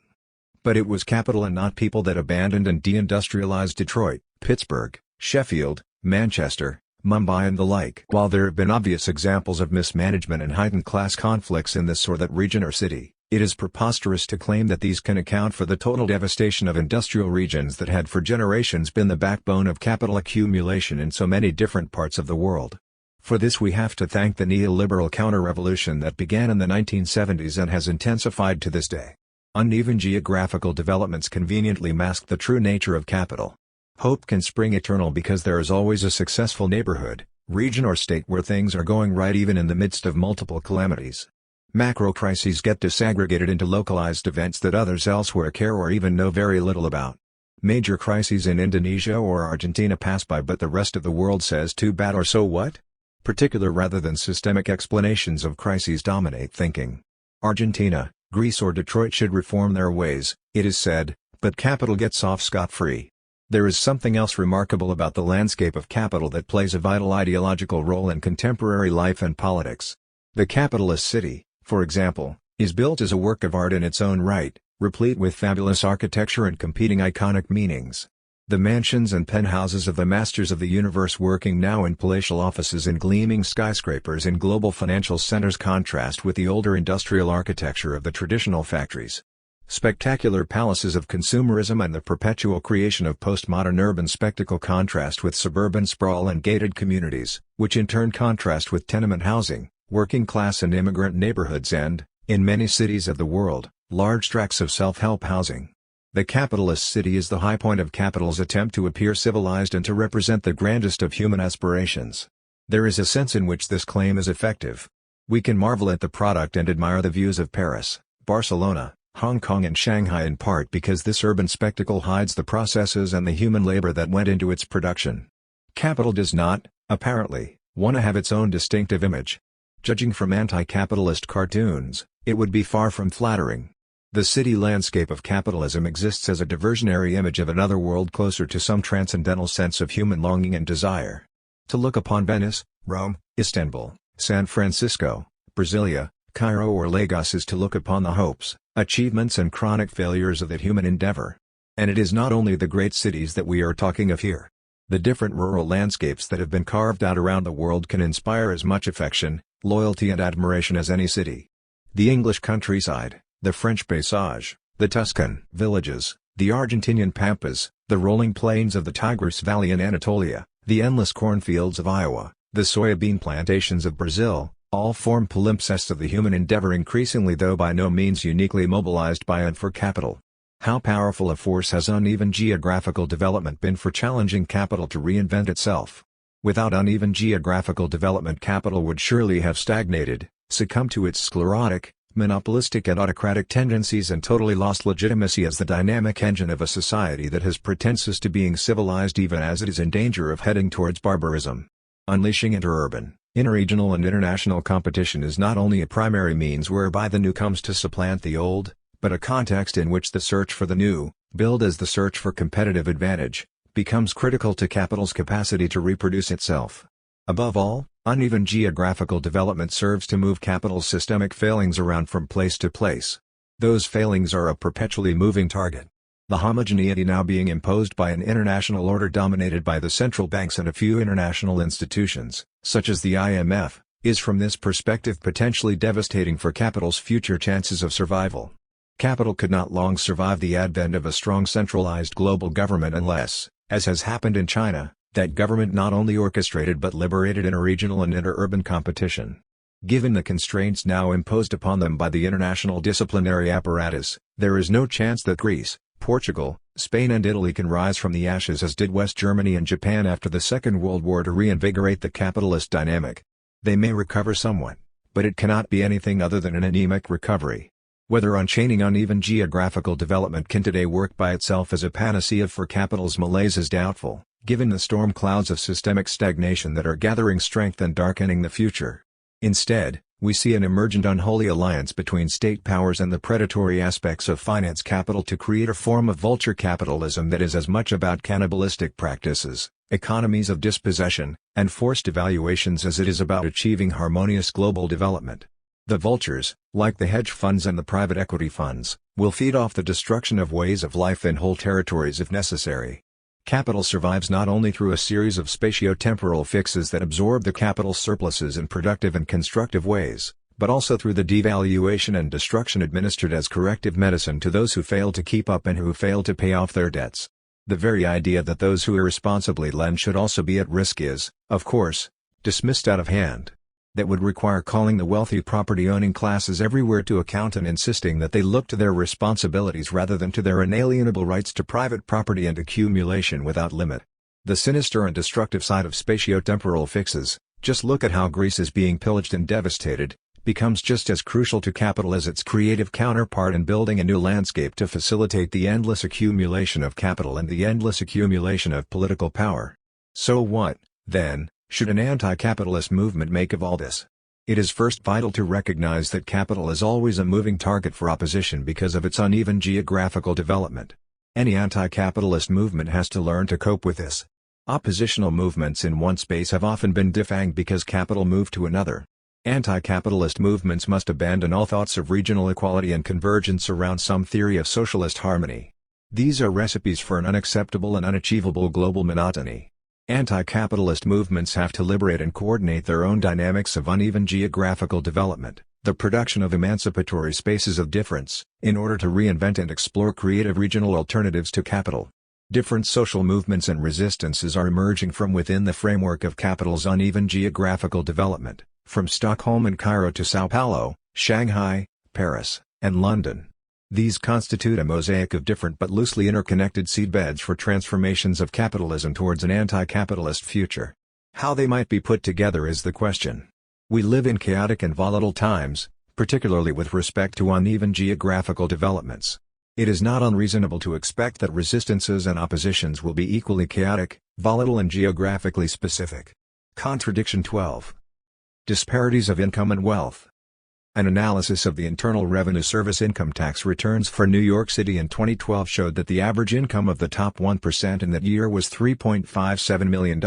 But it was capital and not people that abandoned and deindustrialized Detroit, Pittsburgh, Sheffield, Manchester, Mumbai and the like. While there have been obvious examples of mismanagement and heightened class conflicts in this or that region or city, it is preposterous to claim that these can account for the total devastation of industrial regions that had for generations been the backbone of capital accumulation in so many different parts of the world. For this we have to thank the neoliberal counter-revolution that began in the 1970s and has intensified to this day. Uneven geographical developments conveniently mask the true nature of capital. Hope can spring eternal because there is always a successful neighborhood, region or state where things are going right even in the midst of multiple calamities. Macro crises get disaggregated into localized events that others elsewhere care or even know very little about. Major crises in Indonesia or Argentina pass by but the rest of the world says too bad or so what? Particular rather than systemic explanations of crises dominate thinking. Argentina, Greece or Detroit should reform their ways, it is said, but capital gets off scot-free. There is something else remarkable about the landscape of capital that plays a vital ideological role in contemporary life and politics. The capitalist city, for example, is built as a work of art in its own right, replete with fabulous architecture and competing iconic meanings. The mansions and penthouses of the masters of the universe working now in palatial offices and gleaming skyscrapers in global financial centers contrast with the older industrial architecture of the traditional factories. Spectacular palaces of consumerism and the perpetual creation of postmodern urban spectacle contrast with suburban sprawl and gated communities, which in turn contrast with tenement housing, working class and immigrant neighborhoods and, in many cities of the world, large tracts of self-help housing. The capitalist city is the high point of capital's attempt to appear civilized and to represent the grandest of human aspirations. There is a sense in which this claim is effective. We can marvel at the product and admire the views of Paris, Barcelona, Hong Kong and Shanghai in part because this urban spectacle hides the processes and the human labor that went into its production. Capital does not, apparently, want to have its own distinctive image. Judging from anti-capitalist cartoons, it would be far from flattering. The city landscape of capitalism exists as a diversionary image of another world closer to some transcendental sense of human longing and desire. To look upon Venice, Rome, Istanbul, San Francisco, Brasilia, Cairo or Lagos is to look upon the hopes, achievements and chronic failures of that human endeavor. And it is not only the great cities that we are talking of here. The different rural landscapes that have been carved out around the world can inspire as much affection, loyalty and admiration as any city. The English countryside, the French paysage, the Tuscan villages, the Argentinian pampas, the rolling plains of the Tigris Valley in Anatolia, the endless cornfields of Iowa, the soybean plantations of Brazil, all form palimpsests of the human endeavor increasingly though by no means uniquely mobilized by and for capital. How powerful a force has uneven geographical development been for challenging capital to reinvent itself? Without uneven geographical development capital would surely have stagnated, succumbed to its sclerotic, monopolistic and autocratic tendencies and totally lost legitimacy as the dynamic engine of a society that has pretenses to being civilized even as it is in danger of heading towards barbarism. Unleashing interurban, interregional and international competition is not only a primary means whereby the new comes to supplant the old, but a context in which the search for the new, billed as the search for competitive advantage, becomes critical to capital's capacity to reproduce itself. Above all, uneven geographical development serves to move capital's systemic failings around from place to place. Those failings are a perpetually moving target. The homogeneity now being imposed by an international order dominated by the central banks and a few international institutions, such as the IMF, is from this perspective potentially devastating for capital's future chances of survival. Capital could not long survive the advent of a strong centralized global government unless, as has happened in China, that government not only orchestrated but liberated interregional and interurban competition. Given the constraints now imposed upon them by the international disciplinary apparatus, there is no chance that Greece, Portugal, Spain and Italy can rise from the ashes as did West Germany and Japan after the Second World War to reinvigorate the capitalist dynamic. They may recover somewhat, but it cannot be anything other than an anemic recovery. Whether unchaining uneven geographical development can today work by itself as a panacea for capital's malaise is doubtful, given the storm clouds of systemic stagnation that are gathering strength and darkening the future. Instead, we see an emergent unholy alliance between state powers and the predatory aspects of finance capital to create a form of vulture capitalism that is as much about cannibalistic practices, economies of dispossession, and forced devaluations as it is about achieving harmonious global development. The vultures, like the hedge funds and the private equity funds, will feed off the destruction of ways of life in whole territories if necessary. Capital survives not only through a series of spatio-temporal fixes that absorb the capital surpluses in productive and constructive ways, but also through the devaluation and destruction administered as corrective medicine to those who fail to keep up and who fail to pay off their debts. The very idea that those who irresponsibly lend should also be at risk is, of course, dismissed out of hand. That would require calling the wealthy property-owning classes everywhere to account and insisting that they look to their responsibilities rather than to their inalienable rights to private property and accumulation without limit. The sinister and destructive side of spatio-temporal fixes, just look at how Greece is being pillaged and devastated, becomes just as crucial to capital as its creative counterpart in building a new landscape to facilitate the endless accumulation of capital and the endless accumulation of political power. So what, then, should an anti-capitalist movement make of all this? It is first vital to recognize that capital is always a moving target for opposition because of its uneven geographical development. Any anti-capitalist movement has to learn to cope with this. Oppositional movements in one space have often been defanged because capital moved to another. Anti-capitalist movements must abandon all thoughts of regional equality and convergence around some theory of socialist harmony. These are recipes for an unacceptable and unachievable global monotony. Anti-capitalist movements have to liberate and coordinate their own dynamics of uneven geographical development, the production of emancipatory spaces of difference, in order to reinvent and explore creative regional alternatives to capital. Different social movements and resistances are emerging from within the framework of capital's uneven geographical development, from Stockholm and Cairo to Sao Paulo, Shanghai, Paris, and London. These constitute a mosaic of different but loosely interconnected seedbeds for transformations of capitalism towards an anti-capitalist future. How they might be put together is the question. We live in chaotic and volatile times, particularly with respect to uneven geographical developments. It is not unreasonable to expect that resistances and oppositions will be equally chaotic, volatile and geographically specific. Contradiction 12. Disparities of income and wealth. An analysis of the Internal Revenue Service income tax returns for New York City in 2012 showed that the average income of the top 1% in that year was $3.57 million,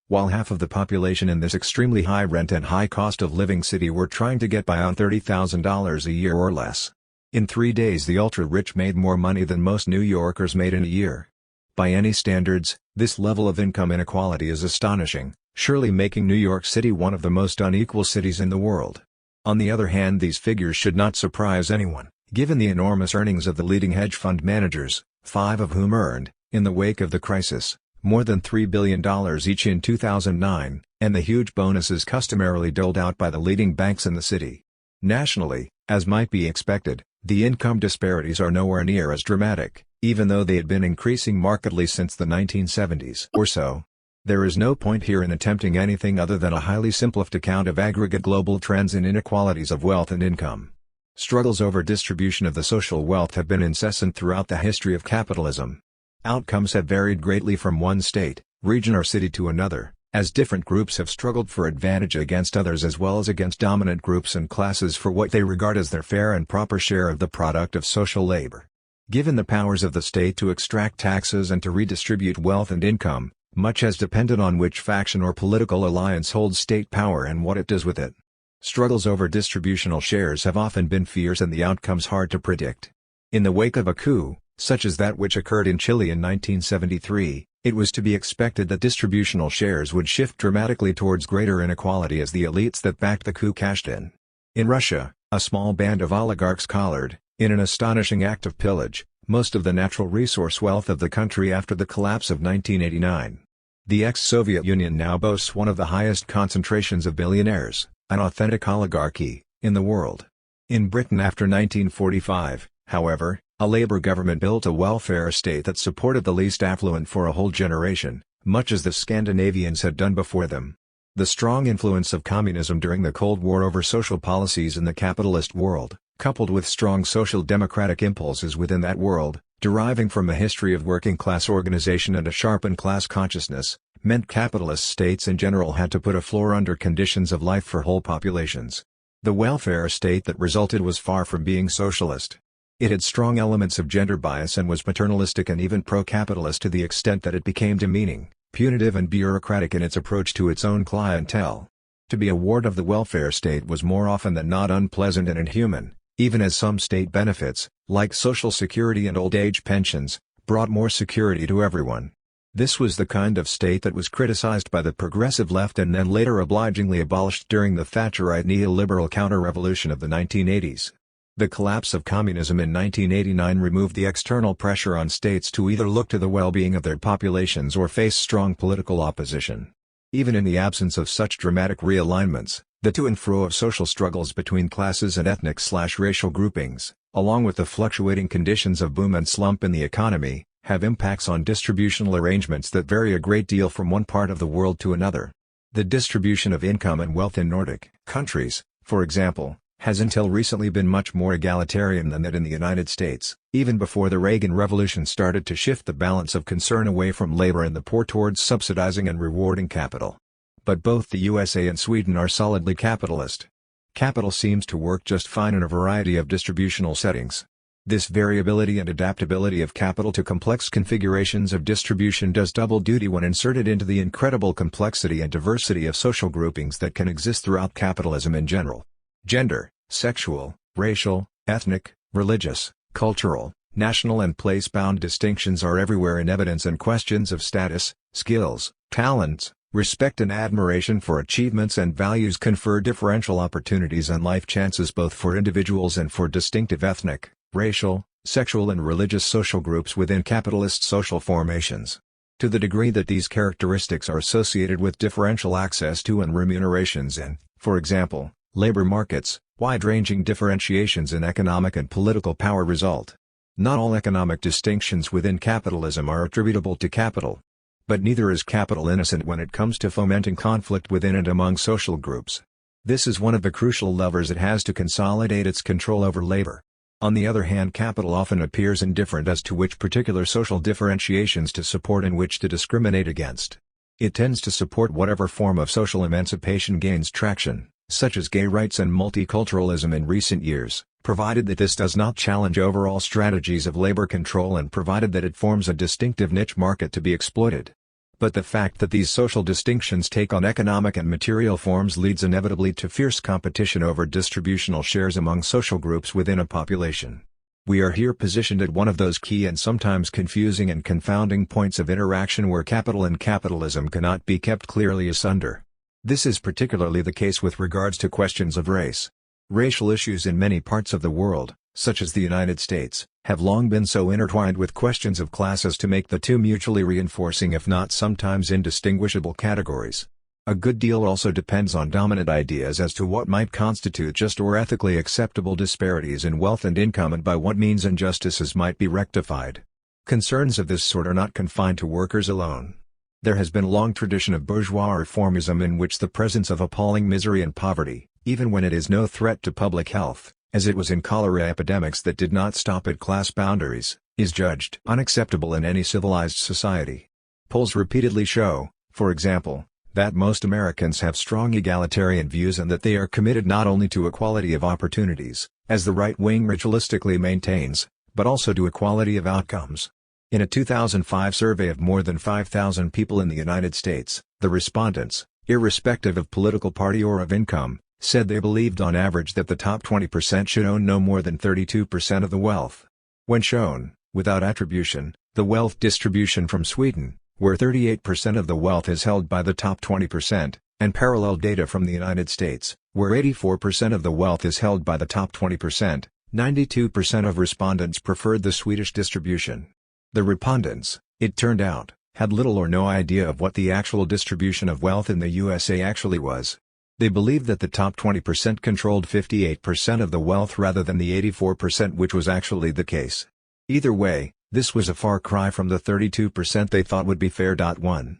while half of the population in this extremely high rent and high cost of living city were trying to get by on $30,000 a year or less. In 3 days the ultra-rich made more money than most New Yorkers made in a year. By any standards, this level of income inequality is astonishing, surely making New York City one of the most unequal cities in the world. On the other hand, these figures should not surprise anyone, given the enormous earnings of the leading hedge fund managers, 5 of whom earned, in the wake of the crisis, more than $3 billion each in 2009, and the huge bonuses customarily doled out by the leading banks in the city. Nationally, as might be expected, the income disparities are nowhere near as dramatic, even though they had been increasing markedly since the 1970s or so. There is no point here in attempting anything other than a highly simplified account of aggregate global trends in inequalities of wealth and income. Struggles over distribution of the social wealth have been incessant throughout the history of capitalism. Outcomes have varied greatly from one state, region or city to another, as different groups have struggled for advantage against others as well as against dominant groups and classes for what they regard as their fair and proper share of the product of social labor. Given the powers of the state to extract taxes and to redistribute wealth and income, much has depended on which faction or political alliance holds state power and what it does with it. Struggles over distributional shares have often been fierce and the outcomes hard to predict. In the wake of a coup, such as that which occurred in Chile in 1973, it was to be expected that distributional shares would shift dramatically towards greater inequality as the elites that backed the coup cashed in. In Russia, a small band of oligarchs collared, in an astonishing act of pillage, most of the natural resource wealth of the country after the collapse of 1989. The ex-Soviet Union now boasts one of the highest concentrations of billionaires, an authentic oligarchy, in the world. In Britain after 1945, however, a Labour government built a welfare state that supported the least affluent for a whole generation, much as the Scandinavians had done before them. The strong influence of communism during the Cold War over social policies in the capitalist world, coupled with strong social democratic impulses within that world, deriving from a history of working-class organization and a sharpened class consciousness, meant capitalist states in general had to put a floor under conditions of life for whole populations. The welfare state that resulted was far from being socialist. It had strong elements of gender bias and was paternalistic and even pro-capitalist to the extent that it became demeaning, punitive and bureaucratic in its approach to its own clientele. To be a ward of the welfare state was more often than not unpleasant and inhuman, even as some state benefits, like Social Security and old age pensions, brought more security to everyone. This was the kind of state that was criticized by the progressive left and then later obligingly abolished during the Thatcherite neoliberal counter-revolution of the 1980s. The collapse of communism in 1989 removed the external pressure on states to either look to the well-being of their populations or face strong political opposition. Even in the absence of such dramatic realignments, the to and fro of social struggles between classes and ethnic/racial groupings, along with the fluctuating conditions of boom and slump in the economy, have impacts on distributional arrangements that vary a great deal from one part of the world to another. The distribution of income and wealth in Nordic countries, for example, has until recently been much more egalitarian than that in the United States, even before the Reagan Revolution started to shift the balance of concern away from labor and the poor towards subsidizing and rewarding capital. But both the USA and Sweden are solidly capitalist. Capital seems to work just fine in a variety of distributional settings. This variability and adaptability of capital to complex configurations of distribution does double duty when inserted into the incredible complexity and diversity of social groupings that can exist throughout capitalism in general. Gender, sexual, racial, ethnic, religious, cultural, national and place-bound distinctions are everywhere in evidence, and questions of status, skills, talents, respect and admiration for achievements and values confer differential opportunities and life chances both for individuals and for distinctive ethnic, racial, sexual and religious social groups within capitalist social formations. To the degree that these characteristics are associated with differential access to and remunerations in, for example, labor markets, wide-ranging differentiations in economic and political power result. Not all economic distinctions within capitalism are attributable to capital. But neither is capital innocent when it comes to fomenting conflict within and among social groups. This is one of the crucial levers it has to consolidate its control over labor. On the other hand, capital often appears indifferent as to which particular social differentiations to support and which to discriminate against. It tends to support whatever form of social emancipation gains traction, such as gay rights and multiculturalism in recent years, provided that this does not challenge overall strategies of labor control and provided that it forms a distinctive niche market to be exploited. But the fact that these social distinctions take on economic and material forms leads inevitably to fierce competition over distributional shares among social groups within a population. We are here positioned at one of those key and sometimes confusing and confounding points of interaction where capital and capitalism cannot be kept clearly asunder. This is particularly the case with regards to questions of race. Racial issues in many parts of the world, such as the United States, have long been so intertwined with questions of class as to make the two mutually reinforcing if not sometimes indistinguishable categories. A good deal also depends on dominant ideas as to what might constitute just or ethically acceptable disparities in wealth and income and by what means injustices might be rectified. Concerns of this sort are not confined to workers alone. There has been a long tradition of bourgeois reformism in which the presence of appalling misery and poverty, even when it is no threat to public health, as it was in cholera epidemics that did not stop at class boundaries, is judged unacceptable in any civilized society. Polls repeatedly show, for example, that most Americans have strong egalitarian views and that they are committed not only to equality of opportunities, as the right wing ritualistically maintains, but also to equality of outcomes. In a 2005 survey of more than 5,000 people in the United States, the respondents, irrespective of political party or of income, said they believed on average that the top 20% should own no more than 32% of the wealth. When shown, without attribution, the wealth distribution from Sweden, where 38% of the wealth is held by the top 20%, and parallel data from the United States, where 84% of the wealth is held by the top 20%, 92% of respondents preferred the Swedish distribution. The respondents, it turned out, had little or no idea of what the actual distribution of wealth in the USA actually was. They believed that the top 20% controlled 58% of the wealth rather than the 84% which was actually the case. Either way, this was a far cry from the 32% they thought would be fair. 1.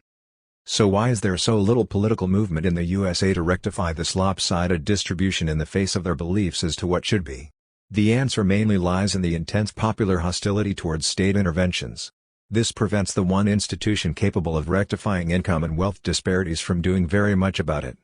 So why is there so little political movement in the USA to rectify this lopsided distribution in the face of their beliefs as to what should be? The answer mainly lies in the intense popular hostility towards state interventions. This prevents the one institution capable of rectifying income and wealth disparities from doing very much about it.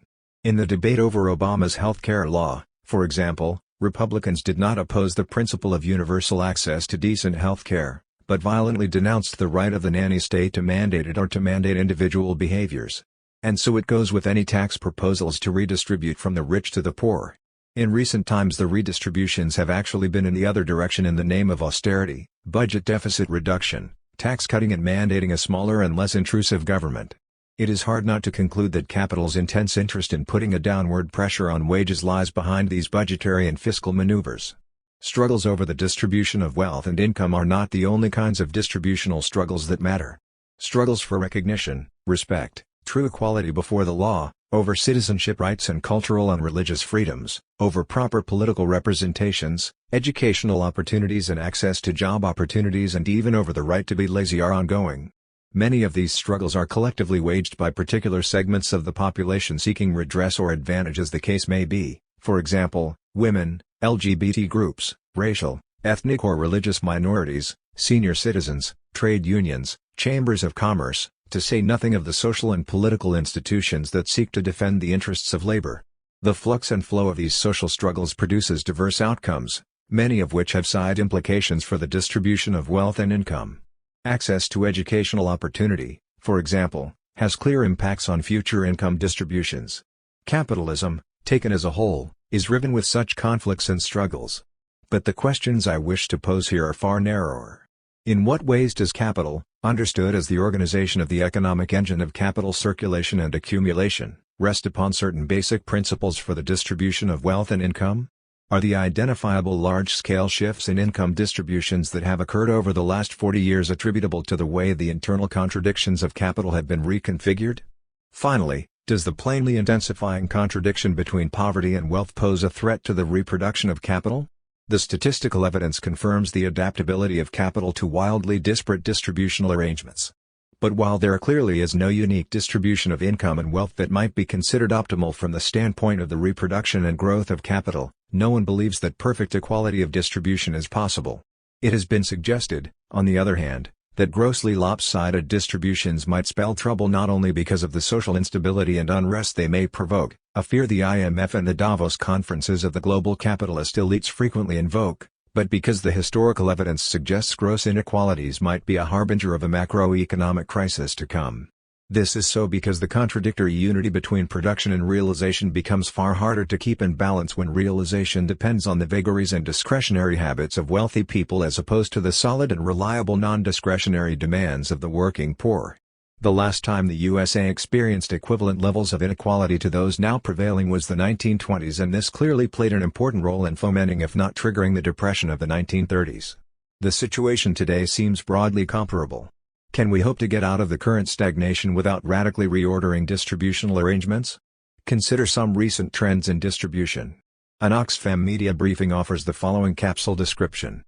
In the debate over Obama's health care law, for example, Republicans did not oppose the principle of universal access to decent health care, but violently denounced the right of the nanny state to mandate it or to mandate individual behaviors. And so it goes with any tax proposals to redistribute from the rich to the poor. In recent times the redistributions have actually been in the other direction in the name of austerity, budget deficit reduction, tax cutting and mandating a smaller and less intrusive government. It is hard not to conclude that capital's intense interest in putting a downward pressure on wages lies behind these budgetary and fiscal maneuvers. Struggles over the distribution of wealth and income are not the only kinds of distributional struggles that matter. Struggles for recognition, respect, true equality before the law, over citizenship rights and cultural and religious freedoms, over proper political representations, educational opportunities and access to job opportunities, and even over the right to be lazy are ongoing. Many of these struggles are collectively waged by particular segments of the population seeking redress or advantage as the case may be, for example, women, LGBT groups, racial, ethnic or religious minorities, senior citizens, trade unions, chambers of commerce, to say nothing of the social and political institutions that seek to defend the interests of labor. The flux and flow of these social struggles produces diverse outcomes, many of which have side implications for the distribution of wealth and income. Access to educational opportunity, for example, has clear impacts on future income distributions. Capitalism, taken as a whole, is riven with such conflicts and struggles. But the questions I wish to pose here are far narrower. In what ways does capital, understood as the organization of the economic engine of capital circulation and accumulation, rest upon certain basic principles for the distribution of wealth and income? Are the identifiable large-scale shifts in income distributions that have occurred over the last 40 years attributable to the way the internal contradictions of capital have been reconfigured? Finally, does the plainly intensifying contradiction between poverty and wealth pose a threat to the reproduction of capital? The statistical evidence confirms the adaptability of capital to wildly disparate distributional arrangements. But while there clearly is no unique distribution of income and wealth that might be considered optimal from the standpoint of the reproduction and growth of capital, no one believes that perfect equality of distribution is possible. It has been suggested, on the other hand, that grossly lopsided distributions might spell trouble not only because of the social instability and unrest they may provoke, a fear the IMF and the Davos conferences of the global capitalist elites frequently invoke, but because the historical evidence suggests gross inequalities might be a harbinger of a macroeconomic crisis to come. This is so because the contradictory unity between production and realization becomes far harder to keep in balance when realization depends on the vagaries and discretionary habits of wealthy people as opposed to the solid and reliable non-discretionary demands of the working poor. The last time the USA experienced equivalent levels of inequality to those now prevailing was the 1920s, and this clearly played an important role in fomenting if not triggering the Depression of the 1930s. The situation today seems broadly comparable. Can we hope to get out of the current stagnation without radically reordering distributional arrangements? Consider some recent trends in distribution. An Oxfam media briefing offers the following capsule description.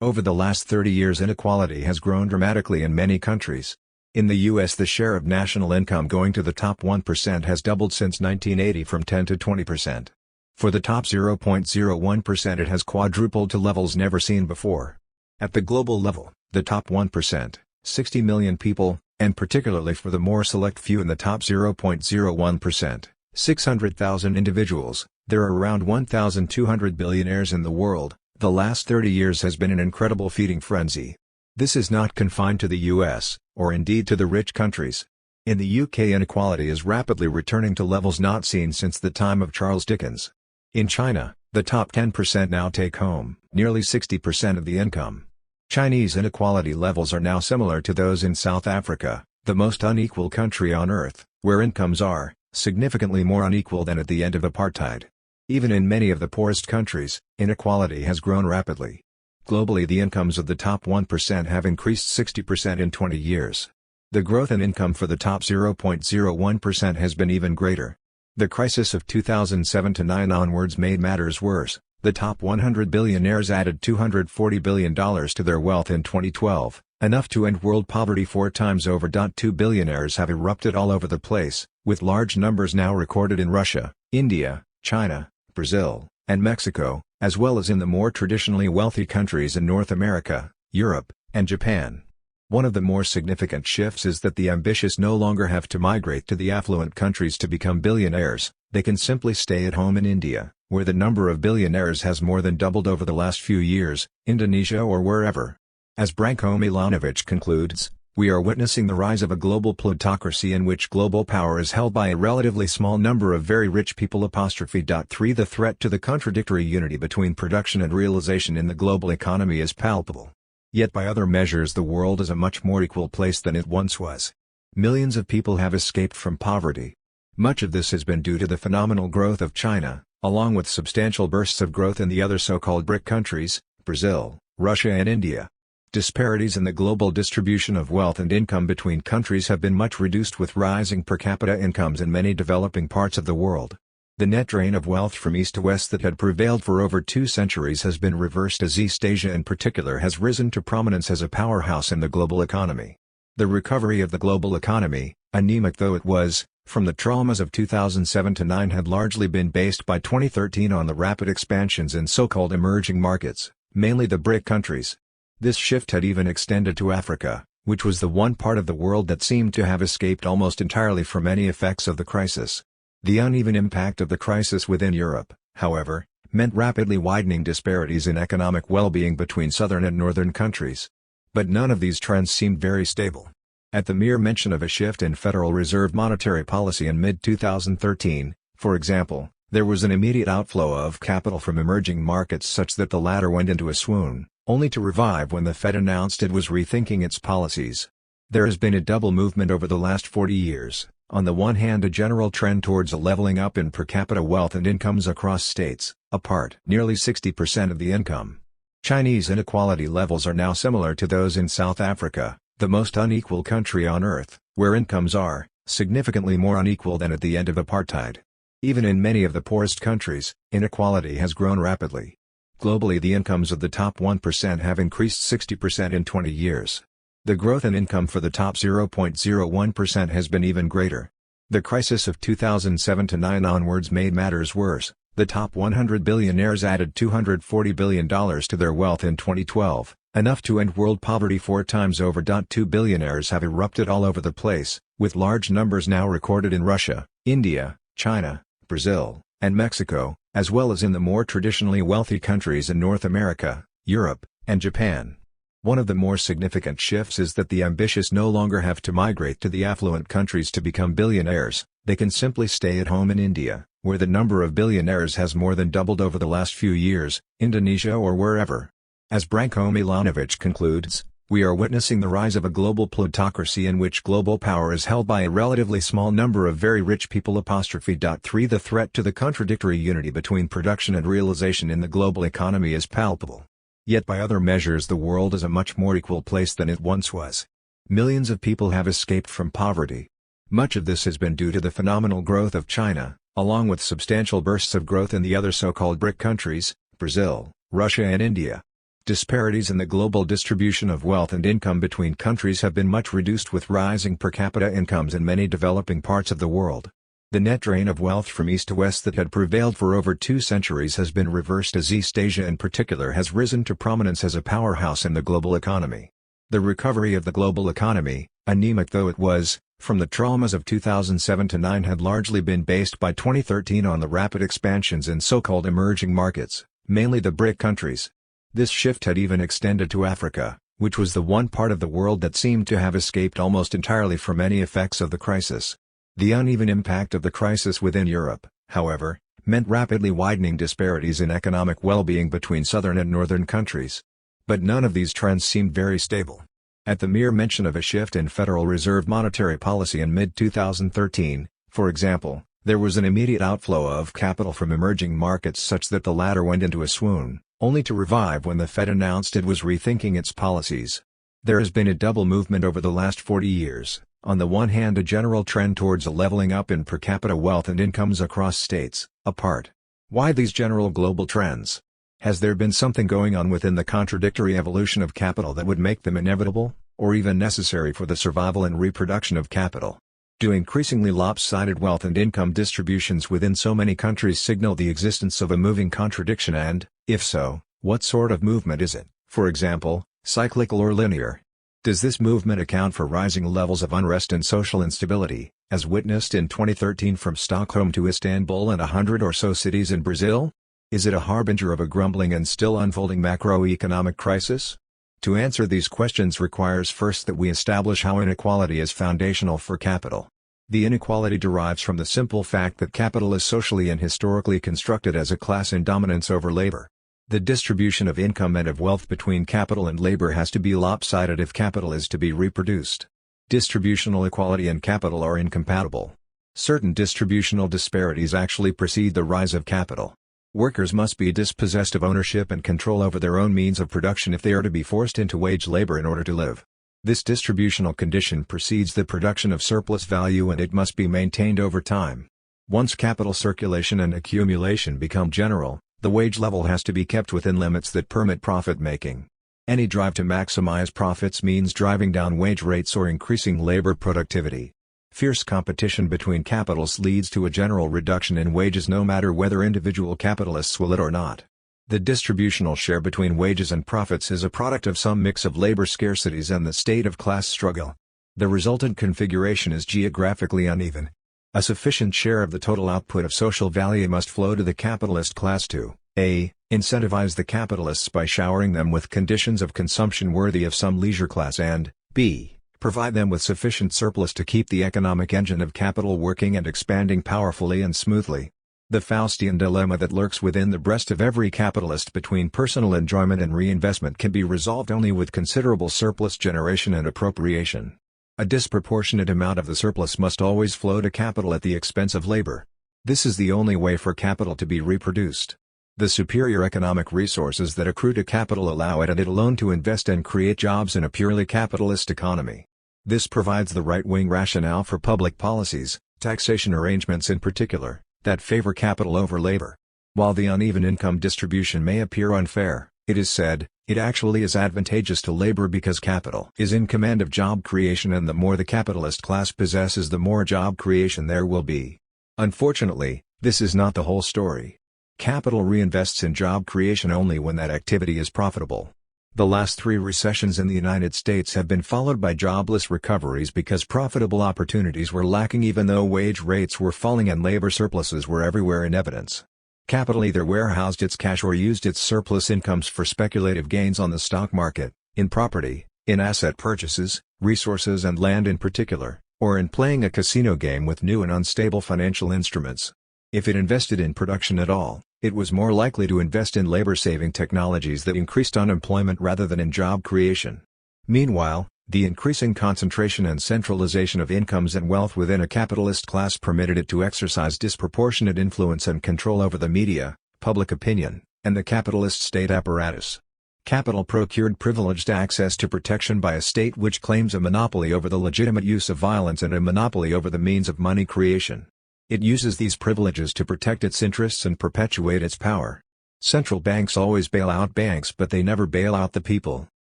Over the last 30 years, inequality has grown dramatically in many countries. In the U.S., the share of national income going to the top 1% has doubled since 1980 from 10 to 20%. For the top 0.01% it has quadrupled to levels never seen before. At the global level, the top 1%, 60 million people, and particularly for the more select few in the top 0.01%, 600,000 individuals, there are around 1,200 billionaires in the world. The last 30 years has been an incredible feeding frenzy. This is not confined to the US, or indeed to the rich countries. In the UK, inequality is rapidly returning to levels not seen since the time of Charles Dickens. In China, the top 10% now take home nearly 60% of the income. Chinese inequality levels are now similar to those in South Africa, the most unequal country on earth, where incomes are significantly more unequal than at the end of apartheid. Even in many of the poorest countries, inequality has grown rapidly. Globally, the incomes of the top 1% have increased 60% in 20 years. The growth in income for the top 0.01% has been even greater. The crisis of 2007-9 onwards made matters worse. The top 100 billionaires added $240 billion to their wealth in 2012, enough to end world poverty 4 times over. 2 billionaires have erupted all over the place, with large numbers now recorded in Russia, India, China, Brazil, and Mexico, as well as in the more traditionally wealthy countries in North America, Europe, and Japan. One of the more significant shifts is that the ambitious no longer have to migrate to the affluent countries to become billionaires. They can simply stay at home in India, where the number of billionaires has more than doubled over the last few years, Indonesia or wherever. As Branko Milanovic concludes, we are witnessing the rise of a global plutocracy in which global power is held by a relatively small number of very rich people. 3 The threat to the contradictory unity between production and realization in the global economy is palpable. Yet by other measures the world is a much more equal place than it once was. Millions of people have escaped from poverty. Much of this has been due to the phenomenal growth of China, along with substantial bursts of growth in the other so-called BRIC countries, Brazil, Russia and India. Disparities in the global distribution of wealth and income between countries have been much reduced with rising per capita incomes in many developing parts of the world. The net drain of wealth from east to west that had prevailed for over 2 centuries has been reversed as East Asia in particular has risen to prominence as a powerhouse in the global economy. The recovery of the global economy, anemic though it was, from the traumas of 2007-9 had largely been based by 2013 on the rapid expansions in so-called emerging markets, mainly the BRIC countries. This shift had even extended to Africa, which was the one part of the world that seemed to have escaped almost entirely from any effects of the crisis. The uneven impact of the crisis within Europe, however, meant rapidly widening disparities in economic well-being between southern and northern countries. But none of these trends seemed very stable. At the mere mention of a shift in Federal Reserve monetary policy in mid-2013, for example, there was an immediate outflow of capital from emerging markets such that the latter went into a swoon, only to revive when the Fed announced it was rethinking its policies. There has been a double movement over the last 40 years. On the one hand, a general trend towards a leveling up in per capita wealth and incomes across states, apart nearly 60% of the income. Chinese inequality levels are now similar to those in South Africa, the most unequal country on earth, where incomes are significantly more unequal than at the end of apartheid. Even in many of the poorest countries, inequality has grown rapidly. Globally, the incomes of the top 1% have increased 60% in 20 years. The growth in income for the top 0.01% has been even greater. The crisis of 2007-9 onwards made matters worse. The top 100 billionaires added $240 billion to their wealth in 2012, enough to end world poverty 4 times over. 2 billionaires have erupted all over the place, with large numbers now recorded in Russia, India, China, Brazil, and Mexico, as well as in the more traditionally wealthy countries in North America, Europe, and Japan. One of the more significant shifts is that the ambitious no longer have to migrate to the affluent countries to become billionaires. They can simply stay at home in India, where the number of billionaires has more than doubled over the last few years, Indonesia or wherever. As Branko Milanovic concludes, we are witnessing the rise of a global plutocracy in which global power is held by a relatively small number of very rich people. 3 The threat to the contradictory unity between production and realization in the global economy is palpable. Yet by other measures the world is a much more equal place than it once was. Millions of people have escaped from poverty. Much of this has been due to the phenomenal growth of China, along with substantial bursts of growth in the other so-called BRIC countries, Brazil, Russia and India. Disparities in the global distribution of wealth and income between countries have been much reduced with rising per capita incomes in many developing parts of the world. The net drain of wealth from east to west that had prevailed for over 2 centuries has been reversed as East Asia in particular has risen to prominence as a powerhouse in the global economy. The recovery of the global economy, anemic though it was, from the traumas of 2007-9 had largely been based by 2013 on the rapid expansions in so-called emerging markets, mainly the BRIC countries. This shift had even extended to Africa, which was the one part of the world that seemed to have escaped almost entirely from any effects of the crisis. The uneven impact of the crisis within Europe, however, meant rapidly widening disparities in economic well-being between southern and northern countries. But none of these trends seemed very stable. At the mere mention of a shift in Federal Reserve monetary policy in mid-2013, for example, there was an immediate outflow of capital from emerging markets such that the latter went into a swoon, only to revive when the Fed announced it was rethinking its policies. There has been a double movement over the last 40 years. On the one hand, a general trend towards a leveling up in per capita wealth and incomes across states, apart. Why these general global trends? Has there been something going on within the contradictory evolution of capital that would make them inevitable, or even necessary for the survival and reproduction of capital? Do increasingly lopsided wealth and income distributions within so many countries signal the existence of a moving contradiction and, if so, what sort of movement is it, for example, cyclical or linear? Does this movement account for rising levels of unrest and social instability, as witnessed in 2013 from Stockholm to Istanbul and 100 or so cities in Brazil? Is it a harbinger of a grumbling and still unfolding macroeconomic crisis? To answer these questions requires first that we establish how inequality is foundational for capital. The inequality derives from the simple fact that capital is socially and historically constructed as a class in dominance over labor. The distribution of income and of wealth between capital and labor has to be lopsided if capital is to be reproduced. Distributional equality and capital are incompatible. Certain distributional disparities actually precede the rise of capital. Workers must be dispossessed of ownership and control over their own means of production if they are to be forced into wage labor in order to live. This distributional condition precedes the production of surplus value and it must be maintained over time. Once capital circulation and accumulation become general, the wage level has to be kept within limits that permit profit-making. Any drive to maximize profits means driving down wage rates or increasing labor productivity. Fierce competition between capitals leads to a general reduction in wages no matter whether individual capitalists will it or not. The distributional share between wages and profits is a product of some mix of labor scarcities and the state of class struggle. The resultant configuration is geographically uneven. A sufficient share of the total output of social value must flow to the capitalist class to a. Incentivize the capitalists by showering them with conditions of consumption worthy of some leisure class and b. Provide them with sufficient surplus to keep the economic engine of capital working and expanding powerfully and smoothly. The Faustian dilemma that lurks within the breast of every capitalist between personal enjoyment and reinvestment can be resolved only with considerable surplus generation and appropriation. A disproportionate amount of the surplus must always flow to capital at the expense of labor. This is the only way for capital to be reproduced. The superior economic resources that accrue to capital allow it and it alone to invest and create jobs in a purely capitalist economy. This provides the right-wing rationale for public policies, taxation arrangements in particular, that favor capital over labor. While the uneven income distribution may appear unfair, it is said, it actually is advantageous to labor because capital is in command of job creation and the more the capitalist class possesses the more job creation there will be. Unfortunately, this is not the whole story. Capital reinvests in job creation only when that activity is profitable. The last 3 recessions in the United States have been followed by jobless recoveries because profitable opportunities were lacking even though wage rates were falling and labor surpluses were everywhere in evidence. Capital either warehoused its cash or used its surplus incomes for speculative gains on the stock market, in property, in asset purchases, resources and land in particular, or in playing a casino game with new and unstable financial instruments. If it invested in production at all, it was more likely to invest in labor-saving technologies that increased unemployment rather than in job creation. Meanwhile, the increasing concentration and centralization of incomes and wealth within a capitalist class permitted it to exercise disproportionate influence and control over the media, public opinion, and the capitalist state apparatus. Capital procured privileged access to protection by a state which claims a monopoly over the legitimate use of violence and a monopoly over the means of money creation. It uses these privileges to protect its interests and perpetuate its power. Central banks always bail out banks but they never bail out the people.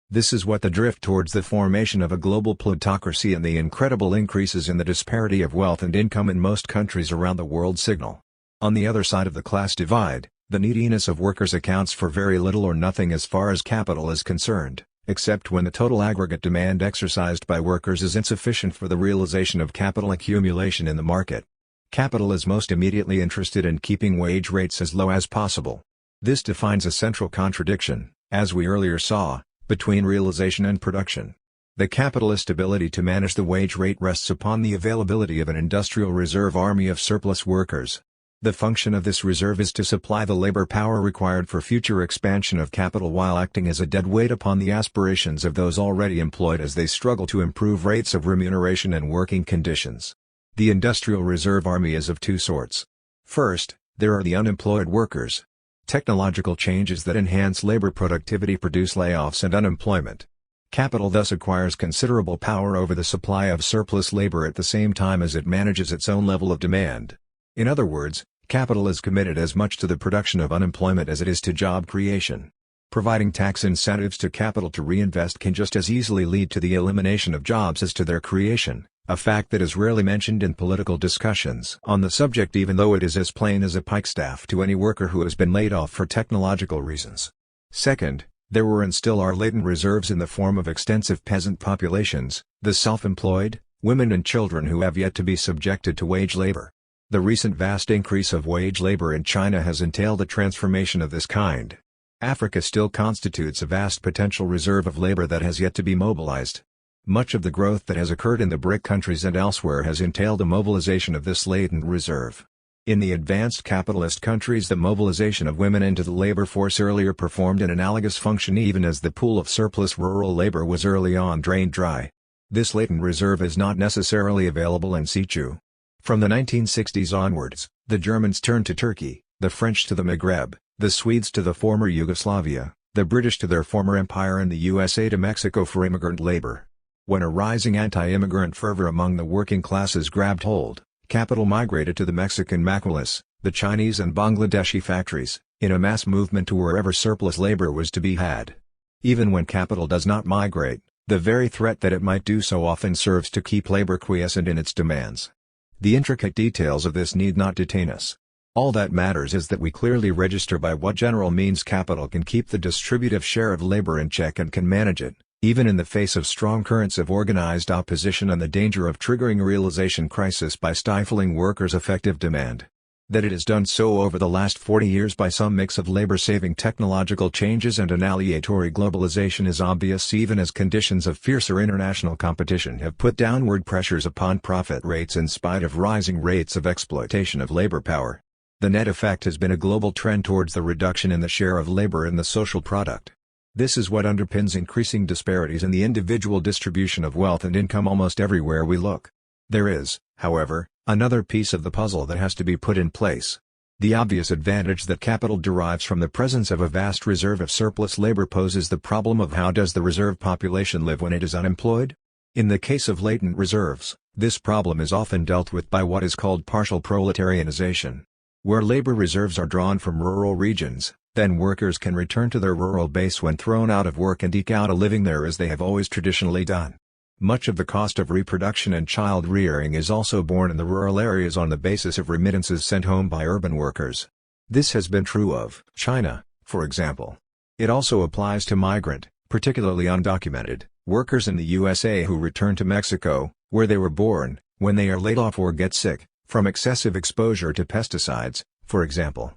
This is what the drift towards the formation of a global plutocracy and the incredible increases in the disparity of wealth and income in most countries around the world signal. On the other side of the class divide, the neediness of workers accounts for very little or nothing as far as capital is concerned, except when the total aggregate demand exercised by workers is insufficient for the realization of capital accumulation in the market. Capital is most immediately interested in keeping wage rates as low as possible. This defines a central contradiction, as we earlier saw, between realization and production. The capitalist ability to manage the wage rate rests upon the availability of an industrial reserve army of surplus workers. The function of this reserve is to supply the labor power required for future expansion of capital while acting as a dead weight upon the aspirations of those already employed as they struggle to improve rates of remuneration and working conditions. The industrial reserve army is of 2 sorts. First, there are the unemployed workers. Technological changes that enhance labor productivity produce layoffs and unemployment. Capital thus acquires considerable power over the supply of surplus labor at the same time as it manages its own level of demand. In other words, capital is committed as much to the production of unemployment as it is to job creation. Providing tax incentives to capital to reinvest can just as easily lead to the elimination of jobs as to their creation, a fact that is rarely mentioned in political discussions on the subject, even though it is as plain as a pikestaff to any worker who has been laid off for technological reasons. Second, there were and still are latent reserves in the form of extensive peasant populations, the self-employed, women and children who have yet to be subjected to wage labor. The recent vast increase of wage labor in China has entailed a transformation of this kind. Africa still constitutes a vast potential reserve of labor that has yet to be mobilized. Much of the growth that has occurred in the BRIC countries and elsewhere has entailed a mobilization of this latent reserve. In the advanced capitalist countries, the mobilization of women into the labor force earlier performed an analogous function, even as the pool of surplus rural labor was early on drained dry. This latent reserve is not necessarily available in situ. From the 1960s onwards, the Germans turned to Turkey, the French to the Maghreb, the Swedes to the former Yugoslavia, the British to their former empire, and the USA to Mexico for immigrant labor. When a rising anti-immigrant fervor among the working classes grabbed hold, capital migrated to the Mexican maquilas, the Chinese and Bangladeshi factories, in a mass movement to wherever surplus labor was to be had. Even when capital does not migrate, the very threat that it might do so often serves to keep labor quiescent in its demands. The intricate details of this need not detain us. All that matters is that we clearly register by what general means capital can keep the distributive share of labor in check and can manage it, even in the face of strong currents of organized opposition and the danger of triggering a realization crisis by stifling workers' effective demand. That it has done so over the last 40 years by some mix of labor-saving technological changes and annihilatory globalization is obvious, even as conditions of fiercer international competition have put downward pressures upon profit rates in spite of rising rates of exploitation of labor power. The net effect has been a global trend towards the reduction in the share of labor in the social product. This is what underpins increasing disparities in the individual distribution of wealth and income almost everywhere we look. There is, however, another piece of the puzzle that has to be put in place. The obvious advantage that capital derives from the presence of a vast reserve of surplus labor poses the problem of how does the reserve population live when it is unemployed? In the case of latent reserves, this problem is often dealt with by what is called partial proletarianization. Where labor reserves are drawn from rural regions, then workers can return to their rural base when thrown out of work and eke out a living there as they have always traditionally done. Much of the cost of reproduction and child rearing is also borne in the rural areas on the basis of remittances sent home by urban workers. This has been true of China, for example. It also applies to migrant, particularly undocumented, workers in the USA who return to Mexico, where they were born, when they are laid off or get sick, from excessive exposure to pesticides, for example.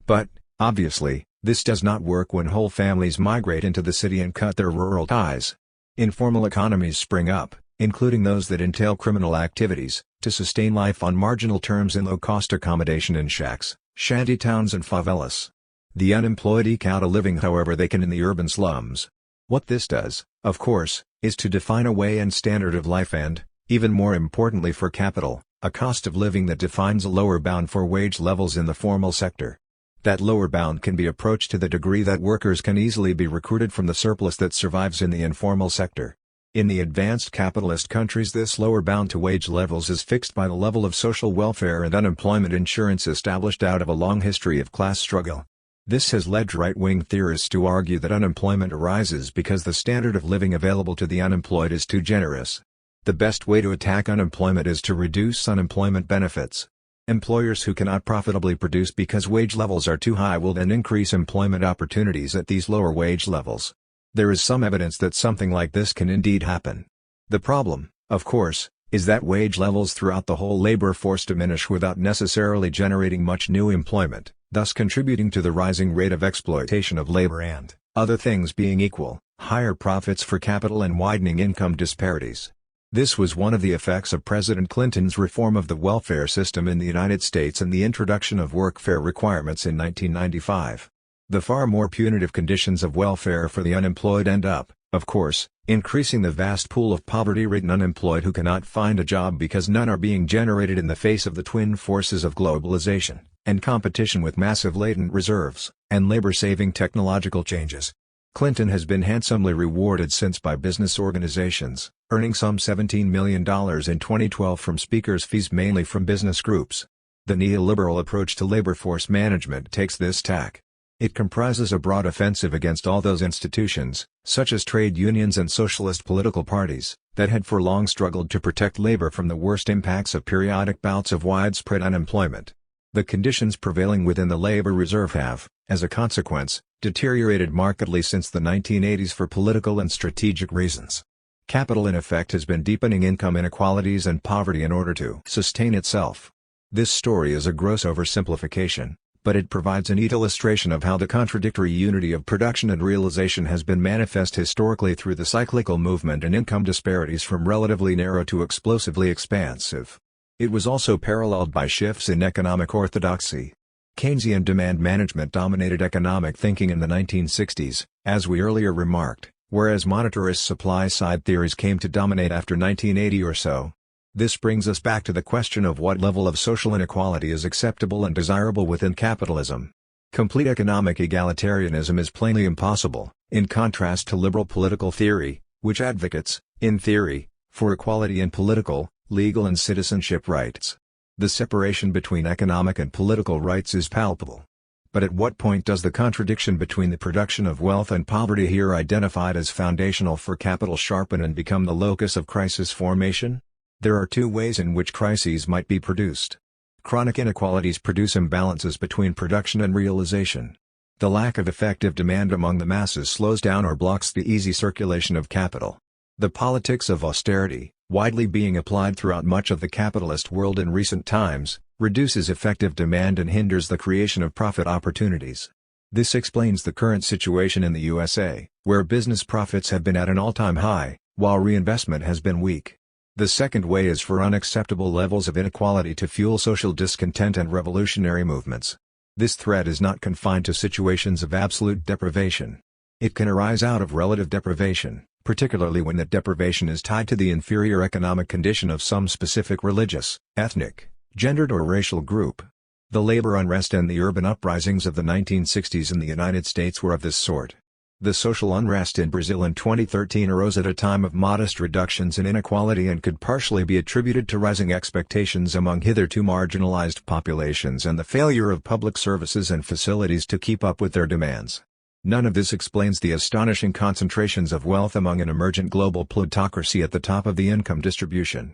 But, obviously, this does not work when whole families migrate into the city and cut their rural ties. Informal economies spring up, including those that entail criminal activities, to sustain life on marginal terms in low-cost accommodation in shacks, shanty towns and favelas. The unemployed eke out a living however they can in the urban slums. What this does, of course, is to define a way and standard of life and, even more importantly for capital, a cost of living that defines a lower bound for wage levels in the formal sector. That lower bound can be approached to the degree that workers can easily be recruited from the surplus that survives in the informal sector. In the advanced capitalist countries, this lower bound to wage levels is fixed by the level of social welfare and unemployment insurance established out of a long history of class struggle. This has led right-wing theorists to argue that unemployment arises because the standard of living available to the unemployed is too generous. The best way to attack unemployment is to reduce unemployment benefits. Employers who cannot profitably produce because wage levels are too high will then increase employment opportunities at these lower wage levels. There is some evidence that something like this can indeed happen. The problem, of course, is that wage levels throughout the whole labor force diminish without necessarily generating much new employment, thus contributing to the rising rate of exploitation of labor and, other things being equal, higher profits for capital and widening income disparities. This was one of the effects of President Clinton's reform of the welfare system in the United States and the introduction of workfare requirements in 1995. The far more punitive conditions of welfare for the unemployed end up, of course, increasing the vast pool of poverty-ridden unemployed who cannot find a job because none are being generated in the face of the twin forces of globalization, and competition with massive latent reserves, and labor-saving technological changes. Clinton has been handsomely rewarded since by business organizations, earning some $17 million in 2012 from speakers' fees mainly from business groups. The neoliberal approach to labor force management takes this tack. It comprises a broad offensive against all those institutions, such as trade unions and socialist political parties, that had for long struggled to protect labor from the worst impacts of periodic bouts of widespread unemployment. The conditions prevailing within the labor reserve have, as a consequence, deteriorated markedly since the 1980s for political and strategic reasons. Capital in effect has been deepening income inequalities and poverty in order to sustain itself. This story is a gross oversimplification, but it provides a neat illustration of how the contradictory unity of production and realization has been manifest historically through the cyclical movement in income disparities from relatively narrow to explosively expansive. It was also paralleled by shifts in economic orthodoxy. Keynesian demand management dominated economic thinking in the 1960s, as we earlier remarked, whereas monetarist supply-side theories came to dominate after 1980 or so. This brings us back to the question of what level of social inequality is acceptable and desirable within capitalism. Complete economic egalitarianism is plainly impossible, in contrast to liberal political theory, which advocates, in theory, for equality in political, legal and citizenship rights. The separation between economic and political rights is palpable. But at what point does the contradiction between the production of wealth and poverty here identified as foundational for capital sharpen and become the locus of crisis formation? There are two ways in which crises might be produced. Chronic inequalities produce imbalances between production and realization. The lack of effective demand among the masses slows down or blocks the easy circulation of capital. The politics of austerity, widely being applied throughout much of the capitalist world in recent times, reduces effective demand and hinders the creation of profit opportunities. This explains the current situation in the USA, where business profits have been at an all-time high, while reinvestment has been weak. The second way is for unacceptable levels of inequality to fuel social discontent and revolutionary movements. This threat is not confined to situations of absolute deprivation. It can arise out of relative deprivation, particularly when that deprivation is tied to the inferior economic condition of some specific religious, ethnic, gendered or racial group. The labor unrest and the urban uprisings of the 1960s in the United States were of this sort. The social unrest in Brazil in 2013 arose at a time of modest reductions in inequality and could partially be attributed to rising expectations among hitherto marginalized populations and the failure of public services and facilities to keep up with their demands. None of this explains the astonishing concentrations of wealth among an emergent global plutocracy at the top of the income distribution.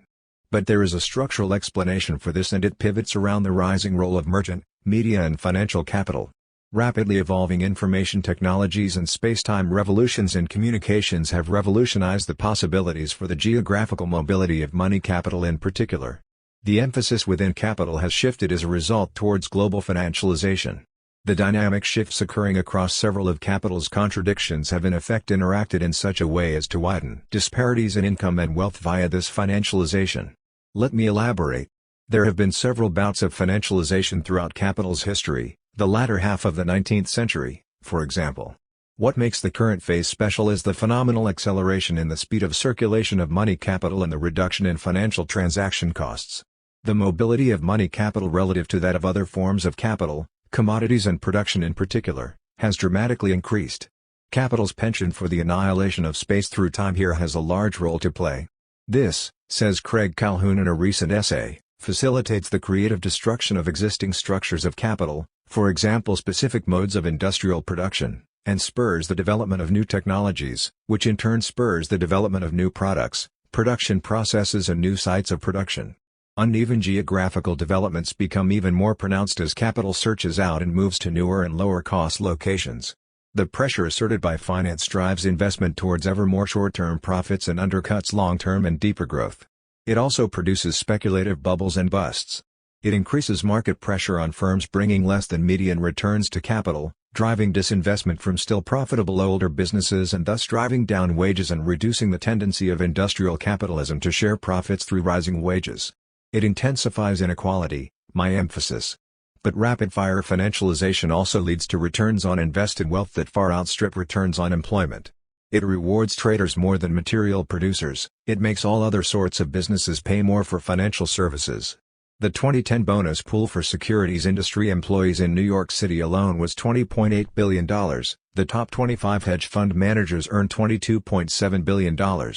But there is a structural explanation for this, and it pivots around the rising role of merchant, media and financial capital. Rapidly evolving information technologies and space-time revolutions in communications have revolutionized the possibilities for the geographical mobility of money capital in particular. The emphasis within capital has shifted as a result towards global financialization. The dynamic shifts occurring across several of capital's contradictions have in effect interacted in such a way as to widen disparities in income and wealth via this financialization. Let me elaborate. There have been several bouts of financialization throughout capital's history, the latter half of the 19th century, for example. What makes the current phase special is the phenomenal acceleration in the speed of circulation of money capital and the reduction in financial transaction costs. The mobility of money capital relative to that of other forms of capital, commodities and production in particular, has dramatically increased. Capital's penchant for the annihilation of space through time here has a large role to play. This, says Craig Calhoun in a recent essay, facilitates the creative destruction of existing structures of capital, for example specific modes of industrial production, and spurs the development of new technologies, which in turn spurs the development of new products, production processes and new sites of production. Uneven geographical developments become even more pronounced as capital searches out and moves to newer and lower-cost locations. The pressure asserted by finance drives investment towards ever more short-term profits and undercuts long-term and deeper growth. It also produces speculative bubbles and busts. It increases market pressure on firms bringing less than median returns to capital, driving disinvestment from still profitable older businesses and thus driving down wages and reducing the tendency of industrial capitalism to share profits through rising wages. It intensifies inequality, my emphasis. But rapid-fire financialization also leads to returns on invested wealth that far outstrip returns on employment. It rewards traders more than material producers, it makes all other sorts of businesses pay more for financial services. The 2010 bonus pool for securities industry employees in New York City alone was $20.8 billion. The top 25 hedge fund managers earned $22.7 billion.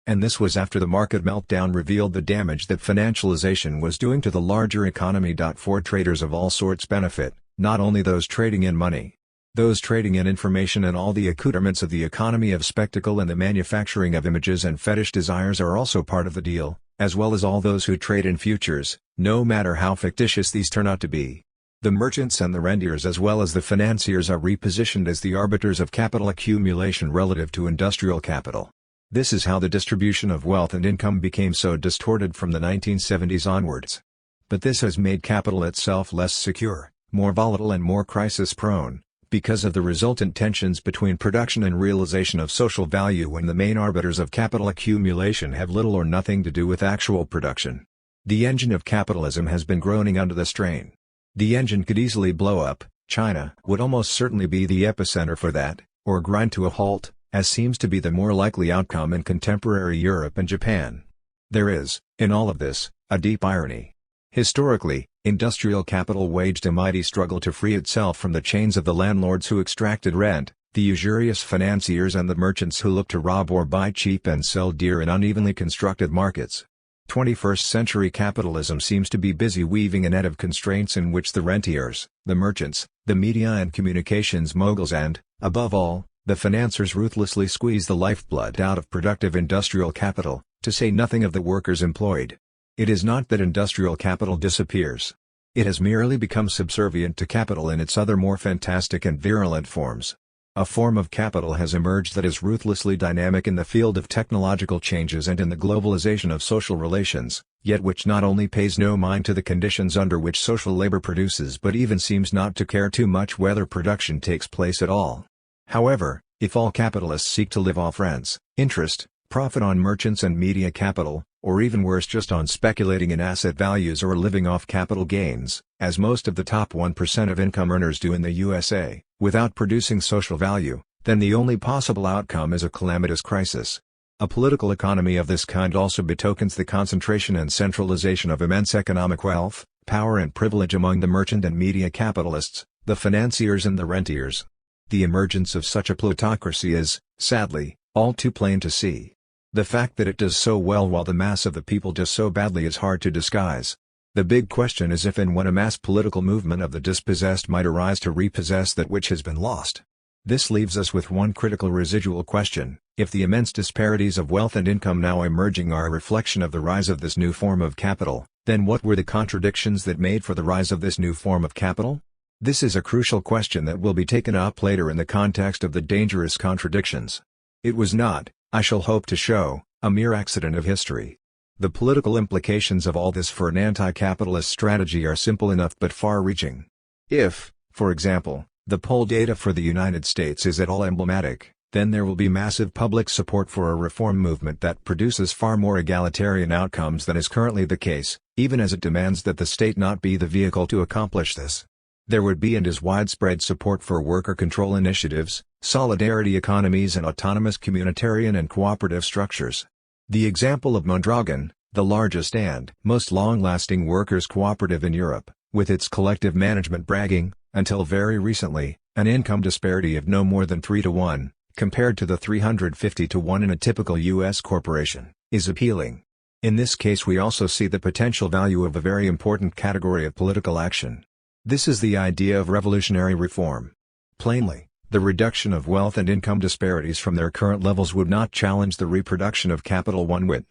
And this was after the market meltdown revealed the damage that financialization was doing to the larger economy. For traders of all sorts benefit, not only those trading in money. Those trading in information and all the accoutrements of the economy of spectacle and the manufacturing of images and fetish desires are also part of the deal, as well as all those who trade in futures, no matter how fictitious these turn out to be. The merchants and the rentiers as well as the financiers are repositioned as the arbiters of capital accumulation relative to industrial capital. This is how the distribution of wealth and income became so distorted from the 1970s onwards. But this has made capital itself less secure, more volatile and more crisis-prone, because of the resultant tensions between production and realization of social value when the main arbiters of capital accumulation have little or nothing to do with actual production. The engine of capitalism has been groaning under the strain. The engine could easily blow up. China would almost certainly be the epicenter for that, or grind to a halt, as seems to be the more likely outcome in contemporary Europe and Japan. There is, in all of this, a deep irony. Historically, industrial capital waged a mighty struggle to free itself from the chains of the landlords who extracted rent, the usurious financiers and the merchants who looked to rob or buy cheap and sell dear in unevenly constructed markets. 21st century capitalism seems to be busy weaving a net of constraints in which the rentiers, the merchants, the media and communications moguls and, above all, the financiers ruthlessly squeeze the lifeblood out of productive industrial capital, to say nothing of the workers employed. It is not that industrial capital disappears. It has merely become subservient to capital in its other more fantastic and virulent forms. A form of capital has emerged that is ruthlessly dynamic in the field of technological changes and in the globalization of social relations, yet which not only pays no mind to the conditions under which social labor produces but even seems not to care too much whether production takes place at all. However, if all capitalists seek to live off rents, interest, profit on merchants and media capital, or even worse just on speculating in asset values or living off capital gains, as most of the top 1% of income earners do in the USA, without producing social value, then the only possible outcome is a calamitous crisis. A political economy of this kind also betokens the concentration and centralization of immense economic wealth, power and privilege among the merchant and media capitalists, the financiers and the rentiers. The emergence of such a plutocracy is, sadly, all too plain to see. The fact that it does so well while the mass of the people does so badly is hard to disguise. The big question is if and when a mass political movement of the dispossessed might arise to repossess that which has been lost. This leaves us with one critical residual question: if the immense disparities of wealth and income now emerging are a reflection of the rise of this new form of capital, then what were the contradictions that made for the rise of this new form of capital? This is a crucial question that will be taken up later in the context of the dangerous contradictions. It was not, I shall hope to show, a mere accident of history. The political implications of all this for an anti-capitalist strategy are simple enough but far-reaching. If, for example, the poll data for the United States is at all emblematic, then there will be massive public support for a reform movement that produces far more egalitarian outcomes than is currently the case, even as it demands that the state not be the vehicle to accomplish this. There would be and is widespread support for worker control initiatives, solidarity economies and autonomous communitarian and cooperative structures. The example of Mondragon, the largest and most long-lasting workers' cooperative in Europe, with its collective management bragging, until very recently, an income disparity of no more than 3 to 1, compared to the 350 to 1 in a typical U.S. corporation, is appealing. In this case we also see the potential value of a very important category of political action. This is the idea of revolutionary reform. Plainly, the reduction of wealth and income disparities from their current levels would not challenge the reproduction of capital one whit.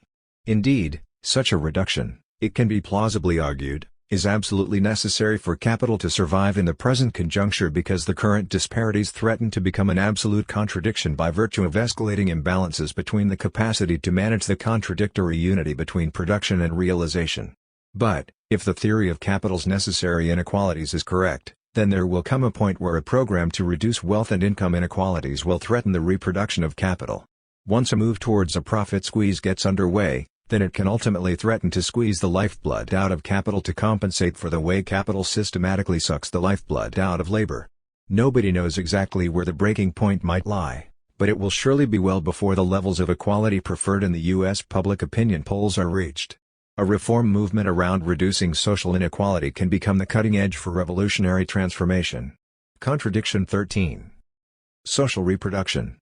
Indeed, such a reduction, it can be plausibly argued, is absolutely necessary for capital to survive in the present conjuncture because the current disparities threaten to become an absolute contradiction by virtue of escalating imbalances between the capacity to manage the contradictory unity between production and realization. But, if the theory of capital's necessary inequalities is correct, then there will come a point where a program to reduce wealth and income inequalities will threaten the reproduction of capital. Once a move towards a profit squeeze gets underway, then it can ultimately threaten to squeeze the lifeblood out of capital to compensate for the way capital systematically sucks the lifeblood out of labor. Nobody knows exactly where the breaking point might lie, but it will surely be well before the levels of equality preferred in the U.S. public opinion polls are reached. A reform movement around reducing social inequality can become the cutting edge for revolutionary transformation. Contradiction 13. Social reproduction.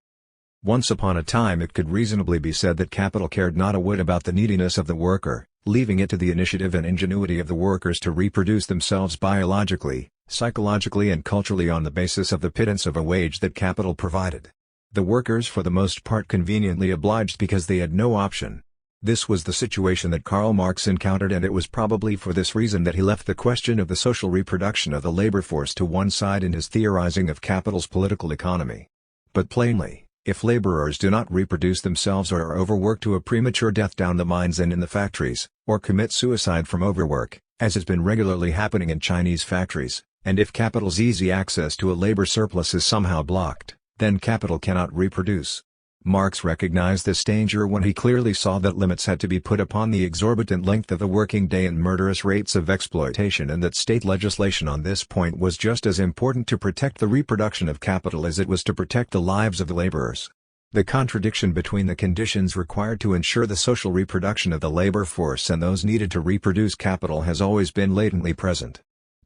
Once upon a time it could reasonably be said that capital cared not a whit about the neediness of the worker, leaving it to the initiative and ingenuity of the workers to reproduce themselves biologically, psychologically and culturally on the basis of the pittance of a wage that capital provided. The workers for the most part conveniently obliged because they had no option. This was the situation that Karl Marx encountered, and it was probably for this reason that he left the question of the social reproduction of the labor force to one side in his theorizing of capital's political economy. But plainly, if laborers do not reproduce themselves or are overworked to a premature death down the mines and in the factories, or commit suicide from overwork, as has been regularly happening in Chinese factories, and if capital's easy access to a labor surplus is somehow blocked, then capital cannot reproduce. Marx recognized this danger when he clearly saw that limits had to be put upon the exorbitant length of the working day and murderous rates of exploitation, and that state legislation on this point was just as important to protect the reproduction of capital as it was to protect the lives of the laborers. The contradiction between the conditions required to ensure the social reproduction of the labor force and those needed to reproduce capital has always been latently present.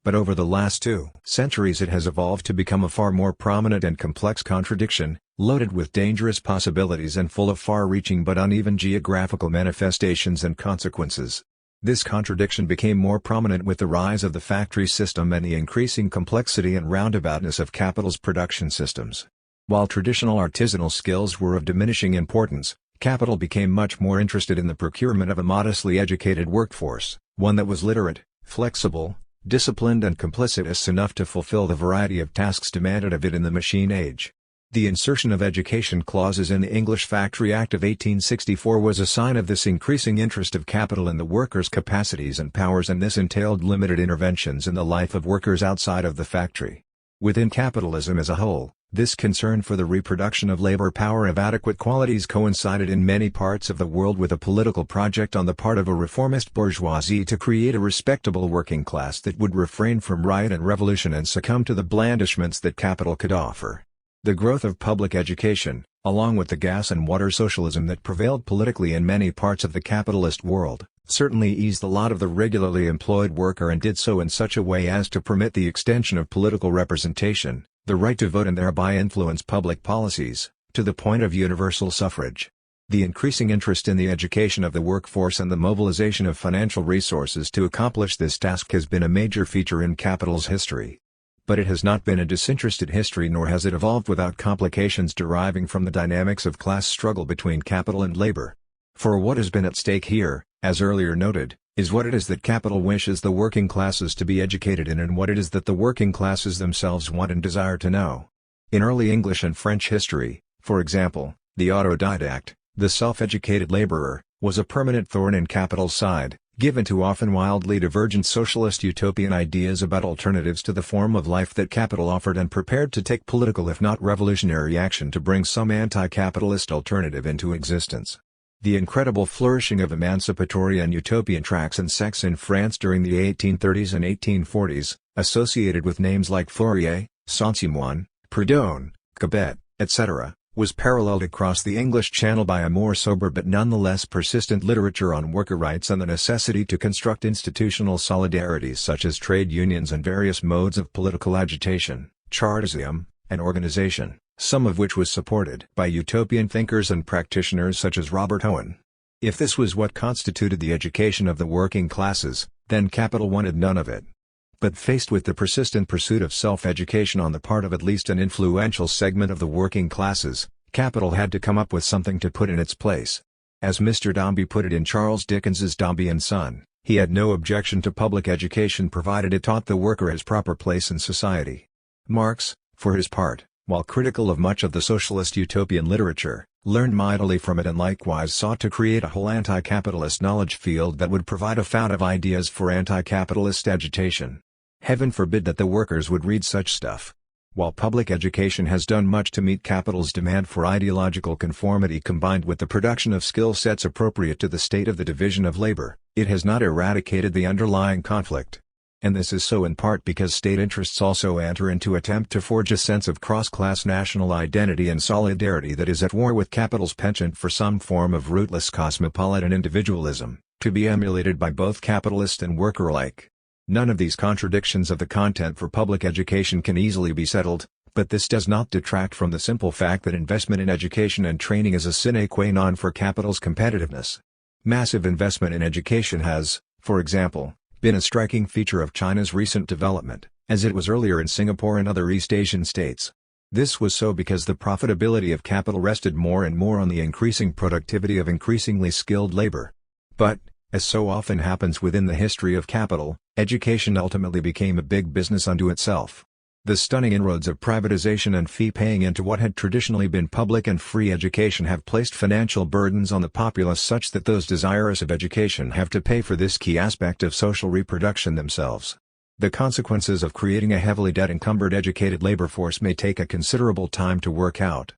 But over the last 2 centuries it has evolved to become a far more prominent and complex contradiction, loaded with dangerous possibilities and full of far-reaching but uneven geographical manifestations and consequences. This contradiction became more prominent with the rise of the factory system and the increasing complexity and roundaboutness of capital's production systems. While traditional artisanal skills were of diminishing importance, capital became much more interested in the procurement of a modestly educated workforce, one that was literate, flexible, disciplined and complicitous enough to fulfill the variety of tasks demanded of it in the machine age. The insertion of education clauses in the English Factory Act of 1864 was a sign of this increasing interest of capital in the workers' capacities and powers, and this entailed limited interventions in the life of workers outside of the factory. Within capitalism as a whole, this concern for the reproduction of labor power of adequate qualities coincided in many parts of the world with a political project on the part of a reformist bourgeoisie to create a respectable working class that would refrain from riot and revolution and succumb to the blandishments that capital could offer. The growth of public education, along with the gas and water socialism that prevailed politically in many parts of the capitalist world, certainly eased the lot of the regularly employed worker and did so in such a way as to permit the extension of political representation, the right to vote and thereby influence public policies, to the point of universal suffrage. The increasing interest in the education of the workforce and the mobilization of financial resources to accomplish this task has been a major feature in capital's history. But it has not been a disinterested history, nor has it evolved without complications deriving from the dynamics of class struggle between capital and labor. For what has been at stake here, as earlier noted, is what it is that capital wishes the working classes to be educated in and what it is that the working classes themselves want and desire to know. In early English and French history, for example, the autodidact, the self-educated laborer, was a permanent thorn in capital's side, given to often wildly divergent socialist utopian ideas about alternatives to the form of life that capital offered, and prepared to take political if not revolutionary action to bring some anti-capitalist alternative into existence. The incredible flourishing of emancipatory and utopian tracts and sects in France during the 1830s and 1840s, associated with names like Fourier, Saint-Simon, Proudhon, Cabet, etc., was paralleled across the English Channel by a more sober but nonetheless persistent literature on worker rights and the necessity to construct institutional solidarities such as trade unions and various modes of political agitation, Chartism, and organization, some of which was supported by utopian thinkers and practitioners such as Robert Owen. If this was what constituted the education of the working classes, then capital wanted none of it. But faced with the persistent pursuit of self-education on the part of at least an influential segment of the working classes, capital had to come up with something to put in its place. As Mr. Dombey put it in Charles Dickens's Dombey and Son, he had no objection to public education provided it taught the worker his proper place in society. Marx, for his part, while critical of much of the socialist utopian literature, learned mightily from it and likewise sought to create a whole anti-capitalist knowledge field that would provide a fount of ideas for anti-capitalist agitation. Heaven forbid that the workers would read such stuff. While public education has done much to meet capital's demand for ideological conformity combined with the production of skill sets appropriate to the state of the division of labor, it has not eradicated the underlying conflict. And this is so in part because state interests also enter into attempt to forge a sense of cross-class national identity and solidarity that is at war with capital's penchant for some form of rootless cosmopolitan individualism, to be emulated by both capitalist and worker alike. None of these contradictions of the content for public education can easily be settled, but this does not detract from the simple fact that investment in education and training is a sine qua non for capital's competitiveness. Massive investment in education has, for example, been a striking feature of China's recent development, as it was earlier in Singapore and other East Asian states. This was so because the profitability of capital rested more and more on the increasing productivity of increasingly skilled labor. But, as so often happens within the history of capital, education ultimately became a big business unto itself. The stunning inroads of privatization and fee-paying into what had traditionally been public and free education have placed financial burdens on the populace such that those desirous of education have to pay for this key aspect of social reproduction themselves. The consequences of creating a heavily debt-encumbered educated labor force may take a considerable time to work out.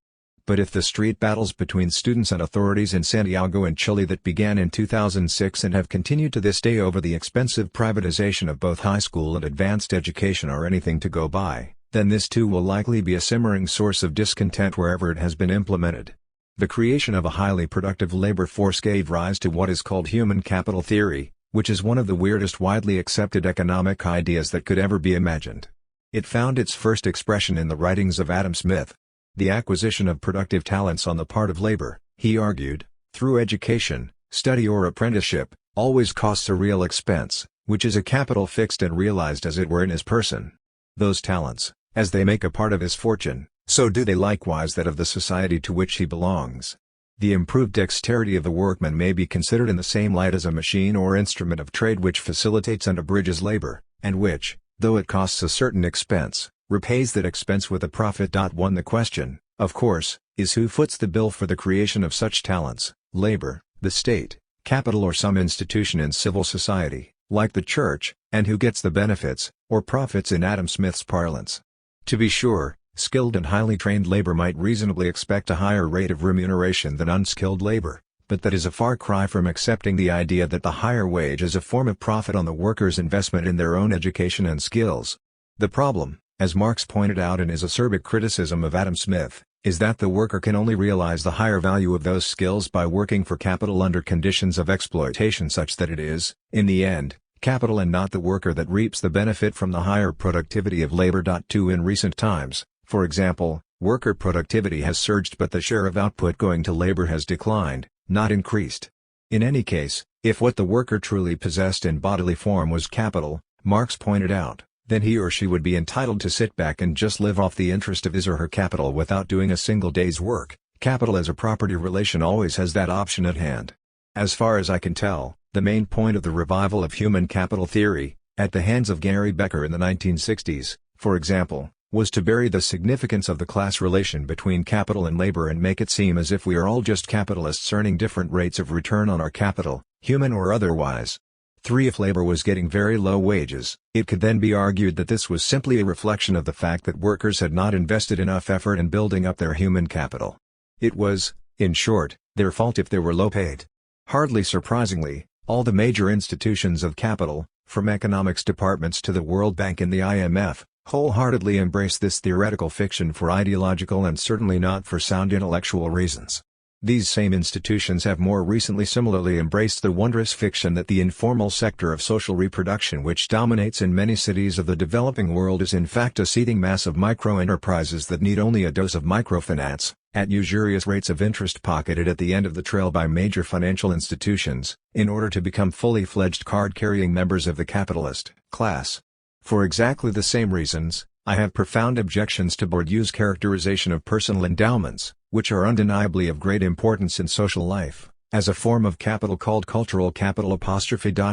But if the street battles between students and authorities in Santiago and Chile that began in 2006 and have continued to this day over the expensive privatization of both high school and advanced education are anything to go by, then this too will likely be a simmering source of discontent wherever it has been implemented. The creation of a highly productive labor force gave rise to what is called human capital theory, which is one of the weirdest widely accepted economic ideas that could ever be imagined. It found its first expression in the writings of Adam Smith. The acquisition of productive talents on the part of labor, he argued, through education, study or apprenticeship, always costs a real expense, which is a capital fixed and realized as it were in his person. Those talents, as they make a part of his fortune, so do they likewise that of the society to which he belongs. The improved dexterity of the workman may be considered in the same light as a machine or instrument of trade which facilitates and abridges labor, and which, though it costs a certain expense, repays that expense with a profit. The question, of course, is who foots the bill for the creation of such talents, labor, the state, capital or some institution in civil society, like the church, and who gets the benefits, or profits in Adam Smith's parlance. To be sure, skilled and highly trained labor might reasonably expect a higher rate of remuneration than unskilled labor, but that is a far cry from accepting the idea that the higher wage is a form of profit on the workers' investment in their own education and skills. The problem, as Marx pointed out in his acerbic criticism of Adam Smith, is that the worker can only realize the higher value of those skills by working for capital under conditions of exploitation such that it is, in the end, capital and not the worker that reaps the benefit from the higher productivity of labor. In recent times, for example, worker productivity has surged but the share of output going to labor has declined, not increased. In any case, if what the worker truly possessed in bodily form was capital, Marx pointed out, then he or she would be entitled to sit back and just live off the interest of his or her capital without doing a single day's work. Capital as a property relation always has that option at hand. As far as I can tell, the main point of the revival of human capital theory, at the hands of Gary Becker in the 1960s, for example, was to bury the significance of the class relation between capital and labor and make it seem as if we are all just capitalists earning different rates of return on our capital, human or otherwise. If labor was getting very low wages, it could then be argued that this was simply a reflection of the fact that workers had not invested enough effort in building up their human capital. It was, in short, their fault if they were low paid. Hardly surprisingly, all the major institutions of capital, from economics departments to the World Bank and the IMF, wholeheartedly embrace this theoretical fiction for ideological and certainly not for sound intellectual reasons. These same institutions have more recently similarly embraced the wondrous fiction that the informal sector of social reproduction which dominates in many cities of the developing world is in fact a seething mass of micro-enterprises that need only a dose of microfinance, at usurious rates of interest pocketed at the end of the trail by major financial institutions, in order to become fully fledged card-carrying members of the capitalist class. For exactly the same reasons, I have profound objections to Bourdieu's characterization of personal endowments, which are undeniably of great importance in social life, as a form of capital called cultural capital'.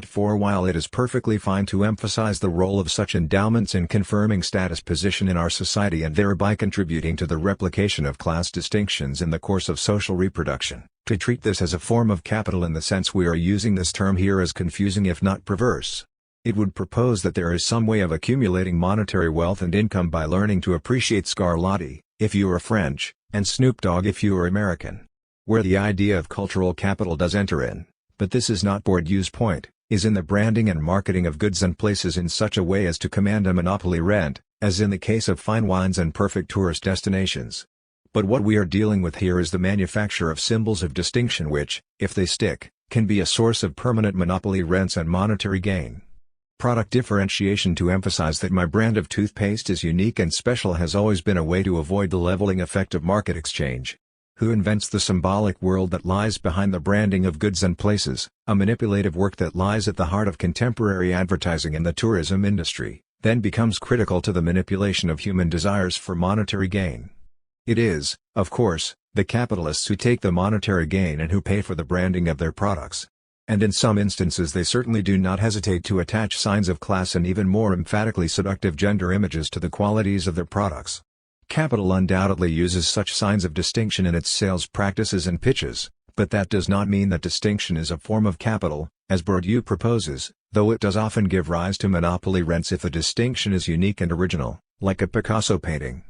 For while it is perfectly fine to emphasize the role of such endowments in confirming status position in our society and thereby contributing to the replication of class distinctions in the course of social reproduction, to treat this as a form of capital in the sense we are using this term here is confusing if not perverse. It would propose that there is some way of accumulating monetary wealth and income by learning to appreciate Scarlatti, if you are French, and Snoop Dogg if you are American. Where the idea of cultural capital does enter in, but this is not Bourdieu's point, is in the branding and marketing of goods and places in such a way as to command a monopoly rent, as in the case of fine wines and perfect tourist destinations. But what we are dealing with here is the manufacture of symbols of distinction which, if they stick, can be a source of permanent monopoly rents and monetary gain. Product differentiation to emphasize that my brand of toothpaste is unique and special has always been a way to avoid the leveling effect of market exchange. Who invents the symbolic world that lies behind the branding of goods and places, a manipulative work that lies at the heart of contemporary advertising and the tourism industry, then becomes critical to the manipulation of human desires for monetary gain. It is, of course, the capitalists who take the monetary gain and who pay for the branding of their products. And in some instances they certainly do not hesitate to attach signs of class and even more emphatically seductive gender images to the qualities of their products. Capital undoubtedly uses such signs of distinction in its sales practices and pitches, but that does not mean that distinction is a form of capital, as Bourdieu proposes, though it does often give rise to monopoly rents if the distinction is unique and original, like a Picasso painting.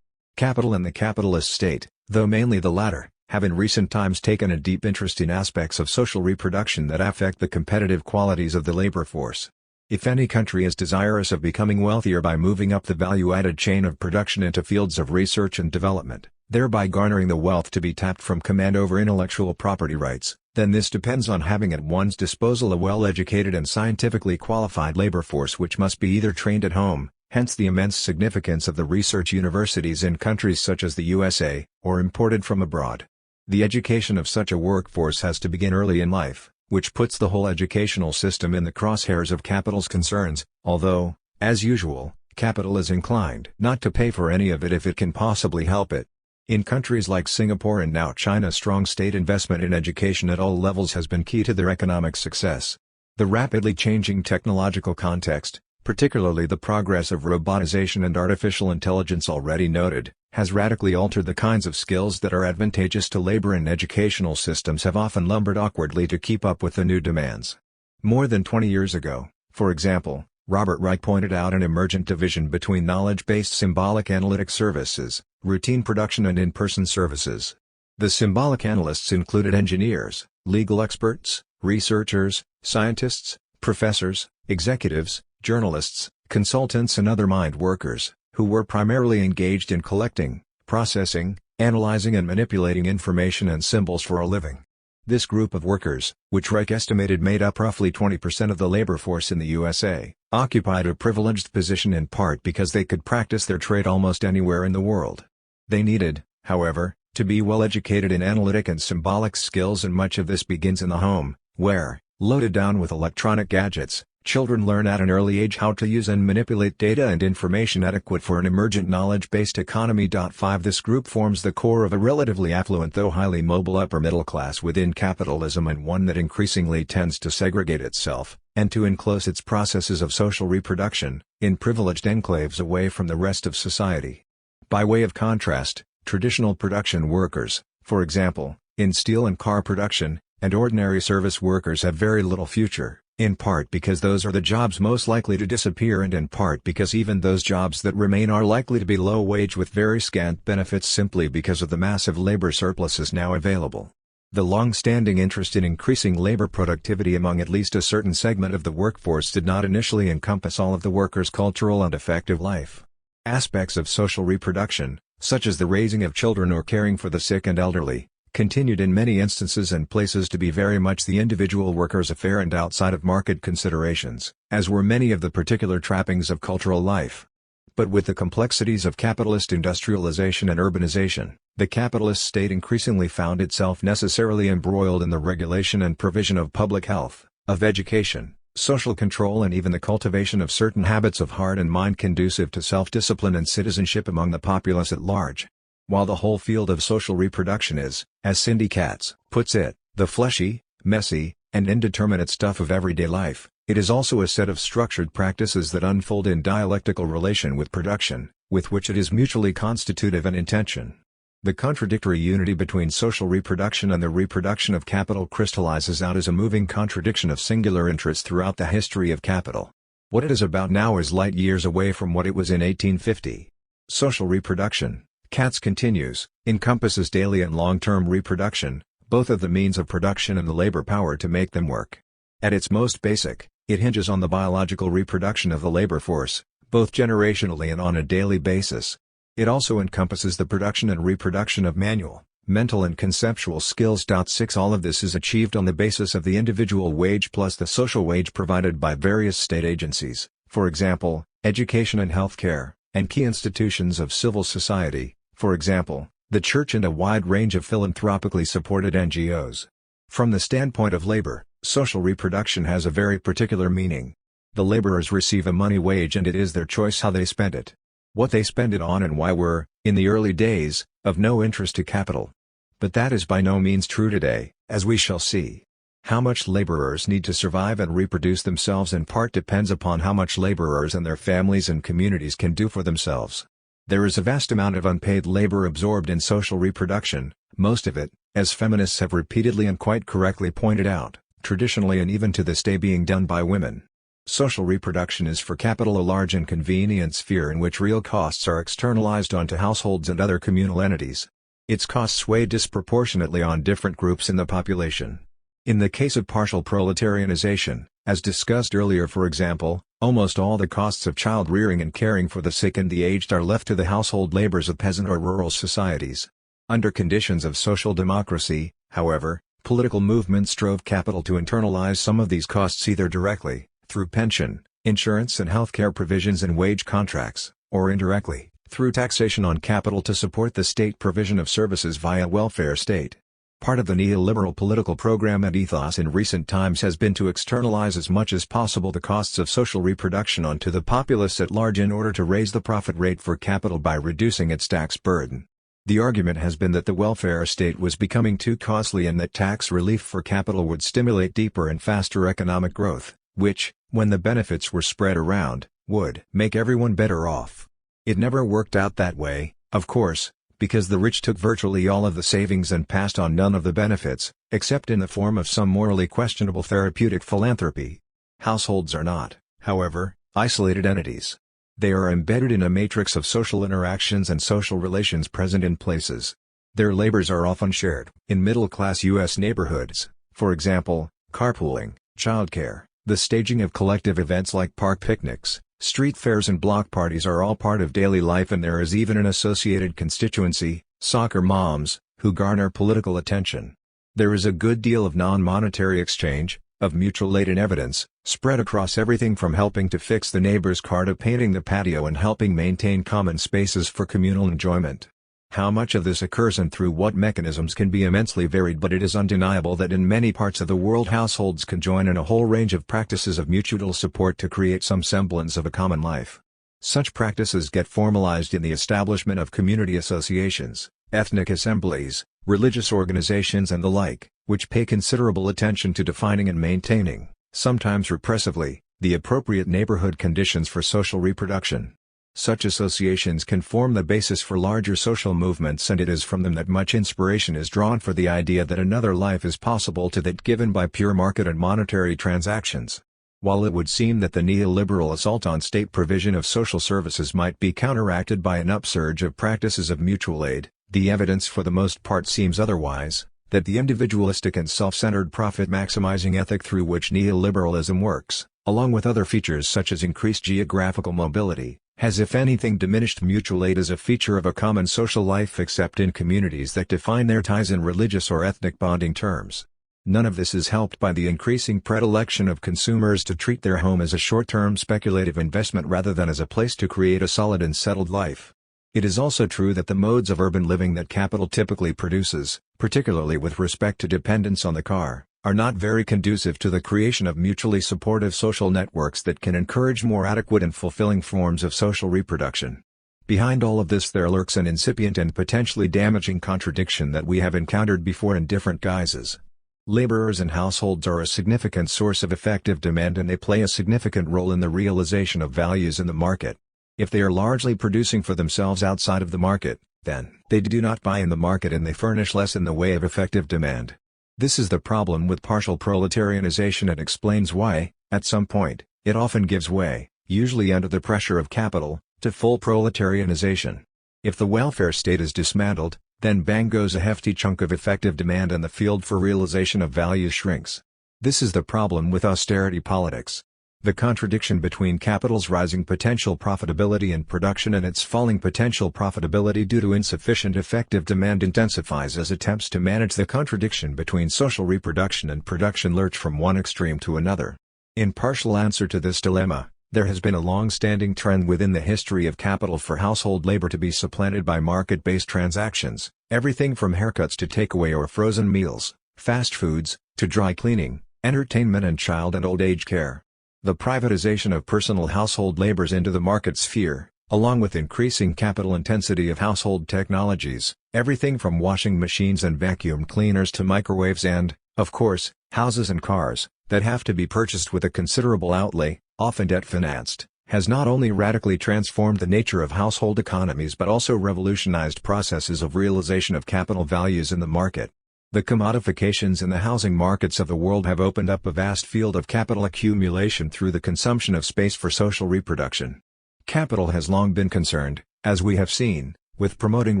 Capital and the capitalist state, though mainly the latter, have in recent times taken a deep interest in aspects of social reproduction that affect the competitive qualities of the labor force. If any country is desirous of becoming wealthier by moving up the value-added chain of production into fields of research and development, thereby garnering the wealth to be tapped from command over intellectual property rights, then this depends on having at one's disposal a well-educated and scientifically qualified labor force which must be either trained at home, hence the immense significance of the research universities in countries such as the USA, or imported from abroad. The education of such a workforce has to begin early in life, which puts the whole educational system in the crosshairs of capital's concerns, although, as usual, capital is inclined not to pay for any of it if it can possibly help it. In countries like Singapore and now China, strong state investment in education at all levels has been key to their economic success. The rapidly changing technological context, particularly the progress of robotization and artificial intelligence already noted, has radically altered the kinds of skills that are advantageous to labor, and educational systems have often lumbered awkwardly to keep up with the new demands. More than 20 years ago, for example, Robert Reich pointed out an emergent division between knowledge-based symbolic analytic services, routine production and in-person services. The symbolic analysts included engineers, legal experts, researchers, scientists, professors, executives, journalists, consultants and other mind workers, who were primarily engaged in collecting, processing, analyzing and manipulating information and symbols for a living. This group of workers, which Reich estimated made up roughly 20% of the labor force in the USA, occupied a privileged position in part because they could practice their trade almost anywhere in the world. They needed, however, to be well educated in analytic and symbolic skills, and much of this begins in the home, where, loaded down with electronic gadgets, children learn at an early age how to use and manipulate data and information adequate for an emergent knowledge-based economy. 5 This group forms the core of a relatively affluent though highly mobile upper middle class within capitalism, and one that increasingly tends to segregate itself, and to enclose its processes of social reproduction, in privileged enclaves away from the rest of society. By way of contrast, traditional production workers, for example, in steel and car production, and ordinary service workers have very little future, in part because those are the jobs most likely to disappear, and in part because even those jobs that remain are likely to be low wage with very scant benefits simply because of the massive labor surpluses now available. The long-standing interest in increasing labor productivity among at least a certain segment of the workforce did not initially encompass all of the workers' cultural and affective life. Aspects of social reproduction, such as the raising of children or caring for the sick and elderly, continued in many instances and places to be very much the individual worker's affair and outside of market considerations, as were many of the particular trappings of cultural life. But with the complexities of capitalist industrialization and urbanization, the capitalist state increasingly found itself necessarily embroiled in the regulation and provision of public health, of education, social control, and even the cultivation of certain habits of heart and mind conducive to self-discipline and citizenship among the populace at large. While the whole field of social reproduction is, as Cindy Katz puts it, the fleshy, messy, and indeterminate stuff of everyday life, it is also a set of structured practices that unfold in dialectical relation with production, with which it is mutually constitutive and intention. The contradictory unity between social reproduction and the reproduction of capital crystallizes out as a moving contradiction of singular interest throughout the history of capital. What it is about now is light years away from what it was in 1850. Social reproduction, Katz continues, encompasses daily and long-term reproduction, both of the means of production and the labor power to make them work. At its most basic, it hinges on the biological reproduction of the labor force, both generationally and on a daily basis. It also encompasses the production and reproduction of manual, mental and conceptual skills. 6 All of this is achieved on the basis of the individual wage plus the social wage provided by various state agencies, for example, education and healthcare, and key institutions of civil society, for example, the church and a wide range of philanthropically supported NGOs. From the standpoint of labor, social reproduction has a very particular meaning. The laborers receive a money wage and it is their choice how they spend it. What they spend it on and why were, in the early days, of no interest to capital. But that is by no means true today, as we shall see. How much laborers need to survive and reproduce themselves in part depends upon how much laborers and their families and communities can do for themselves. There is a vast amount of unpaid labor absorbed in social reproduction, most of it, as feminists have repeatedly and quite correctly pointed out, traditionally and even to this day being done by women. Social reproduction is for capital a large and convenient sphere in which real costs are externalized onto households and other communal entities. Its costs weigh disproportionately on different groups in the population. In the case of partial proletarianization, as discussed earlier, for example, almost all the costs of child rearing and caring for the sick and the aged are left to the household labors of peasant or rural societies. Under conditions of social democracy, however, political movements drove capital to internalize some of these costs either directly, through pension, insurance and healthcare provisions and wage contracts, or indirectly, through taxation on capital to support the state provision of services via welfare state. Part of the neoliberal political program and ethos in recent times has been to externalize as much as possible the costs of social reproduction onto the populace at large in order to raise the profit rate for capital by reducing its tax burden. The argument has been that the welfare state was becoming too costly and that tax relief for capital would stimulate deeper and faster economic growth, which, when the benefits were spread around, would make everyone better off. It never worked out that way, of course, because the rich took virtually all of the savings and passed on none of the benefits, except in the form of some morally questionable therapeutic philanthropy. Households are not, however, isolated entities. They are embedded in a matrix of social interactions and social relations present in places. Their labors are often shared. In middle-class U.S. neighborhoods, for example, carpooling, childcare, the staging of collective events like park picnics, street fairs and block parties are all part of daily life, and there is even an associated constituency, soccer moms, who garner political attention. There is a good deal of non-monetary exchange, of mutual aid and evidence, spread across everything from helping to fix the neighbor's car to painting the patio and helping maintain common spaces for communal enjoyment. How much of this occurs and through what mechanisms can be immensely varied, but it is undeniable that in many parts of the world households can join in a whole range of practices of mutual support to create some semblance of a common life. Such practices get formalized in the establishment of community associations, ethnic assemblies, religious organizations and the like, which pay considerable attention to defining and maintaining, sometimes repressively, the appropriate neighborhood conditions for social reproduction. Such associations can form the basis for larger social movements, and it is from them that much inspiration is drawn for the idea that another life is possible to that given by pure market and monetary transactions. While it would seem that the neoliberal assault on state provision of social services might be counteracted by an upsurge of practices of mutual aid, the evidence for the most part seems otherwise, that the individualistic and self-centered profit-maximizing ethic through which neoliberalism works, along with other features such as increased geographical mobility, has if anything diminished mutual aid as a feature of a common social life except in communities that define their ties in religious or ethnic bonding terms. None of this is helped by the increasing predilection of consumers to treat their home as a short-term speculative investment rather than as a place to create a solid and settled life. It is also true that the modes of urban living that capital typically produces, particularly with respect to dependence on the car, are not very conducive to the creation of mutually supportive social networks that can encourage more adequate and fulfilling forms of social reproduction. Behind all of this there lurks an incipient and potentially damaging contradiction that we have encountered before in different guises. Laborers and households are a significant source of effective demand, and they play a significant role in the realization of values in the market. If they are largely producing for themselves outside of the market, then they do not buy in the market and they furnish less in the way of effective demand. This is the problem with partial proletarianization and explains why, at some point, it often gives way, usually under the pressure of capital, to full proletarianization. If the welfare state is dismantled, then bang goes a hefty chunk of effective demand and the field for realization of value shrinks. This is the problem with austerity politics. The contradiction between capital's rising potential profitability in production and its falling potential profitability due to insufficient effective demand intensifies as attempts to manage the contradiction between social reproduction and production lurch from one extreme to another. In partial answer to this dilemma, there has been a long-standing trend within the history of capital for household labor to be supplanted by market-based transactions, everything from haircuts to takeaway or frozen meals, fast foods, to dry cleaning, entertainment and child and old age care. The privatization of personal household labors into the market sphere, along with increasing capital intensity of household technologies, everything from washing machines and vacuum cleaners to microwaves and, of course, houses and cars, that have to be purchased with a considerable outlay, often debt-financed, has not only radically transformed the nature of household economies but also revolutionized processes of realization of capital values in the market. The commodifications in the housing markets of the world have opened up a vast field of capital accumulation through the consumption of space for social reproduction. Capital has long been concerned, as we have seen, with promoting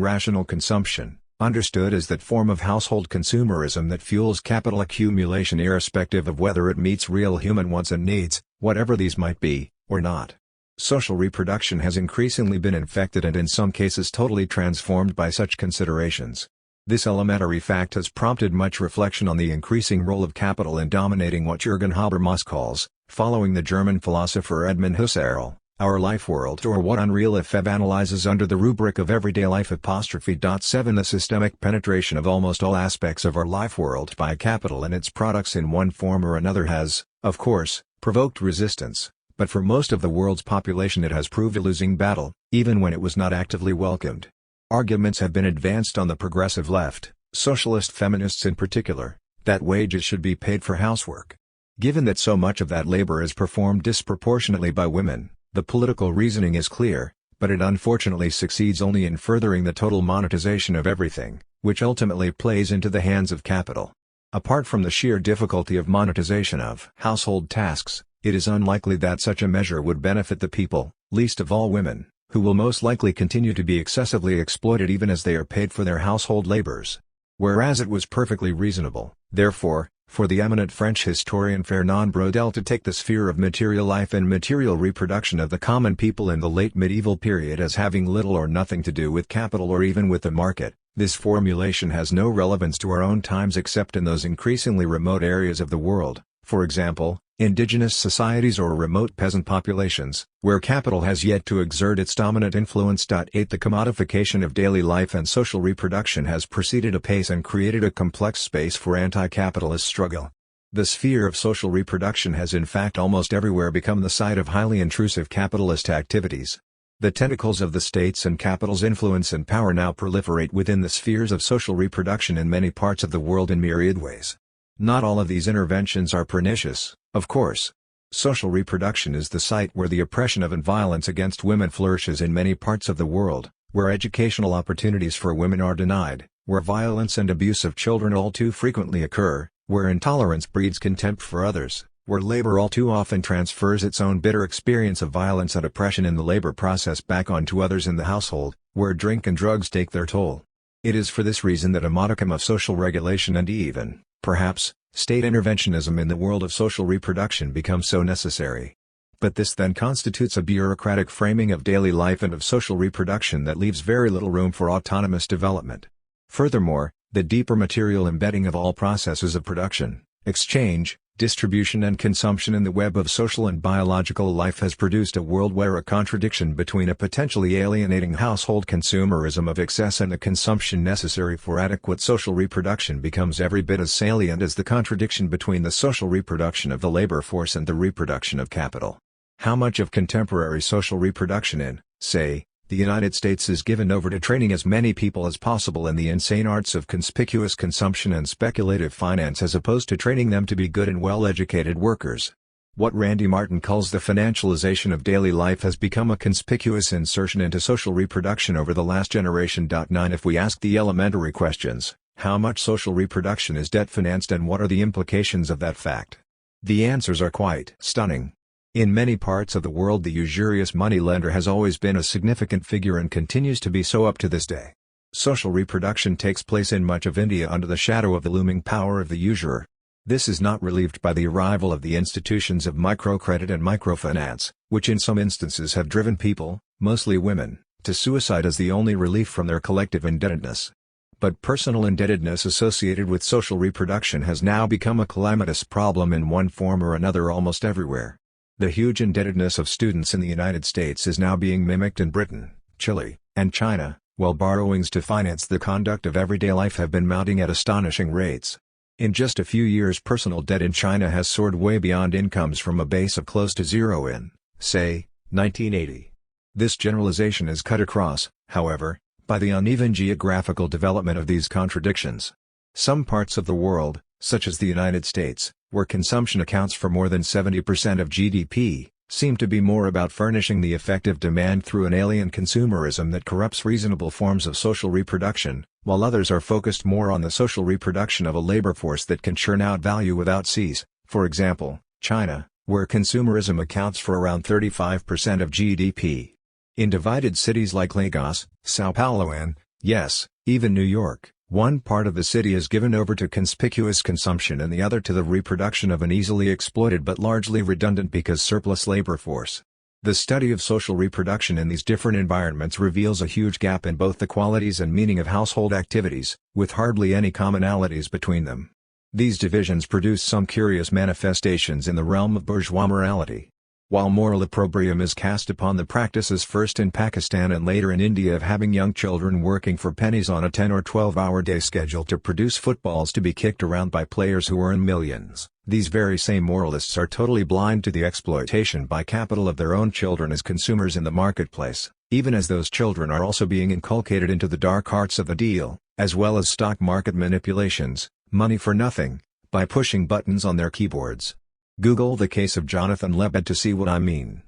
rational consumption, understood as that form of household consumerism that fuels capital accumulation irrespective of whether it meets real human wants and needs, whatever these might be, or not. Social reproduction has increasingly been infected and in some cases totally transformed by such considerations. This elementary fact has prompted much reflection on the increasing role of capital in dominating what Jürgen Habermas calls, following the German philosopher Edmund Husserl, our life world, or what Henri Lefebvre analyzes under the rubric of everyday life. 7 The systemic penetration of almost all aspects of our life world by capital and its products in one form or another has, of course, provoked resistance, but for most of the world's population it has proved a losing battle, even when it was not actively welcomed. Arguments have been advanced on the progressive left, socialist feminists in particular, that wages should be paid for housework. Given that so much of that labor is performed disproportionately by women, the political reasoning is clear, but it unfortunately succeeds only in furthering the total monetization of everything, which ultimately plays into the hands of capital. Apart from the sheer difficulty of monetization of household tasks, it is unlikely that such a measure would benefit the people, least of all women, who will most likely continue to be excessively exploited even as they are paid for their household labors. Whereas it was perfectly reasonable, therefore, for the eminent French historian Fernand Braudel to take the sphere of material life and material reproduction of the common people in the late medieval period as having little or nothing to do with capital or even with the market, this formulation has no relevance to our own times except in those increasingly remote areas of the world, for example, indigenous societies or remote peasant populations, where capital has yet to exert its dominant influence. 8 The commodification of daily life and social reproduction has proceeded apace and created a complex space for anti-capitalist struggle. The sphere of social reproduction has in fact almost everywhere become the site of highly intrusive capitalist activities. The tentacles of the states and capital's influence and power now proliferate within the spheres of social reproduction in many parts of the world in myriad ways. Not all of these interventions are pernicious, of course. Social reproduction is the site where the oppression of and violence against women flourishes in many parts of the world, where educational opportunities for women are denied, where violence and abuse of children all too frequently occur, where intolerance breeds contempt for others, where labor all too often transfers its own bitter experience of violence and oppression in the labor process back onto others in the household, where drink and drugs take their toll. It is for this reason that a modicum of social regulation and even, perhaps, state interventionism in the world of social reproduction becomes so necessary. But this then constitutes a bureaucratic framing of daily life and of social reproduction that leaves very little room for autonomous development. Furthermore, the deeper material embedding of all processes of production, exchange, distribution and consumption in the web of social and biological life has produced a world where a contradiction between a potentially alienating household consumerism of excess and the consumption necessary for adequate social reproduction becomes every bit as salient as the contradiction between the social reproduction of the labor force and the reproduction of capital. How much of contemporary social reproduction in, say, the United States is given over to training as many people as possible in the insane arts of conspicuous consumption and speculative finance as opposed to training them to be good and well-educated workers? What Randy Martin calls the financialization of daily life has become a conspicuous insertion into social reproduction over the last generation. 9 If we ask the elementary questions, how much social reproduction is debt-financed and what are the implications of that fact? The answers are quite stunning. In many parts of the world the usurious moneylender has always been a significant figure and continues to be so up to this day. Social reproduction takes place in much of India under the shadow of the looming power of the usurer. This is not relieved by the arrival of the institutions of microcredit and microfinance, which in some instances have driven people, mostly women, to suicide as the only relief from their collective indebtedness. But personal indebtedness associated with social reproduction has now become a calamitous problem in one form or another almost everywhere. The huge indebtedness of students in the United States is now being mimicked in Britain, Chile, and China, while borrowings to finance the conduct of everyday life have been mounting at astonishing rates. In just a few years, personal debt in China has soared way beyond incomes from a base of close to zero in, say, 1980. This generalization is cut across, however, by the uneven geographical development of these contradictions. Some parts of the world, such as the United States, where consumption accounts for more than 70% of GDP, seem to be more about furnishing the effective demand through an alien consumerism that corrupts reasonable forms of social reproduction, while others are focused more on the social reproduction of a labor force that can churn out value without cease, for example, China, where consumerism accounts for around 35% of GDP. In divided cities like Lagos, Sao Paulo and, yes, even New York, one part of the city is given over to conspicuous consumption and the other to the reproduction of an easily exploited but largely redundant because surplus labor force. The study of social reproduction in these different environments reveals a huge gap in both the qualities and meaning of household activities, with hardly any commonalities between them. These divisions produce some curious manifestations in the realm of bourgeois morality. While moral opprobrium is cast upon the practices first in Pakistan and later in India of having young children working for pennies on a 10 or 12-hour day schedule to produce footballs to be kicked around by players who earn millions, these very same moralists are totally blind to the exploitation by capital of their own children as consumers in the marketplace, even as those children are also being inculcated into the dark arts of the deal, as well as stock market manipulations, money for nothing, by pushing buttons on their keyboards. Google the case of Jonathan Lebed to see what I mean.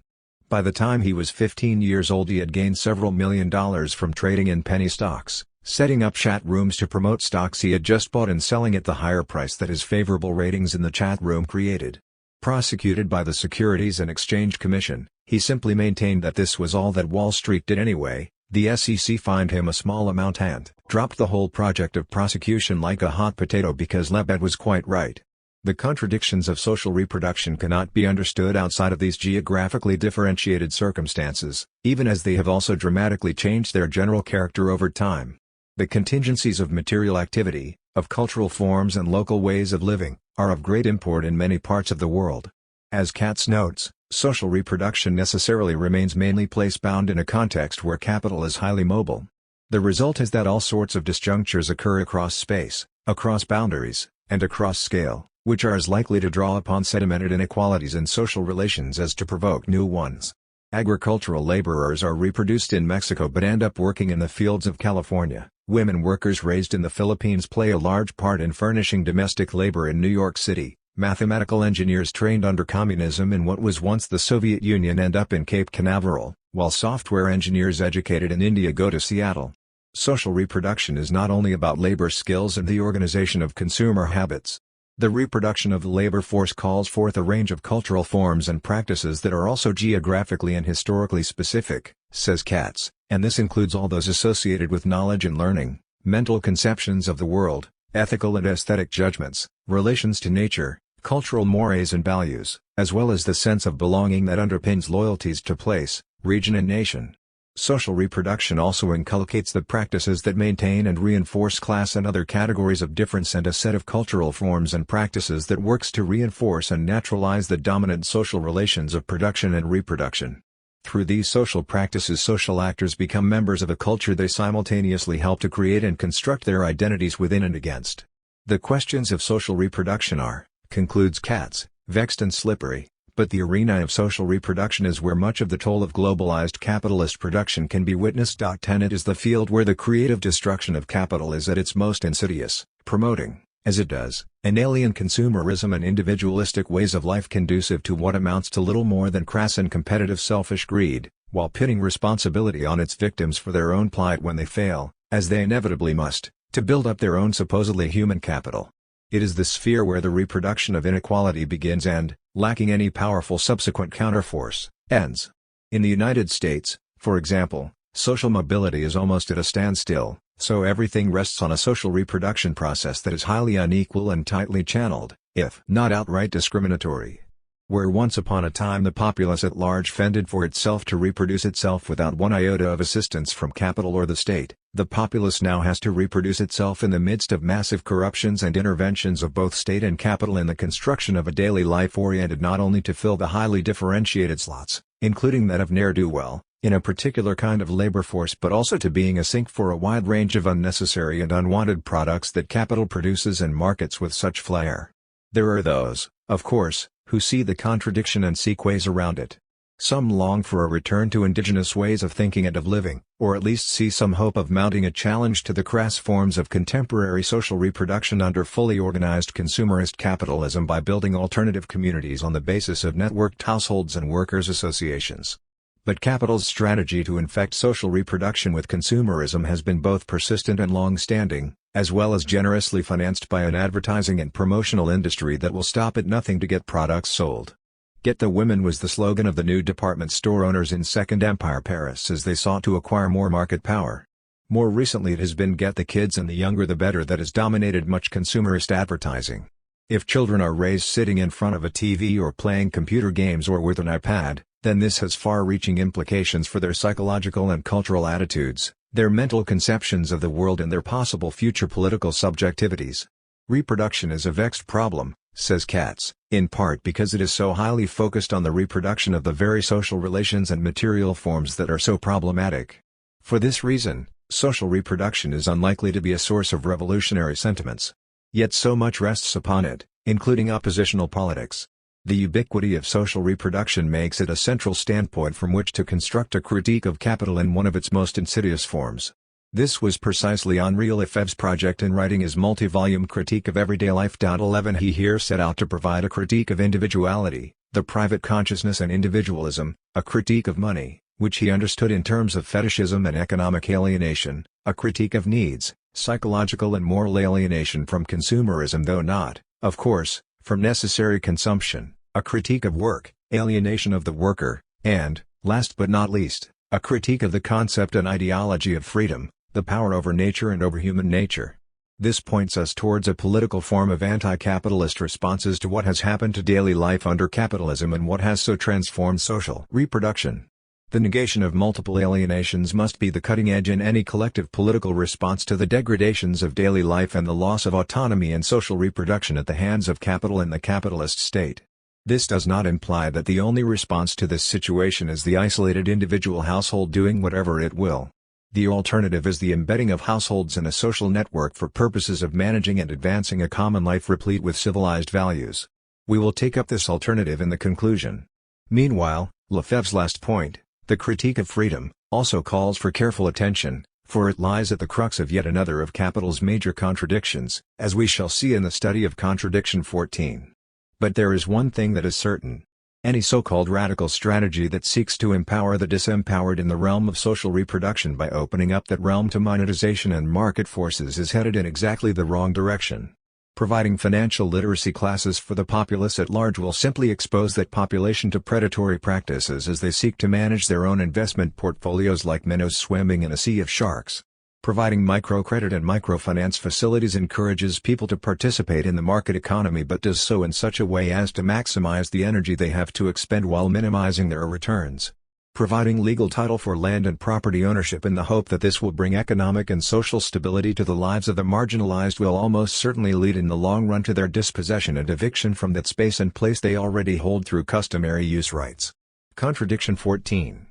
By the time he was 15 years old he had gained several $1 million from trading in penny stocks, setting up chat rooms to promote stocks he had just bought and selling at the higher price that his favorable ratings in the chat room created. Prosecuted by the Securities and Exchange Commission, he simply maintained that this was all that Wall Street did anyway. The SEC fined him a small amount and dropped the whole project of prosecution like a hot potato because Lebed was quite right. The contradictions of social reproduction cannot be understood outside of these geographically differentiated circumstances, even as they have also dramatically changed their general character over time. The contingencies of material activity, of cultural forms and local ways of living, are of great import in many parts of the world. As Katz notes, social reproduction necessarily remains mainly place-bound in a context where capital is highly mobile. The result is that all sorts of disjunctures occur across space, across boundaries, and across scale, which are as likely to draw upon sedimented inequalities in social relations as to provoke new ones. Agricultural laborers are reproduced in Mexico but end up working in the fields of California. Women workers raised in the Philippines play a large part in furnishing domestic labor in New York City. Mathematical engineers trained under communism in what was once the Soviet Union end up in Cape Canaveral, while software engineers educated in India go to Seattle. Social reproduction is not only about labor skills and the organization of consumer habits. The reproduction of the labor force calls forth a range of cultural forms and practices that are also geographically and historically specific, says Katz, and this includes all those associated with knowledge and learning, mental conceptions of the world, ethical and aesthetic judgments, relations to nature, cultural mores and values, as well as the sense of belonging that underpins loyalties to place, region and nation. Social reproduction also inculcates the practices that maintain and reinforce class and other categories of difference and a set of cultural forms and practices that works to reinforce and naturalize the dominant social relations of production and reproduction. Through these social practices social actors become members of a culture they simultaneously help to create and construct their identities within and against. The questions of social reproduction are, concludes Katz, vexed and slippery. But the arena of social reproduction is where much of the toll of globalized capitalist production can be witnessed. And it is the field where the creative destruction of capital is at its most insidious, promoting, as it does, an alien consumerism and individualistic ways of life conducive to what amounts to little more than crass and competitive selfish greed, while pitting responsibility on its victims for their own plight when they fail, as they inevitably must, to build up their own supposedly human capital. It is the sphere where the reproduction of inequality begins and, lacking any powerful subsequent counterforce, ends. In the United States, for example, social mobility is almost at a standstill, so everything rests on a social reproduction process that is highly unequal and tightly channeled, if not outright discriminatory. Where once upon a time the populace at large fended for itself to reproduce itself without one iota of assistance from capital or the state, the populace now has to reproduce itself in the midst of massive corruptions and interventions of both state and capital in the construction of a daily life oriented not only to fill the highly differentiated slots, including that of ne'er-do-well, in a particular kind of labor force, but also to being a sink for a wide range of unnecessary and unwanted products that capital produces and markets with such flair. There are those, of course, who see the contradiction and seek ways around it. Some long for a return to indigenous ways of thinking and of living, or at least see some hope of mounting a challenge to the crass forms of contemporary social reproduction under fully organized consumerist capitalism by building alternative communities on the basis of networked households and workers' associations. But capital's strategy to infect social reproduction with consumerism has been both persistent and long-standing, as well as generously financed by an advertising and promotional industry that will stop at nothing to get products sold. "Get the women" was the slogan of the new department store owners in Second Empire Paris as they sought to acquire more market power. More recently it has been "Get the kids and the younger the better" that has dominated much consumerist advertising. If children are raised sitting in front of a TV or playing computer games or with an iPad, then this has far-reaching implications for their psychological and cultural attitudes, their mental conceptions of the world and their possible future political subjectivities. Reproduction is a vexed problem, says Katz, in part because it is so highly focused on the reproduction of the very social relations and material forms that are so problematic. For this reason, social reproduction is unlikely to be a source of revolutionary sentiments. Yet so much rests upon it, including oppositional politics. The ubiquity of social reproduction makes it a central standpoint from which to construct a critique of capital in one of its most insidious forms. This was precisely Henri Lefebvre's project in writing his multi-volume Critique of Everyday Life. 11 He here set out to provide a critique of individuality, the private consciousness and individualism, a critique of money, which he understood in terms of fetishism and economic alienation, a critique of needs, psychological and moral alienation from consumerism though not, of course, from necessary consumption, a critique of work, alienation of the worker, and, last but not least, a critique of the concept and ideology of freedom, the power over nature and over human nature. This points us towards a political form of anti-capitalist responses to what has happened to daily life under capitalism and what has so transformed social reproduction. The negation of multiple alienations must be the cutting edge in any collective political response to the degradations of daily life and the loss of autonomy and social reproduction at the hands of capital and the capitalist state. This does not imply that the only response to this situation is the isolated individual household doing whatever it will. The alternative is the embedding of households in a social network for purposes of managing and advancing a common life replete with civilized values. We will take up this alternative in the conclusion. Meanwhile, Lefebvre's last point, the critique of freedom, also calls for careful attention, for it lies at the crux of yet another of capital's major contradictions, as we shall see in the study of Contradiction 14. But there is one thing that is certain. Any so-called radical strategy that seeks to empower the disempowered in the realm of social reproduction by opening up that realm to monetization and market forces is headed in exactly the wrong direction. Providing financial literacy classes for the populace at large will simply expose that population to predatory practices as they seek to manage their own investment portfolios like minnows swimming in a sea of sharks. Providing microcredit and microfinance facilities encourages people to participate in the market economy but does so in such a way as to maximize the energy they have to expend while minimizing their returns. Providing legal title for land and property ownership in the hope that this will bring economic and social stability to the lives of the marginalized will almost certainly lead in the long run to their dispossession and eviction from that space and place they already hold through customary use rights. Contradiction 14.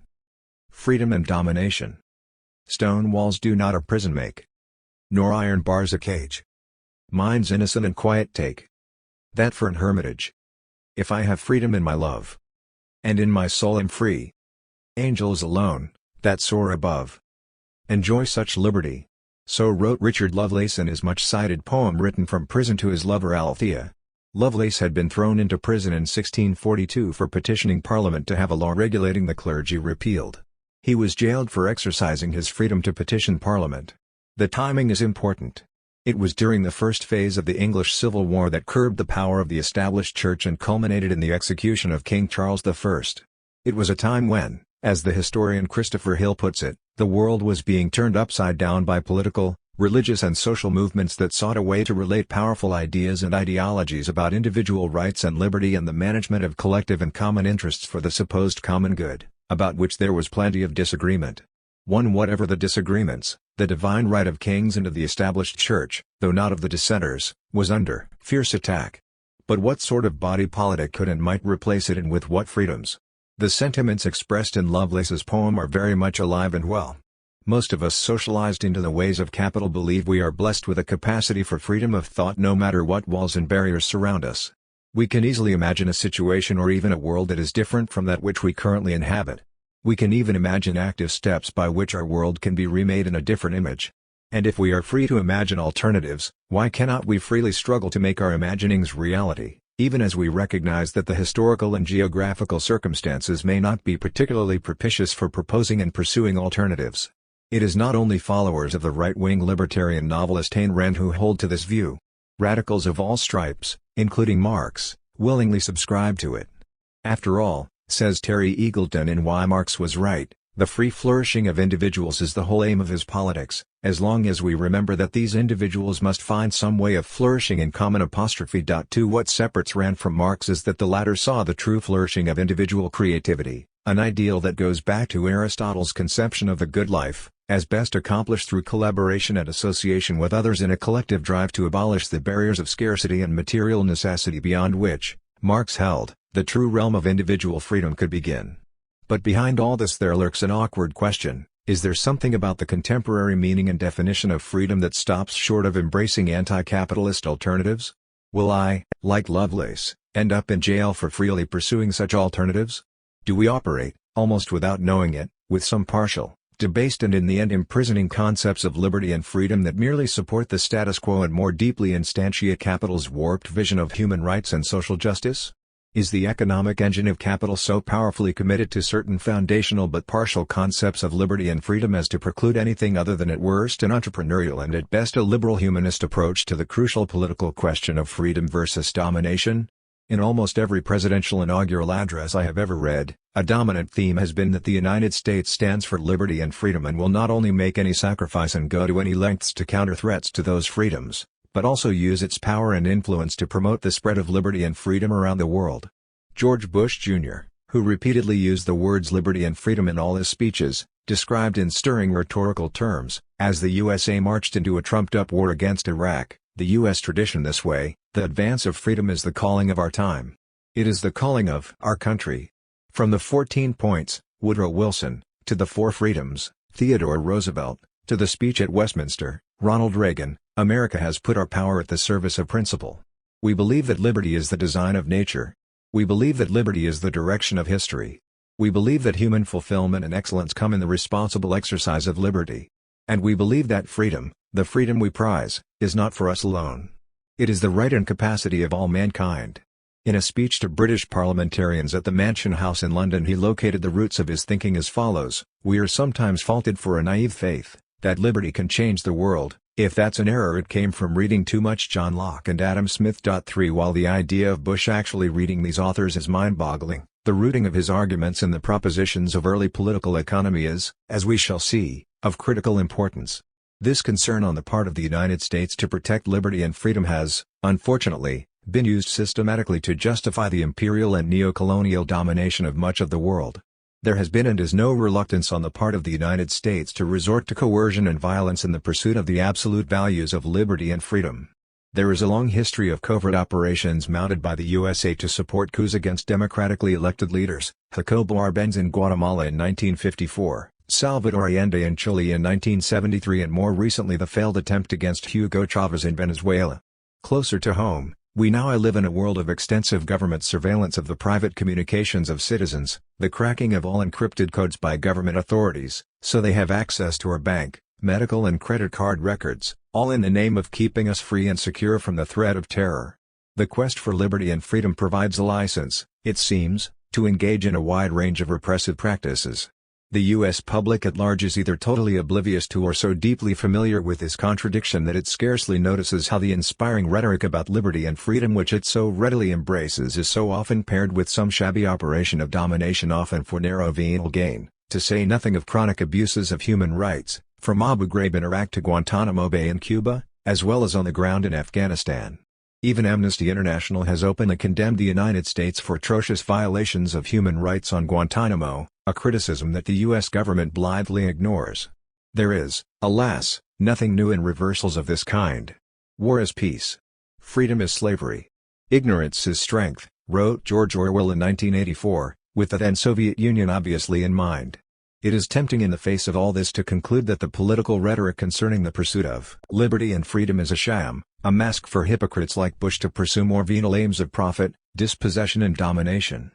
Freedom and domination. Stone walls do not a prison make, nor iron bars a cage. Mind's innocent and quiet take that for an hermitage. If I have freedom in my love, and in my soul am free, angels alone, that soar above, enjoy such liberty. So wrote Richard Lovelace in his much-cited poem written from prison to his lover Althea. Lovelace had been thrown into prison in 1642 for petitioning Parliament to have a law regulating the clergy repealed. He was jailed for exercising his freedom to petition Parliament. The timing is important. It was during the first phase of the English Civil War that curbed the power of the established church and culminated in the execution of King Charles I. It was a time when, as the historian Christopher Hill puts it, the world was being turned upside down by political, religious and social movements that sought a way to relate powerful ideas and ideologies about individual rights and liberty and the management of collective and common interests for the supposed common good, about which there was plenty of disagreement. Whatever the disagreements, the divine right of kings and of the established church, though not of the dissenters, was under fierce attack. But what sort of body politic could and might replace it, and with what freedoms? The sentiments expressed in Lovelace's poem are very much alive and well. Most of us socialized into the ways of capital believe we are blessed with a capacity for freedom of thought no matter what walls and barriers surround us. We can easily imagine a situation or even a world that is different from that which we currently inhabit. We can even imagine active steps by which our world can be remade in a different image. And if we are free to imagine alternatives, why cannot we freely struggle to make our imaginings reality, even as we recognize that the historical and geographical circumstances may not be particularly propitious for proposing and pursuing alternatives? It is not only followers of the right-wing libertarian novelist Ayn Rand who hold to this view. Radicals of all stripes, including Marx, willingly subscribe to it. After all, says Terry Eagleton in Why Marx Was Right, the free flourishing of individuals is the whole aim of his politics, as long as we remember that these individuals must find some way of flourishing in common. To what separates Rand from Marx is that the latter saw the true flourishing of individual creativity, an ideal that goes back to Aristotle's conception of the good life, as best accomplished through collaboration and association with others in a collective drive to abolish the barriers of scarcity and material necessity beyond which, Marx held, the true realm of individual freedom could begin. But behind all this there lurks an awkward question: is there something about the contemporary meaning and definition of freedom that stops short of embracing anti-capitalist alternatives? Will I, like Lovelace, end up in jail for freely pursuing such alternatives? Do we operate, almost without knowing it, with some partial, debased and in the end imprisoning concepts of liberty and freedom that merely support the status quo and more deeply instantiate capital's warped vision of human rights and social justice? Is the economic engine of capital so powerfully committed to certain foundational but partial concepts of liberty and freedom as to preclude anything other than at worst an entrepreneurial and at best a liberal humanist approach to the crucial political question of freedom versus domination? In almost every presidential inaugural address I have ever read, a dominant theme has been that the United States stands for liberty and freedom and will not only make any sacrifice and go to any lengths to counter threats to those freedoms, but also use its power and influence to promote the spread of liberty and freedom around the world. George Bush Jr., who repeatedly used the words liberty and freedom in all his speeches, described in stirring rhetorical terms, as the USA marched into a trumped-up war against Iraq, the U.S. tradition this way: the advance of freedom is the calling of our time. It is the calling of our country. From the 14 Points, Woodrow Wilson, to the 4 Freedoms, Theodore Roosevelt, to the speech at Westminster, Ronald Reagan, America has put our power at the service of principle. We believe that liberty is the design of nature. We believe that liberty is the direction of history. We believe that human fulfillment and excellence come in the responsible exercise of liberty. And we believe that freedom, the freedom we prize, is not for us alone. It is the right and capacity of all mankind. In a speech to British parliamentarians at the Mansion House in London, he located the roots of his thinking as follows: we are sometimes faulted for a naive faith that liberty can change the world. If that's an error, it came from reading too much John Locke and Adam Smith. 3 While the idea of Bush actually reading these authors is mind-boggling, the rooting of his arguments in the propositions of early political economy is, as we shall see, of critical importance. This concern on the part of the United States to protect liberty and freedom has, unfortunately, been used systematically to justify the imperial and neo-colonial domination of much of the world. There has been and is no reluctance on the part of the United States to resort to coercion and violence in the pursuit of the absolute values of liberty and freedom. There is a long history of covert operations mounted by the USA to support coups against democratically elected leaders: Jacobo Arbenz in Guatemala in 1954, Salvador Allende in Chile in 1973, and more recently the failed attempt against Hugo Chavez in Venezuela. Closer to home, we now live in a world of extensive government surveillance of the private communications of citizens, the cracking of all encrypted codes by government authorities, so they have access to our bank, medical and credit card records, all in the name of keeping us free and secure from the threat of terror. The quest for liberty and freedom provides a license, it seems, to engage in a wide range of repressive practices. The U.S. public at large is either totally oblivious to or so deeply familiar with this contradiction that it scarcely notices how the inspiring rhetoric about liberty and freedom which it so readily embraces is so often paired with some shabby operation of domination, often for narrow venal gain, to say nothing of chronic abuses of human rights, from Abu Ghraib in Iraq to Guantanamo Bay in Cuba, as well as on the ground in Afghanistan. Even Amnesty International has openly condemned the United States for atrocious violations of human rights on Guantanamo, a criticism that the U.S. government blithely ignores. There is, alas, nothing new in reversals of this kind. War is peace. Freedom is slavery. Ignorance is strength, wrote George Orwell in 1984, with the then Soviet Union obviously in mind. It is tempting in the face of all this to conclude that the political rhetoric concerning the pursuit of liberty and freedom is a sham, a mask for hypocrites like Bush to pursue more venal aims of profit, dispossession and domination.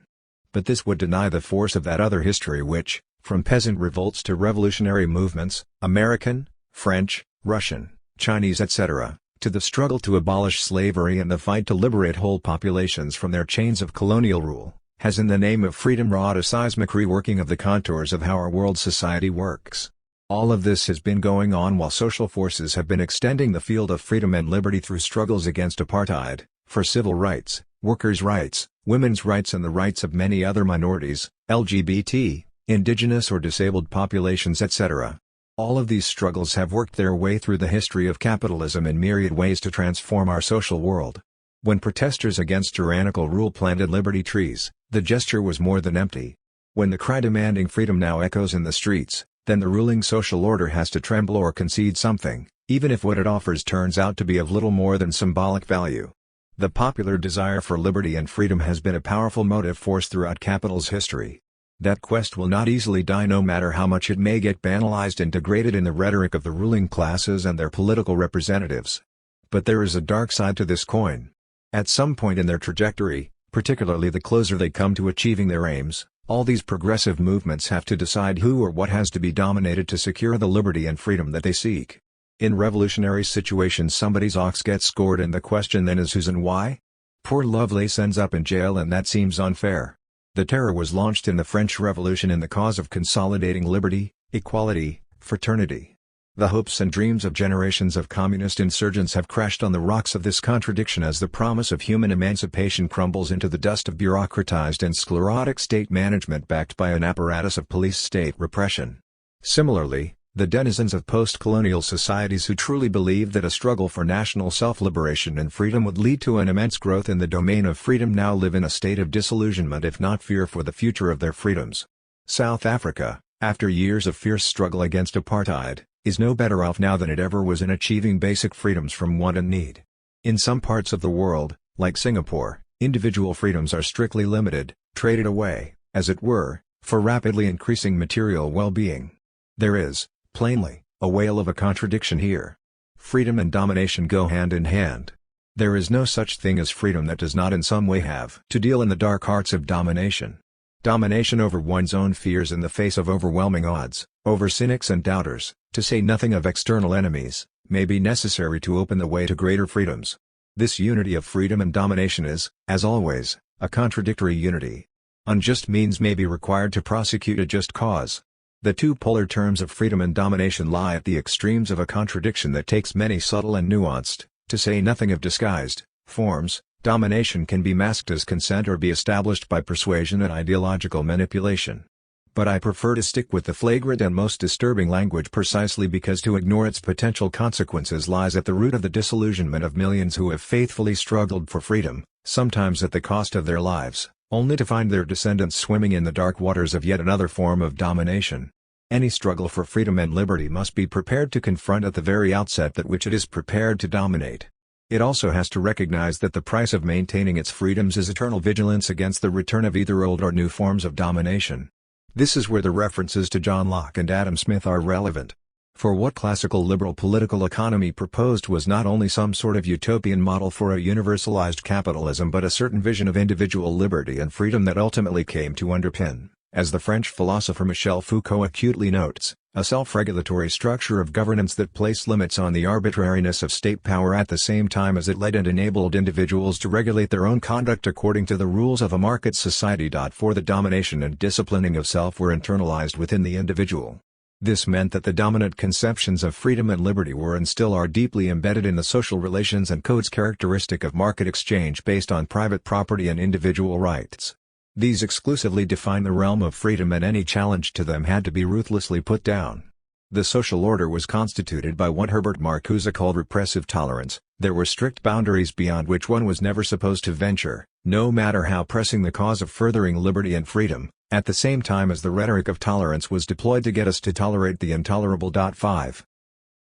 But this would deny the force of that other history which, from peasant revolts to revolutionary movements, American, French, Russian, Chinese etc., to the struggle to abolish slavery and the fight to liberate whole populations from their chains of colonial rule, has in the name of freedom wrought a seismic reworking of the contours of how our world society works. All of this has been going on while social forces have been extending the field of freedom and liberty through struggles against apartheid, for civil rights, workers' rights, women's rights and the rights of many other minorities, LGBT, indigenous or disabled populations etc. All of these struggles have worked their way through the history of capitalism in myriad ways to transform our social world. When protesters against tyrannical rule planted liberty trees, the gesture was more than empty. When the cry demanding freedom now echoes in the streets, then the ruling social order has to tremble or concede something, even if what it offers turns out to be of little more than symbolic value. The popular desire for liberty and freedom has been a powerful motive force throughout capital's history. That quest will not easily die no matter how much it may get banalized and degraded in the rhetoric of the ruling classes and their political representatives. But there is a dark side to this coin. At some point in their trajectory, particularly the closer they come to achieving their aims, all these progressive movements have to decide who or what has to be dominated to secure the liberty and freedom that they seek. In revolutionary situations somebody's ox gets scored and the question then is whose and why? Poor Lovelace ends up in jail and that seems unfair. The terror was launched in the French Revolution in the cause of consolidating liberty, equality, fraternity. The hopes and dreams of generations of communist insurgents have crashed on the rocks of this contradiction as the promise of human emancipation crumbles into the dust of bureaucratized and sclerotic state management backed by an apparatus of police state repression. Similarly, the denizens of post-colonial societies who truly believed that a struggle for national self-liberation and freedom would lead to an immense growth in the domain of freedom now live in a state of disillusionment if not fear for the future of their freedoms. South Africa, after years of fierce struggle against apartheid, is no better off now than it ever was in achieving basic freedoms from want and need. In some parts of the world, like Singapore, individual freedoms are strictly limited, traded away, as it were, for rapidly increasing material well-being. There is, plainly, a whale of a contradiction here. Freedom and domination go hand in hand. There is no such thing as freedom that does not in some way have to deal in the dark arts of domination. Domination over one's own fears in the face of overwhelming odds, over cynics and doubters, to say nothing of external enemies, may be necessary to open the way to greater freedoms. This unity of freedom and domination is, as always, a contradictory unity. Unjust means may be required to prosecute a just cause. The two polar terms of freedom and domination lie at the extremes of a contradiction that takes many subtle and nuanced, to say nothing of disguised, forms. Domination can be masked as consent or be established by persuasion and ideological manipulation. But I prefer to stick with the flagrant and most disturbing language precisely because to ignore its potential consequences lies at the root of the disillusionment of millions who have faithfully struggled for freedom, sometimes at the cost of their lives, only to find their descendants swimming in the dark waters of yet another form of domination. Any struggle for freedom and liberty must be prepared to confront at the very outset that which it is prepared to dominate. It also has to recognize that the price of maintaining its freedoms is eternal vigilance against the return of either old or new forms of domination. This is where the references to John Locke and Adam Smith are relevant. For what classical liberal political economy proposed was not only some sort of utopian model for a universalized capitalism but a certain vision of individual liberty and freedom that ultimately came to underpin, as the French philosopher Michel Foucault acutely notes, a self-regulatory structure of governance that placed limits on the arbitrariness of state power at the same time as it led and enabled individuals to regulate their own conduct according to the rules of a market society. For the domination and disciplining of self were internalized within the individual. This meant that the dominant conceptions of freedom and liberty were and still are deeply embedded in the social relations and codes characteristic of market exchange based on private property and individual rights. These exclusively define the realm of freedom and any challenge to them had to be ruthlessly put down. The social order was constituted by what Herbert Marcuse called repressive tolerance. There were strict boundaries beyond which one was never supposed to venture, no matter how pressing the cause of furthering liberty and freedom, at the same time as the rhetoric of tolerance was deployed to get us to tolerate the intolerable. 5.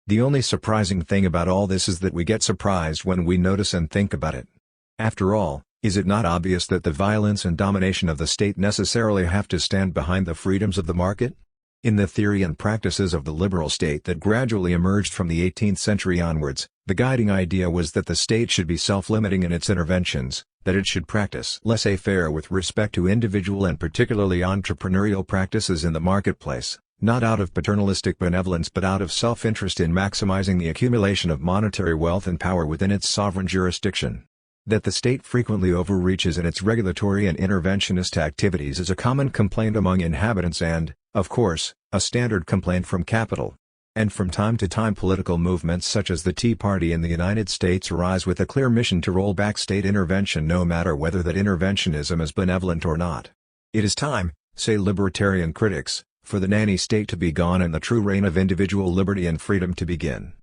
The only surprising thing about all this is that we get surprised when we notice and think about it. After all, is it not obvious that the violence and domination of the state necessarily have to stand behind the freedoms of the market? In the theory and practices of the liberal state that gradually emerged from the 18th century onwards, the guiding idea was that the state should be self-limiting in its interventions, that it should practice laissez-faire with respect to individual and particularly entrepreneurial practices in the marketplace, not out of paternalistic benevolence but out of self-interest in maximizing the accumulation of monetary wealth and power within its sovereign jurisdiction. That the state frequently overreaches in its regulatory and interventionist activities is a common complaint among inhabitants and, of course, a standard complaint from capital. And from time to time political movements such as the Tea Party in the United States arise with a clear mission to roll back state intervention no matter whether that interventionism is benevolent or not. It is time, say libertarian critics, for the nanny state to be gone and the true reign of individual liberty and freedom to begin.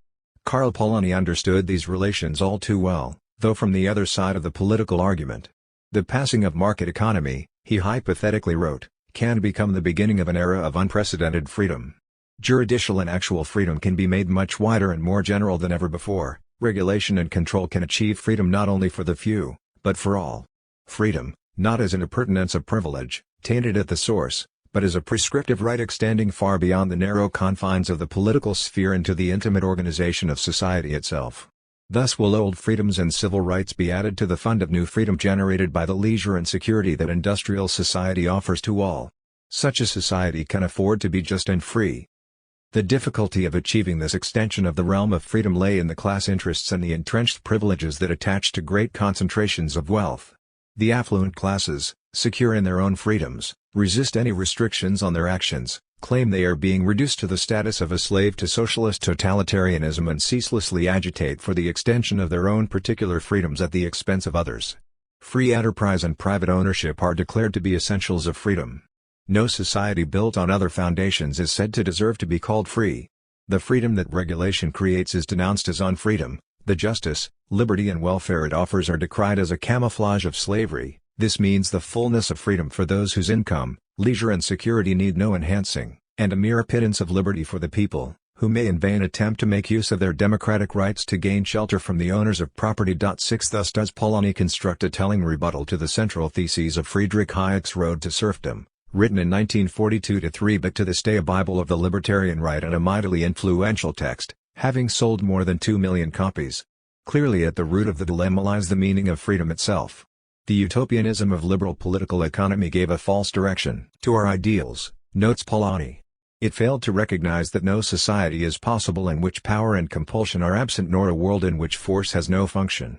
Karl Polanyi understood these relations all too well, though from the other side of the political argument. The passing of market economy, he hypothetically wrote, can become the beginning of an era of unprecedented freedom. Juridical and actual freedom can be made much wider and more general than ever before. Regulation and control can achieve freedom not only for the few, but for all. Freedom, not as an appurtenance of privilege, tainted at the source, but as a prescriptive right extending far beyond the narrow confines of the political sphere into the intimate organization of society itself. Thus will old freedoms and civil rights be added to the fund of new freedom generated by the leisure and security that industrial society offers to all. Such a society can afford to be just and free. The difficulty of achieving this extension of the realm of freedom lay in the class interests and the entrenched privileges that attach to great concentrations of wealth. The affluent classes, secure in their own freedoms, resist any restrictions on their actions, claim they are being reduced to the status of a slave to socialist totalitarianism and ceaselessly agitate for the extension of their own particular freedoms at the expense of others. Free enterprise and private ownership are declared to be essentials of freedom. No society built on other foundations is said to deserve to be called free. The freedom that regulation creates is denounced as unfreedom. The justice, liberty and welfare it offers are decried as a camouflage of slavery. This means the fullness of freedom for those whose income, leisure and security need no enhancing, and a mere pittance of liberty for the people, who may in vain attempt to make use of their democratic rights to gain shelter from the owners of property. 6 Thus does Polanyi construct a telling rebuttal to the central theses of Friedrich Hayek's Road to Serfdom, written in 1942-3 but to this day a Bible of the libertarian right and a mightily influential text, having sold more than 2 million copies. Clearly at the root of the dilemma lies the meaning of freedom itself. The utopianism of liberal political economy gave a false direction to our ideals, notes Polanyi. It failed to recognize that no society is possible in which power and compulsion are absent nor a world in which force has no function.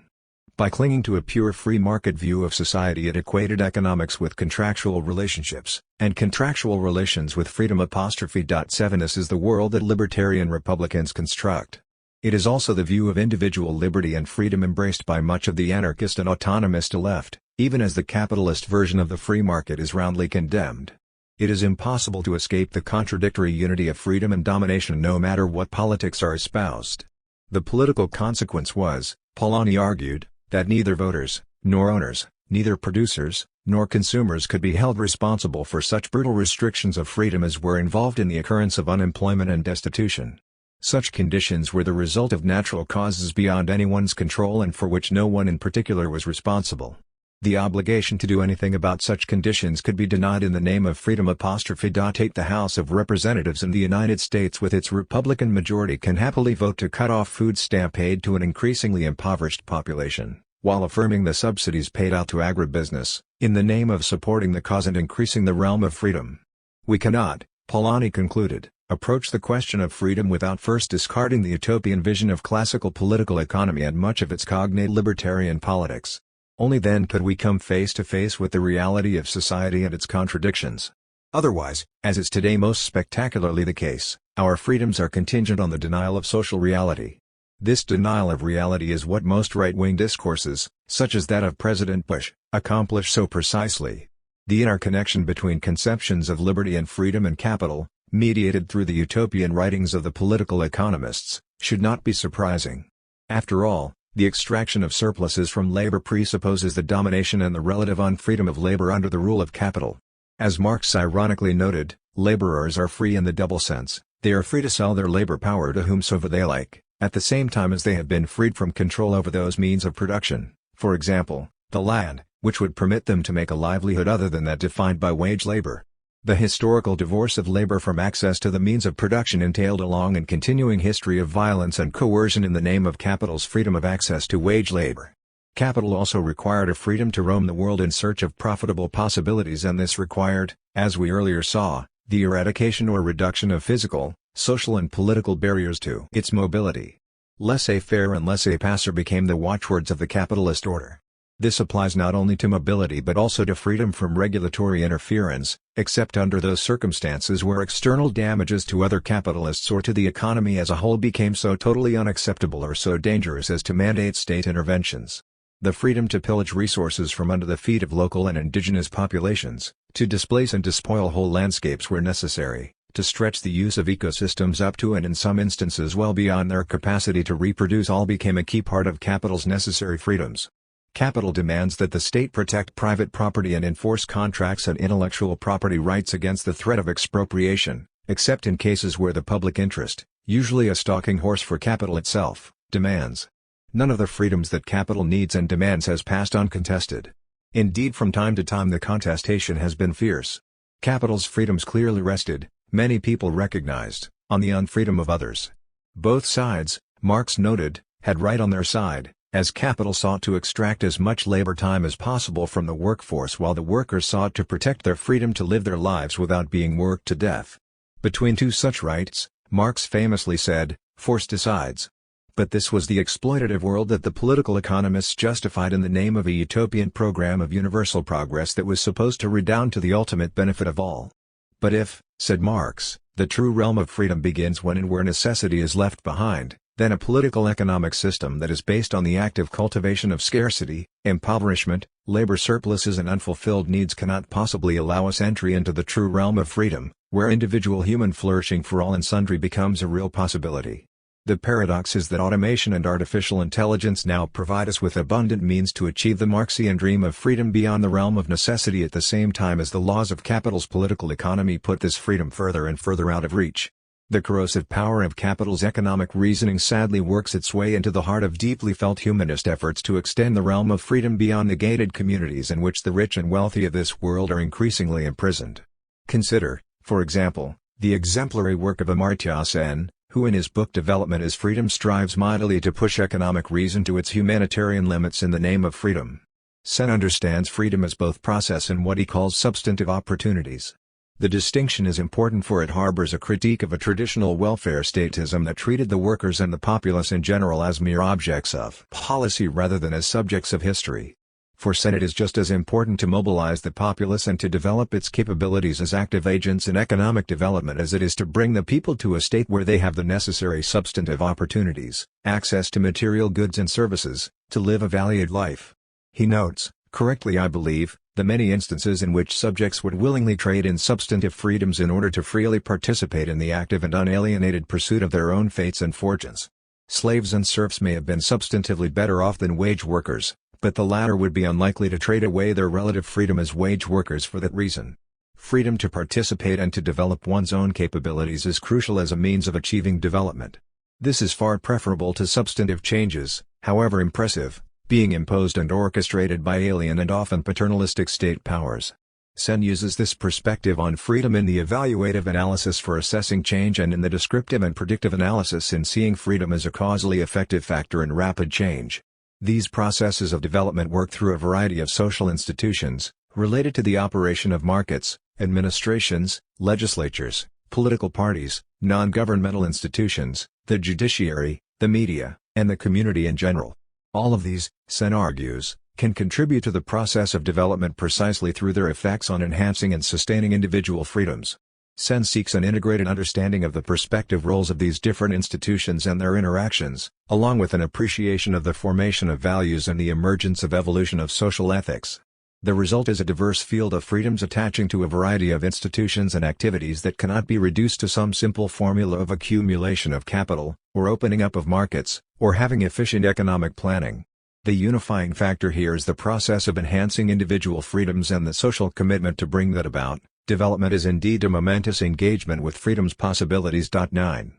By clinging to a pure free market view of society it equated economics with contractual relationships, and contractual relations with freedom. 7 This is the world that libertarian Republicans construct. It is also the view of individual liberty and freedom embraced by much of the anarchist and autonomist left, even as the capitalist version of the free market is roundly condemned. It is impossible to escape the contradictory unity of freedom and domination no matter what politics are espoused. The political consequence was, Polanyi argued, that neither voters, nor owners, neither producers, nor consumers could be held responsible for such brutal restrictions of freedom as were involved in the occurrence of unemployment and destitution. Such conditions were the result of natural causes beyond anyone's control and for which no one in particular was responsible. The obligation to do anything about such conditions could be denied in the name of freedom. 8 The House of Representatives in the United States with its Republican majority can happily vote to cut off food stamp aid to an increasingly impoverished population, while affirming the subsidies paid out to agribusiness, in the name of supporting the cause and increasing the realm of freedom. We cannot, Polanyi concluded, approach the question of freedom without first discarding the utopian vision of classical political economy and much of its cognate libertarian politics. Only then could we come face to face with the reality of society and its contradictions. Otherwise, as is today most spectacularly the case, our freedoms are contingent on the denial of social reality. This denial of reality is what most right-wing discourses, such as that of President Bush, accomplish so precisely. The interconnection between conceptions of liberty and freedom and capital, mediated through the utopian writings of the political economists, should not be surprising. After all, the extraction of surpluses from labor presupposes the domination and the relative unfreedom of labor under the rule of capital. As Marx ironically noted, laborers are free in the double sense: they are free to sell their labor power to whomsoever they like, at the same time as they have been freed from control over those means of production, for example, the land, which would permit them to make a livelihood other than that defined by wage labor. The historical divorce of labor from access to the means of production entailed a long and continuing history of violence and coercion in the name of capital's freedom of access to wage labor. Capital also required a freedom to roam the world in search of profitable possibilities, and this required, as we earlier saw, the eradication or reduction of physical, social and political barriers to its mobility. Laissez-faire and laissez-passer became the watchwords of the capitalist order. This applies not only to mobility but also to freedom from regulatory interference, except under those circumstances where external damages to other capitalists or to the economy as a whole became so totally unacceptable or so dangerous as to mandate state interventions. The freedom to pillage resources from under the feet of local and indigenous populations, to displace and despoil whole landscapes where necessary, to stretch the use of ecosystems up to and in some instances well beyond their capacity to reproduce, all became a key part of capital's necessary freedoms. Capital demands that the state protect private property and enforce contracts and intellectual property rights against the threat of expropriation, except in cases where the public interest, usually a stalking horse for capital itself, demands. None of the freedoms that capital needs and demands has passed uncontested. Indeed, from time to time the contestation has been fierce. Capital's freedoms clearly rested, many people recognized, on the unfreedom of others. Both sides, Marx noted, had right on their side, as capital sought to extract as much labor time as possible from the workforce while the workers sought to protect their freedom to live their lives without being worked to death. Between two such rights, Marx famously said, force decides. But this was the exploitative world that the political economists justified in the name of a utopian program of universal progress that was supposed to redound to the ultimate benefit of all. But if, said Marx, the true realm of freedom begins when and where necessity is left behind, then a political economic system that is based on the active cultivation of scarcity, impoverishment, labor surpluses and unfulfilled needs cannot possibly allow us entry into the true realm of freedom, where individual human flourishing for all and sundry becomes a real possibility. The paradox is that automation and artificial intelligence now provide us with abundant means to achieve the Marxian dream of freedom beyond the realm of necessity, at the same time as the laws of capital's political economy put this freedom further and further out of reach. The corrosive power of capital's economic reasoning sadly works its way into the heart of deeply felt humanist efforts to extend the realm of freedom beyond the gated communities in which the rich and wealthy of this world are increasingly imprisoned. Consider, for example, the exemplary work of Amartya Sen, who in his book Development is Freedom strives mightily to push economic reason to its humanitarian limits in the name of freedom. Sen understands freedom as both process and what he calls substantive opportunities. The distinction is important, for it harbors a critique of a traditional welfare statism that treated the workers and the populace in general as mere objects of policy rather than as subjects of history. For Sen, it is just as important to mobilize the populace and to develop its capabilities as active agents in economic development as it is to bring the people to a state where they have the necessary substantive opportunities, access to material goods and services, to live a valued life. He notes, correctly I believe, the many instances in which subjects would willingly trade in substantive freedoms in order to freely participate in the active and unalienated pursuit of their own fates and fortunes. Slaves and serfs may have been substantively better off than wage workers, but the latter would be unlikely to trade away their relative freedom as wage workers for that reason. Freedom to participate and to develop one's own capabilities is crucial as a means of achieving development. This is far preferable to substantive changes, however impressive, being imposed and orchestrated by alien and often paternalistic state powers. Sen uses this perspective on freedom in the evaluative analysis for assessing change and in the descriptive and predictive analysis in seeing freedom as a causally effective factor in rapid change. These processes of development work through a variety of social institutions, related to the operation of markets, administrations, legislatures, political parties, non-governmental institutions, the judiciary, the media, and the community in general. All of these, Sen argues, can contribute to the process of development precisely through their effects on enhancing and sustaining individual freedoms. Sen seeks an integrated understanding of the perspective roles of these different institutions and their interactions, along with an appreciation of the formation of values and the emergence of evolution of social ethics. The result is a diverse field of freedoms attaching to a variety of institutions and activities that cannot be reduced to some simple formula of accumulation of capital, or opening up of markets, or having efficient economic planning. The unifying factor here is the process of enhancing individual freedoms and the social commitment to bring that about. Development is indeed a momentous engagement with freedom's possibilities. 9.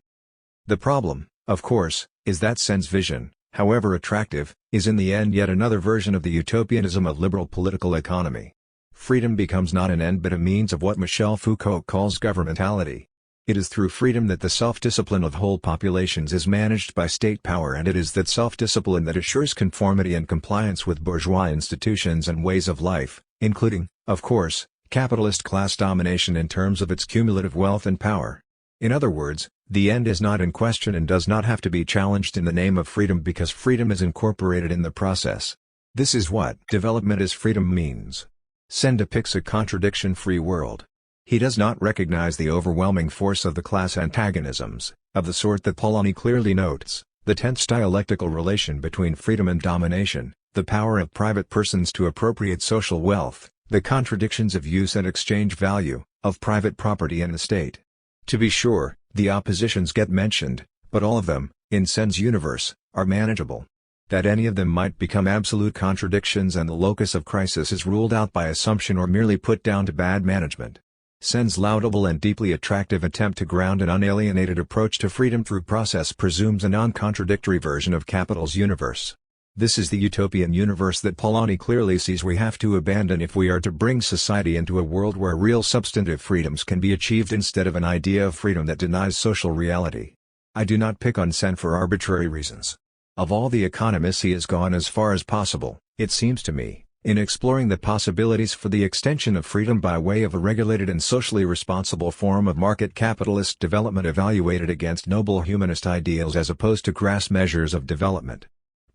The problem, of course, is that Sen's vision, however attractive, is in the end yet another version of the utopianism of liberal political economy. Freedom becomes not an end but a means of what Michel Foucault calls governmentality. It is through freedom that the self-discipline of whole populations is managed by state power, and it is that self-discipline that assures conformity and compliance with bourgeois institutions and ways of life, including, of course, capitalist class domination in terms of its cumulative wealth and power. In other words, the end is not in question and does not have to be challenged in the name of freedom because freedom is incorporated in the process. This is what development as freedom means. Sen depicts a contradiction-free world. He does not recognize the overwhelming force of the class antagonisms, of the sort that Polanyi clearly notes, the tense dialectical relation between freedom and domination, the power of private persons to appropriate social wealth, the contradictions of use and exchange value, of private property and the state. To be sure, the oppositions get mentioned, but all of them, in Sen's universe, are manageable. That any of them might become absolute contradictions and the locus of crisis is ruled out by assumption or merely put down to bad management. Sen's laudable and deeply attractive attempt to ground an unalienated approach to freedom through process presumes a non-contradictory version of capital's universe. This is the utopian universe that Polanyi clearly sees we have to abandon if we are to bring society into a world where real substantive freedoms can be achieved instead of an idea of freedom that denies social reality. I do not pick on Sen for arbitrary reasons. Of all the economists he has gone as far as possible, it seems to me, in exploring the possibilities for the extension of freedom by way of a regulated and socially responsible form of market capitalist development evaluated against noble humanist ideals as opposed to crass measures of development.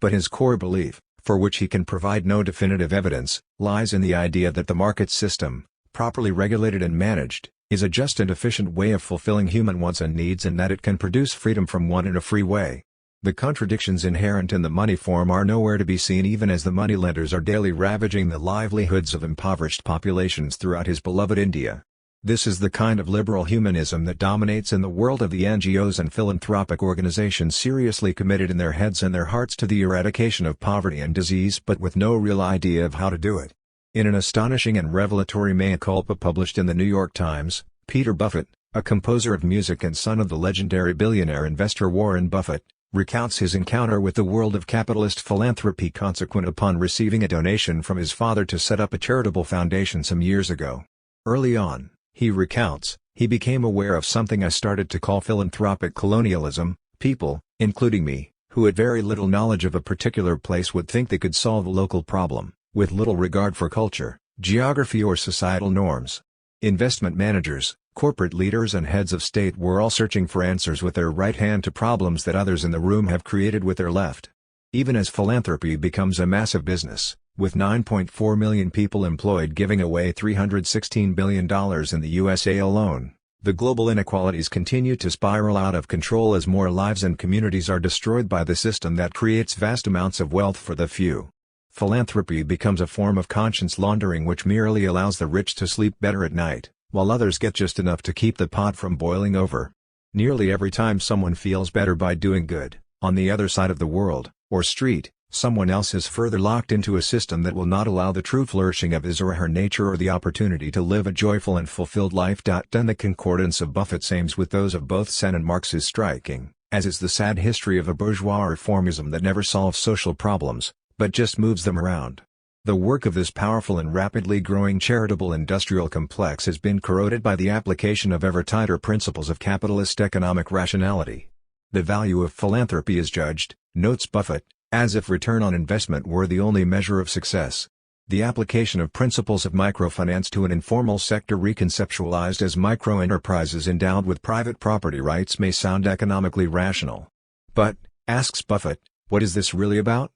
But his core belief, for which he can provide no definitive evidence, lies in the idea that the market system, properly regulated and managed, is a just and efficient way of fulfilling human wants and needs and that it can produce freedom from one in a free way. The contradictions inherent in the money form are nowhere to be seen even as the moneylenders are daily ravaging the livelihoods of impoverished populations throughout his beloved India. This is the kind of liberal humanism that dominates in the world of the NGOs and philanthropic organizations seriously committed in their heads and their hearts to the eradication of poverty and disease but with no real idea of how to do it. In an astonishing and revelatory mea culpa published in the New York Times, Peter Buffett, a composer of music and son of the legendary billionaire investor Warren Buffett, recounts his encounter with the world of capitalist philanthropy consequent upon receiving a donation from his father to set up a charitable foundation some years ago. Early on, he recounts, he became aware of something I started to call philanthropic colonialism. People, including me, who had very little knowledge of a particular place would think they could solve a local problem, with little regard for culture, geography or societal norms. Investment managers, corporate leaders and heads of state were all searching for answers with their right hand to problems that others in the room have created with their left. Even as philanthropy becomes a massive business, with 9.4 million people employed giving away $316 billion in the USA alone, the global inequalities continue to spiral out of control as more lives and communities are destroyed by the system that creates vast amounts of wealth for the few. Philanthropy becomes a form of conscience laundering which merely allows the rich to sleep better at night, while others get just enough to keep the pot from boiling over. Nearly every time someone feels better by doing good, on the other side of the world, or street, someone else is further locked into a system that will not allow the true flourishing of his or her nature or the opportunity to live a joyful and fulfilled life. Then the concordance of Buffett's aims with those of both Sen and Marx is striking, as is the sad history of a bourgeois reformism that never solves social problems, but just moves them around. The work of this powerful and rapidly growing charitable industrial complex has been corroded by the application of ever tighter principles of capitalist economic rationality. The value of philanthropy is judged, notes Buffett, as if return on investment were the only measure of success. The application of principles of microfinance to an informal sector reconceptualized as microenterprises endowed with private property rights may sound economically rational. But, asks Buffett, what is this really about?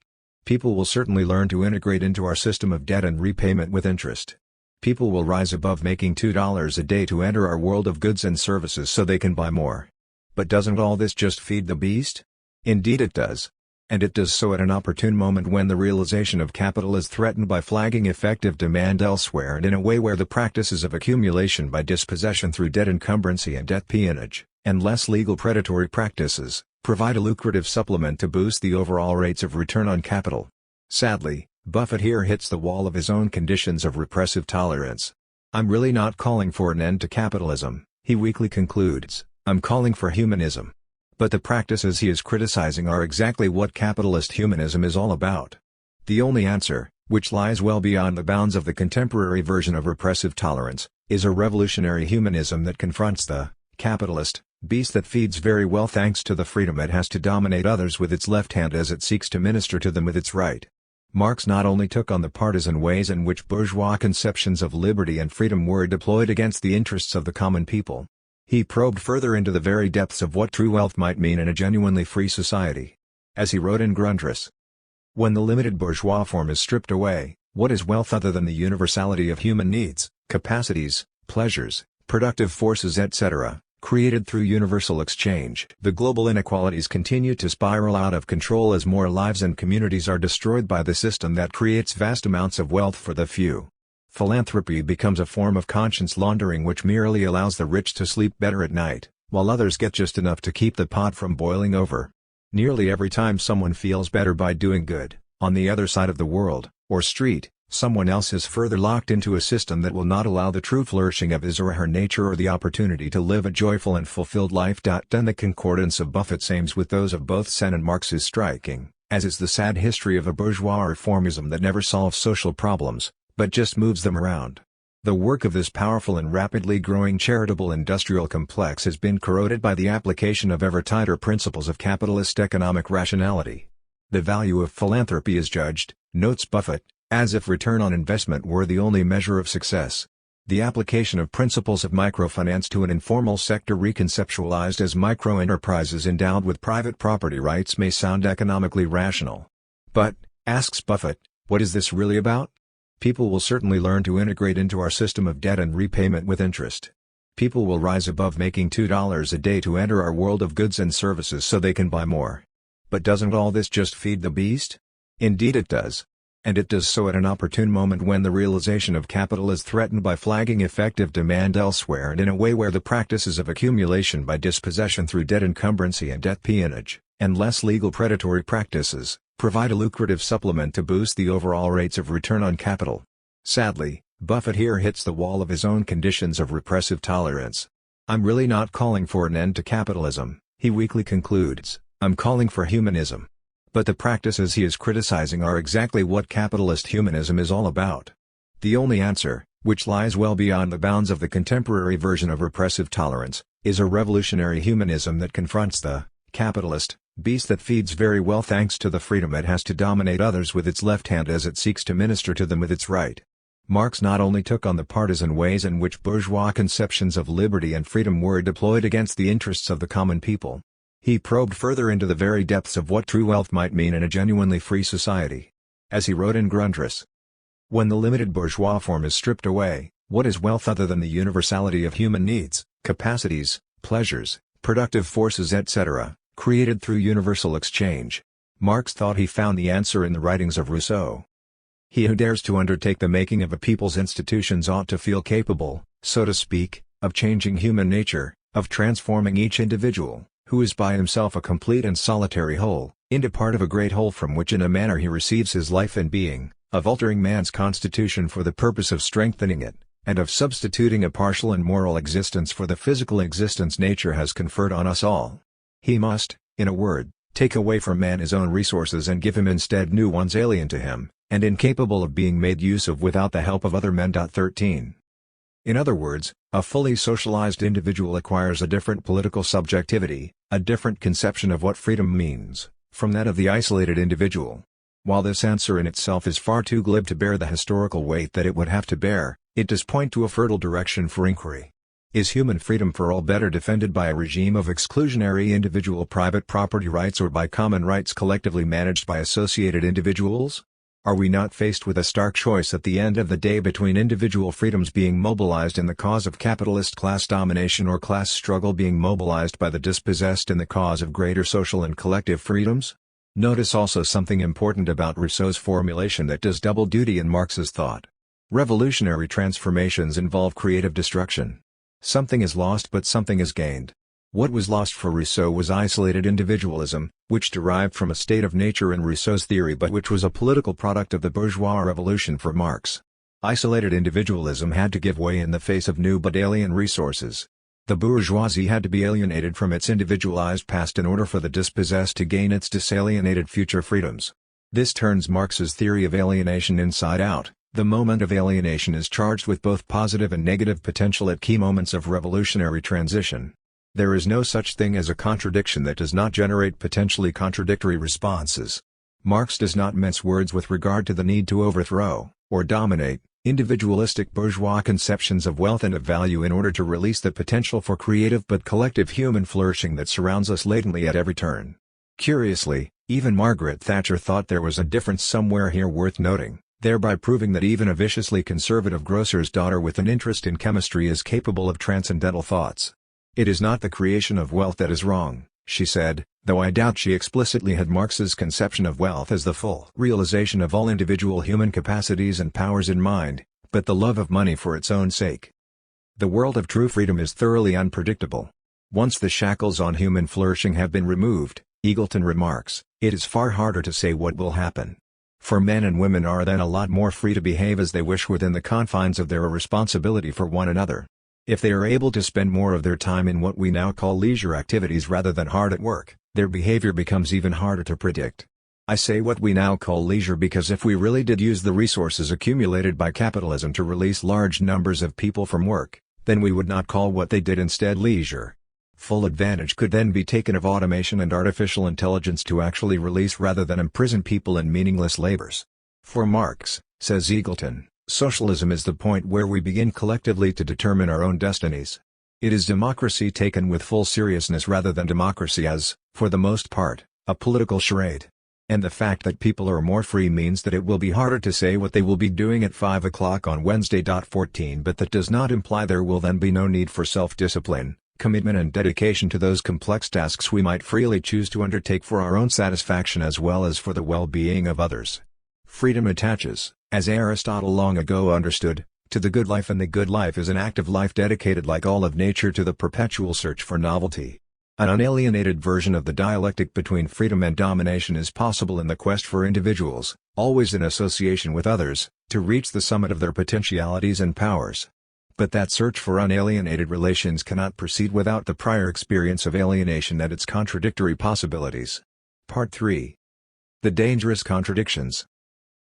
People will certainly learn to integrate into our system of debt and repayment with interest. People will rise above making $2 a day to enter our world of goods and services so they can buy more. But doesn't all this just feed the beast? Indeed it does. And it does so at an opportune moment when the realization of capital is threatened by flagging effective demand elsewhere and in a way where the practices of accumulation by dispossession through debt encumbrancy and debt peonage, and less legal predatory practices, provide a lucrative supplement to boost the overall rates of return on capital. Sadly, Buffett here hits the wall of his own conditions of repressive tolerance. "I'm really not calling for an end to capitalism," he weakly concludes, "I'm calling for humanism." But the practices he is criticizing are exactly what capitalist humanism is all about. The only answer, which lies well beyond the bounds of the contemporary version of repressive tolerance, is a revolutionary humanism that confronts the capitalist beast that feeds very well thanks to the freedom it has to dominate others with its left hand as it seeks to minister to them with its right. Marx not only took on the partisan ways in which bourgeois conceptions of liberty and freedom were deployed against the interests of the common people. He probed further into the very depths of what true wealth might mean in a genuinely free society. As he wrote in Grundrisse, "When the limited bourgeois form is stripped away, what is wealth other than the universality of human needs, capacities, pleasures, productive forces etc., created through universal exchange?" The global inequalities continue to spiral out of control as more lives and communities are destroyed by the system that creates vast amounts of wealth for the few. Philanthropy becomes a form of conscience laundering which merely allows the rich to sleep better at night, while others get just enough to keep the pot from boiling over. Nearly every time someone feels better by doing good, on the other side of the world, or street, someone else is further locked into a system that will not allow the true flourishing of his or her nature or the opportunity to live a joyful and fulfilled life. Then the concordance of Buffett's aims with those of both Sen and Marx is striking, as is the sad history of a bourgeois reformism that never solves social problems, but just moves them around. The work of this powerful and rapidly growing charitable industrial complex has been corroded by the application of ever tighter principles of capitalist economic rationality. The value of philanthropy is judged, notes Buffett, as if return on investment were the only measure of success. The application of principles of microfinance to an informal sector reconceptualized as micro-enterprises endowed with private property rights may sound economically rational. But, asks Buffett, what is this really about? People will certainly learn to integrate into our system of debt and repayment with interest. People will rise above making $2 a day to enter our world of goods and services so they can buy more. But doesn't all this just feed the beast? Indeed it does. And it does so at an opportune moment when the realization of capital is threatened by flagging effective demand elsewhere and in a way where the practices of accumulation by dispossession through debt encumbrancy and debt peonage, and less legal predatory practices, provide a lucrative supplement to boost the overall rates of return on capital. Sadly, Buffett here hits the wall of his own conditions of repressive tolerance. "I'm really not calling for an end to capitalism," he weakly concludes, "I'm calling for humanism." But the practices he is criticizing are exactly what capitalist humanism is all about. The only answer, which lies well beyond the bounds of the contemporary version of repressive tolerance, is a revolutionary humanism that confronts the capitalist beast that feeds very well thanks to the freedom it has to dominate others with its left hand as it seeks to minister to them with its right. Marx not only took on the partisan ways in which bourgeois conceptions of liberty and freedom were deployed against the interests of the common people. He probed further into the very depths of what true wealth might mean in a genuinely free society. As he wrote in Grundrisse, "When the limited bourgeois form is stripped away, what is wealth other than the universality of human needs, capacities, pleasures, productive forces etc., created through universal exchange?" Marx thought he found the answer in the writings of Rousseau. He who dares to undertake the making of a people's institutions ought to feel capable, so to speak, of changing human nature, of transforming each individual, who is by himself a complete and solitary whole, into part of a great whole from which in a manner he receives his life and being, of altering man's constitution for the purpose of strengthening it, and of substituting a partial and moral existence for the physical existence nature has conferred on us all. He must, in a word, take away from man his own resources and give him instead new ones alien to him, and incapable of being made use of without the help of other men. 13. In other words, a fully socialized individual acquires a different political subjectivity, a different conception of what freedom means, from that of the isolated individual. While this answer in itself is far too glib to bear the historical weight that it would have to bear, it does point to a fertile direction for inquiry. Is human freedom for all better defended by a regime of exclusionary individual private property rights or by common rights collectively managed by associated individuals? Are we not faced with a stark choice at the end of the day between individual freedoms being mobilized in the cause of capitalist class domination or class struggle being mobilized by the dispossessed in the cause of greater social and collective freedoms? Notice also something important about Rousseau's formulation that does double duty in Marx's thought. Revolutionary transformations involve creative destruction. Something is lost but something is gained. What was lost for Rousseau was isolated individualism, which derived from a state of nature in Rousseau's theory but which was a political product of the bourgeois revolution for Marx. Isolated individualism had to give way in the face of new but alien resources. The bourgeoisie had to be alienated from its individualized past in order for the dispossessed to gain its disalienated future freedoms. This turns Marx's theory of alienation inside out. The moment of alienation is charged with both positive and negative potential at key moments of revolutionary transition. There is no such thing as a contradiction that does not generate potentially contradictory responses. Marx does not mince words with regard to the need to overthrow, or dominate, individualistic bourgeois conceptions of wealth and of value in order to release the potential for creative but collective human flourishing that surrounds us latently at every turn. Curiously, even Margaret Thatcher thought there was a difference somewhere here worth noting, thereby proving that even a viciously conservative grocer's daughter with an interest in chemistry is capable of transcendental thoughts. "It is not the creation of wealth that is wrong," she said, though I doubt she explicitly had Marx's conception of wealth as the full realization of all individual human capacities and powers in mind, but the love of money for its own sake. The world of true freedom is thoroughly unpredictable. Once the shackles on human flourishing have been removed, Eagleton remarks, it is far harder to say what will happen. For men and women are then a lot more free to behave as they wish within the confines of their responsibility for one another. If they are able to spend more of their time in what we now call leisure activities rather than hard at work, their behavior becomes even harder to predict. I say what we now call leisure because if we really did use the resources accumulated by capitalism to release large numbers of people from work, then we would not call what they did instead leisure. Full advantage could then be taken of automation and artificial intelligence to actually release rather than imprison people in meaningless labors. For Marx, says Eagleton, socialism is the point where we begin collectively to determine our own destinies. It is democracy taken with full seriousness rather than democracy as, for the most part, a political charade. And the fact that people are more free means that it will be harder to say what they will be doing at 5 o'clock on Wednesday. 14 But that does not imply there will then be no need for self-discipline, commitment and dedication to those complex tasks we might freely choose to undertake for our own satisfaction as well as for the well-being of others. Freedom attaches, as Aristotle long ago understood, to the good life, and the good life is an active life dedicated like all of nature to the perpetual search for novelty. An unalienated version of the dialectic between freedom and domination is possible in the quest for individuals, always in association with others, to reach the summit of their potentialities and powers. But that search for unalienated relations cannot proceed without the prior experience of alienation and its contradictory possibilities. Part 3. The dangerous contradictions.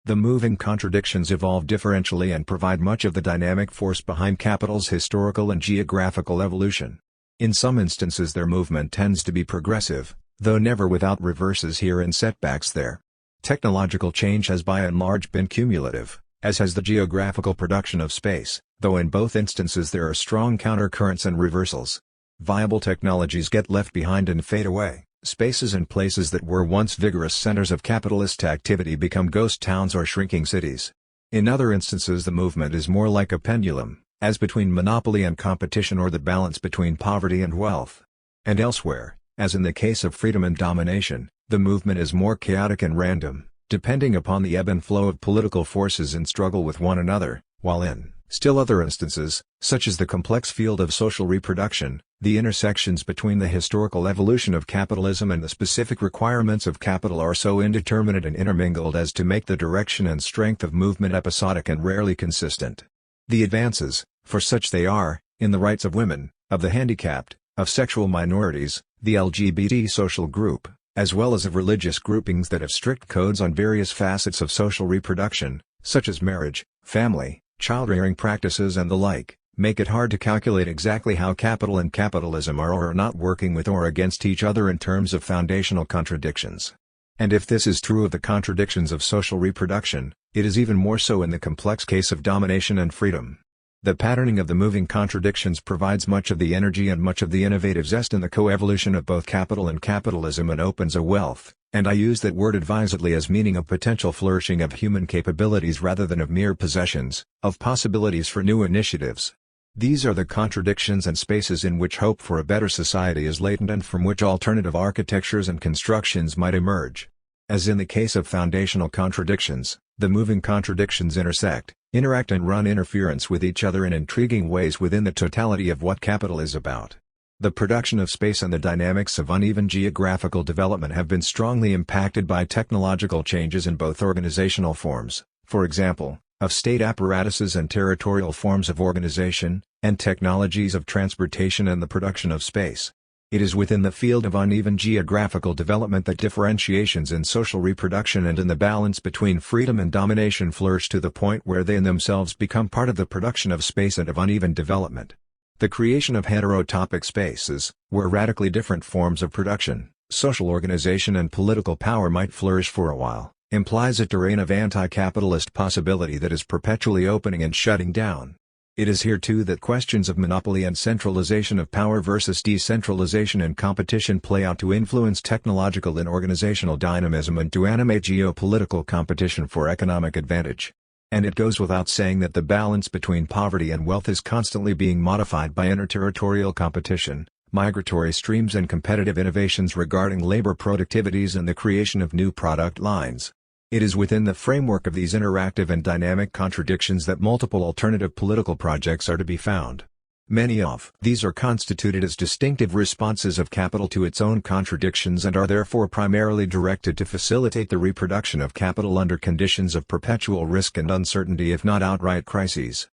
The moving contradictions evolve differentially and provide much of the dynamic force behind capital's historical and geographical evolution. In some instances their movement tends to be progressive, though never without reverses here and setbacks there. Technological change has by and large been cumulative, as has the geographical production of space, though in both instances there are strong countercurrents and reversals. Viable technologies get left behind and fade away. Spaces and places that were once vigorous centers of capitalist activity become ghost towns or shrinking cities. In other instances the movement is more like a pendulum, as between monopoly and competition or the balance between poverty and wealth. And elsewhere, as in the case of freedom and domination, the movement is more chaotic and random, depending upon the ebb and flow of political forces in struggle with one another, while in still other instances, such as the complex field of social reproduction, the intersections between the historical evolution of capitalism and the specific requirements of capital are so indeterminate and intermingled as to make the direction and strength of movement episodic and rarely consistent. The advances, for such they are, in the rights of women, of the handicapped, of sexual minorities, the LGBT social group, as well as of religious groupings that have strict codes on various facets of social reproduction, such as marriage, family, child-rearing practices and the like, make it hard to calculate exactly how capital and capitalism are or are not working with or against each other in terms of foundational contradictions. And if this is true of the contradictions of social reproduction, it is even more so in the complex case of domination and freedom. The patterning of the moving contradictions provides much of the energy and much of the innovative zest in the coevolution of both capital and capitalism and opens a wealth, and I use that word advisedly as meaning a potential flourishing of human capabilities rather than of mere possessions, of possibilities for new initiatives. These are the contradictions and spaces in which hope for a better society is latent and from which alternative architectures and constructions might emerge. As in the case of foundational contradictions, the moving contradictions intersect, interact and run interference with each other in intriguing ways within the totality of what capital is about. The production of space and the dynamics of uneven geographical development have been strongly impacted by technological changes in both organizational forms, for example, of state apparatuses and territorial forms of organization, and technologies of transportation and the production of space. It is within the field of uneven geographical development that differentiations in social reproduction and in the balance between freedom and domination flourish to the point where they in themselves become part of the production of space and of uneven development. The creation of heterotopic spaces, where radically different forms of production, social organization and political power might flourish for a while, implies a terrain of anti-capitalist possibility that is perpetually opening and shutting down. It is here too that questions of monopoly and centralization of power versus decentralization and competition play out to influence technological and organizational dynamism and to animate geopolitical competition for economic advantage. And it goes without saying that the balance between poverty and wealth is constantly being modified by interterritorial competition, migratory streams and competitive innovations regarding labor productivities and the creation of new product lines. It is within the framework of these interactive and dynamic contradictions that multiple alternative political projects are to be found. Many of these are constituted as distinctive responses of capital to its own contradictions and are therefore primarily directed to facilitate the reproduction of capital under conditions of perpetual risk and uncertainty if not outright crises.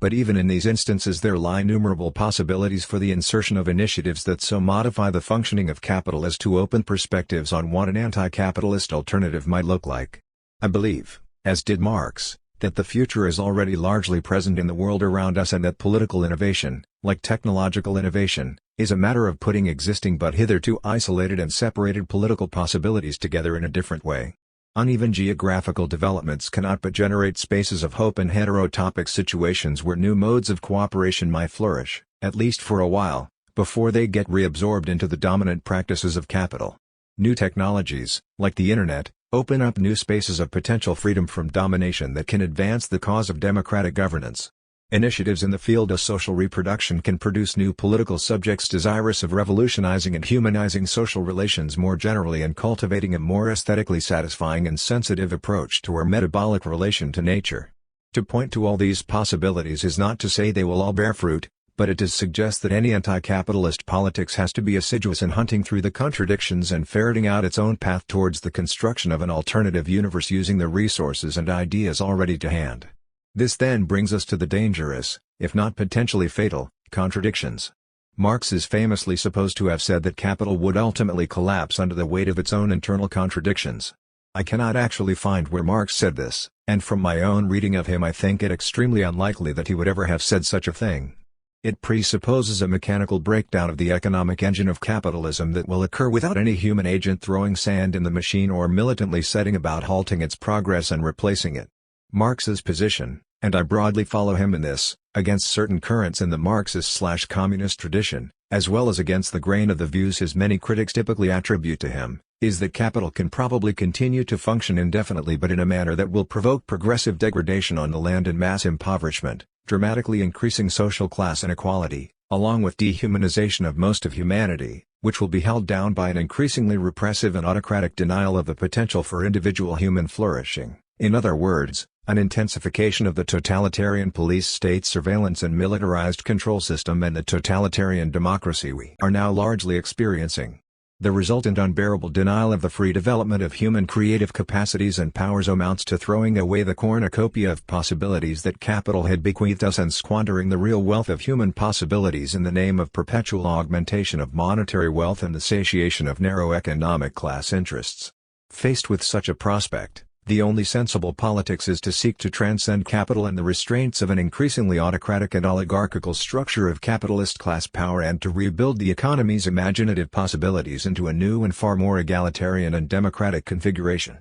But even in these instances there lie innumerable possibilities for the insertion of initiatives that so modify the functioning of capital as to open perspectives on what an anti-capitalist alternative might look like. I believe, as did Marx, that the future is already largely present in the world around us and that political innovation, like technological innovation, is a matter of putting existing but hitherto isolated and separated political possibilities together in a different way. Uneven geographical developments cannot but generate spaces of hope and heterotopic situations where new modes of cooperation might flourish, at least for a while, before they get reabsorbed into the dominant practices of capital. New technologies, like the Internet, open up new spaces of potential freedom from domination that can advance the cause of democratic governance. Initiatives in the field of social reproduction can produce new political subjects desirous of revolutionizing and humanizing social relations more generally and cultivating a more aesthetically satisfying and sensitive approach to our metabolic relation to nature. To point to all these possibilities is not to say they will all bear fruit, but it does suggest that any anti-capitalist politics has to be assiduous in hunting through the contradictions and ferreting out its own path towards the construction of an alternative universe using the resources and ideas already to hand. This then brings us to the dangerous, if not potentially fatal, contradictions. Marx is famously supposed to have said that capital would ultimately collapse under the weight of its own internal contradictions. I cannot actually find where Marx said this, and from my own reading of him I think it extremely unlikely that he would ever have said such a thing. It presupposes a mechanical breakdown of the economic engine of capitalism that will occur without any human agent throwing sand in the machine or militantly setting about halting its progress and replacing it. Marx's position, and I broadly follow him in this, against certain currents in the Marxist/communist tradition, as well as against the grain of the views his many critics typically attribute to him, is that capital can probably continue to function indefinitely but in a manner that will provoke progressive degradation on the land and mass impoverishment, dramatically increasing social class inequality, along with dehumanization of most of humanity, which will be held down by an increasingly repressive and autocratic denial of the potential for individual human flourishing. In other words, an intensification of the totalitarian police state surveillance and militarized control system and the totalitarian democracy we are now largely experiencing. The resultant unbearable denial of the free development of human creative capacities and powers amounts to throwing away the cornucopia of possibilities that capital had bequeathed us and squandering the real wealth of human possibilities in the name of perpetual augmentation of monetary wealth and the satiation of narrow economic class interests. Faced with such a prospect, the only sensible politics is to seek to transcend capital and the restraints of an increasingly autocratic and oligarchical structure of capitalist class power and to rebuild the economy's imaginative possibilities into a new and far more egalitarian and democratic configuration.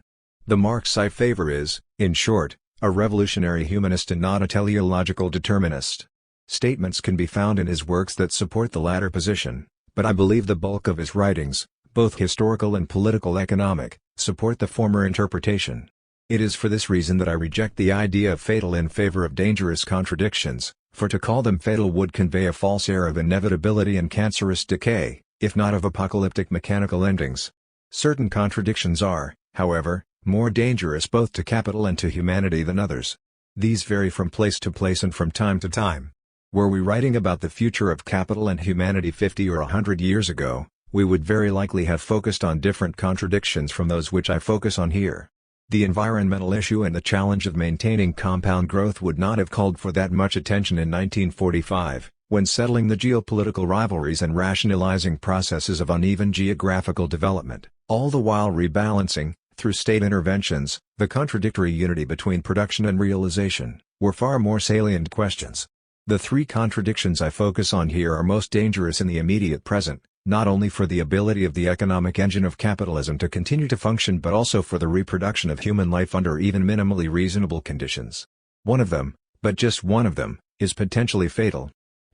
The Marx I favor is, in short, a revolutionary humanist and not a teleological determinist. Statements can be found in his works that support the latter position, but I believe the bulk of his writings, both historical and political economic, support the former interpretation. It is for this reason that I reject the idea of fatal in favor of dangerous contradictions, for to call them fatal would convey a false air of inevitability and cancerous decay, if not of apocalyptic mechanical endings. Certain contradictions are, however, more dangerous both to capital and to humanity than others. These vary from place to place and from time to time. Were we writing about the future of capital and humanity 50 or 100 years ago, we would very likely have focused on different contradictions from those which I focus on here. The environmental issue and the challenge of maintaining compound growth would not have called for that much attention in 1945, when settling the geopolitical rivalries and rationalizing processes of uneven geographical development, all the while rebalancing, through state interventions, the contradictory unity between production and realization, were far more salient questions. The three contradictions I focus on here are most dangerous in the immediate present, not only for the ability of the economic engine of capitalism to continue to function but also for the reproduction of human life under even minimally reasonable conditions. One of them, but just one of them, is potentially fatal.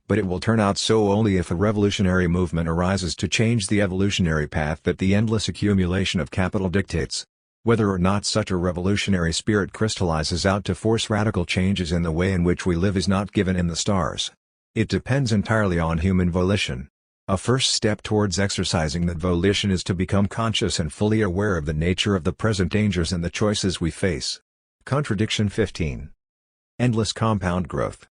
But it will turn out so only if a revolutionary movement arises to change the evolutionary path that the endless accumulation of capital dictates. Whether or not such a revolutionary spirit crystallizes out to force radical changes in the way in which we live is not given in the stars. It depends entirely on human volition. A first step towards exercising that volition is to become conscious and fully aware of the nature of the present dangers and the choices we face. Contradiction 15. Endless compound growth.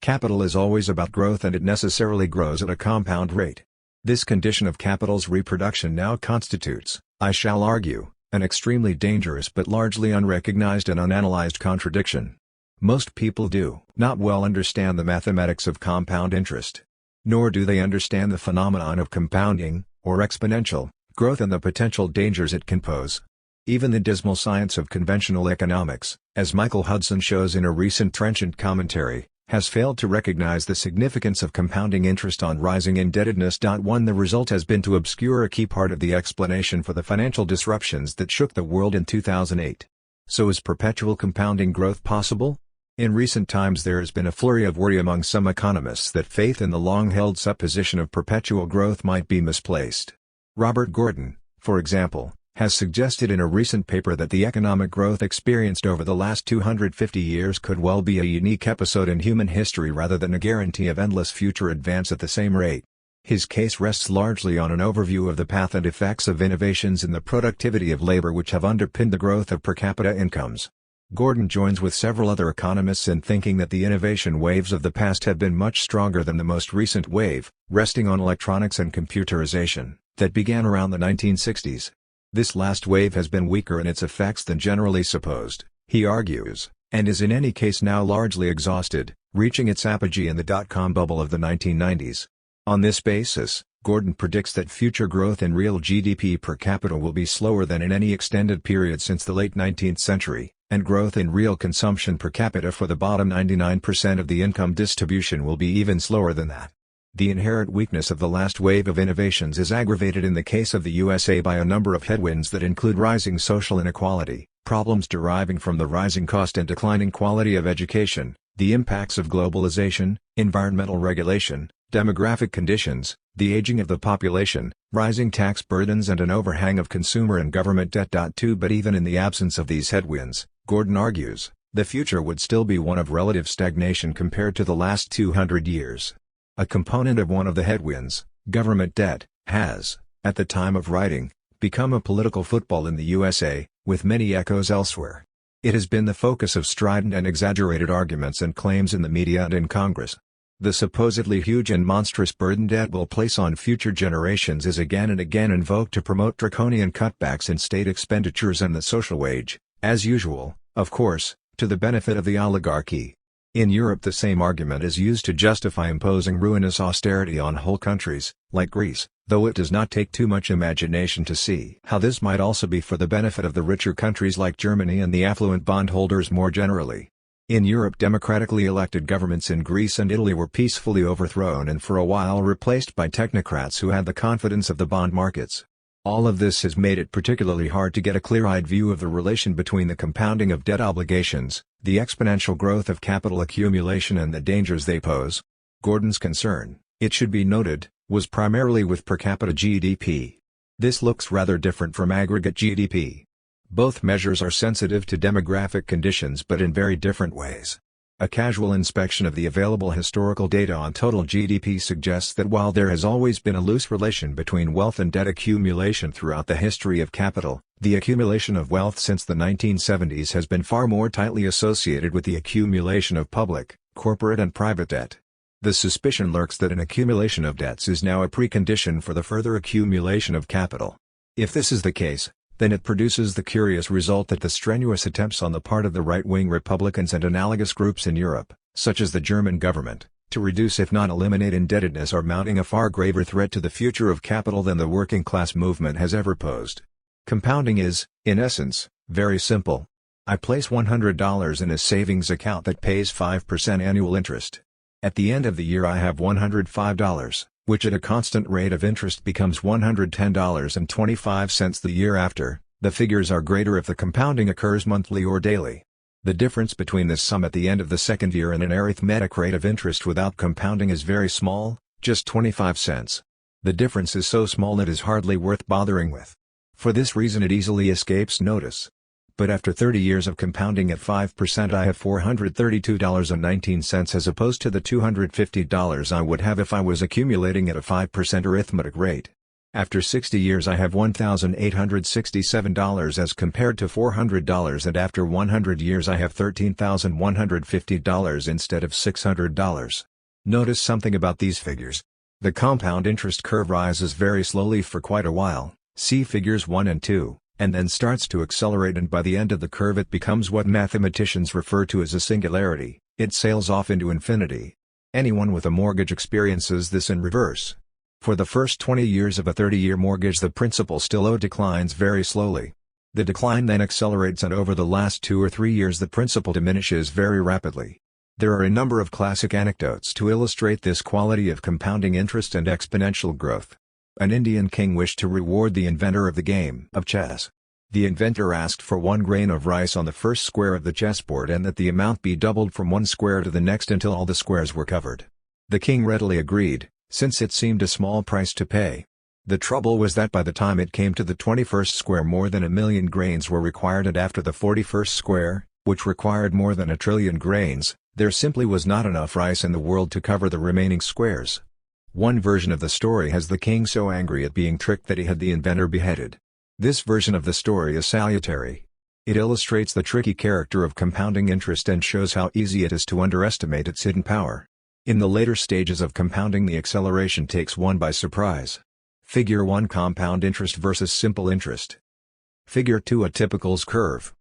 Capital is always about growth and it necessarily grows at a compound rate. This condition of capital's reproduction now constitutes, I shall argue, an extremely dangerous but largely unrecognized and unanalyzed contradiction. Most people do not well understand the mathematics of compound interest. Nor do they understand the phenomenon of compounding, or exponential, growth and the potential dangers it can pose. Even the dismal science of conventional economics, as Michael Hudson shows in a recent trenchant commentary, has failed to recognize the significance of compounding interest on rising indebtedness. The result has been to obscure a key part of the explanation for the financial disruptions that shook the world in 2008. So is perpetual compounding growth possible? In recent times there has been a flurry of worry among some economists that faith in the long-held supposition of perpetual growth might be misplaced. Robert Gordon, for example, has suggested in a recent paper that the economic growth experienced over the last 250 years could well be a unique episode in human history rather than a guarantee of endless future advance at the same rate. His case rests largely on an overview of the path and effects of innovations in the productivity of labor which have underpinned the growth of per capita incomes. Gordon joins with several other economists in thinking that the innovation waves of the past have been much stronger than the most recent wave, resting on electronics and computerization, that began around the 1960s. This last wave has been weaker in its effects than generally supposed, he argues, and is in any case now largely exhausted, reaching its apogee in the dot-com bubble of the 1990s. On this basis, Gordon predicts that future growth in real GDP per capita will be slower than in any extended period since the late 19th century. And growth in real consumption per capita for the bottom 99% of the income distribution will be even slower than that. The inherent weakness of the last wave of innovations is aggravated in the case of the USA by a number of headwinds that include rising social inequality, problems deriving from the rising cost and declining quality of education, the impacts of globalization, environmental regulation, demographic conditions, the aging of the population, rising tax burdens and an overhang of consumer and government debt. But even in the absence of these headwinds, Gordon argues, the future would still be one of relative stagnation compared to the last 200 years. A component of one of the headwinds, government debt, has, at the time of writing, become a political football in the USA, with many echoes elsewhere. It has been the focus of strident and exaggerated arguments and claims in the media and in Congress. The supposedly huge and monstrous burden debt will place on future generations is again and again invoked to promote draconian cutbacks in state expenditures and the social wage, as usual, of course, to the benefit of the oligarchy. In Europe the same argument is used to justify imposing ruinous austerity on whole countries, like Greece, though it does not take too much imagination to see how this might also be for the benefit of the richer countries like Germany and the affluent bondholders more generally. In Europe democratically elected governments in Greece and Italy were peacefully overthrown and for a while replaced by technocrats who had the confidence of the bond markets. All of this has made it particularly hard to get a clear-eyed view of the relation between the compounding of debt obligations, the exponential growth of capital accumulation and the dangers they pose. Gordon's concern, it should be noted, was primarily with per capita GDP. This looks rather different from aggregate GDP. Both measures are sensitive to demographic conditions but in very different ways. A casual inspection of the available historical data on total GDP suggests that while there has always been a loose relation between wealth and debt accumulation throughout the history of capital, The accumulation of wealth since the 1970s has been far more tightly associated with the accumulation of public, corporate and private debt. The suspicion lurks that an accumulation of debts is now a precondition for the further accumulation of capital. If this is the case, then it produces the curious result that the strenuous attempts on the part of the right-wing Republicans and analogous groups in Europe, such as the German government, to reduce if not eliminate indebtedness are mounting a far graver threat to the future of capital than the working-class movement has ever posed. Compounding is, in essence, very simple. I place $100 in a savings account that pays 5% annual interest. At the end of the year I have $105, which at a constant rate of interest becomes $110.25 the year after. The figures are greater if the compounding occurs monthly or daily. The difference between this sum at the end of the second year and an arithmetic rate of interest without compounding is very small, just 25 cents. The difference is so small it is hardly worth bothering with. For this reason it easily escapes notice. But after 30 years of compounding at 5% I have $432.19 as opposed to the $250 I would have if I was accumulating at a 5% arithmetic rate. After 60 years I have $1,867 as compared to $400 and after 100 years I have $13,150 instead of $600. Notice something about these figures. The compound interest curve rises very slowly for quite a while. See figures 1 and 2, and then starts to accelerate and by the end of the curve it becomes what mathematicians refer to as a singularity, it sails off into infinity. Anyone with a mortgage experiences this in reverse. For the first 20 years of a 30-year mortgage the principal still owed declines very slowly. The decline then accelerates and over the last 2 or 3 years the principal diminishes very rapidly. There are a number of classic anecdotes to illustrate this quality of compounding interest and exponential growth. An Indian king wished to reward the inventor of the game of chess. The inventor asked for 1 grain of rice on the first square of the chessboard and that the amount be doubled from one square to the next until all the squares were covered. The king readily agreed, since it seemed a small price to pay. The trouble was that by the time it came to the 21st square more than 1,000,000 grains were required and after the 41st square, which required more than 1,000,000,000,000 grains, there simply was not enough rice in the world to cover the remaining squares. One version of the story has the king so angry at being tricked that he had the inventor beheaded. This version of the story is salutary. It illustrates the tricky character of compounding interest and shows how easy it is to underestimate its hidden power. In the later stages of compounding the acceleration takes one by surprise. Figure 1 Compound interest versus simple interest. Figure 2 A typical's curve.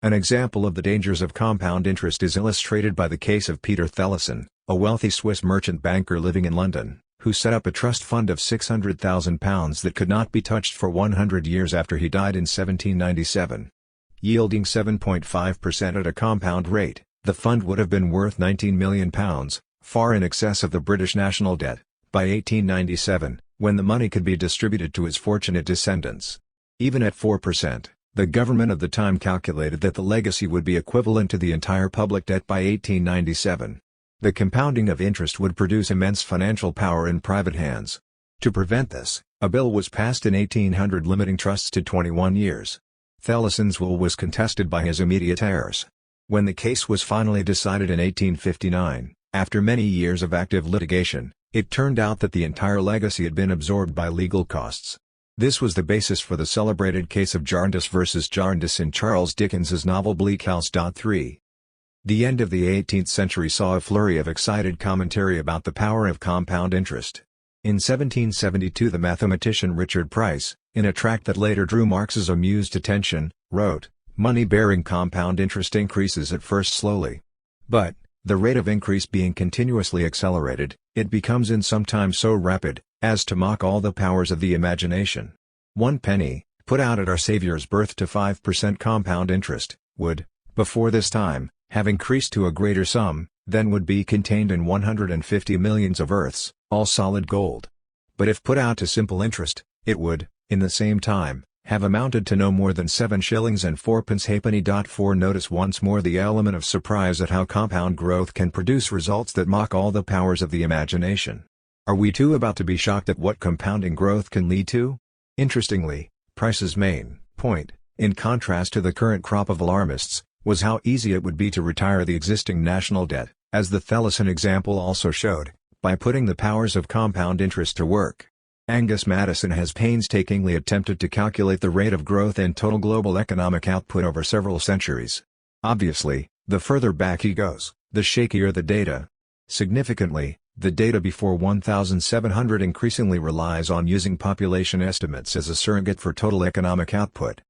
An example of the dangers of compound interest is illustrated by the case of Peter Thelison, a wealthy Swiss merchant banker living in London, who set up a trust fund of £600,000 that could not be touched for 100 years after he died in 1797. Yielding 7.5% at a compound rate, the fund would have been worth £19 million, far in excess of the British national debt, by 1897, when the money could be distributed to his fortunate descendants. Even at 4%, the government of the time calculated that the legacy would be equivalent to the entire public debt by 1897. The compounding of interest would produce immense financial power in private hands. To prevent this, a bill was passed in 1800 limiting trusts to 21 years. Thelison's will was contested by his immediate heirs. When the case was finally decided in 1859, after many years of active litigation, it turned out that the entire legacy had been absorbed by legal costs. This was the basis for the celebrated case of Jarndyce versus Jarndyce in Charles Dickens's novel Bleak House. 3. The end of the 18th century saw a flurry of excited commentary about the power of compound interest. In 1772 the mathematician Richard Price, in a tract that later drew Marx's amused attention, wrote, "Money-bearing compound interest increases at first slowly. But, the rate of increase being continuously accelerated, it becomes in some time so rapid, as to mock all the powers of the imagination. 1 penny, put out at our Saviour's birth to 5% compound interest, would, before this time, have increased to a greater sum, than would be contained in 150 millions of earths, all solid gold. But if put out to simple interest, it would, in the same time, have amounted to no more than 7 shillings and 4 halfpenny. 4 Notice once more the element of surprise at how compound growth can produce results that mock all the powers of the imagination. Are we too about to be shocked at what compounding growth can lead to? Interestingly, Price's main point, in contrast to the current crop of alarmists, was how easy it would be to retire the existing national debt, as the Thelison example also showed, by putting the powers of compound interest to work. Angus Maddison has painstakingly attempted to calculate the rate of growth in total global economic output over several centuries. Obviously, the further back he goes, the shakier the data. Significantly, the data before 1700 increasingly relies on using population estimates as a surrogate for total economic output.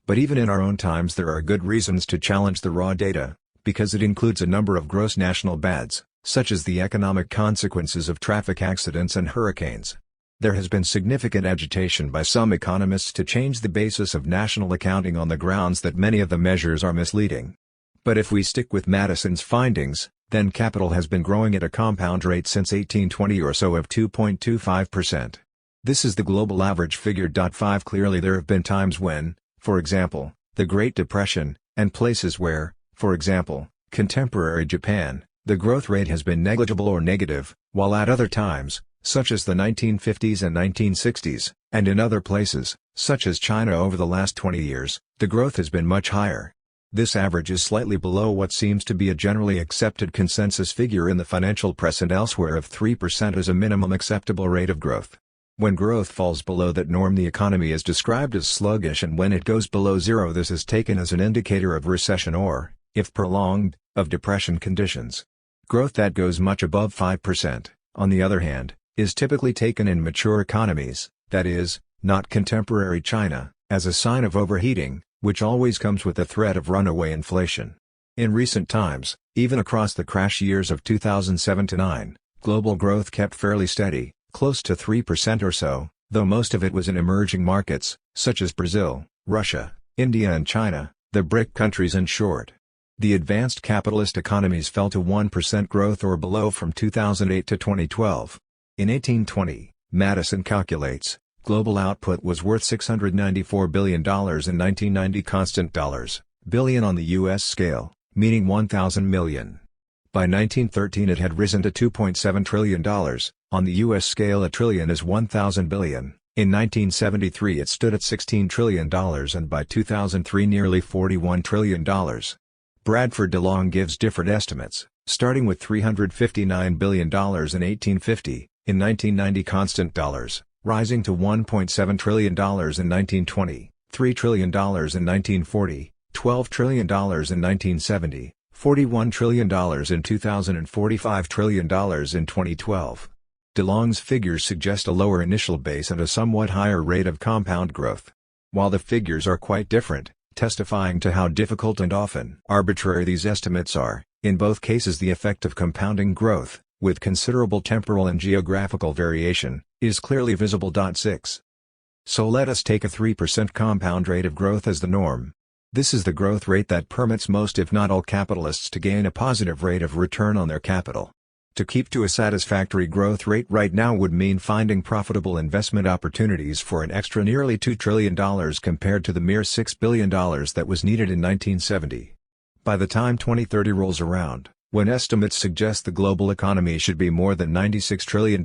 But even in our own times there are good reasons to challenge the raw data, because it includes a number of gross national bads, such as the economic consequences of traffic accidents and hurricanes. There has been significant agitation by some economists to change the basis of national accounting on the grounds that many of the measures are misleading. But if we stick with Maddison's findings, then capital has been growing at a compound rate since 1820 or so of 2.25%. This is the global average figure. 5 Clearly there have been times when, for example, the Great Depression, and places where, for example, contemporary Japan, the growth rate has been negligible or negative, while at other times, such as the 1950s and 1960s, and in other places, such as China over the last 20 years, the growth has been much higher. This average is slightly below what seems to be a generally accepted consensus figure in the financial press and elsewhere of 3% as a minimum acceptable rate of growth. When growth falls below that norm, the economy is described as sluggish, and when it goes below zero, this is taken as an indicator of recession or, if prolonged, of depression conditions. Growth that goes much above 5%, on the other hand, is typically taken in mature economies, that is, not contemporary China, as a sign of overheating, which always comes with the threat of runaway inflation. In recent times, even across the crash years of 2007-9, global growth kept fairly steady, close to 3% or so, though most of it was in emerging markets, such as Brazil, Russia, India and China, the BRIC countries in short. The advanced capitalist economies fell to 1% growth or below from 2008 to 2012. In 1820, Maddison calculates, global output was worth $694 billion in 1990 constant dollars, billion on the U.S. scale, meaning 1,000 million. By 1913 it had risen to $2.7 trillion, on the U.S. scale a trillion is 1,000 billion, in 1973 it stood at $16 trillion and by 2003 nearly $41 trillion. Bradford DeLong gives different estimates, starting with $359 billion in 1850, in 1990 constant dollars, rising to $1.7 trillion in 1920, $3 trillion in 1940, $12 trillion in 1970, $41 trillion in 2000 and $45 trillion in 2012. DeLong's figures suggest a lower initial base and a somewhat higher rate of compound growth. While the figures are quite different, testifying to how difficult and often arbitrary these estimates are, in both cases the effect of compounding growth, with considerable temporal and geographical variation, is clearly visible. 6. So let us take a 3% compound rate of growth as the norm. This is the growth rate that permits most if not all capitalists to gain a positive rate of return on their capital. To keep to a satisfactory growth rate right now would mean finding profitable investment opportunities for an extra nearly $2 trillion compared to the mere $6 billion that was needed in 1970. By the time 2030 rolls around, when estimates suggest the global economy should be more than $96 trillion,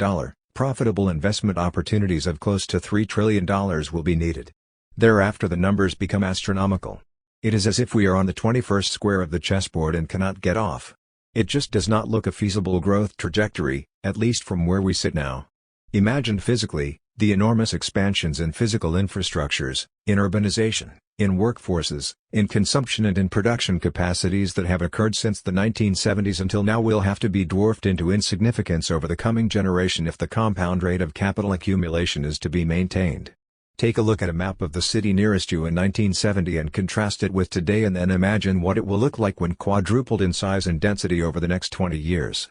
profitable investment opportunities of close to $3 trillion will be needed. Thereafter the numbers become astronomical. It is as if we are on the 21st square of the chessboard and cannot get off. It just does not look a feasible growth trajectory, at least from where we sit now. Imagined physically, the enormous expansions in physical infrastructures, in urbanization, in workforces, in consumption and in production capacities that have occurred since the 1970s until now will have to be dwarfed into insignificance over the coming generation if the compound rate of capital accumulation is to be maintained. Take a look at a map of the city nearest you in 1970 and contrast it with today, and then imagine what it will look like when quadrupled in size and density over the next 20 years.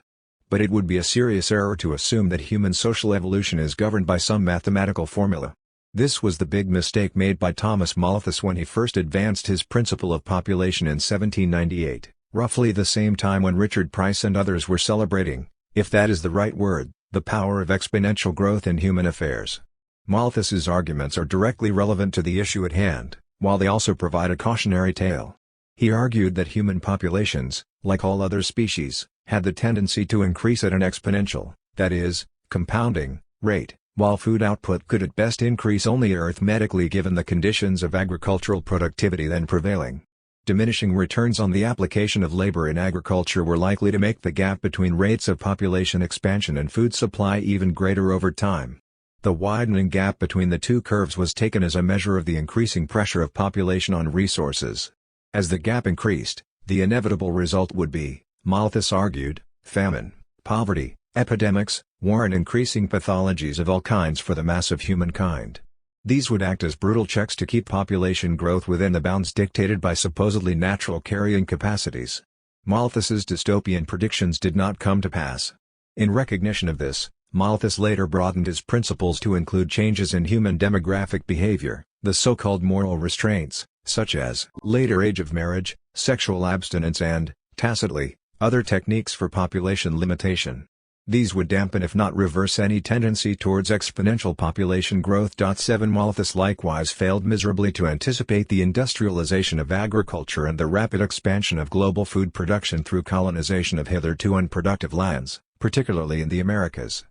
But it would be a serious error to assume that human social evolution is governed by some mathematical formula. This was the big mistake made by Thomas Malthus when he first advanced his principle of population in 1798, roughly the same time when Richard Price and others were celebrating, if that is the right word, the power of exponential growth in human affairs. Malthus's arguments are directly relevant to the issue at hand, while they also provide a cautionary tale. He argued that human populations, like all other species, had the tendency to increase at an exponential, that is, compounding, rate, while food output could at best increase only arithmetically given the conditions of agricultural productivity then prevailing. Diminishing returns on the application of labor in agriculture were likely to make the gap between rates of population expansion and food supply even greater over time. The widening gap between the two curves was taken as a measure of the increasing pressure of population on resources. As the gap increased, the inevitable result would be, Malthus argued, famine, poverty, epidemics, war and increasing pathologies of all kinds for the mass of humankind. These would act as brutal checks to keep population growth within the bounds dictated by supposedly natural carrying capacities. Malthus's dystopian predictions did not come to pass. In recognition of this, Malthus later broadened his principles to include changes in human demographic behavior, the so-called moral restraints, such as later age of marriage, sexual abstinence and, tacitly, other techniques for population limitation. These would dampen if not reverse any tendency towards exponential population growth. 7 Malthus likewise failed miserably to anticipate the industrialization of agriculture and the rapid expansion of global food production through colonization of hitherto unproductive lands, particularly in the Americas.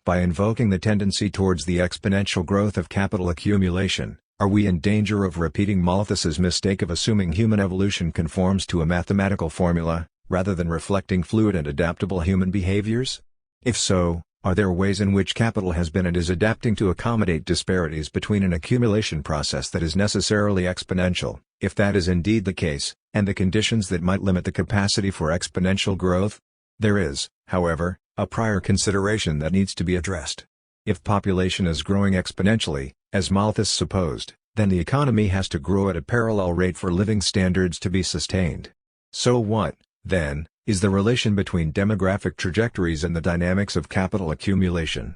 By invoking the tendency towards the exponential growth of capital accumulation, are we in danger of repeating Malthus's mistake of assuming human evolution conforms to a mathematical formula, rather than reflecting fluid and adaptable human behaviors? If so, are there ways in which capital has been and is adapting to accommodate disparities between an accumulation process that is necessarily exponential, if that is indeed the case, and the conditions that might limit the capacity for exponential growth? There is, however, a prior consideration that needs to be addressed. If population is growing exponentially, as Malthus supposed, then the economy has to grow at a parallel rate for living standards to be sustained. So what, then, is the relation between demographic trajectories and the dynamics of capital accumulation?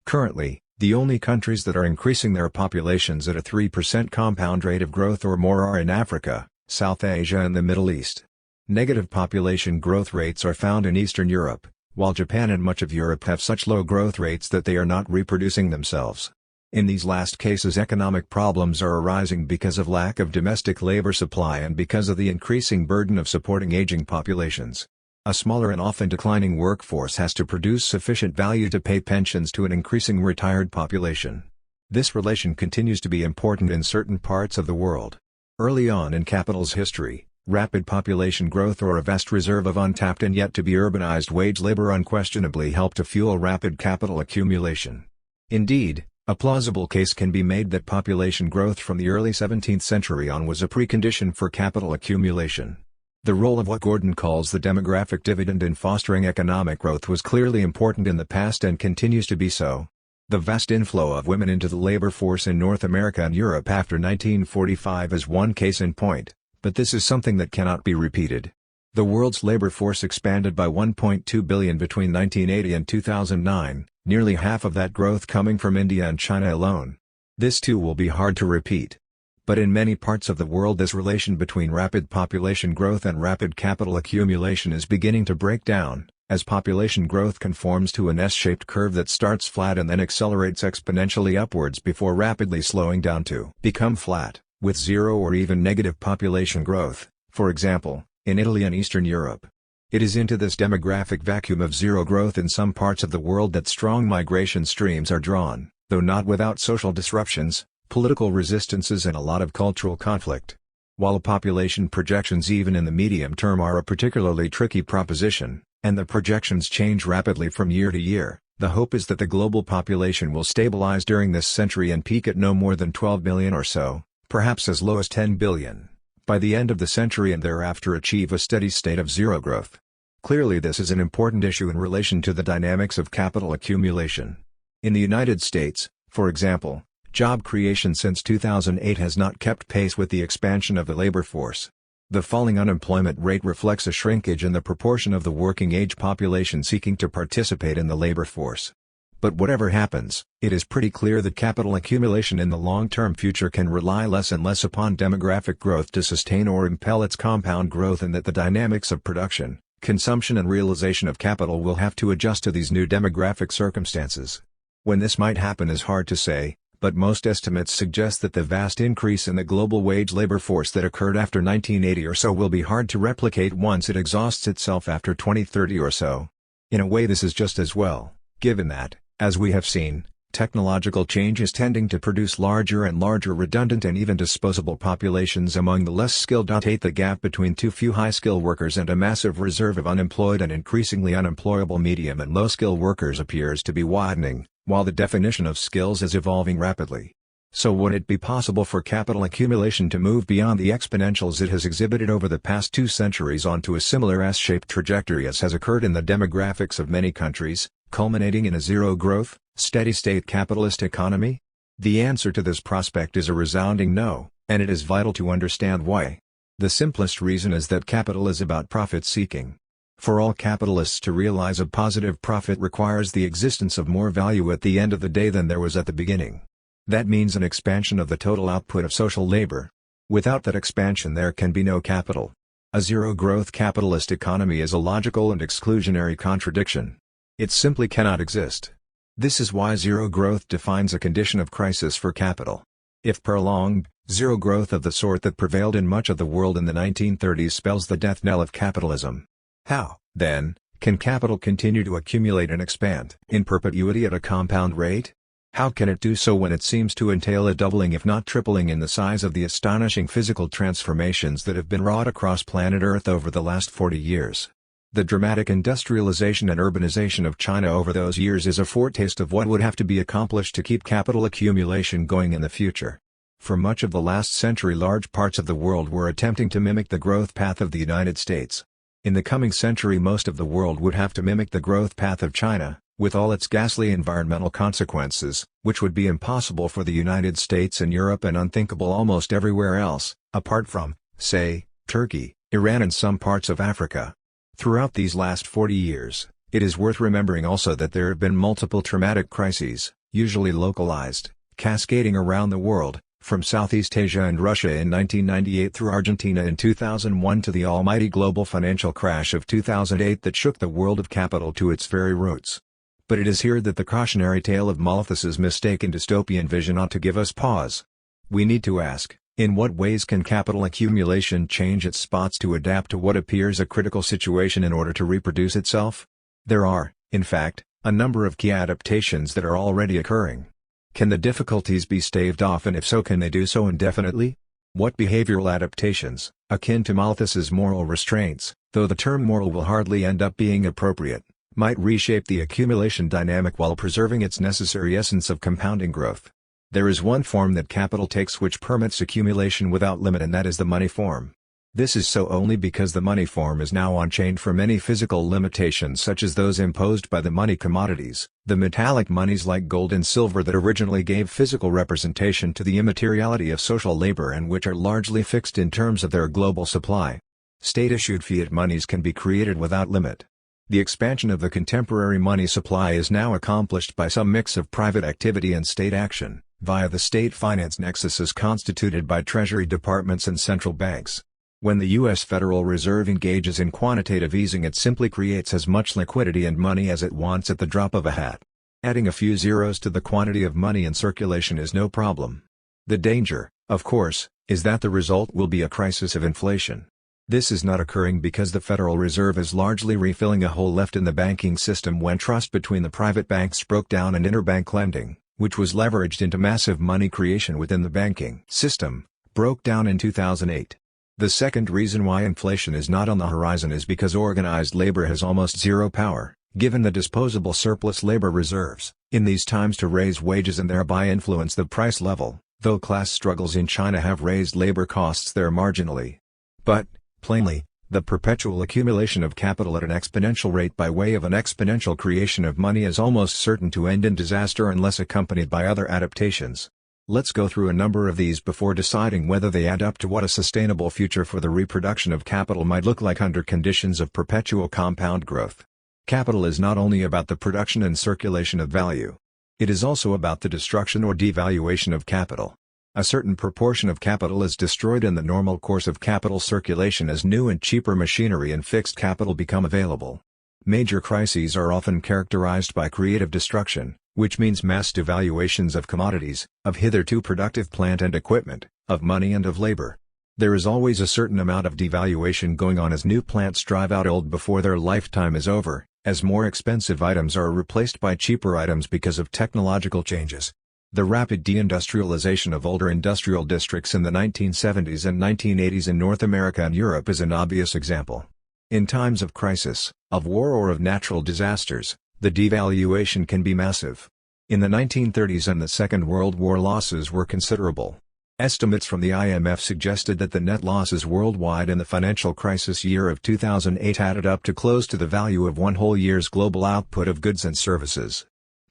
Currently, the only countries that are increasing their populations at a 3% compound rate of growth or more are in Africa, South Asia and the Middle East. Negative population growth rates are found in Eastern Europe, while Japan and much of Europe have such low growth rates that they are not reproducing themselves. In these last cases, economic problems are arising because of lack of domestic labor supply and because of the increasing burden of supporting aging populations. A smaller and often declining workforce has to produce sufficient value to pay pensions to an increasing retired population. This relation continues to be important in certain parts of the world. Early on in capital's history, rapid population growth or a vast reserve of untapped and yet to be urbanized wage labor unquestionably helped to fuel rapid capital accumulation. Indeed, a plausible case can be made that population growth from the early 17th century on was a precondition for capital accumulation. The role of what Gordon calls the demographic dividend in fostering economic growth was clearly important in the past and continues to be so. The vast inflow of women into the labor force in North America and Europe after 1945 is one case in point, but this is something that cannot be repeated. The world's labor force expanded by 1.2 billion between 1980 and 2009, nearly half of that growth coming from India and China alone. This too will be hard to repeat. But in many parts of the world this relation between rapid population growth and rapid capital accumulation is beginning to break down, as population growth conforms to an S-shaped curve that starts flat and then accelerates exponentially upwards before rapidly slowing down to become flat, with zero or even negative population growth, for example, in Italy and Eastern Europe. It is into this demographic vacuum of zero growth in some parts of the world that strong migration streams are drawn, though not without social disruptions, political resistances and a lot of cultural conflict. While population projections even in the medium term are a particularly tricky proposition, and the projections change rapidly from year to year, the hope is that the global population will stabilize during this century and peak at no more than 12 billion or so, perhaps as low as 10 billion, by the end of the century and thereafter achieve a steady state of zero growth. Clearly this is an important issue in relation to the dynamics of capital accumulation. In the United States, for example, job creation since 2008 has not kept pace with the expansion of the labor force. The falling unemployment rate reflects a shrinkage in the proportion of the working-age population seeking to participate in the labor force. But whatever happens, it is pretty clear that capital accumulation in the long-term future can rely less and less upon demographic growth to sustain or impel its compound growth, and that the dynamics of production, consumption and realization of capital will have to adjust to these new demographic circumstances. When this might happen is hard to say, but most estimates suggest that the vast increase in the global wage labor force that occurred after 1980 or so will be hard to replicate once it exhausts itself after 2030 or so. In a way this is just as well, given that, as we have seen, technological change is tending to produce larger and larger redundant and even disposable populations among the less skilled. 8 The gap between too few high-skill workers and a massive reserve of unemployed and increasingly unemployable medium and low-skill workers appears to be widening, while the definition of skills is evolving rapidly. So would it be possible for capital accumulation to move beyond the exponentials it has exhibited over the past 2 centuries onto a similar S-shaped trajectory as has occurred in the demographics of many countries, culminating in a zero-growth, steady-state capitalist economy? The answer to this prospect is a resounding no, and it is vital to understand why. The simplest reason is that capital is about profit-seeking. For all capitalists to realize a positive profit requires the existence of more value at the end of the day than there was at the beginning. That means an expansion of the total output of social labor. Without that expansion there can be no capital. A zero-growth capitalist economy is a logical and exclusionary contradiction. It simply cannot exist. This is why zero growth defines a condition of crisis for capital. If prolonged, zero growth of the sort that prevailed in much of the world in the 1930s spells the death knell of capitalism. How, then, can capital continue to accumulate and expand in perpetuity at a compound rate? How can it do so when it seems to entail a doubling if not tripling in the size of the astonishing physical transformations that have been wrought across planet Earth over the last 40 years? The dramatic industrialization and urbanization of China over those years is a foretaste of what would have to be accomplished to keep capital accumulation going in the future. For much of the last century large parts of the world were attempting to mimic the growth path of the United States. In the coming century most of the world would have to mimic the growth path of China, with all its ghastly environmental consequences, which would be impossible for the United States and Europe and unthinkable almost everywhere else, apart from, say, Turkey, Iran and some parts of Africa. Throughout these last 40 years, it is worth remembering also that there have been multiple traumatic crises, usually localized, cascading around the world, from Southeast Asia and Russia in 1998 through Argentina in 2001 to the almighty global financial crash of 2008 that shook the world of capital to its very roots. But it is here that the cautionary tale of Malthus's mistaken dystopian vision ought to give us pause. We need to ask, in what ways can capital accumulation change its spots to adapt to what appears a critical situation in order to reproduce itself? There are, in fact, a number of key adaptations that are already occurring. Can the difficulties be staved off, and if so can they do so indefinitely? What behavioral adaptations, akin to Malthus's moral restraints, though the term moral will hardly end up being appropriate, might reshape the accumulation dynamic while preserving its necessary essence of compounding growth? There is one form that capital takes which permits accumulation without limit, and that is the money form. This is so only because the money form is now unchained from any physical limitations such as those imposed by the money commodities, the metallic monies like gold and silver that originally gave physical representation to the immateriality of social labor and which are largely fixed in terms of their global supply. State-issued fiat monies can be created without limit. The expansion of the contemporary money supply is now accomplished by some mix of private activity and state action, via the state finance nexuses constituted by treasury departments and central banks. When the U.S. Federal Reserve engages in quantitative easing, it simply creates as much liquidity and money as it wants at the drop of a hat. Adding a few zeros to the quantity of money in circulation is no problem. The danger, of course, is that the result will be a crisis of inflation. This is not occurring because the Federal Reserve is largely refilling a hole left in the banking system when trust between the private banks broke down and interbank lending, which was leveraged into massive money creation within the banking system, broke down in 2008. The second reason why inflation is not on the horizon is because organized labor has almost zero power, given the disposable surplus labor reserves, in these times to raise wages and thereby influence the price level, though class struggles in China have raised labor costs there marginally. But, plainly, the perpetual accumulation of capital at an exponential rate by way of an exponential creation of money is almost certain to end in disaster unless accompanied by other adaptations. Let's go through a number of these before deciding whether they add up to what a sustainable future for the reproduction of capital might look like under conditions of perpetual compound growth. Capital is not only about the production and circulation of value. It is also about the destruction or devaluation of capital. A certain proportion of capital is destroyed in the normal course of capital circulation as new and cheaper machinery and fixed capital become available. Major crises are often characterized by creative destruction, which means mass devaluations of commodities, of hitherto productive plant and equipment, of money and of labor. There is always a certain amount of devaluation going on as new plants drive out old before their lifetime is over, as more expensive items are replaced by cheaper items because of technological changes. The rapid deindustrialization of older industrial districts in the 1970s and 1980s in North America and Europe is an obvious example. In times of crisis, of war or of natural disasters, the devaluation can be massive. In the 1930s and the Second World War, losses were considerable. Estimates from the IMF suggested that the net losses worldwide in the financial crisis year of 2008 added up to close to the value of one whole year's global output of goods and services.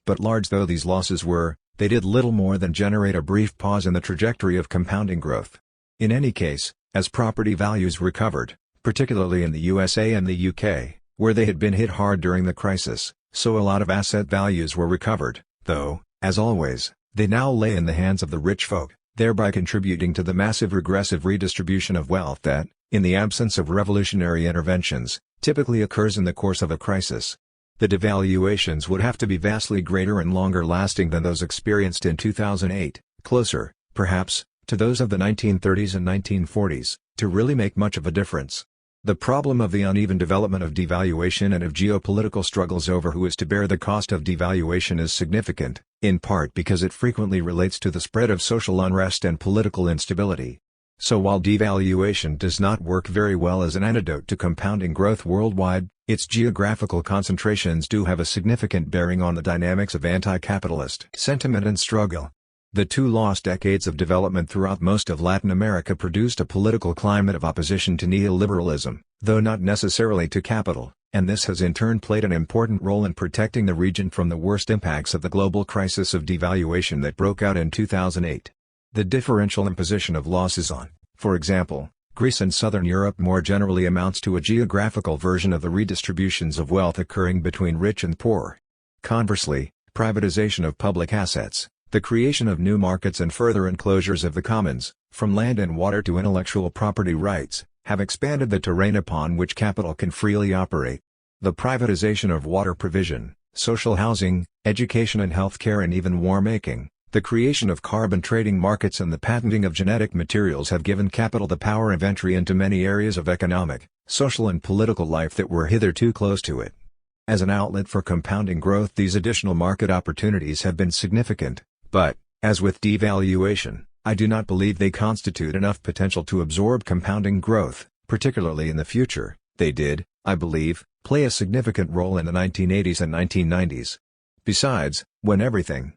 But large though these losses were, they did little more than generate a brief pause in the trajectory of compounding growth. In any case, as property values recovered, particularly in the USA and the UK, where they had been hit hard during the crisis, so a lot of asset values were recovered, though, as always, they now lay in the hands of the rich folk, thereby contributing to the massive regressive redistribution of wealth that, in the absence of revolutionary interventions, typically occurs in the course of a crisis. The devaluations would have to be vastly greater and longer lasting than those experienced in 2008, closer, perhaps, to those of the 1930s and 1940s, to really make much of a difference. The problem of the uneven development of devaluation and of geopolitical struggles over who is to bear the cost of devaluation is significant, in part because it frequently relates to the spread of social unrest and political instability. So while devaluation does not work very well as an antidote to compounding growth worldwide, its geographical concentrations do have a significant bearing on the dynamics of anti-capitalist sentiment and struggle. The two lost decades of development throughout most of Latin America produced a political climate of opposition to neoliberalism, though not necessarily to capital, and this has in turn played an important role in protecting the region from the worst impacts of the global crisis of devaluation that broke out in 2008. The differential imposition of losses on, for example, Greece and Southern Europe more generally amounts to a geographical version of the redistributions of wealth occurring between rich and poor. Conversely, privatization of public assets, the creation of new markets and further enclosures of the commons, from land and water to intellectual property rights, have expanded the terrain upon which capital can freely operate. The privatization of water provision, social housing, education and healthcare and even war-making, the creation of carbon trading markets and the patenting of genetic materials have given capital the power of entry into many areas of economic, social and political life that were hitherto closed to it. As an outlet for compounding growth, these additional market opportunities have been significant. But, as with devaluation, I do not believe they constitute enough potential to absorb compounding growth, particularly in the future. They did, I believe, play a significant role in the 1980s and 1990s. Besides, when everything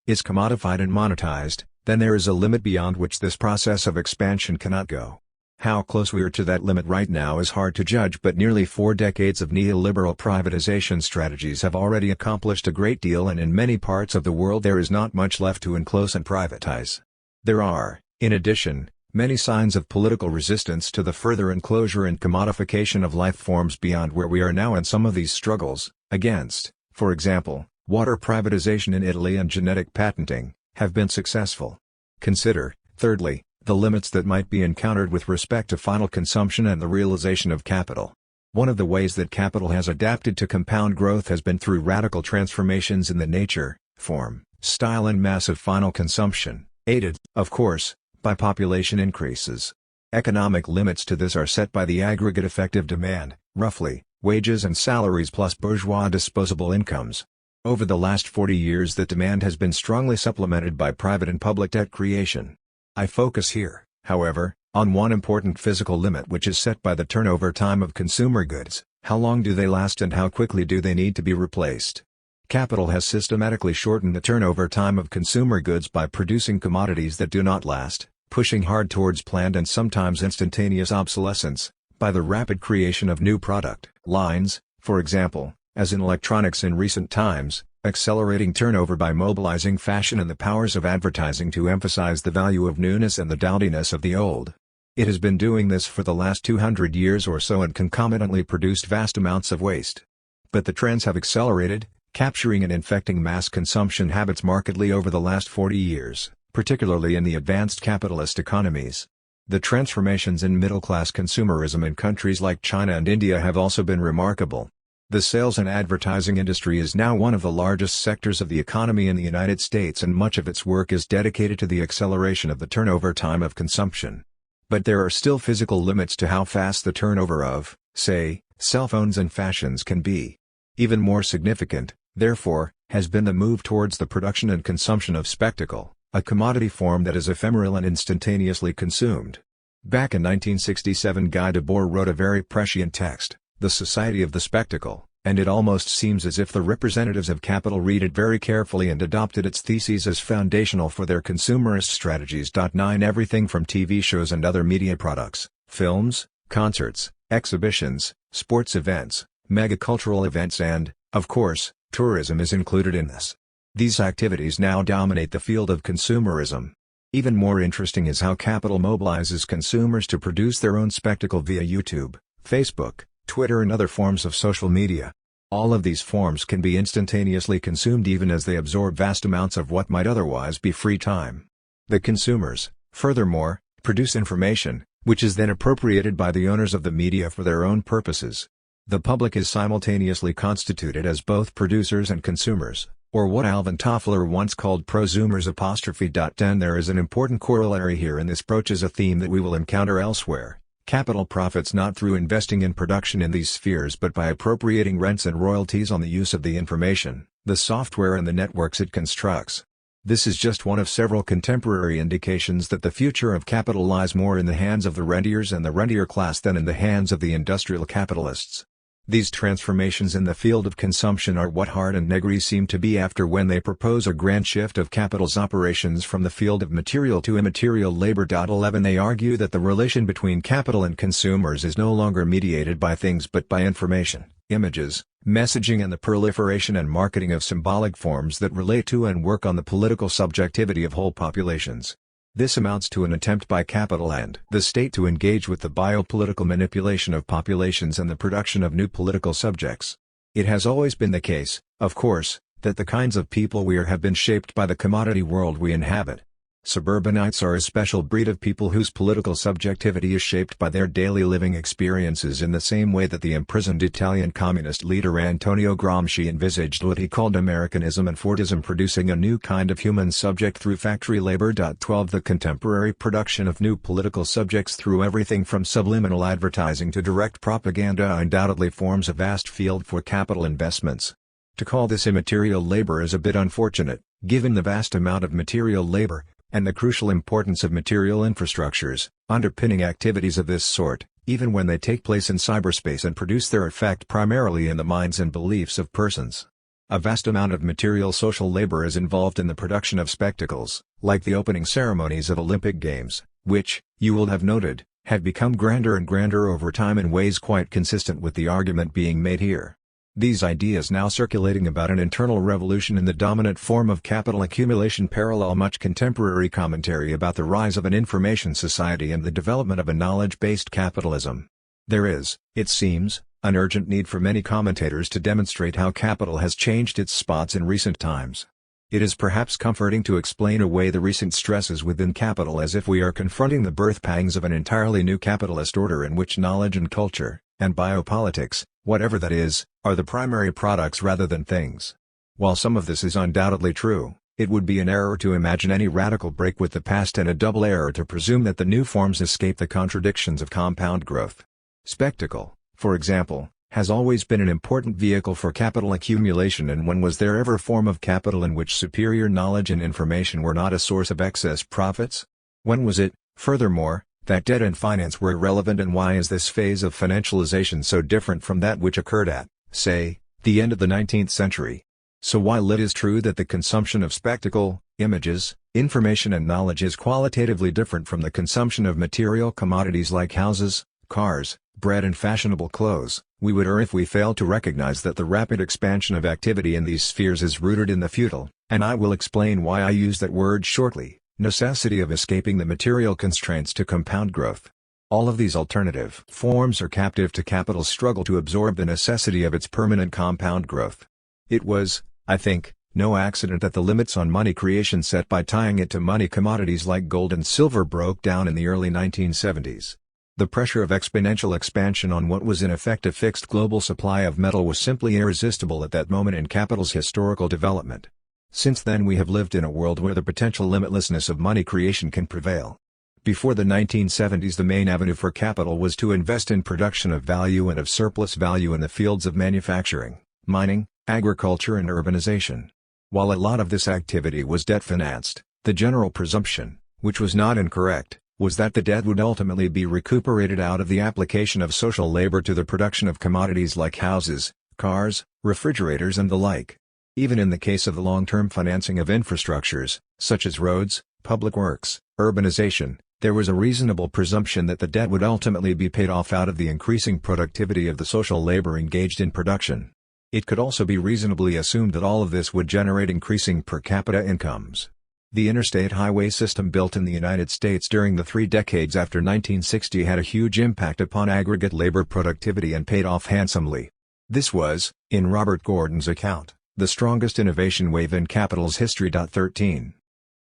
is commodified and monetized, then there is a limit beyond which this process of expansion cannot go. How close we are to that limit right now is hard to judge, but nearly 4 decades of neoliberal privatization strategies have already accomplished a great deal, and in many parts of the world there is not much left to enclose and privatize. There are, in addition, many signs of political resistance to the further enclosure and commodification of life forms beyond where we are now, and some of these struggles, against, for example, water privatization in Italy and genetic patenting, have been successful. Consider, thirdly, the limits that might be encountered with respect to final consumption and the realization of capital. One of the ways that capital has adapted to compound growth has been through radical transformations in the nature, form, style and mass of final consumption, aided, of course, by population increases. Economic limits to this are set by the aggregate effective demand, roughly, wages and salaries plus bourgeois disposable incomes. Over the last 40 years that demand has been strongly supplemented by private and public debt creation. I focus here, however, on one important physical limit which is set by the turnover time of consumer goods. How long do they last and how quickly do they need to be replaced? Capital has systematically shortened the turnover time of consumer goods by producing commodities that do not last, pushing hard towards planned and sometimes instantaneous obsolescence, by the rapid creation of new product lines, for example, as in electronics in recent times, accelerating turnover by mobilizing fashion and the powers of advertising to emphasize the value of newness and the dowdiness of the old. It has been doing this for the last 200 years or so and concomitantly produced vast amounts of waste. But the trends have accelerated, capturing and infecting mass consumption habits markedly over the last 40 years, particularly in the advanced capitalist economies. The transformations in middle-class consumerism in countries like China and India have also been remarkable. The sales and advertising industry is now one of the largest sectors of the economy in the United States, and much of its work is dedicated to the acceleration of the turnover time of consumption. But there are still physical limits to how fast the turnover of, say, cell phones and fashions can be. Even more significant, therefore, has been the move towards the production and consumption of spectacle, a commodity form that is ephemeral and instantaneously consumed. Back in 1967, Guy Debord wrote a very prescient text, The Society of the Spectacle, and it almost seems as if the representatives of capital read it very carefully and adopted its theses as foundational for their consumerist strategies. 9 Everything from TV shows and other media products, films, concerts, exhibitions, sports events, megacultural events and, of course, tourism is included in this. These activities now dominate the field of consumerism. Even more interesting is how capital mobilizes consumers to produce their own spectacle via YouTube, Facebook, Twitter and other forms of social media. All of these forms can be instantaneously consumed even as they absorb vast amounts of what might otherwise be free time. The consumers, furthermore, produce information, which is then appropriated by the owners of the media for their own purposes. The public is simultaneously constituted as both producers and consumers, or what Alvin Toffler once called prosumers'. 10 There is an important corollary here, and this broaches a theme that we will encounter elsewhere. Capital profits not through investing in production in these spheres but by appropriating rents and royalties on the use of the information, the software and the networks it constructs. This is just one of several contemporary indications that the future of capital lies more in the hands of the rentiers and the rentier class than in the hands of the industrial capitalists. These transformations in the field of consumption are what Hart and Negri seem to be after when they propose a grand shift of capital's operations from the field of material to immaterial labor. 11 They argue that the relation between capital and consumers is no longer mediated by things but by information, images, messaging and the proliferation and marketing of symbolic forms that relate to and work on the political subjectivity of whole populations. This amounts to an attempt by capital and the state to engage with the biopolitical manipulation of populations and the production of new political subjects. It has always been the case, of course, that the kinds of people we are have been shaped by the commodity world we inhabit. Suburbanites are a special breed of people whose political subjectivity is shaped by their daily living experiences in the same way that the imprisoned Italian communist leader Antonio Gramsci envisaged what he called Americanism and Fordism, producing a new kind of human subject through factory labor. 12 The contemporary production of new political subjects through everything from subliminal advertising to direct propaganda undoubtedly forms a vast field for capital investments. To call this immaterial labor is a bit unfortunate, given the vast amount of material labor, and the crucial importance of material infrastructures, underpinning activities of this sort, even when they take place in cyberspace and produce their effect primarily in the minds and beliefs of persons. A vast amount of material social labor is involved in the production of spectacles, like the opening ceremonies of Olympic Games, which, you will have noted, have become grander and grander over time in ways quite consistent with the argument being made here. These ideas now circulating about an internal revolution in the dominant form of capital accumulation parallel much contemporary commentary about the rise of an information society and the development of a knowledge-based capitalism. There is, it seems, an urgent need for many commentators to demonstrate how capital has changed its spots in recent times. It is perhaps comforting to explain away the recent stresses within capital as if we are confronting the birth pangs of an entirely new capitalist order in which knowledge and culture, and biopolitics, whatever that is, are the primary products rather than things. While some of this is undoubtedly true, it would be an error to imagine any radical break with the past and a double error to presume that the new forms escape the contradictions of compound growth. Spectacle, for example, has always been an important vehicle for capital accumulation, and when was there ever a form of capital in which superior knowledge and information were not a source of excess profits? When was it, furthermore, that debt and finance were irrelevant, and why is this phase of financialization so different from that which occurred at, say, the end of the 19th century? So while it is true that the consumption of spectacle, images, information and knowledge is qualitatively different from the consumption of material commodities like houses, cars, bread and fashionable clothes, we would err if we failed to recognize that the rapid expansion of activity in these spheres is rooted in the futile, and I will explain why I use that word shortly, necessity of escaping the material constraints to compound growth. All of these alternative forms are captive to capital's struggle to absorb the necessity of its permanent compound growth. It was, I think, no accident that the limits on money creation set by tying it to money commodities like gold and silver broke down in the early 1970s. The pressure of exponential expansion on what was in effect a fixed global supply of metal was simply irresistible at that moment in capital's historical development. Since then we have lived in a world where the potential limitlessness of money creation can prevail. Before the 1970s the main avenue for capital was to invest in production of value and of surplus value in the fields of manufacturing, mining, agriculture and urbanization. While a lot of this activity was debt-financed, the general presumption, which was not incorrect, was that the debt would ultimately be recuperated out of the application of social labor to the production of commodities like houses, cars, refrigerators and the like. Even in the case of the long-term financing of infrastructures, such as roads, public works, urbanization, there was a reasonable presumption that the debt would ultimately be paid off out of the increasing productivity of the social labor engaged in production. It could also be reasonably assumed that all of this would generate increasing per capita incomes. The interstate highway system built in the United States during the 3 decades after 1960 had a huge impact upon aggregate labor productivity and paid off handsomely. This was, in Robert Gordon's account, the strongest innovation wave in capital's history. 13.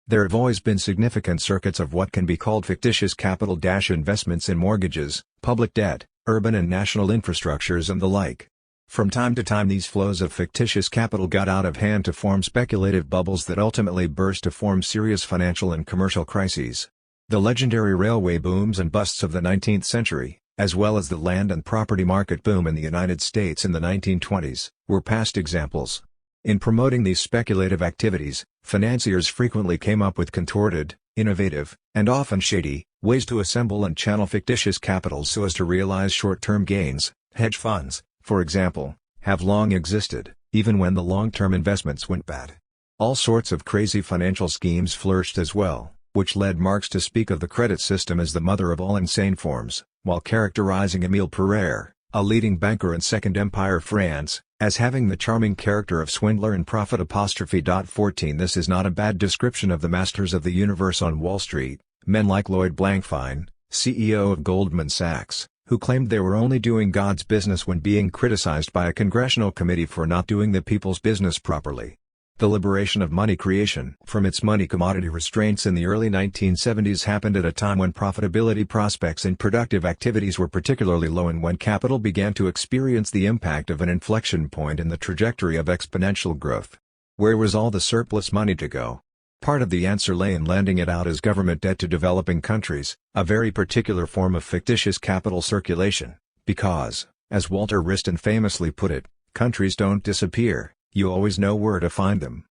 There have always been significant circuits of what can be called fictitious capital - investments in mortgages, public debt, urban and national infrastructures and the like. From time to time these flows of fictitious capital got out of hand to form speculative bubbles that ultimately burst to form serious financial and commercial crises. The legendary railway booms and busts of the 19th century, as well as the land and property market boom in the United States in the 1920s, were past examples. In promoting these speculative activities, financiers frequently came up with contorted, innovative, and often shady, ways to assemble and channel fictitious capitals so as to realize short-term gains. Hedge funds, for example, have long existed, even when the long-term investments went bad. All sorts of crazy financial schemes flourished as well, which led Marx to speak of the credit system as the mother of all insane forms, while characterizing Émile Pereire, a leading banker in Second Empire France, as having the charming character of swindler and prophet. 14 This is not a bad description of the masters of the universe on Wall Street, men like Lloyd Blankfein, CEO of Goldman Sachs, who claimed they were only doing God's business when being criticized by a congressional committee for not doing the people's business properly. The liberation of money creation from its money commodity restraints in the early 1970s happened at a time when profitability prospects in productive activities were particularly low and when capital began to experience the impact of an inflection point in the trajectory of exponential growth. Where was all the surplus money to go? Part of the answer lay in lending it out as government debt to developing countries, a very particular form of fictitious capital circulation, because, as Walter Wriston famously put it, countries don't disappear. You always know where to find them.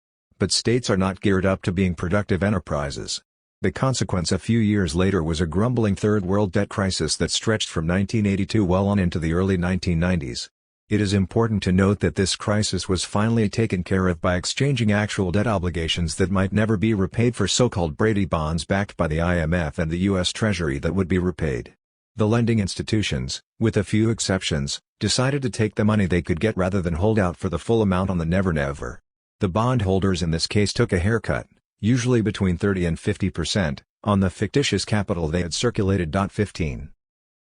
But states are not geared up to being productive enterprises. The consequence a few years later was a grumbling third world debt crisis that stretched from 1982 well on into the early 1990s. It is important to note that this crisis was finally taken care of by exchanging actual debt obligations that might never be repaid for so-called Brady bonds backed by the IMF and the U.S. Treasury that would be repaid. The lending institutions, with a few exceptions, decided to take the money they could get rather than hold out for the full amount on the never-never. The bondholders in this case took a haircut, usually between 30 and 50%, on the fictitious capital they had circulated. 15.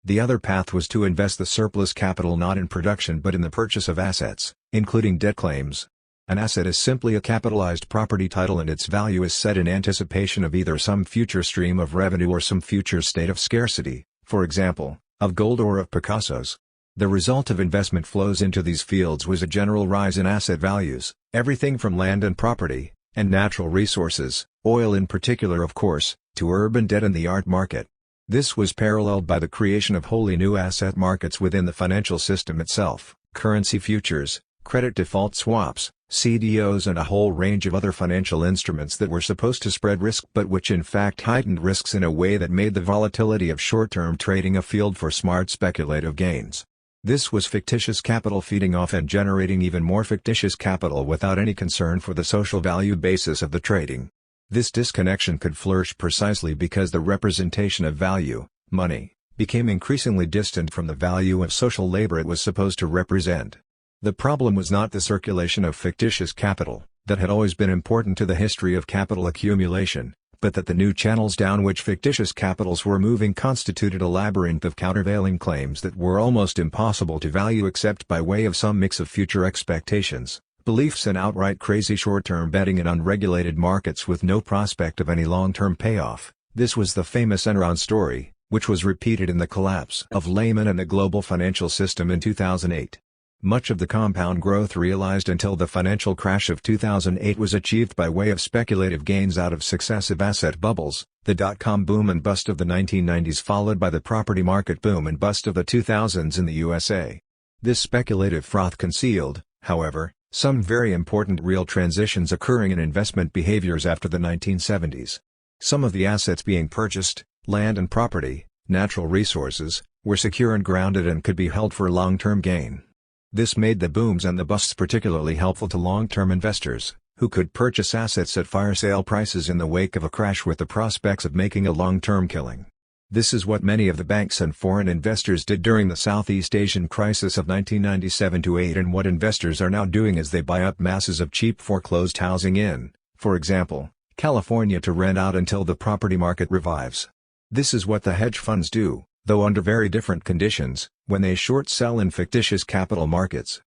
The other path was to invest the surplus capital not in production but in the purchase of assets, including debt claims. An asset is simply a capitalized property title and its value is set in anticipation of either some future stream of revenue or some future state of scarcity, for example, of gold or of Picassos. The result of investment flows into these fields was a general rise in asset values, everything from land and property, and natural resources, oil in particular of course, to urban debt and the art market. This was paralleled by the creation of wholly new asset markets within the financial system itself, currency futures, credit default swaps, CDOs and a whole range of other financial instruments that were supposed to spread risk but which in fact heightened risks in a way that made the volatility of short-term trading a field for smart speculative gains. This was fictitious capital feeding off and generating even more fictitious capital without any concern for the social value basis of the trading. This disconnection could flourish precisely because the representation of value, money, became increasingly distant from the value of social labor it was supposed to represent. The problem was not the circulation of fictitious capital, that had always been important to the history of capital accumulation, but that the new channels down which fictitious capitals were moving constituted a labyrinth of countervailing claims that were almost impossible to value except by way of some mix of future expectations, beliefs and outright crazy short-term betting in unregulated markets with no prospect of any long-term payoff. This was the famous Enron story, which was repeated in the collapse of Lehman and the global financial system in 2008. Much of the compound growth realized until the financial crash of 2008 was achieved by way of speculative gains out of successive asset bubbles, the dot-com boom and bust of the 1990s followed by the property market boom and bust of the 2000s in the USA. This speculative froth concealed, however, some very important real transitions occurring in investment behaviors after the 1970s. Some of the assets being purchased, land and property, natural resources, were secure and grounded and could be held for long-term gain. This made the booms and the busts particularly helpful to long-term investors, who could purchase assets at fire sale prices in the wake of a crash with the prospects of making a long-term killing. This is what many of the banks and foreign investors did during the Southeast Asian crisis of 1997-08, and what investors are now doing as they buy up masses of cheap foreclosed housing in, for example, California to rent out until the property market revives. This is what the hedge funds do, though under very different conditions, when they short sell in fictitious capital markets.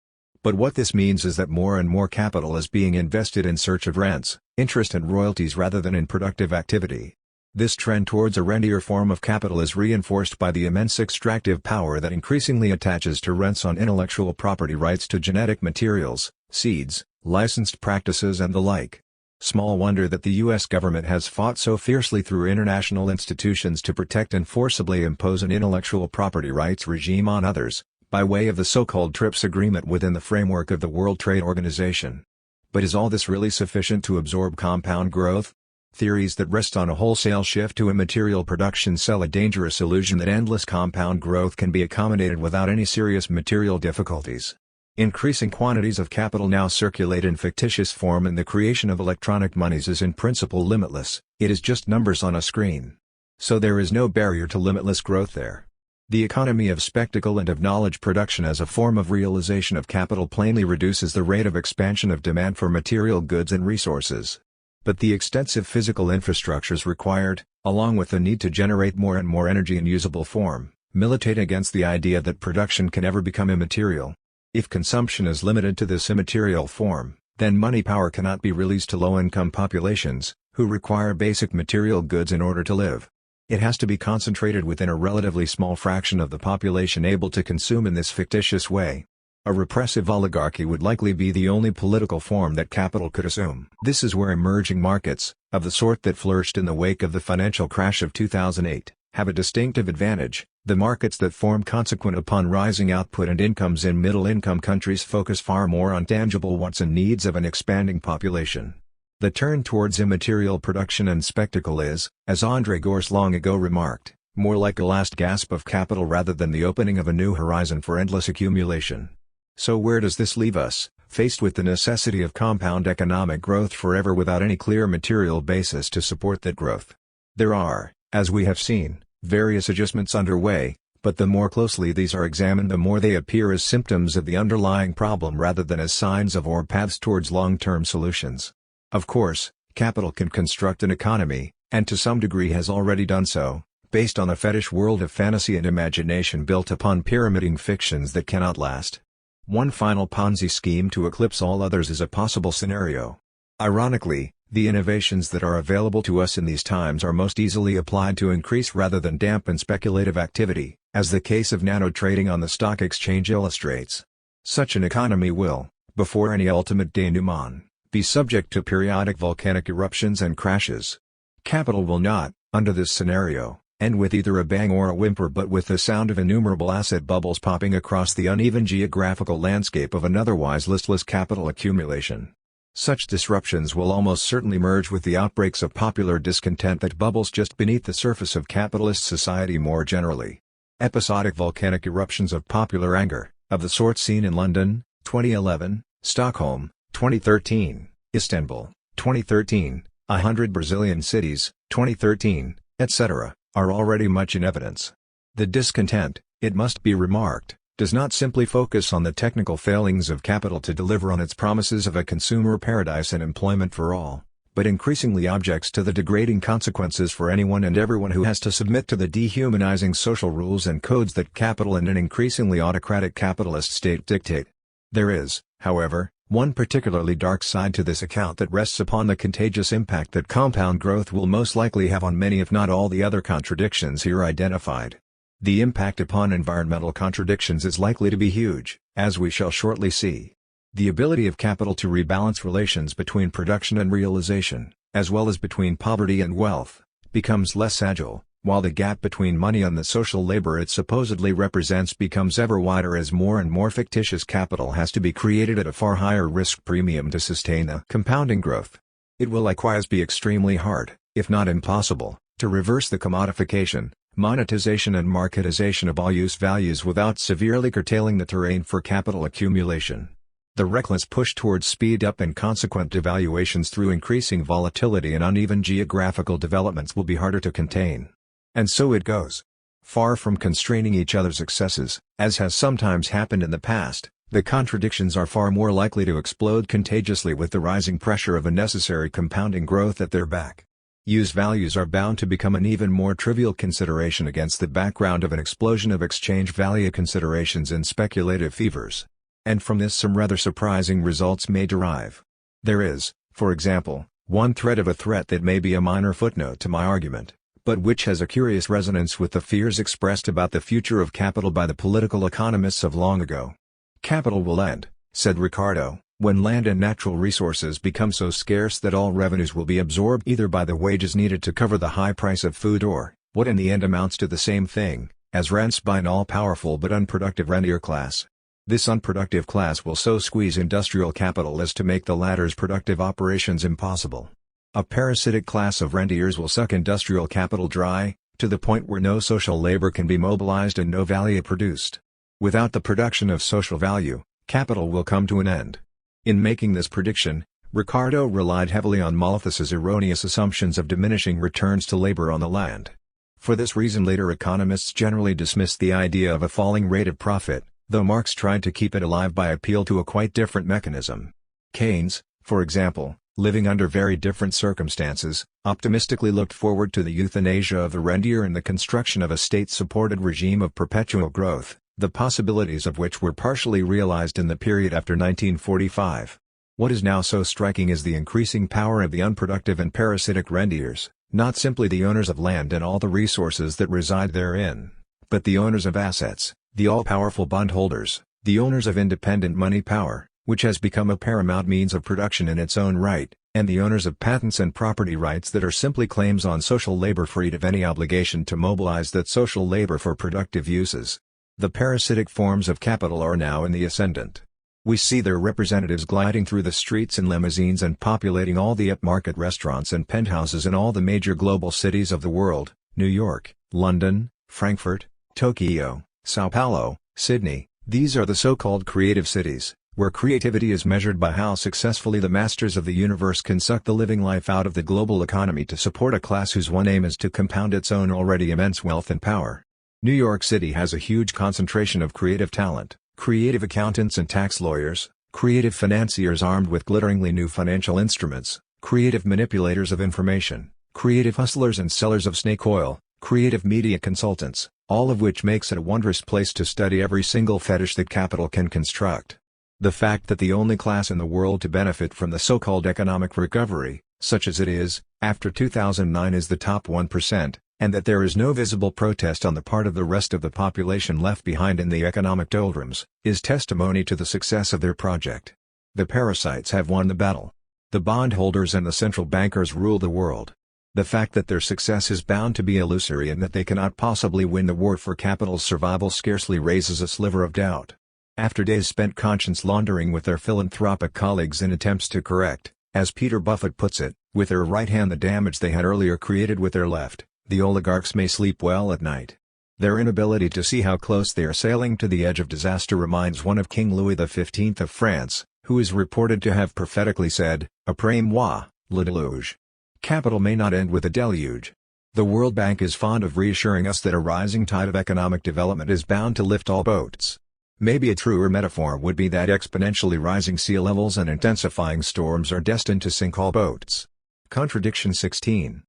But what this means is that more and more capital is being invested in search of rents, interest and royalties rather than in productive activity. This trend towards a rentier form of capital is reinforced by the immense extractive power that increasingly attaches to rents on intellectual property rights to genetic materials, seeds, licensed practices and the like. Small wonder that the U.S. government has fought so fiercely through international institutions to protect and forcibly impose an intellectual property rights regime on others, by way of the so-called TRIPS agreement within the framework of the World Trade Organization. But is all this really sufficient to absorb compound growth? Theories that rest on a wholesale shift to immaterial production sell a dangerous illusion that endless compound growth can be accommodated without any serious material difficulties. Increasing quantities of capital now circulate in fictitious form, and the creation of electronic monies is in principle limitless. It is just numbers on a screen. So there is no barrier to limitless growth there. The economy of spectacle and of knowledge production as a form of realization of capital plainly reduces the rate of expansion of demand for material goods and resources. But the extensive physical infrastructures required, along with the need to generate more and more energy in usable form, militate against the idea that production can ever become immaterial. If consumption is limited to this immaterial form, then money power cannot be released to low-income populations, who require basic material goods in order to live. It has to be concentrated within a relatively small fraction of the population able to consume in this fictitious way. A repressive oligarchy would likely be the only political form that capital could assume. This is where emerging markets, of the sort that flourished in the wake of the financial crash of 2008, have a distinctive advantage. The markets that form consequent upon rising output and incomes in middle-income countries focus far more on tangible wants and needs of an expanding population. The turn towards immaterial production and spectacle is, as Andre Gorce long ago remarked, more like a last gasp of capital rather than the opening of a new horizon for endless accumulation. So where does this leave us, faced with the necessity of compound economic growth forever without any clear material basis to support that growth? There are, as we have seen, various adjustments underway, but the more closely these are examined the more they appear as symptoms of the underlying problem rather than as signs of or paths towards long-term solutions. Of course, capital can construct an economy, and to some degree has already done so, based on a fetish world of fantasy and imagination built upon pyramiding fictions that cannot last. One final Ponzi scheme to eclipse all others is a possible scenario. Ironically, the innovations that are available to us in these times are most easily applied to increase rather than dampen speculative activity, as the case of nano-trading on the stock exchange illustrates. Such an economy will, before any ultimate denouement, be subject to periodic volcanic eruptions and crashes. Capital will not, under this scenario, end with either a bang or a whimper but with the sound of innumerable asset bubbles popping across the uneven geographical landscape of an otherwise listless capital accumulation. Such disruptions will almost certainly merge with the outbreaks of popular discontent that bubbles just beneath the surface of capitalist society more generally. Episodic volcanic eruptions of popular anger, of the sort seen in London, 2011, Stockholm, 2013, Istanbul, 2013, 100 Brazilian cities, 2013, etc., are already much in evidence. The discontent, it must be remarked, does not simply focus on the technical failings of capital to deliver on its promises of a consumer paradise and employment for all, but increasingly objects to the degrading consequences for anyone and everyone who has to submit to the dehumanizing social rules and codes that capital and an increasingly autocratic capitalist state dictate. There is, however, one particularly dark side to this account that rests upon the contagious impact that compound growth will most likely have on many if not all the other contradictions here identified. The impact upon environmental contradictions is likely to be huge, as we shall shortly see. The ability of capital to rebalance relations between production and realization, as well as between poverty and wealth, becomes less agile, while the gap between money and the social labor it supposedly represents becomes ever wider as more and more fictitious capital has to be created at a far higher risk premium to sustain the compounding growth. It will likewise be extremely hard, if not impossible, to reverse the commodification, monetization and marketization of all use values without severely curtailing the terrain for capital accumulation. The reckless push towards speed-up and consequent devaluations through increasing volatility and uneven geographical developments will be harder to contain. And so it goes. Far from constraining each other's excesses, as has sometimes happened in the past, the contradictions are far more likely to explode contagiously with the rising pressure of unnecessary compounding growth at their back. Use values are bound to become an even more trivial consideration against the background of an explosion of exchange value considerations and speculative fevers. And from this some rather surprising results may derive. There is, for example, one thread of a threat that may be a minor footnote to my argument, but which has a curious resonance with the fears expressed about the future of capital by the political economists of long ago. Capital will end, said Ricardo, when land and natural resources become so scarce that all revenues will be absorbed either by the wages needed to cover the high price of food or, what in the end amounts to the same thing, as rents by an all-powerful but unproductive rentier class. This unproductive class will so squeeze industrial capital as to make the latter's productive operations impossible. A parasitic class of rentiers will suck industrial capital dry, to the point where no social labor can be mobilized and no value produced. Without the production of social value, capital will come to an end. In making this prediction, Ricardo relied heavily on Malthus's erroneous assumptions of diminishing returns to labor on the land. For this reason later economists generally dismissed the idea of a falling rate of profit, though Marx tried to keep it alive by appeal to a quite different mechanism. Keynes, for example, living under very different circumstances, optimistically looked forward to the euthanasia of the rentier and the construction of a state-supported regime of perpetual growth, the possibilities of which were partially realized in the period after 1945. What is now so striking is the increasing power of the unproductive and parasitic rentiers, not simply the owners of land and all the resources that reside therein, but the owners of assets, the all-powerful bondholders, the owners of independent money power, which has become a paramount means of production in its own right, and the owners of patents and property rights that are simply claims on social labor freed of any obligation to mobilize that social labor for productive uses. The parasitic forms of capital are now in the ascendant. We see their representatives gliding through the streets in limousines and populating all the upmarket restaurants and penthouses in all the major global cities of the world: New York, London, Frankfurt, Tokyo, Sao Paulo, Sydney. These are the so-called creative cities, where creativity is measured by how successfully the masters of the universe can suck the living life out of the global economy to support a class whose one aim is to compound its own already immense wealth and power. New York City has a huge concentration of creative talent, creative accountants and tax lawyers, creative financiers armed with glitteringly new financial instruments, creative manipulators of information, creative hustlers and sellers of snake oil, creative media consultants, all of which makes it a wondrous place to study every single fetish that capital can construct. The fact that the only class in the world to benefit from the so-called economic recovery, such as it is, after 2009 is the top 1%, and that there is no visible protest on the part of the rest of the population left behind in the economic doldrums, is testimony to the success of their project. The parasites have won the battle. The bondholders and the central bankers rule the world. The fact that their success is bound to be illusory and that they cannot possibly win the war for capital's survival scarcely raises a sliver of doubt. After days spent conscience laundering with their philanthropic colleagues in attempts to correct, as Peter Buffett puts it, with their right hand the damage they had earlier created with their left, the oligarchs may sleep well at night. Their inability to see how close they are sailing to the edge of disaster reminds one of King Louis XV of France, who is reported to have prophetically said, "Après-moi, le déluge." Capital may not end with a deluge. The World Bank is fond of reassuring us that a rising tide of economic development is bound to lift all boats. Maybe a truer metaphor would be that exponentially rising sea levels and intensifying storms are destined to sink all boats. Contradiction 16.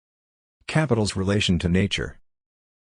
Capital's relation to nature.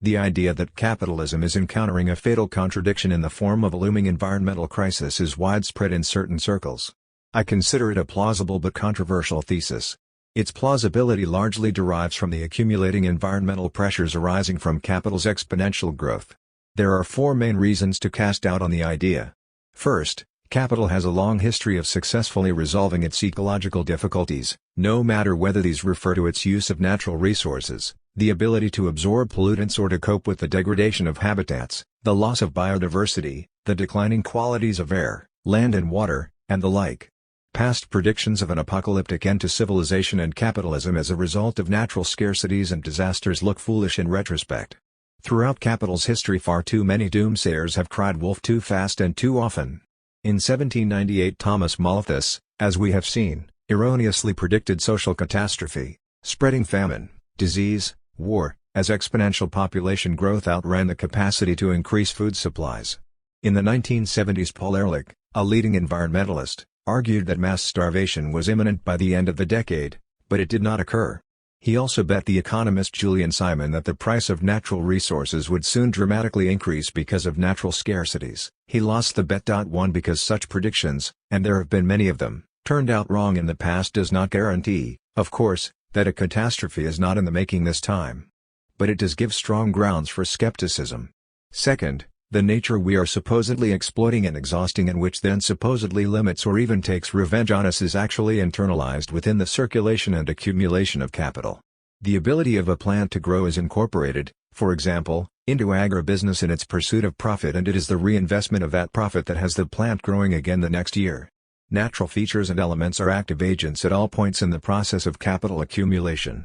The idea that capitalism is encountering a fatal contradiction in the form of a looming environmental crisis is widespread in certain circles. I consider it a plausible but controversial thesis. Its plausibility largely derives from the accumulating environmental pressures arising from capital's exponential growth. There are four main reasons to cast doubt on the idea. First, capital has a long history of successfully resolving its ecological difficulties, no matter whether these refer to its use of natural resources, the ability to absorb pollutants or to cope with the degradation of habitats, the loss of biodiversity, the declining qualities of air, land and water, and the like. Past predictions of an apocalyptic end to civilization and capitalism as a result of natural scarcities and disasters look foolish in retrospect. Throughout capital's history, far too many doomsayers have cried wolf too fast and too often. In 1798, Thomas Malthus, as we have seen, erroneously predicted social catastrophe, spreading famine, disease, war, as exponential population growth outran the capacity to increase food supplies. In the 1970s, Paul Ehrlich, a leading environmentalist, argued that mass starvation was imminent by the end of the decade, but it did not occur. He also bet the economist Julian Simon that the price of natural resources would soon dramatically increase because of natural scarcities. He lost the bet. One because such predictions, and there have been many of them, turned out wrong in the past does not guarantee, of course, that a catastrophe is not in the making this time. But it does give strong grounds for skepticism. Second, the nature we are supposedly exploiting and exhausting and which then supposedly limits or even takes revenge on us is actually internalized within the circulation and accumulation of capital. The ability of a plant to grow is incorporated, for example, into agribusiness in its pursuit of profit, and it is the reinvestment of that profit that has the plant growing again the next year. Natural features and elements are active agents at all points in the process of capital accumulation.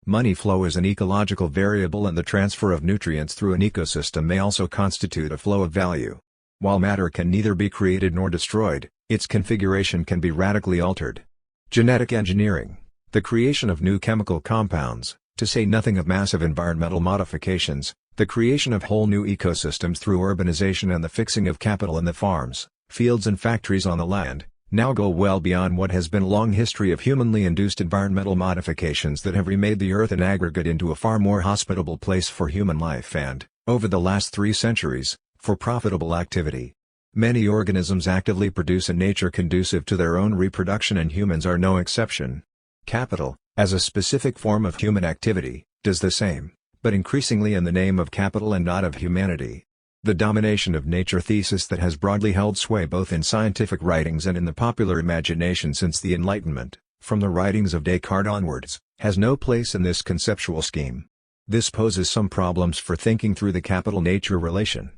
Money flow is an ecological variable, and the transfer of nutrients through an ecosystem may also constitute a flow of value. While matter can neither be created nor destroyed, its configuration can be radically altered. Genetic engineering, the creation of new chemical compounds, to say nothing of massive environmental modifications, the creation of whole new ecosystems through urbanization and the fixing of capital in the farms, fields and factories on the land, now go well beyond what has been a long history of humanly induced environmental modifications that have remade the earth in aggregate into a far more hospitable place for human life and, over the last 3 centuries, for profitable activity. Many organisms actively produce a nature conducive to their own reproduction, and humans are no exception. Capital, as a specific form of human activity, does the same, but increasingly in the name of capital and not of humanity. The domination of nature thesis that has broadly held sway both in scientific writings and in the popular imagination since the Enlightenment, from the writings of Descartes onwards, has no place in this conceptual scheme. This poses some problems for thinking through the capital-nature relation.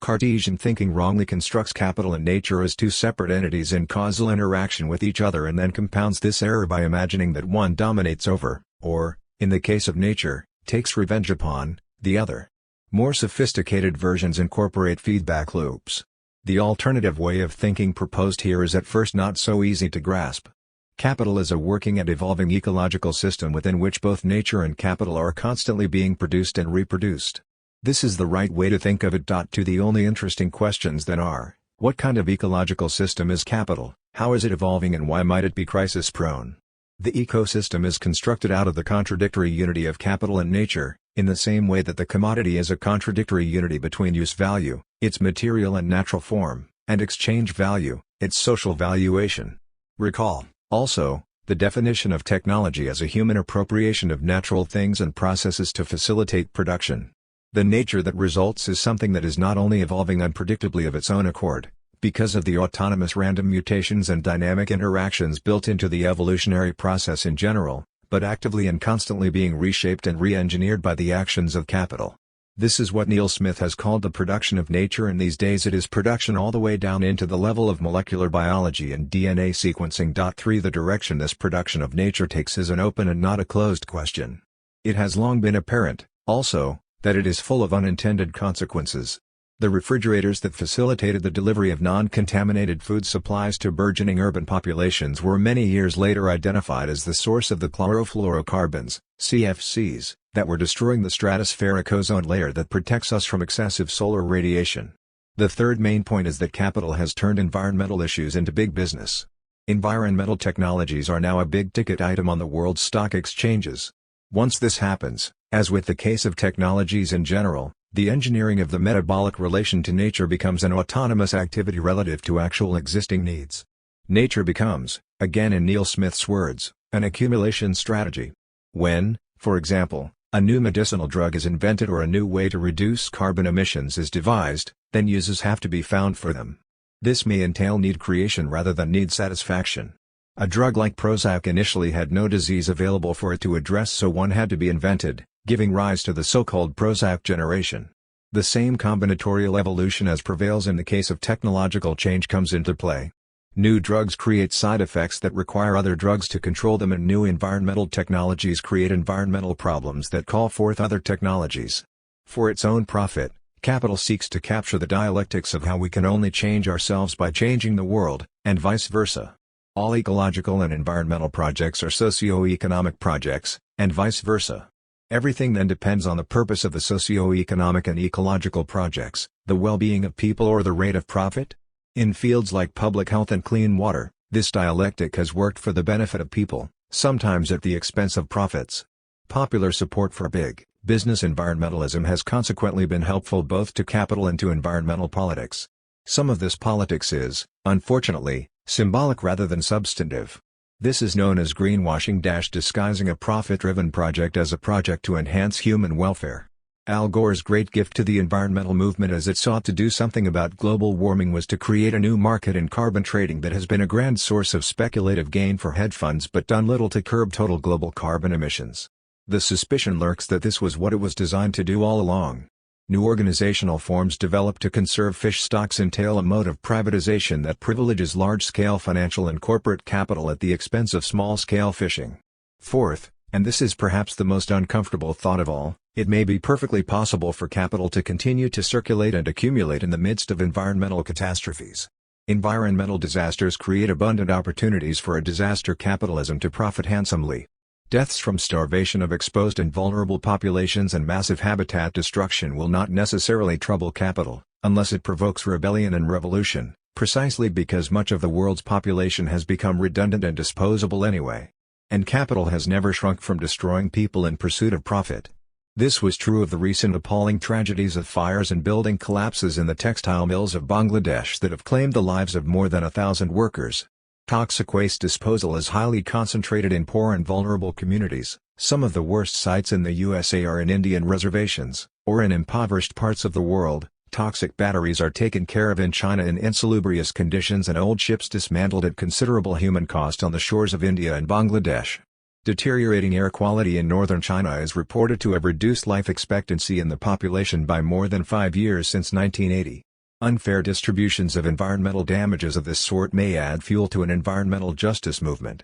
Cartesian thinking wrongly constructs capital and nature as 2 separate entities in causal interaction with each other, and then compounds this error by imagining that one dominates over, or, in the case of nature, takes revenge upon, the other. More sophisticated versions incorporate feedback loops. The alternative way of thinking proposed here is at first not so easy to grasp. Capital is a working and evolving ecological system within which both nature and capital are constantly being produced and reproduced. This is the right way to think of it. To the only interesting questions then are, what kind of ecological system is capital, how is it evolving, and why might it be crisis-prone? The ecosystem is constructed out of the contradictory unity of capital and nature, in the same way that the commodity is a contradictory unity between use value, its material and natural form, and exchange value, its social valuation. Recall, also, the definition of technology as a human appropriation of natural things and processes to facilitate production. The nature that results is something that is not only evolving unpredictably of its own accord, because of the autonomous random mutations and dynamic interactions built into the evolutionary process in general, but actively and constantly being reshaped and re-engineered by the actions of capital. This is what Neil Smith has called the production of nature, and these days it is production all the way down into the level of molecular biology and DNA sequencing. 3. The direction this production of nature takes is an open and not a closed question. It has long been apparent, also, that it is full of unintended consequences. The refrigerators that facilitated the delivery of non-contaminated food supplies to burgeoning urban populations were many years later identified as the source of the chlorofluorocarbons, CFCs, that were destroying the stratospheric ozone layer that protects us from excessive solar radiation. The third main point is that capital has turned environmental issues into big business. Environmental technologies are now a big-ticket item on the world's stock exchanges. Once this happens, as with the case of technologies in general, the engineering of the metabolic relation to nature becomes an autonomous activity relative to actual existing needs. Nature becomes, again in Neil Smith's words, an accumulation strategy. When, for example, a new medicinal drug is invented or a new way to reduce carbon emissions is devised, then uses have to be found for them. This may entail need creation rather than need satisfaction. A drug like Prozac initially had no disease available for it to address, so one had to be invented, giving rise to the so-called Prozac generation. The same combinatorial evolution as prevails in the case of technological change comes into play. New drugs create side effects that require other drugs to control them, and new environmental technologies create environmental problems that call forth other technologies. For its own profit, capital seeks to capture the dialectics of how we can only change ourselves by changing the world, and vice versa. All ecological and environmental projects are socio-economic projects, and vice versa. Everything then depends on the purpose of the socio-economic and ecological projects, the well-being of people or the rate of profit. In fields like public health and clean water, this dialectic has worked for the benefit of people, sometimes at the expense of profits. Popular support for big business environmentalism has consequently been helpful both to capital and to environmental politics. Some of this politics is, unfortunately, symbolic rather than substantive. This is known as greenwashing, disguising a profit-driven project as a project to enhance human welfare. Al Gore's great gift to the environmental movement as it sought to do something about global warming was to create a new market in carbon trading that has been a grand source of speculative gain for hedge funds but done little to curb total global carbon emissions. The suspicion lurks that this was what it was designed to do all along. New organizational forms developed to conserve fish stocks entail a mode of privatization that privileges large-scale financial and corporate capital at the expense of small-scale fishing. Fourth, and this is perhaps the most uncomfortable thought of all, it may be perfectly possible for capital to continue to circulate and accumulate in the midst of environmental catastrophes. Environmental disasters create abundant opportunities for a disaster capitalism to profit handsomely. Deaths from starvation of exposed and vulnerable populations and massive habitat destruction will not necessarily trouble capital, unless it provokes rebellion and revolution, precisely because much of the world's population has become redundant and disposable anyway. And capital has never shrunk from destroying people in pursuit of profit. This was true of the recent appalling tragedies of fires and building collapses in the textile mills of Bangladesh that have claimed the lives of more than 1,000 workers. Toxic waste disposal is highly concentrated in poor and vulnerable communities. Some of the worst sites in the USA are in Indian reservations, or in impoverished parts of the world. Toxic batteries are taken care of in China in insalubrious conditions and old ships dismantled at considerable human cost on the shores of India and Bangladesh. Deteriorating air quality in northern China is reported to have reduced life expectancy in the population by more than 5 years since 1980. Unfair distributions of environmental damages of this sort may add fuel to an environmental justice movement.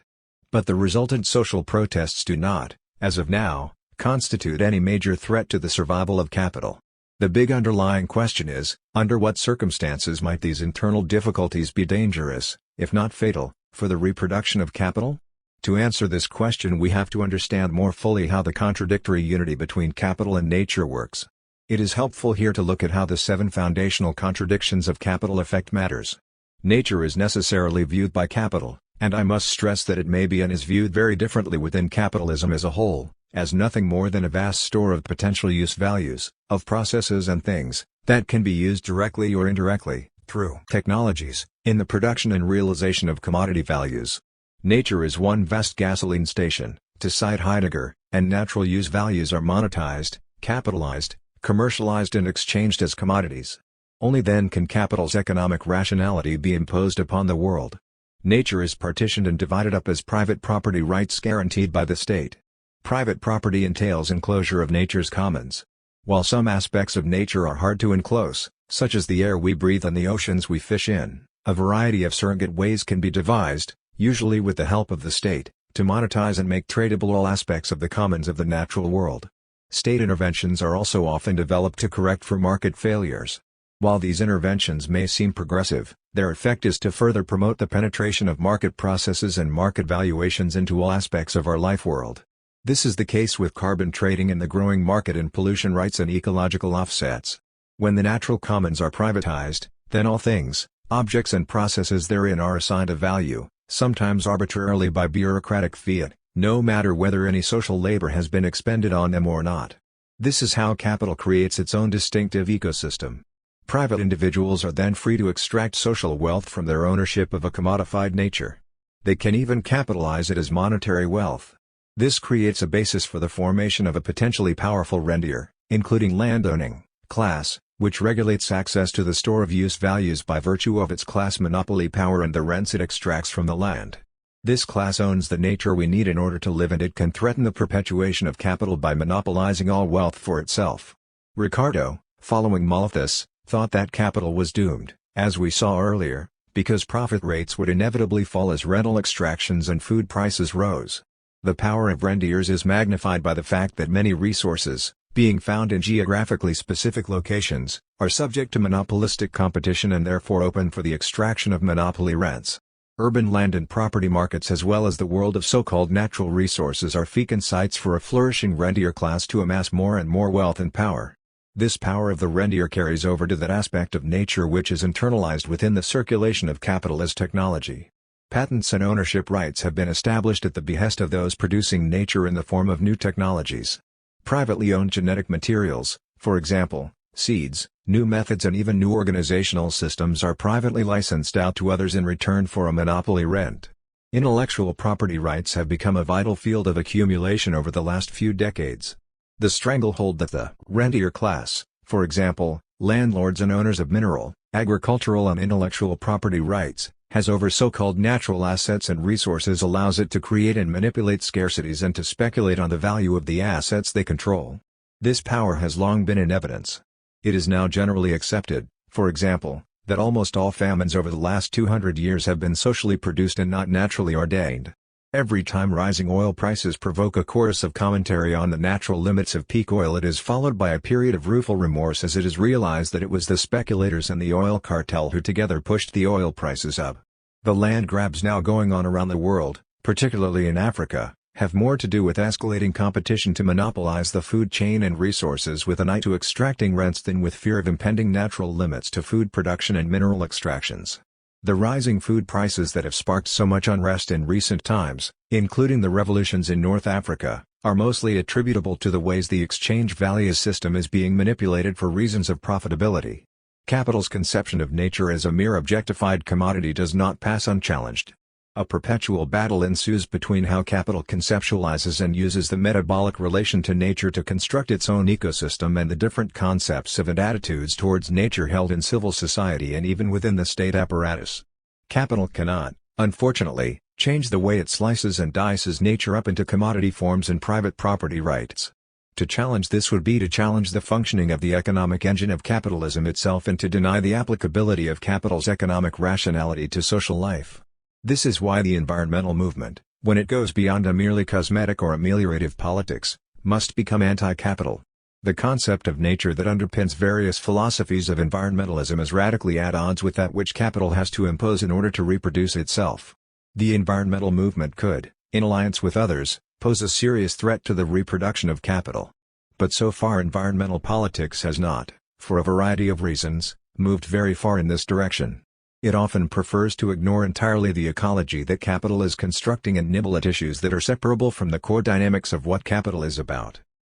But the resultant social protests do not, as of now, constitute any major threat to the survival of capital. The big underlying question is, under what circumstances might these internal difficulties be dangerous, if not fatal, for the reproduction of capital? To answer this question we have to understand more fully how the contradictory unity between capital and nature works. It is helpful here to look at how the 7 foundational contradictions of capital affect matters. Nature is necessarily viewed by capital, and I must stress that it may be and is viewed very differently within capitalism as a whole, as nothing more than a vast store of potential use values, of processes and things, that can be used directly or indirectly, through technologies, in the production and realization of commodity values. Nature is one vast gasoline station, to cite Heidegger, and natural use values are monetized, capitalized, commercialized and exchanged as commodities. Only then can capital's economic rationality be imposed upon the world. Nature is partitioned and divided up as private property rights guaranteed by the state. Private property entails enclosure of nature's commons. While some aspects of nature are hard to enclose, such as the air we breathe and the oceans we fish in, a variety of surrogate ways can be devised, usually with the help of the state, to monetize and make tradable all aspects of the commons of the natural world. State interventions are also often developed to correct for market failures. While these interventions may seem progressive, their effect is to further promote the penetration of market processes and market valuations into all aspects of our life world. This is the case with carbon trading and the growing market in pollution rights and ecological offsets. When the natural commons are privatized, then all things, objects and processes therein are assigned a value, sometimes arbitrarily by bureaucratic fiat, no matter whether any social labor has been expended on them or not. This is how capital creates its own distinctive ecosystem. Private individuals are then free to extract social wealth from their ownership of a commodified nature. They can even capitalize it as monetary wealth. This creates a basis for the formation of a potentially powerful rentier, including landowning class, which regulates access to the store of use values by virtue of its class monopoly power and the rents it extracts from the land. This class owns the nature we need in order to live, and it can threaten the perpetuation of capital by monopolizing all wealth for itself. Ricardo, following Malthus, thought that capital was doomed, as we saw earlier, because profit rates would inevitably fall as rental extractions and food prices rose. The power of rentiers is magnified by the fact that many resources, being found in geographically specific locations, are subject to monopolistic competition and therefore open for the extraction of monopoly rents. Urban land and property markets as well as the world of so-called natural resources are fecund sites for a flourishing rentier class to amass more and more wealth and power. This power of the rentier carries over to that aspect of nature which is internalized within the circulation of capital as technology. Patents and ownership rights have been established at the behest of those producing nature in the form of new technologies. Privately owned genetic materials, for example, seeds, new methods and even new organizational systems are privately licensed out to others in return for a monopoly rent. Intellectual property rights have become a vital field of accumulation over the last few decades. The stranglehold that the rentier class, for example, landlords and owners of mineral, agricultural and intellectual property rights, has over so-called natural assets and resources allows it to create and manipulate scarcities and to speculate on the value of the assets they control. This power has long been in evidence. It is now generally accepted, for example, that almost all famines over the last 200 years have been socially produced and not naturally ordained. Every time rising oil prices provoke a chorus of commentary on the natural limits of peak oil, it is followed by a period of rueful remorse as it is realized that it was the speculators and the oil cartel who together pushed the oil prices up. The land grabs now going on around the world, particularly in Africa, have more to do with escalating competition to monopolize the food chain and resources with an eye to extracting rents than with fear of impending natural limits to food production and mineral extractions. The rising food prices that have sparked so much unrest in recent times, including the revolutions in North Africa, are mostly attributable to the ways the exchange value system is being manipulated for reasons of profitability. Capital's conception of nature as a mere objectified commodity does not pass unchallenged. A perpetual battle ensues between how capital conceptualizes and uses the metabolic relation to nature to construct its own ecosystem and the different concepts of and attitudes towards nature held in civil society and even within the state apparatus. Capital cannot, unfortunately, change the way it slices and dices nature up into commodity forms and private property rights. To challenge this would be to challenge the functioning of the economic engine of capitalism itself and to deny the applicability of capital's economic rationality to social life. This is why the environmental movement, when it goes beyond a merely cosmetic or ameliorative politics, must become anti-capital. The concept of nature that underpins various philosophies of environmentalism is radically at odds with that which capital has to impose in order to reproduce itself. The environmental movement could, in alliance with others, pose a serious threat to the reproduction of capital. But so far environmental politics has not, for a variety of reasons, moved very far in this direction. It often prefers to ignore entirely the ecology that capital is constructing and nibble at issues that are separable from the core dynamics of what capital is about.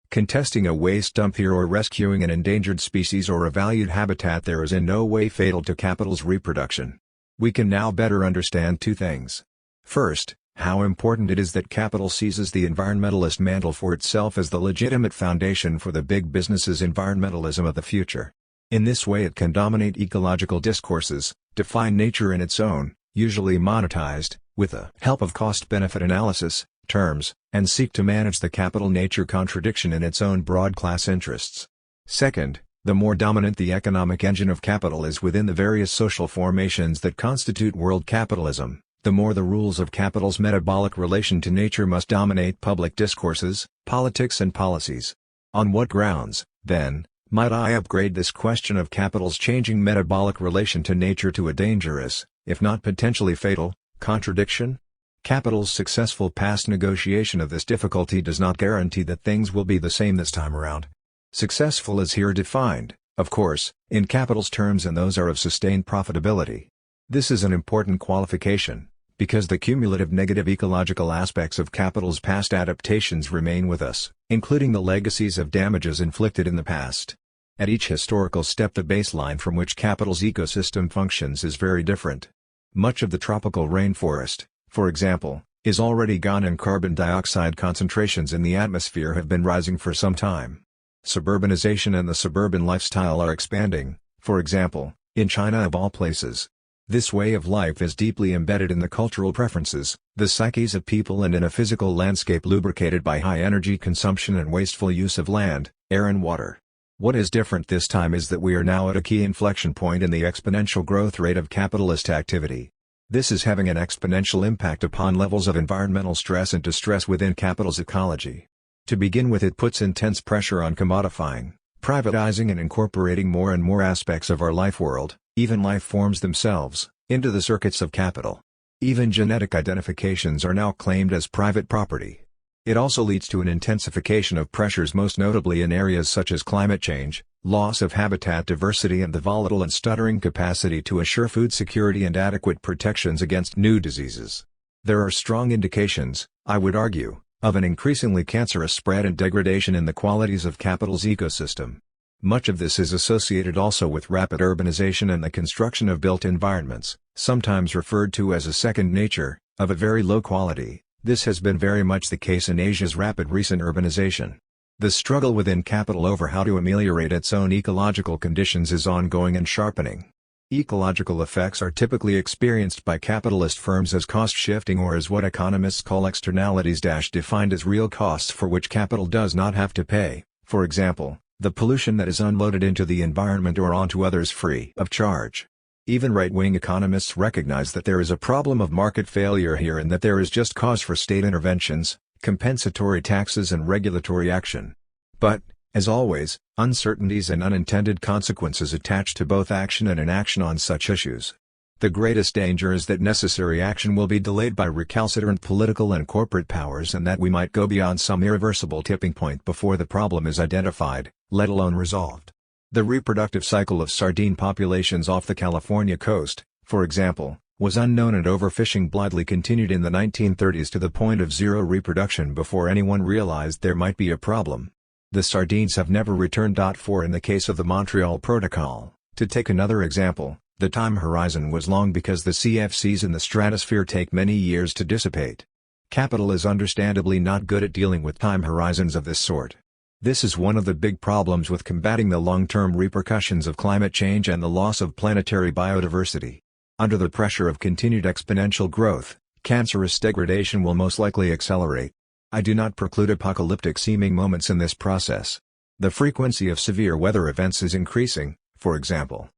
Contesting a waste dump here or rescuing an endangered species or a valued habitat there is in no way fatal to capital's reproduction. We can now better understand two things. First, how important it is that capital seizes the environmentalist mantle for itself as the legitimate foundation for the big business's environmentalism of the future. In this way it can dominate ecological discourses, define nature in its own, usually monetized, with the help of cost-benefit analysis, terms, and seek to manage the capital-nature contradiction in its own broad class interests. Second, the more dominant the economic engine of capital is within the various social formations that constitute world capitalism, the more the rules of capital's metabolic relation to nature must dominate public discourses, politics and policies. On what grounds, then, might I upgrade this question of capital's changing metabolic relation to nature to a dangerous, if not potentially fatal, contradiction? Capital's successful past negotiation of this difficulty does not guarantee that things will be the same this time around. Successful is here defined, of course, in capital's terms, and those are of sustained profitability. This is an important qualification, because the cumulative negative ecological aspects of capital's past adaptations remain with us, including the legacies of damages inflicted in the past. At each historical step the baseline from which capital's ecosystem functions is very different. Much of the tropical rainforest, for example, is already gone and carbon dioxide concentrations in the atmosphere have been rising for some time. Suburbanization and the suburban lifestyle are expanding, for example, in China of all places. This way of life is deeply embedded in the cultural preferences, the psyches of people and in a physical landscape lubricated by high energy consumption and wasteful use of land, air and water. What is different this time is that we are now at a key inflection point in the exponential growth rate of capitalist activity. This is having an exponential impact upon levels of environmental stress and distress within capital's ecology. To begin with, it puts intense pressure on commodifying, privatizing and incorporating more and more aspects of our life world, even life forms themselves, into the circuits of capital. Even genetic identifications are now claimed as private property. It also leads to an intensification of pressures, most notably in areas such as climate change, loss of habitat diversity and the volatile and stuttering capacity to assure food security and adequate protections against new diseases. There are strong indications, I would argue, of an increasingly cancerous spread and degradation in the qualities of capital's ecosystem. Much of this is associated also with rapid urbanization and the construction of built environments, sometimes referred to as a second nature, of a very low quality. This has been very much the case in Asia's rapid recent urbanization. The struggle within capital over how to ameliorate its own ecological conditions is ongoing and sharpening. Ecological effects are typically experienced by capitalist firms as cost shifting, or as what economists call externalities, defined as real costs for which capital does not have to pay, for example, the pollution that is unloaded into the environment or onto others free of charge. Even right-wing economists recognize that there is a problem of market failure here and that there is just cause for state interventions, compensatory taxes and regulatory action. But, as always, uncertainties and unintended consequences attach to both action and inaction on such issues. The greatest danger is that necessary action will be delayed by recalcitrant political and corporate powers, and that we might go beyond some irreversible tipping point before the problem is identified, let alone resolved. The reproductive cycle of sardine populations off the California coast, for example, was unknown, and overfishing blithely continued in the 1930s to the point of zero reproduction before anyone realized there might be a problem. The sardines have never returned. In the case of the Montreal Protocol, to take another example, the time horizon was long because the CFCs in the stratosphere take many years to dissipate. Capital is understandably not good at dealing with time horizons of this sort. This is one of the big problems with combating the long-term repercussions of climate change and the loss of planetary biodiversity. Under the pressure of continued exponential growth, cancerous degradation will most likely accelerate. I do not preclude apocalyptic-seeming moments in this process. The frequency of severe weather events is increasing, for example.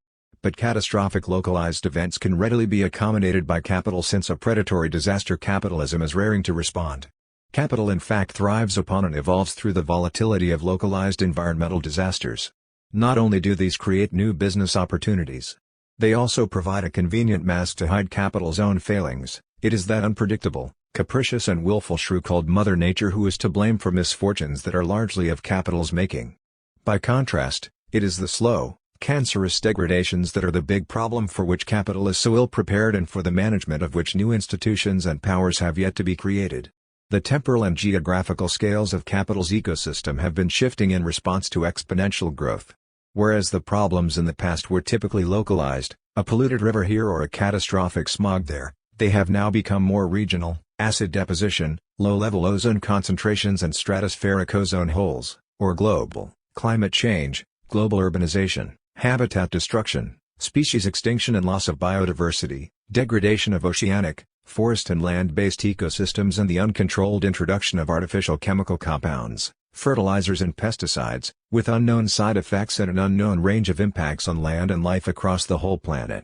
But catastrophic localized events can readily be accommodated by capital, since a predatory disaster capitalism is raring to respond. Capital in fact thrives upon and evolves through the volatility of localized environmental disasters. Not only do these create new business opportunities, they also provide a convenient mask to hide capital's own failings. It is that unpredictable, capricious and willful shrew called Mother Nature who is to blame for misfortunes that are largely of capital's making. By contrast, it is the slow, cancerous degradations that are the big problem for which capital is so ill prepared, and for the management of which new institutions and powers have yet to be created. The temporal and geographical scales of capital's ecosystem have been shifting in response to exponential growth. Whereas the problems in the past were typically localized, a polluted river here or a catastrophic smog there, they have now become more regional: acid deposition, low-level ozone concentrations and stratospheric ozone holes, or global climate change, global urbanization, habitat destruction, species extinction and loss of biodiversity, degradation of oceanic, forest and land-based ecosystems, and the uncontrolled introduction of artificial chemical compounds, fertilizers and pesticides, with unknown side effects and an unknown range of impacts on land and life across the whole planet.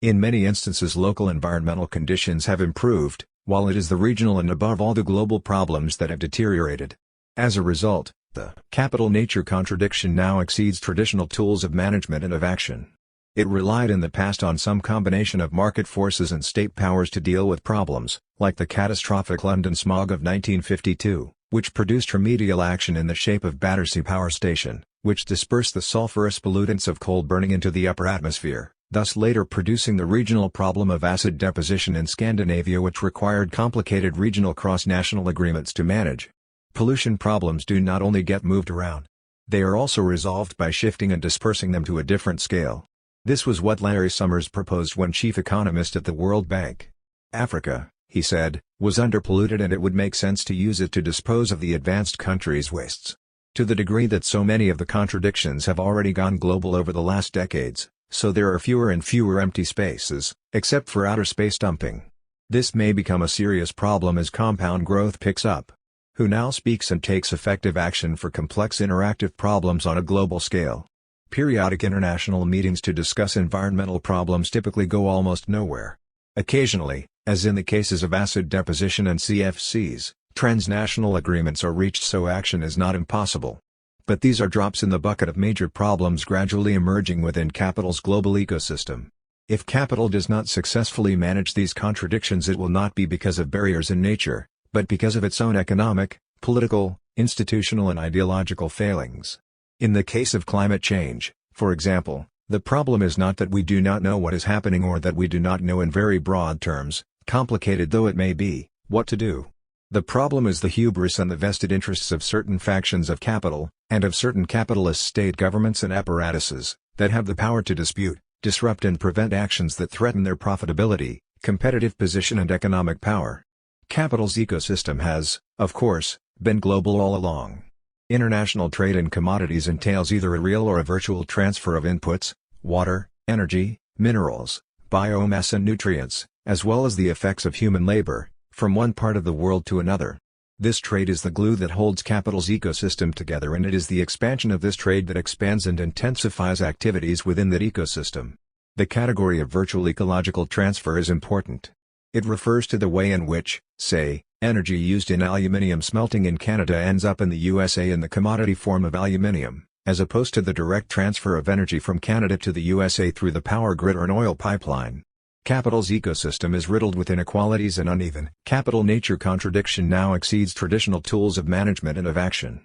In many instances local environmental conditions have improved, while it is the regional and above all the global problems that have deteriorated. As a result, the capital nature contradiction now exceeds traditional tools of management and of action. It relied in the past on some combination of market forces and state powers to deal with problems, like the catastrophic London smog of 1952, which produced remedial action in the shape of Battersea Power Station, which dispersed the sulfurous pollutants of coal burning into the upper atmosphere, thus later producing the regional problem of acid deposition in Scandinavia, which required complicated regional cross-national agreements to manage. Pollution problems do not only get moved around. They are also resolved by shifting and dispersing them to a different scale. This was what Larry Summers proposed when chief economist at the World Bank. Africa, he said, was underpolluted and it would make sense to use it to dispose of the advanced countries' wastes. To the degree that so many of the contradictions have already gone global over the last decades, so there are fewer and fewer empty spaces, except for outer space dumping. This may become a serious problem as compound growth picks up. Who now speaks and takes effective action for complex interactive problems on a global scale? Periodic international meetings to discuss environmental problems typically go almost nowhere. Occasionally, as in the cases of acid deposition and CFCs, Transnational agreements are reached so action is not impossible. But these are drops in the bucket of major problems gradually emerging within capital's global ecosystem. If capital does not successfully manage these contradictions, it will not be because of barriers in nature, but because of its own economic, political, institutional and ideological failings. In the case of climate change, for example, the problem is not that we do not know what is happening or that we do not know in very broad terms, complicated though it may be, what to do. The problem is the hubris and the vested interests of certain factions of capital, and of certain capitalist state governments and apparatuses, that have the power to dispute, disrupt and prevent actions that threaten their profitability, competitive position and economic power. Capital's ecosystem has, of course, been global all along. International trade in commodities entails either a real or a virtual transfer of inputs, water, energy, minerals, biomass and nutrients, as well as the effects of human labor, from one part of the world to another. This trade is the glue that holds capital's ecosystem together, and it is the expansion of this trade that expands and intensifies activities within that ecosystem. The category of virtual ecological transfer is important. It refers to the way in which, say, energy used in aluminium smelting in Canada ends up in the USA in the commodity form of aluminium, as opposed to the direct transfer of energy from Canada to the USA through the power grid or an oil pipeline. Capital's ecosystem is riddled with inequalities and uneven. Capital-nature contradiction now exceeds traditional tools of management and of action.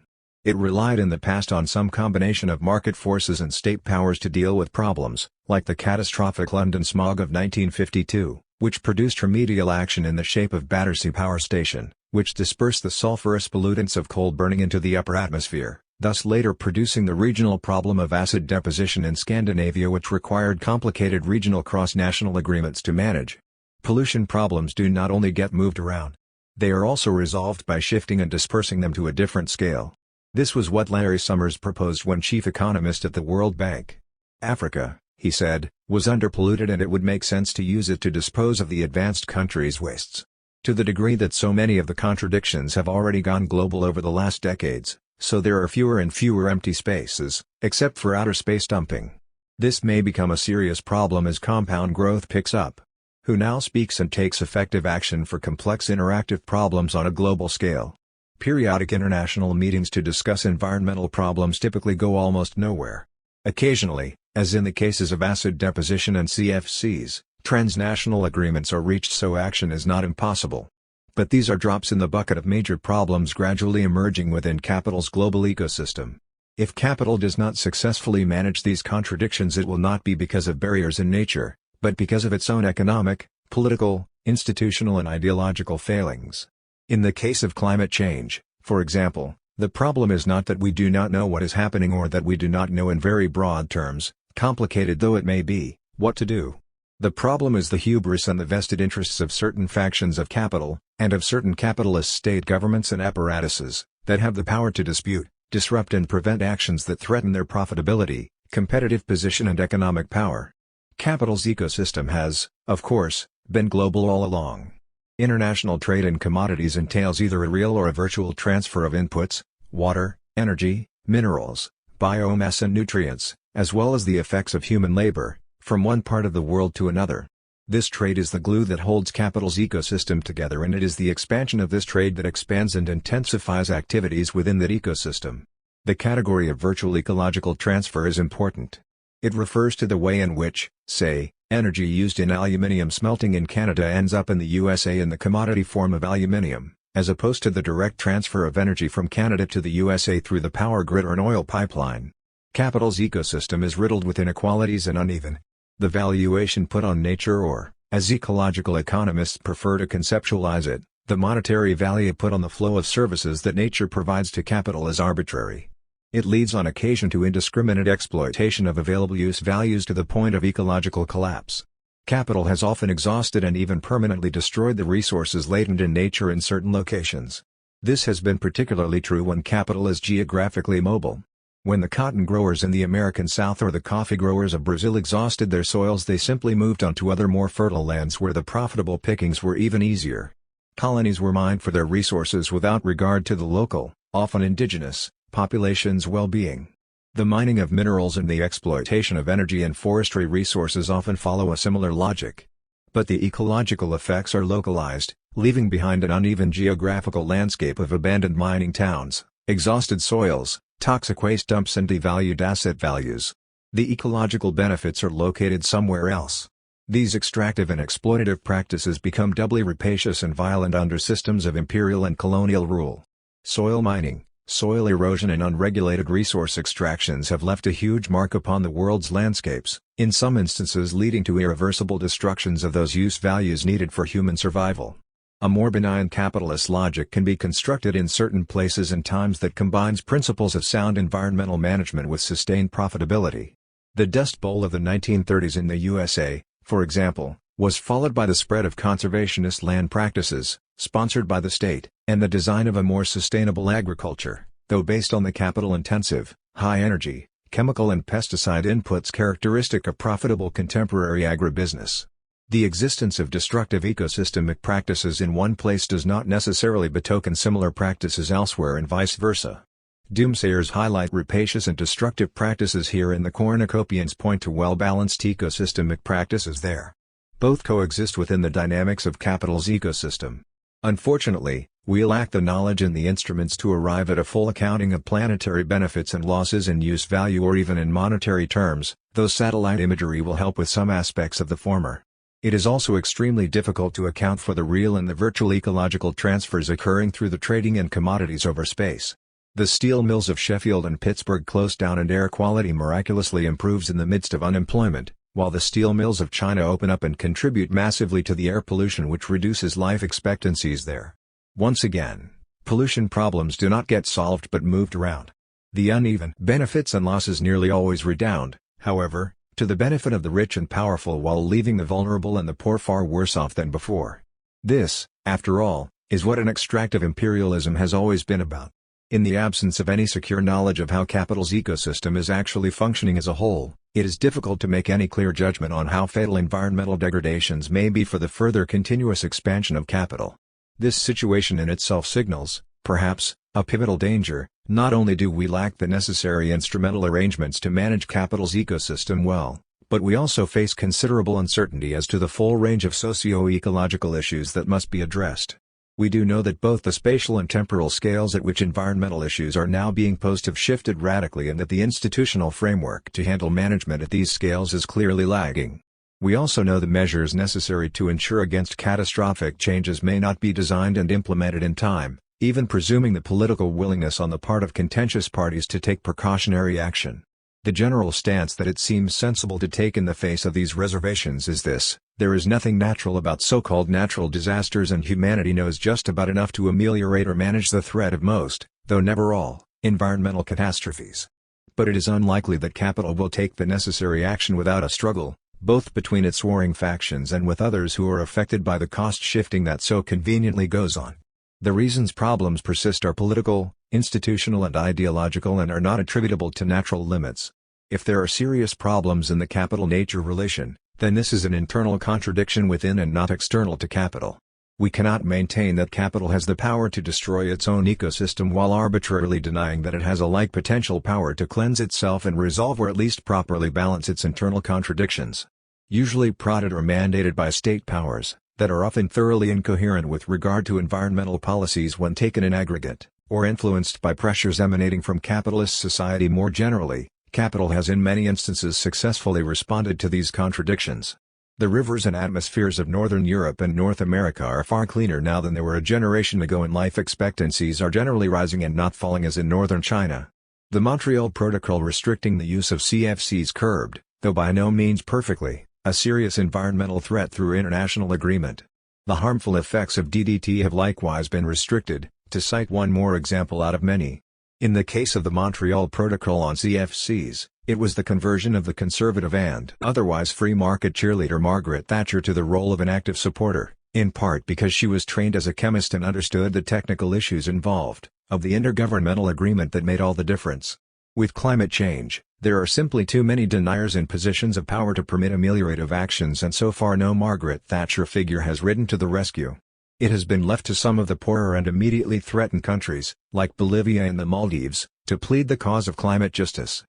It relied in the past on some combination of market forces and state powers to deal with problems, like the catastrophic London smog of 1952, which produced remedial action in the shape of Battersea Power Station, which dispersed the sulfurous pollutants of coal burning into the upper atmosphere, thus later producing the regional problem of acid deposition in Scandinavia, which required complicated regional cross-national agreements to manage. Pollution problems do not only get moved around. They are also resolved by shifting and dispersing them to a different scale. This was what Larry Summers proposed when chief economist at the World Bank. Africa, he said, was underpolluted and it would make sense to use it to dispose of the advanced countries' wastes. To the degree that so many of the contradictions have already gone global over the last decades, so there are fewer and fewer empty spaces, except for outer space dumping. This may become a serious problem as compound growth picks up. Who now speaks and takes effective action for complex interactive problems on a global scale? Periodic international meetings to discuss environmental problems typically go almost nowhere. Occasionally, as in the cases of acid deposition and CFCs, transnational agreements are reached so action is not impossible. But these are drops in the bucket of major problems gradually emerging within capital's global ecosystem. If capital does not successfully manage these contradictions, it will not be because of barriers in nature, but because of its own economic, political, institutional and ideological failings. In the case of climate change, for example, the problem is not that we do not know what is happening or that we do not know in very broad terms, complicated though it may be, what to do. The problem is the hubris and the vested interests of certain factions of capital, and of certain capitalist state governments and apparatuses, that have the power to dispute, disrupt and prevent actions that threaten their profitability, competitive position and economic power. Capital's ecosystem has, of course, been global all along. International trade in commodities entails either a real or a virtual transfer of inputs, water, energy, minerals, biomass and nutrients, as well as the effects of human labor, from one part of the world to another. This trade is the glue that holds capital's ecosystem together, and it is the expansion of this trade that expands and intensifies activities within that ecosystem. The category of virtual ecological transfer is important. It refers to the way in which, say, energy used in aluminium smelting in Canada ends up in the USA in the commodity form of aluminium, as opposed to the direct transfer of energy from Canada to the USA through the power grid or an oil pipeline. Capital's ecosystem is riddled with inequalities and uneven. The valuation put on nature, or, as ecological economists prefer to conceptualize it, the monetary value put on the flow of services that nature provides to capital, is arbitrary. It leads on occasion to indiscriminate exploitation of available use values to the point of ecological collapse. Capital has often exhausted and even permanently destroyed the resources latent in nature in certain locations. This has been particularly true when capital is geographically mobile. When the cotton growers in the American South or the coffee growers of Brazil exhausted their soils, they simply moved on to other more fertile lands where the profitable pickings were even easier. Colonies were mined for their resources without regard to the local, often indigenous, population's well-being. The mining of minerals and the exploitation of energy and forestry resources often follow a similar logic. But the ecological effects are localized, leaving behind an uneven geographical landscape of abandoned mining towns, exhausted soils, toxic waste dumps and devalued asset values. The ecological benefits are located somewhere else. These extractive and exploitative practices become doubly rapacious and violent under systems of imperial and colonial rule. Soil mining, soil erosion and unregulated resource extractions have left a huge mark upon the world's landscapes, in some instances leading to irreversible destructions of those use values needed for human survival. A more benign capitalist logic can be constructed in certain places and times that combines principles of sound environmental management with sustained profitability. The Dust Bowl of the 1930s in the USA, for example, was followed by the spread of conservationist land practices, sponsored by the state, and the design of a more sustainable agriculture, though based on the capital-intensive, high-energy, chemical and pesticide inputs characteristic of profitable contemporary agribusiness. The existence of destructive ecosystemic practices in one place does not necessarily betoken similar practices elsewhere and vice versa. Doomsayers highlight rapacious and destructive practices here and the cornucopians point to well-balanced ecosystemic practices there. Both coexist within the dynamics of capital's ecosystem. Unfortunately, we lack the knowledge and the instruments to arrive at a full accounting of planetary benefits and losses in use value or even in monetary terms, though satellite imagery will help with some aspects of the former. It is also extremely difficult to account for the real and the virtual ecological transfers occurring through the trading in commodities over space. The steel mills of Sheffield and Pittsburgh close down and air quality miraculously improves in the midst of unemployment, while the steel mills of China open up and contribute massively to the air pollution which reduces life expectancies there. Once again, pollution problems do not get solved but moved around. The uneven benefits and losses nearly always redound, however, to the benefit of the rich and powerful while leaving the vulnerable and the poor far worse off than before. This, after all, is what an extractive imperialism has always been about. In the absence of any secure knowledge of how capital's ecosystem is actually functioning as a whole, it is difficult to make any clear judgment on how fatal environmental degradations may be for the further continuous expansion of capital. This situation in itself signals, perhaps, a pivotal danger. Not only do we lack the necessary instrumental arrangements to manage capital's ecosystem well, but we also face considerable uncertainty as to the full range of socio-ecological issues that must be addressed. We do know that both the spatial and temporal scales at which environmental issues are now being posed have shifted radically and that the institutional framework to handle management at these scales is clearly lagging. We also know the measures necessary to ensure against catastrophic changes may not be designed and implemented in time, even presuming the political willingness on the part of contentious parties to take precautionary action. The general stance that it seems sensible to take in the face of these reservations is this: there is nothing natural about so-called natural disasters and humanity knows just about enough to ameliorate or manage the threat of most, though never all, environmental catastrophes. But it is unlikely that capital will take the necessary action without a struggle, both between its warring factions and with others who are affected by the cost shifting that so conveniently goes on. The reasons problems persist are political, institutional and ideological and are not attributable to natural limits. If there are serious problems in the capital-nature relation, then this is an internal contradiction within and not external to capital. We cannot maintain that capital has the power to destroy its own ecosystem while arbitrarily denying that it has a like potential power to cleanse itself and resolve or at least properly balance its internal contradictions. Usually prodded or mandated by state powers, that are often thoroughly incoherent with regard to environmental policies when taken in aggregate, or influenced by pressures emanating from capitalist society more generally, capital has in many instances successfully responded to these contradictions. The rivers and atmospheres of Northern Europe and North America are far cleaner now than they were a generation ago and life expectancies are generally rising and not falling as in northern China. The Montreal Protocol restricting the use of CFCs curbed, though by no means perfectly, a serious environmental threat through international agreement. The harmful effects of DDT have likewise been restricted, to cite one more example out of many. In the case of the Montreal Protocol on CFCs, it was the conversion of the conservative and otherwise free market cheerleader Margaret Thatcher to the role of an active supporter, in part because she was trained as a chemist and understood the technical issues involved, of the intergovernmental agreement that made all the difference. With climate change, there are simply too many deniers in positions of power to permit ameliorative actions and so far no Margaret Thatcher figure has ridden to the rescue. It has been left to some of the poorer and immediately threatened countries, like Bolivia and the Maldives, to plead the cause of climate justice.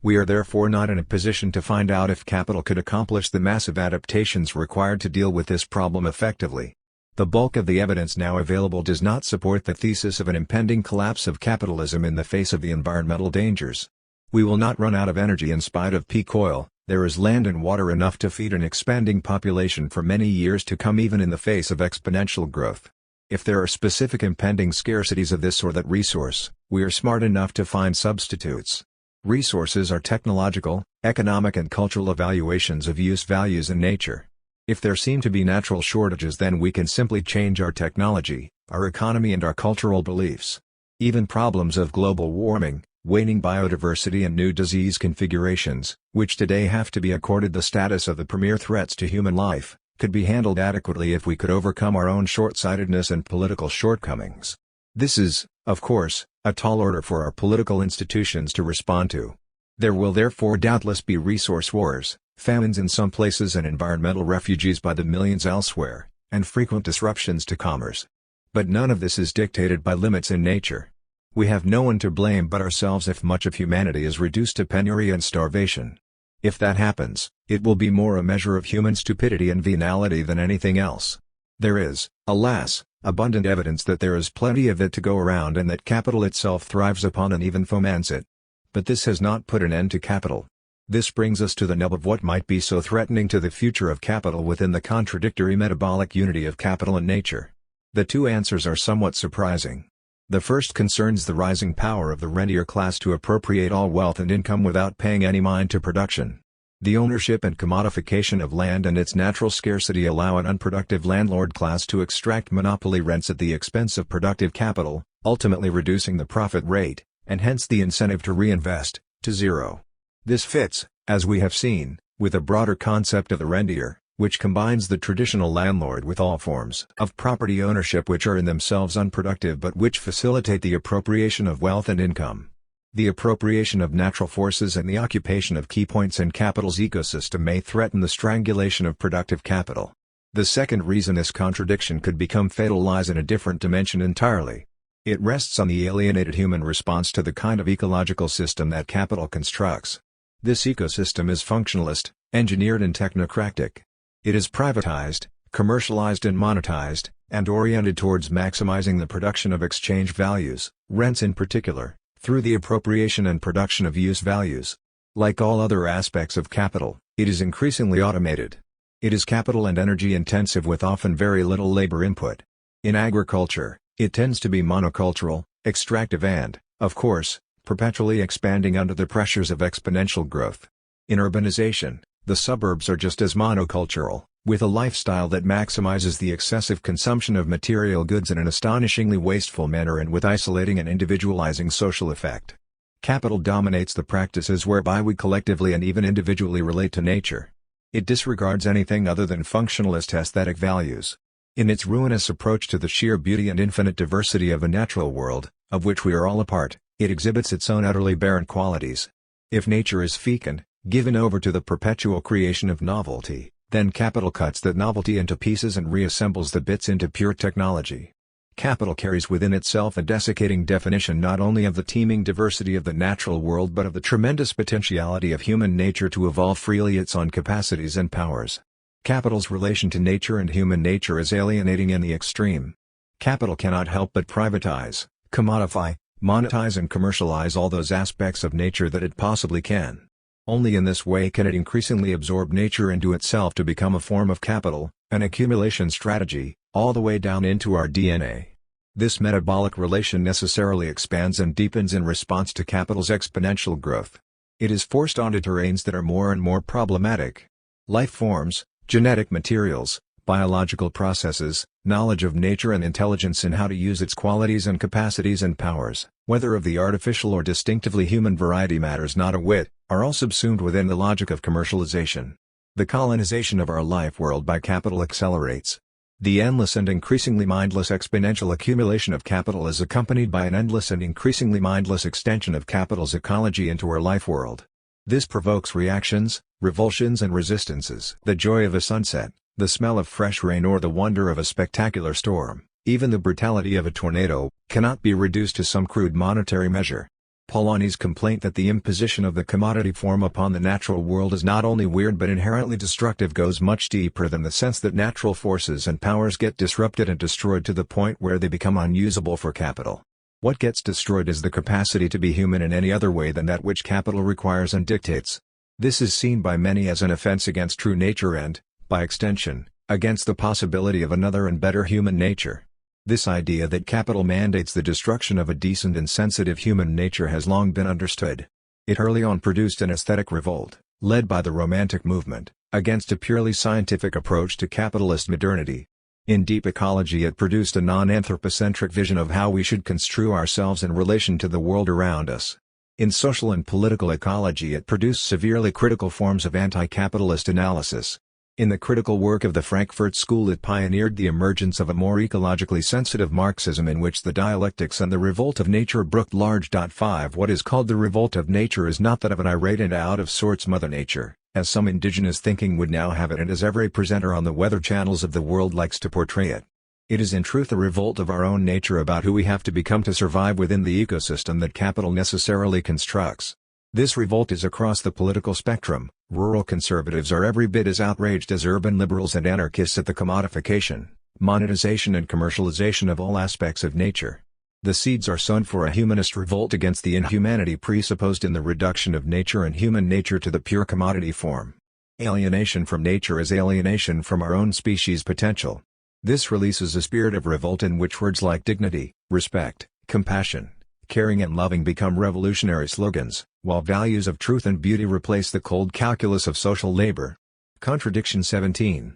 We are therefore not in a position to find out if capital could accomplish the massive adaptations required to deal with this problem effectively. The bulk of the evidence now available does not support the thesis of an impending collapse of capitalism in the face of the environmental dangers. We will not run out of energy in spite of peak oil. There is land and water enough to feed an expanding population for many years to come, even in the face of exponential growth. If there are specific impending scarcities of this or that resource, we are smart enough to find substitutes. Resources are technological, economic and cultural evaluations of use values in nature. If there seem to be natural shortages, then we can simply change our technology, our economy and our cultural beliefs. Even problems of global warming, waning biodiversity and new disease configurations, which today have to be accorded the status of the premier threats to human life, could be handled adequately if we could overcome our own short-sightedness and political shortcomings. This is, of course, a tall order for our political institutions to respond to. There will therefore doubtless be resource wars, famines in some places and environmental refugees by the millions elsewhere, and frequent disruptions to commerce. But none of this is dictated by limits in nature. We have no one to blame but ourselves if much of humanity is reduced to penury and starvation. If that happens, it will be more a measure of human stupidity and venality than anything else. There is, alas, abundant evidence that there is plenty of it to go around and that capital itself thrives upon and even foments it. But this has not put an end to capital. This brings us to the nub of what might be so threatening to the future of capital within the contradictory metabolic unity of capital and nature. The two answers are somewhat surprising. The first concerns the rising power of the rentier class to appropriate all wealth and income without paying any mind to production. The ownership and commodification of land and its natural scarcity allow an unproductive landlord class to extract monopoly rents at the expense of productive capital, ultimately reducing the profit rate, and hence the incentive to reinvest, to zero. This fits, as we have seen, with a broader concept of the rentier, which combines the traditional landlord with all forms of property ownership which are in themselves unproductive but which facilitate the appropriation of wealth and income. The appropriation of natural forces and the occupation of key points in capital's ecosystem may threaten the strangulation of productive capital. The second reason this contradiction could become fatal lies in a different dimension entirely. It rests on the alienated human response to the kind of ecological system that capital constructs. This ecosystem is functionalist, engineered and technocratic. It is privatized, commercialized and monetized, and oriented towards maximizing the production of exchange values, rents in particular, through the appropriation and production of use values. Like all other aspects of capital, it is increasingly automated. It is capital and energy intensive with often very little labor input. In agriculture, it tends to be monocultural, extractive and, of course, perpetually expanding under the pressures of exponential growth. In urbanization, the suburbs are just as monocultural, with a lifestyle that maximizes the excessive consumption of material goods in an astonishingly wasteful manner and with isolating and individualizing social effect. Capital dominates the practices whereby we collectively and even individually relate to nature. It disregards anything other than functionalist aesthetic values. In its ruinous approach to the sheer beauty and infinite diversity of a natural world, of which we are all a part, it exhibits its own utterly barren qualities. If nature is fecund, given over to the perpetual creation of novelty, then capital cuts that novelty into pieces and reassembles the bits into pure technology. Capital carries within itself a desiccating definition not only of the teeming diversity of the natural world but of the tremendous potentiality of human nature to evolve freely its own capacities and powers. Capital's relation to nature and human nature is alienating in the extreme. Capital cannot help but privatize, commodify, monetize and commercialize all those aspects of nature that it possibly can. Only in this way can it increasingly absorb nature into itself to become a form of capital, an accumulation strategy, all the way down into our DNA. This metabolic relation necessarily expands and deepens in response to capital's exponential growth. It is forced onto terrains that are more and more problematic. Life forms, genetic materials, biological processes, knowledge of nature and intelligence in how to use its qualities and capacities and powers, whether of the artificial or distinctively human variety matters not a whit, are all subsumed within the logic of commercialization. The colonization of our life world by capital accelerates. The endless and increasingly mindless exponential accumulation of capital is accompanied by an endless and increasingly mindless extension of capital's ecology into our life world. This provokes reactions, revulsions and resistances. The joy of a sunset, the smell of fresh rain or the wonder of a spectacular storm, even the brutality of a tornado, cannot be reduced to some crude monetary measure. Polanyi's complaint that the imposition of the commodity form upon the natural world is not only weird but inherently destructive goes much deeper than the sense that natural forces and powers get disrupted and destroyed to the point where they become unusable for capital. What gets destroyed is the capacity to be human in any other way than that which capital requires and dictates. This is seen by many as an offense against true nature and, by extension, against the possibility of another and better human nature. This idea that capital mandates the destruction of a decent and sensitive human nature has long been understood. It early on produced an aesthetic revolt, led by the Romantic movement, against a purely scientific approach to capitalist modernity. In deep ecology it produced a non-anthropocentric vision of how we should construe ourselves in relation to the world around us. In social and political ecology it produced severely critical forms of anti-capitalist analysis. In the critical work of the Frankfurt School it pioneered the emergence of a more ecologically sensitive Marxism in which the dialectics and the revolt of nature brooked large. 5 What is called the revolt of nature is not that of an irate and out-of-sorts Mother Nature, as some indigenous thinking would now have it and as every presenter on the weather channels of the world likes to portray it. It is in truth a revolt of our own nature about who we have to become to survive within the ecosystem that capital necessarily constructs. This revolt is across the political spectrum. Rural conservatives are every bit as outraged as urban liberals and anarchists at the commodification, monetization and commercialization of all aspects of nature. The seeds are sown for a humanist revolt against the inhumanity presupposed in the reduction of nature and human nature to the pure commodity form. Alienation from nature is alienation from our own species' potential. This releases a spirit of revolt in which words like dignity, respect, compassion, caring and loving become revolutionary slogans, while values of truth and beauty replace the cold calculus of social labor. Contradiction 17.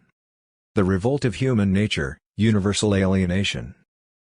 The revolt of human nature, universal alienation.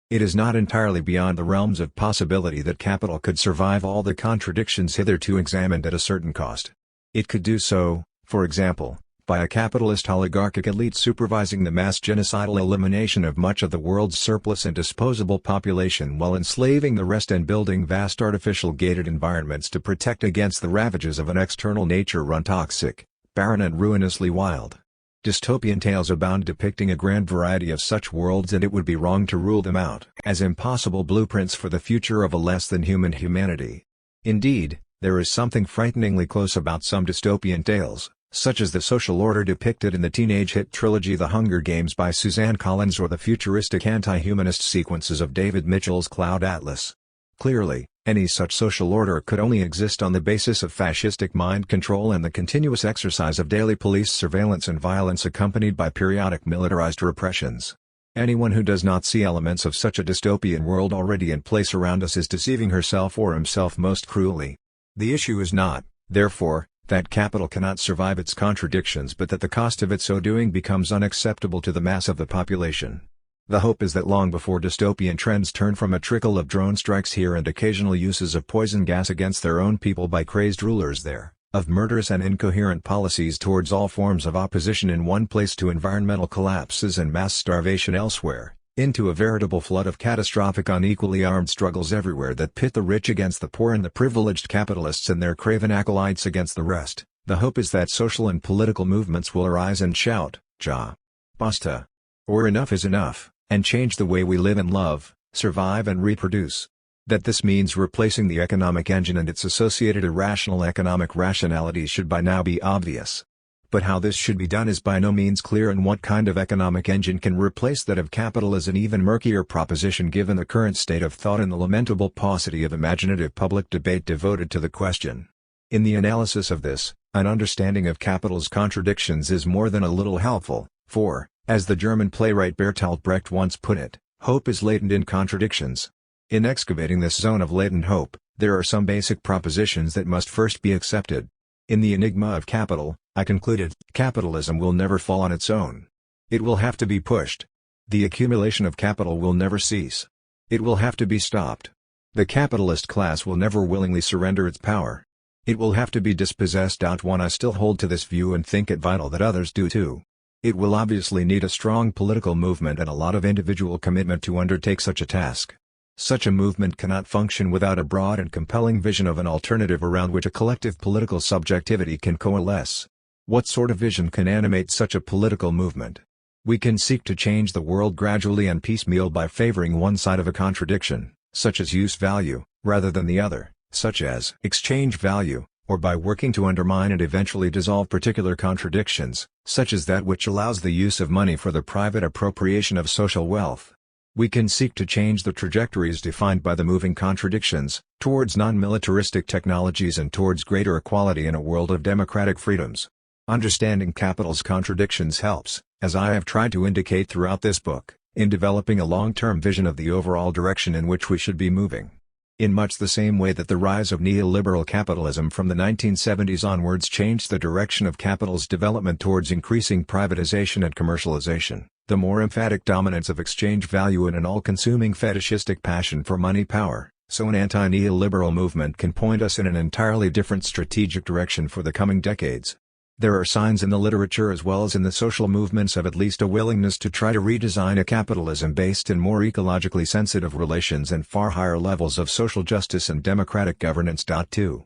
It is not entirely beyond the realms of possibility that capital could survive all the contradictions hitherto examined at a certain cost. It could do so, for example, by a capitalist oligarchic elite supervising the mass genocidal elimination of much of the world's surplus and disposable population while enslaving the rest and building vast artificial gated environments to protect against the ravages of an external nature run toxic, barren and ruinously wild. Dystopian tales abound depicting a grand variety of such worlds and it would be wrong to rule them out as impossible blueprints for the future of a less than human humanity. Indeed, there is something frighteningly close about some dystopian tales, such as the social order depicted in the teenage hit trilogy The Hunger Games by Suzanne Collins or the futuristic anti-humanist sequences of David Mitchell's Cloud Atlas. Clearly, any such social order could only exist on the basis of fascistic mind control and the continuous exercise of daily police surveillance and violence accompanied by periodic militarized repressions. Anyone who does not see elements of such a dystopian world already in place around us is deceiving herself or himself most cruelly. The issue is not, therefore, that capital cannot survive its contradictions but that the cost of its so doing becomes unacceptable to the mass of the population. The hope is that long before dystopian trends turn from a trickle of drone strikes here and occasional uses of poison gas against their own people by crazed rulers there, of murderous and incoherent policies towards all forms of opposition in one place to environmental collapses and mass starvation elsewhere, into a veritable flood of catastrophic unequally armed struggles everywhere that pit the rich against the poor and the privileged capitalists and their craven acolytes against the rest. The hope is that social and political movements will arise and shout, "Ja! Basta!" or "Enough is enough," and change the way we live and love, survive and reproduce. That this means replacing the economic engine and its associated irrational economic rationalities should by now be obvious. But how this should be done is by no means clear, and what kind of economic engine can replace that of capital is an even murkier proposition given the current state of thought and the lamentable paucity of imaginative public debate devoted to the question. In the analysis of this, an understanding of capital's contradictions is more than a little helpful, for, as the German playwright Bertolt Brecht once put it, hope is latent in contradictions. In excavating this zone of latent hope, there are some basic propositions that must first be accepted. In the enigma of capital, I concluded, capitalism will never fall on its own. It will have to be pushed. The accumulation of capital will never cease. It will have to be stopped. The capitalist class will never willingly surrender its power. It will have to be dispossessed. I still hold to this view and think it vital that others do too. It will obviously need a strong political movement and a lot of individual commitment to undertake such a task. Such a movement cannot function without a broad and compelling vision of an alternative around which a collective political subjectivity can coalesce. What sort of vision can animate such a political movement? We can seek to change the world gradually and piecemeal by favoring one side of a contradiction, such as use-value, rather than the other, such as exchange value, or by working to undermine and eventually dissolve particular contradictions, such as that which allows the use of money for the private appropriation of social wealth. We can seek to change the trajectories defined by the moving contradictions, towards non-militaristic technologies and towards greater equality in a world of democratic freedoms. Understanding capital's contradictions helps, as I have tried to indicate throughout this book, in developing a long-term vision of the overall direction in which we should be moving. In much the same way that the rise of neoliberal capitalism from the 1970s onwards changed the direction of capital's development towards increasing privatization and commercialization, the more emphatic dominance of exchange value and an all-consuming fetishistic passion for money power, so an anti-neoliberal movement can point us in an entirely different strategic direction for the coming decades. There are signs in the literature as well as in the social movements of at least a willingness to try to redesign a capitalism based in more ecologically sensitive relations and far higher levels of social justice and democratic governance. 2.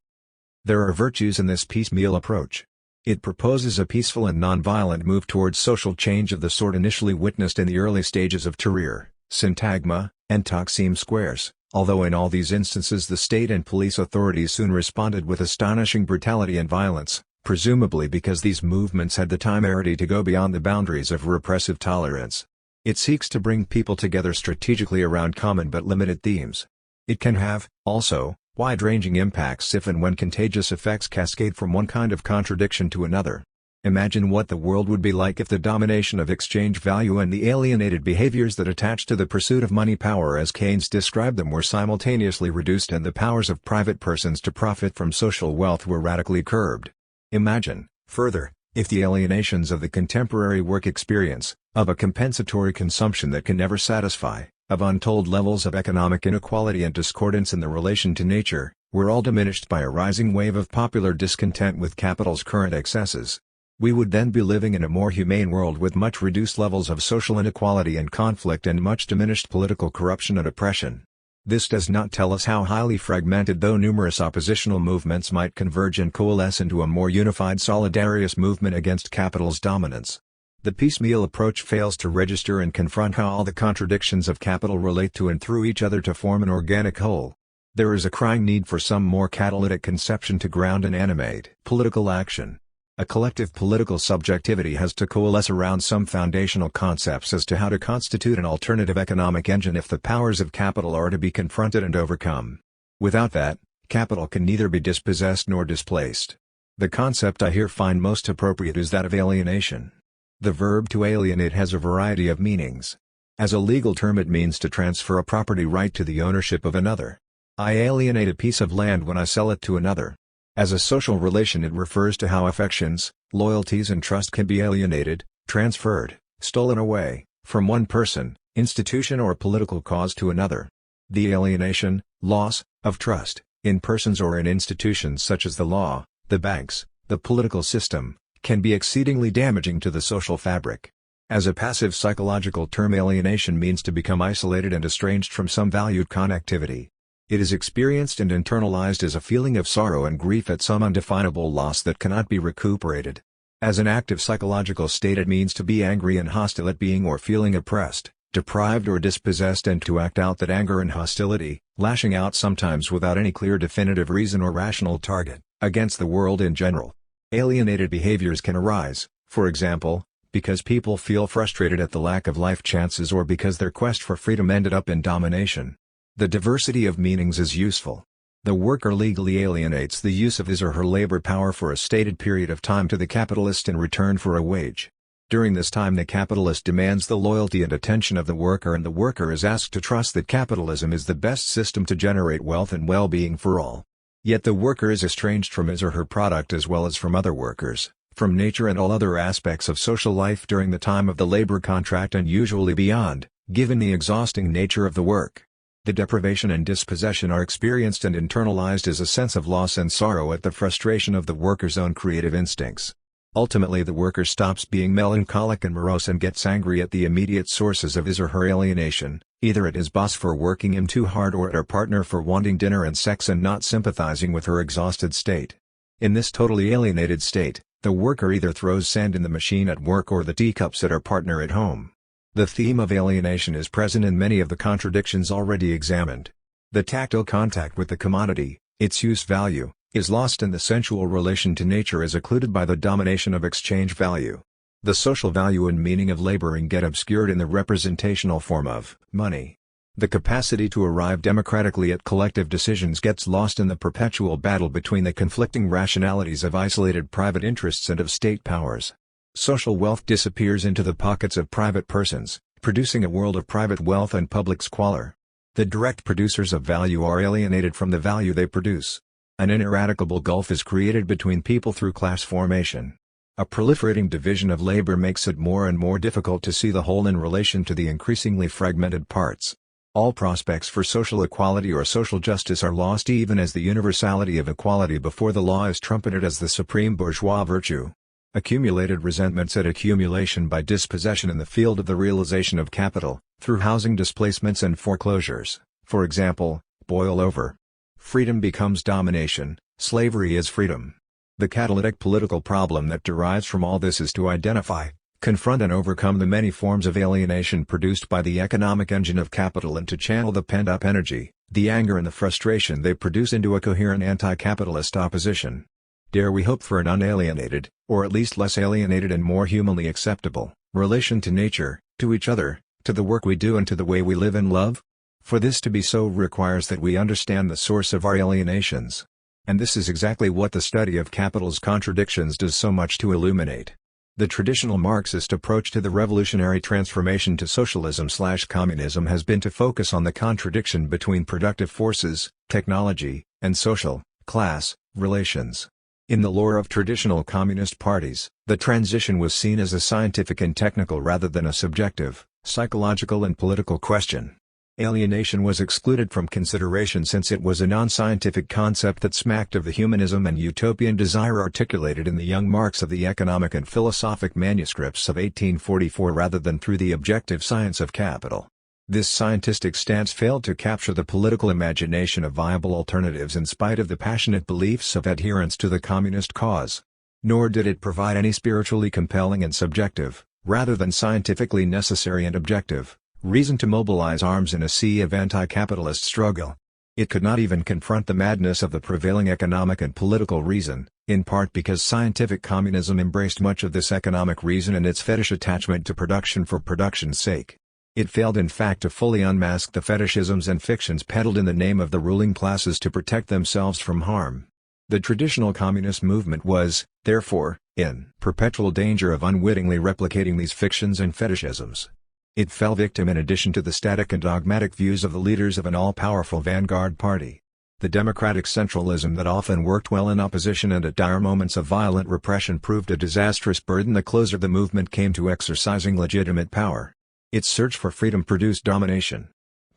There are virtues in this piecemeal approach. It proposes a peaceful and non-violent move towards social change of the sort initially witnessed in the early stages of Tahrir, Syntagma, and Taksim Squares, although in all these instances the state and police authorities soon responded with astonishing brutality and violence, presumably because these movements had the temerity to go beyond the boundaries of repressive tolerance. It seeks to bring people together strategically around common but limited themes. It can have, also, wide-ranging impacts if and when contagious effects cascade from one kind of contradiction to another. Imagine what the world would be like if the domination of exchange value and the alienated behaviors that attach to the pursuit of money power as Keynes described them were simultaneously reduced and the powers of private persons to profit from social wealth were radically curbed. Imagine, further, if the alienations of the contemporary work experience, of a compensatory consumption that can never satisfy, of untold levels of economic inequality and discordance in the relation to nature, were all diminished by a rising wave of popular discontent with capital's current excesses. We would then be living in a more humane world with much reduced levels of social inequality and conflict and much diminished political corruption and oppression. This does not tell us how highly fragmented though numerous oppositional movements might converge and coalesce into a more unified solidarious movement against capital's dominance. The piecemeal approach fails to register and confront how all the contradictions of capital relate to and through each other to form an organic whole. There is a crying need for some more catalytic conception to ground and animate political action. A collective political subjectivity has to coalesce around some foundational concepts as to how to constitute an alternative economic engine if the powers of capital are to be confronted and overcome. Without that, capital can neither be dispossessed nor displaced. The concept I here find most appropriate is that of alienation. The verb to alienate has a variety of meanings. As a legal term it means to transfer a property right to the ownership of another. I alienate a piece of land when I sell it to another. As a social relation it refers to how affections, loyalties and trust can be alienated, transferred, stolen away, from one person, institution or political cause to another. The alienation, loss, of trust, in persons or in institutions such as the law, the banks, the political system, can be exceedingly damaging to the social fabric. As a passive psychological term alienation means to become isolated and estranged from some valued connectivity. It is experienced and internalized as a feeling of sorrow and grief at some undefinable loss that cannot be recuperated. As an active psychological state it means to be angry and hostile at being or feeling oppressed, deprived or dispossessed and to act out that anger and hostility, lashing out sometimes without any clear definitive reason or rational target, against the world in general. Alienated behaviors can arise, for example, because people feel frustrated at the lack of life chances or because their quest for freedom ended up in domination. The diversity of meanings is useful. The worker legally alienates the use of his or her labor power for a stated period of time to the capitalist in return for a wage. During this time the capitalist demands the loyalty and attention of the worker and the worker is asked to trust that capitalism is the best system to generate wealth and well-being for all. Yet the worker is estranged from his or her product as well as from other workers, from nature and all other aspects of social life during the time of the labor contract and usually beyond, given the exhausting nature of the work. The deprivation and dispossession are experienced and internalized as a sense of loss and sorrow at the frustration of the worker's own creative instincts. Ultimately the worker stops being melancholic and morose and gets angry at the immediate sources of his or her alienation, either at his boss for working him too hard or at her partner for wanting dinner and sex and not sympathizing with her exhausted state. In this totally alienated state, the worker either throws sand in the machine at work or the teacups at her partner at home. The theme of alienation is present in many of the contradictions already examined. The tactile contact with the commodity, Its use value is lost in the sensual relation to nature is occluded by the domination of exchange value. The social value and meaning of laboring get obscured in the representational form of money. The capacity to arrive democratically at collective decisions gets lost in the perpetual battle between the conflicting rationalities of isolated private interests and of state powers. Social wealth disappears into the pockets of private persons, producing a world of private wealth and public squalor. The direct producers of value are alienated from the value they produce. An ineradicable gulf is created between people through class formation. A proliferating division of labor makes it more and more difficult to see the whole in relation to the increasingly fragmented parts. All prospects for social equality or social justice are lost even as the universality of equality before the law is trumpeted as the supreme bourgeois virtue. Accumulated resentments at accumulation by dispossession in the field of the realization of capital, through housing displacements and foreclosures, for example, boil over. Freedom becomes domination, slavery is freedom. The catalytic political problem that derives from all this is to identify, confront and overcome the many forms of alienation produced by the economic engine of capital and to channel the pent-up energy, the anger and the frustration they produce into a coherent anti-capitalist opposition. Dare we hope for an unalienated, or at least less alienated and more humanly acceptable, relation to nature, to each other, to the work we do and to the way we live and love? For this to be so requires that we understand the source of our alienations. And this is exactly what the study of Capital's contradictions does so much to illuminate. The traditional Marxist approach to the revolutionary transformation to socialism/communism has been to focus on the contradiction between productive forces, technology, and social, class, relations. In the lore of traditional communist parties, the transition was seen as a scientific and technical rather than a subjective, psychological and political question. Alienation was excluded from consideration since it was a non-scientific concept that smacked of the humanism and utopian desire articulated in the young Marx of the economic and philosophic manuscripts of 1844 rather than through the objective science of capital. This scientistic stance failed to capture the political imagination of viable alternatives in spite of the passionate beliefs of adherents to the communist cause. Nor did it provide any spiritually compelling and subjective, rather than scientifically necessary and objective, reason to mobilize arms in a sea of anti-capitalist struggle. It could not even confront the madness of the prevailing economic and political reason, in part because scientific communism embraced much of this economic reason and its fetish attachment to production for production's sake. It failed in fact to fully unmask the fetishisms and fictions peddled in the name of the ruling classes to protect themselves from harm. The traditional communist movement was, therefore, in perpetual danger of unwittingly replicating these fictions and fetishisms. It fell victim in addition to the static and dogmatic views of the leaders of an all-powerful vanguard party. The democratic centralism that often worked well in opposition and at dire moments of violent repression proved a disastrous burden the closer the movement came to exercising legitimate power. Its search for freedom produced domination.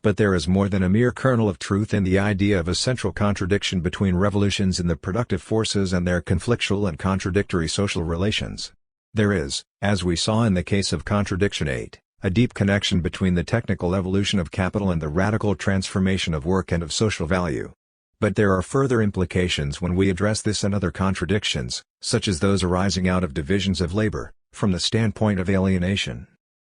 But there is more than a mere kernel of truth in the idea of a central contradiction between revolutions in the productive forces and their conflictual and contradictory social relations. There is, as we saw in the case of Contradiction 8, a deep connection between the technical evolution of capital and the radical transformation of work and of social value. But there are further implications when we address this and other contradictions, such as those arising out of divisions of labor, from the standpoint of alienation.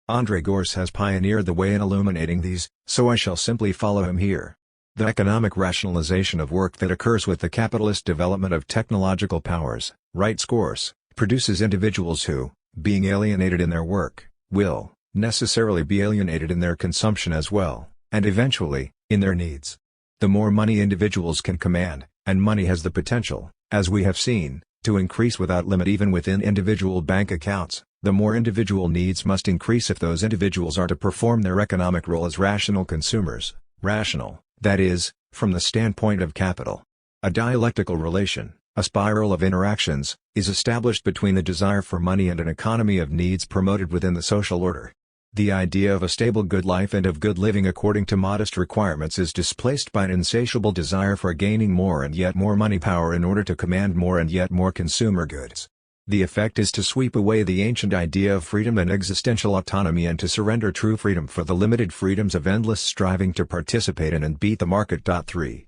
André Gorz has pioneered the way in illuminating these, so I shall simply follow him here. The economic rationalization of work that occurs with the capitalist development of technological powers, writes Gorz, produces individuals who, being alienated in their work, will necessarily be alienated in their consumption as well, and eventually, in their needs. The more money individuals can command, and money has the potential, as we have seen, to increase without limit even within individual bank accounts, the more individual needs must increase if those individuals are to perform their economic role as rational consumers, rational, that is, from the standpoint of capital. A dialectical relation, a spiral of interactions, is established between the desire for money and an economy of needs promoted within the social order. The idea of a stable good life and of good living according to modest requirements is displaced by an insatiable desire for gaining more and yet more money power in order to command more and yet more consumer goods. The effect is to sweep away the ancient idea of freedom and existential autonomy and to surrender true freedom for the limited freedoms of endless striving to participate in and beat the market. 3.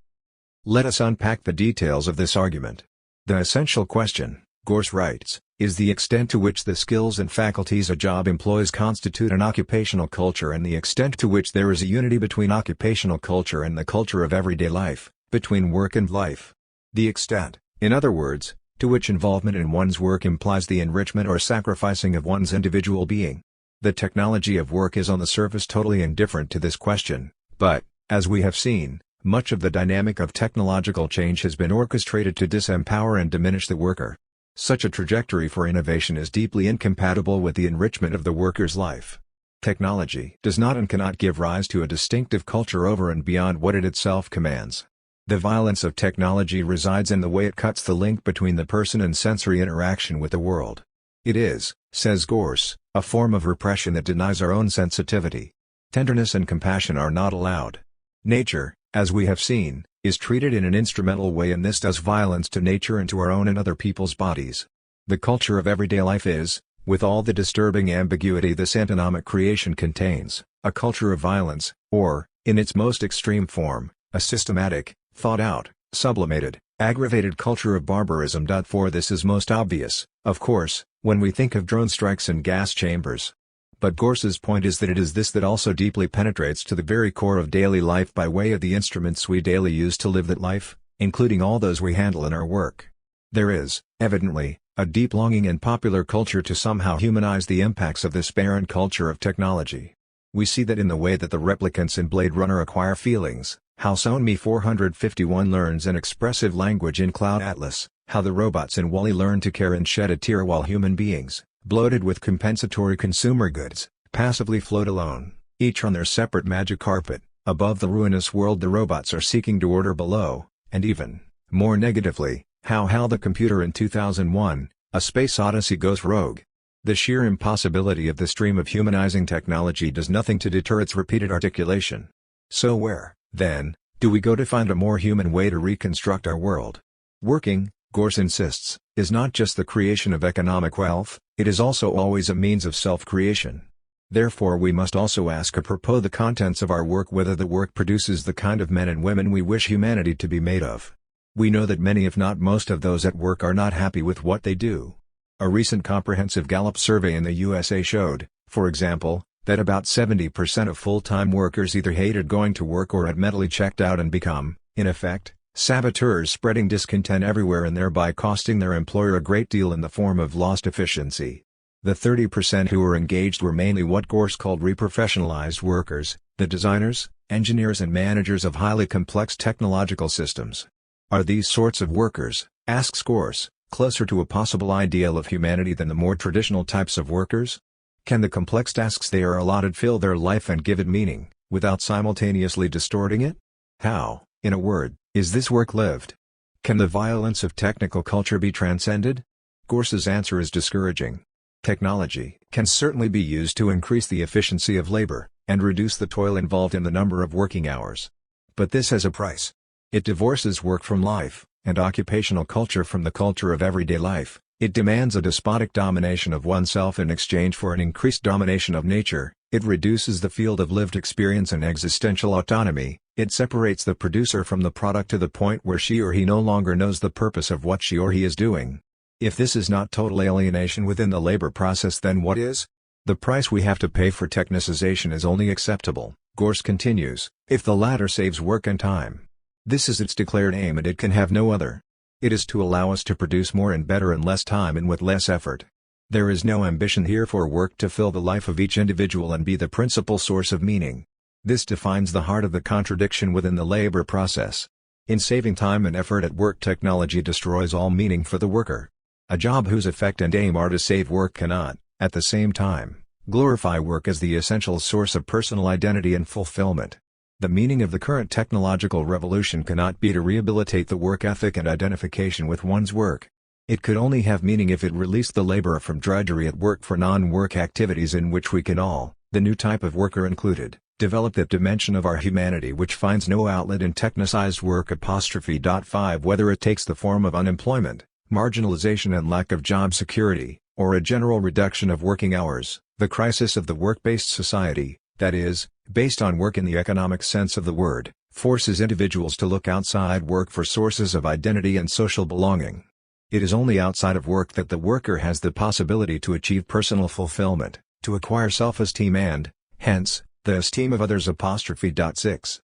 Let us unpack the details of this argument. The essential question, Gorz writes, is the extent to which the skills and faculties a job employs constitute an occupational culture and the extent to which there is a unity between occupational culture and the culture of everyday life, between work and life, The extent, in other words, to which involvement in one's work implies the enrichment or sacrificing of one's individual being. The technology of work is on the surface totally indifferent to this question, but, as we have seen, much of the dynamic of technological change has been orchestrated to disempower and diminish the worker. Such a trajectory for innovation is deeply incompatible with the enrichment of the worker's life. Technology does not and cannot give rise to a distinctive culture over and beyond what it itself commands. The violence of technology resides in the way it cuts the link between the person and sensory interaction with the world. It is, says Gorse, a form of repression that denies our own sensitivity. Tenderness and compassion are not allowed. Nature, as we have seen, is treated in an instrumental way, and this does violence to nature and to our own and other people's bodies. The culture of everyday life is, with all the disturbing ambiguity this antinomic creation contains, a culture of violence, or, in its most extreme form, a systematic, thought-out, sublimated, aggravated culture of barbarism. For this is most obvious, of course, when we think of drone strikes and gas chambers. But Gorse's point is that it is this that also deeply penetrates to the very core of daily life by way of the instruments we daily use to live that life, including all those we handle in our work. There is, evidently, a deep longing in popular culture to somehow humanize the impacts of this barren culture of technology. We see that in the way that the replicants in Blade Runner acquire feelings, how Sonmi 451 learns an expressive language in Cloud Atlas, how the robots in WALL-E learn to care and shed a tear while human beings, bloated with compensatory consumer goods, passively float alone, each on their separate magic carpet, above the ruinous world the robots are seeking to order below, and even, more negatively, how HAL the computer in 2001, A Space Odyssey goes rogue. The sheer impossibility of the stream of humanizing technology does nothing to deter its repeated articulation. So where, then, do we go to find a more human way to reconstruct our world? Working, Gorse insists, is not just the creation of economic wealth, it is also always a means of self-creation. Therefore we must also ask apropos the contents of our work whether the work produces the kind of men and women we wish humanity to be made of. We know that many if not most of those at work are not happy with what they do. A recent comprehensive Gallup survey in the USA showed, for example, that about 70% of full-time workers either hated going to work or had mentally checked out and become, in effect, saboteurs, spreading discontent everywhere and thereby costing their employer a great deal in the form of lost efficiency. The 30% who were engaged were mainly what Gorse called reprofessionalized workers, the designers, engineers and managers of highly complex technological systems. Are these sorts of workers, asks Gorse, closer to a possible ideal of humanity than the more traditional types of workers? Can the complex tasks they are allotted fill their life and give it meaning, without simultaneously distorting it? How, in a word, is this work lived? Can the violence of technical culture be transcended? Gorse's answer is discouraging. Technology can certainly be used to increase the efficiency of labor, and reduce the toil involved in the number of working hours. But this has a price. It divorces work from life, and occupational culture from the culture of everyday life. It demands a despotic domination of oneself in exchange for an increased domination of nature. It reduces the field of lived experience and existential autonomy. It separates the producer from the product to the point where she or he no longer knows the purpose of what she or he is doing. If this is not total alienation within the labor process, then what is? The price we have to pay for technicization is only acceptable, Gorse continues, if the latter saves work and time. This is its declared aim and it can have no other. It is to allow us to produce more and better in less time and with less effort. There is no ambition here for work to fill the life of each individual and be the principal source of meaning. This defines the heart of the contradiction within the labor process. In saving time and effort at work, technology destroys all meaning for the worker. A job whose effect and aim are to save work cannot, at the same time, glorify work as the essential source of personal identity and fulfillment. The meaning of the current technological revolution cannot be to rehabilitate the work ethic and identification with one's work. It could only have meaning if it released the laborer from drudgery at work for non-work activities in which we can all, the new type of worker included, develop that dimension of our humanity which finds no outlet in technicized work. 5 Whether it takes the form of unemployment, marginalization and lack of job security, or a general reduction of working hours, the crisis of the work-based society, that is, based on work in the economic sense of the word, forces individuals to look outside work for sources of identity and social belonging. It is only outside of work that the worker has the possibility to achieve personal fulfillment, to acquire self-esteem and, hence, the esteem of others. 6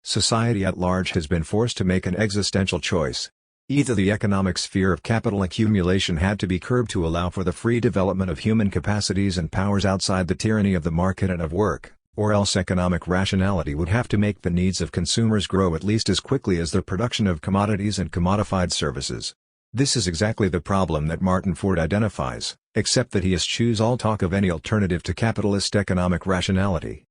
Society at large has been forced to make an existential choice. Either the economic sphere of capital accumulation had to be curbed to allow for the free development of human capacities and powers outside the tyranny of the market and of work, or else economic rationality would have to make the needs of consumers grow at least as quickly as the production of commodities and commodified services. This is exactly the problem that Martin Ford identifies, except that he eschews all talk of any alternative to capitalist economic rationality.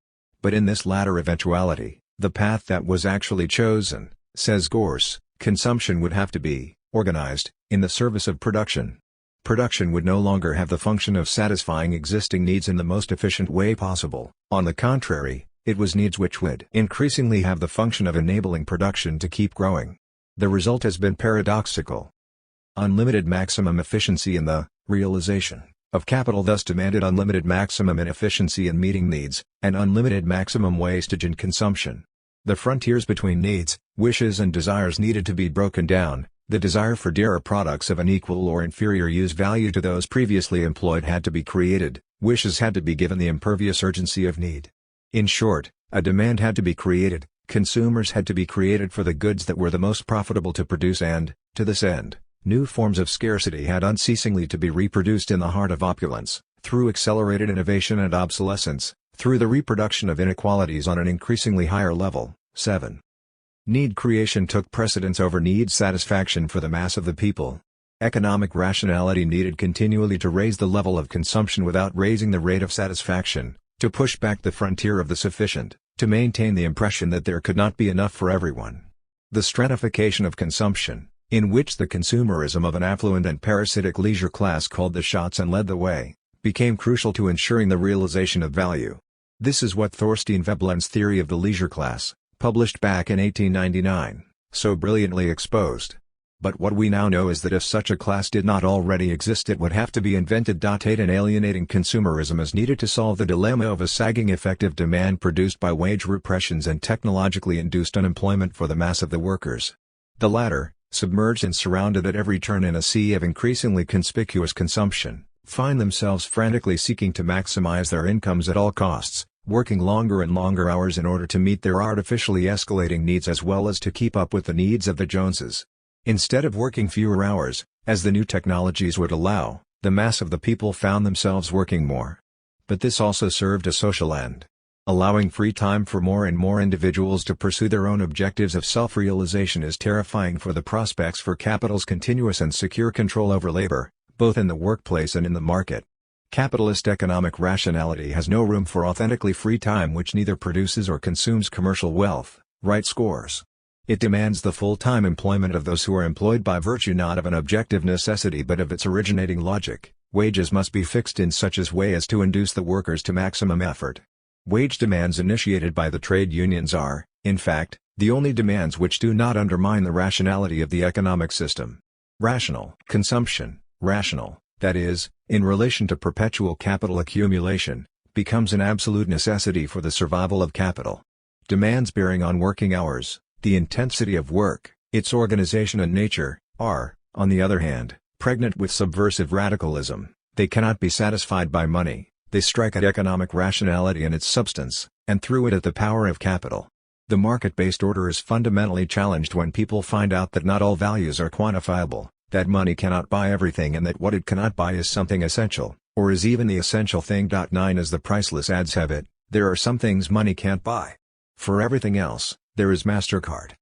But in this latter eventuality, the path that was actually chosen, says Gorse, consumption would have to be organized in the service of production. Production would no longer have the function of satisfying existing needs in the most efficient way possible. On the contrary, it was needs which would increasingly have the function of enabling production to keep growing. The result has been paradoxical. Unlimited maximum efficiency in the realization of capital thus demanded unlimited maximum inefficiency in meeting needs, and unlimited maximum wastage in consumption. The frontiers between needs, wishes and desires needed to be broken down. The desire for dearer products of an equal or inferior use value to those previously employed had to be created, wishes had to be given the impervious urgency of need. In short, a demand had to be created, consumers had to be created for the goods that were the most profitable to produce and, to this end, new forms of scarcity had unceasingly to be reproduced in the heart of opulence, through accelerated innovation and obsolescence, through the reproduction of inequalities on an increasingly higher level. 7. Need creation took precedence over need satisfaction for the mass of the people. Economic rationality needed continually to raise the level of consumption without raising the rate of satisfaction, to push back the frontier of the sufficient, to maintain the impression that there could not be enough for everyone. The stratification of consumption, in which the consumerism of an affluent and parasitic leisure class called the shots and led the way, became crucial to ensuring the realization of value. This is what Thorstein Veblen's theory of the leisure class, published back in 1899, so brilliantly exposed. But what we now know is that if such a class did not already exist, it would have to be invented. An alienating consumerism is needed to solve the dilemma of a sagging effective demand produced by wage repressions and technologically induced unemployment for the mass of the workers. The latter, submerged and surrounded at every turn in a sea of increasingly conspicuous consumption, find themselves frantically seeking to maximize their incomes at all costs, working longer and longer hours in order to meet their artificially escalating needs as well as to keep up with the needs of the Joneses. Instead of working fewer hours, as the new technologies would allow, the mass of the people found themselves working more. But this also served a social end. Allowing free time for more and more individuals to pursue their own objectives of self-realization is terrifying for the prospects for capital's continuous and secure control over labor, both in the workplace and in the market. Capitalist economic rationality has no room for authentically free time which neither produces or consumes commercial wealth, writes Gorse. It demands the full-time employment of those who are employed by virtue not of an objective necessity but of its originating logic. Wages must be fixed in such a way as to induce the workers to maximum effort. Wage demands initiated by the trade unions are, in fact, the only demands which do not undermine the rationality of the economic system. Rational consumption, rational, that is, in relation to perpetual capital accumulation, becomes an absolute necessity for the survival of capital. Demands bearing on working hours, the intensity of work, its organization and nature, are, on the other hand, pregnant with subversive radicalism. They cannot be satisfied by money. They strike at economic rationality and its substance, and through it at the power of capital. The market-based order is fundamentally challenged when people find out that not all values are quantifiable, that money cannot buy everything and that what it cannot buy is something essential, or is even the essential thing. 9 As the priceless ads have it, there are some things money can't buy. For everything else, there is MasterCard.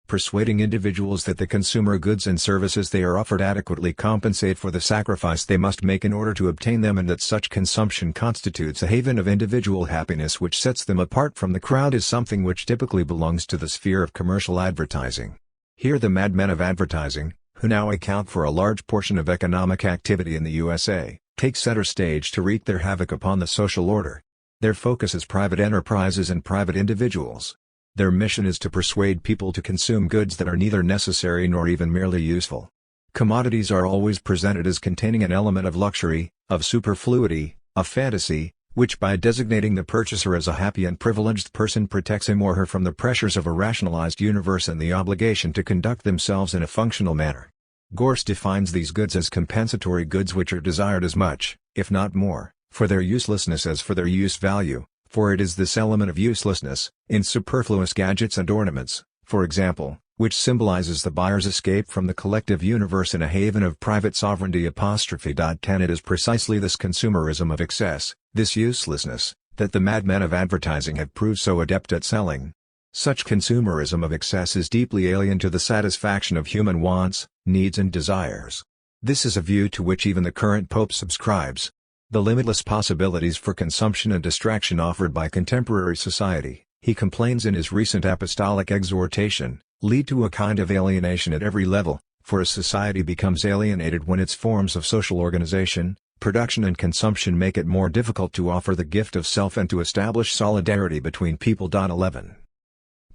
Persuading individuals that the consumer goods and services they are offered adequately compensate for the sacrifice they must make in order to obtain them and that such consumption constitutes a haven of individual happiness which sets them apart from the crowd is something which typically belongs to the sphere of commercial advertising. Here the madmen of advertising, who now account for a large portion of economic activity in the USA, take center stage to wreak their havoc upon the social order. Their focus is private enterprises and private individuals. Their mission is to persuade people to consume goods that are neither necessary nor even merely useful. Commodities are always presented as containing an element of luxury, of superfluity, of fantasy, which by designating the purchaser as a happy and privileged person protects him or her from the pressures of a rationalized universe and the obligation to conduct themselves in a functional manner. Gorse defines these goods as compensatory goods which are desired as much, if not more, for their uselessness as for their use value. For it is this element of uselessness, in superfluous gadgets and ornaments, for example, which symbolizes the buyer's escape from the collective universe in a haven of private sovereignty. 10 It is precisely this consumerism of excess, this uselessness, that the madmen of advertising have proved so adept at selling. Such consumerism of excess is deeply alien to the satisfaction of human wants, needs and desires. This is a view to which even the current Pope subscribes. The limitless possibilities for consumption and distraction offered by contemporary society, he complains in his recent apostolic exhortation, lead to a kind of alienation at every level, for a society becomes alienated when its forms of social organization, production and consumption make it more difficult to offer the gift of self and to establish solidarity between people. 11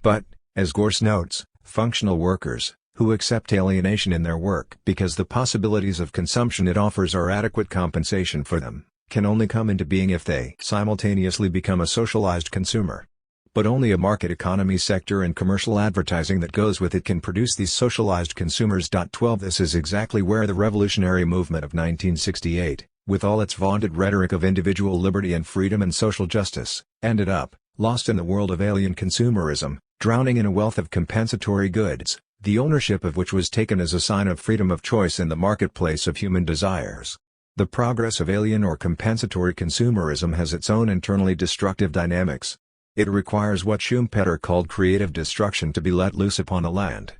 But, as Gorse notes, functional workers, who accept alienation in their work because the possibilities of consumption it offers are adequate compensation for them, can only come into being if they simultaneously become a socialized consumer. But only a market economy sector and commercial advertising that goes with it can produce these socialized consumers. 12 This is exactly where the revolutionary movement of 1968, with all its vaunted rhetoric of individual liberty and freedom and social justice, ended up, lost in the world of alien consumerism, drowning in a wealth of compensatory goods, the ownership of which was taken as a sign of freedom of choice in the marketplace of human desires. The progress of alien or compensatory consumerism has its own internally destructive dynamics. It requires what Schumpeter called creative destruction to be let loose upon the land.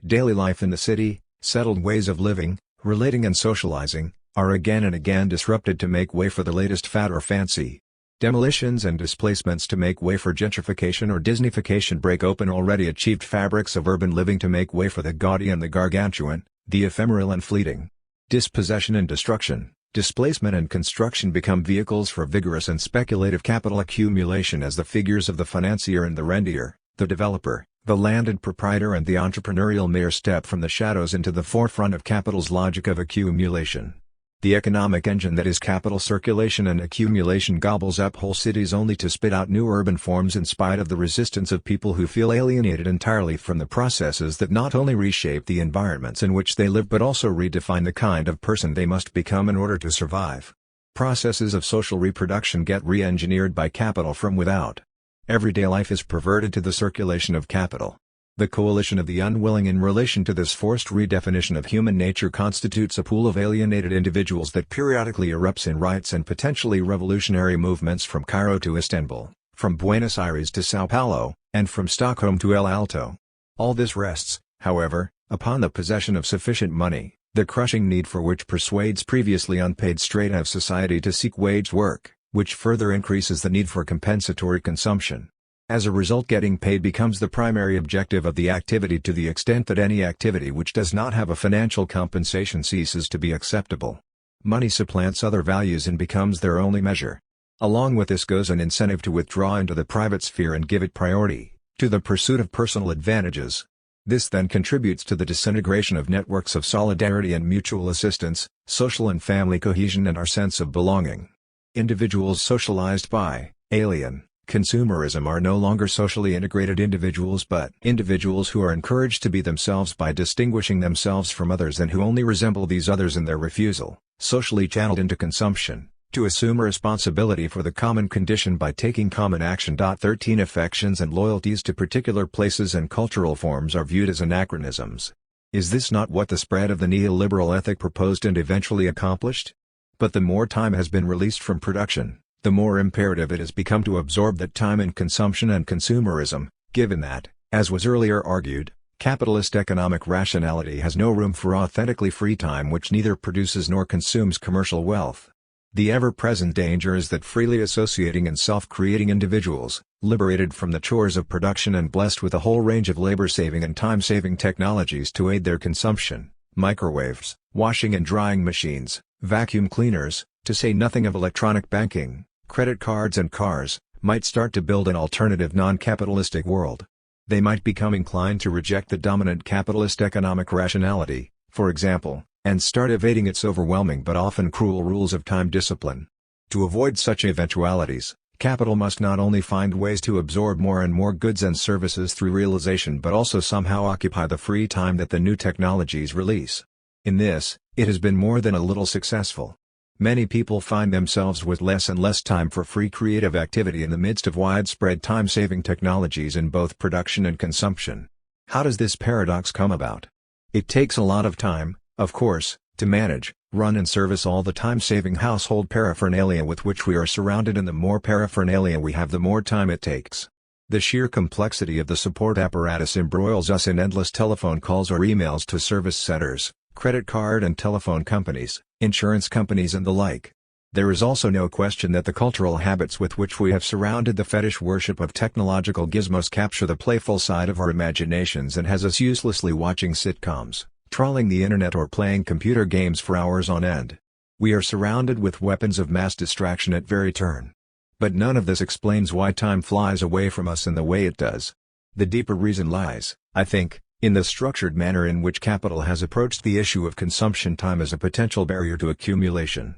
Daily life in the city, settled ways of living, relating and socializing, are again and again disrupted to make way for the latest fad or fancy. Demolitions and displacements to make way for gentrification or Disneyfication break open already achieved fabrics of urban living to make way for the gaudy and the gargantuan, the ephemeral and fleeting. Dispossession and destruction, displacement and construction become vehicles for vigorous and speculative capital accumulation as the figures of the financier and the rentier, the developer, the landed proprietor and the entrepreneurial mayor step from the shadows into the forefront of capital's logic of accumulation. The economic engine that is capital circulation and accumulation gobbles up whole cities only to spit out new urban forms in spite of the resistance of people who feel alienated entirely from the processes that not only reshape the environments in which they live but also redefine the kind of person they must become in order to survive. Processes of social reproduction get re-engineered by capital from without. Everyday life is perverted to the circulation of capital. The coalition of the unwilling in relation to this forced redefinition of human nature constitutes a pool of alienated individuals that periodically erupts in riots and potentially revolutionary movements from Cairo to Istanbul, from Buenos Aires to Sao Paulo, and from Stockholm to El Alto. All this rests, however, upon the possession of sufficient money, the crushing need for which persuades previously unpaid straight out of society to seek wage work, which further increases the need for compensatory consumption. As a result, getting paid becomes the primary objective of the activity to the extent that any activity which does not have a financial compensation ceases to be acceptable. Money supplants other values and becomes their only measure. Along with this goes an incentive to withdraw into the private sphere and give it priority, to the pursuit of personal advantages. This then contributes to the disintegration of networks of solidarity and mutual assistance, social and family cohesion and our sense of belonging. Individuals socialized by alien consumerism are no longer socially integrated individuals but individuals who are encouraged to be themselves by distinguishing themselves from others and who only resemble these others in their refusal, socially channeled into consumption, to assume responsibility for the common condition by taking common action. 13 Affections and loyalties to particular places and cultural forms are viewed as anachronisms. Is this not what the spread of the neoliberal ethic proposed and eventually accomplished? But the more time has been released from production, the more imperative it has become to absorb that time in consumption and consumerism, given that, as was earlier argued, capitalist economic rationality has no room for authentically free time which neither produces nor consumes commercial wealth. The ever-present danger is that freely associating and self-creating individuals, liberated from the chores of production and blessed with a whole range of labor-saving and time-saving technologies to aid their consumption, microwaves, washing and drying machines, vacuum cleaners, to say nothing of electronic banking, credit cards and cars, might start to build an alternative non-capitalistic world. They might become inclined to reject the dominant capitalist economic rationality, for example, and start evading its overwhelming but often cruel rules of time discipline. To avoid such eventualities, capital must not only find ways to absorb more and more goods and services through realization but also somehow occupy the free time that the new technologies release. In this, it has been more than a little successful. Many people find themselves with less and less time for free creative activity in the midst of widespread time-saving technologies in both production and consumption. How does this paradox come about? It takes a lot of time, of course, to manage, run and service all the time-saving household paraphernalia with which we are surrounded, and the more paraphernalia we have, the more time it takes. The sheer complexity of the support apparatus embroils us in endless telephone calls or emails to service centers, credit card and telephone companies, insurance companies and the like. There is also no question that the cultural habits with which we have surrounded the fetish worship of technological gizmos capture the playful side of our imaginations and has us uselessly watching sitcoms, trawling the internet or playing computer games for hours on end. We are surrounded with weapons of mass distraction at every turn. But none of this explains why time flies away from us in the way it does. The deeper reason lies, I think, in the structured manner in which capital has approached the issue of consumption time as a potential barrier to accumulation.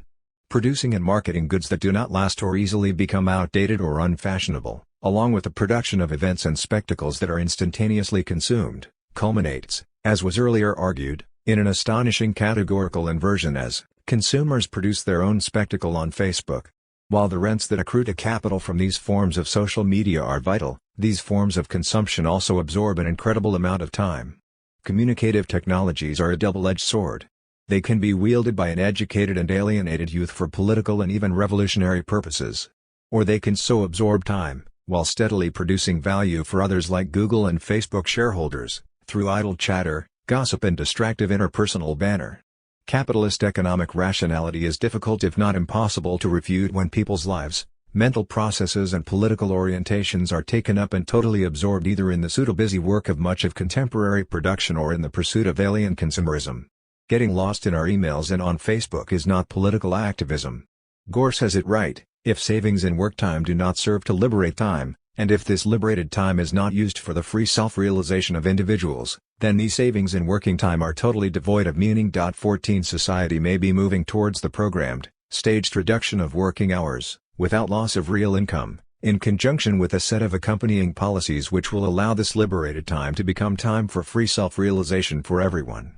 Producing and marketing goods that do not last or easily become outdated or unfashionable, along with the production of events and spectacles that are instantaneously consumed, culminates, as was earlier argued, in an astonishing categorical inversion as consumers produce their own spectacle on Facebook. While the rents that accrue to capital from these forms of social media are vital, these forms of consumption also absorb an incredible amount of time. Communicative technologies are a double-edged sword. They can be wielded by an educated and alienated youth for political and even revolutionary purposes. Or they can so absorb time, while steadily producing value for others like Google and Facebook shareholders, through idle chatter, gossip and distractive interpersonal banter. Capitalist economic rationality is difficult if not impossible to refute when people's lives, mental processes and political orientations are taken up and totally absorbed either in the pseudo-busy work of much of contemporary production or in the pursuit of alien consumerism. Getting lost in our emails and on Facebook is not political activism. Gore says it right: if savings in work time do not serve to liberate time, and if this liberated time is not used for the free self-realization of individuals, then these savings in working time are totally devoid of meaning. 14 Society may be moving towards the programmed, staged reduction of working hours, without loss of real income, in conjunction with a set of accompanying policies which will allow this liberated time to become time for free self-realization for everyone.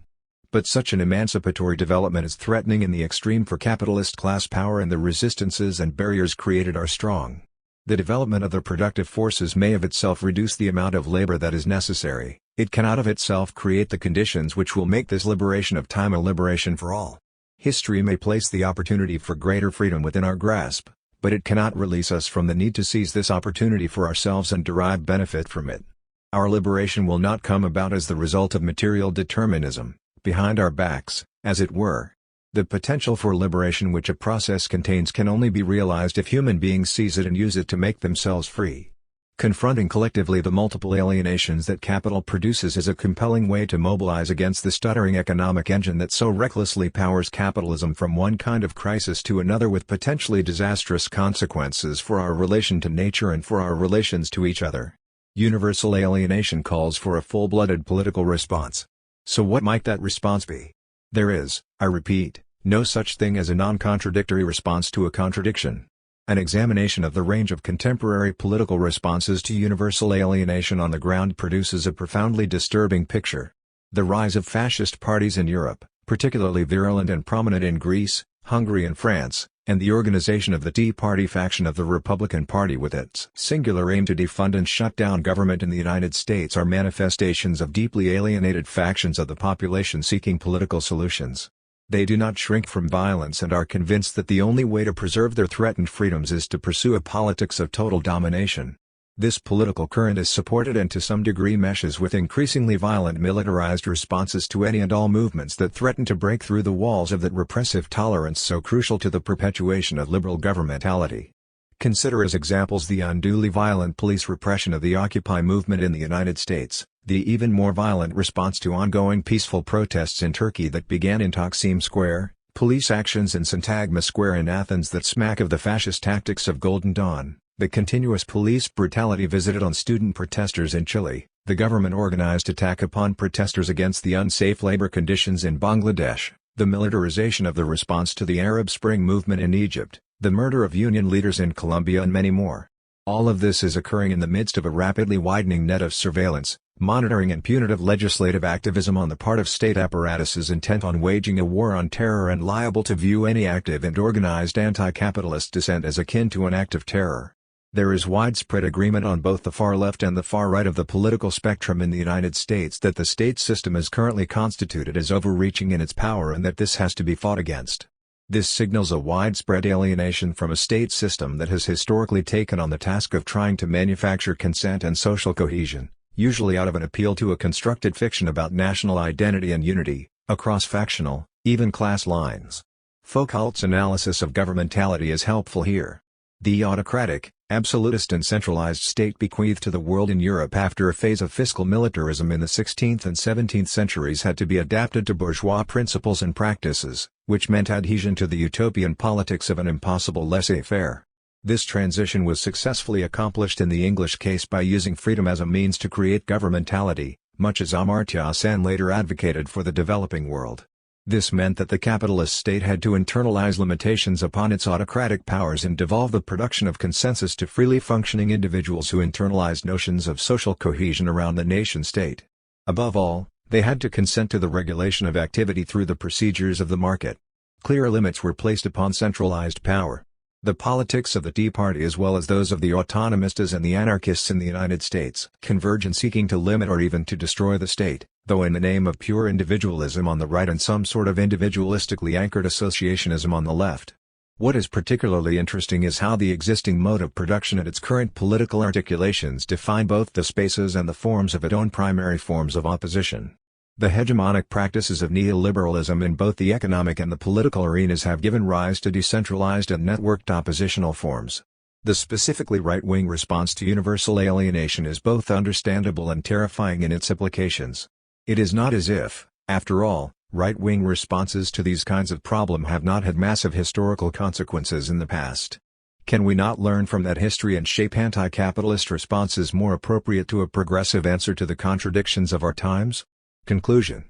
But such an emancipatory development is threatening in the extreme for capitalist class power, and the resistances and barriers created are strong. The development of the productive forces may of itself reduce the amount of labor that is necessary. It cannot of itself create the conditions which will make this liberation of time a liberation for all. History may place the opportunity for greater freedom within our grasp, but it cannot release us from the need to seize this opportunity for ourselves and derive benefit from it. Our liberation will not come about as the result of material determinism, behind our backs, as it were. The potential for liberation which a process contains can only be realized if human beings seize it and use it to make themselves free. Confronting collectively the multiple alienations that capital produces is a compelling way to mobilize against the stuttering economic engine that so recklessly powers capitalism from one kind of crisis to another, with potentially disastrous consequences for our relation to nature and for our relations to each other. Universal alienation calls for a full-blooded political response. So what might that response be? There is, I repeat, no such thing as a non-contradictory response to a contradiction. An examination of the range of contemporary political responses to universal alienation on the ground produces a profoundly disturbing picture. The rise of fascist parties in Europe, particularly virulent and prominent in Greece, Hungary and France, and the organization of the Tea Party faction of the Republican Party with its singular aim to defund and shut down government in the United States are manifestations of deeply alienated factions of the population seeking political solutions. They do not shrink from violence and are convinced that the only way to preserve their threatened freedoms is to pursue a politics of total domination. This political current is supported and to some degree meshes with increasingly violent militarized responses to any and all movements that threaten to break through the walls of that repressive tolerance so crucial to the perpetuation of liberal governmentality. Consider as examples the unduly violent police repression of the Occupy movement in the United States, the even more violent response to ongoing peaceful protests in Turkey that began in Taksim Square, police actions in Syntagma Square in Athens that smack of the fascist tactics of Golden Dawn, the continuous police brutality visited on student protesters in Chile, the government-organized attack upon protesters against the unsafe labor conditions in Bangladesh, the militarization of the response to the Arab Spring movement in Egypt, the murder of union leaders in Colombia and many more. All of this is occurring in the midst of a rapidly widening net of surveillance, monitoring and punitive legislative activism on the part of state apparatuses intent on waging a war on terror and liable to view any active and organized anti-capitalist dissent as akin to an act of terror. There is widespread agreement on both the far left and the far right of the political spectrum in the United States that the state system as currently constituted is overreaching in its power and that this has to be fought against. This signals a widespread alienation from a state system that has historically taken on the task of trying to manufacture consent and social cohesion, usually out of an appeal to a constructed fiction about national identity and unity, across factional, even class lines. Foucault's analysis of governmentality is helpful here. The autocratic, absolutist and centralized state bequeathed to the world in Europe after a phase of fiscal militarism in the 16th and 17th centuries had to be adapted to bourgeois principles and practices, which meant adhesion to the utopian politics of an impossible laissez-faire. This transition was successfully accomplished in the English case by using freedom as a means to create governmentality, much as Amartya Sen later advocated for the developing world. This meant that the capitalist state had to internalize limitations upon its autocratic powers and devolve the production of consensus to freely functioning individuals who internalized notions of social cohesion around the nation-state. Above all, they had to consent to the regulation of activity through the procedures of the market. Clear limits were placed upon centralized power. The politics of the Tea Party as well as those of the autonomistas and the anarchists in the United States converge in seeking to limit or even to destroy the state, though in the name of pure individualism on the right and some sort of individualistically anchored associationism on the left. What is particularly interesting is how the existing mode of production and its current political articulations define both the spaces and the forms of its own primary forms of opposition. The hegemonic practices of neoliberalism in both the economic and the political arenas have given rise to decentralized and networked oppositional forms. The specifically right-wing response to universal alienation is both understandable and terrifying in its implications. It is not as if, after all, right-wing responses to these kinds of problems have not had massive historical consequences in the past. Can we not learn from that history and shape anti-capitalist responses more appropriate to a progressive answer to the contradictions of our times? Conclusion.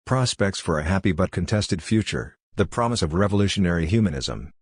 Prospects for a happy but contested future, the promise of revolutionary humanism.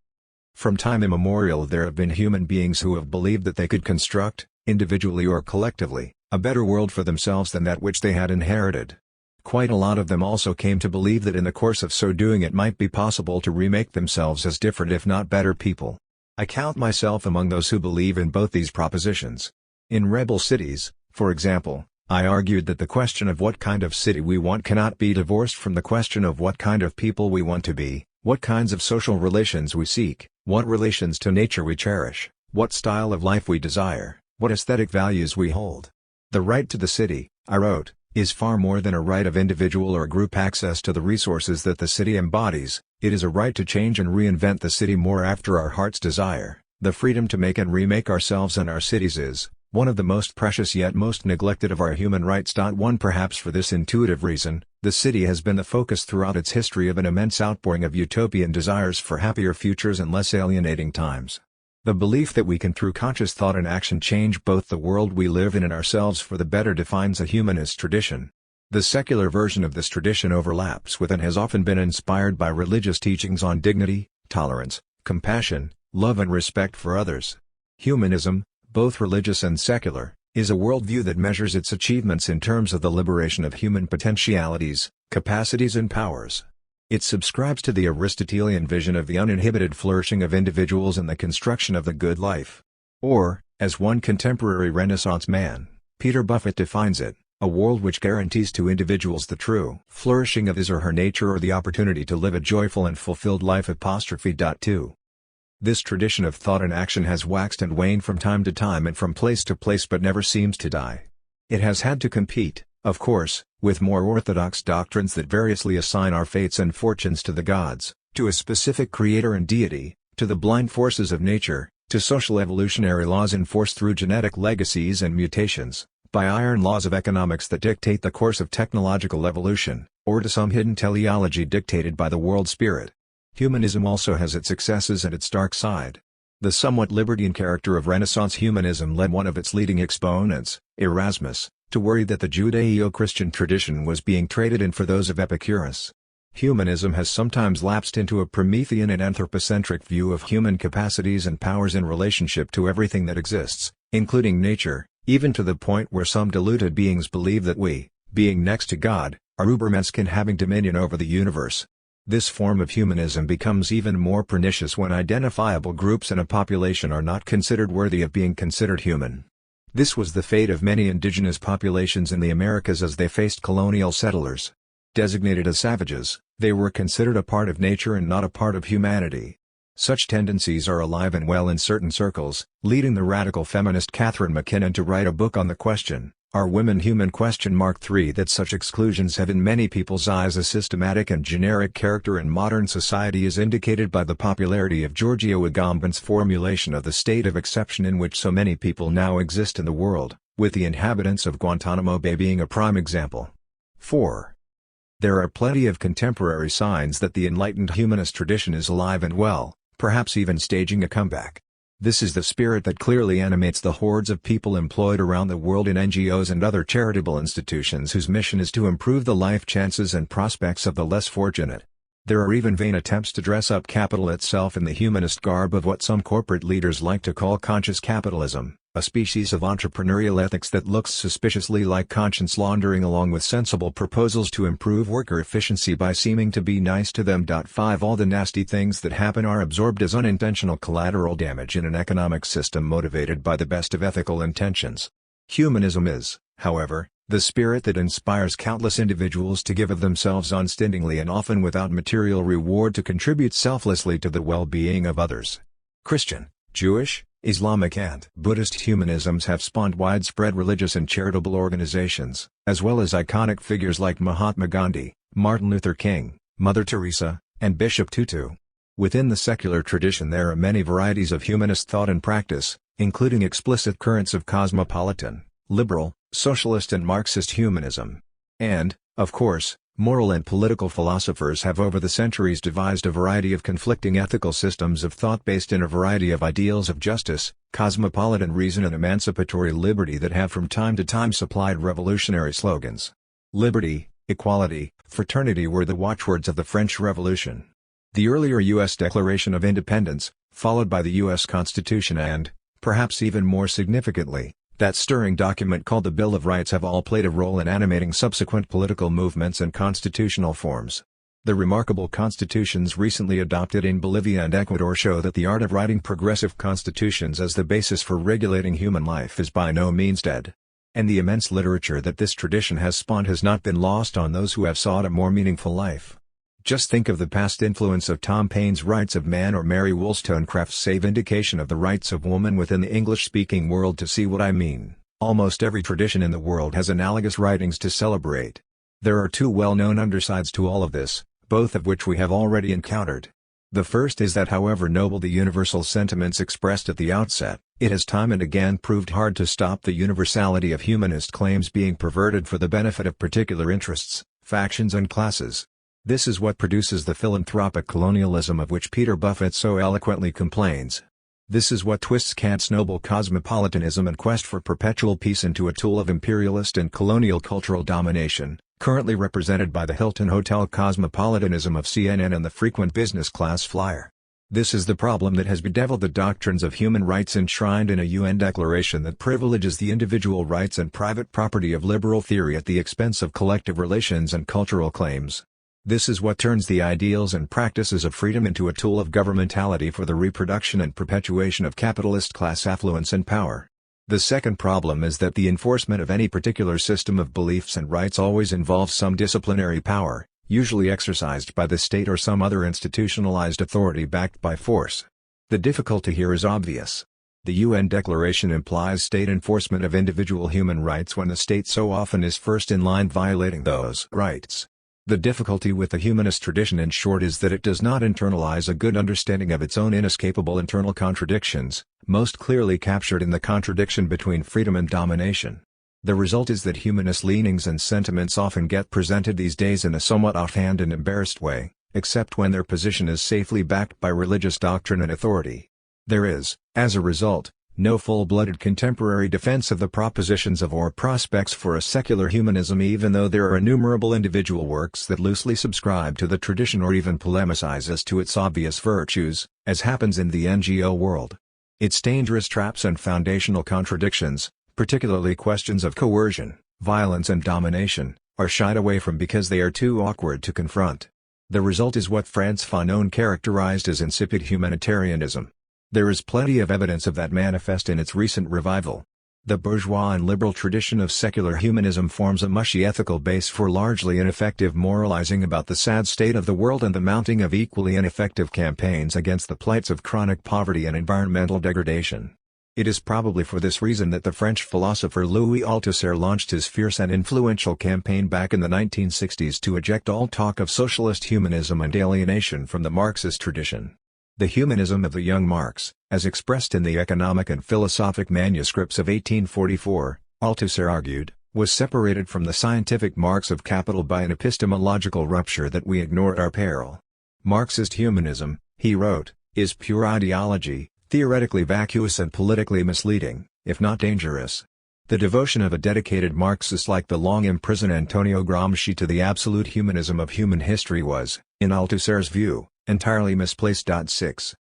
From time immemorial there have been human beings who have believed that they could construct, individually or collectively, a better world for themselves than that which they had inherited. Quite a lot of them also came to believe that in the course of so doing it might be possible to remake themselves as different if not better people. I count myself among those who believe in both these propositions. In Rebel Cities, for example, I argued that the question of what kind of city we want cannot be divorced from the question of what kind of people we want to be, what kinds of social relations we seek, what relations to nature we cherish, what style of life we desire, what aesthetic values we hold. The right to the city, I wrote, is far more than a right of individual or group access to the resources that the city embodies, it is a right to change and reinvent the city more after our heart's desire. The freedom to make and remake ourselves and our cities is one of the most precious yet most neglected of our human rights. One perhaps for this intuitive reason, the city has been the focus throughout its history of an immense outpouring of utopian desires for happier futures and less alienating times. The belief that we can through conscious thought and action change both the world we live in and ourselves for the better defines a humanist tradition. The secular version of this tradition overlaps with and has often been inspired by religious teachings on dignity, tolerance, compassion, love and respect for others. Humanism, both religious and secular, is a worldview that measures its achievements in terms of the liberation of human potentialities, capacities and powers. It subscribes to the Aristotelian vision of the uninhibited flourishing of individuals and the construction of the good life. Or, as one contemporary Renaissance man, Peter Buffett defines it, a world which guarantees to individuals the true flourishing of his or her nature or the opportunity to live a joyful and fulfilled life. 2. This tradition of thought and action has waxed and waned from time to time and from place to place but never seems to die. It has had to compete, of course, with more orthodox doctrines that variously assign our fates and fortunes to the gods, to a specific creator and deity, to the blind forces of nature, to social evolutionary laws enforced through genetic legacies and mutations, by iron laws of economics that dictate the course of technological evolution, or to some hidden teleology dictated by the world spirit. Humanism also has its successes and its dark side. The somewhat libertine character of Renaissance humanism led one of its leading exponents, Erasmus, to worry that the Judeo-Christian tradition was being traded in for those of Epicurus. Humanism has sometimes lapsed into a Promethean and anthropocentric view of human capacities and powers in relationship to everything that exists, including nature, even to the point where some deluded beings believe that we, being next to God, are ubermensch and having dominion over the universe. This form of humanism becomes even more pernicious when identifiable groups in a population are not considered worthy of being considered human. This was the fate of many indigenous populations in the Americas as they faced colonial settlers. Designated as savages, they were considered a part of nature and not a part of humanity. Such tendencies are alive and well in certain circles, leading the radical feminist Catherine McKinnon to write a book on the question, "Are Women Human?" .3 That such exclusions have in many people's eyes a systematic and generic character in modern society is indicated by the popularity of Giorgio Agamben's formulation of the state of exception in which so many people now exist in the world, with the inhabitants of Guantanamo Bay being a prime example. 4. There are plenty of contemporary signs that the enlightened humanist tradition is alive and well, perhaps even staging a comeback. This is the spirit that clearly animates the hordes of people employed around the world in NGOs and other charitable institutions whose mission is to improve the life chances and prospects of the less fortunate. There are even vain attempts to dress up capital itself in the humanist garb of what some corporate leaders like to call conscious capitalism, a species of entrepreneurial ethics that looks suspiciously like conscience laundering along with sensible proposals to improve worker efficiency by seeming to be nice to them. 5 All the nasty things that happen are absorbed as unintentional collateral damage in an economic system motivated by the best of ethical intentions. Humanism is, however, the spirit that inspires countless individuals to give of themselves unstintingly and often without material reward to contribute selflessly to the well-being of others. Christian, Jewish, Islamic and Buddhist humanisms have spawned widespread religious and charitable organizations, as well as iconic figures like Mahatma Gandhi, Martin Luther King, Mother Teresa, and Bishop Tutu. Within the secular tradition there are many varieties of humanist thought and practice, including explicit currents of cosmopolitan, liberal, socialist and Marxist humanism. And, of course, moral and political philosophers have over the centuries devised a variety of conflicting ethical systems of thought based in a variety of ideals of justice, cosmopolitan reason and emancipatory liberty that have from time to time supplied revolutionary slogans. Liberty, equality, fraternity were the watchwords of the French Revolution. The earlier U.S. Declaration of Independence, followed by the U.S. Constitution and, perhaps even more significantly, that stirring document called the Bill of Rights have all played a role in animating subsequent political movements and constitutional forms. The remarkable constitutions recently adopted in Bolivia and Ecuador show that the art of writing progressive constitutions as the basis for regulating human life is by no means dead. And the immense literature that this tradition has spawned has not been lost on those who have sought a more meaningful life. Just think of the past influence of Tom Paine's Rights of Man or Mary Wollstonecraft's Vindication of the Rights of Woman within the English-speaking world to see what I mean. Almost every tradition in the world has analogous writings to celebrate. There are two well-known undersides to all of this, both of which we have already encountered. The first is that however noble the universal sentiments expressed at the outset, it has time and again proved hard to stop the universality of humanist claims being perverted for the benefit of particular interests, factions and classes. This is what produces the philanthropic colonialism of which Peter Buffett so eloquently complains. This is what twists Kant's noble cosmopolitanism and quest for perpetual peace into a tool of imperialist and colonial cultural domination, currently represented by the Hilton Hotel cosmopolitanism of CNN and the frequent business class flyer. This is the problem that has bedeviled the doctrines of human rights enshrined in a UN declaration that privileges the individual rights and private property of liberal theory at the expense of collective relations and cultural claims. This is what turns the ideals and practices of freedom into a tool of governmentality for the reproduction and perpetuation of capitalist class affluence and power. The second problem is that the enforcement of any particular system of beliefs and rights always involves some disciplinary power, usually exercised by the state or some other institutionalized authority backed by force. The difficulty here is obvious. The UN Declaration implies state enforcement of individual human rights when the state so often is first in line violating those rights. The difficulty with the humanist tradition in short is that it does not internalize a good understanding of its own inescapable internal contradictions, most clearly captured in the contradiction between freedom and domination. The result is that humanist leanings and sentiments often get presented these days in a somewhat offhand and embarrassed way, except when their position is safely backed by religious doctrine and authority. There is, as a result, no full-blooded contemporary defense of the propositions of or prospects for a secular humanism even though there are innumerable individual works that loosely subscribe to the tradition or even polemicize as to its obvious virtues, as happens in the NGO world. Its dangerous traps and foundational contradictions, particularly questions of coercion, violence and domination, are shied away from because they are too awkward to confront. The result is what Frantz Fanon characterized as insipid humanitarianism. There is plenty of evidence of that manifest in its recent revival. The bourgeois and liberal tradition of secular humanism forms a mushy ethical base for largely ineffective moralizing about the sad state of the world and the mounting of equally ineffective campaigns against the plights of chronic poverty and environmental degradation. It is probably for this reason that the French philosopher Louis Althusser launched his fierce and influential campaign back in the 1960s to eject all talk of socialist humanism and alienation from the Marxist tradition. The humanism of the young Marx, as expressed in the economic and philosophic manuscripts of 1844, Althusser argued, was separated from the scientific Marx of capital by an epistemological rupture that we ignore at our peril. Marxist humanism, he wrote, is pure ideology, theoretically vacuous and politically misleading, if not dangerous. The devotion of a dedicated Marxist like the long-imprisoned Antonio Gramsci to the absolute humanism of human history was, in Althusser's view, entirely misplaced. 6.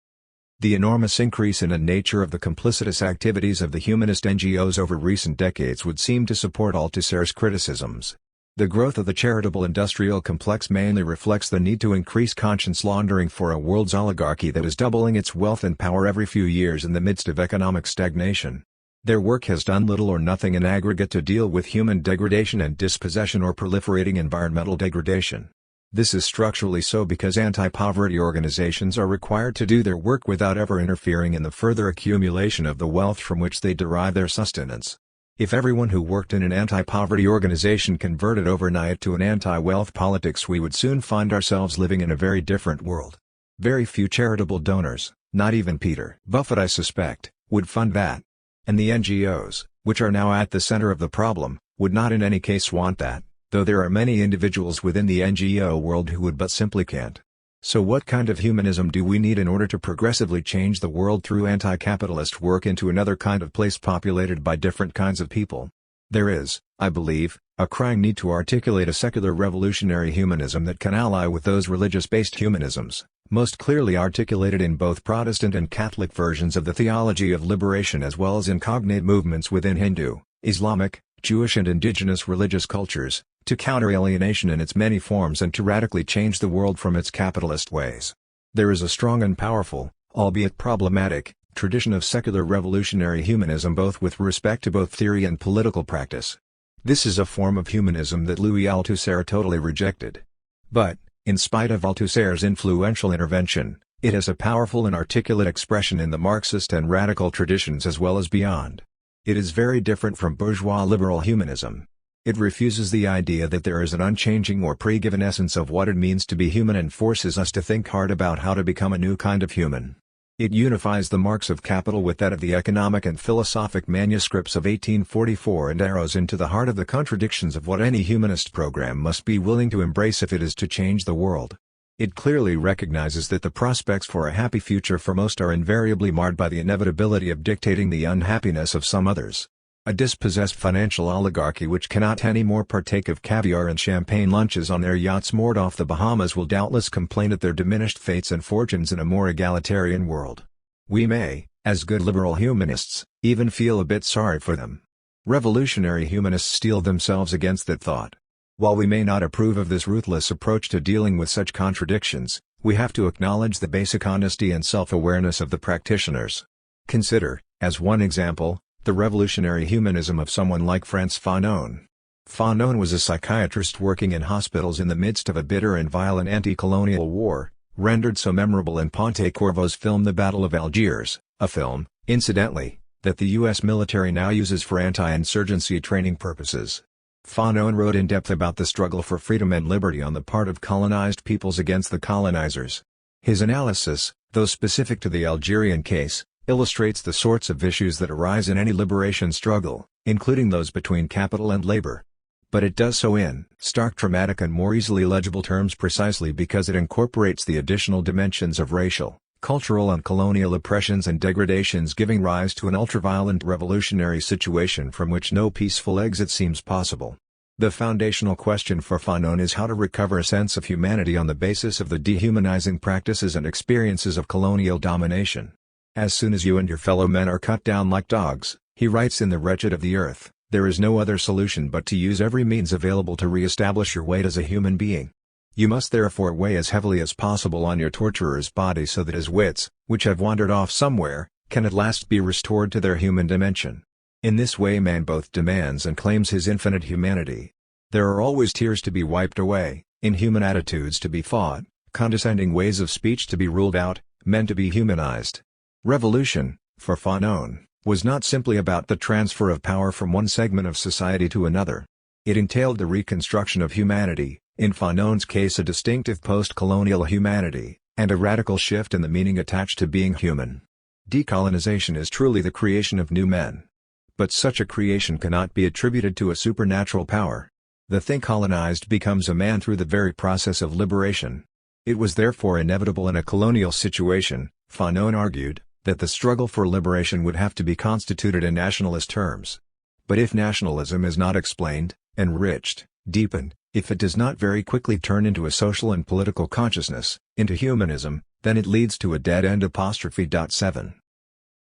The enormous increase in the nature of the complicitous activities of the humanist NGOs over recent decades would seem to support Althusser's criticisms. The growth of the charitable industrial complex mainly reflects the need to increase conscience laundering for a world's oligarchy that is doubling its wealth and power every few years in the midst of economic stagnation. Their work has done little or nothing in aggregate to deal with human degradation and dispossession or proliferating environmental degradation. This is structurally so because anti-poverty organizations are required to do their work without ever interfering in the further accumulation of the wealth from which they derive their sustenance. If everyone who worked in an anti-poverty organization converted overnight to an anti-wealth politics, we would soon find ourselves living in a very different world. Very few charitable donors, not even Peter Buffett I suspect, would fund that. And the NGOs, which are now at the center of the problem, would not in any case want that, though there are many individuals within the NGO world who would but simply can't. So what kind of humanism do we need in order to progressively change the world through anti-capitalist work into another kind of place populated by different kinds of people? There is, I believe, a crying need to articulate a secular revolutionary humanism that can ally with those religious-based humanisms, most clearly articulated in both Protestant and Catholic versions of the theology of liberation as well as in cognate movements within Hindu, Islamic, Jewish and indigenous religious cultures, to counter alienation in its many forms and to radically change the world from its capitalist ways. There is a strong and powerful, albeit problematic, tradition of secular revolutionary humanism both with respect to both theory and political practice. This is a form of humanism that Louis Althusser totally rejected. But, in spite of Althusser's influential intervention, it has a powerful and articulate expression in the Marxist and radical traditions as well as beyond. It is very different from bourgeois liberal humanism. It refuses the idea that there is an unchanging or pre-given essence of what it means to be human and forces us to think hard about how to become a new kind of human. It unifies the Marx of capital with that of the economic and philosophic manuscripts of 1844 and arrows into the heart of the contradictions of what any humanist program must be willing to embrace if it is to change the world. It clearly recognizes that the prospects for a happy future for most are invariably marred by the inevitability of dictating the unhappiness of some others. A dispossessed financial oligarchy which cannot any more partake of caviar and champagne lunches on their yachts moored off the Bahamas will doubtless complain at their diminished fates and fortunes in a more egalitarian world. We may, as good liberal humanists, even feel a bit sorry for them. Revolutionary humanists steel themselves against that thought. While we may not approve of this ruthless approach to dealing with such contradictions, we have to acknowledge the basic honesty and self-awareness of the practitioners. Consider, as one example, the revolutionary humanism of someone like Frantz Fanon. Fanon was a psychiatrist working in hospitals in the midst of a bitter and violent anti-colonial war, rendered so memorable in Pontecorvo's film The Battle of Algiers, a film, incidentally, that the U.S. military now uses for anti-insurgency training purposes. Fanon wrote in depth about the struggle for freedom and liberty on the part of colonized peoples against the colonizers. His analysis, though specific to the Algerian case, illustrates the sorts of issues that arise in any liberation struggle, including those between capital and labor. But it does so in stark, dramatic and more easily legible terms precisely because it incorporates the additional dimensions of racial, cultural and colonial oppressions and degradations, giving rise to an ultraviolent revolutionary situation from which no peaceful exit seems possible. The foundational question for Fanon is how to recover a sense of humanity on the basis of the dehumanizing practices and experiences of colonial domination. As soon as you and your fellow men are cut down like dogs, he writes in The Wretched of the Earth, there is no other solution but to use every means available to re-establish your weight as a human being. You must therefore weigh as heavily as possible on your torturer's body so that his wits, which have wandered off somewhere, can at last be restored to their human dimension. In this way man both demands and claims his infinite humanity. There are always tears to be wiped away, inhuman attitudes to be fought, condescending ways of speech to be ruled out, men to be humanized. Revolution, for Fanon, was not simply about the transfer of power from one segment of society to another. It entailed the reconstruction of humanity, in Fanon's case a distinctive post-colonial humanity, and a radical shift in the meaning attached to being human. Decolonization is truly the creation of new men. But such a creation cannot be attributed to a supernatural power. The thing colonized becomes a man through the very process of liberation. It was therefore inevitable in a colonial situation, Fanon argued, that the struggle for liberation would have to be constituted in nationalist terms. But if nationalism is not explained, enriched, deepened, if it does not very quickly turn into a social and political consciousness, into humanism, then it leads to a dead end. 7.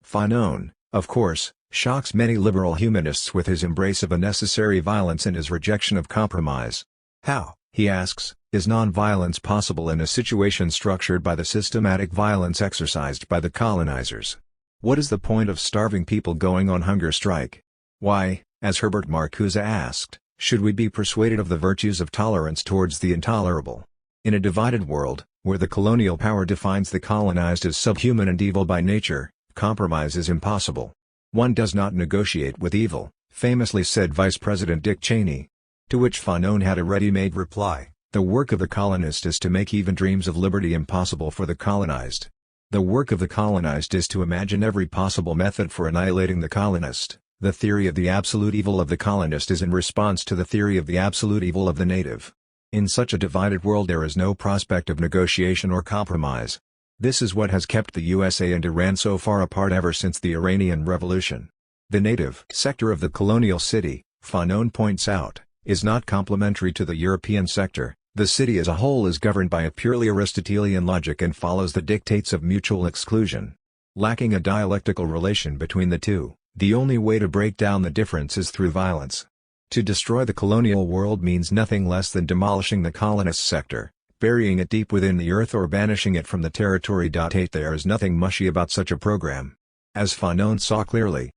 Fanon, of course, shocks many liberal humanists with his embrace of unnecessary violence and his rejection of compromise. How, he asks, is non-violence possible in a situation structured by the systematic violence exercised by the colonizers? What is the point of starving people going on hunger strike? Why, as Herbert Marcuse asked, should we be persuaded of the virtues of tolerance towards the intolerable? In a divided world, where the colonial power defines the colonized as subhuman and evil by nature, compromise is impossible. One does not negotiate with evil, famously said Vice President Dick Cheney. To which Fanon had a ready-made reply, the work of the colonist is to make even dreams of liberty impossible for the colonized. The work of the colonized is to imagine every possible method for annihilating the colonist. The theory of the absolute evil of the colonist is in response to the theory of the absolute evil of the native. In such a divided world there is no prospect of negotiation or compromise. This is what has kept the USA and Iran so far apart ever since the Iranian Revolution. The native sector of the colonial city, Fanon points out, is not complementary to the European sector. The city as a whole is governed by a purely Aristotelian logic and follows the dictates of mutual exclusion. Lacking a dialectical relation between the two, the only way to break down the difference is through violence. To destroy the colonial world means nothing less than demolishing the colonist sector, burying it deep within the earth or banishing it from the territory. 8 There is nothing mushy about such a program. As Fanon saw clearly.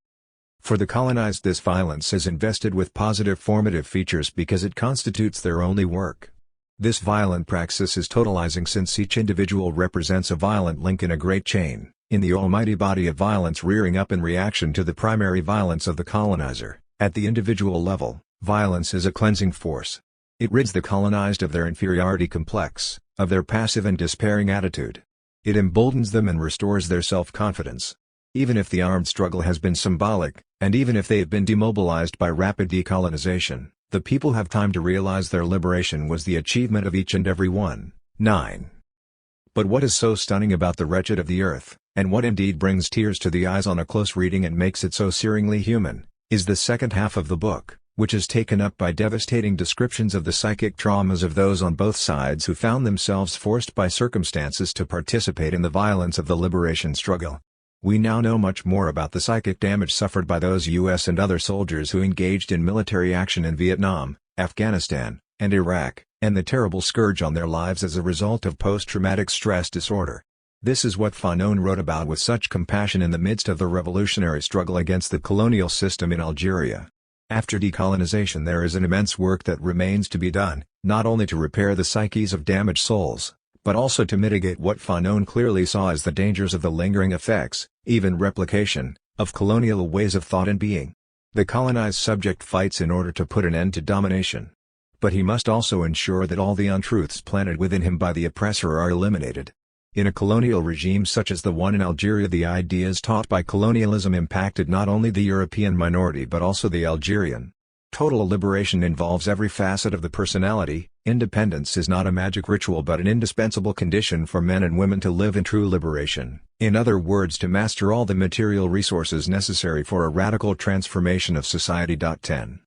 For the colonized this violence is invested with positive formative features because it constitutes their only work. This violent praxis is totalizing since each individual represents a violent link in a great chain, in the almighty body of violence rearing up in reaction to the primary violence of the colonizer. At the individual level, violence is a cleansing force. It rids the colonized of their inferiority complex, of their passive and despairing attitude. It emboldens them and restores their self-confidence. Even if the armed struggle has been symbolic, and even if they have been demobilized by rapid decolonization, the people have time to realize their liberation was the achievement of each and every one. 9. But what is so stunning about the wretched of the earth, and what indeed brings tears to the eyes on a close reading and makes it so searingly human, is the second half of the book, which is taken up by devastating descriptions of the psychic traumas of those on both sides who found themselves forced by circumstances to participate in the violence of the liberation struggle. We now know much more about the psychic damage suffered by those U.S. and other soldiers who engaged in military action in Vietnam, Afghanistan, and Iraq, and the terrible scourge on their lives as a result of post-traumatic stress disorder. This is what Fanon wrote about with such compassion in the midst of the revolutionary struggle against the colonial system in Algeria. After decolonization there is an immense work that remains to be done, not only to repair the psyches of damaged souls, but also to mitigate what Fanon clearly saw as the dangers of the lingering effects, even replication, of colonial ways of thought and being. The colonized subject fights in order to put an end to domination. But he must also ensure that all the untruths planted within him by the oppressor are eliminated. In a colonial regime such as the one in Algeria, the ideas taught by colonialism impacted not only the European minority but also the Algerian. Total liberation involves every facet of the personality. Independence is not a magic ritual but an indispensable condition for men and women to live in true liberation, in other words to master all the material resources necessary for a radical transformation of society. 10.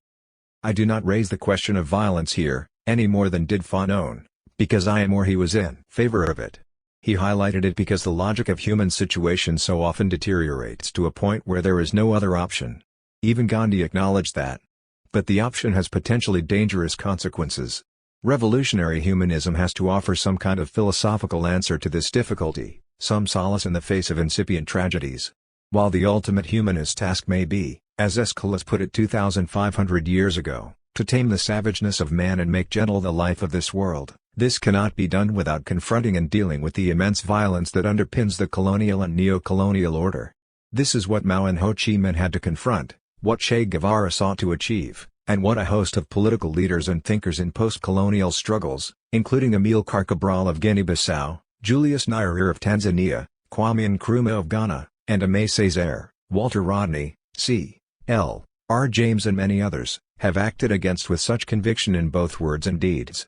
I do not raise the question of violence here, any more than did Fanon, because I am or he was in favor of it. He highlighted it because the logic of human situations so often deteriorates to a point where there is no other option. Even Gandhi acknowledged that. But the option has potentially dangerous consequences. Revolutionary humanism has to offer some kind of philosophical answer to this difficulty, some solace in the face of incipient tragedies. While the ultimate humanist task may be, as Aeschylus put it 2,500 years ago, to tame the savageness of man and make gentle the life of this world, this cannot be done without confronting and dealing with the immense violence that underpins the colonial and neo-colonial order. This is what Mao and Ho Chi Minh had to confront, what Che Guevara sought to achieve, and what a host of political leaders and thinkers in post-colonial struggles, including Amilcar Cabral of Guinea-Bissau, Julius Nyerere of Tanzania, Kwame Nkrumah of Ghana, and Aimé Césaire, Walter Rodney, C.L. R. James and many others, have acted against with such conviction in both words and deeds.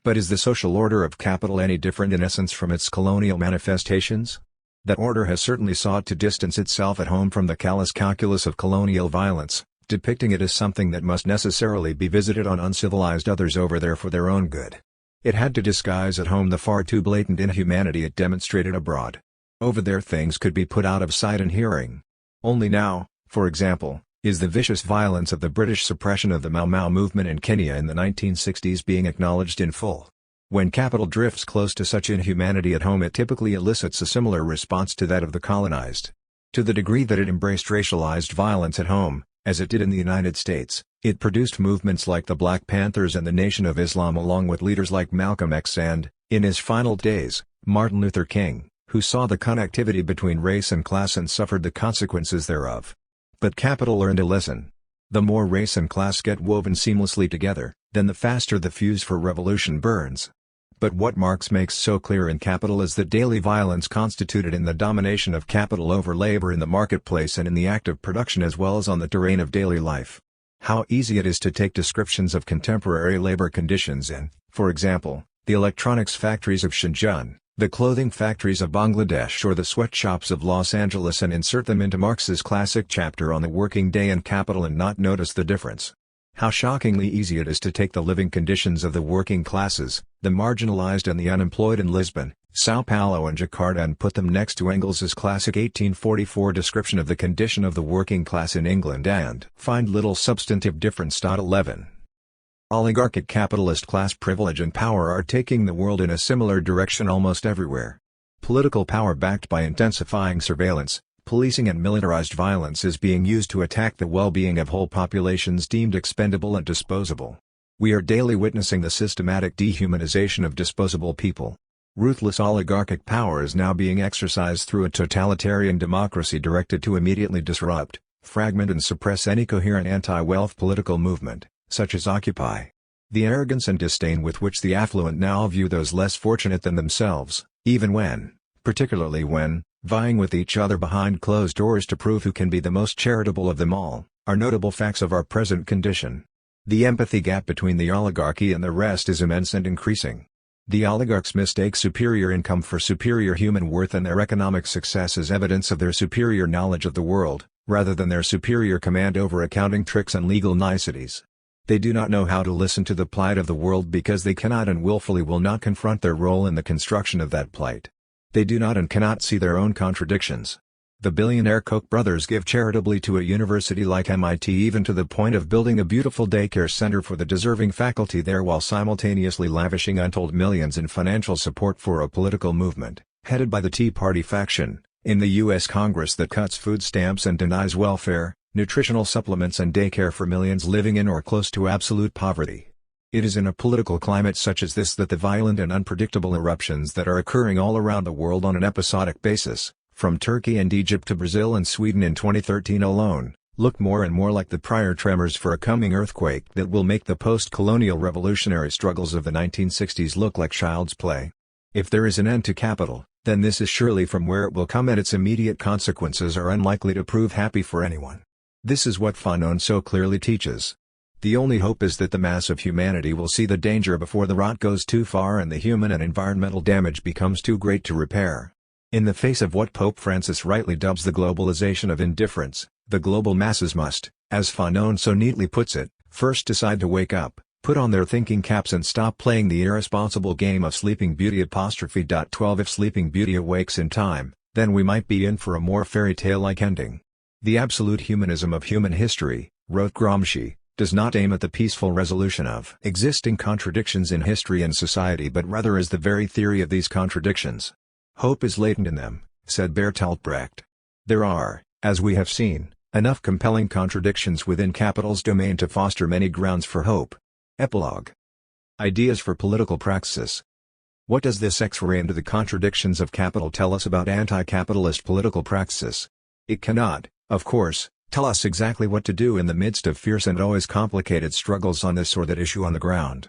But is the social order of capital any different in essence from its colonial manifestations? That order has certainly sought to distance itself at home from the callous calculus of colonial violence, depicting it as something that must necessarily be visited on uncivilized others over there for their own good. It had to disguise at home the far too blatant inhumanity it demonstrated abroad. Over there things could be put out of sight and hearing. Only now, for example, is the vicious violence of the British suppression of the Mau Mau movement in Kenya in the 1960s being acknowledged in full. When capital drifts close to such inhumanity at home, it typically elicits a similar response to that of the colonized. To the degree that it embraced racialized violence at home, as it did in the United States, it produced movements like the Black Panthers and the Nation of Islam along with leaders like Malcolm X and, in his final days, Martin Luther King, who saw the connectivity between race and class and suffered the consequences thereof. But capital learned a lesson. The more race and class get woven seamlessly together, then the faster the fuse for revolution burns. But what Marx makes so clear in Capital is that daily violence constituted in the domination of capital over labor in the marketplace and in the act of production as well as on the terrain of daily life. How easy it is to take descriptions of contemporary labor conditions in, for example, the electronics factories of Shenzhen, the clothing factories of Bangladesh or the sweatshops of Los Angeles and insert them into Marx's classic chapter on the working day and capital and not notice the difference. How shockingly easy it is to take the living conditions of the working classes, the marginalized and the unemployed in Lisbon, Sao Paulo and Jakarta and put them next to Engels's classic 1844 description of the condition of the working class in England and find little substantive difference. 11. Oligarchic capitalist class privilege and power are taking the world in a similar direction almost everywhere. Political power backed by intensifying surveillance, policing and militarized violence is being used to attack the well-being of whole populations deemed expendable and disposable. We are daily witnessing the systematic dehumanization of disposable people. Ruthless oligarchic power is now being exercised through a totalitarian democracy directed to immediately disrupt, fragment and suppress any coherent anti-wealth political movement, such as Occupy. The arrogance and disdain with which the affluent now view those less fortunate than themselves, even when, particularly when, vying with each other behind closed doors to prove who can be the most charitable of them all, are notable facts of our present condition. The empathy gap between the oligarchy and the rest is immense and increasing. The oligarchs mistake superior income for superior human worth and their economic success as evidence of their superior knowledge of the world, rather than their superior command over accounting tricks and legal niceties. They do not know how to listen to the plight of the world because they cannot and willfully will not confront their role in the construction of that plight. They do not and cannot see their own contradictions. The billionaire Koch brothers give charitably to a university like MIT even to the point of building a beautiful daycare center for the deserving faculty there while simultaneously lavishing untold millions in financial support for a political movement, headed by the Tea Party faction, in the U.S. Congress that cuts food stamps and denies welfare, nutritional supplements and daycare for millions living in or close to absolute poverty. It is in a political climate such as this that the violent and unpredictable eruptions that are occurring all around the world on an episodic basis, from Turkey and Egypt to Brazil and Sweden in 2013 alone, look more and more like the prior tremors for a coming earthquake that will make the post-colonial revolutionary struggles of the 1960s look like child's play. If there is an end to capital, then this is surely from where it will come and its immediate consequences are unlikely to prove happy for anyone. This is what Fanon so clearly teaches. The only hope is that the mass of humanity will see the danger before the rot goes too far and the human and environmental damage becomes too great to repair. In the face of what Pope Francis rightly dubs the globalization of indifference, the global masses must, as Fanon so neatly puts it, first decide to wake up, put on their thinking caps and stop playing the irresponsible game of Sleeping Beauty '12. If Sleeping Beauty awakes in time, then we might be in for a more fairy tale-like ending. The absolute humanism of human history, wrote Gramsci, does not aim at the peaceful resolution of existing contradictions in history and society but rather is the very theory of these contradictions. Hope is latent in them, said Bertolt Brecht. There are, as we have seen, enough compelling contradictions within capital's domain to foster many grounds for hope. Epilogue. Ideas for political praxis. What does this X-ray into the contradictions of capital tell us about anti-capitalist political praxis? It cannot, of course, tell us exactly what to do in the midst of fierce and always complicated struggles on this or that issue on the ground.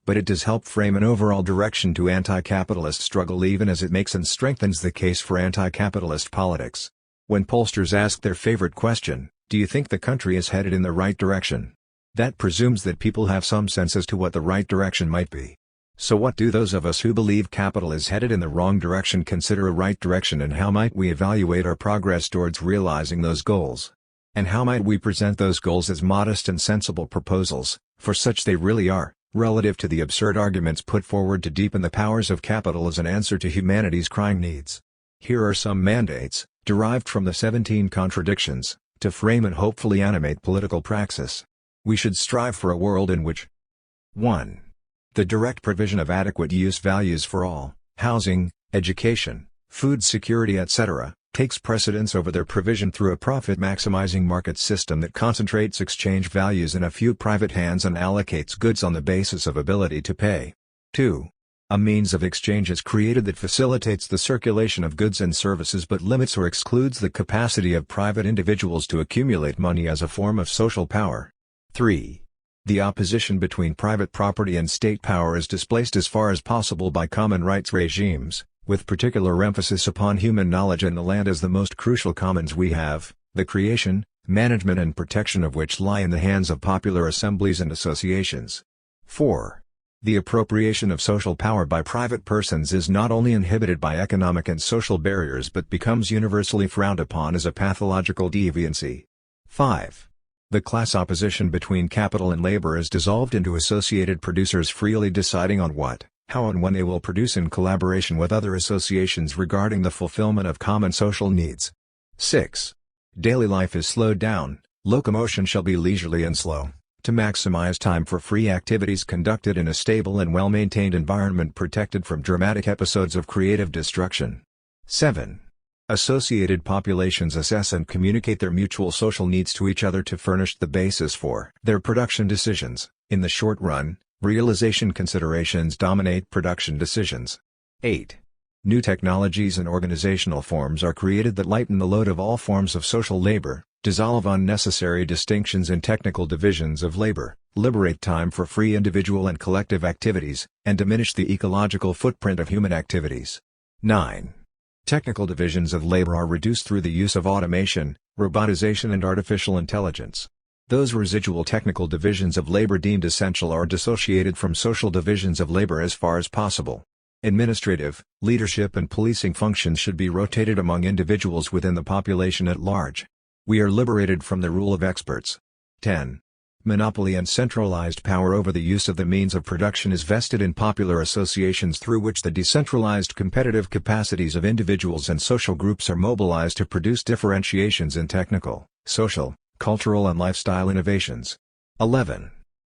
But it does help frame an overall direction to anti-capitalist struggle even as it makes and strengthens the case for anti-capitalist politics. When pollsters ask their favorite question, do you think the country is headed in the right direction? That presumes that people have some sense as to what the right direction might be. So what do those of us who believe capital is headed in the wrong direction consider a right direction, and how might we evaluate our progress towards realizing those goals? And how might we present those goals as modest and sensible proposals, for such they really are, relative to the absurd arguments put forward to deepen the powers of capital as an answer to humanity's crying needs? Here are some mandates, derived from the 17 contradictions, to frame and hopefully animate political praxis. We should strive for a world in which 1. The direct provision of adequate use values for all, housing, education, food security etc., takes precedence over their provision through a profit-maximizing market system that concentrates exchange values in a few private hands and allocates goods on the basis of ability to pay. 2. A means of exchange is created that facilitates the circulation of goods and services but limits or excludes the capacity of private individuals to accumulate money as a form of social power. 3. The opposition between private property and state power is displaced as far as possible by common rights regimes, with particular emphasis upon human knowledge and the land as the most crucial commons we have, the creation, management and protection of which lie in the hands of popular assemblies and associations. 4. The appropriation of social power by private persons is not only inhibited by economic and social barriers but becomes universally frowned upon as a pathological deviancy. 5. The class opposition between capital and labor is dissolved into associated producers freely deciding on what, how and when they will produce in collaboration with other associations regarding the fulfillment of common social needs. 6. Daily life is slowed down, locomotion shall be leisurely and slow, to maximize time for free activities conducted in a stable and well-maintained environment protected from dramatic episodes of creative destruction. 7. Associated populations assess and communicate their mutual social needs to each other to furnish the basis for their production decisions. In the short run, realization considerations dominate production decisions. 8. New technologies and organizational forms are created that lighten the load of all forms of social labor, dissolve unnecessary distinctions and technical divisions of labor, liberate time for free individual and collective activities, and diminish the ecological footprint of human activities. 9. Technical divisions of labor are reduced through the use of automation, robotization and artificial intelligence. Those residual technical divisions of labor deemed essential are dissociated from social divisions of labor as far as possible. Administrative, leadership and policing functions should be rotated among individuals within the population at large. We are liberated from the rule of experts. 10. Monopoly and centralized power over the use of the means of production is vested in popular associations through which the decentralized competitive capacities of individuals and social groups are mobilized to produce differentiations in technical, social, cultural and lifestyle innovations. 11.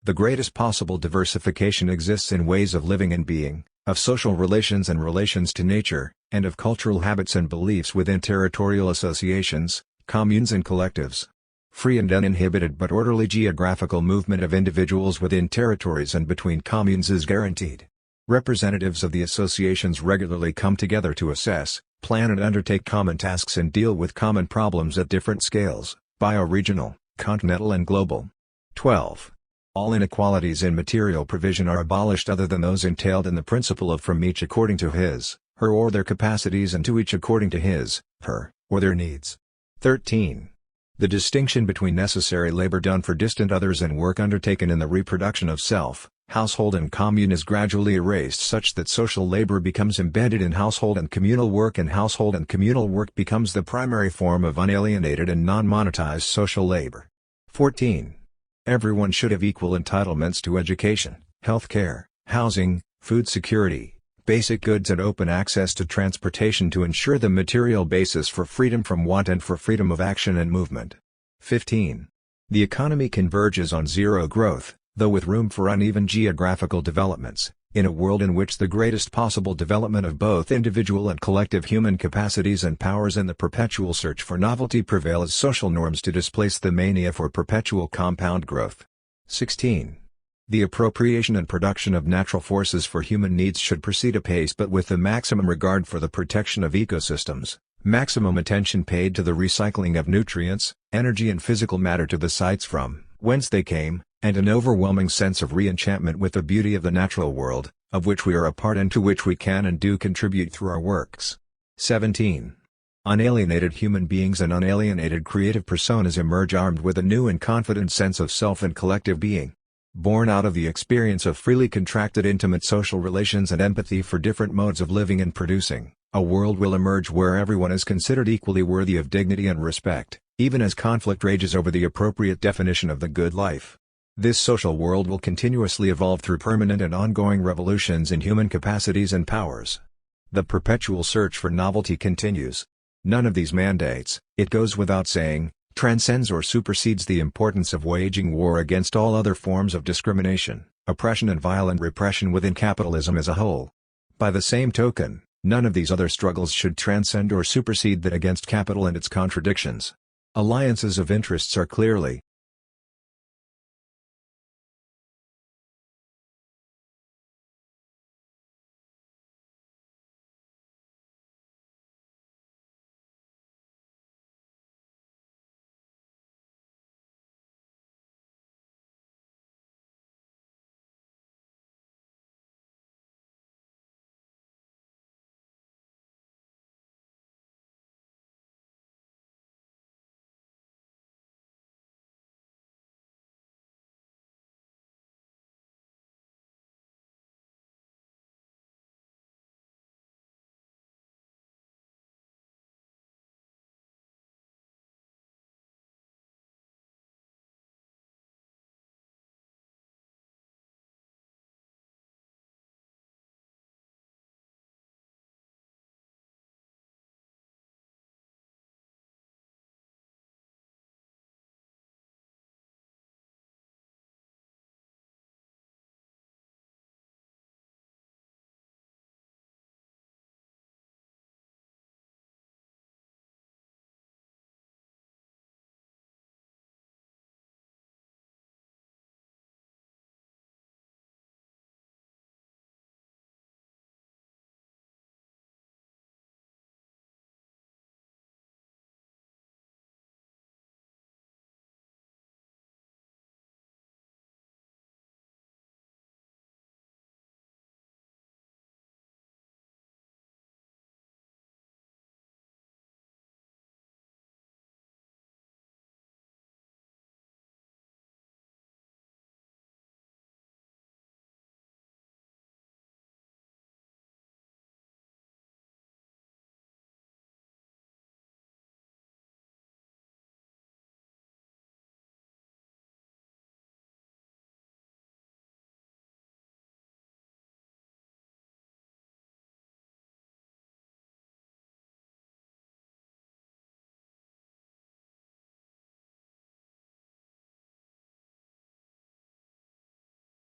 The greatest possible diversification exists in ways of living and being, of social relations and relations to nature, and of cultural habits and beliefs within territorial associations, communes and collectives. Free and uninhibited but orderly geographical movement of individuals within territories and between communes is guaranteed. Representatives of the associations regularly come together to assess, plan and undertake common tasks and deal with common problems at different scales, bioregional, continental and global. 12. All inequalities in material provision are abolished other than those entailed in the principle of from each according to his, her or their capacities and to each according to his, her, or their needs. 13. The distinction between necessary labor done for distant others and work undertaken in the reproduction of self, household and commune is gradually erased such that social labor becomes embedded in household and communal work, and household and communal work becomes the primary form of unalienated and non-monetized social labor. 14. Everyone should have equal entitlements to education, health care, housing, food security, basic goods and open access to transportation to ensure the material basis for freedom from want and for freedom of action and movement. 15. The economy converges on zero growth, though with room for uneven geographical developments, in a world in which the greatest possible development of both individual and collective human capacities and powers and the perpetual search for novelty prevail as social norms to displace the mania for perpetual compound growth. 16. The appropriation and production of natural forces for human needs should proceed apace but with the maximum regard for the protection of ecosystems, maximum attention paid to the recycling of nutrients, energy and physical matter to the sites from whence they came, and an overwhelming sense of re-enchantment with the beauty of the natural world, of which we are a part and to which we can and do contribute through our works. 17. Unalienated human beings and unalienated creative personas emerge armed with a new and confident sense of self and collective being. Born out of the experience of freely contracted intimate social relations and empathy for different modes of living and producing, a world will emerge where everyone is considered equally worthy of dignity and respect, even as conflict rages over the appropriate definition of the good life. This social world will continuously evolve through permanent and ongoing revolutions in human capacities and powers. The perpetual search for novelty continues. None of these mandates, it goes without saying, transcends or supersedes the importance of waging war against all other forms of discrimination, oppression and violent repression within capitalism as a whole. By the same token, none of these other struggles should transcend or supersede that against capital and its contradictions. Alliances of interests are clearly,